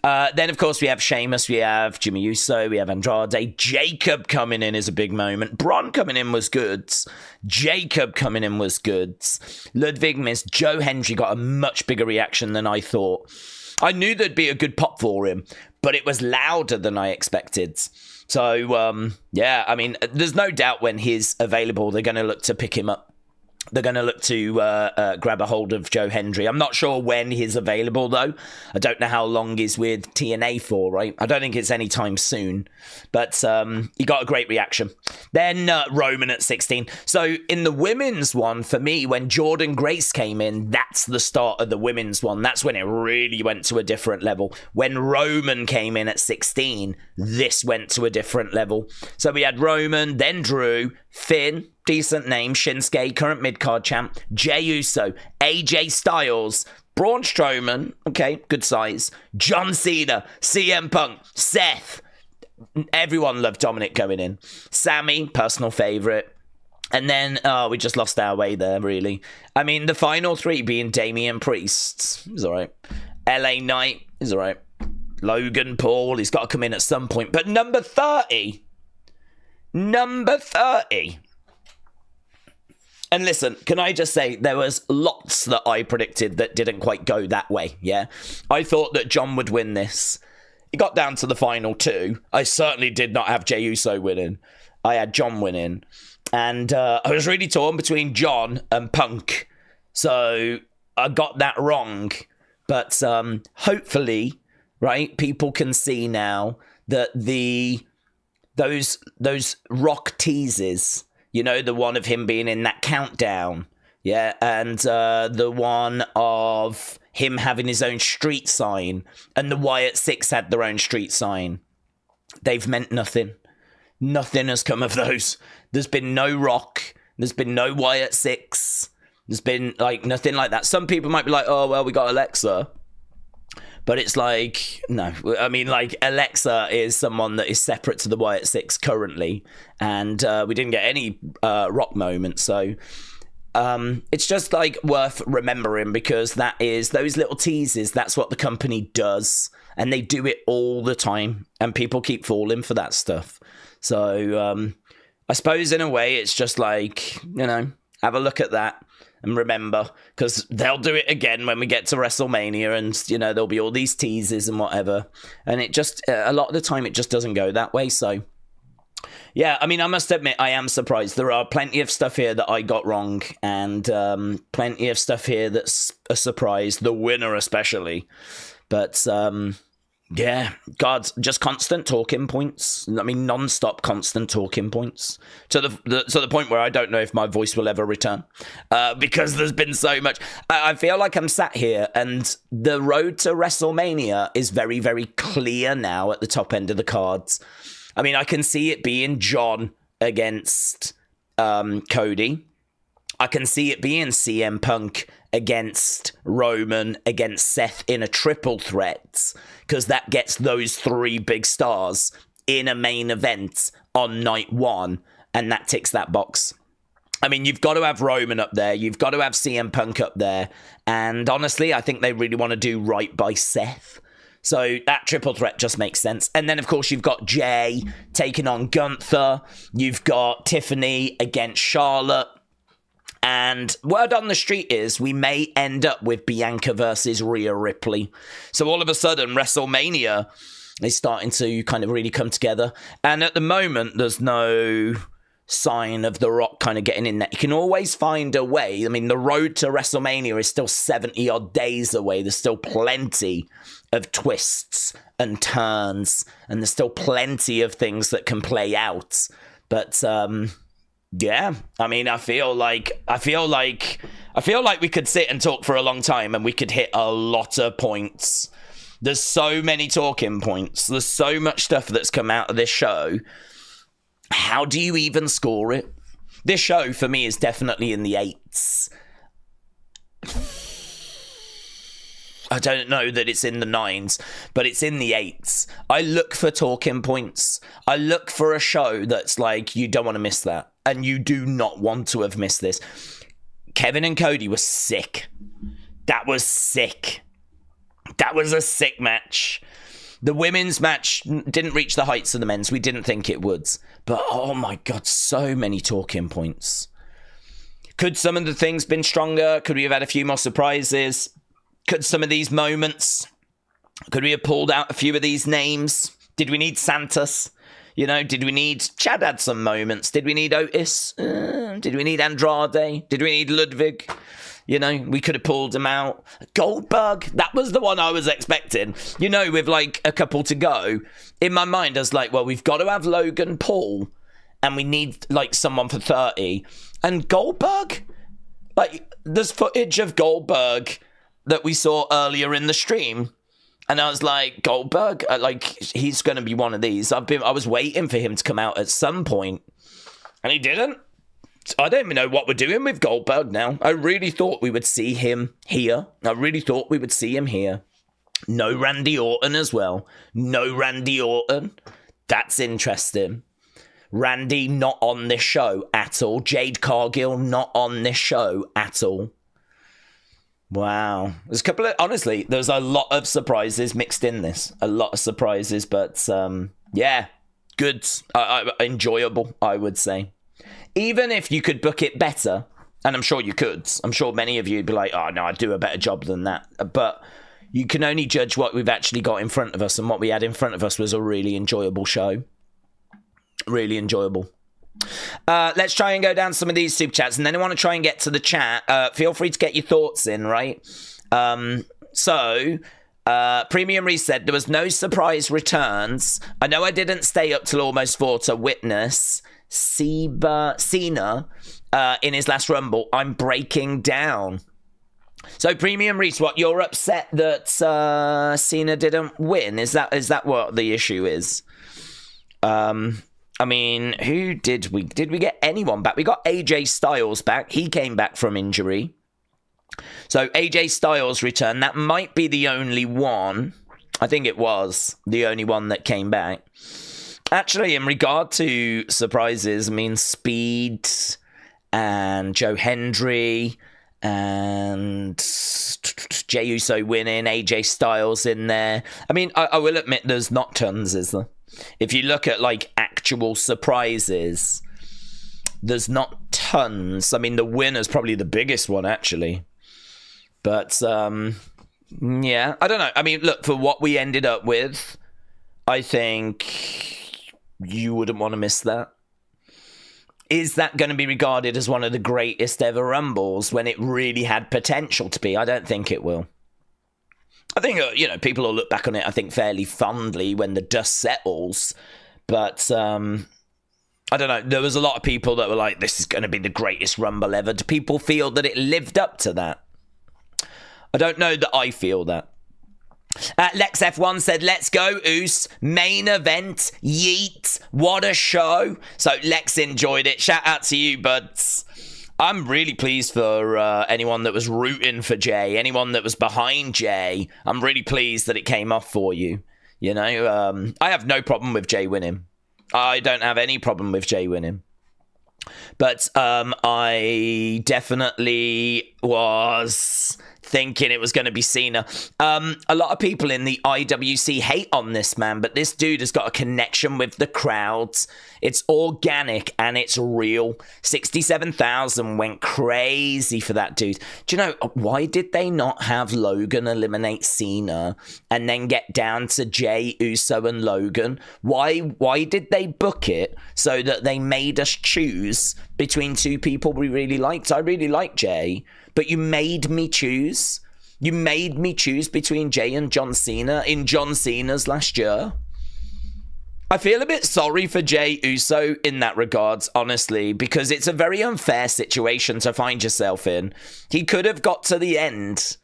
Then, of course, we have Sheamus, we have Jimmy Uso, we have Andrade. Jacob coming in is a big moment. Bron coming in was good. Jacob coming in was good. Ludwig missed. Joe Hendry got a much bigger reaction than I thought. I knew there'd be a good pop for him, but it was louder than I expected. So, yeah, I mean, there's no doubt when he's available, they're going to look to pick him up. They're going to look to grab a hold of Joe Hendry. I'm not sure when he's available, though. I don't know how long he's with TNA for, right? I don't think it's anytime soon. But he got a great reaction. Then Roman at 16. So in the women's one, for me, when Jordan Grace came in, that's the start of the women's one. That's when it really went to a different level. When Roman came in at 16, this went to a different level. So we had Roman, then Drew, Finn, decent name, Shinsuke, current mid-card champ, Jey Uso, AJ Styles, Braun Strowman, okay, good size, John Cena, CM Punk, Seth. Everyone loved Dominic going in. Sammy, personal favourite. And then, we just lost our way there, really. I mean, the final three being Damian Priest, is all right. LA Knight, is all right. Logan Paul, he's got to come in at some point. But number 30... And listen, can I just say, there was lots that I predicted that didn't quite go that way, yeah? I thought that John would win this. It got down to the final two. I certainly did not have Jey Uso winning. I had John winning. And I was really torn between John and Punk. So I got that wrong. But hopefully, right, people can see now that those Rock teases, you know, the one of him being in that countdown, yeah, and the one of him having his own street sign, and the Wyatt Six had their own street sign. They've meant nothing. Nothing has come of those. There's been no Rock. There's been no Wyatt Six. There's been, like, nothing like that. Some people might be like, oh, well, we got Alexa. But it's like, no. I mean, like, Alexa is someone that is separate to the Wyatt Six currently. And we didn't get any Rock moments. So it's just, like, worth remembering, because that is, those little teases, that's what the company does. And they do it all the time. And people keep falling for that stuff. So I suppose in a way it's just like, you know, have a look at that. And remember, because they'll do it again when we get to WrestleMania, and, you know, there'll be all these teases and whatever. And it just, a lot of the time, it just doesn't go that way. So, yeah, I mean, I must admit, I am surprised. There are plenty of stuff here that I got wrong, and plenty of stuff here that's a surprise, the winner especially. But, yeah, God, just constant talking points. I mean, non-stop constant talking points to the point where I don't know if my voice will ever return, because there's been so much. I feel like I'm sat here, and the road to WrestleMania is very, very clear now at the top end of the cards. I mean, I can see it being John against Cody. I can see it being CM Punk against Roman, against Seth in a triple threat, because that gets those three big stars in a main event on night one, and that ticks that box. I mean, you've got to have Roman up there, you've got to have CM Punk up there, and honestly, I think they really want to do right by Seth. So that triple threat just makes sense. And then, of course, you've got Jay taking on Gunther, you've got Tiffany against Charlotte. And word on the street is we may end up with Bianca versus Rhea Ripley. So all of a sudden, WrestleMania is starting to kind of really come together. And at the moment, there's no sign of The Rock kind of getting in there. You can always find a way. I mean, the road to WrestleMania is still 70-odd days away. There's still plenty of twists and turns. And there's still plenty of things that can play out. But, yeah, I mean, I feel like we could sit and talk for a long time, and we could hit a lot of points There's so many talking points. There's so much stuff that's come out of this show. How do you even score it? This show, for me, is definitely in the 8s. I don't know that it's in the 9s, but it's in the 8s. I look for talking points. I look for a show that's like, you don't want to miss that. And you do not want to have missed this. Kevin and Cody was sick. That was sick. That was a sick match. The women's match didn't reach the heights of the men's. We didn't think it would. But, oh my God, so many talking points. Could some of the things been stronger? Could we have had a few more surprises? Could some of these moments, could we have pulled out a few of these names? Did we need Santos? You know, did we need... Chad had some moments. Did we need Otis? Did we need Andrade? Did we need Ludwig? You know, we could have pulled him out. Goldberg, that was the one I was expecting. You know, with like a couple to go, in my mind I was like, well, we've got to have Logan Paul and we need like someone for 30. And Goldberg? Like, there's footage of Goldberg that we saw earlier in the stream, and I was like, Goldberg, like, he's going to be one of these. I was waiting for him to come out at some point, and he didn't. I don't even know what we're doing with Goldberg now. I really thought we would see him here. No Randy Orton as well. No Randy Orton. That's interesting. Randy not on this show at all. Jade Cargill not on this show at all. Wow. There's a couple of... Honestly, there's a lot of surprises mixed in this. A lot of surprises, but yeah, good. Enjoyable, I would say. Even if you could book it better, and I'm sure you could. I'm sure many of you would be like, oh, no, I'd do a better job than that. But you can only judge what we've actually got in front of us, and what we had in front of us was a really enjoyable show. Really enjoyable. Let's try and go down some of these super chats, and then I want to try and get to the chat. Feel free to get your thoughts in, right? Premium Reese said there was no surprise returns. I know I didn't stay up till almost 4 to witness Cena in his last Rumble. I'm breaking down. So Premium Reese, what, you're upset that Cena didn't win? Is that what the issue is? I mean, who did we get anyone back? We got AJ Styles back. He came back from injury. So AJ Styles returned. That might be the only one. I think it was the only one that came back. Actually, in regard to surprises, I mean, Speed and Joe Hendry and Jey Uso winning, AJ Styles in there. I mean, I will admit there's not tons, is there? If you look at like actual surprises, there's not tons. I mean, the winner's probably the biggest one, actually. But yeah, I don't know. I mean, look, for what we ended up with, I think you wouldn't want to miss that. Is that going to be regarded as one of the greatest ever Rumbles when it really had potential to be? I don't think it will. I think, people will look back on it, I think, fairly fondly when the dust settles. But, I don't know. There was a lot of people that were like, this is going to be the greatest Rumble ever. Do people feel that it lived up to that? I don't know that I feel that. Lex F1 said, let's go, Oos. Main event. Yeet. What a show. So Lex enjoyed it. Shout out to you, buds. I'm really pleased for anyone that was rooting for Jay, anyone that was behind Jay. I'm really pleased that it came off for you. You know, I have no problem with Jay winning. I don't have any problem with Jay winning. But I definitely was thinking it was going to be Cena. A lot of people in the IWC hate on this man, but this dude has got a connection with the crowds. It's organic and it's real. 67,000 went crazy for that dude. Do you know, why did they not have Logan eliminate Cena and then get down to Jey Uso and Logan? Why did they book it so that they made us choose between two people we really liked? I really like Jey, but you made me choose. You made me choose between Jey and John Cena in John Cena's last year. I feel a bit sorry for Jey Uso in that regards, honestly, because it's a very unfair situation to find yourself in. He could have got to the end.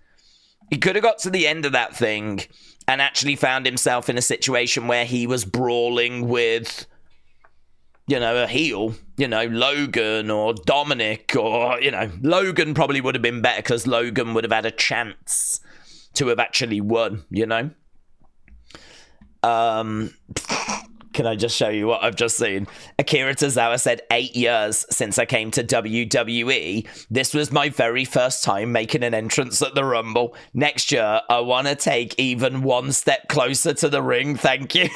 He could have got to the end of that thing and actually found himself in a situation where he was brawling with, you know, a heel, you know, Logan or Dominic, or, you know, Logan probably would have been better because Logan would have had a chance to have actually won, you know? Can I just show you what I've just seen? Akira Tozawa said, 8 years since I came to WWE. This was my very first time making an entrance at the Rumble. Next year, I want to take even one step closer to the ring. Thank you.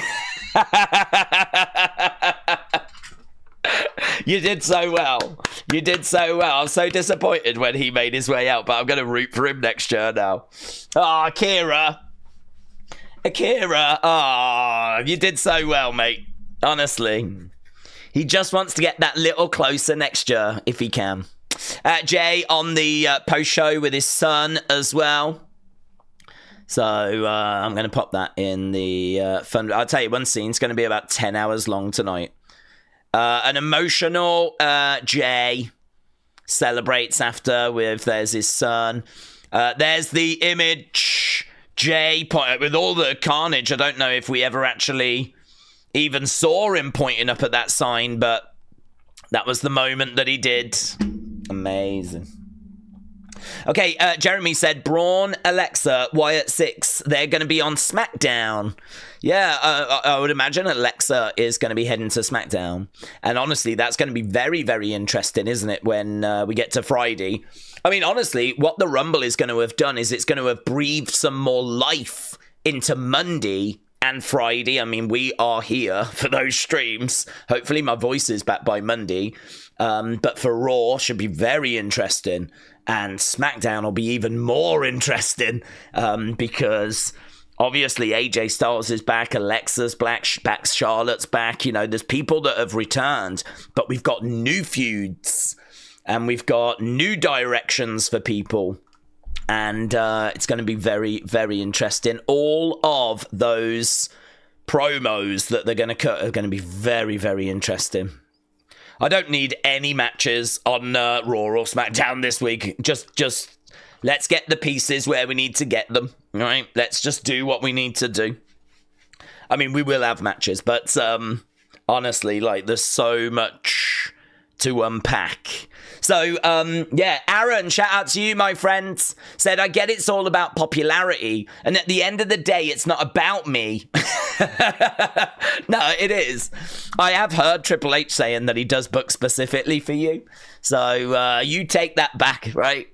You did so well. You did so well. I'm so disappointed when he made his way out, but I'm going to root for him next year now. Oh, Akira. Oh, you did so well, mate. Honestly. He just wants to get that little closer next year, if he can. Jay on the post-show with his son as well. So I'm going to pop that in the fun. I'll tell you, one scene's going to be about 10 hours long tonight. An emotional Jay celebrates after with, there's his son. There's the image, Jay, with all the carnage. I don't know if we ever actually even saw him pointing up at that sign, but that was the moment that he did. Amazing. Okay, Jeremy said, Braun, Alexa, Wyatt 6, they're going to be on SmackDown. Yeah, I would imagine Alexa is going to be heading to SmackDown. And honestly, that's going to be very, very interesting, isn't it, when we get to Friday? I mean, honestly, what the Rumble is going to have done is it's going to have breathed some more life into Monday and Friday. I mean, we are here for those streams. Hopefully my voice is back by Monday. But for Raw, should be very interesting. And SmackDown will be even more interesting because obviously AJ Styles is back, Alexa's back, Charlotte's back. You know, there's people that have returned, but we've got new feuds and we've got new directions for people. And it's going to be very, very interesting. All of those promos that they're going to cut are going to be very, very interesting. I don't need any matches on Raw or SmackDown this week. Just let's get the pieces where we need to get them, right? Let's just do what we need to do. I mean, we will have matches, but honestly, like, there's so much to unpack. So, yeah, Aaron, shout out to you, my friend, said, I get it's all about popularity, and at the end of the day, it's not about me. No, it is. I have heard Triple H saying that he does book specifically for you, so you take that back, right?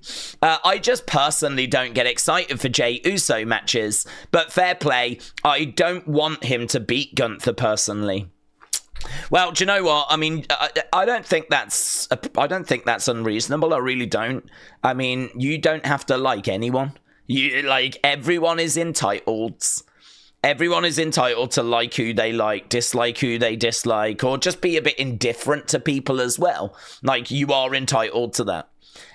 I just personally don't get excited for Jey Uso matches, but fair play, I don't want him to beat Gunther personally. Well, do you know what? I mean, I don't think that's unreasonable. I really don't. I mean, you don't have to like anyone. Everyone is entitled. Everyone is entitled to like who they like, dislike who they dislike, or just be a bit indifferent to people as well. Like, you are entitled to that.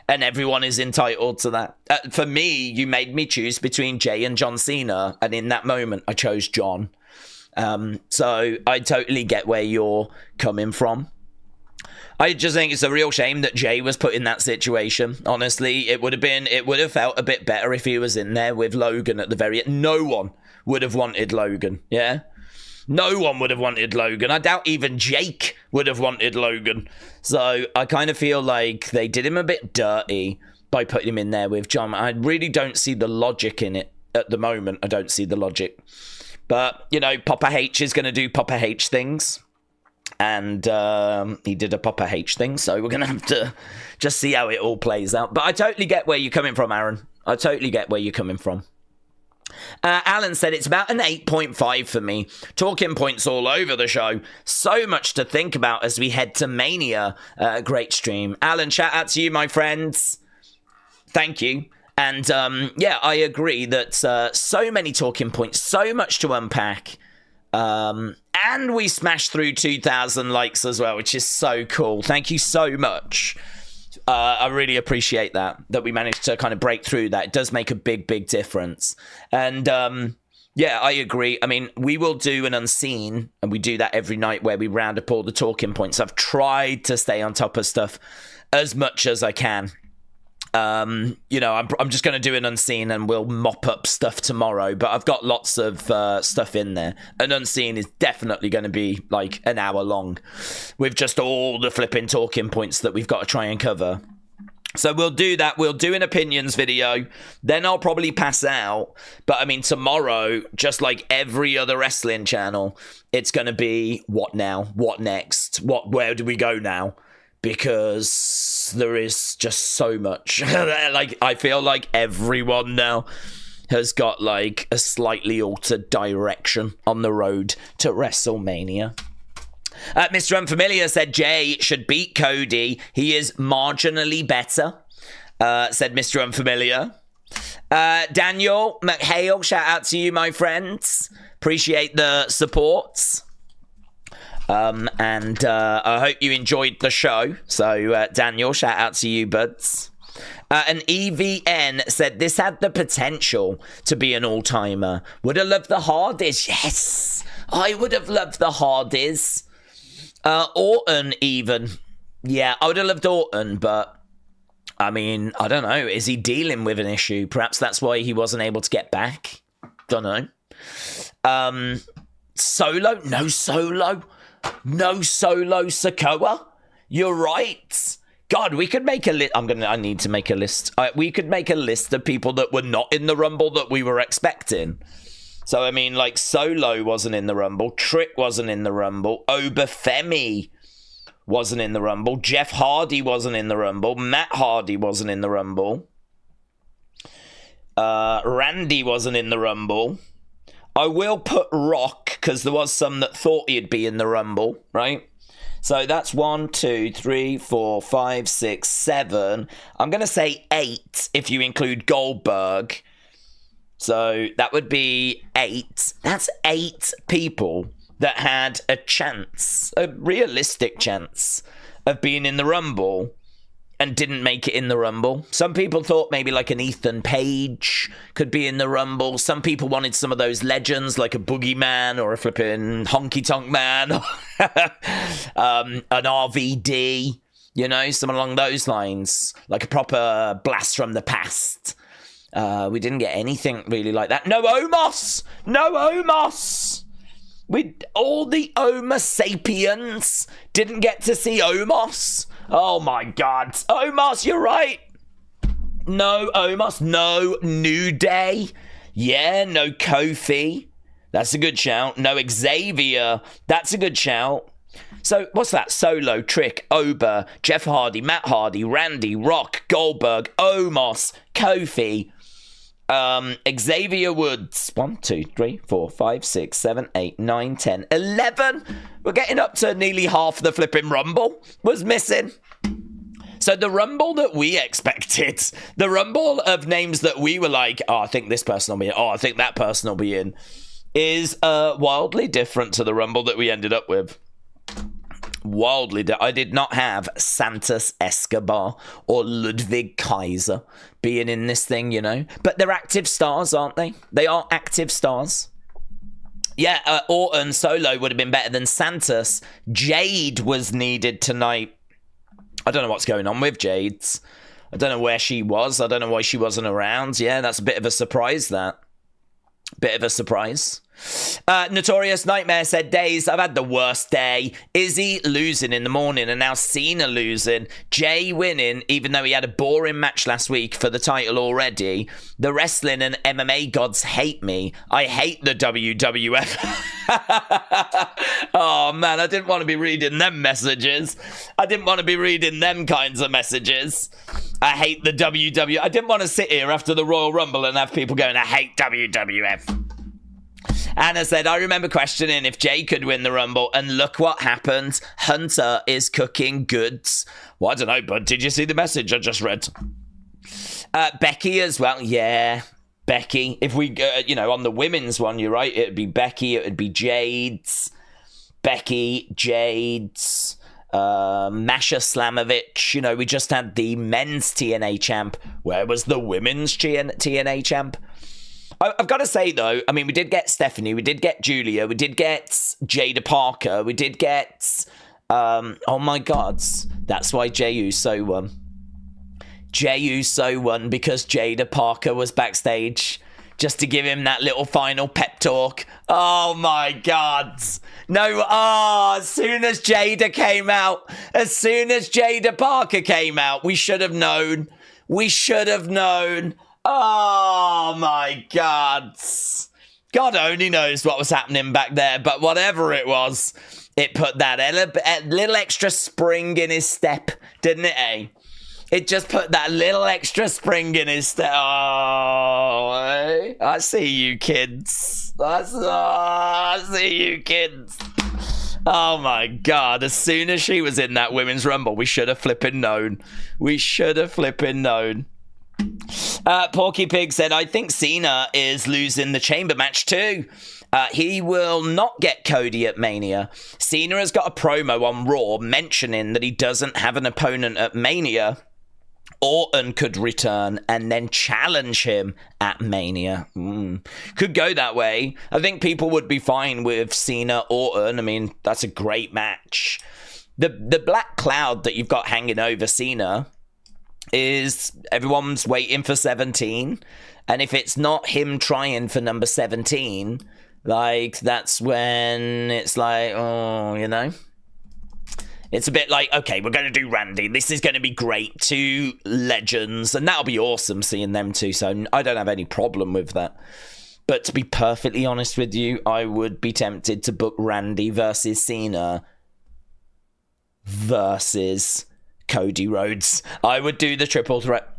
And everyone is entitled to that. For me, you made me choose between Jey and John Cena, and in that moment, I chose John. So I totally get where you're coming from. I just think it's a real shame that Jey was put in that situation. Honestly, it would have felt a bit better if he was in there with Logan at the very end. No one would have wanted Logan, yeah? No one would have wanted Logan. I doubt even Jake would have wanted Logan. So I kind of feel like they did him a bit dirty by putting him in there with John. I really don't see the logic in it at the moment. I don't see the logic. But, you know, Papa H is going to do Papa H things. And he did a Papa H thing. So we're going to have to just see how it all plays out. But I totally get where you're coming from, Aaron. I totally get where you're coming from. Alan said it's about an 8.5 for me. Talking points all over the show. So much to think about as we head to Mania. Great stream. Alan, shout out to you, my friends. Thank you. And, yeah, I agree that so many talking points, so much to unpack. And we smashed through 2,000 likes as well, which is so cool. Thank you so much. I really appreciate that we managed to kind of break through that. It does make a big, big difference. And, yeah, I agree. I mean, we will do an unseen, and we do that every night where we round up all the talking points. I've tried to stay on top of stuff as much as I can. You know, I'm just going to do an unseen and we'll mop up stuff tomorrow. But I've got lots of stuff in there. An unseen is definitely going to be like an hour long with just all the flipping talking points that we've got to try and cover. So we'll do that. We'll do an opinions video. Then I'll probably pass out. But I mean, tomorrow, just like every other wrestling channel, it's going to be what now? What next? Where do we go now? Because there is just so much. Like, I feel like everyone now has got like a slightly altered direction on the road to WrestleMania. Mr. Unfamiliar said Jay should beat Cody. He is marginally better, said Mr. Unfamiliar. Daniel McHale, shout out to you, my friends. Appreciate the support. And I hope you enjoyed the show. So, Daniel, shout out to you, buds. And EVN said this had the potential to be an all-timer. Would have loved the Hardys. Yes, I would have loved the Hardys. Orton even. Yeah, I would have loved Orton, but I mean, I don't know. Is he dealing with an issue? Perhaps that's why he wasn't able to get back. Don't know. Solo? No Solo? No Solo Sikoa? You're right. God, we could make a list. I need to make a list. We could make a list of people that were not in the Rumble that we were expecting. So, I mean, like, Solo wasn't in the Rumble. Trick wasn't in the Rumble. Obafemi wasn't in the Rumble. Jeff Hardy wasn't in the Rumble. Matt Hardy wasn't in the Rumble. Randy wasn't in the Rumble. I will put Rock, because there was some that thought he'd be in the Rumble, right? So that's 1, 2, 3, 4, 5, 6, 7. I'm going to say 8 if you include Goldberg. So that would be 8. That's 8 people that had a chance, a realistic chance of being in the Rumble and didn't make it in the Rumble. Some people thought maybe like an Ethan Page could be in the Rumble. Some people wanted some of those legends like a Boogeyman or a flipping Honky Tonk Man, an RVD, you know, something along those lines, like a proper blast from the past. We didn't get anything really like that. No Omos! No Omos! All the Homo sapiens didn't get to see Omos. Oh my God. Omos, you're right. No Omos. No New Day. Yeah, no Kofi. That's a good shout. No Xavier. That's a good shout. So, what's that? Solo, Trick, Oba, Jeff Hardy, Matt Hardy, Randy, Rock, Goldberg, Omos, Kofi, Xavier Woods. 1, 2, 3, 4, 5, 6, 7, 8, 9, 10, 11. We're getting up to nearly half the flipping Rumble was missing. So the Rumble that we expected, the Rumble of names that we were like, oh, I think this person will be in, oh, I think that person will be in, is wildly different to the Rumble that we ended up with. I did not have Santos Escobar or Ludwig Kaiser being in this thing, you know. But they're active stars, aren't they? They are active stars. Yeah, Orton Solo would have been better than Santos. Jade was needed tonight. I don't know what's going on with Jade's. I don't know where she was. I don't know why she wasn't around. Yeah, that's a bit of a surprise, that. Bit of a surprise. Notorious Nightmare said, Days, I've had the worst day. Izzy losing in the morning and now Cena losing. Jay winning, even though he had a boring match last week for the title already. The wrestling and MMA gods hate me. I hate the WWF. Oh man, I didn't want to be reading them messages. I didn't want to be reading them kinds of messages. I hate the WWF. I didn't want to sit here after the Royal Rumble and have people going, I hate WWF. Anna said, I remember questioning if Jay could win the Rumble, and look what happened. Hunter is cooking goods. Well, I don't know, but did you see the message I just read? Becky as well. Yeah, Becky. If we, on the women's one, you're right. It would be Becky. It would be Jade's. Becky, Jade's. Masha Slamovich. You know, we just had the men's TNA champ. Where was the women's TNA champ? I've got to say, though, I mean, we did get Stephanie, we did get Julia, we did get Jada Parker, we did get, oh my God, that's why Jey Uso won. Jey Uso won because Jada Parker was backstage just to give him that little final pep talk. Oh my God. No, as soon as Jada came out, as soon as Jada Parker came out, we should have known. We should have known. Oh my God. God only knows what was happening back there, but whatever it was, it put that little extra spring in his step, didn't it, eh? It just put that little extra spring in his step. Oh, eh? I see you kids. I see you kids. Oh my God. As soon as she was in that Women's Rumble, we should have flipping known. We should have flipping known. Porky Pig said, I think Cena is losing the chamber match too. He will not get Cody at Mania. Cena has got a promo on Raw mentioning that he doesn't have an opponent at Mania. Orton could return and then challenge him at Mania. Could go that way. I think people would be fine with Cena Orton. I mean, that's a great match. The black cloud that you've got hanging over Cena is everyone's waiting for 17. And if it's not him trying for number 17, like, that's when it's like, oh, you know? It's a bit like, okay, we're going to do Randy. This is going to be great. 2 legends. And that'll be awesome seeing them too. So I don't have any problem with that. But to be perfectly honest with you, I would be tempted to book Randy versus Cena versus Cody Rhodes. I would do the triple threat.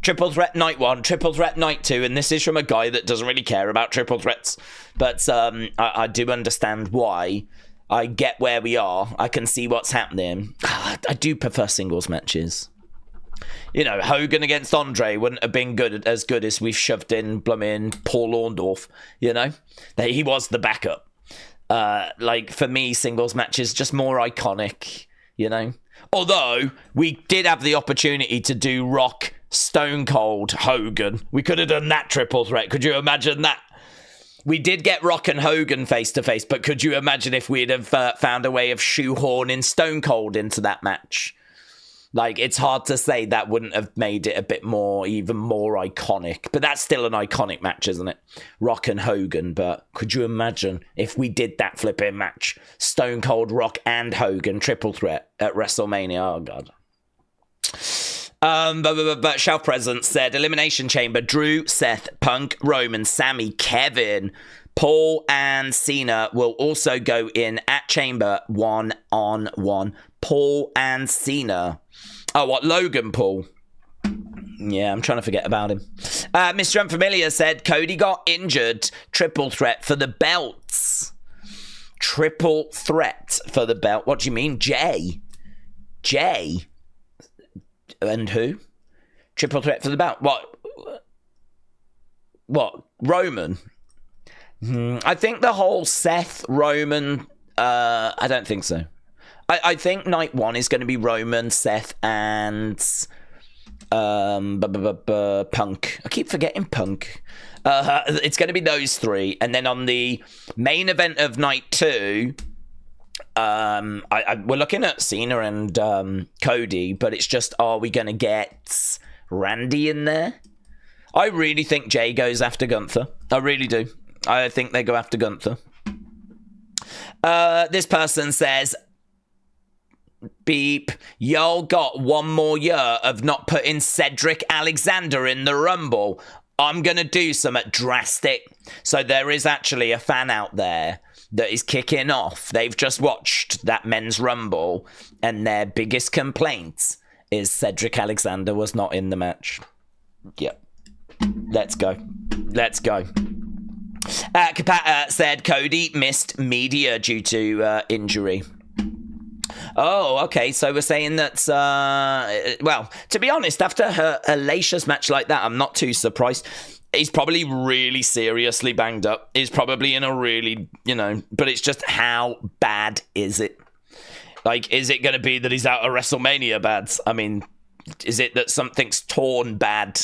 Triple threat night 1, triple threat night 2. And this is from a guy that doesn't really care about triple threats. But I do understand why. I get where we are. I can see what's happening. I do prefer singles matches. You know, Hogan against Andre wouldn't have been as good as we've shoved in blooming Paul Orndorff, you know? He was the backup. Like, for me, singles matches just more iconic, you know? Although, we did have the opportunity to do Rock, Stone Cold, Hogan. We could have done that triple threat. Could you imagine that? We did get Rock and Hogan face-to-face, but could you imagine if we'd have found a way of shoehorning Stone Cold into that match? Like, it's hard to say that wouldn't have made it a bit more, even more iconic. But that's still an iconic match, isn't it? Rock and Hogan, but could you imagine if we did that flipping match? Stone Cold, Rock, and Hogan, triple threat at WrestleMania. Oh, God. But Shelf Presence said Elimination Chamber, Drew, Seth, Punk, Roman, Sammy, Kevin, Paul, and Cena will also go in at Chamber 1-on-1. Paul and Cena. Oh, what? Logan Paul. Yeah, I'm trying to forget about him. Mr. Unfamiliar said Cody got injured. Triple threat for the belts. Triple threat for the belt. What do you mean? Jay? And who? Triple threat for the belt. What? Roman? I think the whole Seth, Roman, I don't think so. I think night 1 is going to be Roman, Seth, and Punk. I keep forgetting Punk. It's going to be those 3. And then on the main event of night 2... we're looking at Cena and Cody, but it's just, are we going to get Randy in there? I really think Jay goes after Gunther. I really do. I think they go after Gunther. This person says, beep, y'all got one more year of not putting Cedric Alexander in the Rumble. I'm going to do something drastic. So there is actually a fan out there that is kicking off. They've just watched that men's Rumble, and their biggest complaint is Cedric Alexander was not in the match. Yep. Let's go. Kapata said Cody missed media due to injury. Oh, okay. So we're saying that, well, to be honest, after her hellacious match like that, I'm not too surprised. He's probably really seriously banged up. He's probably in a really, but it's just how bad is it? Like, is it going to be that he's out of WrestleMania bad? I mean, is it that something's torn bad?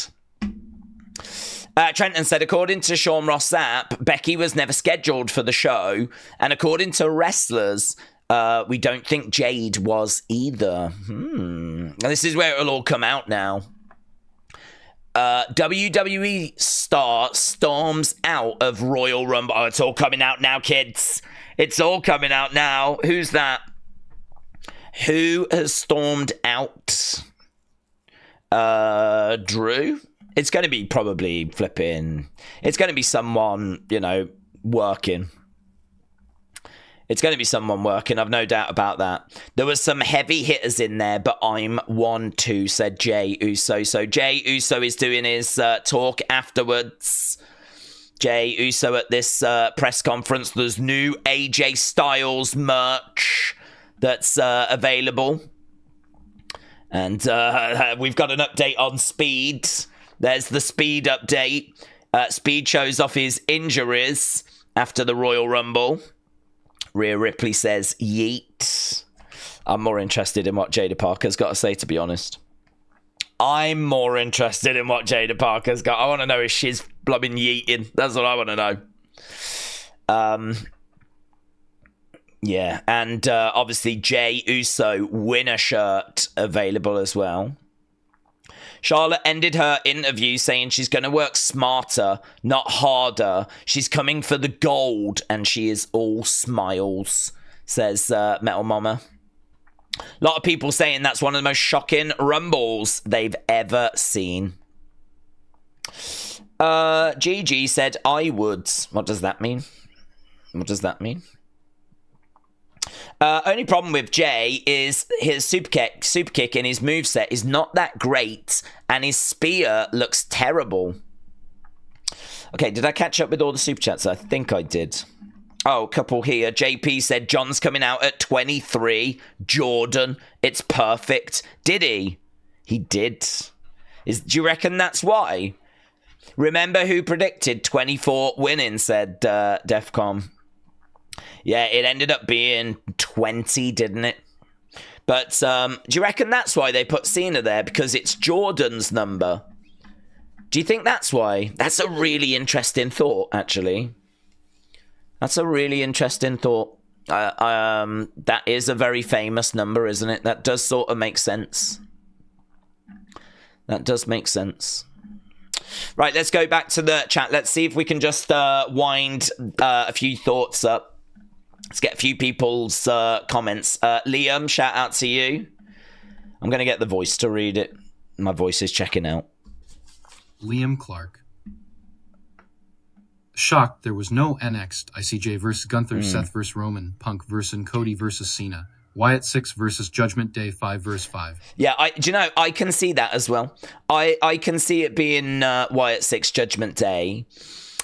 Trenton said, according to Sean Ross Sapp, Becky was never scheduled for the show. And according to wrestlers, We don't think Jade was either. Now, this is where it'll all come out now. WWE star storms out of Royal Rumble. Oh, it's all coming out now, kids. It's all coming out now. Who's that? Who has stormed out? Drew? It's going to be probably flipping. It's going to be someone, you know, working. It's going to be someone working. I've no doubt about that. There was some heavy hitters in there, but I'm 1-2, said Jey Uso. So Jey Uso is doing his talk afterwards. Jey Uso at this press conference. There's new AJ Styles merch that's available. And we've got an update on Speed. There's the Speed update. Speed shows off his injuries after the Royal Rumble. Rhea Ripley says, yeet. I'm more interested in what Jada Parker's got to say, to be honest. I'm more interested in what Jada Parker's got. I want to know if she's blooming yeeting. That's what I want to know. Yeah, and obviously Jey Uso winner shirt available as well. Charlotte ended her interview saying she's going to work smarter, not harder. She's coming for the gold, and she is all smiles, says Metal Mama. A lot of people saying that's one of the most shocking Rumbles they've ever seen. Gigi said, I would. What does that mean? What does that mean? Only problem with Jey is his super kick in his moveset is not that great, and his spear looks terrible. Okay, did I catch up with all the super chats? I think I did. Oh, a couple here. JP said John's coming out at 23. Jordan, it's perfect. Did he? He did. Do you reckon that's why? Remember who predicted 24 winning, said Defcom. Yeah, it ended up being 20, didn't it? But do you reckon that's why they put Cena there? Because it's Jordan's number. Do you think that's why? That's a really interesting thought, actually. That's a really interesting thought. That is a very famous number, isn't it? That does sort of make sense. That does make sense. Right, let's go back to the chat. Let's see if we can just wind a few thoughts up. Let's get a few people's comments. Liam, shout out to you. I'm going to get the voice to read it. My voice is checking out. Liam Clark. Shocked there was no NXT ICJ versus Gunther, Seth versus Roman, Punk versus Cody versus Cena, Wyatt 6 versus Judgment Day 5 versus 5. Yeah, do you know, I can see that as well. I can see it being Wyatt 6 Judgment Day.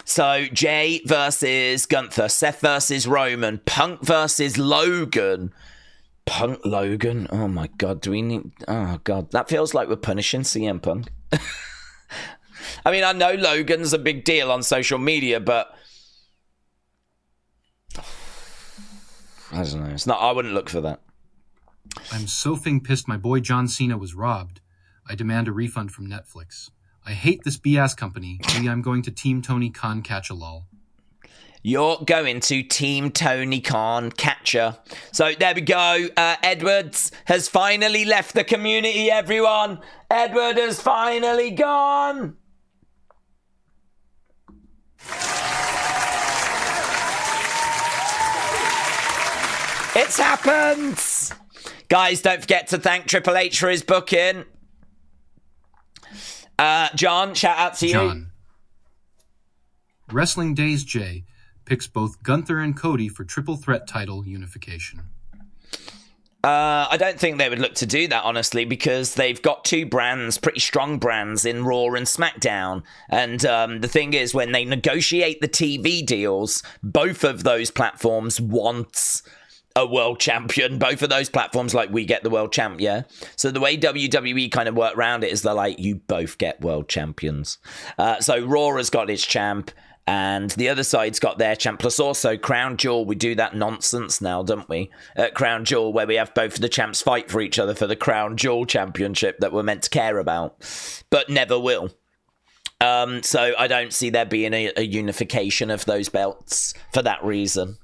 So, Jey versus Gunther, Seth versus Roman, Punk versus Logan. Punk Logan? Oh my God, do we need... Oh God, that feels like we're punishing CM Punk. I mean, I know Logan's a big deal on social media, but... I don't know, it's not... I wouldn't look for that. I'm so pissed my boy John Cena was robbed. I demand a refund from Netflix. I hate this BS company. Maybe I'm going to Team Tony Khan catch-a-lol. You're going to Team Tony Khan catcher. So there we go. Edwards has finally left the community, everyone. Edward has finally gone. It's happened. Guys, don't forget to thank Triple H for his booking. John, shout out to you. John. Wrestling Days J picks both Gunther and Cody for triple threat title unification. I don't think they would look to do that, honestly, because they've got two brands, pretty strong brands in Raw and SmackDown. And the thing is, when they negotiate the TV deals, both of those platforms want a world champion. Both of those platforms, like, we get the world champ, yeah? So the way WWE kind of work around it is they're like, you both get world champions. So Raw has got its champ, and the other side's got their champ. Plus also Crown Jewel, we do that nonsense now, don't we? At Crown Jewel, where we have both of the champs fight for each other for the Crown Jewel championship that we're meant to care about, but never will. So I don't see there being a unification of those belts for that reason.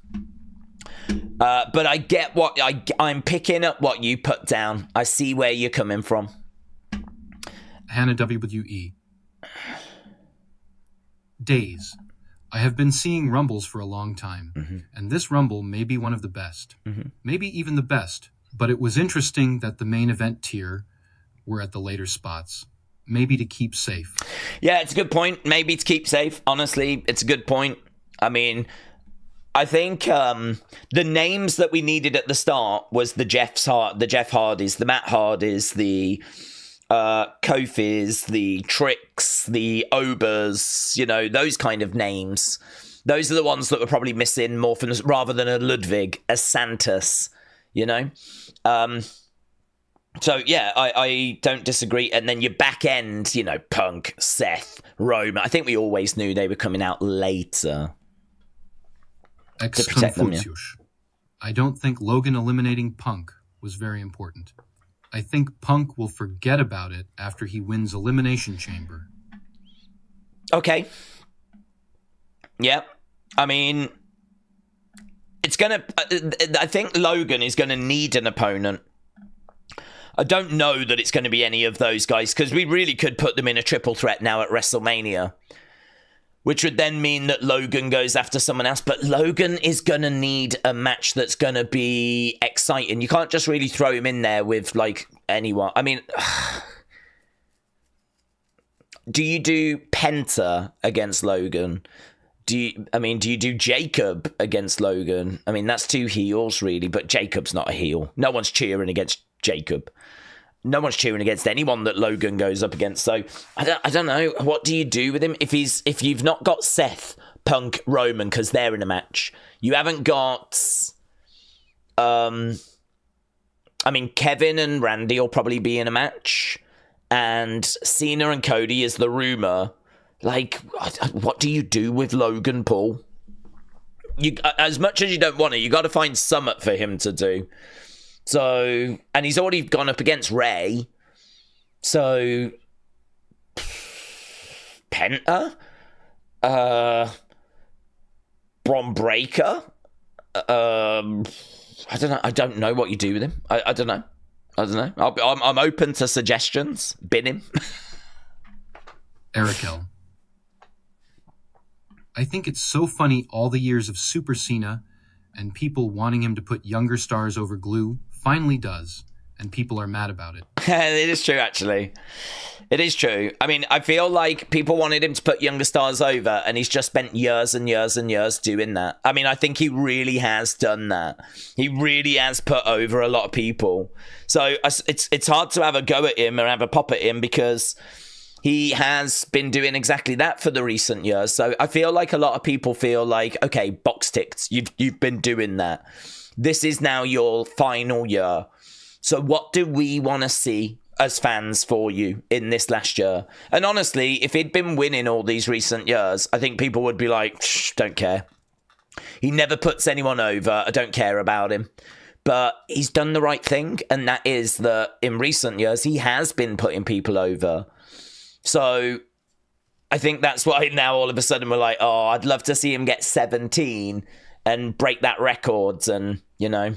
But I get what I'm picking up what you put down. I see where you're coming from. Hannah WWE. Days. I have been seeing Rumbles for a long time, and this Rumble may be one of the best. Maybe even the best. But it was interesting that the main event tier were at the later spots. Maybe to keep safe. Yeah, it's a good point. Maybe to keep safe. Honestly, it's a good point. I mean, I think the names that we needed at the start was the Jeff Hardys, the Matt Hardys, the Kofis, the Tricks, the Obers, you know, those kind of names. Those are the ones that were probably missing more from, rather than a Ludwig, a Santos, you know? So, yeah, I don't disagree. And then your back end, you know, Punk, Seth, Roman. I think we always knew they were coming out later. To protect them, yeah. I don't think Logan eliminating Punk was very important. I think Punk will forget about it after he wins Elimination Chamber. Okay. Yeah. I mean, it's going to... I think Logan is going to need an opponent. I don't know that it's going to be any of those guys, because we really could put them in a triple threat now at WrestleMania, which would then mean that Logan goes after someone else. But Logan is going to need a match that's going to be exciting. You can't just really throw him in there with, like, anyone. I mean, do you do Penta against Logan? Do you do Jacob against Logan? I mean, that's two heels, really, but Jacob's not a heel. No one's cheering against Jacob. No one's cheering against anyone that Logan goes up against. So I don't know. What do you do with him if you've not got Seth, Punk, Roman, because they're in a match? You haven't got. I mean, Kevin and Randy will probably be in a match, and Cena and Cody is the rumor. Like, what do you do with Logan Paul? You, as much as you don't want to, you got to find something for him to do. So, and he's already gone up against Ray. So, Penta? Bron Breakker? I don't know. I don't know what you do with him. I don't know. I'm open to suggestions. Bin him. Eric L. I think it's so funny all the years of Super Cena and people wanting him to put younger stars over glue finally does, and people are mad about it. It is true, actually. It is true. I mean, I feel like people wanted him to put younger stars over, and he's just spent years and years and years doing that. I mean, I think he really has done that. He really has put over a lot of people. So it's hard to have a go at him or have a pop at him, because he has been doing exactly that for the recent years. So I feel like a lot of people feel like, okay, box ticked. You've been doing that. This is now your final year. So what do we want to see as fans for you in this last year? And honestly, if he'd been winning all these recent years, I think people would be like, don't care. He never puts anyone over. I don't care about him. But he's done the right thing. And that is that in recent years, he has been putting people over. So I think that's why now all of a sudden we're like, oh, I'd love to see him get 17 and break that record. And, you know,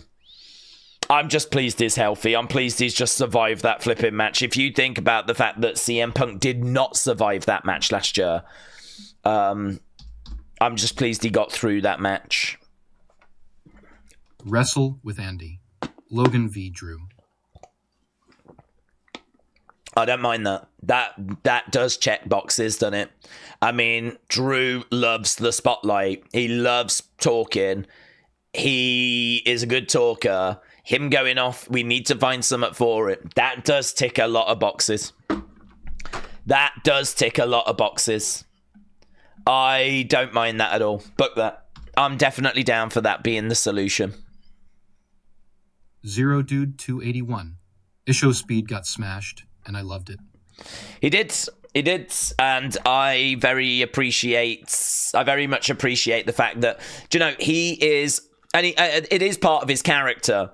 I'm just pleased he's healthy. I'm pleased he's just survived that flipping match. If you think about the fact that CM Punk did not survive that match last year, I'm just pleased he got through that match. Wrestle with Andy. Logan v. Drew. I don't mind that. That does check boxes, doesn't it? I mean, Drew loves the spotlight. He loves talking. He is a good talker. Him going off, we need to find something for it. That does tick a lot of boxes. That does tick a lot of boxes. I don't mind that at all. Book that. I'm definitely down for that being the solution. Zero Dude 281. Isho Speed got smashed, and I loved it. He did, and I very much appreciate the fact that, you know, he is, and it is part of his character,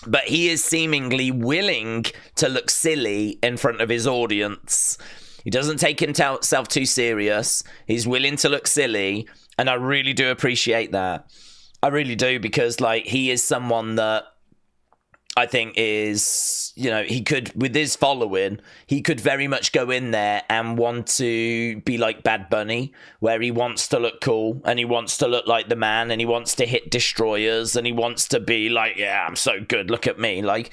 but he is seemingly willing to look silly in front of his audience. He doesn't take himself too serious. He's willing to look silly, and I really do appreciate that. I really do, because like he is someone that I think is, you know, he could, with his following, he could very much go in there and want to be like Bad Bunny, where he wants to look cool and he wants to look like the man and he wants to hit destroyers and he wants to be like, yeah, I'm so good, look at me. Like,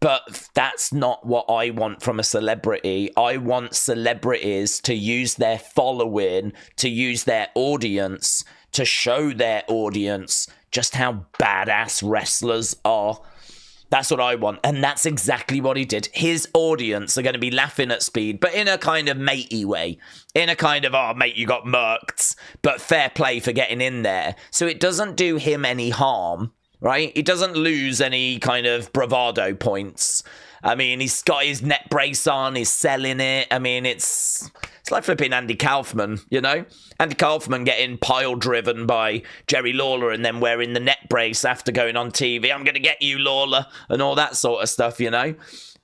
but that's not what I want from a celebrity. I want celebrities to use their following, to use their audience, to show their audience just how badass wrestlers are. That's what I want, and that's exactly what he did. His audience are going to be laughing at Speed, but in a kind of matey way. In a kind of, oh, mate, you got murked, but fair play for getting in there. So it doesn't do him any harm, right? He doesn't lose any kind of bravado points. I mean, he's got his neck brace on, he's selling it. I mean, it's like flipping Andy Kaufman, you know? Andy Kaufman getting pile-driven by Jerry Lawler and then wearing the neck brace after going on TV. I'm going to get you, Lawler, and all that sort of stuff, you know?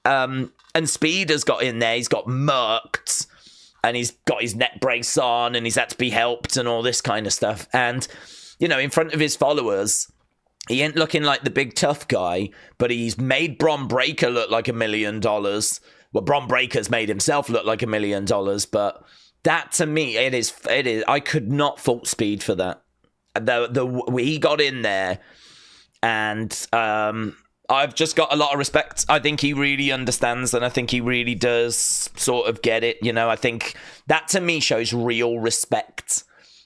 And Speed has got in there. He's got murked, and he's got his neck brace on, and he's had to be helped and all this kind of stuff. And, you know, in front of his followers, he ain't looking like the big tough guy, but he's made Bron Breakker look like $1 million. Well, Bron Breakker's made himself look like $1 million, but that to me, it is. I could not fault Speed for that. He got in there, and I've just got a lot of respect. I think he really understands, and I think he really does sort of get it. You know, I think that to me shows real respect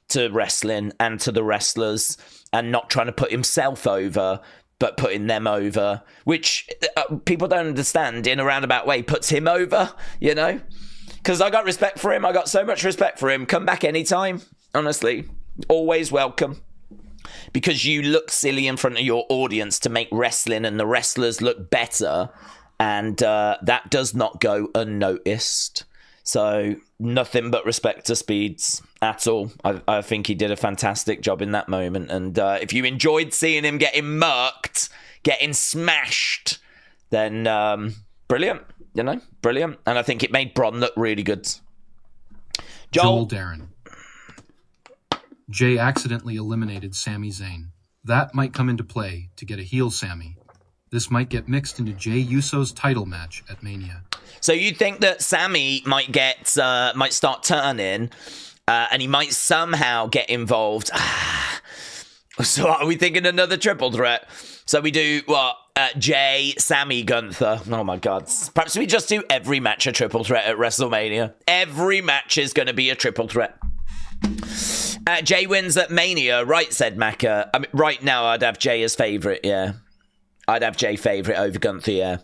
to wrestling and to the wrestlers, and not trying to put himself over, but putting them over, which people don't understand in a roundabout way, puts him over, you know? Because I got respect for him. I got so much respect for him. Come back anytime, honestly. Always welcome. Because you look silly in front of your audience to make wrestling and the wrestlers look better, and that does not go unnoticed. So nothing but respect to Speeds at all. I think he did a fantastic job in that moment. And if you enjoyed seeing him getting murked, getting smashed, then brilliant, you know, brilliant. And I think it made Bron look really good. Joel Darren. Jay accidentally eliminated Sami Zayn. That might come into play to get a heel Sami. This might get mixed into Jay Uso's title match at Mania. So you think that Sami might start turning, and he might somehow get involved. So are we thinking another triple threat? So we do what? Jay, Sami, Gunther. Oh my God! Perhaps we just do every match a triple threat at WrestleMania. Every match is going to be a triple threat. Jay wins at Mania, right? Said Macca. I mean, right now I'd have Jay as favourite. Yeah, I'd have Jay favourite over Gunther. Yeah.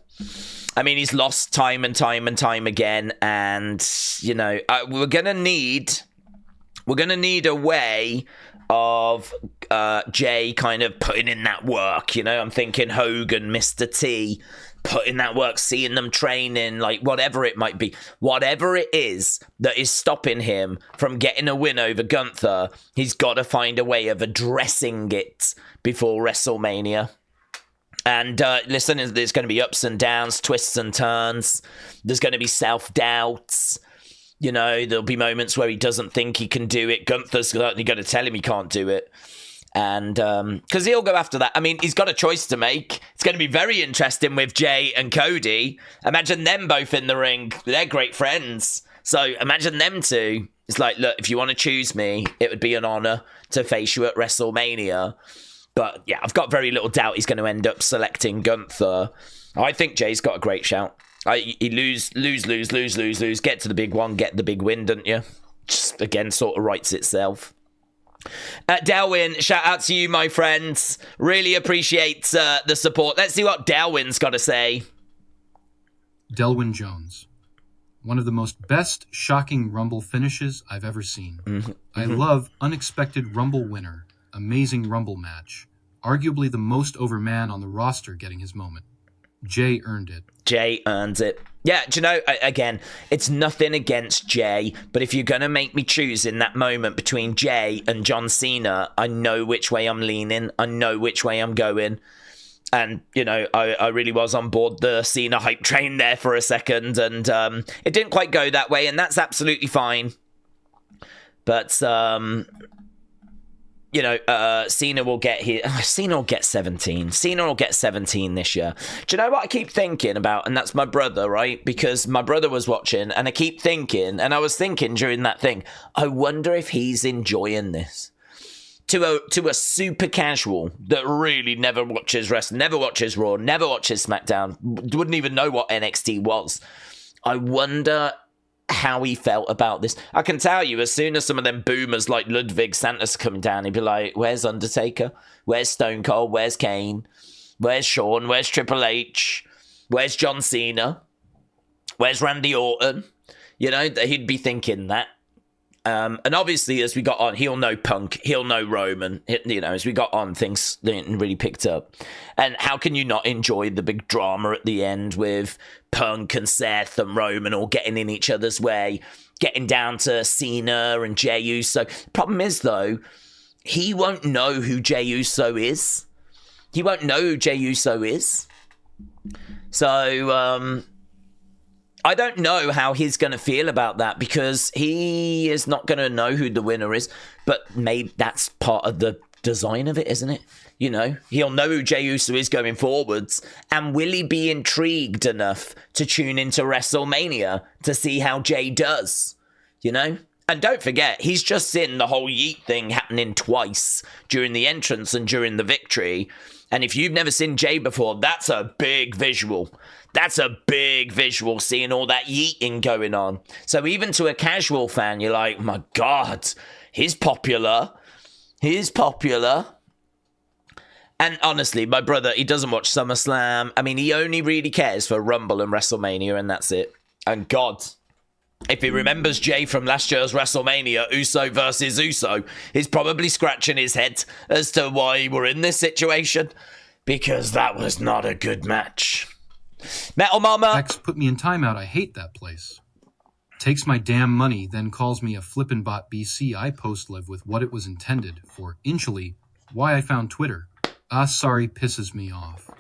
I mean, he's lost time and time and time again, and you know, we're gonna need a way of Jay kind of putting in that work. You know, I'm thinking Hogan, Mr. T, putting that work, seeing them training, like whatever it might be, whatever it is that is stopping him from getting a win over Gunther, he's got to find a way of addressing it before WrestleMania. And listen, there's going to be ups and downs, twists and turns. There's going to be self-doubts. You know, there'll be moments where he doesn't think he can do it. Gunther's certainly going to tell him he can't do it. And because he'll go after that. I mean, he's got a choice to make. It's going to be very interesting with Jay and Cody. Imagine them both in the ring. They're great friends. So imagine them two. It's like, look, if you want to choose me, it would be an honor to face you at WrestleMania. But yeah, I've got very little doubt he's going to end up selecting Gunther. I think Jay's got a great shout. He lose, get to the big one, get the big win, don't you? Just, again, sort of writes itself. Delwyn, shout out to you, my friends. Really appreciate the support. Let's see what Delwyn's got to say. Delwyn Jones. One of the most best shocking Rumble finishes I've ever seen. Mm-hmm. I love unexpected Rumble winner. Amazing Rumble match. Arguably the most over man on the roster getting his moment. Jay earned it. Jay earns it. Yeah, do you know, again, it's nothing against Jay, but if you're going to make me choose in that moment between Jay and John Cena, I know which way I'm leaning. I know which way I'm going. And, you know, I really was on board the Cena hype train there for a second, and it didn't quite go that way, and that's absolutely fine. But, Cena will get here. Cena will get 17. Cena will get 17 this year. Do you know what I keep thinking about? And that's my brother, right? Because my brother was watching, and I keep thinking, and I was thinking during that thing, I wonder if he's enjoying this. To a super casual that really never watches wrestling, never watches Raw, never watches SmackDown, wouldn't even know what NXT was. I wonder how he felt about this. I can tell you, as soon as some of them boomers like Ludwig Santos come down, he'd be like, where's Undertaker? Where's Stone Cold? Where's Kane? Where's Shawn? Where's Triple H? Where's John Cena? Where's Randy Orton? He'd be thinking that. And obviously, as we got on, he'll know Punk, he'll know Roman. As we got on, things didn't really picked up. And how can you not enjoy the big drama at the end with Punk and Seth and Roman all getting in each other's way, getting down to Cena and Jey Uso? Problem is, though, he won't know who Jey Uso is. He won't know who Jey Uso is. So, I don't know how he's going to feel about that, because he is not going to know who the winner is. But maybe that's part of the design of it, isn't it? He'll know who Jey Uso is going forwards. And will he be intrigued enough to tune into WrestleMania to see how Jey does? And don't forget, he's just seen the whole yeet thing happening twice during the entrance and during the victory. And if you've never seen Jey before, that's a big visual. That's a big visual, seeing all that yeeting going on. So even to a casual fan, you're like, my God, he's popular. He's popular. And honestly, my brother, he doesn't watch SummerSlam. I mean, he only really cares for Rumble and WrestleMania, and that's it. And God, if he remembers Jey from last year's WrestleMania, Uso versus Uso, he's probably scratching his head as to why we're in this situation. Because that was not a good match. Metal Mama! X put me in timeout. I hate that place. Takes my damn money, then calls me a flippin' bot BC. I post live with what it was intended for. Initially, why I found Twitter. Sorry, pisses me off.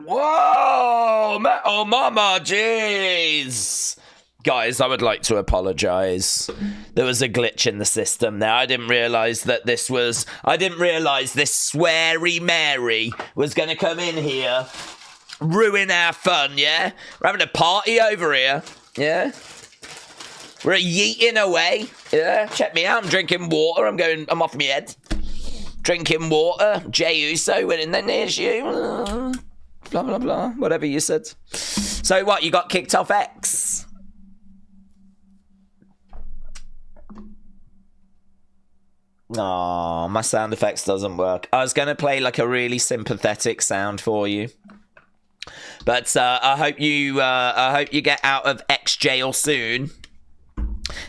Whoa! Metal Mama, jeez! Guys, I would like to apologise. There was a glitch in the system there. I didn't realise this sweary Mary was going to come in here, ruin our fun, yeah? We're having a party over here, yeah? We're yeeting away, yeah? Check me out, I'm drinking water, I'm off my head. Drinking water, Jey Uso, and then there's you. Blah, blah, blah, whatever you said. So what, you got kicked off X? Oh, my sound effects doesn't work. I was going to play like a really sympathetic sound for you. But I hope you get out of X jail soon.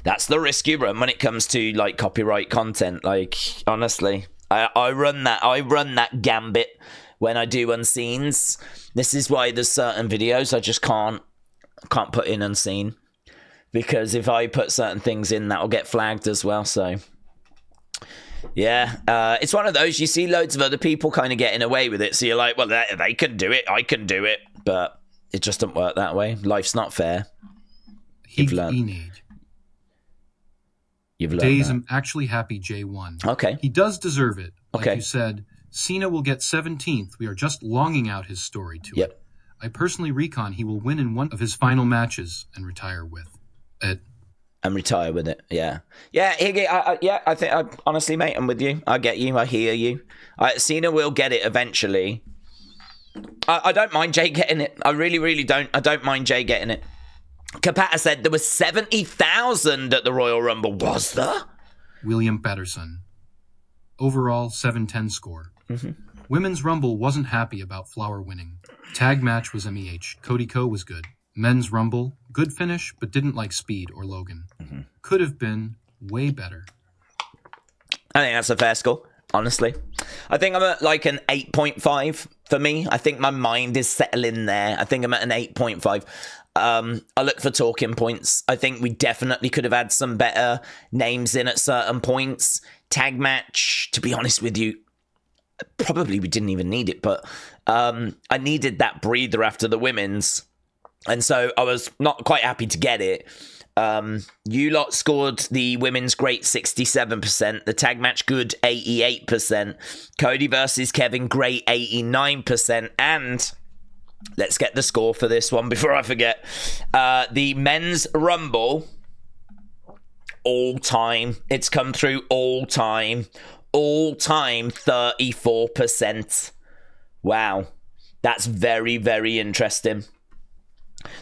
That's the risk you run when it comes to like copyright content. Like, honestly, I run that gambit when I do unseens. This is why there's certain videos I just can't put in unseen, because if I put certain things in, that'll get flagged as well. So yeah, it's one of those, you see loads of other people kind of getting away with it, so you're like, well, they can do it, I can do it, but it just doesn't work that way. Life's not fair. You've learned. Days, I'm actually happy Jey won. Okay. He does deserve it. Like Okay. you said, Cena will get 17th. We are just longing out his story to it. I personally recon he will win in one of his final matches and retire with it. And retire with it, yeah. Yeah, I think, honestly, mate, I'm with you. I get you, I hear you. Cena will get it eventually. I don't mind Jey getting it. I really, really don't. I don't mind Jey getting it. Kapata said there was 70,000 at the Royal Rumble. Was there? William Patterson. Overall, 7-10 score. Women's Rumble wasn't happy about Flower winning. Tag match was MEH. Cody Co was good. Men's Rumble, good finish, but didn't like Speed or Logan. Could have been way better. I think that's a fair score, honestly. I think I'm at like an 8.5 for me. I think my mind is settling there. I think I'm at an 8.5. I look for talking points. I think we definitely could have had some better names in at certain points. Tag match, to be honest with you, probably we didn't even need it, but I needed that breather after the women's. And so I was not quite happy to get it. You lot scored the women's great 67%, the tag match good 88%, Cody versus Kevin great 89%, and let's get the score for this one before I forget. The men's Rumble, all time, it's come through all time 34%. Wow, that's very, very interesting.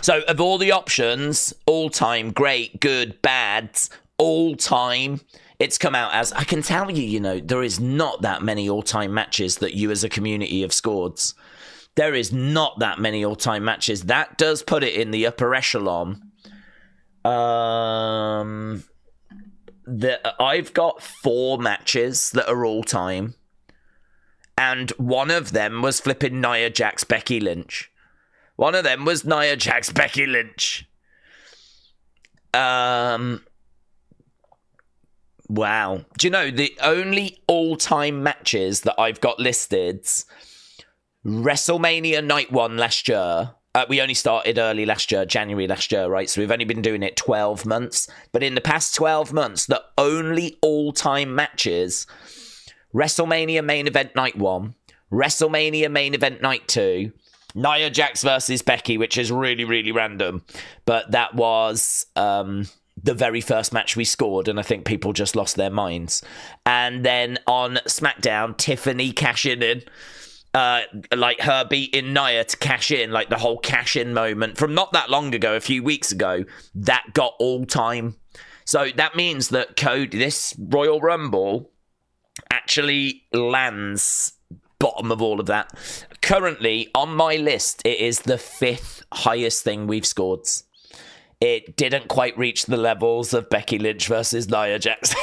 So, of all the options, all-time, great, good, bad, all-time, it's come out as, I can tell you, there is not that many all-time matches that you as a community have scored. There is not that many all-time matches. That does put it in the upper echelon. I've got 4 matches that are all-time, and one of them was flipping Nia Jax, Becky Lynch. One of them was Nia Jax, Becky Lynch. Wow. Do you know, the only all-time matches that I've got listed, WrestleMania Night 1 last year. We only started early last year, January last year, right? So we've only been doing it 12 months. But in the past 12 months, the only all-time matches, WrestleMania Main Event Night 1, WrestleMania Main Event Night 2, Nia Jax versus Becky, which is really, really random. But that was the very first match we scored, and I think people just lost their minds. And then on SmackDown, Tiffany cashing in. Like her beating Nia to cash in, like the whole cash-in moment from not that long ago, a few weeks ago, that got all-time. So that means that this Royal Rumble actually lands bottom of all of that. Currently, on my list, it is the 5th highest thing we've scored. It didn't quite reach the levels of Becky Lynch versus Nia Jax.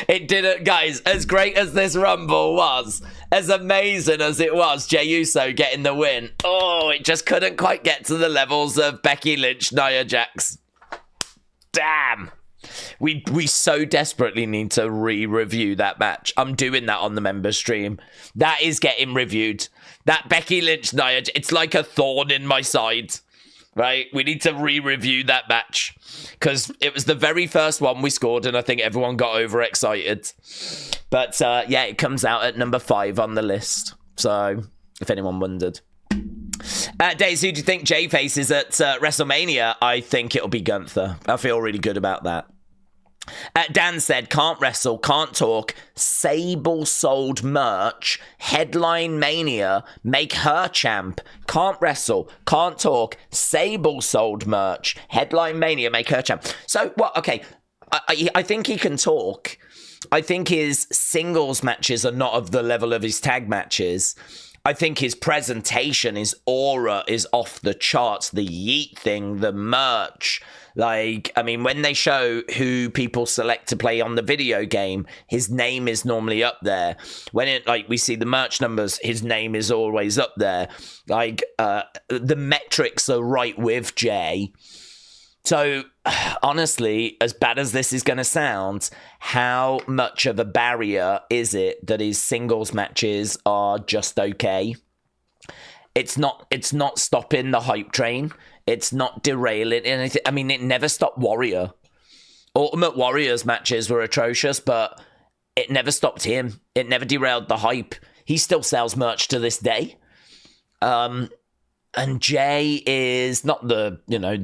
It didn't, guys. As great as this Rumble was, as amazing as it was, Jey Uso getting the win, it just couldn't quite get to the levels of Becky Lynch, Nia Jax. Damn. We so desperately need to re-review that match. I'm doing that on the members stream. That is getting reviewed. That Becky Lynch Nia, it's like a thorn in my side, right? We need to re-review that match because it was the very first one we scored, and I think everyone got overexcited. But yeah, it comes out at number 5 on the list. So if anyone wondered. Days, who do you think Jay faces at WrestleMania? I think it'll be Gunther. I feel really good about that. Dan said, can't wrestle, can't talk, Sable sold merch, headline Mania, make her champ, can't wrestle, can't talk, Sable sold merch, headline Mania, make her champ. So, what? Okay, I think he can talk. I think his singles matches are not of the level of his tag matches. I think his presentation, his aura is off the charts. The yeet thing, the merch. Like, I mean, when they show who people select to play on the video game, his name is normally up there. When we see the merch numbers, his name is always up there. Like, the metrics are right with Jay. So, honestly, as bad as this is going to sound, how much of a barrier is it that his singles matches are just okay? It's not stopping the hype train. It's not derailing anything. I mean, it never stopped Warrior. Ultimate Warrior's matches were atrocious, but it never stopped him. It never derailed the hype. He still sells merch to this day. And Jay is not the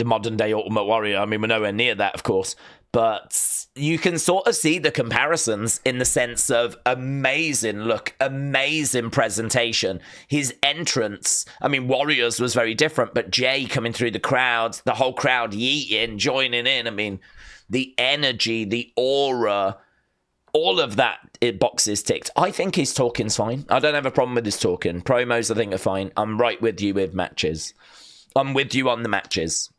modern day Ultimate Warrior. I mean, we're nowhere near that, of course. But you can sort of see the comparisons in the sense of amazing look, amazing presentation. His entrance, I mean, Warriors was very different, but Jay coming through the crowd, the whole crowd yeeting, joining in. I mean, the energy, the aura, all of that boxes ticked. I think his talking's fine. I don't have a problem with his talking. Promos, I think, are fine. I'm right with you with matches. I'm with you on the matches.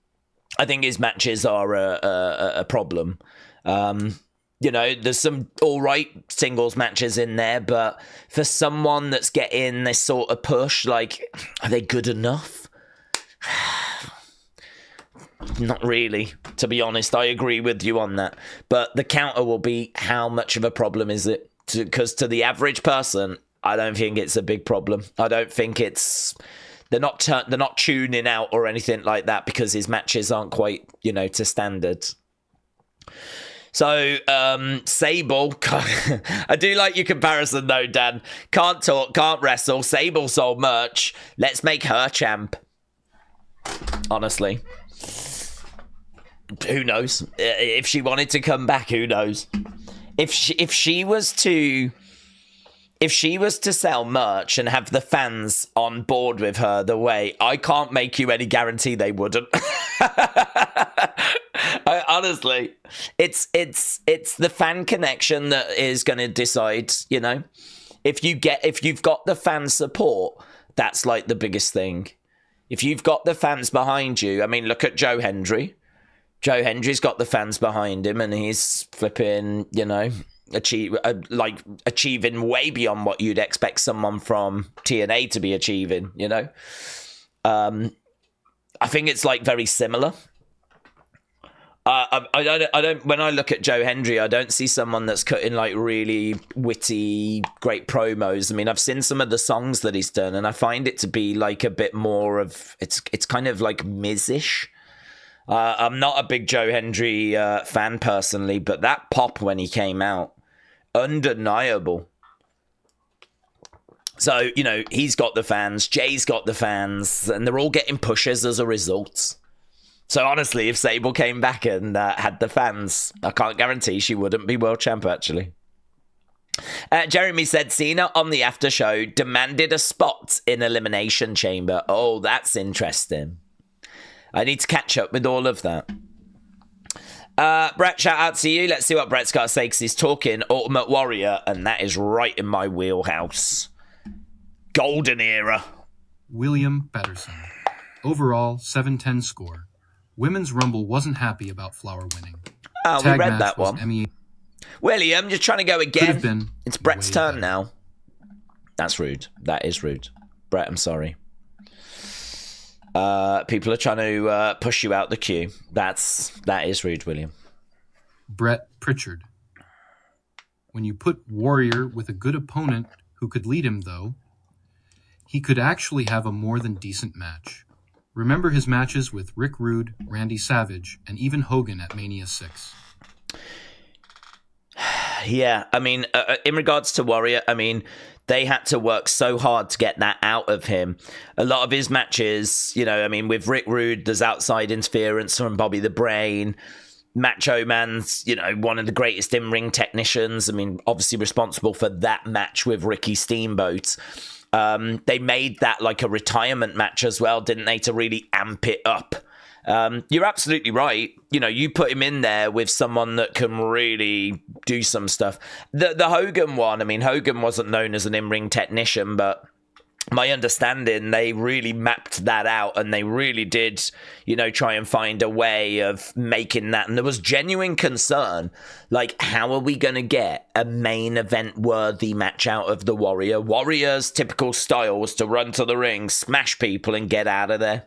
I think his matches are a problem. There's some all right singles matches in there, but for someone that's getting this sort of push, like, are they good enough? Not really, to be honest. I agree with you on that. But the counter will be, how much of a problem is it? Because to the average person, I don't think it's a big problem. I don't think it's They're not tuning out or anything like that because his matches aren't quite, to standard. So, Sable, I do like your comparison though, Dan. Can't talk, can't wrestle. Sable sold merch. Let's make her champ. Honestly. Who knows? If she wanted to come back, who knows? If she was to sell merch and have the fans on board with her the way, I can't make you any guarantee they wouldn't. Honestly, it's the fan connection that is going to decide, if you've got the fan support, that's like the biggest thing. If you've got the fans behind you, I mean, look at Joe Hendry. Joe Hendry's got the fans behind him and he's flipping, achieving way beyond what you'd expect someone from TNA to be achieving, I think it's like very similar. I don't. When I look at Joe Hendry, I don't see someone that's cutting like really witty, great promos. I mean, I've seen some of the songs that he's done, and I find it to be like a bit more of it's kind of like Miz-ish. I'm not a big Joe Hendry fan personally, but that pop when he came out, undeniable. So he's got the fans, Jay's got the fans, and they're all getting pushes as a result. So honestly, if Sable came back and had the fans, I can't guarantee she wouldn't be world champ, actually. Jeremy said Cena on the after show demanded a spot in Elimination Chamber. Oh, that's interesting. I need to catch up with all of that. Brett, shout out to you. Let's see what Brett's got to say because he's talking Ultimate Warrior, and that is right in my wheelhouse. Golden era. William Patterson. Overall, 7-10 score. Women's Rumble wasn't happy about Flower winning. Oh, we read that one. William, you're trying to go again. It's Brett's turn now. That's rude. That is rude. Brett, I'm sorry. People are trying to push you out the queue. That is rude, William. Brett Pritchard. When you put Warrior with a good opponent who could lead him, though, he could actually have a more than decent match. Remember his matches with Rick Rude, Randy Savage, and even Hogan at Mania 6. Yeah, I mean, in regards to Warrior, I mean, they had to work so hard to get that out of him. A lot of his matches, I mean, with Rick Rude, there's outside interference from Bobby the Brain. Macho Man's, one of the greatest in-ring technicians. I mean, obviously responsible for that match with Ricky Steamboat. They made that like a retirement match as well, didn't they, to really amp it up. You're absolutely right. You put him in there with someone that can really do some stuff. The Hogan one, I mean, Hogan wasn't known as an in-ring technician, but my understanding, they really mapped that out and they really did, try and find a way of making that. And there was genuine concern, like, how are we going to get a main event worthy match out of the Warrior? Warrior's typical style was to run to the ring, smash people and get out of there.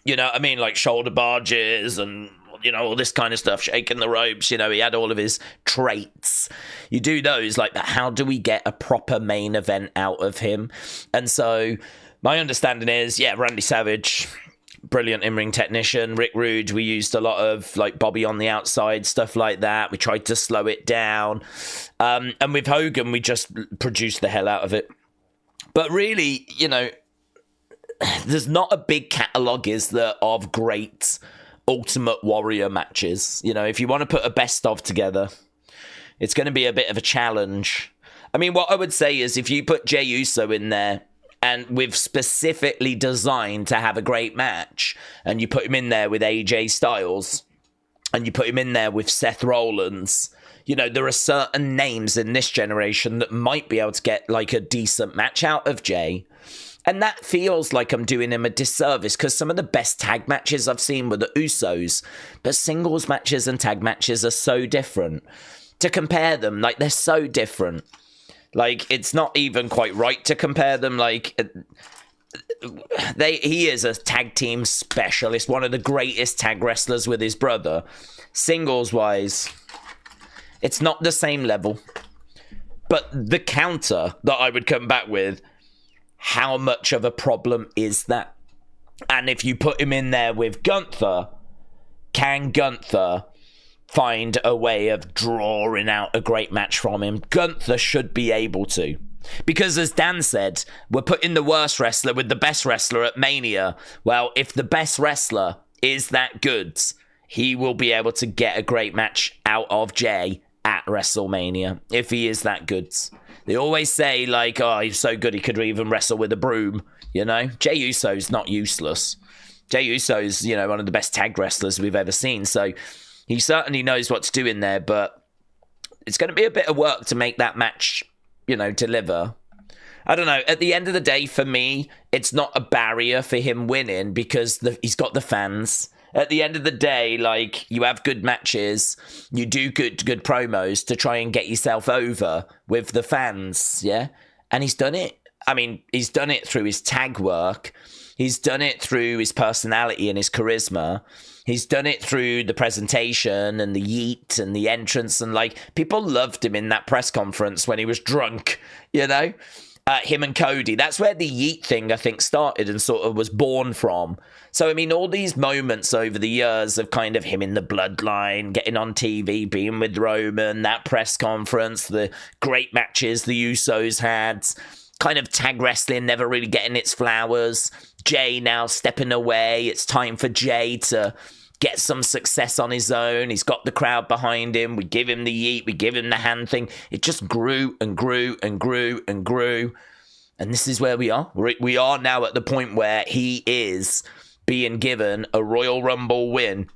You know what I mean? Like shoulder barges and, all this kind of stuff, shaking the ropes. He had all of his traits. You do those, like, how do we get a proper main event out of him? And so my understanding is, Randy Savage, brilliant in-ring technician. Rick Rude, we used a lot of, like, Bobby on the outside, stuff like that. We tried to slow it down. And with Hogan, we just produced the hell out of it. But really, there's not a big catalogue, is there, of great Ultimate Warrior matches. If you want to put a best of together, it's going to be a bit of a challenge. I mean, what I would say is if you put Jey Uso in there and we've specifically designed to have a great match, and you put him in there with AJ Styles, and you put him in there with Seth Rollins, there are certain names in this generation that might be able to get like a decent match out of Jey. And that feels like I'm doing him a disservice because some of the best tag matches I've seen were the Usos. But singles matches and tag matches are so different. To compare them, like, they're so different. Like, it's not even quite right to compare them. Like, he is a tag team specialist, one of the greatest tag wrestlers with his brother. Singles-wise, it's not the same level. But the counter that I would come back with how much of a problem is that? And if you put him in there with Gunther, can Gunther find a way of drawing out a great match from him? Gunther should be able to. Because as Dan said, we're putting the worst wrestler with the best wrestler at Mania. Well, if the best wrestler is that good, he will be able to get a great match out of Jay at WrestleMania, if he is that good. They always say, like, oh, he's so good he could even wrestle with a broom, you know? Jey Uso's not useless. Jey Uso's, you know, one of the best tag wrestlers we've ever seen, so he certainly knows what to do in there, but it's going to be a bit of work to make that match, you know, deliver. I don't know. At the end of the day, for me, it's not a barrier for him winning because he's got the fans. At the end of the day, like, you have good matches, you do good promos to try and get yourself over with the fans, yeah? And he's done it. I mean, he's done it through his tag work. He's done it through his personality and his charisma. He's done it through the presentation and the yeet and the entrance. And, like, people loved him in that press conference when he was drunk, you know? Him and Cody. That's where the yeet thing, I think, started and sort of was born from. So, I mean, all these moments over the years of kind of him in the bloodline, getting on TV, being with Roman, that press conference, the great matches the Usos had, kind of tag wrestling never really getting its flowers. Jay now stepping away. It's time for Jay to get some success on his own. He's got the crowd behind him. We give him the yeet. We give him the hand thing. It just grew and grew and grew and grew. And this is where we are. We are now at the point where he is being given a Royal Rumble win.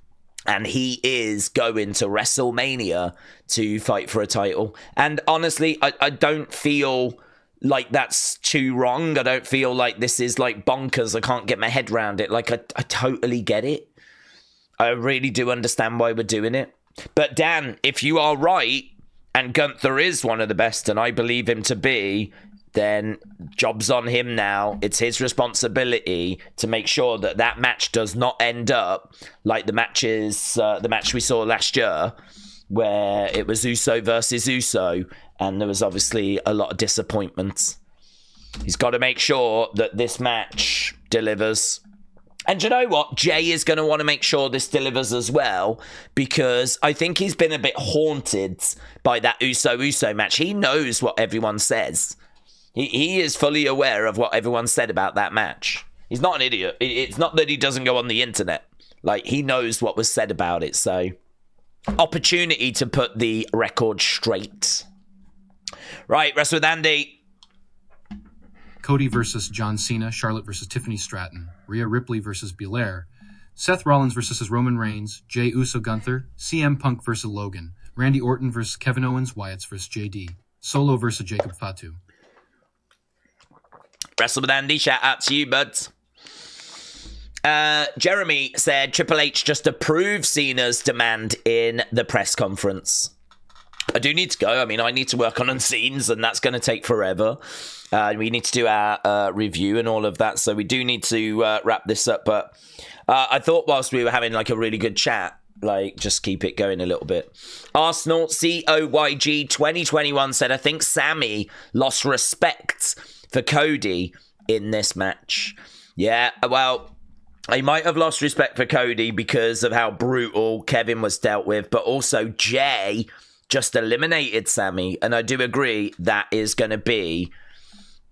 And he is going to WrestleMania to fight for a title. And honestly, I don't feel like that's too wrong. I don't feel like this is like bonkers. I can't get my head around it. Like, I totally get it. I really do understand why we're doing it. But Dan, if you are right, and Gunther is one of the best, and I believe him to be, then job's on him now. It's his responsibility to make sure that that match does not end up like the match we saw last year, where it was Uso versus Uso, and there was obviously a lot of disappointment. He's got to make sure that this match delivers. And you know what? Jay is going to want to make sure this delivers as well, because I think he's been a bit haunted by that Uso match. He knows what everyone says. He is fully aware of what everyone said about that match. He's not an idiot. It's not that he doesn't go on the internet. Like, he knows what was said about it. So, opportunity to put the record straight. Right, Wrestle with Andy. Cody versus John Cena, Charlotte versus Tiffany Stratton, Rhea Ripley versus Belair, Seth Rollins versus Roman Reigns, Jey Uso Gunther, CM Punk versus Logan, Randy Orton versus Kevin Owens, Wyatt's versus JD, Solo versus Jacob Fatu. Wrestle with Andy, shout out to you, buds. Jeremy said Triple H just approved Cena's demand in the press conference. I do need to go. I mean, I need to work on scenes, and that's going to take forever. We need to do our review and all of that, so we do need to wrap this up. But I thought whilst we were having like a really good chat, like, just keep it going a little bit. Arsenal COYG 2021 said, I think Sammy lost respect for Cody in this match. Yeah, well, he might have lost respect for Cody because of how brutal Kevin was dealt with, but also Jay just eliminated Sammy, and I do agree that is going to be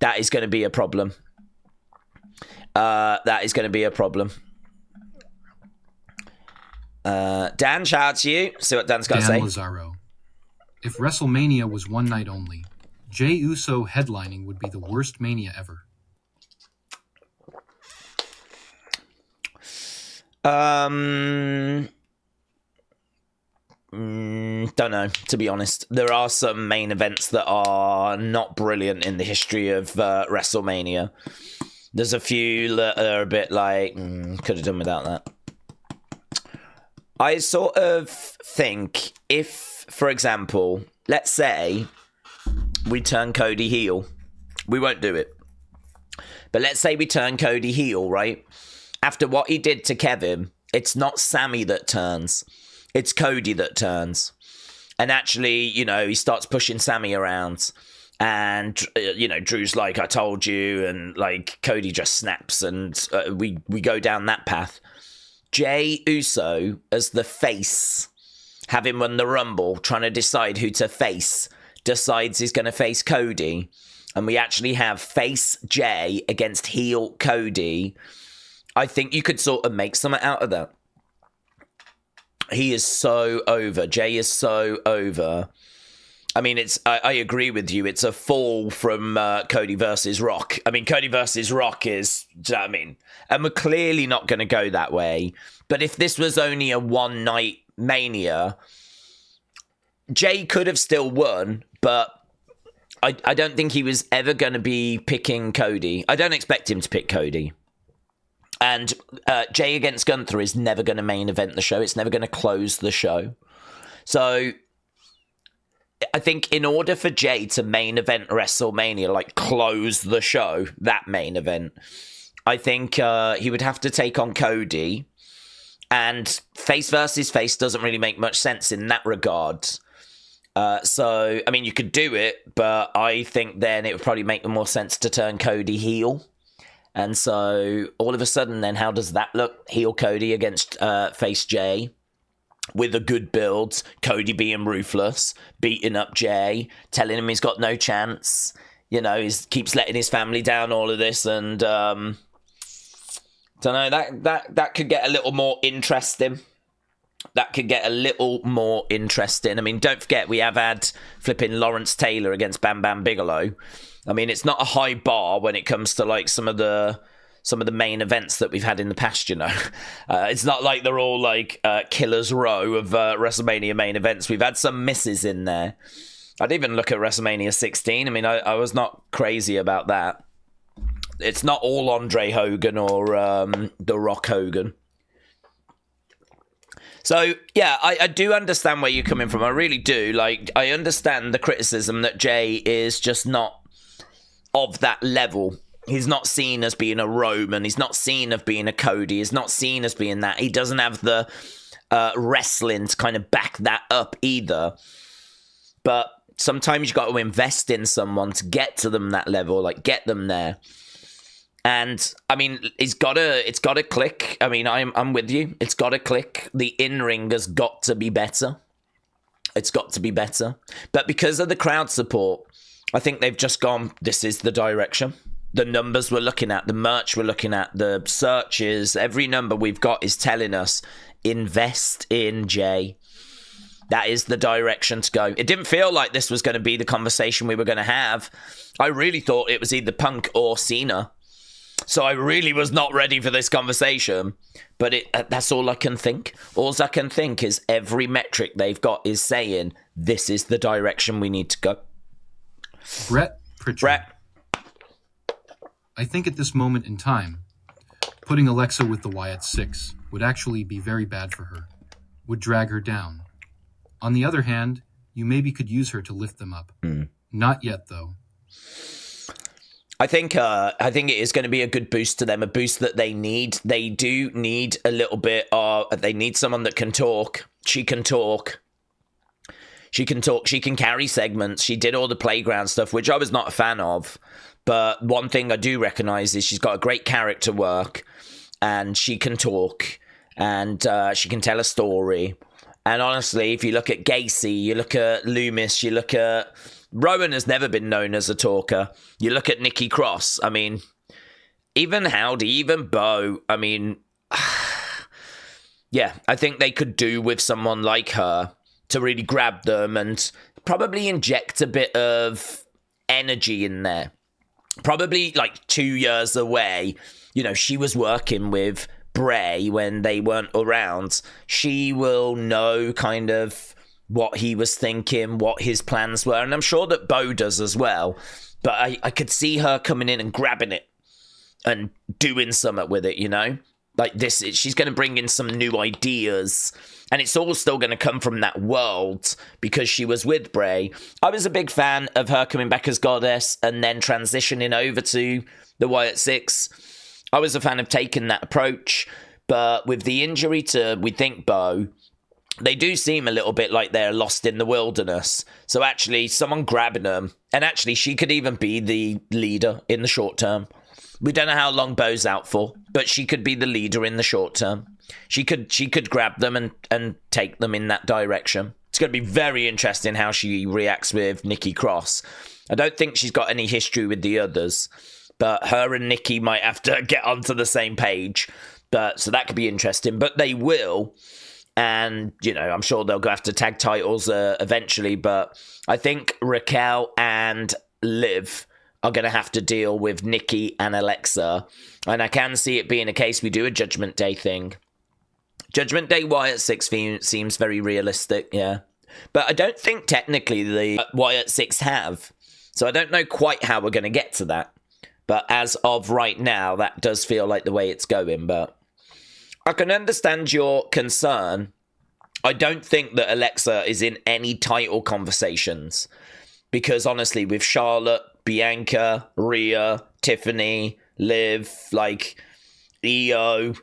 a problem. That is going to be a problem. Dan, shout out to you. See what Dan's got to say. Dan Lazaro. If WrestleMania was one night only, Jey Uso headlining would be the worst Mania ever. Don't know, to be honest. There are some main events that are not brilliant in the history of WrestleMania. There's a few that are a bit like, could have done without that. I sort of think if, for example, let's say we turn Cody heel. We won't do it. But let's say we turn Cody heel, right? After what he did to Kevin, it's not Sammy that turns. It's Cody that turns. And actually, you know, he starts pushing Sammy around. And, Drew's like, I told you, and, like, Cody just snaps, and we go down that path. Jey Uso as the face, having won the Rumble, trying to decide who to face, decides he's going to face Cody, and we actually have face Jey against heel Cody. I think you could sort of make something out of that. He is so over. Jey is so over. I mean, I agree with you. It's a fall from Cody versus Rock. I mean, Cody versus Rock is, and we're clearly not going to go that way. But if this was only a one-night Mania, Jey could have still won, but I don't think he was ever going to be picking Cody. I don't expect him to pick Cody. And Jey against Gunther is never going to main event the show. It's never going to close the show. So I think in order for Jey to main event WrestleMania, like close the show, that main event, I think he would have to take on Cody. And face versus face doesn't really make much sense in that regard. So, I mean, you could do it, but I think then it would probably make more sense to turn Cody heel. And so, all of a sudden, then, how does that look? Heel Cody against face Jey, with a good build. Cody being ruthless, beating up Jey, telling him he's got no chance. He keeps letting his family down, all of this. And, don't know, that could get a little more interesting. That could get a little more interesting. I mean, don't forget, we have had flipping Lawrence Taylor against Bam Bam Bigelow. I mean, it's not a high bar when it comes to like some of the main events that we've had in the past, It's not like they're all like killer's row of WrestleMania main events. We've had some misses in there. I'd even look at WrestleMania 16. I mean, I was not crazy about that. It's not all Andre Hogan or The Rock Hogan. So, yeah, I do understand where you're coming from. I really do. Like, I understand the criticism that Jey is just not of that level. He's not seen as being a Roman. He's not seen as being a Cody. He's not seen as being that. He doesn't have the wrestling to kind of back that up either. But sometimes you got to invest in someone to get to them that level, like get them there. And I mean, it's got to click. I mean, I'm with you. It's got to click. The in-ring has got to be better. It's got to be better. But because of the crowd support, I think they've just gone, this is the direction. The numbers we're looking at, the merch we're looking at, the searches, every number we've got is telling us, invest in Jey. That is the direction to go. It didn't feel like this was going to be the conversation we were going to have. I really thought it was either Punk or Cena. So I really was not ready for this conversation. But that's all I can think. All I can think is every metric they've got is saying, this is the direction we need to go. Brett Pritchard. I think at this moment in time, putting Alexa with the Wyatt Six would actually be very bad for her, would drag her down. On the other hand, you maybe could use her to lift them up. Not yet, though. I think it is going to be a good boost to them, a boost that they need. They do need a little bit of... They need someone that can talk. She can talk. She can talk. She can carry segments. She did all the playground stuff, which I was not a fan of. But one thing I do recognize is she's got a great character work, and she can talk, and she can tell a story. And honestly, if you look at Gacy, you look at Loomis, you look at... Rowan has never been known as a talker. You look at Nikki Cross. I mean, even Howdy, even Bo. I mean, yeah, I think they could do with someone like her to really grab them and probably inject a bit of energy in there. Probably like 2 years away, she was working with Bray when they weren't around. She will know kind of what he was thinking, what his plans were. And I'm sure that Bo does as well. But I could see her coming in and grabbing it and doing something with it, Like this, she's going to bring in some new ideas. And it's all still going to come from that world because she was with Bray. I was a big fan of her coming back as Goddess and then transitioning over to the Wyatt Six. I was a fan of taking that approach. But with the injury to, we think, Bo, they do seem a little bit like they're lost in the wilderness. So actually, someone grabbing them, and actually she could even be the leader in the short term. We don't know how long Bo's out for, but she could be the leader in the short term. She could grab them and take them in that direction. It's going to be very interesting how she reacts with Nikki Cross. I don't think she's got any history with the others, but her and Nikki might have to get onto the same page. So that could be interesting. But they will. And, you know, I'm sure they'll go after tag titles eventually. But I think Raquel and Liv are going to have to deal with Nikki and Alexa. And I can see it being a case we do a Judgment Day thing. Judgment Day Wyatt 6 seems very realistic, yeah. But I don't think technically the Wyatt 6 have. So I don't know quite how we're going to get to that. But as of right now, that does feel like the way it's going. But I can understand your concern. I don't think that Alexa is in any title conversations. Because honestly, with Charlotte, Bianca, Rhea, Tiffany, Liv, like Io,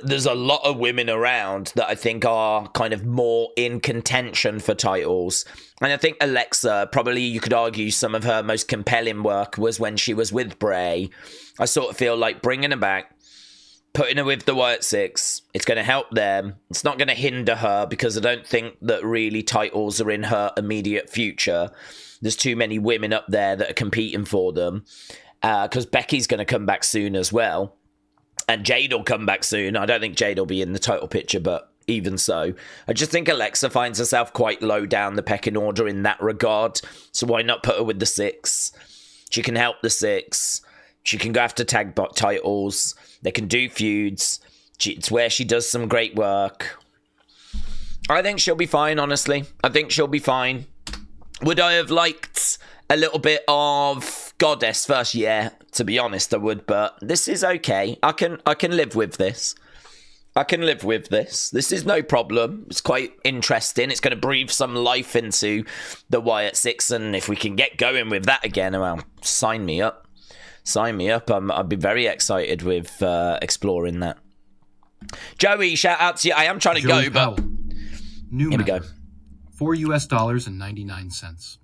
there's a lot of women around that I think are kind of more in contention for titles. And I think Alexa, probably you could argue some of her most compelling work was when she was with Bray. I sort of feel like bringing her back, putting her with the Wyatt Six, it's going to help them. It's not going to hinder her because I don't think that really titles are in her immediate future. There's too many women up there that are competing for them. Because Becky's going to come back soon as well. And Jade will come back soon. I don't think Jade will be in the title picture, but even so. I just think Alexa finds herself quite low down the pecking order in that regard. So why not put her with the 6? She can help the 6. She can go after tag titles. They can do feuds. It's where she does some great work. I think she'll be fine, honestly. I think she'll be fine. Would I have liked a little bit of Goddess first? Yeah, to be honest, I would, but this is okay. I can live with this. I can live with this. This is no problem. It's quite interesting. It's going to breathe some life into the Wyatt Six, and if we can get going with that again, well, sign me up. Sign me up. I'd be very excited with exploring that. Joey, shout out to you. I am trying to Joey go, but Powell. New here we go. member. $4.99.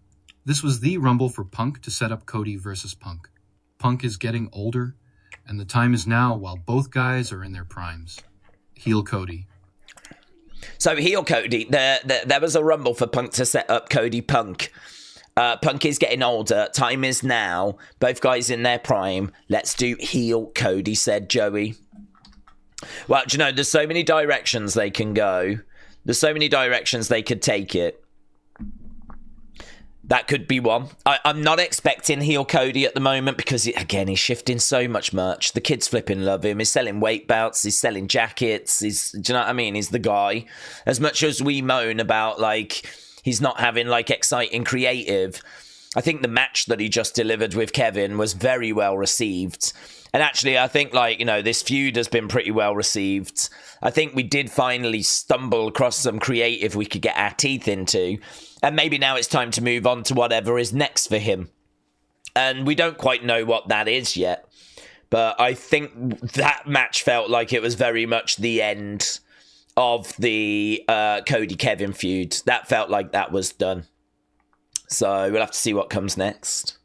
This was the Rumble for Punk to set up Cody versus Punk. Punk is getting older, and the time is now while both guys are in their primes. Heel Cody. So heel Cody, there was a Rumble for Punk to set up Cody Punk. Punk is getting older. Time is now. Both guys in their prime. Let's do heel Cody, said Joey. Well, do you know, there's so many directions they can go. There's so many directions they could take it. That could be one. I'm not expecting heel Cody at the moment because, again, he's shifting so much merch. The kids flipping love him. He's selling weight belts. He's selling jackets. Do you know what I mean? He's the guy. As much as we moan about, like, he's not having, like, exciting creative, I think the match that he just delivered with Kevin was very well received. And actually, I think, like, you know, this feud has been pretty well received. I think we did finally stumble across some creative we could get our teeth into. And maybe now it's time to move on to whatever is next for him. And we don't quite know what that is yet. But I think that match felt like it was very much the end of the Cody-Kevin feud. That felt like that was done. So we'll have to see what comes next.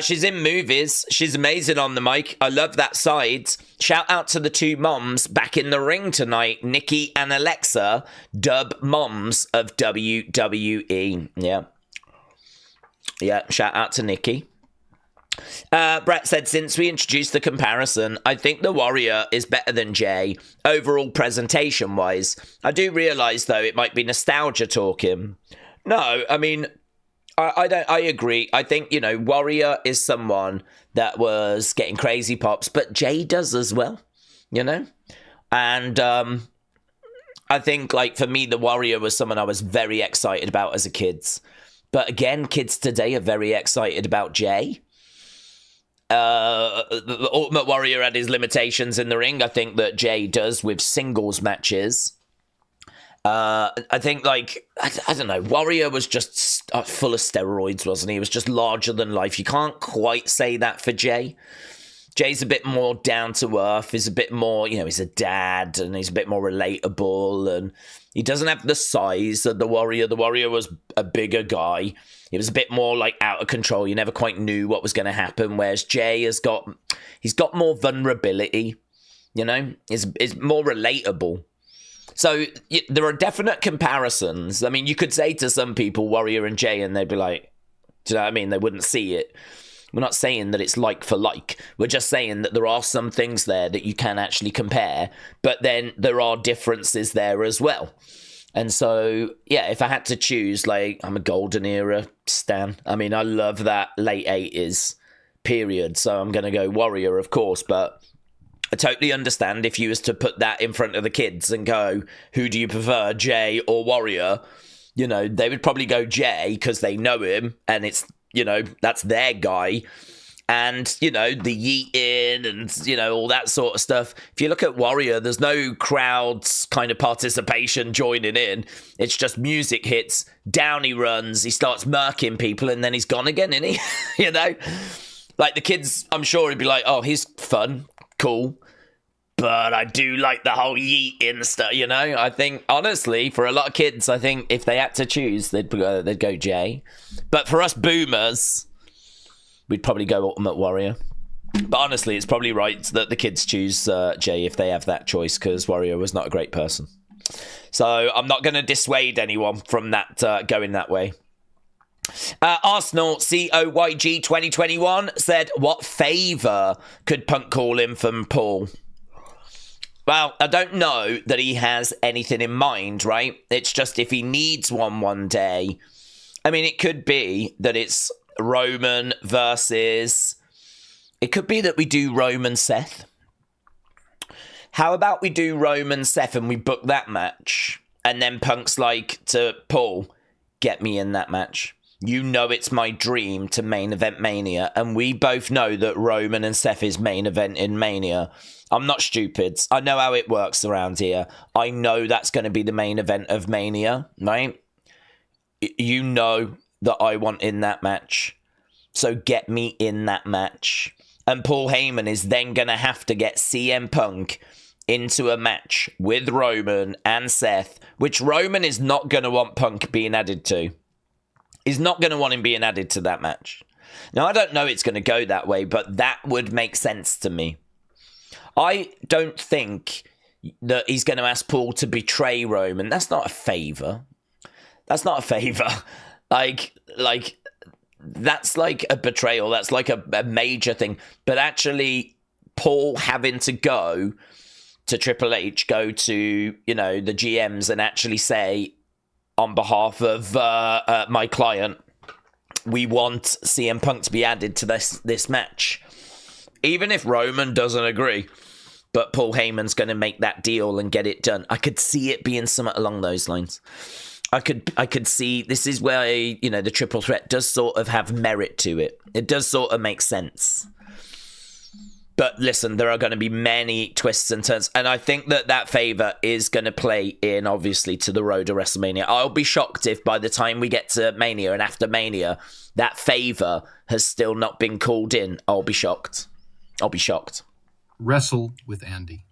She's in movies. She's amazing on the mic. I love that side. Shout out to the two moms back in the ring tonight. Nikki and Alexa, dub moms of WWE. Yeah, shout out to Nikki. Brett said, since we introduced the comparison, I think the Warrior is better than Jay, overall presentation-wise. I do realise, though, it might be nostalgia talking. No, I mean, I agree. I think, you know, Warrior is someone that was getting crazy pops, but Jay does as well, you know? And I think, like, for me, the Warrior was someone I was very excited about as a kid. But again, kids today are very excited about Jay. The Ultimate Warrior had his limitations in the ring. I think that Jay does with singles matches. I think, like, I don't know, Warrior was just full of steroids, wasn't he? He was just larger than life. You can't quite say that for Jay. Jay's a bit more down to earth. He's a bit more, he's a dad and he's a bit more relatable. And he doesn't have the size of the Warrior. The Warrior was a bigger guy. He was a bit more like out of control. You never quite knew what was going to happen. Whereas Jay he's got more vulnerability. Is more relatable. So there are definite comparisons. I mean, you could say to some people Warrior and Jay, and they'd be like, do you know what I mean? They wouldn't see it. We're not saying that it's like for like. We're just saying that there are some things there that you can actually compare, but then there are differences there as well. And so, yeah, if I had to choose, like, I'm a golden era stan. I mean, I love that late 80s period, so I'm going to go Warrior, of course, but I totally understand if you was to put that in front of the kids and go, who do you prefer, Jay or Warrior? They would probably go Jay because they know him and it's, that's their guy. And, the yeeting and, all that sort of stuff. If you look at Warrior, there's no crowd's kind of participation joining in. It's just music hits, down he runs, he starts murking people, and then he's gone again, isn't he? Like the kids, I'm sure he'd be like, oh, he's fun, cool. But I do like the whole yeeting stuff, I think, honestly, for a lot of kids, I think if they had to choose, they'd go Jay. But for us boomers, we'd probably go Ultimate Warrior. But honestly, it's probably right that the kids choose Jay if they have that choice, because Warrior was not a great person. So I'm not going to dissuade anyone from that going that way. Arsenal COYG 2021 said, what favour could Punk call him from Paul? Well, I don't know that he has anything in mind, right? It's just if he needs one day. I mean, it could be that it's Roman versus... It could be that we do Roman Seth. How about we do Roman Seth and we book that match? And then Punk's like to Paul, get me in that match. It's my dream to main event Mania. And we both know that Roman and Seth is main event in Mania. I'm not stupid. I know how it works around here. I know that's going to be the main event of Mania, right? You know that I want in that match. So get me in that match. And Paul Heyman is then going to have to get CM Punk into a match with Roman and Seth, which Roman is not going to want Punk being added to. He's not going to want him being added to that match. Now, I don't know it's going to go that way, but that would make sense to me. I don't think that he's going to ask Paul to betray Roman. That's not a favour. That's not a favour. Like that's like a betrayal. That's like a major thing. But actually, Paul having to go to Triple H, go to, the GMs and actually say, on behalf of my client, we want CM Punk to be added to this match. Even if Roman doesn't agree, but Paul Heyman's going to make that deal and get it done. I could see it being something along those lines. I could see this is where, the triple threat does sort of have merit to it. It does sort of make sense. But listen, there are going to be many twists and turns. And I think that favour is going to play in, obviously, to the road to WrestleMania. I'll be shocked if by the time we get to Mania and after Mania, that favour has still not been called in. I'll be shocked. I'll be shocked. Wrestle with Andy.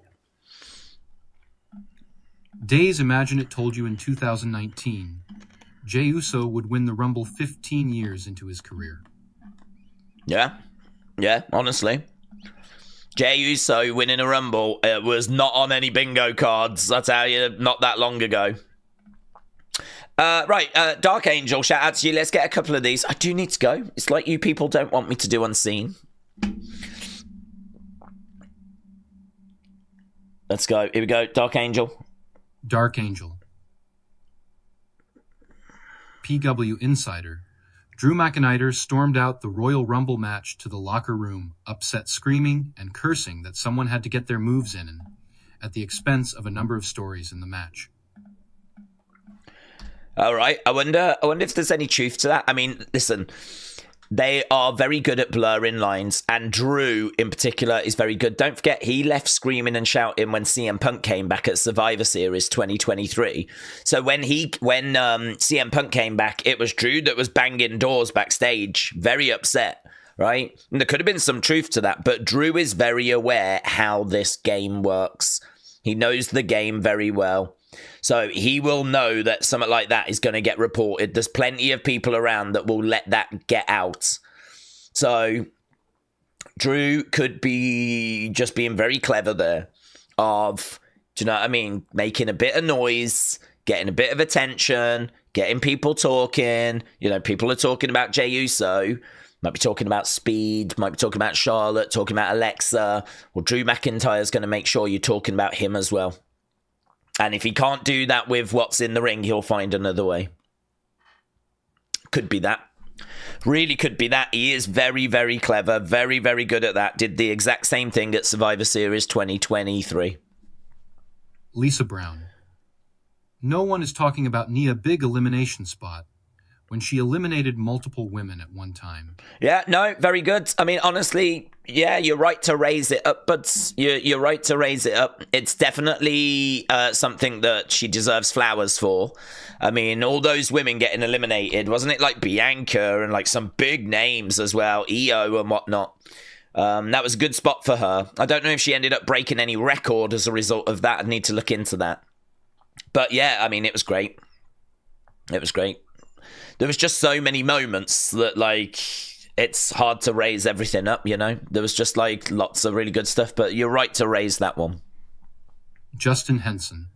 Days Imagine It told you in 2019, Jey Uso would win the Rumble 15 years into his career. Yeah, honestly. Jey Uso winning a Rumble was not on any bingo cards, I tell you, not that long ago. Right, Dark Angel, shout out to you. Let's get a couple of these. I do need to go. It's like you people don't want me to do Unseen. Let's go. Here we go. Dark Angel. Dark Angel. PW Insider. Drew McIntyre stormed out the Royal Rumble match to the locker room, upset screaming and cursing that someone had to get their moves in at the expense of a number of stories in the match. All right. I wonder if there's any truth to that. I mean, listen, they are very good at blurring lines, and Drew in particular is very good. Don't forget, he left screaming and shouting when CM Punk came back at Survivor Series 2023. So when CM Punk came back, it was Drew that was banging doors backstage, very upset, right? And there could have been some truth to that, but Drew is very aware how this game works. He knows the game very well. So he will know that something like that is going to get reported. There's plenty of people around that will let that get out. So Drew could be just being very clever there of, do you know what I mean, making a bit of noise, getting a bit of attention, getting people talking. You know, people are talking about Jey Uso, might be talking about Speed, might be talking about Charlotte, talking about Alexa. Well, Drew McIntyre's going to make sure you're talking about him as well. And if he can't do that with what's in the ring, he'll find another way. Could be that. Really could be that. He is very, very clever. Very, very good at that. Did the exact same thing at Survivor Series 2023. Lisa Brown. No one is talking about Nia big elimination spot when she eliminated multiple women at one time. Yeah, no, very good. I mean, honestly, yeah, you're right to raise it up, but you're right to raise it up. It's definitely something that she deserves flowers for. I mean, all those women getting eliminated, wasn't it like Bianca and like some big names as well, EO and whatnot? That was a good spot for her. I don't know if she ended up breaking any record as a result of that. I need to look into that. But yeah, I mean, it was great. It was great. There was just so many moments that, like, it's hard to raise everything up, you know? There was just, like, lots of really good stuff, but you're right to raise that one. Justin Henson.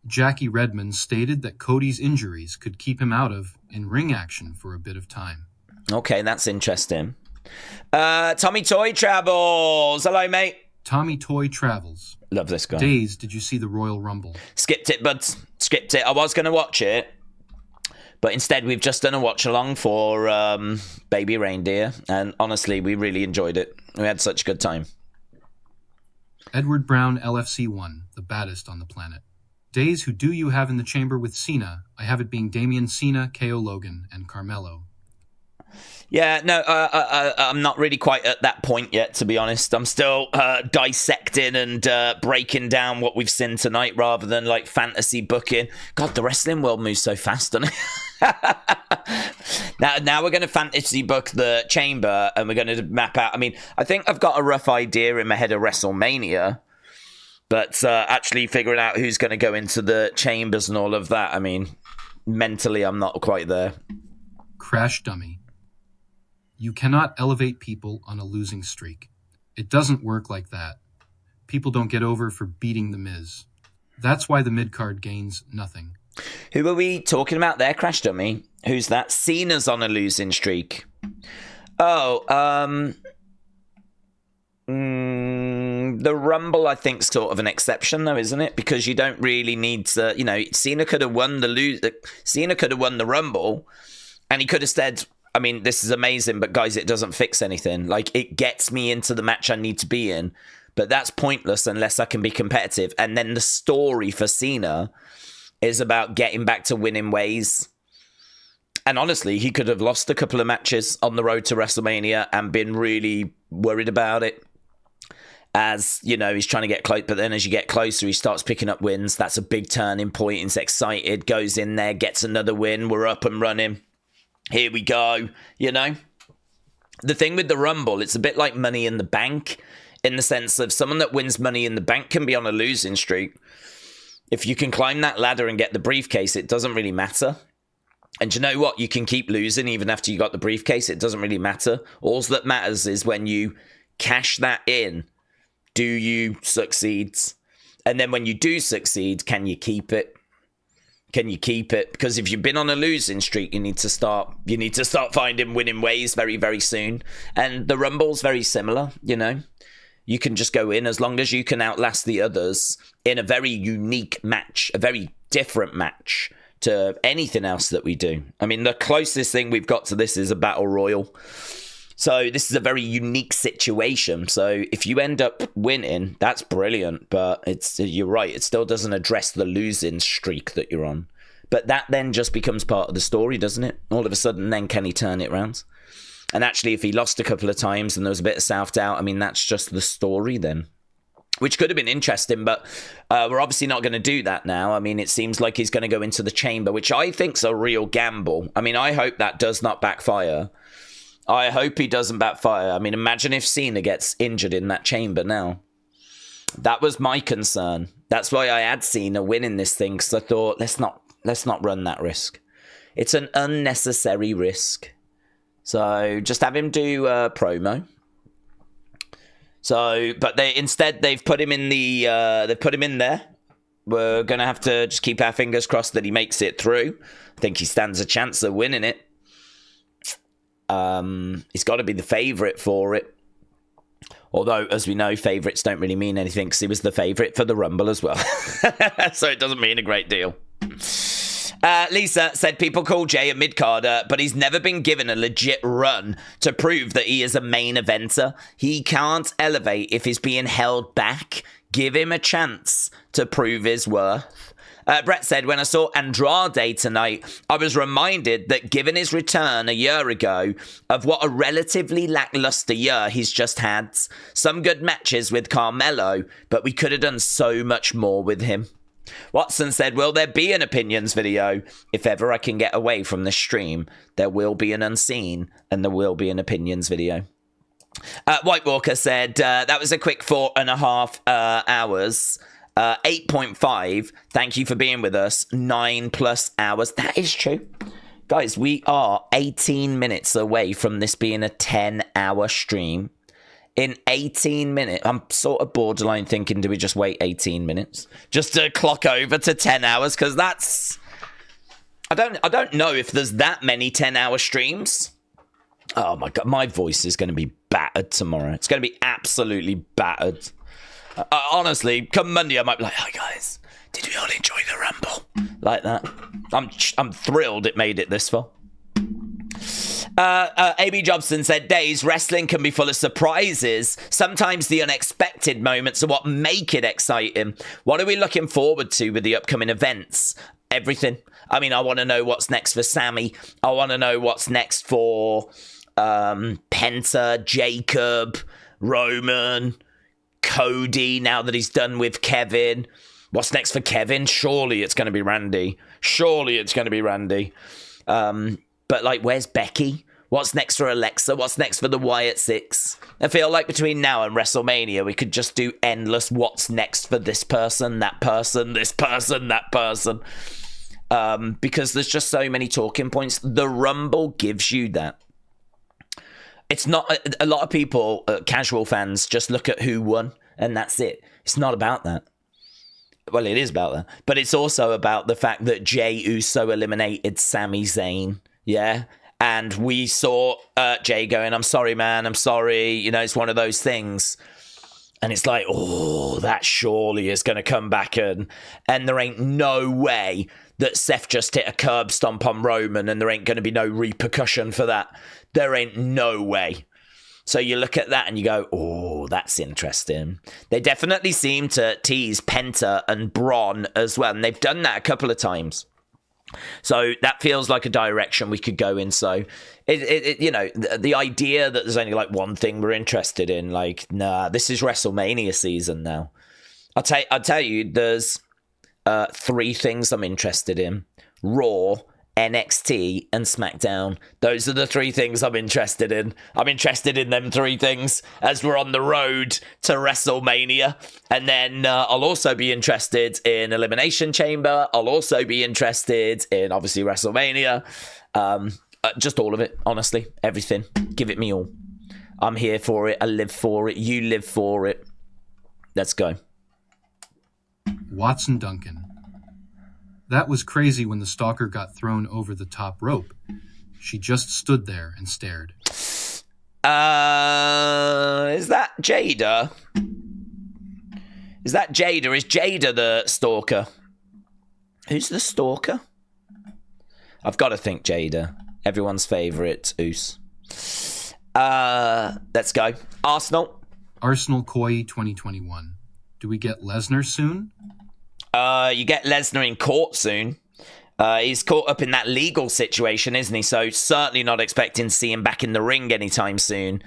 Jackie Redmond stated that Cody's injuries could keep him out of in-ring action for a bit of time. Okay, that's interesting. Tommy Toy Travels. Hello, mate. Tommy Toy Travels. Love this guy. Days, did you see the Royal Rumble? Skipped it, bud. Skipped it. I was going to watch it. But instead, we've just done a watch-along for Baby Reindeer. And honestly, we really enjoyed it. We had such a good time. Edward Brown, LFC1, the baddest on the planet. Days, who do you have in the chamber with Cena? I have it being Damian Cena, KO Logan, and Carmelo. Yeah, no, I'm not really quite at that point yet, to be honest. I'm still dissecting and breaking down what we've seen tonight rather than, like, fantasy booking. God, the wrestling world moves so fast, doesn't it? Now we're going to fantasy book the chamber and we're going to map out. I mean, I think I've got a rough idea in my head of WrestleMania, but actually figuring out who's going to go into the chambers and all of that, I mean, mentally I'm not quite there. Crash Dummy. You cannot elevate people on a losing streak. It doesn't work like that. People don't get over for beating The Miz. That's why the mid-card gains nothing. Who are we talking about there, Crash Dummy? Who's that? Cena's on a losing streak. Oh, the Rumble, I think, is sort of an exception, though, isn't it? Because you don't really need to, you know, Cena could have won the Rumble, and he could have said, I mean, this is amazing, but guys, it doesn't fix anything. Like, it gets me into the match I need to be in, but that's pointless unless I can be competitive. And then the story for Cena is about getting back to winning ways. And honestly, he could have lost a couple of matches on the road to WrestleMania and been really worried about it. As, you know, he's trying to get close, but then as you get closer, he starts picking up wins. That's a big turning point. He's excited, goes in there, gets another win. We're up and running. Here we go, you know? The thing with the Rumble, it's a bit like Money in the Bank, in the sense of someone that wins Money in the Bank can be on a losing streak. If you can climb that ladder and get the briefcase, it doesn't really matter. And you know what? You can keep losing even after you got the briefcase. It doesn't really matter. All that matters is when you cash that in, do you succeed? And then when you do succeed, can you keep it? Can you keep it? Because if you've been on a losing streak, you need to start finding winning ways very, very soon. And the Rumble's very similar, you know. You can just go in as long as you can outlast the others in a very unique match, a very different match to anything else that we do. I mean, the closest thing we've got to this is a battle royal. So this is a very unique situation. So if you end up winning, that's brilliant. But you're right, it still doesn't address the losing streak that you're on. But that then just becomes part of the story, doesn't it? All of a sudden, then can he turn it around? And actually, if he lost a couple of times and there was a bit of self-doubt, I mean, that's just the story then. Which could have been interesting, but we're obviously not going to do that now. I mean, it seems like he's going to go into the chamber, which I think's a real gamble. I mean, I hope that does not backfire. I hope he doesn't backfire. I mean, imagine if Cena gets injured in that chamber now. That was my concern. That's why I had Cena winning this thing, because I thought, let's not run that risk. It's an unnecessary risk. So just have him do a promo. So, but they've put him in there. We're gonna have to just keep our fingers crossed that he makes it through. I think he stands a chance of winning it. He's got to be the favourite for it. Although, as we know, favourites don't really mean anything, because he was the favourite for the Rumble as well. So it doesn't mean a great deal. Lisa said people call Jay a mid-carder, but he's never been given a legit run to prove that he is a main eventer. He can't elevate if he's being held back. Give him a chance to prove his worth. Brett said, when I saw Andrade tonight, I was reminded that given his return a year ago, of what a relatively lackluster year he's just had. Some good matches with Carmelo, but we could have done so much more with him. Watson said, will there be an opinions video? If ever I can get away from the stream, there will be an unseen and there will be an opinions video. White Walker said, that was a quick 4.5 hours. 8.5. Thank you for being with us. 9+ hours. That is true. Guys, we are 18 minutes away from this being a 10-hour stream. In 18 minutes, I'm sort of borderline thinking, do we just wait 18 minutes? Just to clock over to 10 hours? Because that's... I don't know if there's that many 10-hour streams. Oh my God, my voice is going to be battered tomorrow. It's going to be absolutely battered. Honestly, come Monday, I might be like, hi guys, did we all enjoy the Rumble? Like that. I'm thrilled it made it this far. AB Jobson said, Days, wrestling can be full of surprises. Sometimes the unexpected moments are what make it exciting. What are we looking forward to with the upcoming events? Everything. I mean, I want to know what's next for Sammy. I want to know what's next for Penta, Jacob, Roman, Cody, now that he's done with Kevin. What's next for Kevin? Surely it's going to be Randy. But, like, where's Becky? What's next for Alexa? What's next for the Wyatt Six? I feel like between now and WrestleMania, we could just do endless what's next for this person, that person, this person, that person. Because there's just so many talking points. The Rumble gives you that. It's not... A lot of people, casual fans, just look at who won, and that's it. It's not about that. Well, it is about that. But it's also about the fact that Jey Uso eliminated Sami Zayn. Yeah? And we saw Jey going, I'm sorry, man, I'm sorry. You know, it's one of those things. And it's like, oh, that surely is going to come back. And there ain't no way that Seth just hit a curb stomp on Roman and there ain't going to be no repercussion for that. There ain't no way. So you look at that and you go, oh, that's interesting. They definitely seem to tease Penta and Braun as well. And they've done that a couple of times. So that feels like a direction we could go in. So, you know, the idea that there's only like one thing we're interested in, like, nah, this is WrestleMania season now. I'll tell you, there's 3 things I'm interested in. Raw, NXT, and SmackDown. Those are the 3 things I'm interested in. I'm interested in them 3 things as we're on the road to WrestleMania. And then I'll also be interested in Elimination Chamber. I'll also be interested in, obviously, WrestleMania. Just all of it, honestly. Everything. Give it me all. I'm here for it. I live for it. You live for it. Let's go. Watson Duncan. That was crazy when the stalker got thrown over the top rope. She just stood there and stared. Is that Jada? Is that Jada? Is Jada the stalker? Who's the stalker? I've got to think Jada. Everyone's favourite Oos. Let's go. Arsenal. Arsenal Koi 2021. Do we get Lesnar soon? You get Lesnar in court soon. He's caught up in that legal situation, isn't he? So certainly not expecting to see him back in the ring anytime soon.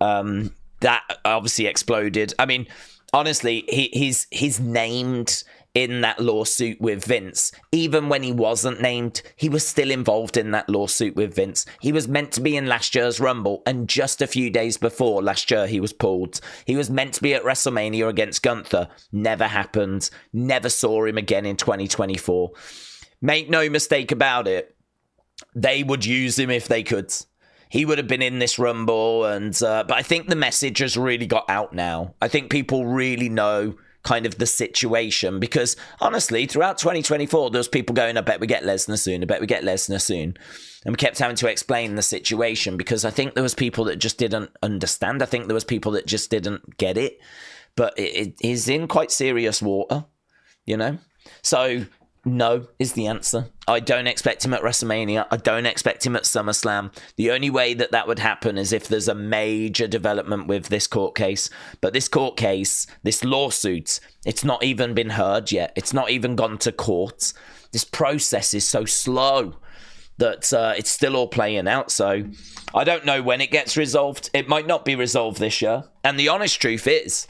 That obviously exploded. I mean, honestly, he's named in that lawsuit with Vince. Even when he wasn't named, he was still involved in that lawsuit with Vince. He was meant to be in last year's Rumble, and just a few days before last year, he was pulled. He was meant to be at WrestleMania against Gunther. Never happened. Never saw him again in 2024. Make no mistake about it. They would use him if they could. He would have been in this Rumble, but I think the message has really got out now. I think people really know kind of the situation, because honestly, throughout 2024, there was people going, I bet we get Lesnar soon, I bet we get Lesnar soon. And we kept having to explain the situation, because I think there was people that just didn't understand. I think there was people that just didn't get it. But it is in quite serious water, you know? So no is the answer. I don't expect him at WrestleMania. I don't expect him at SummerSlam. The only way that that would happen is if there's a major development with this court case. But this court case, this lawsuit, it's not even been heard yet. It's not even gone to court. This process is so slow that it's still all playing out. So I don't know when it gets resolved. It might not be resolved this year. And the honest truth is,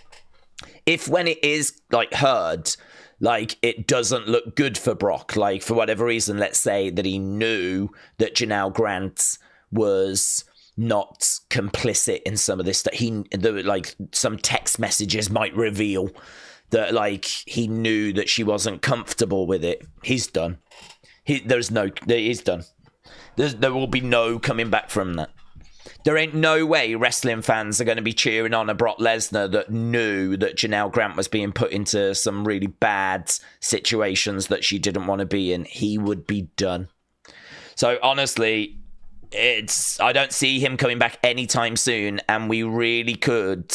if when it is like heard, like it doesn't look good for Brock, like for whatever reason, let's say that he knew that Janelle Grant was not complicit in some of this, that like some text messages might reveal that like he knew that she wasn't comfortable with it. He's done. He's done. There will be no coming back from that. There ain't no way wrestling fans are going to be cheering on a Brock Lesnar that knew that Janelle Grant was being put into some really bad situations that she didn't want to be in. He would be done. So honestly, I don't see him coming back anytime soon, and we really could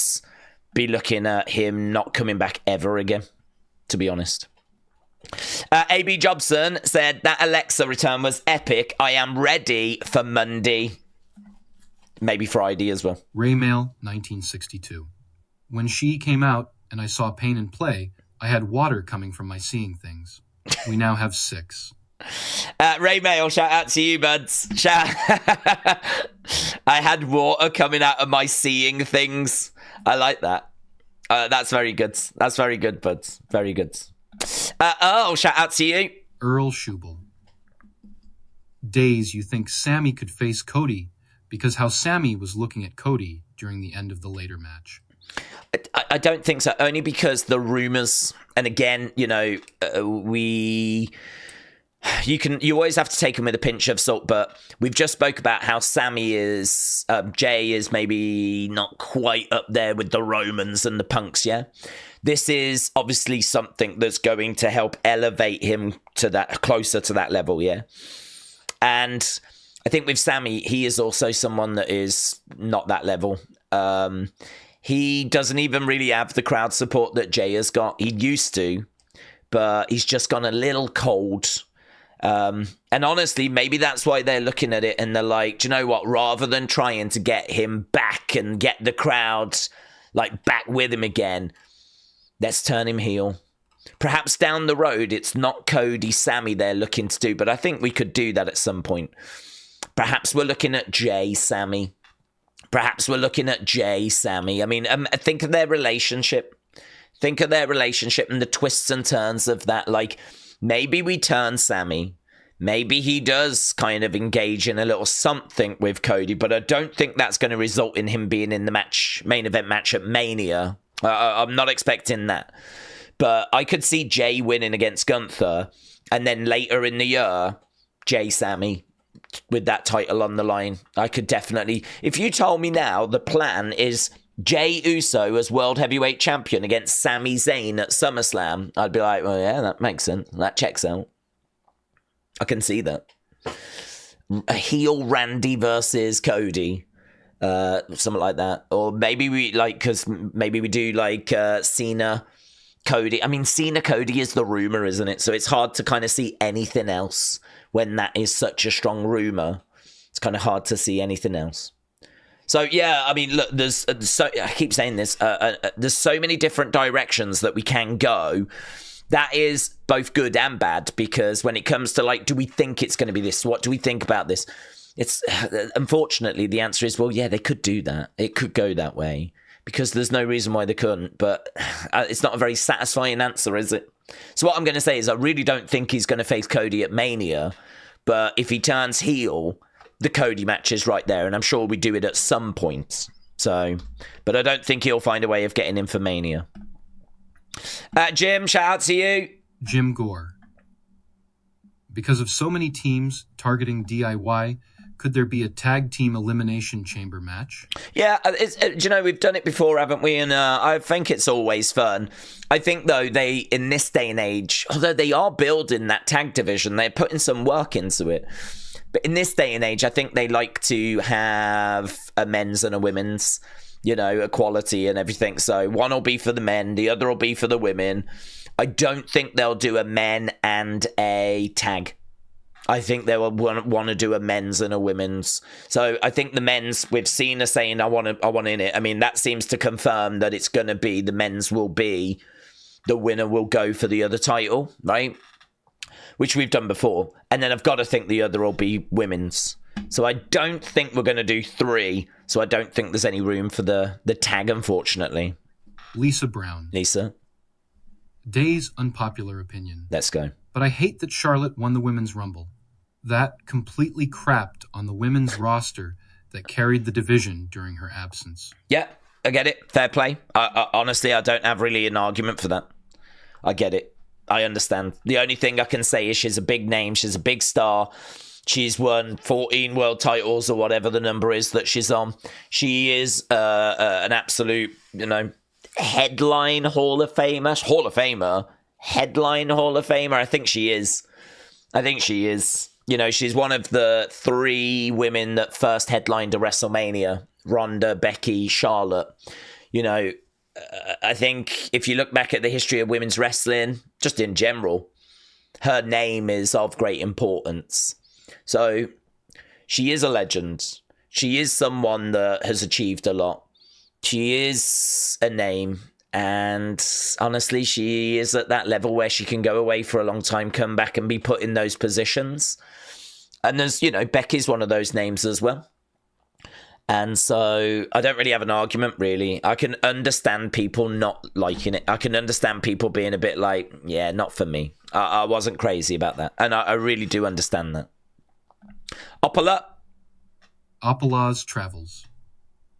be looking at him not coming back ever again, to be honest. AB Jobson said that Alexa return was epic. I am ready for Monday. Maybe Friday as well. Raymail, 1962. When she came out and I saw Pain and Play, I had water coming from my seeing things. We now have 6. Raymail, shout out to you, buds. I had water coming out of my seeing things. I like that. That's very good. That's very good, buds. Very good. Earl, shout out to you. Earl Schubel. Days you think Sammy could face Cody, because how Sammy was looking at Cody during the end of the later match. I don't think so, only because the rumors, and again, you know, you always have to take them with a pinch of salt, but we've just spoke about how Sammy is, Jay is maybe not quite up there with the Romans and the Punks, yeah? This is obviously something that's going to help elevate him to that, closer to that level, yeah? And I think with Sammy, he is also someone that is not that level. He doesn't even really have the crowd support that Jay has got. He used to, but he's just gone a little cold. And honestly, maybe that's why they're looking at it and they're like, do you know what? Rather than trying to get him back and get the crowd like back with him again, let's turn him heel. Perhaps down the road, it's not Cody, Sammy they're looking to do, but I think we could do that at some point. Perhaps we're looking at Jay, Sammy. Perhaps we're looking at Jay, Sammy. I mean, think of their relationship. Think of their relationship and the twists and turns of that. Like, maybe we turn Sammy. Maybe he does kind of engage in a little something with Cody, but I don't think that's going to result in him being in the main event match at Mania. I'm not expecting that. But I could see Jay winning against Gunther, and then later in the year, Jay, Sammy, with that title on the line. I could definitely... If you told me now the plan is Jay Uso as World Heavyweight Champion against Sami Zayn at SummerSlam, I'd be like, well, yeah, that makes sense. That checks out. I can see that. A heel Randy versus Cody. Something like that. Or maybe we do like Cena Cody. I mean, Cena Cody is the rumor, isn't it? So it's hard to kind of see anything else when that is such a strong rumor. It's kind of hard to see anything else. So yeah, I mean, look, I keep saying this. There's so many different directions that we can go. That is both good and bad, because when it comes to like, do we think it's going to be this? What do we think about this? It's unfortunately the answer is, well, yeah, they could do that. It could go that way, because there's no reason why they couldn't. But it's not a very satisfying answer, is it? So what I'm going to say is I really don't think he's going to face Cody at Mania, but if he turns heel, the Cody match is right there, and I'm sure we do it at some point. So, but I don't think he'll find a way of getting in for Mania. Jim, shout out to you. Jim Gore. Because of so many teams targeting DIY, could there be a tag team elimination chamber match? Yeah, we've done it before, haven't we? And I think it's always fun. I think, though, in this day and age, although they are building that tag division, they're putting some work into it. But in this day and age, I think they like to have a men's and a women's, equality and everything. So one will be for the men, the other will be for the women. I don't think they'll do a men and a tag. I think they will want to do a men's and a women's. So I think the men's, with Cena saying I want in it. I mean, that seems to confirm that it's going to be the men's will be, the winner will go for the other title, right? Which we've done before. And then I've got to think the other will be women's. So I don't think we're going to do 3. So I don't think there's any room for the tag, unfortunately. Lisa Brown. Lisa. Day's unpopular opinion. Let's go. But I hate that Charlotte won the Women's Rumble. That completely crapped on the women's roster that carried the division during her absence. Yeah, I get it. Fair play. Honestly, I don't have really an argument for that. I get it. I understand. The only thing I can say is she's a big name. She's a big star. She's won 14 world titles or whatever the number is that she's on. She is an absolute, headline Hall of Famer. Headline Hall of Famer. I think she is. She's one of the 3 women that first headlined a WrestleMania. Ronda, Becky, Charlotte. I think if you look back at the history of women's wrestling, just in general, her name is of great importance. So she is a legend. She is someone that has achieved a lot. She is a name. And honestly, she is at that level where she can go away for a long time, come back and be put in those positions. And there's, Becky's one of those names as well. And so I don't really have an argument, really. I can understand people not liking it. I can understand people being a bit like, yeah, not for me. I wasn't crazy about that. And I really do understand that. Opala. Opala's travels.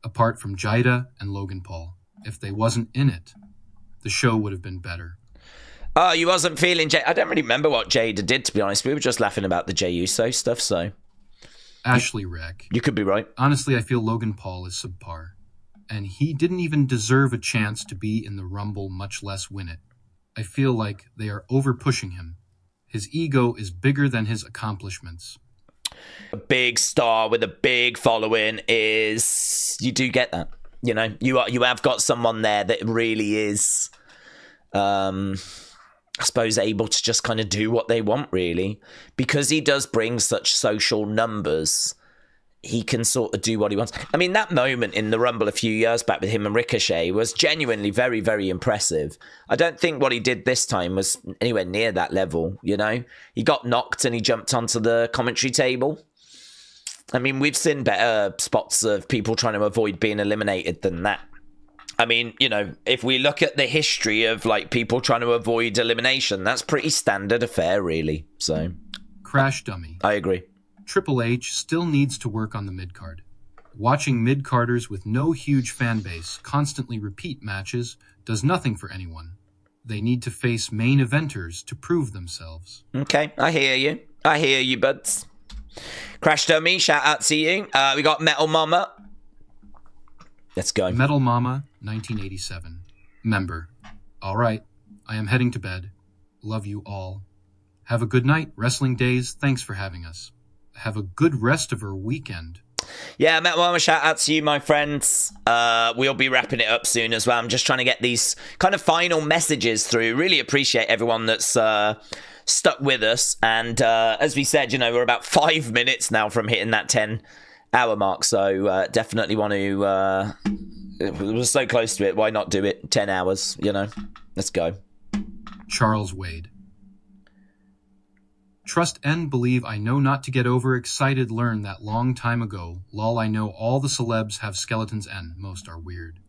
Apart from Jida and Logan Paul. If they wasn't in it, the show would have been better. Oh, you wasn't feeling Jay? I don't really remember what Jada did, to be honest. We were just laughing about the Jey Uso stuff, so... Ashley Rack. You could be right. Honestly, I feel Logan Paul is subpar. And he didn't even deserve a chance to be in the Rumble, much less win it. I feel like they are over-pushing him. His ego is bigger than his accomplishments. A big star with a big following is... You do get that. You have got someone there that really is... I suppose able to just kind of do what they want, really. Because he does bring such social numbers, he can sort of do what he wants. I mean, that moment in the Rumble a few years back with him and Ricochet was genuinely very, very impressive. I don't think what he did this time was anywhere near that level, He got knocked and he jumped onto the commentary table. I mean, we've seen better spots of people trying to avoid being eliminated than that. I mean, if we look at the history of people trying to avoid elimination, that's pretty standard affair, really. So, Crash Dummy. I agree. Triple H still needs to work on the mid-card. Watching mid-carders with no huge fan base constantly repeat matches does nothing for anyone. They need to face main eventers to prove themselves. Okay, I hear you, buds. Crash Dummy, shout out to you. We got Metal Mama. Let's go. Metal Mama, 1987. Member. All right, I am heading to bed. Love you all. Have a good night, Wrestling Days. Thanks for having us. Have a good rest of her weekend. Yeah, Metal Mama, shout out to you, my friends. We'll be wrapping it up soon as well. I'm just trying to get these kind of final messages through. Really appreciate everyone that's stuck with us. And as we said, we're about 5 minutes now from hitting that 10-hour mark. So definitely want to... we're so close to it. Why not do it 10 hours, Let's go. Charles Wade. Trust and believe I know not to get overexcited learned that long time ago. Lol, I know all the celebs have skeletons and most are weird.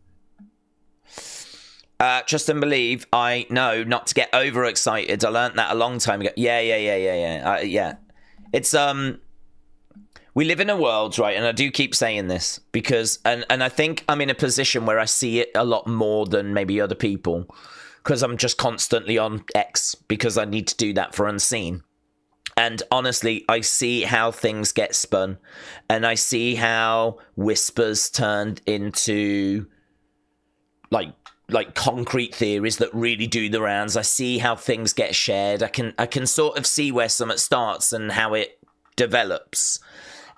Trust and believe. I know not to get overexcited. I learned that a long time ago. Yeah. It's we live in a world, right? And I do keep saying this because, and I think I'm in a position where I see it a lot more than maybe other people, because I'm just constantly on X because I need to do that for Unseen. And honestly, I see how things get spun, and I see how whispers turned into like concrete theories that really do the rounds. I see how things get shared. I can sort of see where something starts and how it develops.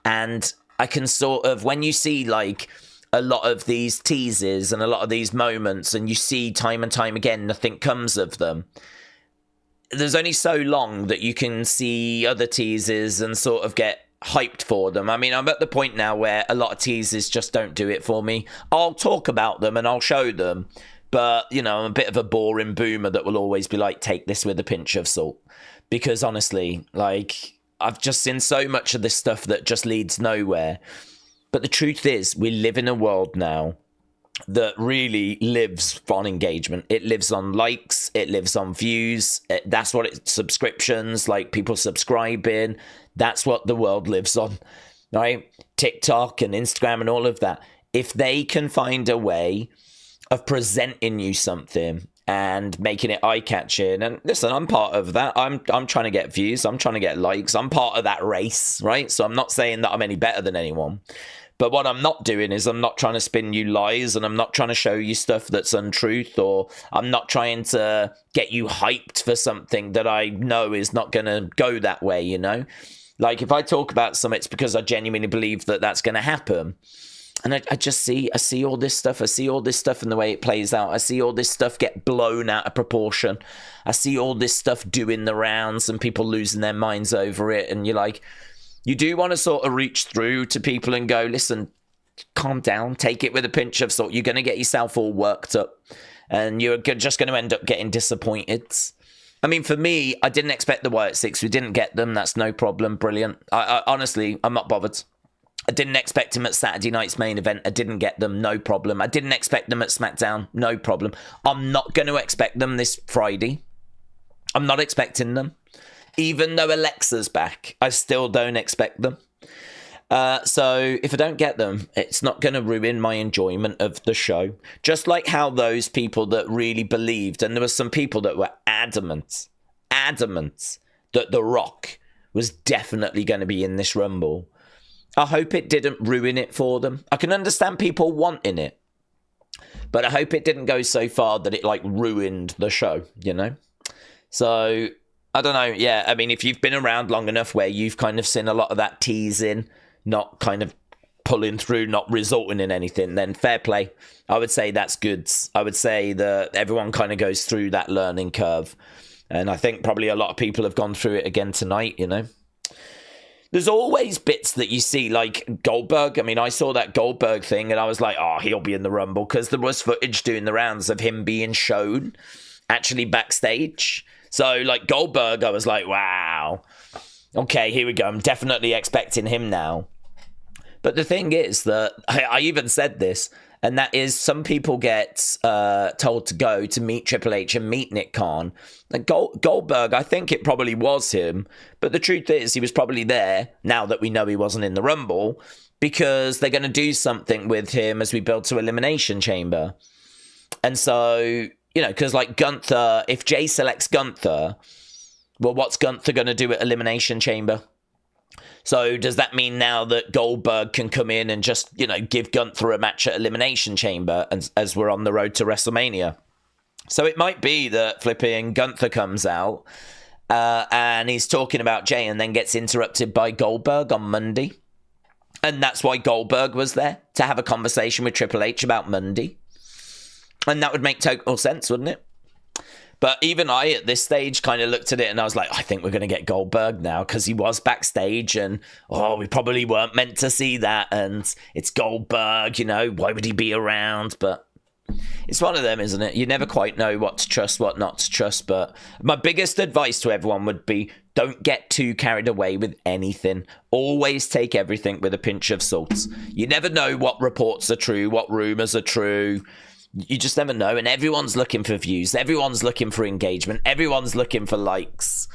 And I can sort of, when you see like a lot of these teases and a lot of these moments, and you see time and time again nothing comes of them, there's only so long that you can see other teases and sort of get hyped for them. I mean, I'm at the point now where a lot of teases just don't do it for me. I'll talk about them and I'll show them, but, you know, I'm a bit of a boring boomer that will always be like, take this with a pinch of salt. Because honestly, like, I've just seen so much of this stuff that just leads nowhere. But the truth is, we live in a world now that really lives on engagement. It lives on likes. It lives on views. That's what it's subscriptions, like people subscribing. That's what the world lives on, right? TikTok and Instagram and all of that. If they can find a way of presenting you something and making it eye-catching, and listen, I'm part of that. I'm trying to get views. I'm trying to get likes. I'm part of that race, right? So I'm not saying that I'm any better than anyone. But what I'm not doing is I'm not trying to spin you lies, and I'm not trying to show you stuff that's untruth, or I'm not trying to get you hyped for something that I know is not going to go that way, you know? Like, if I talk about something, it's because I genuinely believe that that's going to happen. And I see all this stuff. I see all this stuff in the way it plays out. I see all this stuff get blown out of proportion. I see all this stuff doing the rounds and people losing their minds over it. And you're like, you do want to sort of reach through to people and go, listen, calm down, take it with a pinch of salt. You're going to get yourself all worked up and you're just going to end up getting disappointed. I mean, for me, I didn't expect the Wyatt Six. We didn't get them. That's no problem. Brilliant. I honestly, I'm not bothered. I didn't expect them at Saturday night's main event. I didn't get them. No problem. I didn't expect them at SmackDown. No problem. I'm not going to expect them this Friday. I'm not expecting them. Even though Alexa's back, I still don't expect them. So if I don't get them, it's not going to ruin my enjoyment of the show. Just like how those people that really believed, and there were some people that were adamant that The Rock was definitely going to be in this Rumble. I hope it didn't ruin it for them. I can understand people wanting it, but I hope it didn't go so far that it like ruined the show, you know? So I don't know. Yeah, I mean, if you've been around long enough where you've kind of seen a lot of that teasing, not kind of pulling through, not resulting in anything, then fair play. I would say that's good. I would say that everyone kind of goes through that learning curve. And I think probably a lot of people have gone through it again tonight, you know? There's always bits that you see, like Goldberg. I mean, I saw that Goldberg thing and I was like, oh, he'll be in the Rumble, because there was footage doing the rounds of him being shown actually backstage. So, like, Goldberg, I was like, wow. Okay, here we go. I'm definitely expecting him now. But the thing is that, I even said this, and that is some people get told to go to meet Triple H and meet Nick Khan. Like Goldberg, I think it probably was him. But the truth is he was probably there, now that we know he wasn't in the Rumble, because they're going to do something with him as we build to Elimination Chamber. And so, you know, because like Gunther, if Jay selects Gunther, well, what's Gunther going to do at Elimination Chamber? So does that mean now that Goldberg can come in and just, you know, give Gunther a match at Elimination Chamber as we're on the road to WrestleMania? So it might be that flipping Gunther comes out and he's talking about Jay and then gets interrupted by Goldberg on Monday. And that's why Goldberg was there, to have a conversation with Triple H about Monday. And that would make total sense, wouldn't it? But even I, at this stage, kind of looked at it and I was like, I think we're going to get Goldberg now, because he was backstage and, oh, we probably weren't meant to see that. And it's Goldberg, you know, why would he be around? But it's one of them, isn't it? You never quite know what to trust, what not to trust. But my biggest advice to everyone would be, don't get too carried away with anything. Always take everything with a pinch of salt. You never know what reports are true, what rumors are true. You just never know. And everyone's looking for views. Everyone's looking for engagement. Everyone's looking for likes.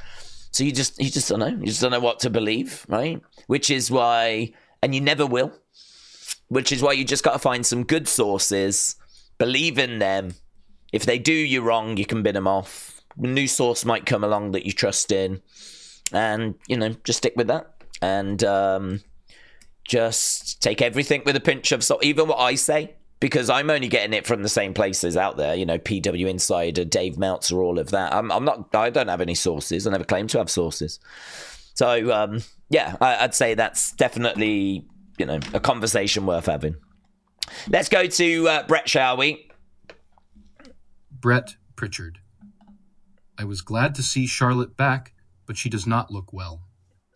So you just don't know. You just don't know what to believe, right? Which is why, and you never will, which is why you just got to find some good sources, believe in them. If they do you wrong, you can bin them off. A new source might come along that you trust in, and, you know, just stick with that. And just take everything with a pinch of salt, even what I say, because I'm only getting it from the same places out there, you know, PW Insider, Dave Meltzer, all of that. I don't have any sources. I never claim to have sources. So, yeah, I'd say that's definitely, you know, a conversation worth having. Let's go to Brett, shall we? Brett Pritchard. I was glad to see Charlotte back, but she does not look well.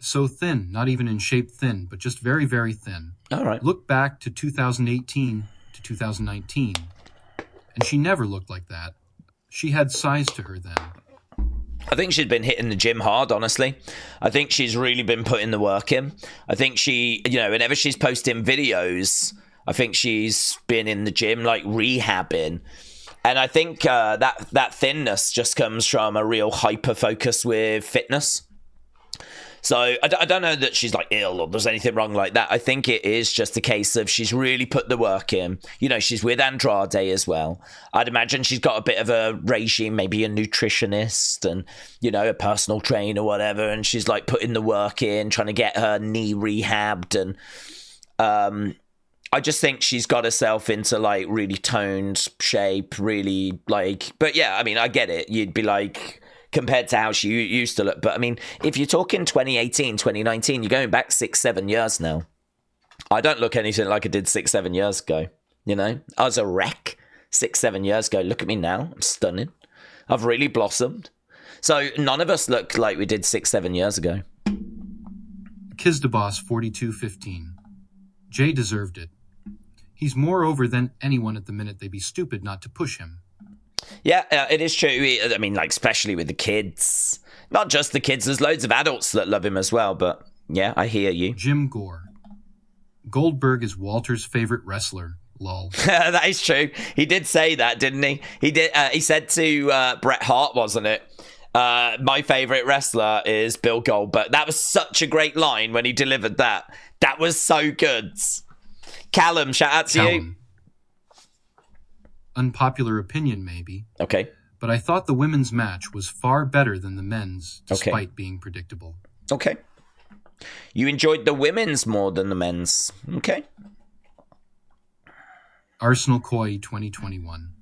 So thin, not even in shape thin, but just very, very thin. All right. Look back to 2018 to 2019, and she never looked like that. She had size to her then. I think she's been hitting the gym hard, honestly. I think she's really been putting the work in. I think she, you know, whenever she's posting videos, I think she's been in the gym, like, rehabbing. And I think that thinness just comes from a real hyper-focus with fitness. So I don't know that she's, like, ill or there's anything wrong like that. I think it is just a case of she's really put the work in. You know, she's with Andrade as well. I'd imagine she's got a bit of a regime, maybe a nutritionist and, you know, a personal trainer or whatever. And she's, like, putting the work in, trying to get her knee rehabbed. And I just think she's got herself into, like, really toned shape, really, like... But, yeah, I mean, I get it. You'd be like... compared to how she used to look. But, I mean, if you're talking 2018, 2019, you're going back 6-7 years now. I don't look anything like I did 6-7 years ago, you know? I was a wreck 6-7 years ago. Look at me now. I'm stunning. I've really blossomed. So none of us look like we did 6-7 years ago. Kizdabos 4215. Jay deserved it. He's more over than anyone at the minute. They'd be stupid not to push him. Yeah, it is true. I mean, like, especially with the kids. Not just the kids. There's loads of adults that love him as well. But, yeah, I hear you. Jim Gore. Goldberg is Walter's favorite wrestler. Lol. That is true. He did say that, didn't he? He did. He said to Bret Hart, wasn't it? My favorite wrestler is Bill Goldberg. That was such a great line when he delivered that. That was so good. Callum, shout out to you. Unpopular opinion, maybe. Okay. But I thought the women's match was far better than the men's, despite being predictable. Okay. You enjoyed the women's more than the men's. Okay. Arsenal Koi 2021.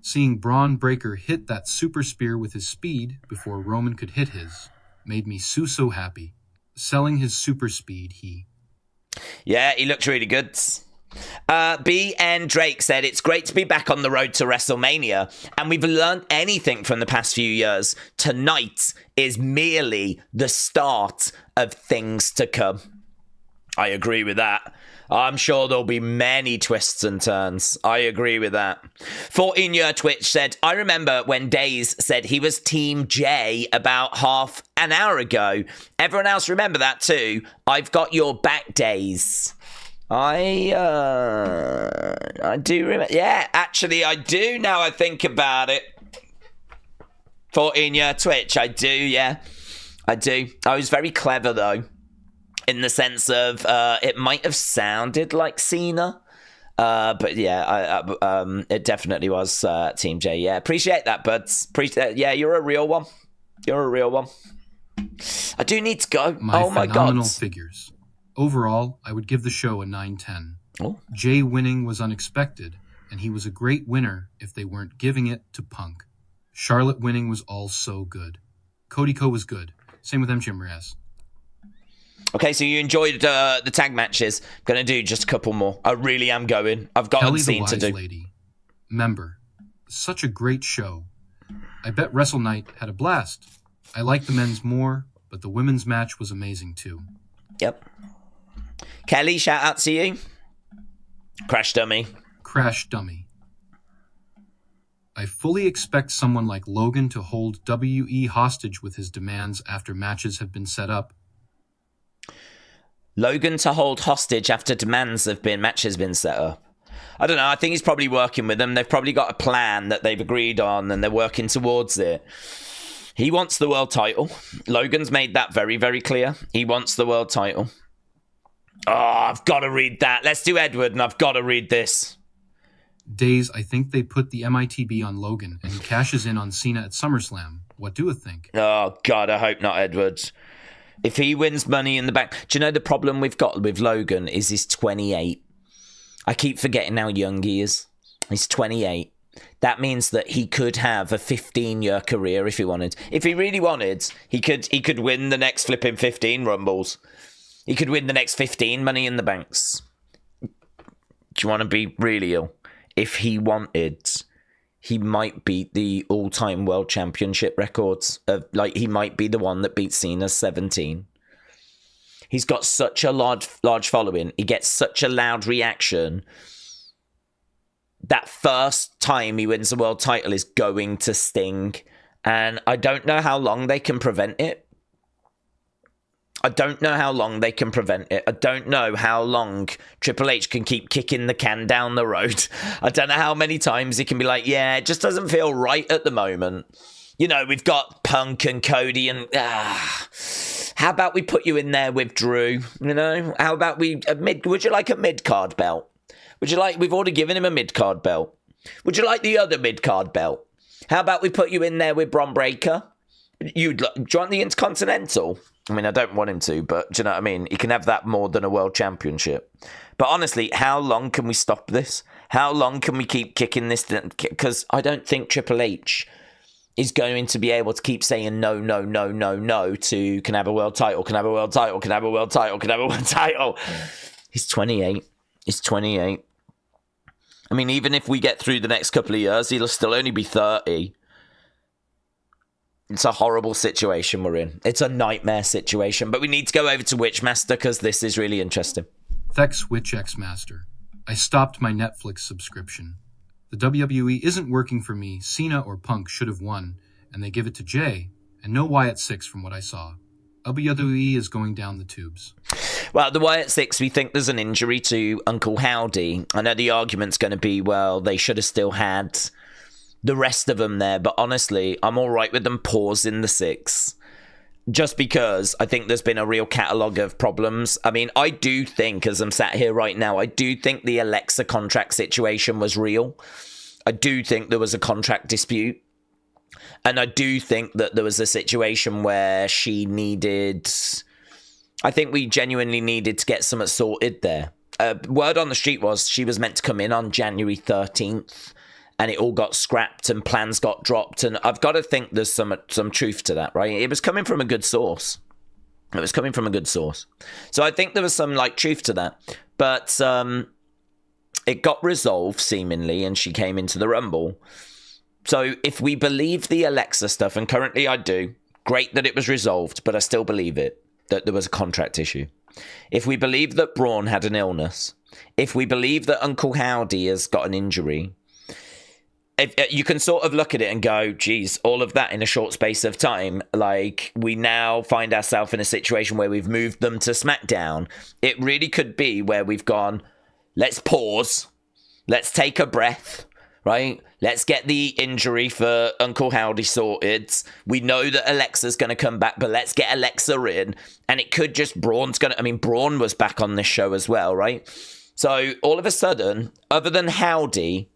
Seeing Braun Breaker hit that super spear with his speed before Roman could hit his made me so happy. Selling his super speed, Yeah, he looked really good. B.N. Drake said, it's great to be back on the road to WrestleMania, and we've learned anything from the past few years. Tonight is merely the start of things to come. I agree with that. I'm sure there'll be many twists and turns. I agree with that. 14-year Twitch said, I remember when Days said he was Team J about half an hour ago. Everyone else remember that too. I've got your back, Days. I do remember. Yeah, actually, I do now I think about it. 14-year Twitch, I do, yeah. I do. I was very clever, though, in the sense of it might have sounded like Cena. But yeah, it definitely was Team J. Yeah, appreciate that, bud. Yeah, you're a real one. You're a real one. I do need to go. Oh my god. Phenomenal figures. Overall, I would give the show a 9/10. Oh. Jay winning was unexpected, and he was a great winner if they weren't giving it to Punk. Charlotte winning was all so good. Cody Co was good. Same with MJ Reyes. Okay, so you enjoyed the tag matches. I'm going to do just a couple more. I really am going. I've got a scene to do. Lady. Member. Such a great show. I bet Wrestle Night had a blast. I like the men's more, but the women's match was amazing too. Yep. Kelly, shout out to you. Crash Dummy. Crash Dummy. I fully expect someone like Logan to hold WE hostage with his demands after matches have been set up. Logan to hold hostage after matches been set up. I don't know. I think he's probably working with them. They've probably got a plan that they've agreed on and they're working towards it. He wants the world title. Logan's made that very, very clear. He wants the world title. Oh, I've got to read that. Let's do Edward, and I've got to read this. Days, I think they put the MITB on Logan, and he cashes in on Cena at SummerSlam. What do you think? Oh, God, I hope not, Edward. If he wins Money in the Bank... Do you know the problem we've got with Logan is he's 28. I keep forgetting how young he is. He's 28. That means that he could have a 15-year career if he wanted. If he really wanted, he could win the next flipping 15 Rumbles. He could win the next 15 Money in the Banks. Do you want to be really ill? If he wanted, he might beat the all-time world championship records. He might be the one that beats Cena's 17. He's got such a large following. He gets such a loud reaction. That first time he wins the world title is going to sting. And I don't know how long they can prevent it. I don't know how long they can prevent it. I don't know how long Triple H can keep kicking the can down the road. I don't know how many times he can be like, yeah, it just doesn't feel right at the moment. You know, we've got Punk and Cody and... how about we put you in there with Drew? You know, how about would you like a mid-card belt? Would you like... We've already given him a mid-card belt. Would you like the other mid-card belt? How about we put you in there with Bron Breakker? Do you want the Intercontinental? I mean, I don't want him to, but do you know what I mean? He can have that more than a world championship. But honestly, how long can we stop this? How long can we keep kicking this? Because I don't think Triple H is going to be able to keep saying no, no, no, no, no to can have a world title, can have a world title, can have a world title, can have a world title. He's 28. He's 28. I mean, even if we get through the next couple of years, he'll still only be 30. It's a horrible situation we're in. It's a nightmare situation. But we need to go over to Witchmaster because this is really interesting. Thanks, Witch X Master. I stopped my Netflix subscription. The WWE isn't working for me. Cena or Punk should have won, and they give it to Jay, and no Wyatt 6 from what I saw. WWE is going down the tubes. Well, the Wyatt 6, we think there's an injury to Uncle Howdy. I know the argument's going to be, well, they should have still had the rest of them there, but honestly, I'm all right with them pausing the 6. Just because I think there's been a real catalogue of problems. I mean, I do think, as I'm sat here right now, I do think the Alexa contract situation was real. I do think there was a contract dispute. And I do think that there was a situation where she needed... I think we genuinely needed to get something sorted there. Word on the street was she was meant to come in on January 13th. And it all got scrapped and plans got dropped. And I've got to think there's some truth to that, right? It was coming from a good source. It was coming from a good source. So I think there was some, truth to that. But it got resolved, seemingly, and she came into the Rumble. So if we believe the Alexa stuff, and currently I do, great that it was resolved, but I still believe it, that there was a contract issue. If we believe that Braun had an illness, if we believe that Uncle Howdy has got an injury... If, you can sort of look at it and go, geez, all of that in a short space of time. We now find ourselves in a situation where we've moved them to SmackDown. It really could be where we've gone, let's pause. Let's take a breath, right? Let's get the injury for Uncle Howdy sorted. We know that Alexa's going to come back, but let's get Alexa in. And it could just, Braun was back on this show as well, right? So all of a sudden, other than Howdy...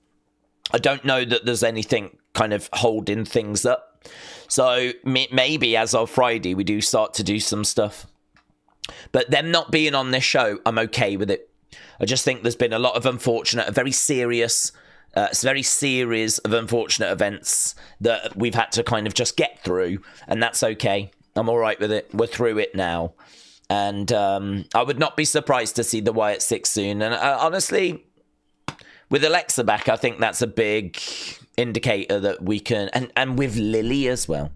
I don't know that there's anything kind of holding things up. So maybe as of Friday, we do start to do some stuff. But them not being on this show, I'm okay with it. I just think there's been a lot of a very series of unfortunate events that we've had to kind of just get through. And that's okay. I'm all right with it. We're through it now. And I would not be surprised to see the Wyatt 6 soon. And honestly... With Alexa back, I think that's a big indicator that we can... And with Lily as well.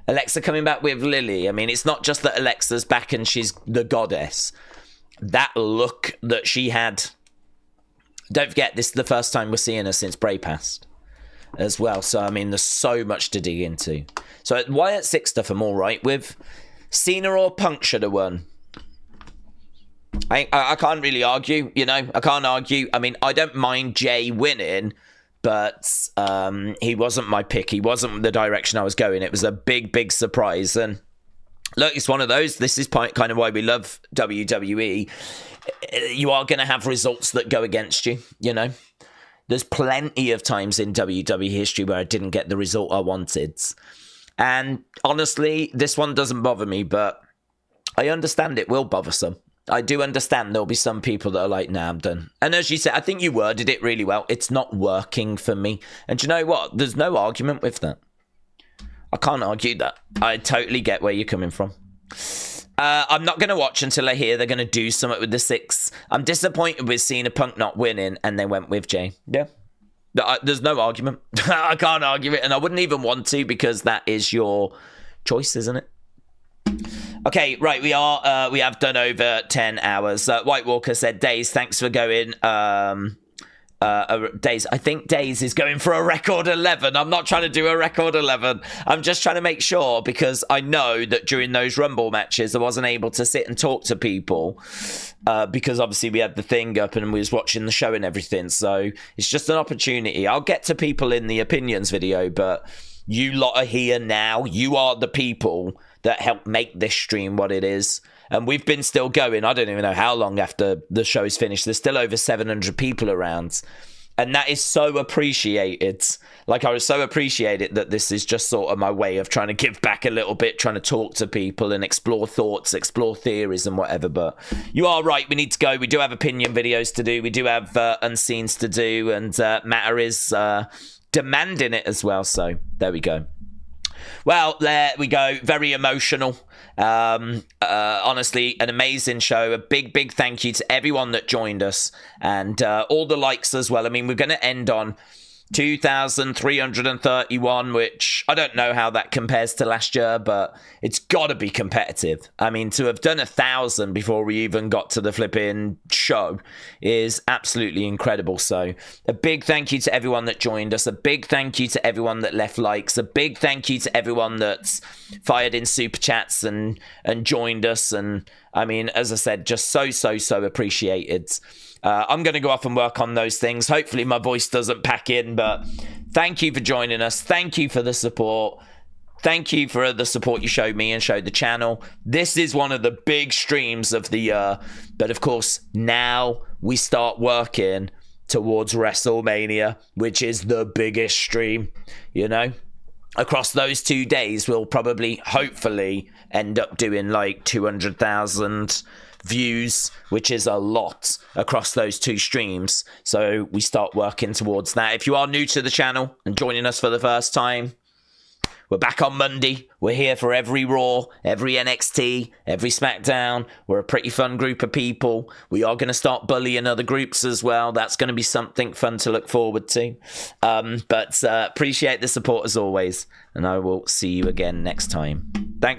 Alexa coming back with Lily. I mean, it's not just that Alexa's back and she's the goddess. That look that she had... Don't forget, this is the first time we're seeing her since Bray passed as well. So, I mean, there's so much to dig into. So, Wyatt 6 stuff I'm all right with. Cena or Punk should have won. I can't really argue, you know. I can't argue. I mean, I don't mind Jay winning, but he wasn't my pick. He wasn't the direction I was going. It was a big, big surprise. And look, it's one of those. This is kind of why we love WWE. You are going to have results that go against you, you know. There's plenty of times in WWE history where I didn't get the result I wanted. And honestly, this one doesn't bother me, but I understand it will bother some. I do understand there'll be some people that are like, nah, I'm done. And as you said, I think you worded it really well. It's not working for me. And you know what? There's no argument with that. I can't argue that. I totally get where you're coming from. I'm not going to watch until I hear they're going to do something with the 6. I'm disappointed with Cena Punk not winning, and they went with Jay. Yeah. There's no argument. I can't argue it, and I wouldn't even want to, because that is your choice, isn't it? Okay, right, we have done over 10 hours. White Walker said, Days, thanks for going. Days, I think Days is going for a record 11. I'm not trying to do a record 11. I'm just trying to make sure, because I know that during those Rumble matches, I wasn't able to sit and talk to people because obviously we had the thing up and we was watching the show and everything. So it's just an opportunity. I'll get to people in the opinions video, but you lot are here now. You are the people that helped make this stream what it is. And we've been still going. I don't even know how long after the show is finished. There's still over 700 people around. And that is so appreciated. Like, I was so appreciated that this is just sort of my way of trying to give back a little bit, trying to talk to people and explore thoughts, explore theories and whatever. But you are right. We need to go. We do have opinion videos to do. We do have unseens to do. And Matter is demanding it as well. So there we go. Well, there we go. Very emotional. Honestly, an amazing show. A big, big thank you to everyone that joined us and all the likes as well. I mean, we're going to end on 2,331, which I don't know how that compares to last year, but it's got to be competitive. I mean, to have done 1,000 before we even got to the flipping show is absolutely incredible. So a big thank you to everyone that joined us. A big thank you to everyone that left likes. A big thank you to everyone that's fired in super chats and joined us. And I mean, as I said, just so appreciated. I'm going to go off and work on those things. Hopefully my voice doesn't pack in, but thank you for joining us. Thank you for the support. Thank you for the support you showed me and showed the channel. This is one of the big streams of the year. But of course, now we start working towards WrestleMania, which is the biggest stream, you know? Across those 2 days, we'll probably, hopefully, end up doing like 200,000 views, which is a lot across those 2 streams. So we start working towards that. If you are new to the channel and joining us for the first time, we're back on Monday. We're here for every Raw, every NXT, every SmackDown. We're a pretty fun group of people. We are going to start bullying other groups as well. That's going to be something fun to look forward to. But appreciate the support as always. And I will see you again next time. Thanks.